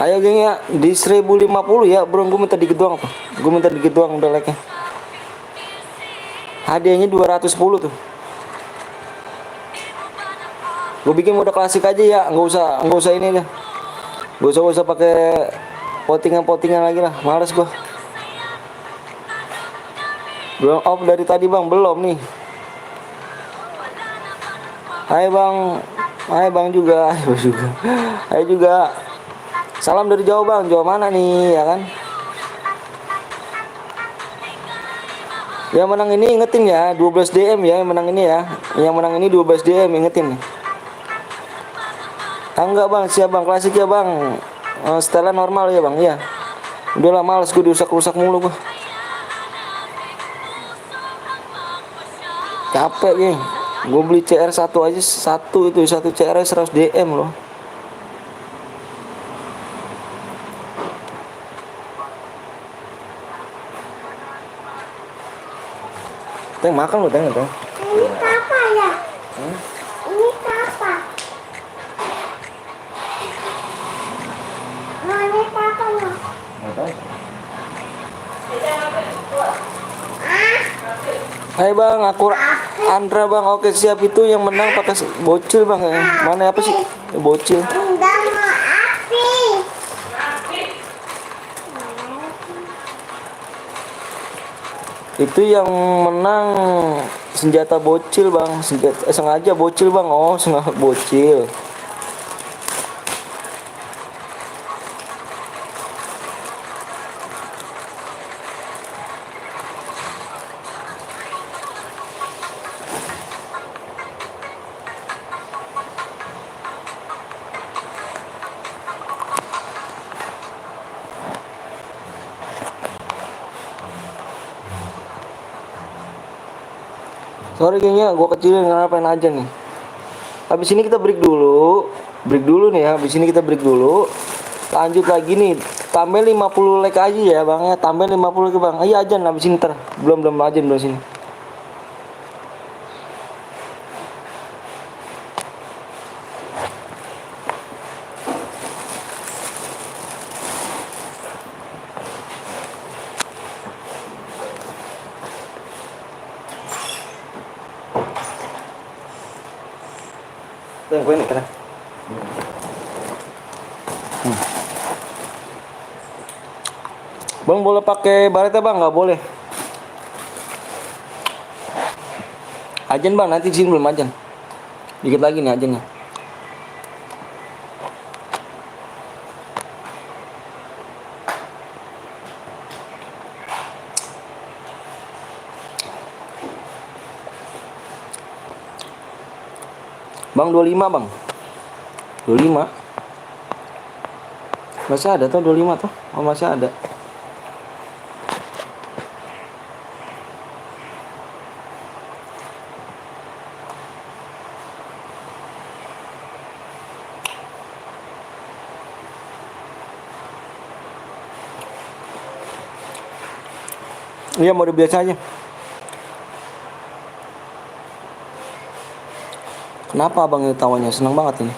Ayo geng ya, di 1050 ya bro, gue minta dikit doang apa? Gue minta dikit doang udah like-nya. Hadiahnya 210 tuh. Gue bikin mode klasik aja ya, nggak usah ini aja. Gak usah pakai pottingan lagi lah, males gue. Belum off dari tadi bang, belum nih. Hai bang juga. Hai juga. Salam dari Jawa bang, Jawa mana nih ya kan? Yang menang ini ingetin ya, 12 DM ya yang menang ini ya. Yang menang ini 12 DM ingetin nih. Enggak bang, siap bang, klasik ya bang. Setelan normal ya bang, ya. Udah lah males gue dirusak-rusak mulu gue. Capek geng. Gue beli CR satu aja, satu CR 100 DM loh. Teng makan lo teng. Ini apa ya? Ini apa? Ini apa lo? Hai bang, aku Andra bang. Oke siap, itu yang menang pakai bocil bang ya. Mana apa sih? Bocil. Udah mau api. Itu yang menang senjata bocil bang, sengaja bocil bang, oh sengaja bocil. Sorry kayaknya gue kecilin karena pengen aja nih. Habis ini kita break dulu nih ya. Habis ini kita break dulu. Lanjut lagi nih. Tambah 50 like aja ya bang ya. Tambah 50 like bang. Ayo ajan habis ini ntar. Belum ajan belum sini. Yang ini kena. Bang boleh pakai baret ya bang? Nggak boleh. Ajan bang, nanti di sini belum ajan. Dikit lagi nih ajannya. Bang 25 bang. 25. Masih ada tuh 25 tuh. Oh masih ada. Iya mode biasa aja. Kenapa abang ini tawanya? Senang banget ini.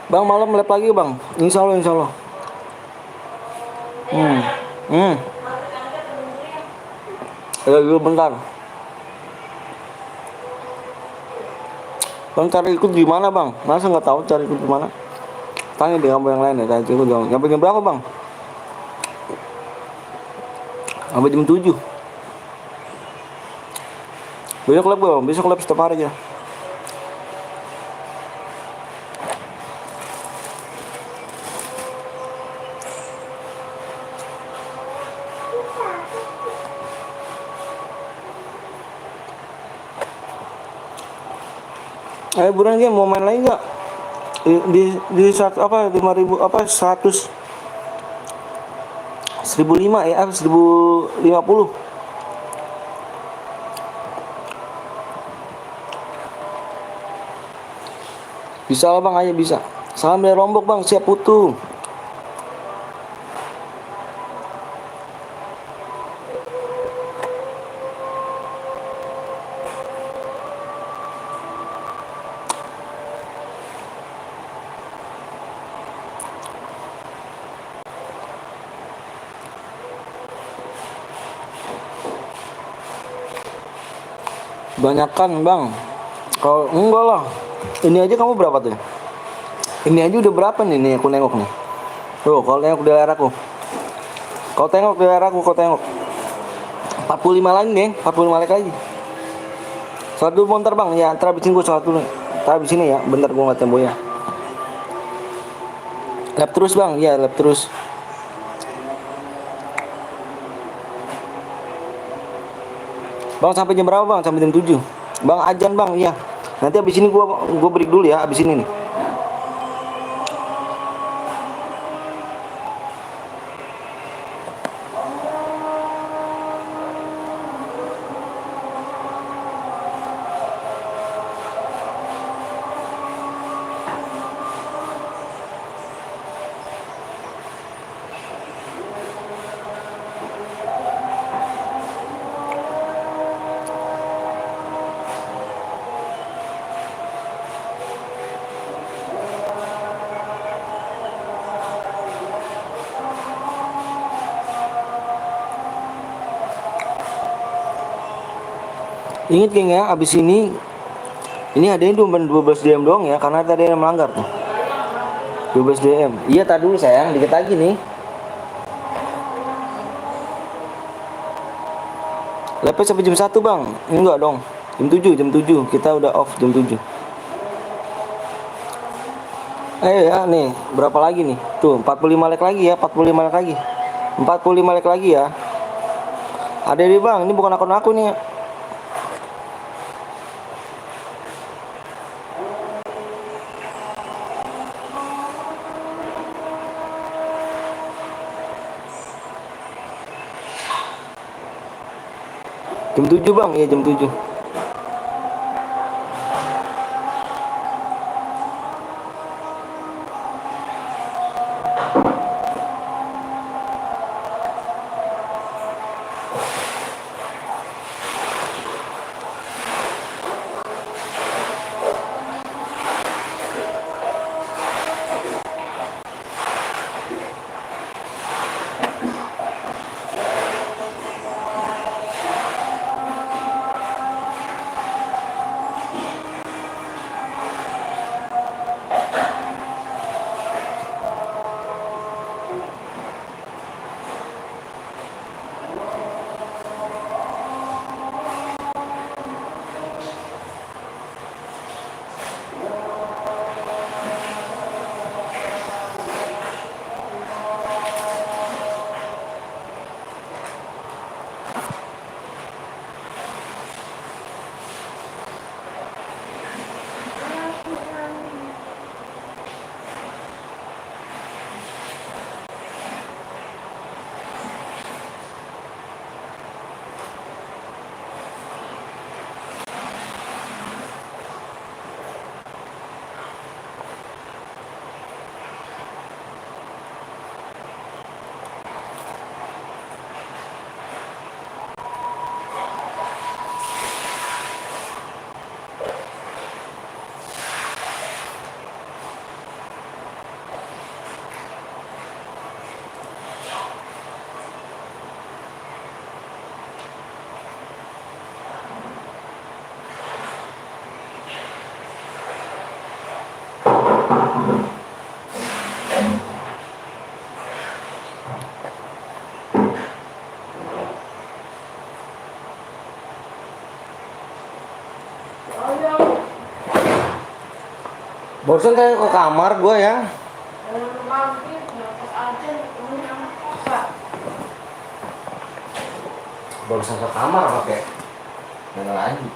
Bang malam lab lagi bang. Insya Allah. Ya dulu bentar. Bang cari ikut gimana bang? Masa nggak tahu cari ikut gimana? Tanya di kampung yang lain ya, cari ikut dong. Sampai jam berapa bang? Sampai jam 7. Besok lab bang, besok lab setiap hari ya. Buruan dia mau main lagi nggak? Di satu apa 5.000 apa 100 1.005 ya 1.050. Bisa lah bang, aja bisa. Salam dari Lombok bang, siap putu. Banyakan bang. Kalau enggak lah. Ini aja kamu berapa tuh? Ini aja udah berapa nih aku nengok nih. Tuh, kalau nengok di layar aku. Kau tengok di layar aku, kau tengok. 45 lagi nih, 45 like lagi. Sholat dulu bentar bang, ya ntar abisin gue sholat dulu. Ntar abis ini ya, bentar gue ngeliat tembok ya. Lap terus bang, ya lap terus. Bang sampai jam berapa bang? Sampai jam 7. Bang ajan bang, iya. Nanti abis ini gua break dulu ya, abis ini nih. Ingat geng ya, abis ini Ini ada yang 12 DM doang ya, karena tadi ada yang melanggar tuh. 12 DM. Iya, tadi dulu sayang, dikit lagi nih. Lepet sampai jam 1 bang. Enggak dong. Jam 7. Kita udah off jam 7. Ya nih, berapa lagi nih? Tuh, 45 like lagi ya, 45 like lagi. 45 like lagi ya. Ada nih bang, ini bukan akun aku nih. Jam 7 bang, iya jam 7. Barusan kayak ke kamar gue ya. Barusan ke kamar pakai yang lagi.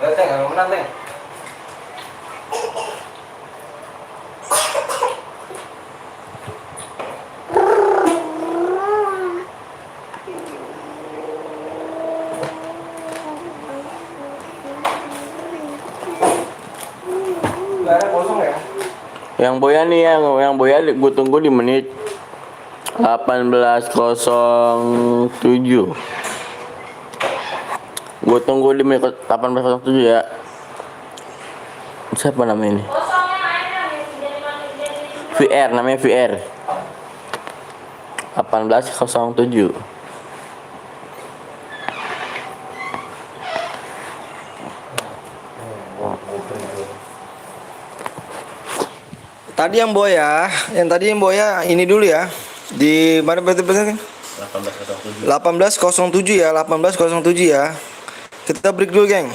Teng, nggak menang teng. Nggak ada kosong ya? Yang Boya nih, yang Boya gue tunggu di menit 18.07. Gue tunggu di menit 18.07 ya. Siapa namanya ini? VR, namanya VR. 18.07. Tadi yang Boya ini dulu ya. Di mana berarti? 18.07 ya, 18.07 ya. Kita break dulu, geng.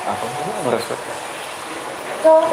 Apa kamu merespek? Tuh.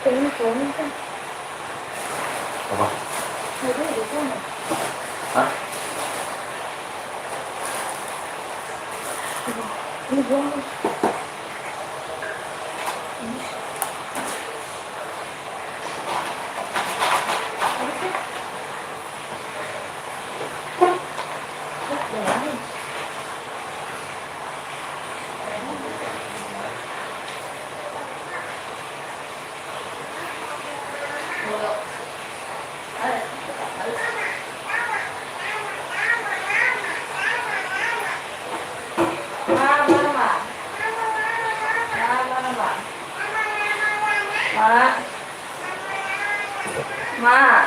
Ini suami kan. Apa? Ada di sana. Hah? Ini buang. Ma.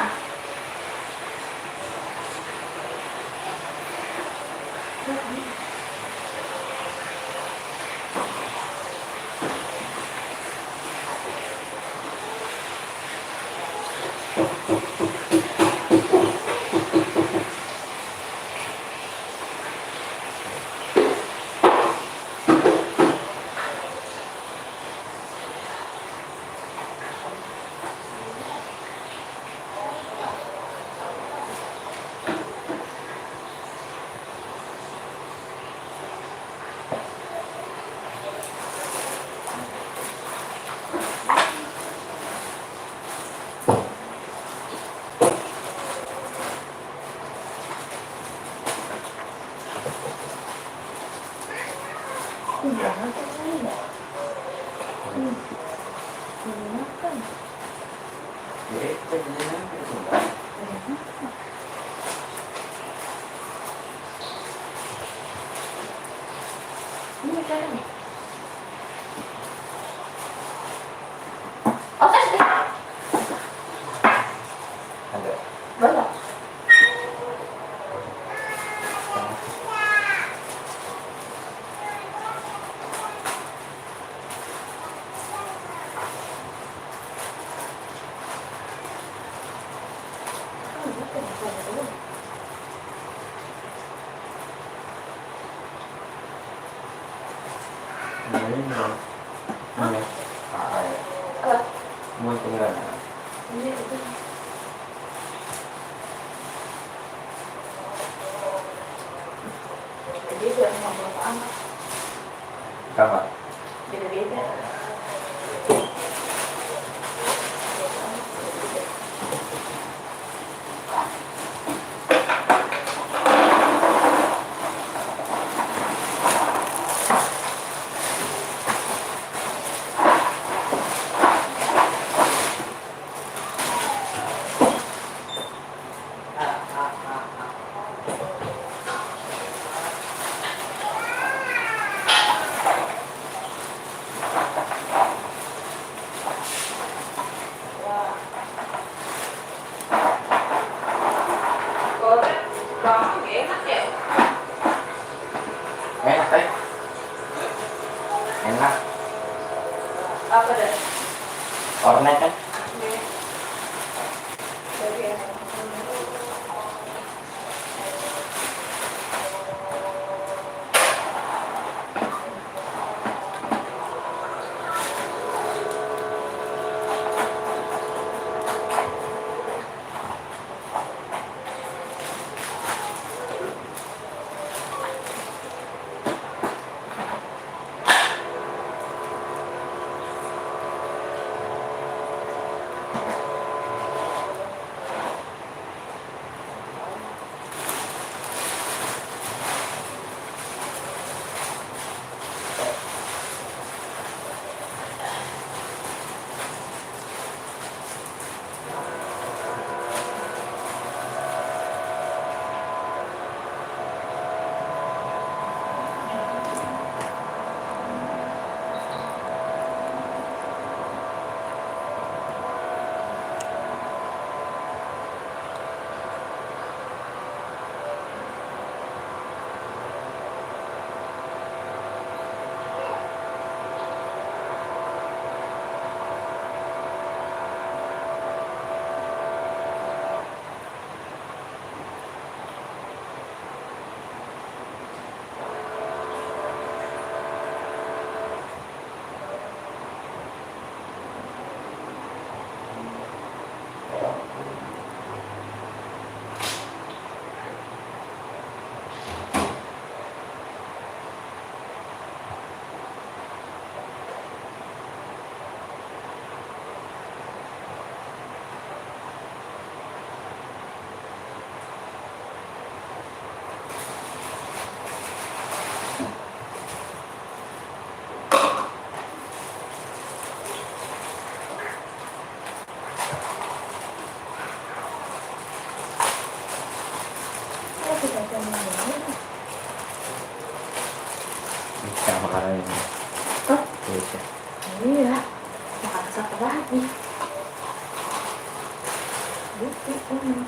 Ada. Belum. Ini mau. Ini. Ah, ya. Mau pengeran. Ini itu. Jadi udah ngomong amat. Kamar. Beda-beda. Enak, teh. Enak. Apa dah? Ornet kan? Iya. Makan satu lagi. Bukti ini.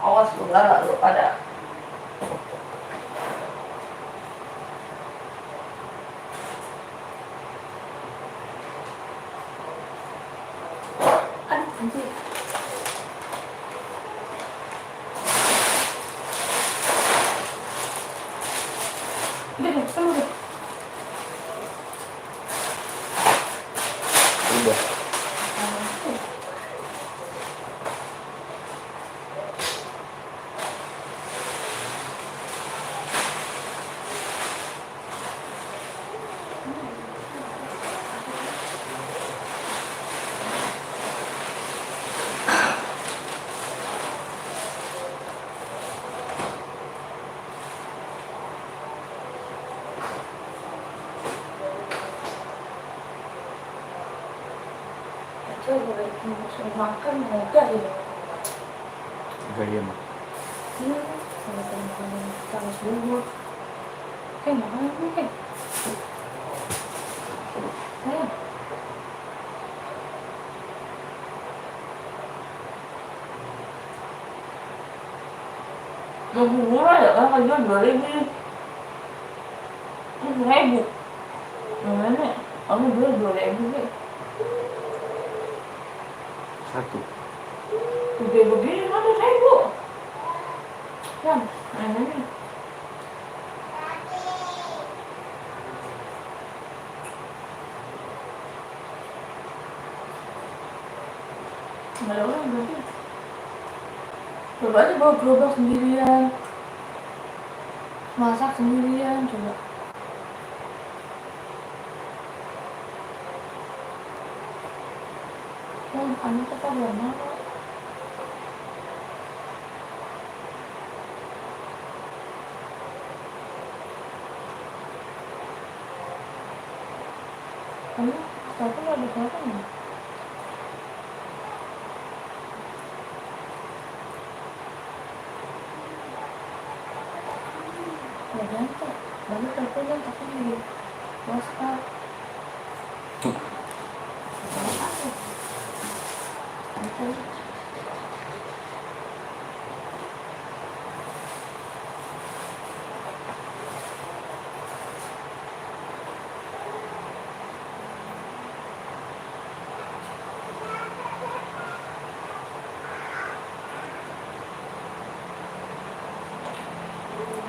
Awas lu galak lu pada. Aduh, anjir. Udah deh, keluar deh. Udah. Coba mau makan enggak ya? Enggak dia mah. Iya, kalau makan sama bubur. Kayak makan apa kayak? Sayang. Mau murah ya kan harga 2.000. Ini 1.000. Mana? Aku jual 2.000 deh. Satu. Gede begini mana 1.000? Yang, ini. Nggak ada orang berarti. Coba aja bawa gerobak sendirian. Masak sendirian, coba. Anak kita belum mau. Kamu sekarang ada siapa nih? Ya nanti, baru teleponan tapi di WhatsApp.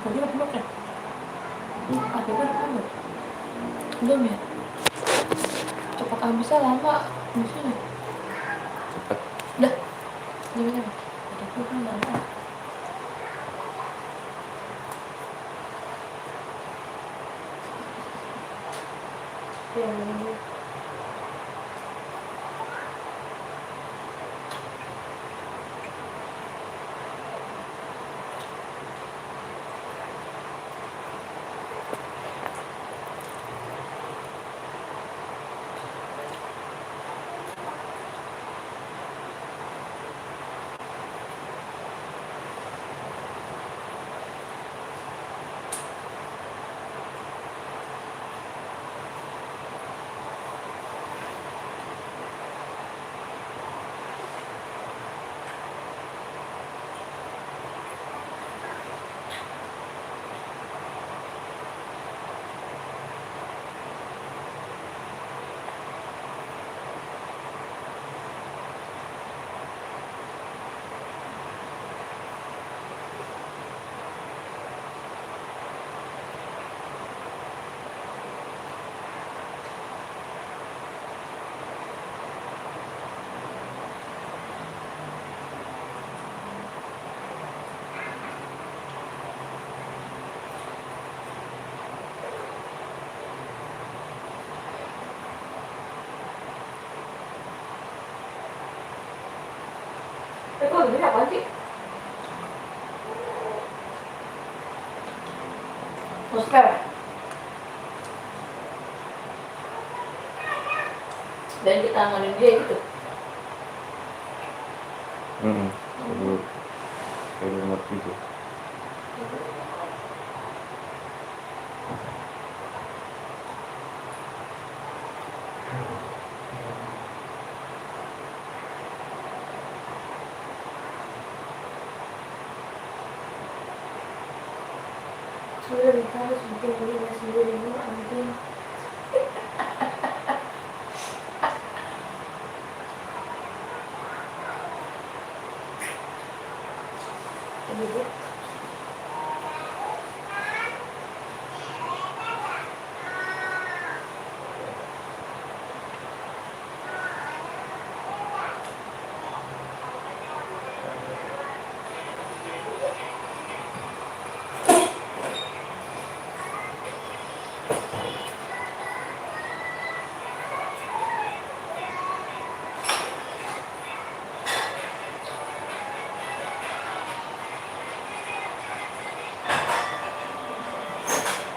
Tadi aku makan. Ada kan kamu? Belum ya? Cepat habisnya lama. Maksudnya? Cepat. Dah. Gimana? Ada aku kan lama. Ya. Itu lebih apa sih? Musper. Dan kita ngomongin dia gitu. Kayak ngerti sih. Sudah kita harus bikin diri sendiri dulu anjing.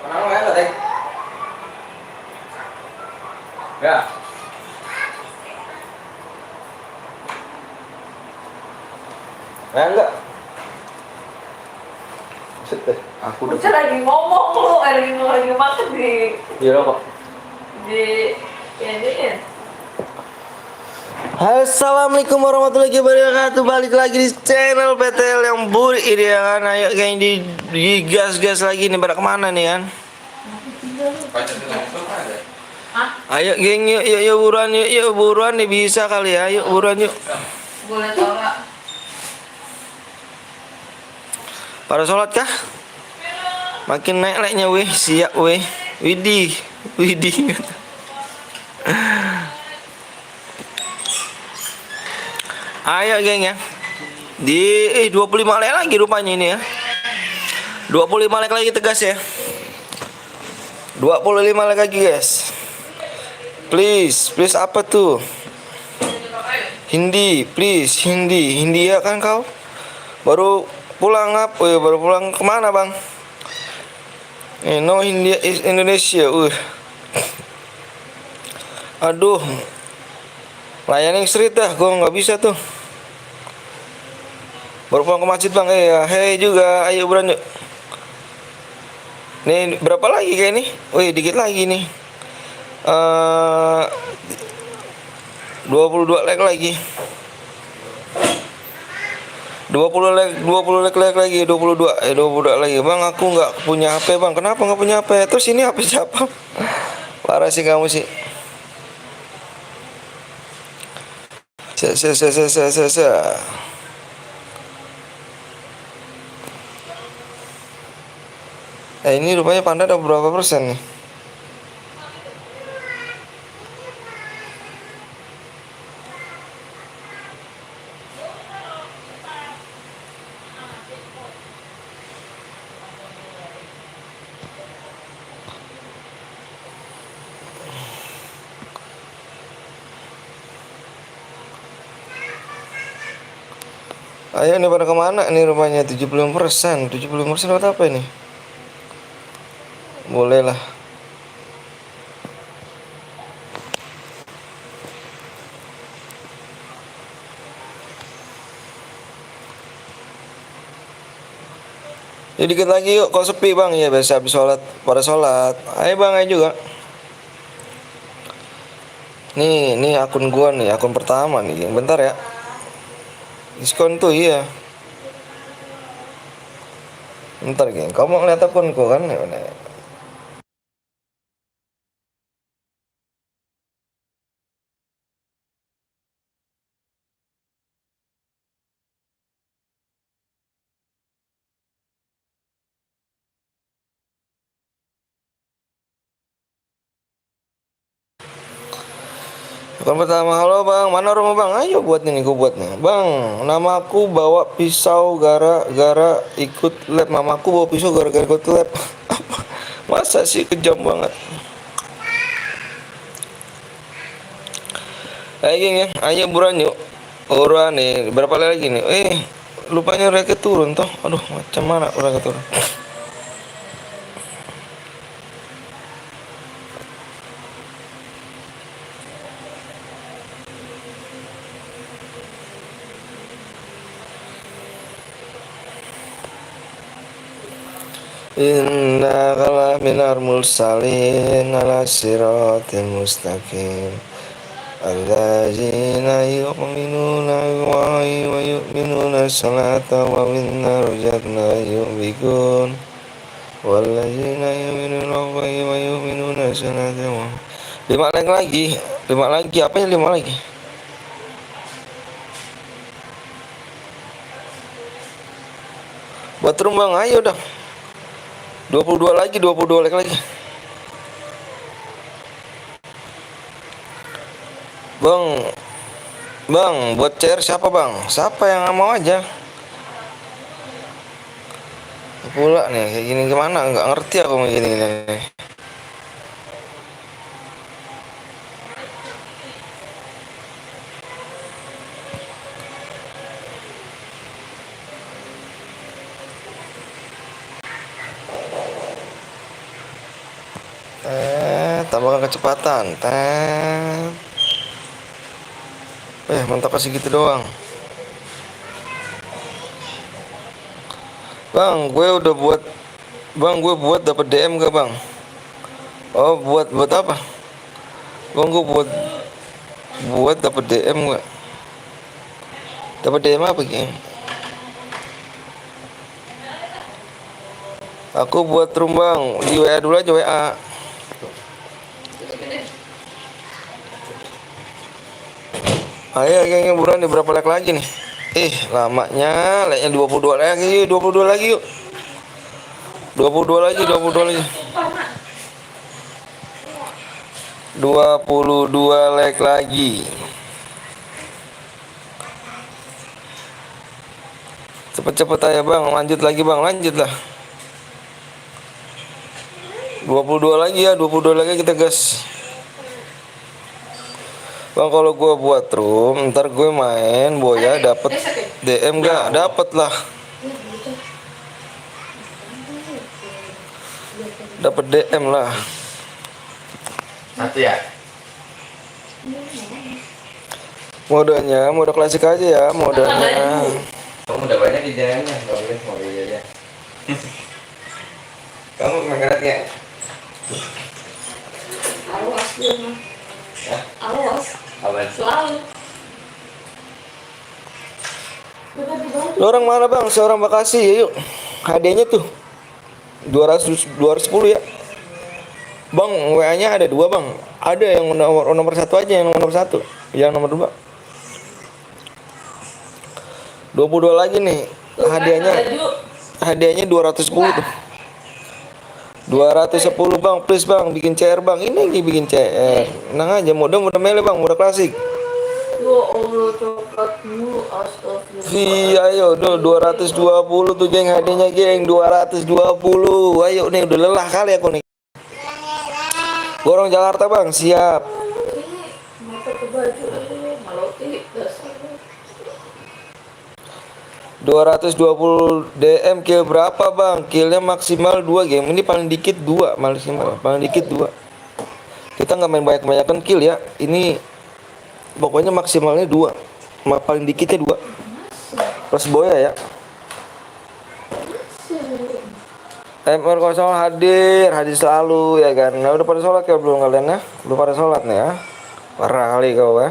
Kenapa ya tadi? Ya. Enggak. Aku udah Udah lagi ngomong lu, lagi makan Iya kok. di ini. Assalamualaikum warahmatullahi wabarakatuh. Balik lagi di channel PTL yang buri ini ya kan. Ayo kayak digas-gas lagi nih. Pada kemana nih kan? Ayo geng, yuk buruan nih, bisa kali ya. Yuk buruan yuk. Boleh tau gak? Pada sholat kah? Makin naik-naiknya weh, siap weh. Widih. Ayo geng ya. Di 25 like lagi rupanya ini ya. 25 like lagi tegas ya. 25 like lagi guys. Please apa tuh? Hindi, please Hindi ya kan kau? Baru pulang apa? Oh ya, baru pulang kemana bang? No India is Indonesia. Aduh, layanin street dah, gue nggak bisa tuh. Baru pulang ke masjid bang. Hei juga, ayo buruan yuk. Nih berapa lagi kayak nih? Wih dikit lagi nih. 22 like lagi. 20 like lagi, 22 lagi. Bang aku nggak punya HP bang. Kenapa nggak punya HP? Terus ini HP siapa? Parah sih kamu sih. Ini rupanya Panda ada berapa persen nih? Ayo nih pada kemana nih rupanya 75%. 75% buat apa ini? Boleh lah. Ya dikit lagi yuk, kok sepi bang? Ya biasa habis sholat, pada sholat. Ayo bang, ayo juga. Nih akun gua nih, akun pertama nih. Bentar ya. Diskon tuh iya. Bentar geng, kamu mau ngeliat akunku kan? Akun pertama, halo bang, mana rumah bang? Ayo buat ini, gue buat nih. Bang, namaku bawa pisau gara-gara ikut lab. Mamaku bawa pisau gara-gara ikut lab. Masa sih, kejam banget. Ayo geng ya, ayo buruan yuk. Ora nih, berapa lagi nih? Lupanya raket turun toh. Aduh, macam mana raket turun? Inna kala minar mursalin ala siratil mustaqim alladzina yu'minuna billahi wa yu'minuna salata wa minna rujatna yu'bikun walladzina yu'minuna billahi wa yu'minuna salata wa lima lagi apanya lima lagi buat rumbang ayo dah 22 lagi 22 lagi Bang, buat CR siapa bang? Siapa yang mau aja? Pula nih, kayak gini gimana? Nggak ngerti aku mau gini-gini nih. Tambahkan kecepatan. Mantap kasih gitu doang. Bang, gue buat dapat DM gak bang? Oh, buat apa? Bang, gue buat dapat DM gak? Dapat DM apa geng? Aku buat room bang, di WA dulu aja WA. Ayo gengnya buruan nih, berapa like lagi nih? Lamanya like-nya 22 lagi, 22 lagi yuk. 22 lagi. 22 like lagi. Cepet-cepet aja bang, lanjut lah. 22 lagi ya, 22 lagi kita gas. Bang, kalau gue buat room, ntar gue main boya dapet DM gak? Dapet lah. Dapet DM lah. Satu ya. Modenya, mode klasik aja ya, modenya. Kamu udah banyak ideanya, nggak boleh mau ide aja. Kamu mengeratnya? Awas dia mah. Awas. Aman. Selalu. Lo orang mana bang? Seorang Bekasi ya yuk. Hadiahnya tuh 210 ya. Bang, WA-nya ada 2 bang. Ada yang nomor 1 aja, yang nomor 1. Yang nomor 2. 22 lagi nih. Hadiahnya 210 tuh. 210 bang, please bang, bikin CR bang. Ini lagi bikin CR. Tenang aja, mode mele bang, mode klasik. Ya Allah, coklatmu, astagfirullah. Iya, ayo, 220 tuh geng, hadiahnya geng, 220. Ayo nih, udah lelah kali aku nih. Borong Jakarta bang, siap. Mata ke baju, maloti, dasar. 220 DM kill berapa bang? Killnya maksimal 2 game. Ini paling dikit 2 maksimal. Paling dikit 2. Kita nggak main banyak-banyakan kill ya. Ini pokoknya maksimalnya 2. Paling dikitnya 2. Plus boya ya. MR0 hadir selalu ya kan. Nah, udah pada sholat ya belum kalian ya? Belum pada sholat nih ya. Parah kali kau ya.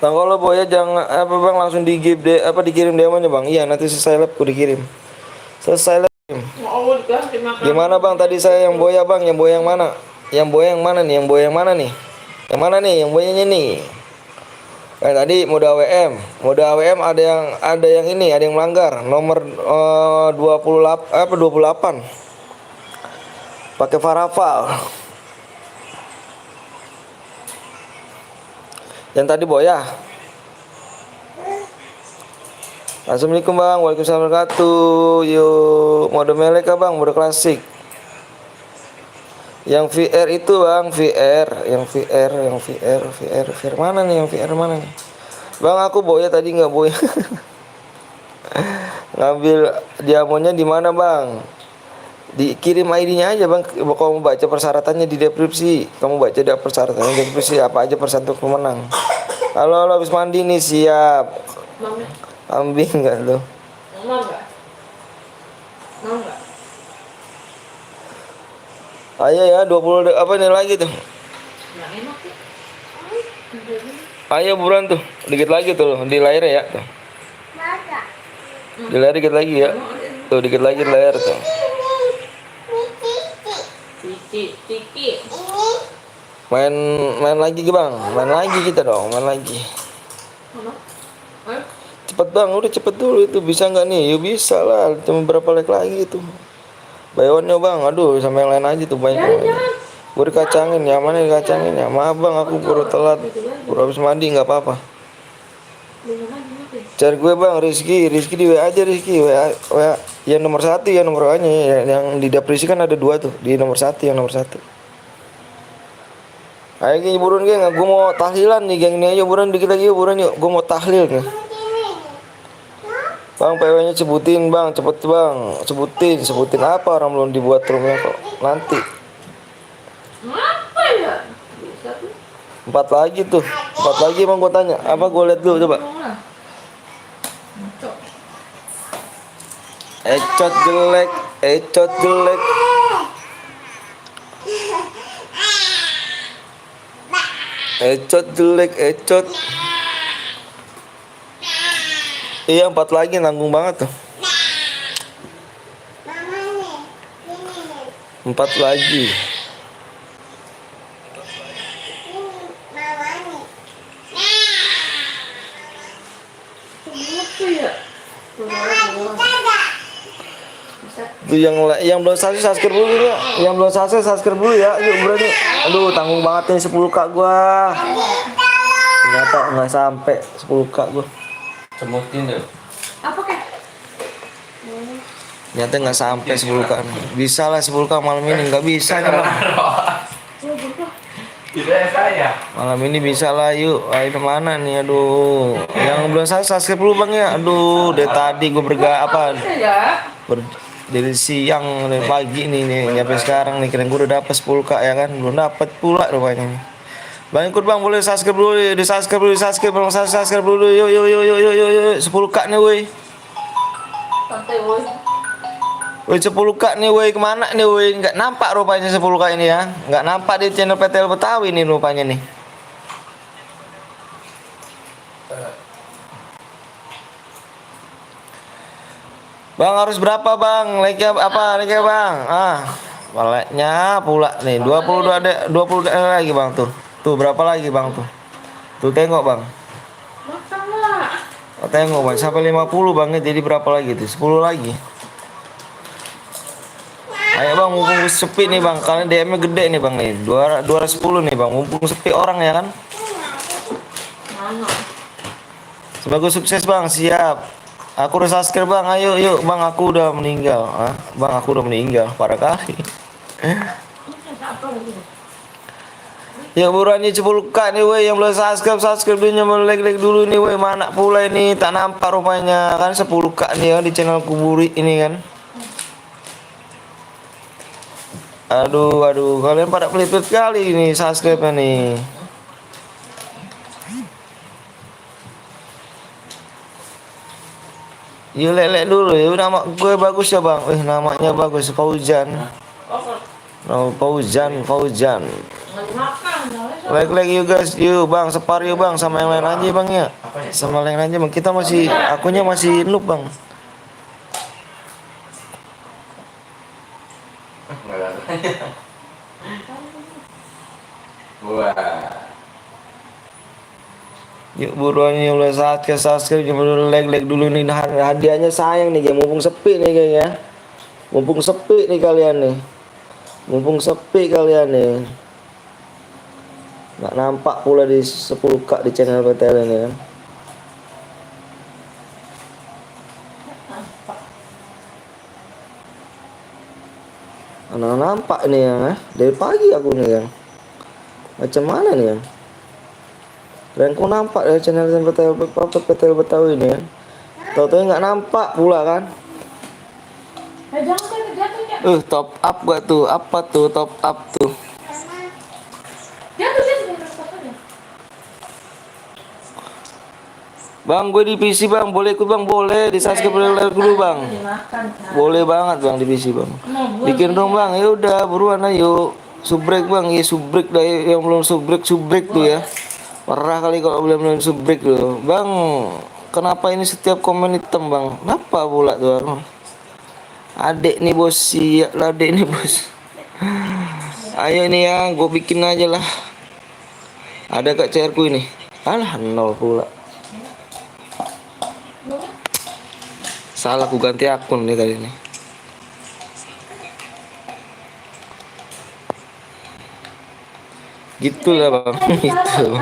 Nah, kalau boya jangan apa bang langsung dikirim demonya bang. Iya nanti selesai lab aku dikirim. Selesai lab. Mau dikasih makan. Gimana bang tadi saya yang boya bang? Yang boya yang mana? Yang boya yang mana nih? Yang boya yang mana nih? Yang mana nih? Yang boyanya nih? Tadi mode AWM. Mode AWM ada yang ini, ada yang melanggar. Nomor 28 pakai Farafal. Yang tadi boya. Assalamualaikum bang, waalaikumsalam warahmatullahi wabarakatuh. Yuk, mode melek bang, mode klasik. Yang VR itu bang, VR, VR mana nih, yang VR mana nih? Bang aku boya tadi nggak boya. Ngambil diamonnya di mana bang? Dikirim ID-nya aja bang. Kamu baca persyaratannya di deskripsi. Kamu baca di persyaratannya di deskripsi apa aja persyaratan untuk pemenang. Halo, habis mandi nih siap. Mau nggak? Ambing nggak tuh? Mau nggak? Mau nggak? Ayo ya 20 apa nih lagi tuh? Nggak enak sih. Ayo buruan tuh. Dikit lagi tuh di layar ya tuh. Masa? Di layar dikit lagi ya. Tuh dikit lagi di layar tuh. Tiki. Main main lagi bang. Main lagi kita dong. Main lagi. Mana? Ayo. Cepet bang. Udah cepet dulu itu. Bisa nggak nih? Yuk bisa lah. Cuma berapa like lagi itu. Bayonnya bang. Aduh sama yang lain aja tuh banyak. Jangan. Gue dikacangin ya. Mana dikacangin ya? Maaf bang aku baru telat. Baru habis mandi nggak apa-apa. Belum lagi mati. Cari gue bang Rizky di WA aja Rizky WA yang nomor 1 ya nomor WA nya yang di depresi kan ada 2 tuh di nomor 1 yang nomor 1. Ayo gini buruan geng, gue mau tahlilan nih geng ini aja buruan dikit lagi yuk buruan yuk gue mau tahlil nih. Bang PW nya sebutin bang cepet bang sebutin apa orang belum dibuat roomnya kok nanti. Apa ya? Bisa tuh. 4 lagi tuh 4 lagi bang gue tanya apa gue lihat dulu coba. Mau lah. Cok. Ecot jelek iya 4 lagi nanggung banget tuh. 4 lagi. Apa ya? Tuh yang belum subscribe dulu ya. Yang belum subscribe dulu ya. Yuk berani. Aduh tanggung banget nih 10k gua. Ternyata nggak sampai 10k gua. Semutin deh. Apa kek? Ternyata nggak sampai 10k. Bisa lah 10k malam ini nggak bisa nih bang. Tidak saya. Malam ini bisa lah yuk. Ayo mana nih aduh. Yang belum subscribe dulu bang ya. Aduh dari tadi gua Ya. dari siang dari pagi nih nyampe sekarang nih kira gue udah dapet 10k ya kan belum dapet pula rupanya nih. Bang ikut bang boleh subscribe dulu di subscribe bang subscribe dulu yuk 10k nih woi. Santai woi. Woi 10k nih woi kemana nih woi nggak nampak rupanya 10k ini ya nggak nampak di channel PTL Betawi nih rupanya nih. Bang harus berapa bang? Like-nya apa? Like-nya bang? Like-nya pula nih 22 ada 20 lagi bang tuh. Tuh berapa lagi bang tuh? Tuh tengok bang. Makan lah. Oh, tengok bang sampai 50 bang jadi berapa lagi tuh? 10 lagi. Ayo bang mumpung sepi nih bang kalian DM-nya gede nih bang nih 210 nih bang mumpung sepi orang ya kan. Mana? Semoga sukses bang siap. Aku udah subscribe bang, ayo yuk bang aku udah meninggal, bang aku udah meninggal parah kali. Ya buruan nih 10k nih weh yang belum subscribe dulu mau like dulu nih weh mana pula ini tak nampak rupanya kan 10k nih ya di channel Kuburi ini kan. Aduh kalian pada pelit-pelit kali ini subscribe-nya nih. Yuk lek dulu ya nama gue bagus ya bang. Namanya bagus Fauzan. Oh, Fauzan. Like you guys, yuk bang separ yuk bang sama yang lain aja bang ya. Sama yang lain aja bang. Kita masih akunya masih noob bang. Wah. Yuk buruan yang udah subscribe jangan dulu like dulu nih hadiahnya sayang nih geng mumpung sepi nih geng ya. Mumpung sepi nih kalian nih. Nggak nampak pula di 10k di channel PTL ini kan. Anak nampak nih yang dari pagi aku nih yang macam mana nih yang dan kau nampak dari channel PTL Betawi ini ya. Tahu-tahu nggak nampak pula kan. Jangan jatuh ya. Top up gak tuh? Apa tuh top up tuh? Jatuh ya. Bang, gue di PC bang, boleh ikut bang, boleh di subscribe dulu bang. Dimakan. Boleh banget bang di PC bang. Bikin dong bang, ya udah buruan ayo. Subrek bang, ya subrek dah yang belum subrek tuh ya. Parah kali kalau belum subrek tuh. Bang, kenapa ini setiap komen hitam bang? Kenapa pula tuh bang? Adek nih bos, iya lah adek nih bos. Ayo nih ya, gue bikin aja lah. Ada kak CR ku ini. Alah, nol pula. Salah, aku ganti akun nih kali ini. Gitu lah bang, gitu.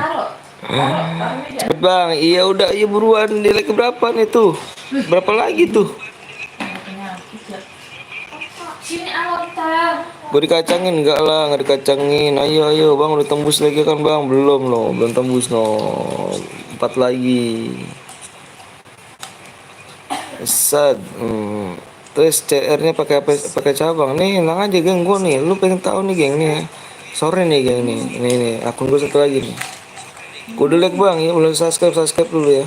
Cepet bang, iya udah, iya buruan. Nilai keberapa nih tuh? Berapa lagi tuh? Sini alontar. Gue dikacangin enggak lah, nggak dikacangin. Ayo bang, udah tembus lagi kan bang? Belum loh, belum tembus loh. 4 lagi. Set. Terus CR-nya pakai apa? Pakai cabang nih, tenang aja geng gue nih. Lu pengen tahu nih geng nih ya. Sore nih geng nih. Nih akun gue satu lagi nih. Kudu like bang ya, belum subscribe dulu ya.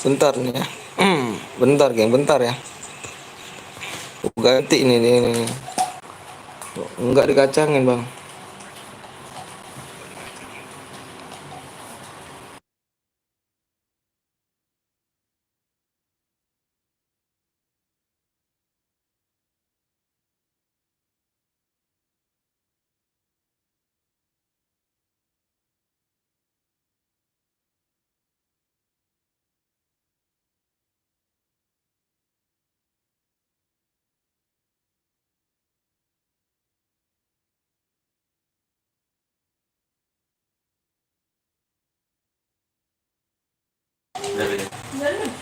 Bentar nih ya. Bentar geng, bentar ya. Ganti nih. Enggak dikacangin bang.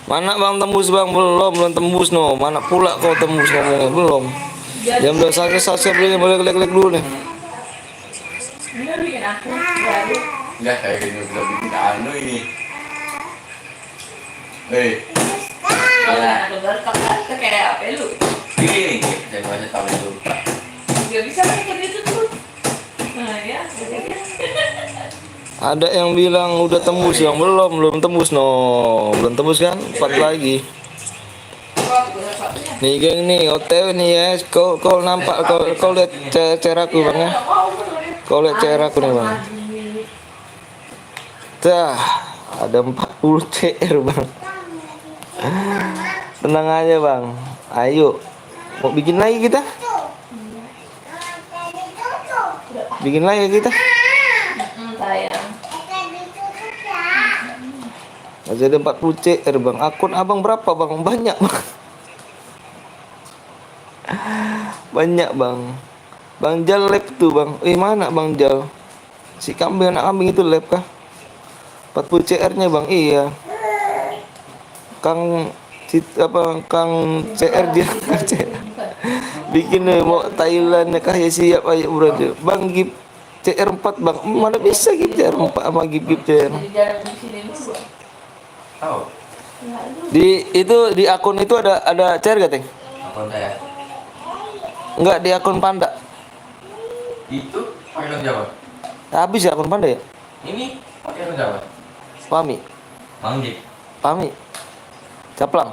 Mana bang tembus bang? Belum tembus no. Mana pula kau tembus ngomongnya? Belum. Jam 2 saya beli boleh klik dulu nih. Ini bikin aku baru. Enggak kayak gini udah bikin anu ini. Hei, Aku baru tak kayak apa lu? ini saya masih tahu itu. Gak bisa pakai itu tuh. Nah ya, Ada yang bilang udah tembus, yang belum tembus no. Belum tembus kan? 4 lagi. Nih geng nih, OTW nih ya. Kau nampak kau lihat CR aku bang ya. Kau lihat CR aku nih bang. Dah, ada 40 CR bang. Tenang aja bang. Ayo, mau bikin lagi kita? Bikin lagi kita? sayang. Masih ada 40 CR bang. Akun abang berapa bang? Banyak bang. Banyak bang. Bang Jal lab tuh bang. Mana bang Jal? Si kambing, anak kambing itu lab kah? 40 CR nya bang. Iya. Kang CR dia. Bikin mau Thailand kah ya, siap ayo brother. Bang Gip CR 4 bang. Mana bisa Gip CR 4 sama Gip CR. Jadi jarang di sini dulu. Tahu? Di akun itu ada CR gak Teng? Akun saya. Enggak, di akun Panda. Itu pakai akun Jawa. Habis ya akun Panda ya? Ini pakai akun Jawa. Pami. Manggil. Pami. Caplang.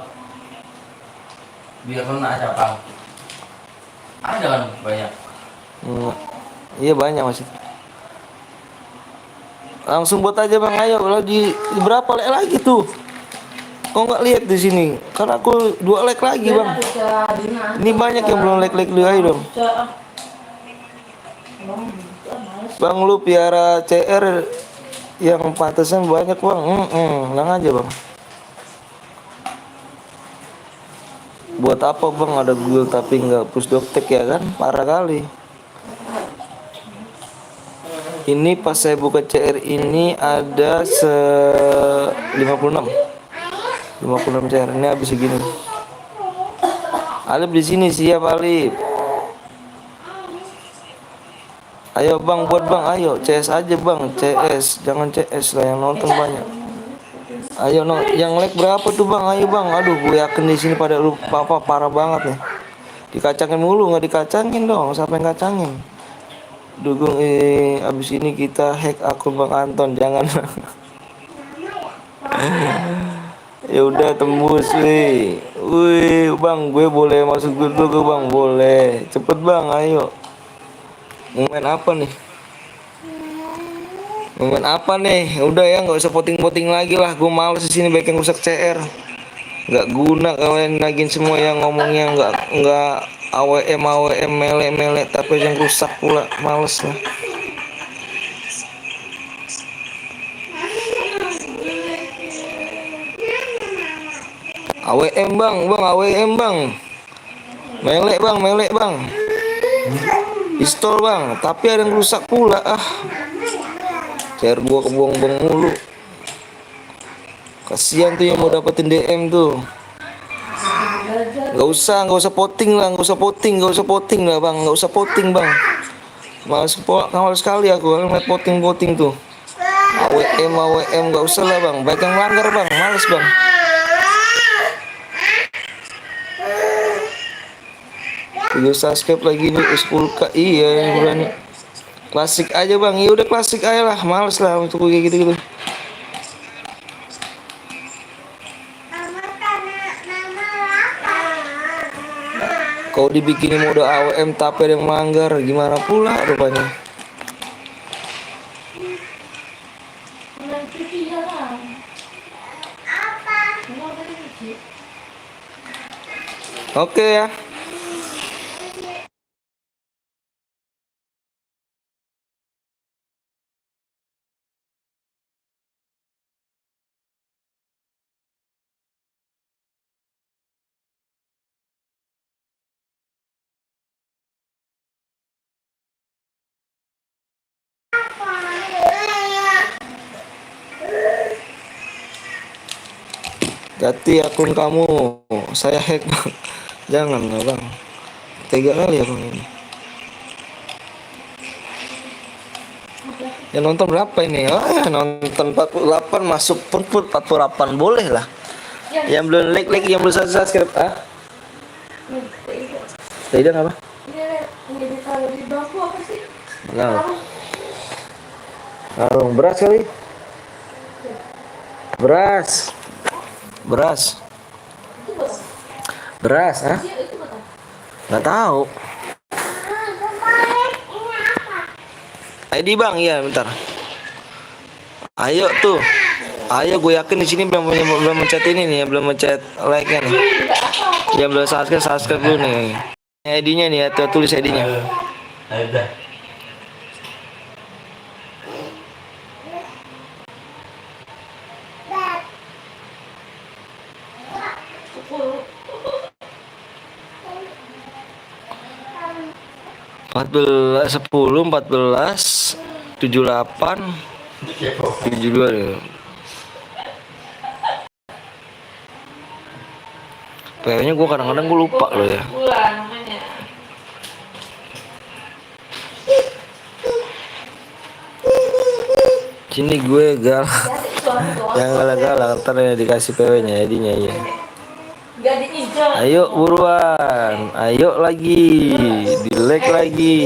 Di akun aja Bang. Ada kan banyak. Iya banyak masih. Langsung buat aja bang, ayo kalau di berapa like lagi tuh? Kok nggak lihat di sini? Karena aku 2 like lagi bang. Ini banyak yang belum like dulu, ayo dong. Bang lu piara CR yang pantesan banyak bang. Lang aja bang. Buat apa bang ada Google tapi nggak push doktek ya kan? Parah kali. Ini pas saya buka CR ini ada 56 CR ini habis segini. Alif di sini siap Alif. Ayo bang, buat bang, ayo CS aja bang, CS, jangan CS lah yang nonton banyak. Ayo no, yang like berapa tuh bang? Ayo bang, aduh gue yakin di sini pada lupa apa parah banget nih. Dikacangin mulu, nggak dikacangin dong, siapa yang kacangin? Dukung abis ini kita hack akun bang Anton, jangan. Ya udah tembus, wih bang, gue boleh masuk dulu ke bang, boleh, cepet bang, ayo. Mau main apa nih? Mau main apa nih? Udah ya, nggak usah poting-poting lagi lah. Gue males di sini baik yang rusak CR. Nggak guna kalian lagi semua yang ngomongnya nggak AWM melek tapi yang rusak pula, males lah. AWM bang, AWM bang. Melek bang. Pistol bang, tapi ada yang rusak pula ah. CR gua kebuang-buang mulu. Kasihan tuh yang mau dapetin DM tuh. Gak usah poting lah, gak usah poting lah bang, gak usah poting bang. Males sekali aku ngeliat poting tuh. AWM gak usah lah bang, baik yang melanggar bang, males bang. Video subscribe lagi nih 10k, iya yang berani. Klasik aja bang, ya udah klasik aja lah, males lah untuk kayak gitu. Kau dibikinin mode AWM tapi ada yang melanggar, gimana pula rupanya. Oke ya. Ganti akun kamu, saya hack bang. Jangan lah bang, tega kali ya bang ini. Ya nonton berapa ini? Oh ya nonton 48, masuk pun 48 boleh lah. Yang belum like, yang belum subscribe ah? Tidak apa? Nah. Karung beras kali. Beras ah? Nggak tahu. ID bang, iya bentar. Ayo tuh, ayo gue yakin di sini belum mencet ini nih, belum mencet like-nya nih. Ya belum subscribe dulu nih. ID-nya nih, atau tulis ID-nya. Belas 10 14 78 72 deh. PW-nya gue kadang-kadang gue lupa loh ya. Sini gue galak. Jangan galak-galak, ntar ya dikasih PW-nya jadinya ya. Ayo buruan, ayo lagi, di like lagi.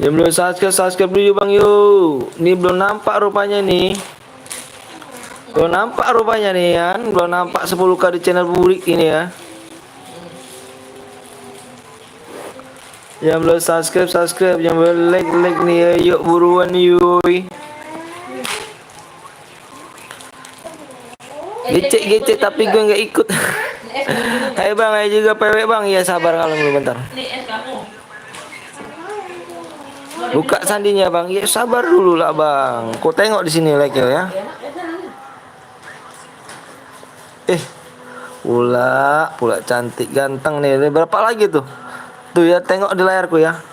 Yang belum subscribe dulu bang yuk. Ini belum nampak rupanya nih. Belum nampak rupanya nih kan. Belum nampak 10k di channel Burik ini ya. Yang belum subscribe, yang belum like nih, yuk buruan yuk. Gecek tapi gue nggak ikut. Hai bang, ayo juga PW bang. Iya sabar kalau dulu bentar. Buka sandinya bang. Ya sabar dulu lah bang. Kau tengok di sini like ya. Pula cantik ganteng nih. Berapa lagi tuh? Tuh ya, tengok di layarku ya.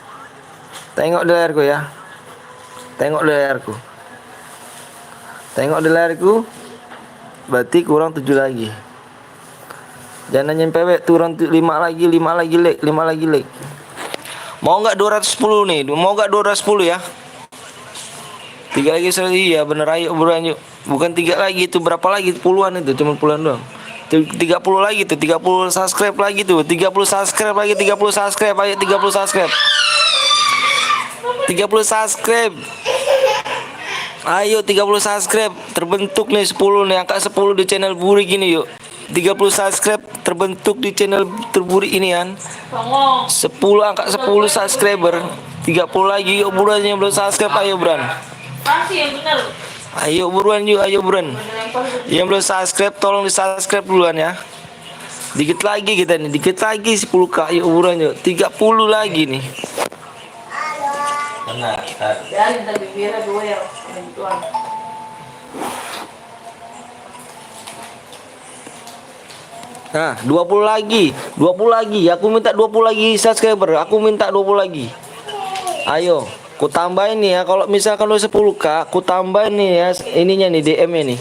Tengok di layarku. Tengok di layarku. Berarti kurang 7 lagi. Jangan nanyain pewek, turun 5 lagi, 5 lagi like, 5 lagi like. Mau nggak 210 nih? Mau nggak 210 ya? 3 lagi sekali ya, bener, ayo buruan yuk. Bukan 3 lagi, itu berapa lagi? Puluhan itu, cuma puluhan doang. 30 lagi tuh, 30 subscribe lagi tuh, 30 subscribe lagi, 30 subscribe, ayo 30 subscribe. 30 subscribe. Ayo 30 subscribe. Terbentuk nih 10 nih, angka 10 di channel Buri gini yuk. 30 subscribe terbentuk di channel Terburi ini kan. 10 angka 10 subscriber. 30 lagi yuk buruan yang belum subscribe, ayo buruan. Masih yang benar. Ayo buruan yuk, ayo buruan. Yang belum subscribe tolong di subscribe duluan ya. Dikit lagi kita nih, dikit lagi 10k, ayo buruan yuk. 30 lagi nih. Benar. Biarin tadi biar gue yang tuan. Nah, 20 lagi. 20 lagi. Aku minta 20 lagi subscriber. Aku minta 20 lagi. Ayo, ku tambahin nih ya. Kalau misalkan udah 10k, aku tambahin nih ya ininya nih DM-nya nih.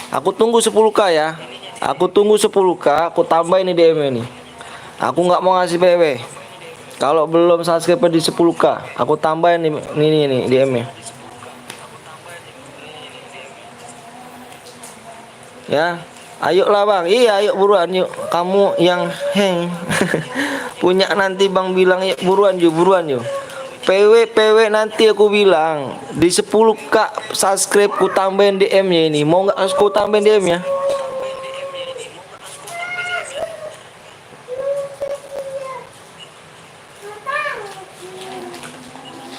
Aku tunggu 10k ya. Aku tunggu 10k, aku tambahin nih DM-nya nih. Aku nggak mau ngasih PW. Kalau belum subscriber di 10k, aku tambahin nih DM-nya. Ya, ayo lah bang. Iya, ayo buruan yuk. Kamu yang heng punya nanti bang bilang yuk buruan yuk, buruan yuk. PW nanti aku bilang di 10k subscribe ku tambahin DM-nya ini. Mau nggak aku tambahin DM-nya?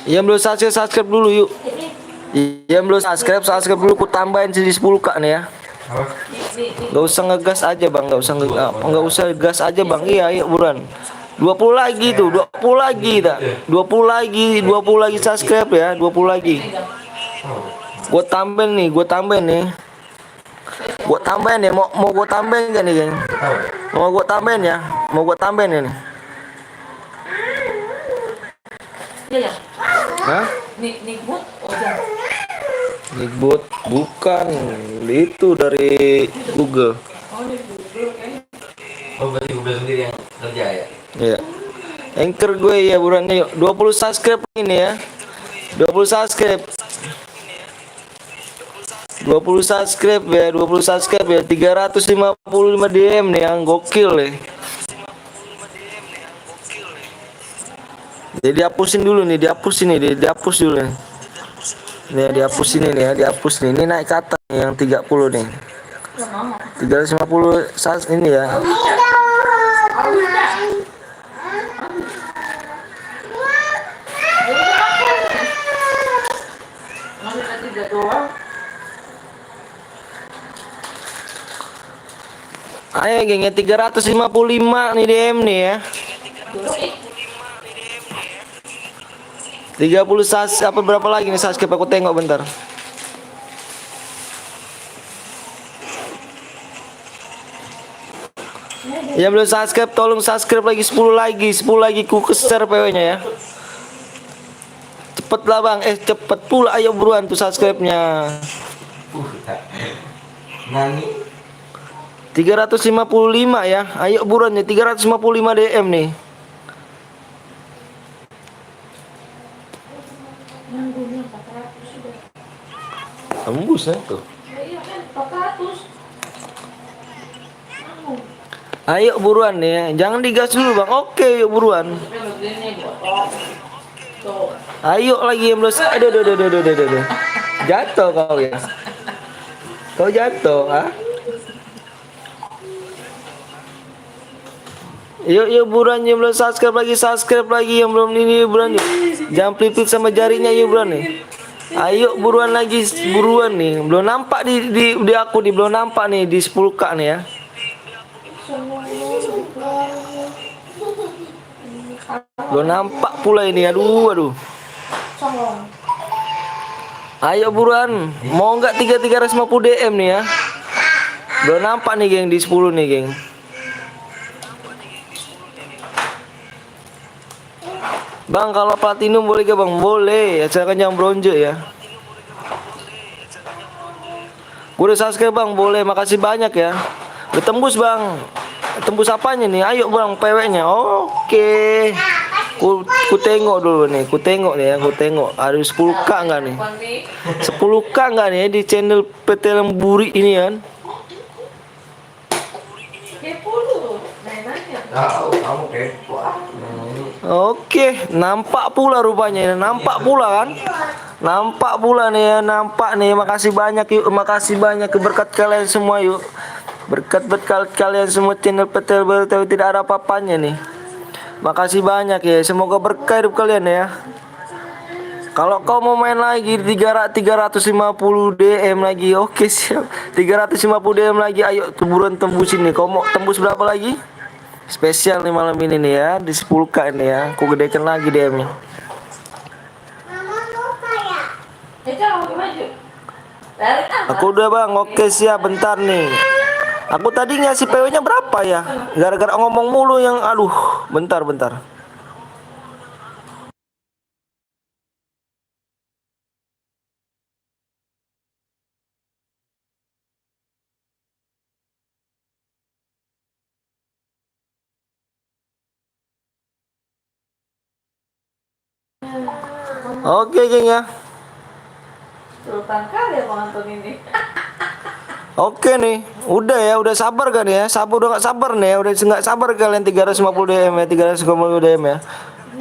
Yang belum subscribe dulu yuk. Yang belum subscribe dulu, ku tambahin di 10k nih ya. Gak usah ngegas aja bang, gak usah gas aja bang. Iya, ayo buruan. 20 lagi tuh, 20 lagi dah. 20 lagi subscribe ya, 20 lagi. Gua tambahin nih. Gua tambahin ya, mau gua tambahin kan nih, geng? Mau gua tambahin ya, ini. Iya ya. Hah? Nikbut. Oh jangan. Nickbot bukan, itu dari Google. Oh, berarti Google sendiri yang kerja ya? Iya. Anchor gue ya buruan yuk. 20 subscribe ini ya. 20 subscribe. 20 subscribe ya, 20 subscribe ya. 355 DM nih yang gokil nih. Jadi dihapusin dulu nih, dihapus dulu nih. Nih dihapus ini nih ya, dihapus nih. Ini naik ke atas nih, yang 30 nih. 350 ini ya. Ayo gengnya 355 nih DM nih ya. 30 apa berapa lagi nih subscribe, aku tengok bentar. Yang belum subscribe tolong subscribe lagi, 10 lagi ku keser PW-nya ya. Cepet lah bang, cepet pula, ayo buruan tuh subscribe-nya. Nani 355 ya, ayo buruan ya, 355 DM nih. Tembus ya tuh. Iya kan 400. Ayo buruan nih, jangan digas dulu bang. Oke, yuk buruan. Ayo lagi yang belum. Aduh. Jatuh kau ya. Kau jatuh, ah? Yuk buruan yang belum subscribe lagi yang belum ini buruan yuk. Jangan pelipit sama jarinya yuk buruan nih. Ayo buruan lagi, buruan nih. Belum nampak di aku belum nampak nih di 10k nih ya. Belum nampak pula ini, aduh. Ayo buruan, mau nggak 350 DM nih ya. Belum nampak nih geng di 10 nih geng. Bang kalau platinum boleh gak bang? Boleh, asalkan jangan bronze ya. Gue udah subscribe bang, boleh, makasih banyak ya. Udah tembus bang. Tembus apanya nih? Ayo bang, PW-nya. Oke. Ku tengok dulu nih, ku tengok nih ya, ku tengok. Ada 10k nggak nih? 10k nggak nih di channel PT Lemburi ini kan? Kepo lu. Nanya-nanya. Tahu kamu kepo. Oke, nampak pula rupanya, nampak pula kan? Nampak pula nih ya, nampak nih. Makasih banyak yuk, makasih banyak berkat kalian semua yuk. Berkat kalian semua channel PT Lemburi tidak ada apa-apanya nih. Makasih banyak ya, semoga berkah hidup kalian ya. Kalau kau mau main lagi 350 DM lagi, oke siap. 350 DM lagi, ayo buruan tembusin nih. Kau mau tembus berapa lagi? Spesial nih malam ini nih ya, di 10k ini ya. Aku gedekan lagi DM-nya. Mama lupa ya. Jangan pakai baju. Tarik ah. Aku udah bang, oke siap, bentar nih. Aku tadi ngasih PW-nya berapa ya? Gara-gara ngomong mulu yang, aduh, bentar. Oke geng ya. Sultan kali ya penonton ini. Oke nih, udah ya, udah sabar kan ya? Sabar udah nggak sabar nih ya, udah nggak sabar kalian 350 DM ya, 350 DM ya.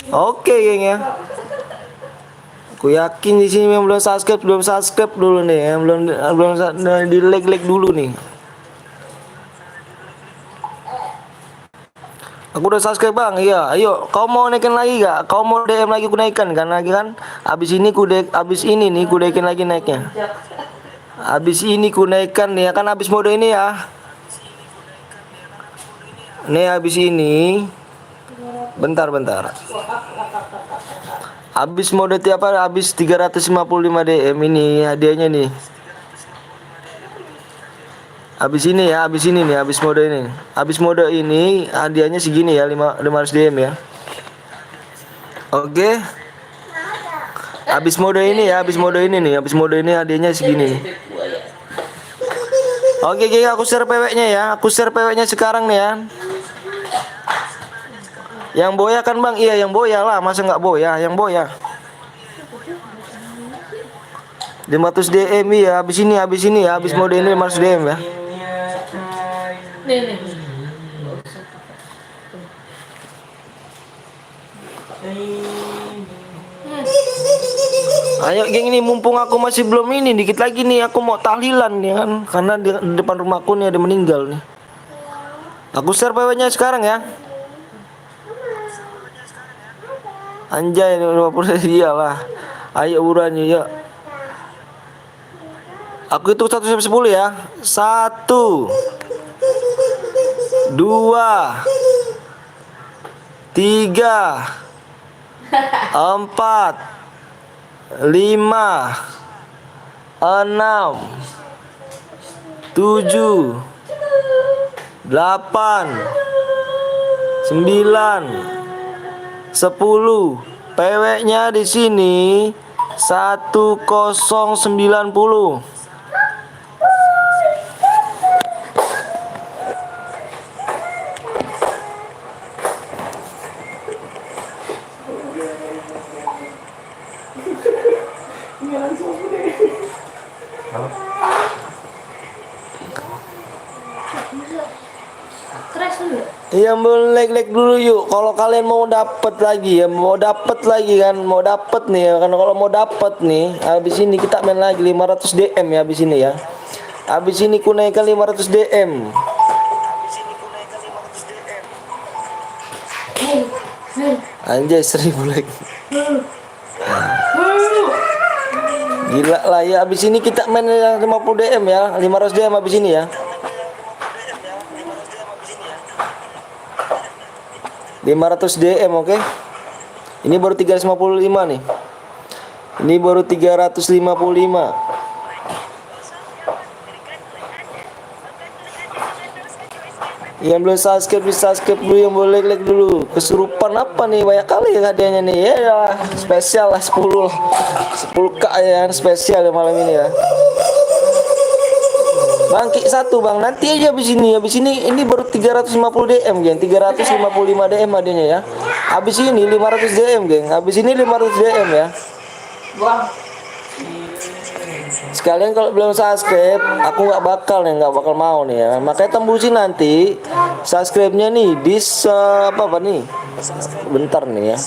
Oke geng ya. Aku yakin di sini yang belum subscribe dulu nih, yang belum di like dulu nih. Aku udah subscribe bang, iya. Ayo, kau mau naikin lagi gak? Kau mau DM lagi aku naikkan kan lagi kan? Abis ini nih ku naikin lagi naiknya. Abis ini ku naikkan nih ya kan, abis mode ini ya. Nih abis ini. Bentar. Abis mode tiap hari, abis 355 DM ini hadiahnya nih. Abis ini nih, abis mode ini. Abis mode ini hadiahnya segini ya, 500 DM ya. Oke. Abis mode ini hadiahnya segini nih. Oke, aku share PW-nya ya. Aku share PW-nya sekarang nih ya. Yang boya kan bang? Iya yang boya lah, masa nggak boya? Yang boya 500 DM ya. Abis ini ya, abis mode ini 500 DM ya. Nih. Ayo geng ini, mumpung aku masih belum ini, dikit lagi nih aku mau tahlilan nih kan, karena di depan rumahku nih ada meninggal nih. Aku share PW-nya sekarang ya. Anjay 50 iyalah. Ayo buruan yuk. Aku hitung 1 sampai 10 ya. 1 2 3 4 5 6 7 8 9 10 PW-nya di sini 1090. Iya mau like dulu yuk. Kalau kalian mau dapet lagi ya, mau dapet nih ya. Karena kalau mau dapet nih, habis ini kita main lagi 500 DM ya habis ini ya. Habis ini ku naikkan 500 DM. Anjay 1000 like. Gila lah ya, habis ini kita main 50 DM ya, 500 DM habis ini ya. 500 DM oke. Ini baru 355 nih. Ini baru 355. Yang belum subscribe bisa subscribe dulu, yang boleh like dulu. Kesurupan apa nih, banyak kali ya hadiahnya nih. Ya lah, spesial lah 10 10k ya, spesial ya malam ini ya. Bang, kick satu bang, nanti aja habis ini baru 350 DM geng, 355 DM adanya ya. Habis ini 500 DM geng, habis ini 500 DM ya. Buang. Sekalian kalau belum subscribe, aku nggak bakal mau nih ya. Makanya tembusin nanti subscribe-nya nih di apa nih? Bentar nih ya.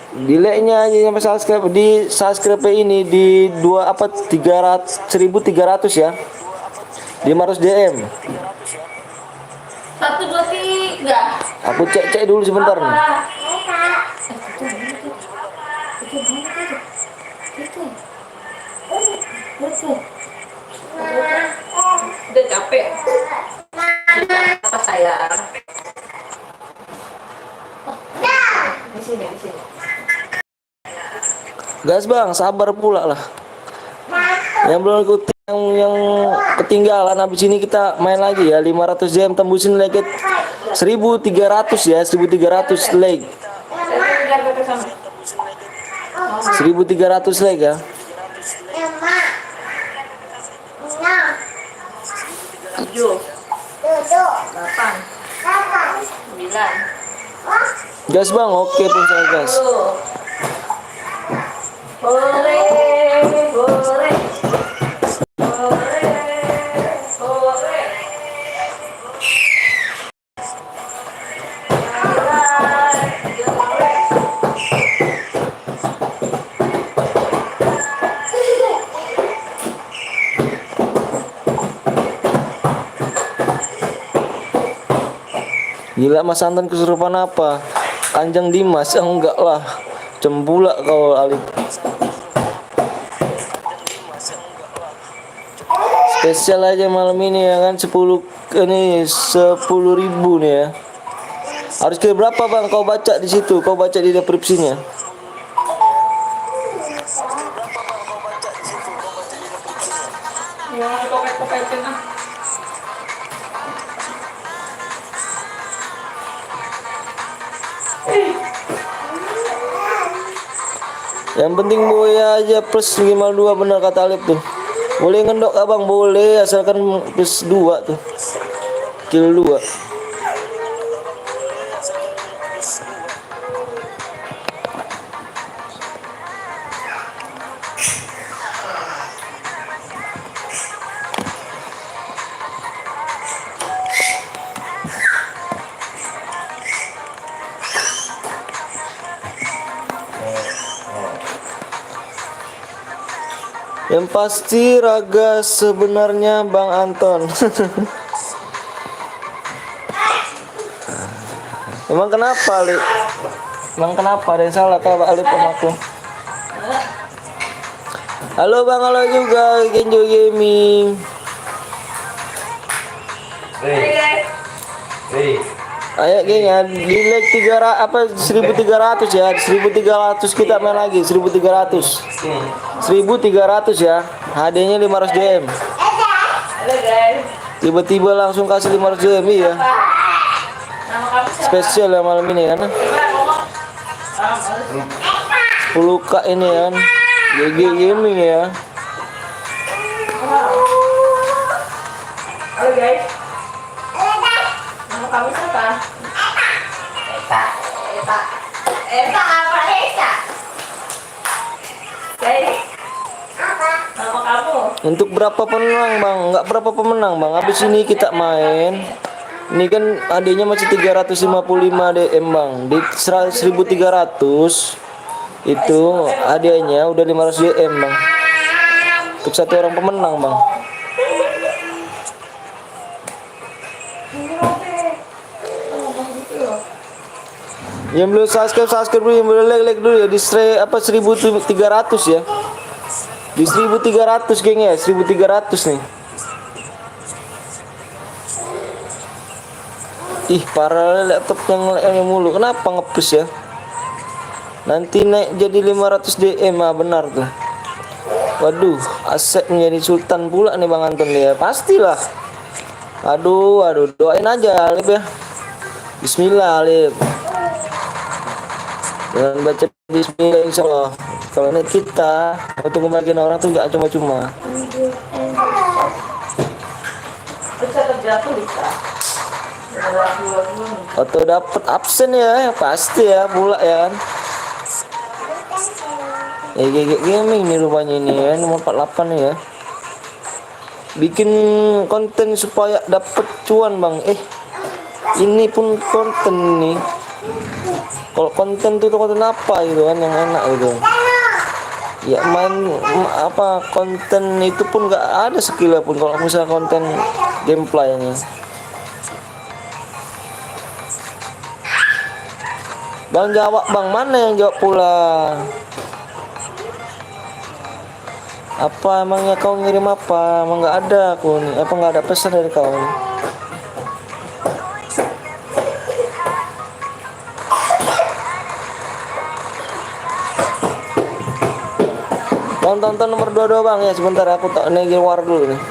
Delay-nya aja sampai subscribe di subscribe ini di 1300 ya. 500 DM. 1, 2, 3. Aku cek dulu sebentar nih. Udah capek. Apa sayang? Di sini. Gas bang, sabar pula lah. Yang belum ikutin yang ketinggalan, habis ini kita main lagi ya. 500 DM tembusin like 1300 ya, 1300 like. 1300 like ya. Emak. Enam. 7, Duduk. 8, Delapan. 9. Gas bang, oke pun saya gas. Hore. Gila Mas Anton kesurupan apa? Kanjeng Dimas? Enggak lah. Cembula kau Alif. Spesial aja malam ini ya kan 10 ini 10.000 nih ya. Harus ke berapa bang? Kau baca di situ, kau baca di deskripsinya. Jangan kopek-kopekin ah. Yang penting boya aja plus 52 benar kata Alif tuh. Boleh ngendok abang, boleh asalkan plus 2 tuh. Kill 2. Yang pasti raga sebenarnya Bang Anton. Emang kenapa, Li? Emang kenapa? Ada yang salah kah Alif sama aku? Halo Bang, halo juga Genjo Gaming. Ayo geng ya, di like 1300 ya, 1300 kita main lagi, 1300 ya, HD-nya 500 DM. Halo guys. Tiba-tiba langsung kasih 500 DM ya. Nama kamu siapa? Spesial ya malam ini kan. 10k ini kan. GG Gaming ya. Halo guys. Nama kamu siapa? Eta apa Eta? Guys. Nama kamu? Untuk berapa pemenang bang? Enggak berapa pemenang bang. Habis ini kita main. Ini kan adanya masih 355 DM bang. Di 1300 itu adanya udah 500 DM bang. Untuk satu orang pemenang bang. Yang belum subscribe dulu, yang belum like dulu ya di 1300 ya. Di 1300 geng ya, 1300 nih. Ih, parah laptop yang mulu. Kenapa nge-push ya? Nanti naik jadi 500 DM ah, benar tuh. Waduh, aset menjadi sultan pula nih Bang Anton ya. Pastilah. Aduh, doain aja Alif ya. Bismillah Alif. Dengan baca bismillah insyaallah. Kalau net kita untuk membagian orang tuh gak cuma-cuma. Bisa kerja tuh bisa. Atau dapat absen ya, pasti ya pula ya kan. GG Gaming nih rupanya ini ya, nomor 48 nih ya. Bikin konten supaya dapat cuan bang. Ini pun konten nih. Kalau konten tuh konten apa gitu kan yang enak gitu. Ya apa konten itu pun nggak ada skill pun kalau misalnya konten gameplaynya. Bang jawab bang, mana yang jawab pula? Apa emangnya kau ngirim apa? Emang nggak ada aku nih. Apa nggak ada pesan dari kau? Bang tonton nomor 22 bang ya, sebentar aku tak negil war dulu nih.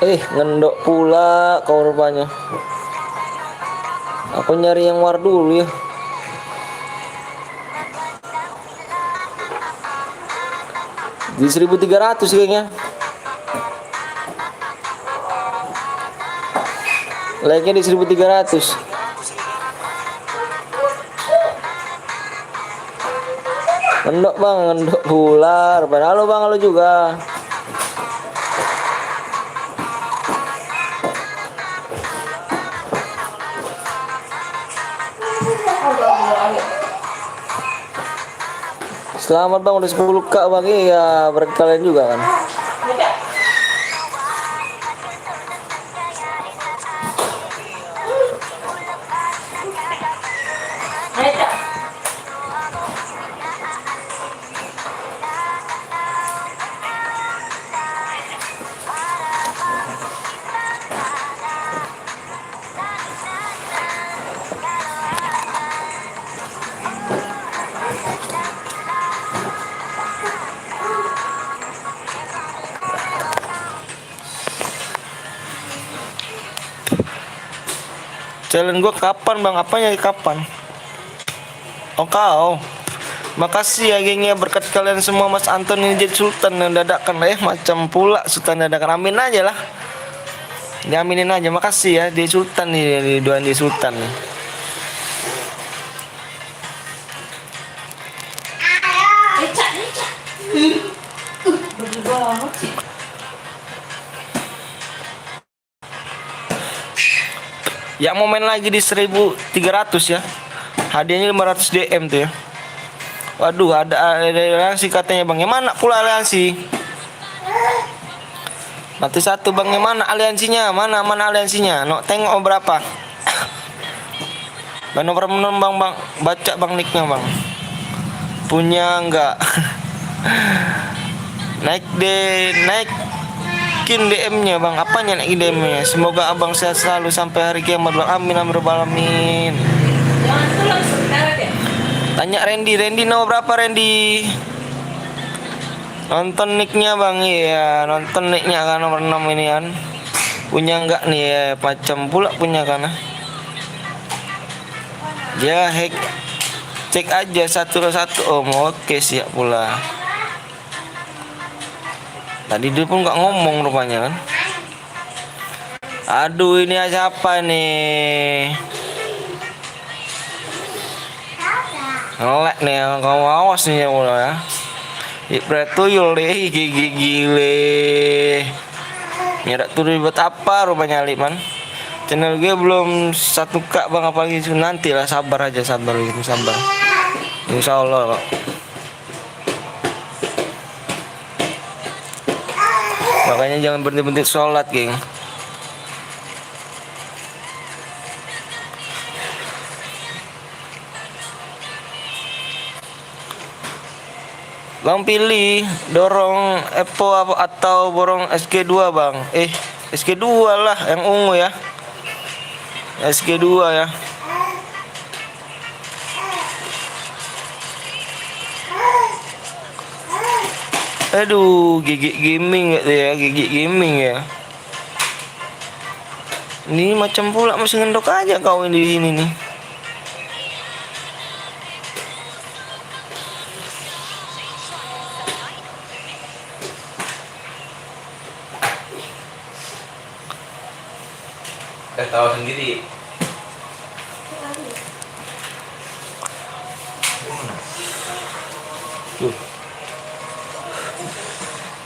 Ngendok pula kau rupanya. Aku nyari yang war dulu ya. Di 1300 kayaknya. Like-nya di 1300. Ngendok bang, ngendok pula. Halo bang, halo juga. Selamat bang, udah 10k bang. Iya, berarti kalian juga kan. Challenge gue kapan bang? Apanya kapan? Oh kau. Makasih ya gengnya, berkat kalian semua Mas Anton ini jadi sultan yang dadakan macam pula sultan dadakan. Amin aja lah. Diaminin aja. Makasih ya, dia sultan nih, doain dia sultan nih. Ya mau main lagi di 1300 ya. Hadiahnya 500 DM tuh ya. Waduh, ada aliansi katanya bang. Yang mana pula aliansi? Nanti satu bang, yang mana aliansinya? Mana aliansinya? No, tengok berapa. Bang nomor bang, baca bang nicknya bang. Punya enggak? Naikin DM-nya bang. Apanya naikin DM-nya? Semoga abang sehat selalu sampai hari kiamat bang. Amin amin rabbal alamin. Tanya Randy nomor berapa Randy? Nonton nicknya bang. Iya, nonton nicknya kan nomor 6 ini kan. Punya enggak nih ya? Macam pula punya kan. Ya hack. Cek aja satu-satu om. Oke siap pula. Tadi dia pun nggak ngomong rupanya kan. Aduh ini siapa nih? Ngelek nih, kamu awas nih ya pula ya. Ibret tuyul deh, gigi gile. Nyerak turun buat apa rupanya Liman. Channel gue belum 1k bang, apalagi nanti lah, sabar aja, sabar. Insya Allah kok. Makanya jangan berhenti sholat geng. Bang pilih dorong Epo atau borong SG2 bang. SG2 lah yang ungu ya. SG2 ya. Aduh, gigi gaming ya, gigi gaming ya. Ini macam pula masih ngendok aja kau di sini nih. tahu sendiri. Tuh.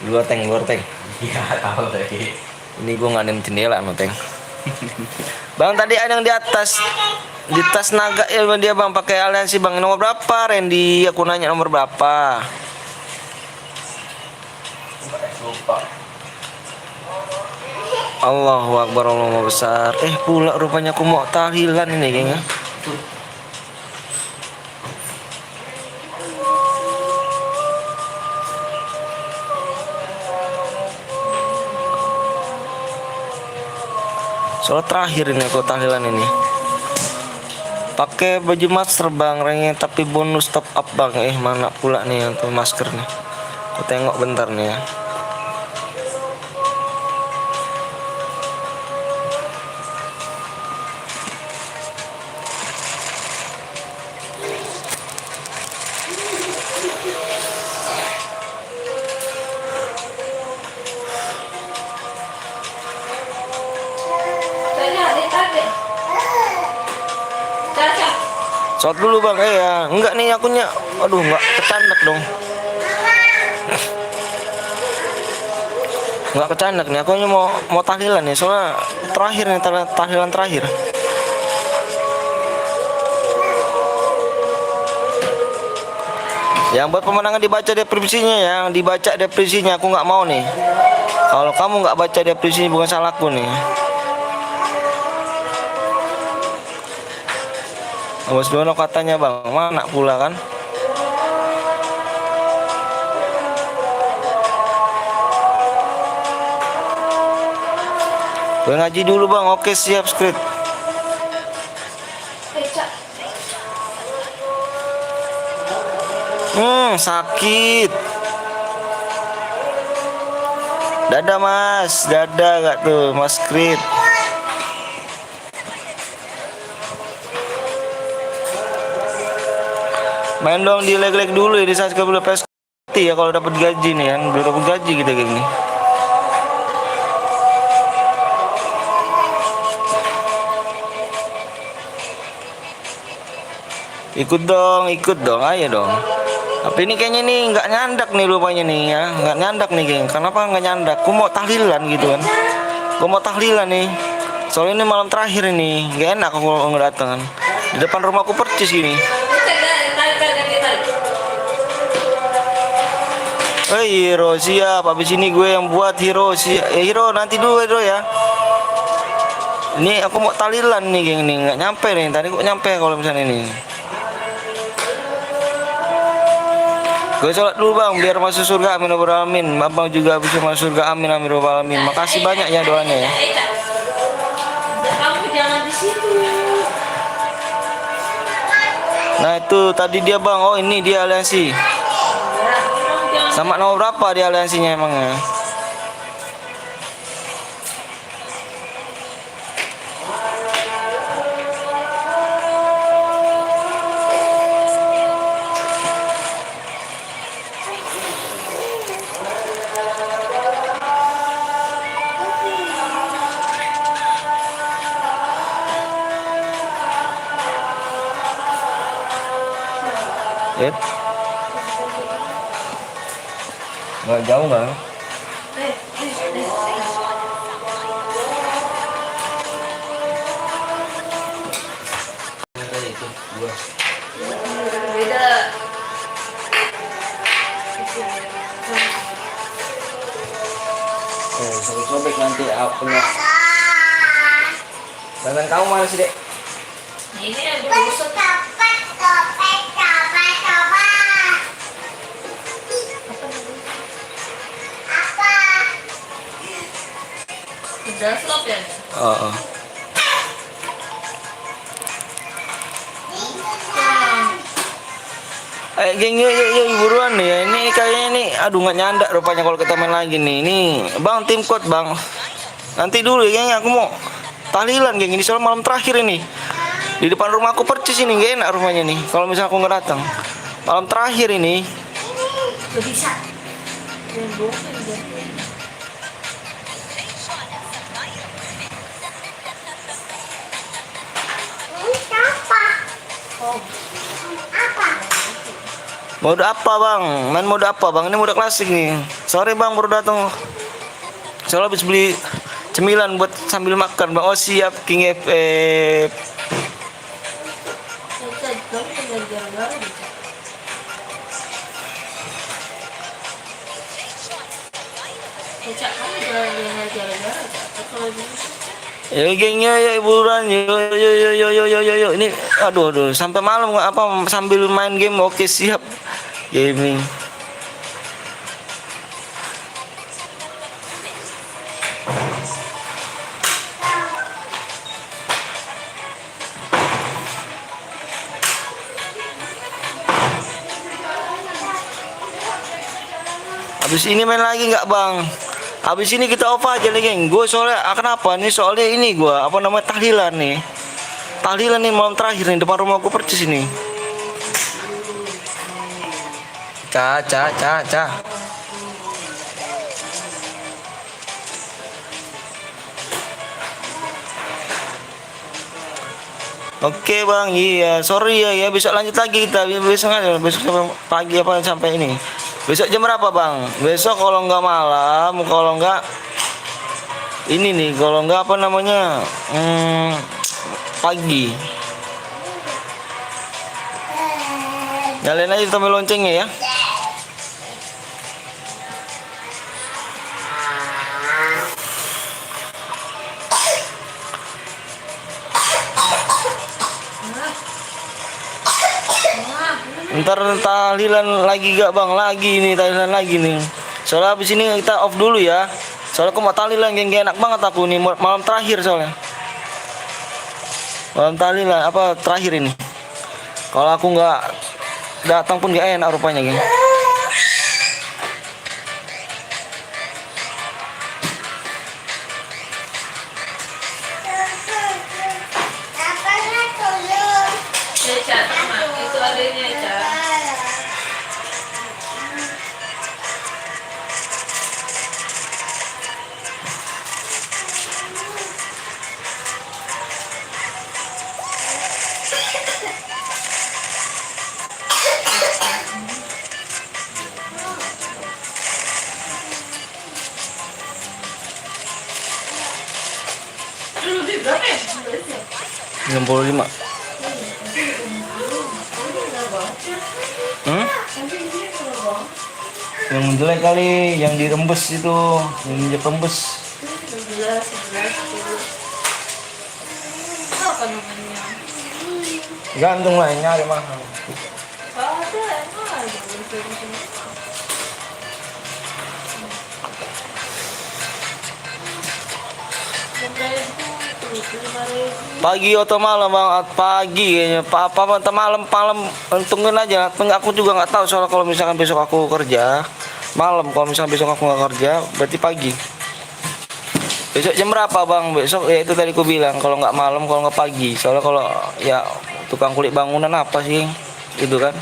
Luar Teng, luar Teng. Iya tahu tadi. Ini gua nggak ada jendela no Teng. Bang tadi ada yang di atas di tas naga ya dia bang pakai aliansi bang nomor berapa Randy aku nanya nomor berapa Lupa. Allahu Akbar Allah besar pula rupanya aku mau tahlilan ini kayaknya soal terakhir ini aku tahlilan ini pakai baju masker bang rengnya tapi bonus top up bang mana pula nih untuk masker nih aku tengok bentar nih ya shot dulu bang ya enggak nih akunnya aduh enggak kecandak dong enggak kecandak nih akunya mau tahlilan nih soalnya terakhir nih tahlilan terakhir yang buat pemenangan dibaca deskripsinya yang dibaca deskripsinya aku nggak mau nih kalau kamu nggak baca deskripsinya bukan salahku nih Bos Dono katanya bang, mana pula kan? Gue ngaji dulu bang, oke siap script. Sakit. Dadah mas, dadah gak tuh mas script. Main dong di leg-leg dulu ya di saat ke PS ya kalau dapat gaji nih kan belum dapat gaji kita kayak gini. Ikut dong, ayo dong. Tapi ini kayaknya nih nggak nyandak nih rupanya nih ya, nggak nyandak nih geng. Kenapa nggak nyandak? Aku mau tahlilan gitu kan. Aku mau tahlilan nih. Soalnya ini malam terakhir ini, nggak enak aku kalau nggak datang kan. Di depan rumahku percis gini. Hero siap, habis ini gue yang buat hero siap. Hero nanti dulu hero ya. Ini aku mau tahlilan nih geng nih, nggak nyampe nih. Tadi kok nyampe kalau misalnya ini. Gue sholat dulu bang, biar masuk surga amin robbal alamin. Abang juga bisa masuk surga amin amin robbal alamin. Makasih banyak ya doanya ya. Kamu jangan di situ. Nah itu tadi dia bang, oh ini dia aliansi. Sama nomor berapa dia aliansinya emangnya? Nggak jauh nggak? Beda. Sobek nanti punya. Dandan kamu mana sih dek? Ini ada busuk. Udah stop ya? Oh. Geng yuk buruan nih ya. Ini kayaknya nih aduh nggak nyandak rupanya kalau kita main lagi nih. Ini bang tim code bang. Nanti dulu ya geng aku mau tahlilan geng ini soal malam terakhir ini. Di depan rumahku percis ini gak enak rumahnya nih. Kalau misalnya aku nggak datang malam terakhir ini. Gak bisa. Mode apa bang? Main mode apa bang? Ini mode klasik nih. Sorry bang baru datang. Soalnya habis beli cemilan buat sambil makan bang. Oh siap King FF. Ya gengnya ya hiburan yo. Ini aduh sampai malam nggak apa sambil main game. Oke siap gaming. Habis ini main lagi nggak bang? Habis ini kita off aja nih geng. Gue soalnya kenapa nih? Soalnya ini gue apa namanya tahlilan nih. Tahlilan nih malam terakhir nih depan rumah gue percis ini. Ca. Oke bang, iya sorry ya besok lanjut lagi kita besok aja besok sampai pagi apa sampai ini. Besok jam berapa bang? Besok kalau nggak malam, kalau nggak ini nih, kalau nggak apa namanya pagi. Nyalain aja tombol loncengnya ya. Ntar tahlilan lagi gak bang? Lagi nih tahlilan lagi nih. Soalnya habis ini kita off dulu ya. Soalnya aku mau tahlilan geng, enak banget aku nih malam terakhir soalnya. Malam tahlilan apa terakhir ini. Kalau aku nggak datang pun gak enak rupanya geng. Itu adanya Ica. Berapa ya? 65. Yang jelek kali, yang dirembes itu, yang dirembes. 11. Apa namanya? Gantung lah, nyari mahal. Ada, emang ada. Pagi atau malam bang? Pagi kayaknya. Apa malam untungin aja. Aku juga nggak tahu soalnya kalau misalkan besok aku kerja malam. Kalau misalkan besok aku nggak kerja berarti pagi. Besok jam berapa bang? Besok ya itu tadi aku bilang kalau nggak malam kalau nggak pagi. Soalnya kalau ya tukang kulit bangunan apa sih itu kan?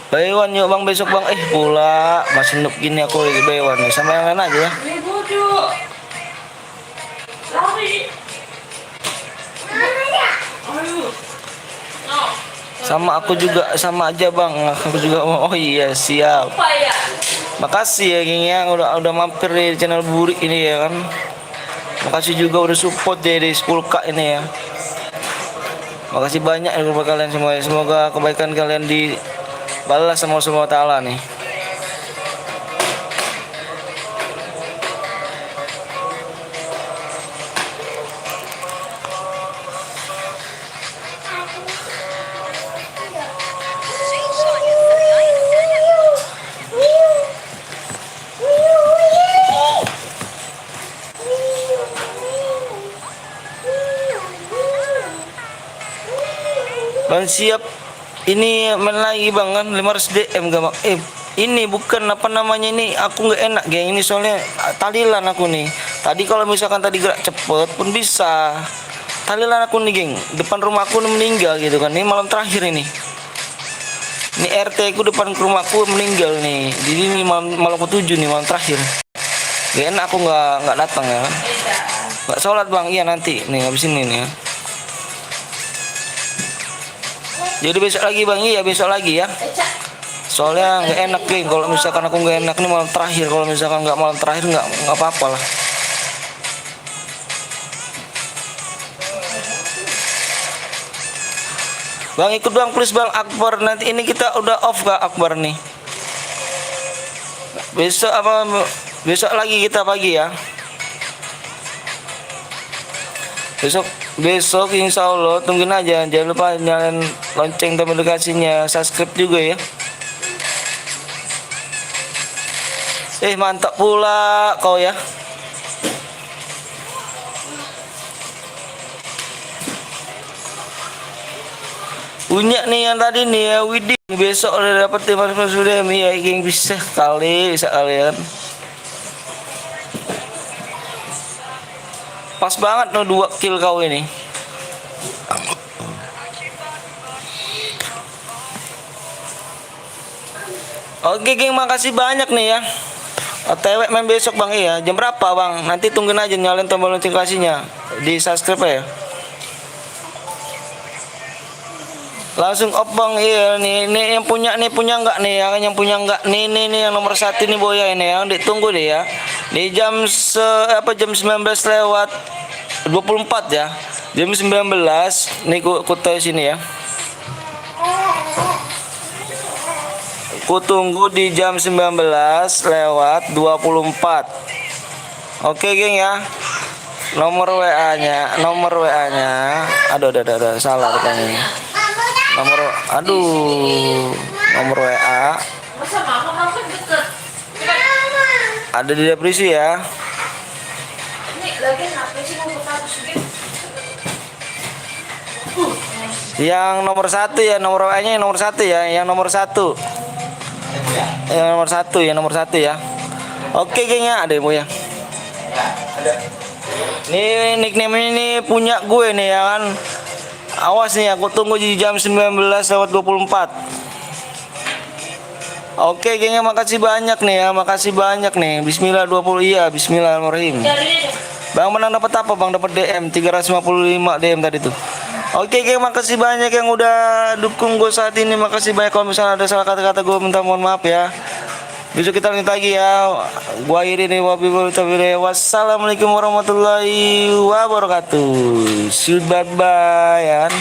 Baywan yuk bang besok bang. Pula masih nuk gini aku lagi baywan nih. Sama yang lain aja ya. Sama aku juga sama aja bang. Aku juga mau. Oh iya siap. Makasih ya geng ya udah mampir di channel Burik ini ya kan. Makasih juga udah support dari 10K ini ya. Makasih banyak ya kepada kalian semua. Semoga kebaikan kalian dibalas sama Allah Ta'ala nih. Bang siap ini main lagi bang kan 500 DM gak bang? Ini bukan apa namanya ini aku nggak enak geng ini soalnya tahlilan aku nih. Tadi kalau misalkan tadi gerak cepet pun bisa. tahlilan aku nih geng, depan rumah aku meninggal gitu kan. Ini malam terakhir ini. Ini RT ku depan ke rumahku meninggal nih. Jadi ini malam ke-7 nih, malam terakhir. Gak enak aku nggak datang ya kan. Nggak sholat bang, iya nanti nih habis ini nih ya. Jadi besok lagi bang, iya besok lagi ya. Soalnya nggak enak geng, kalau misalkan aku nggak enak nih malam terakhir. Kalau misalkan nggak malam terakhir nggak apa-apa lah. Bang ikut bang please bang Akbar, nanti ini kita udah off gak Akbar nih. Besok apa besok lagi kita pagi ya. Besok insya Allah tungguin aja, jangan lupa nyalain lonceng notifikasinya, subscribe juga ya. Mantap pula kau ya. Punya nih yang tadi nih ya Widih, besok udah dapet 500 sudah ya yang bisa kalian. Pas banget no 2 kill kau ini. Oke geng, makasih banyak nih ya. OTW main besok bang ya. Jam berapa bang? Nanti tungguin aja, nyalain tombol notifikasinya, di subscribe ya. Langsung off bang, iya nih yang punya nggak nih ya, yang punya nggak nih yang nomor 1 nih Boya ini ya, ditunggu deh ya. Di jam 19 lewat 24 ya, jam 19 nih ku tahu sini ya. Ku tunggu di jam 19 lewat 24. Oke geng ya. Nomor WA-nya, aduh salah katanya. Nomor WA Masa mama kan deket. ada di depresi ya. Ini lagi ngapain sih mau bertatus gitu? Yang nomor 1 ya, nomor WA-nya yang nomor 1 ya, yang nomor 1. Yang nomor 1 ya. Oke geng ya, ada ya. Nih nickname ini punya gue nih ya kan. Awas nih, aku tunggu di jam 19 lewat 24. Oke gengnya, makasih banyak nih ya, Bismillah 20, iya Bismillahirrahmanirrahim. Bang menang dapat apa bang? Dapat DM 355 DM tadi tuh. Oke geng, makasih banyak yang udah dukung gue saat ini. Makasih banyak, kalau misalnya ada salah kata-kata gue minta mohon maaf ya. Besok kita lanjut lagi ya. Gua akhiri nih, wassalamualaikum warahmatullahi wabarakatuh. See you, bye bye ya.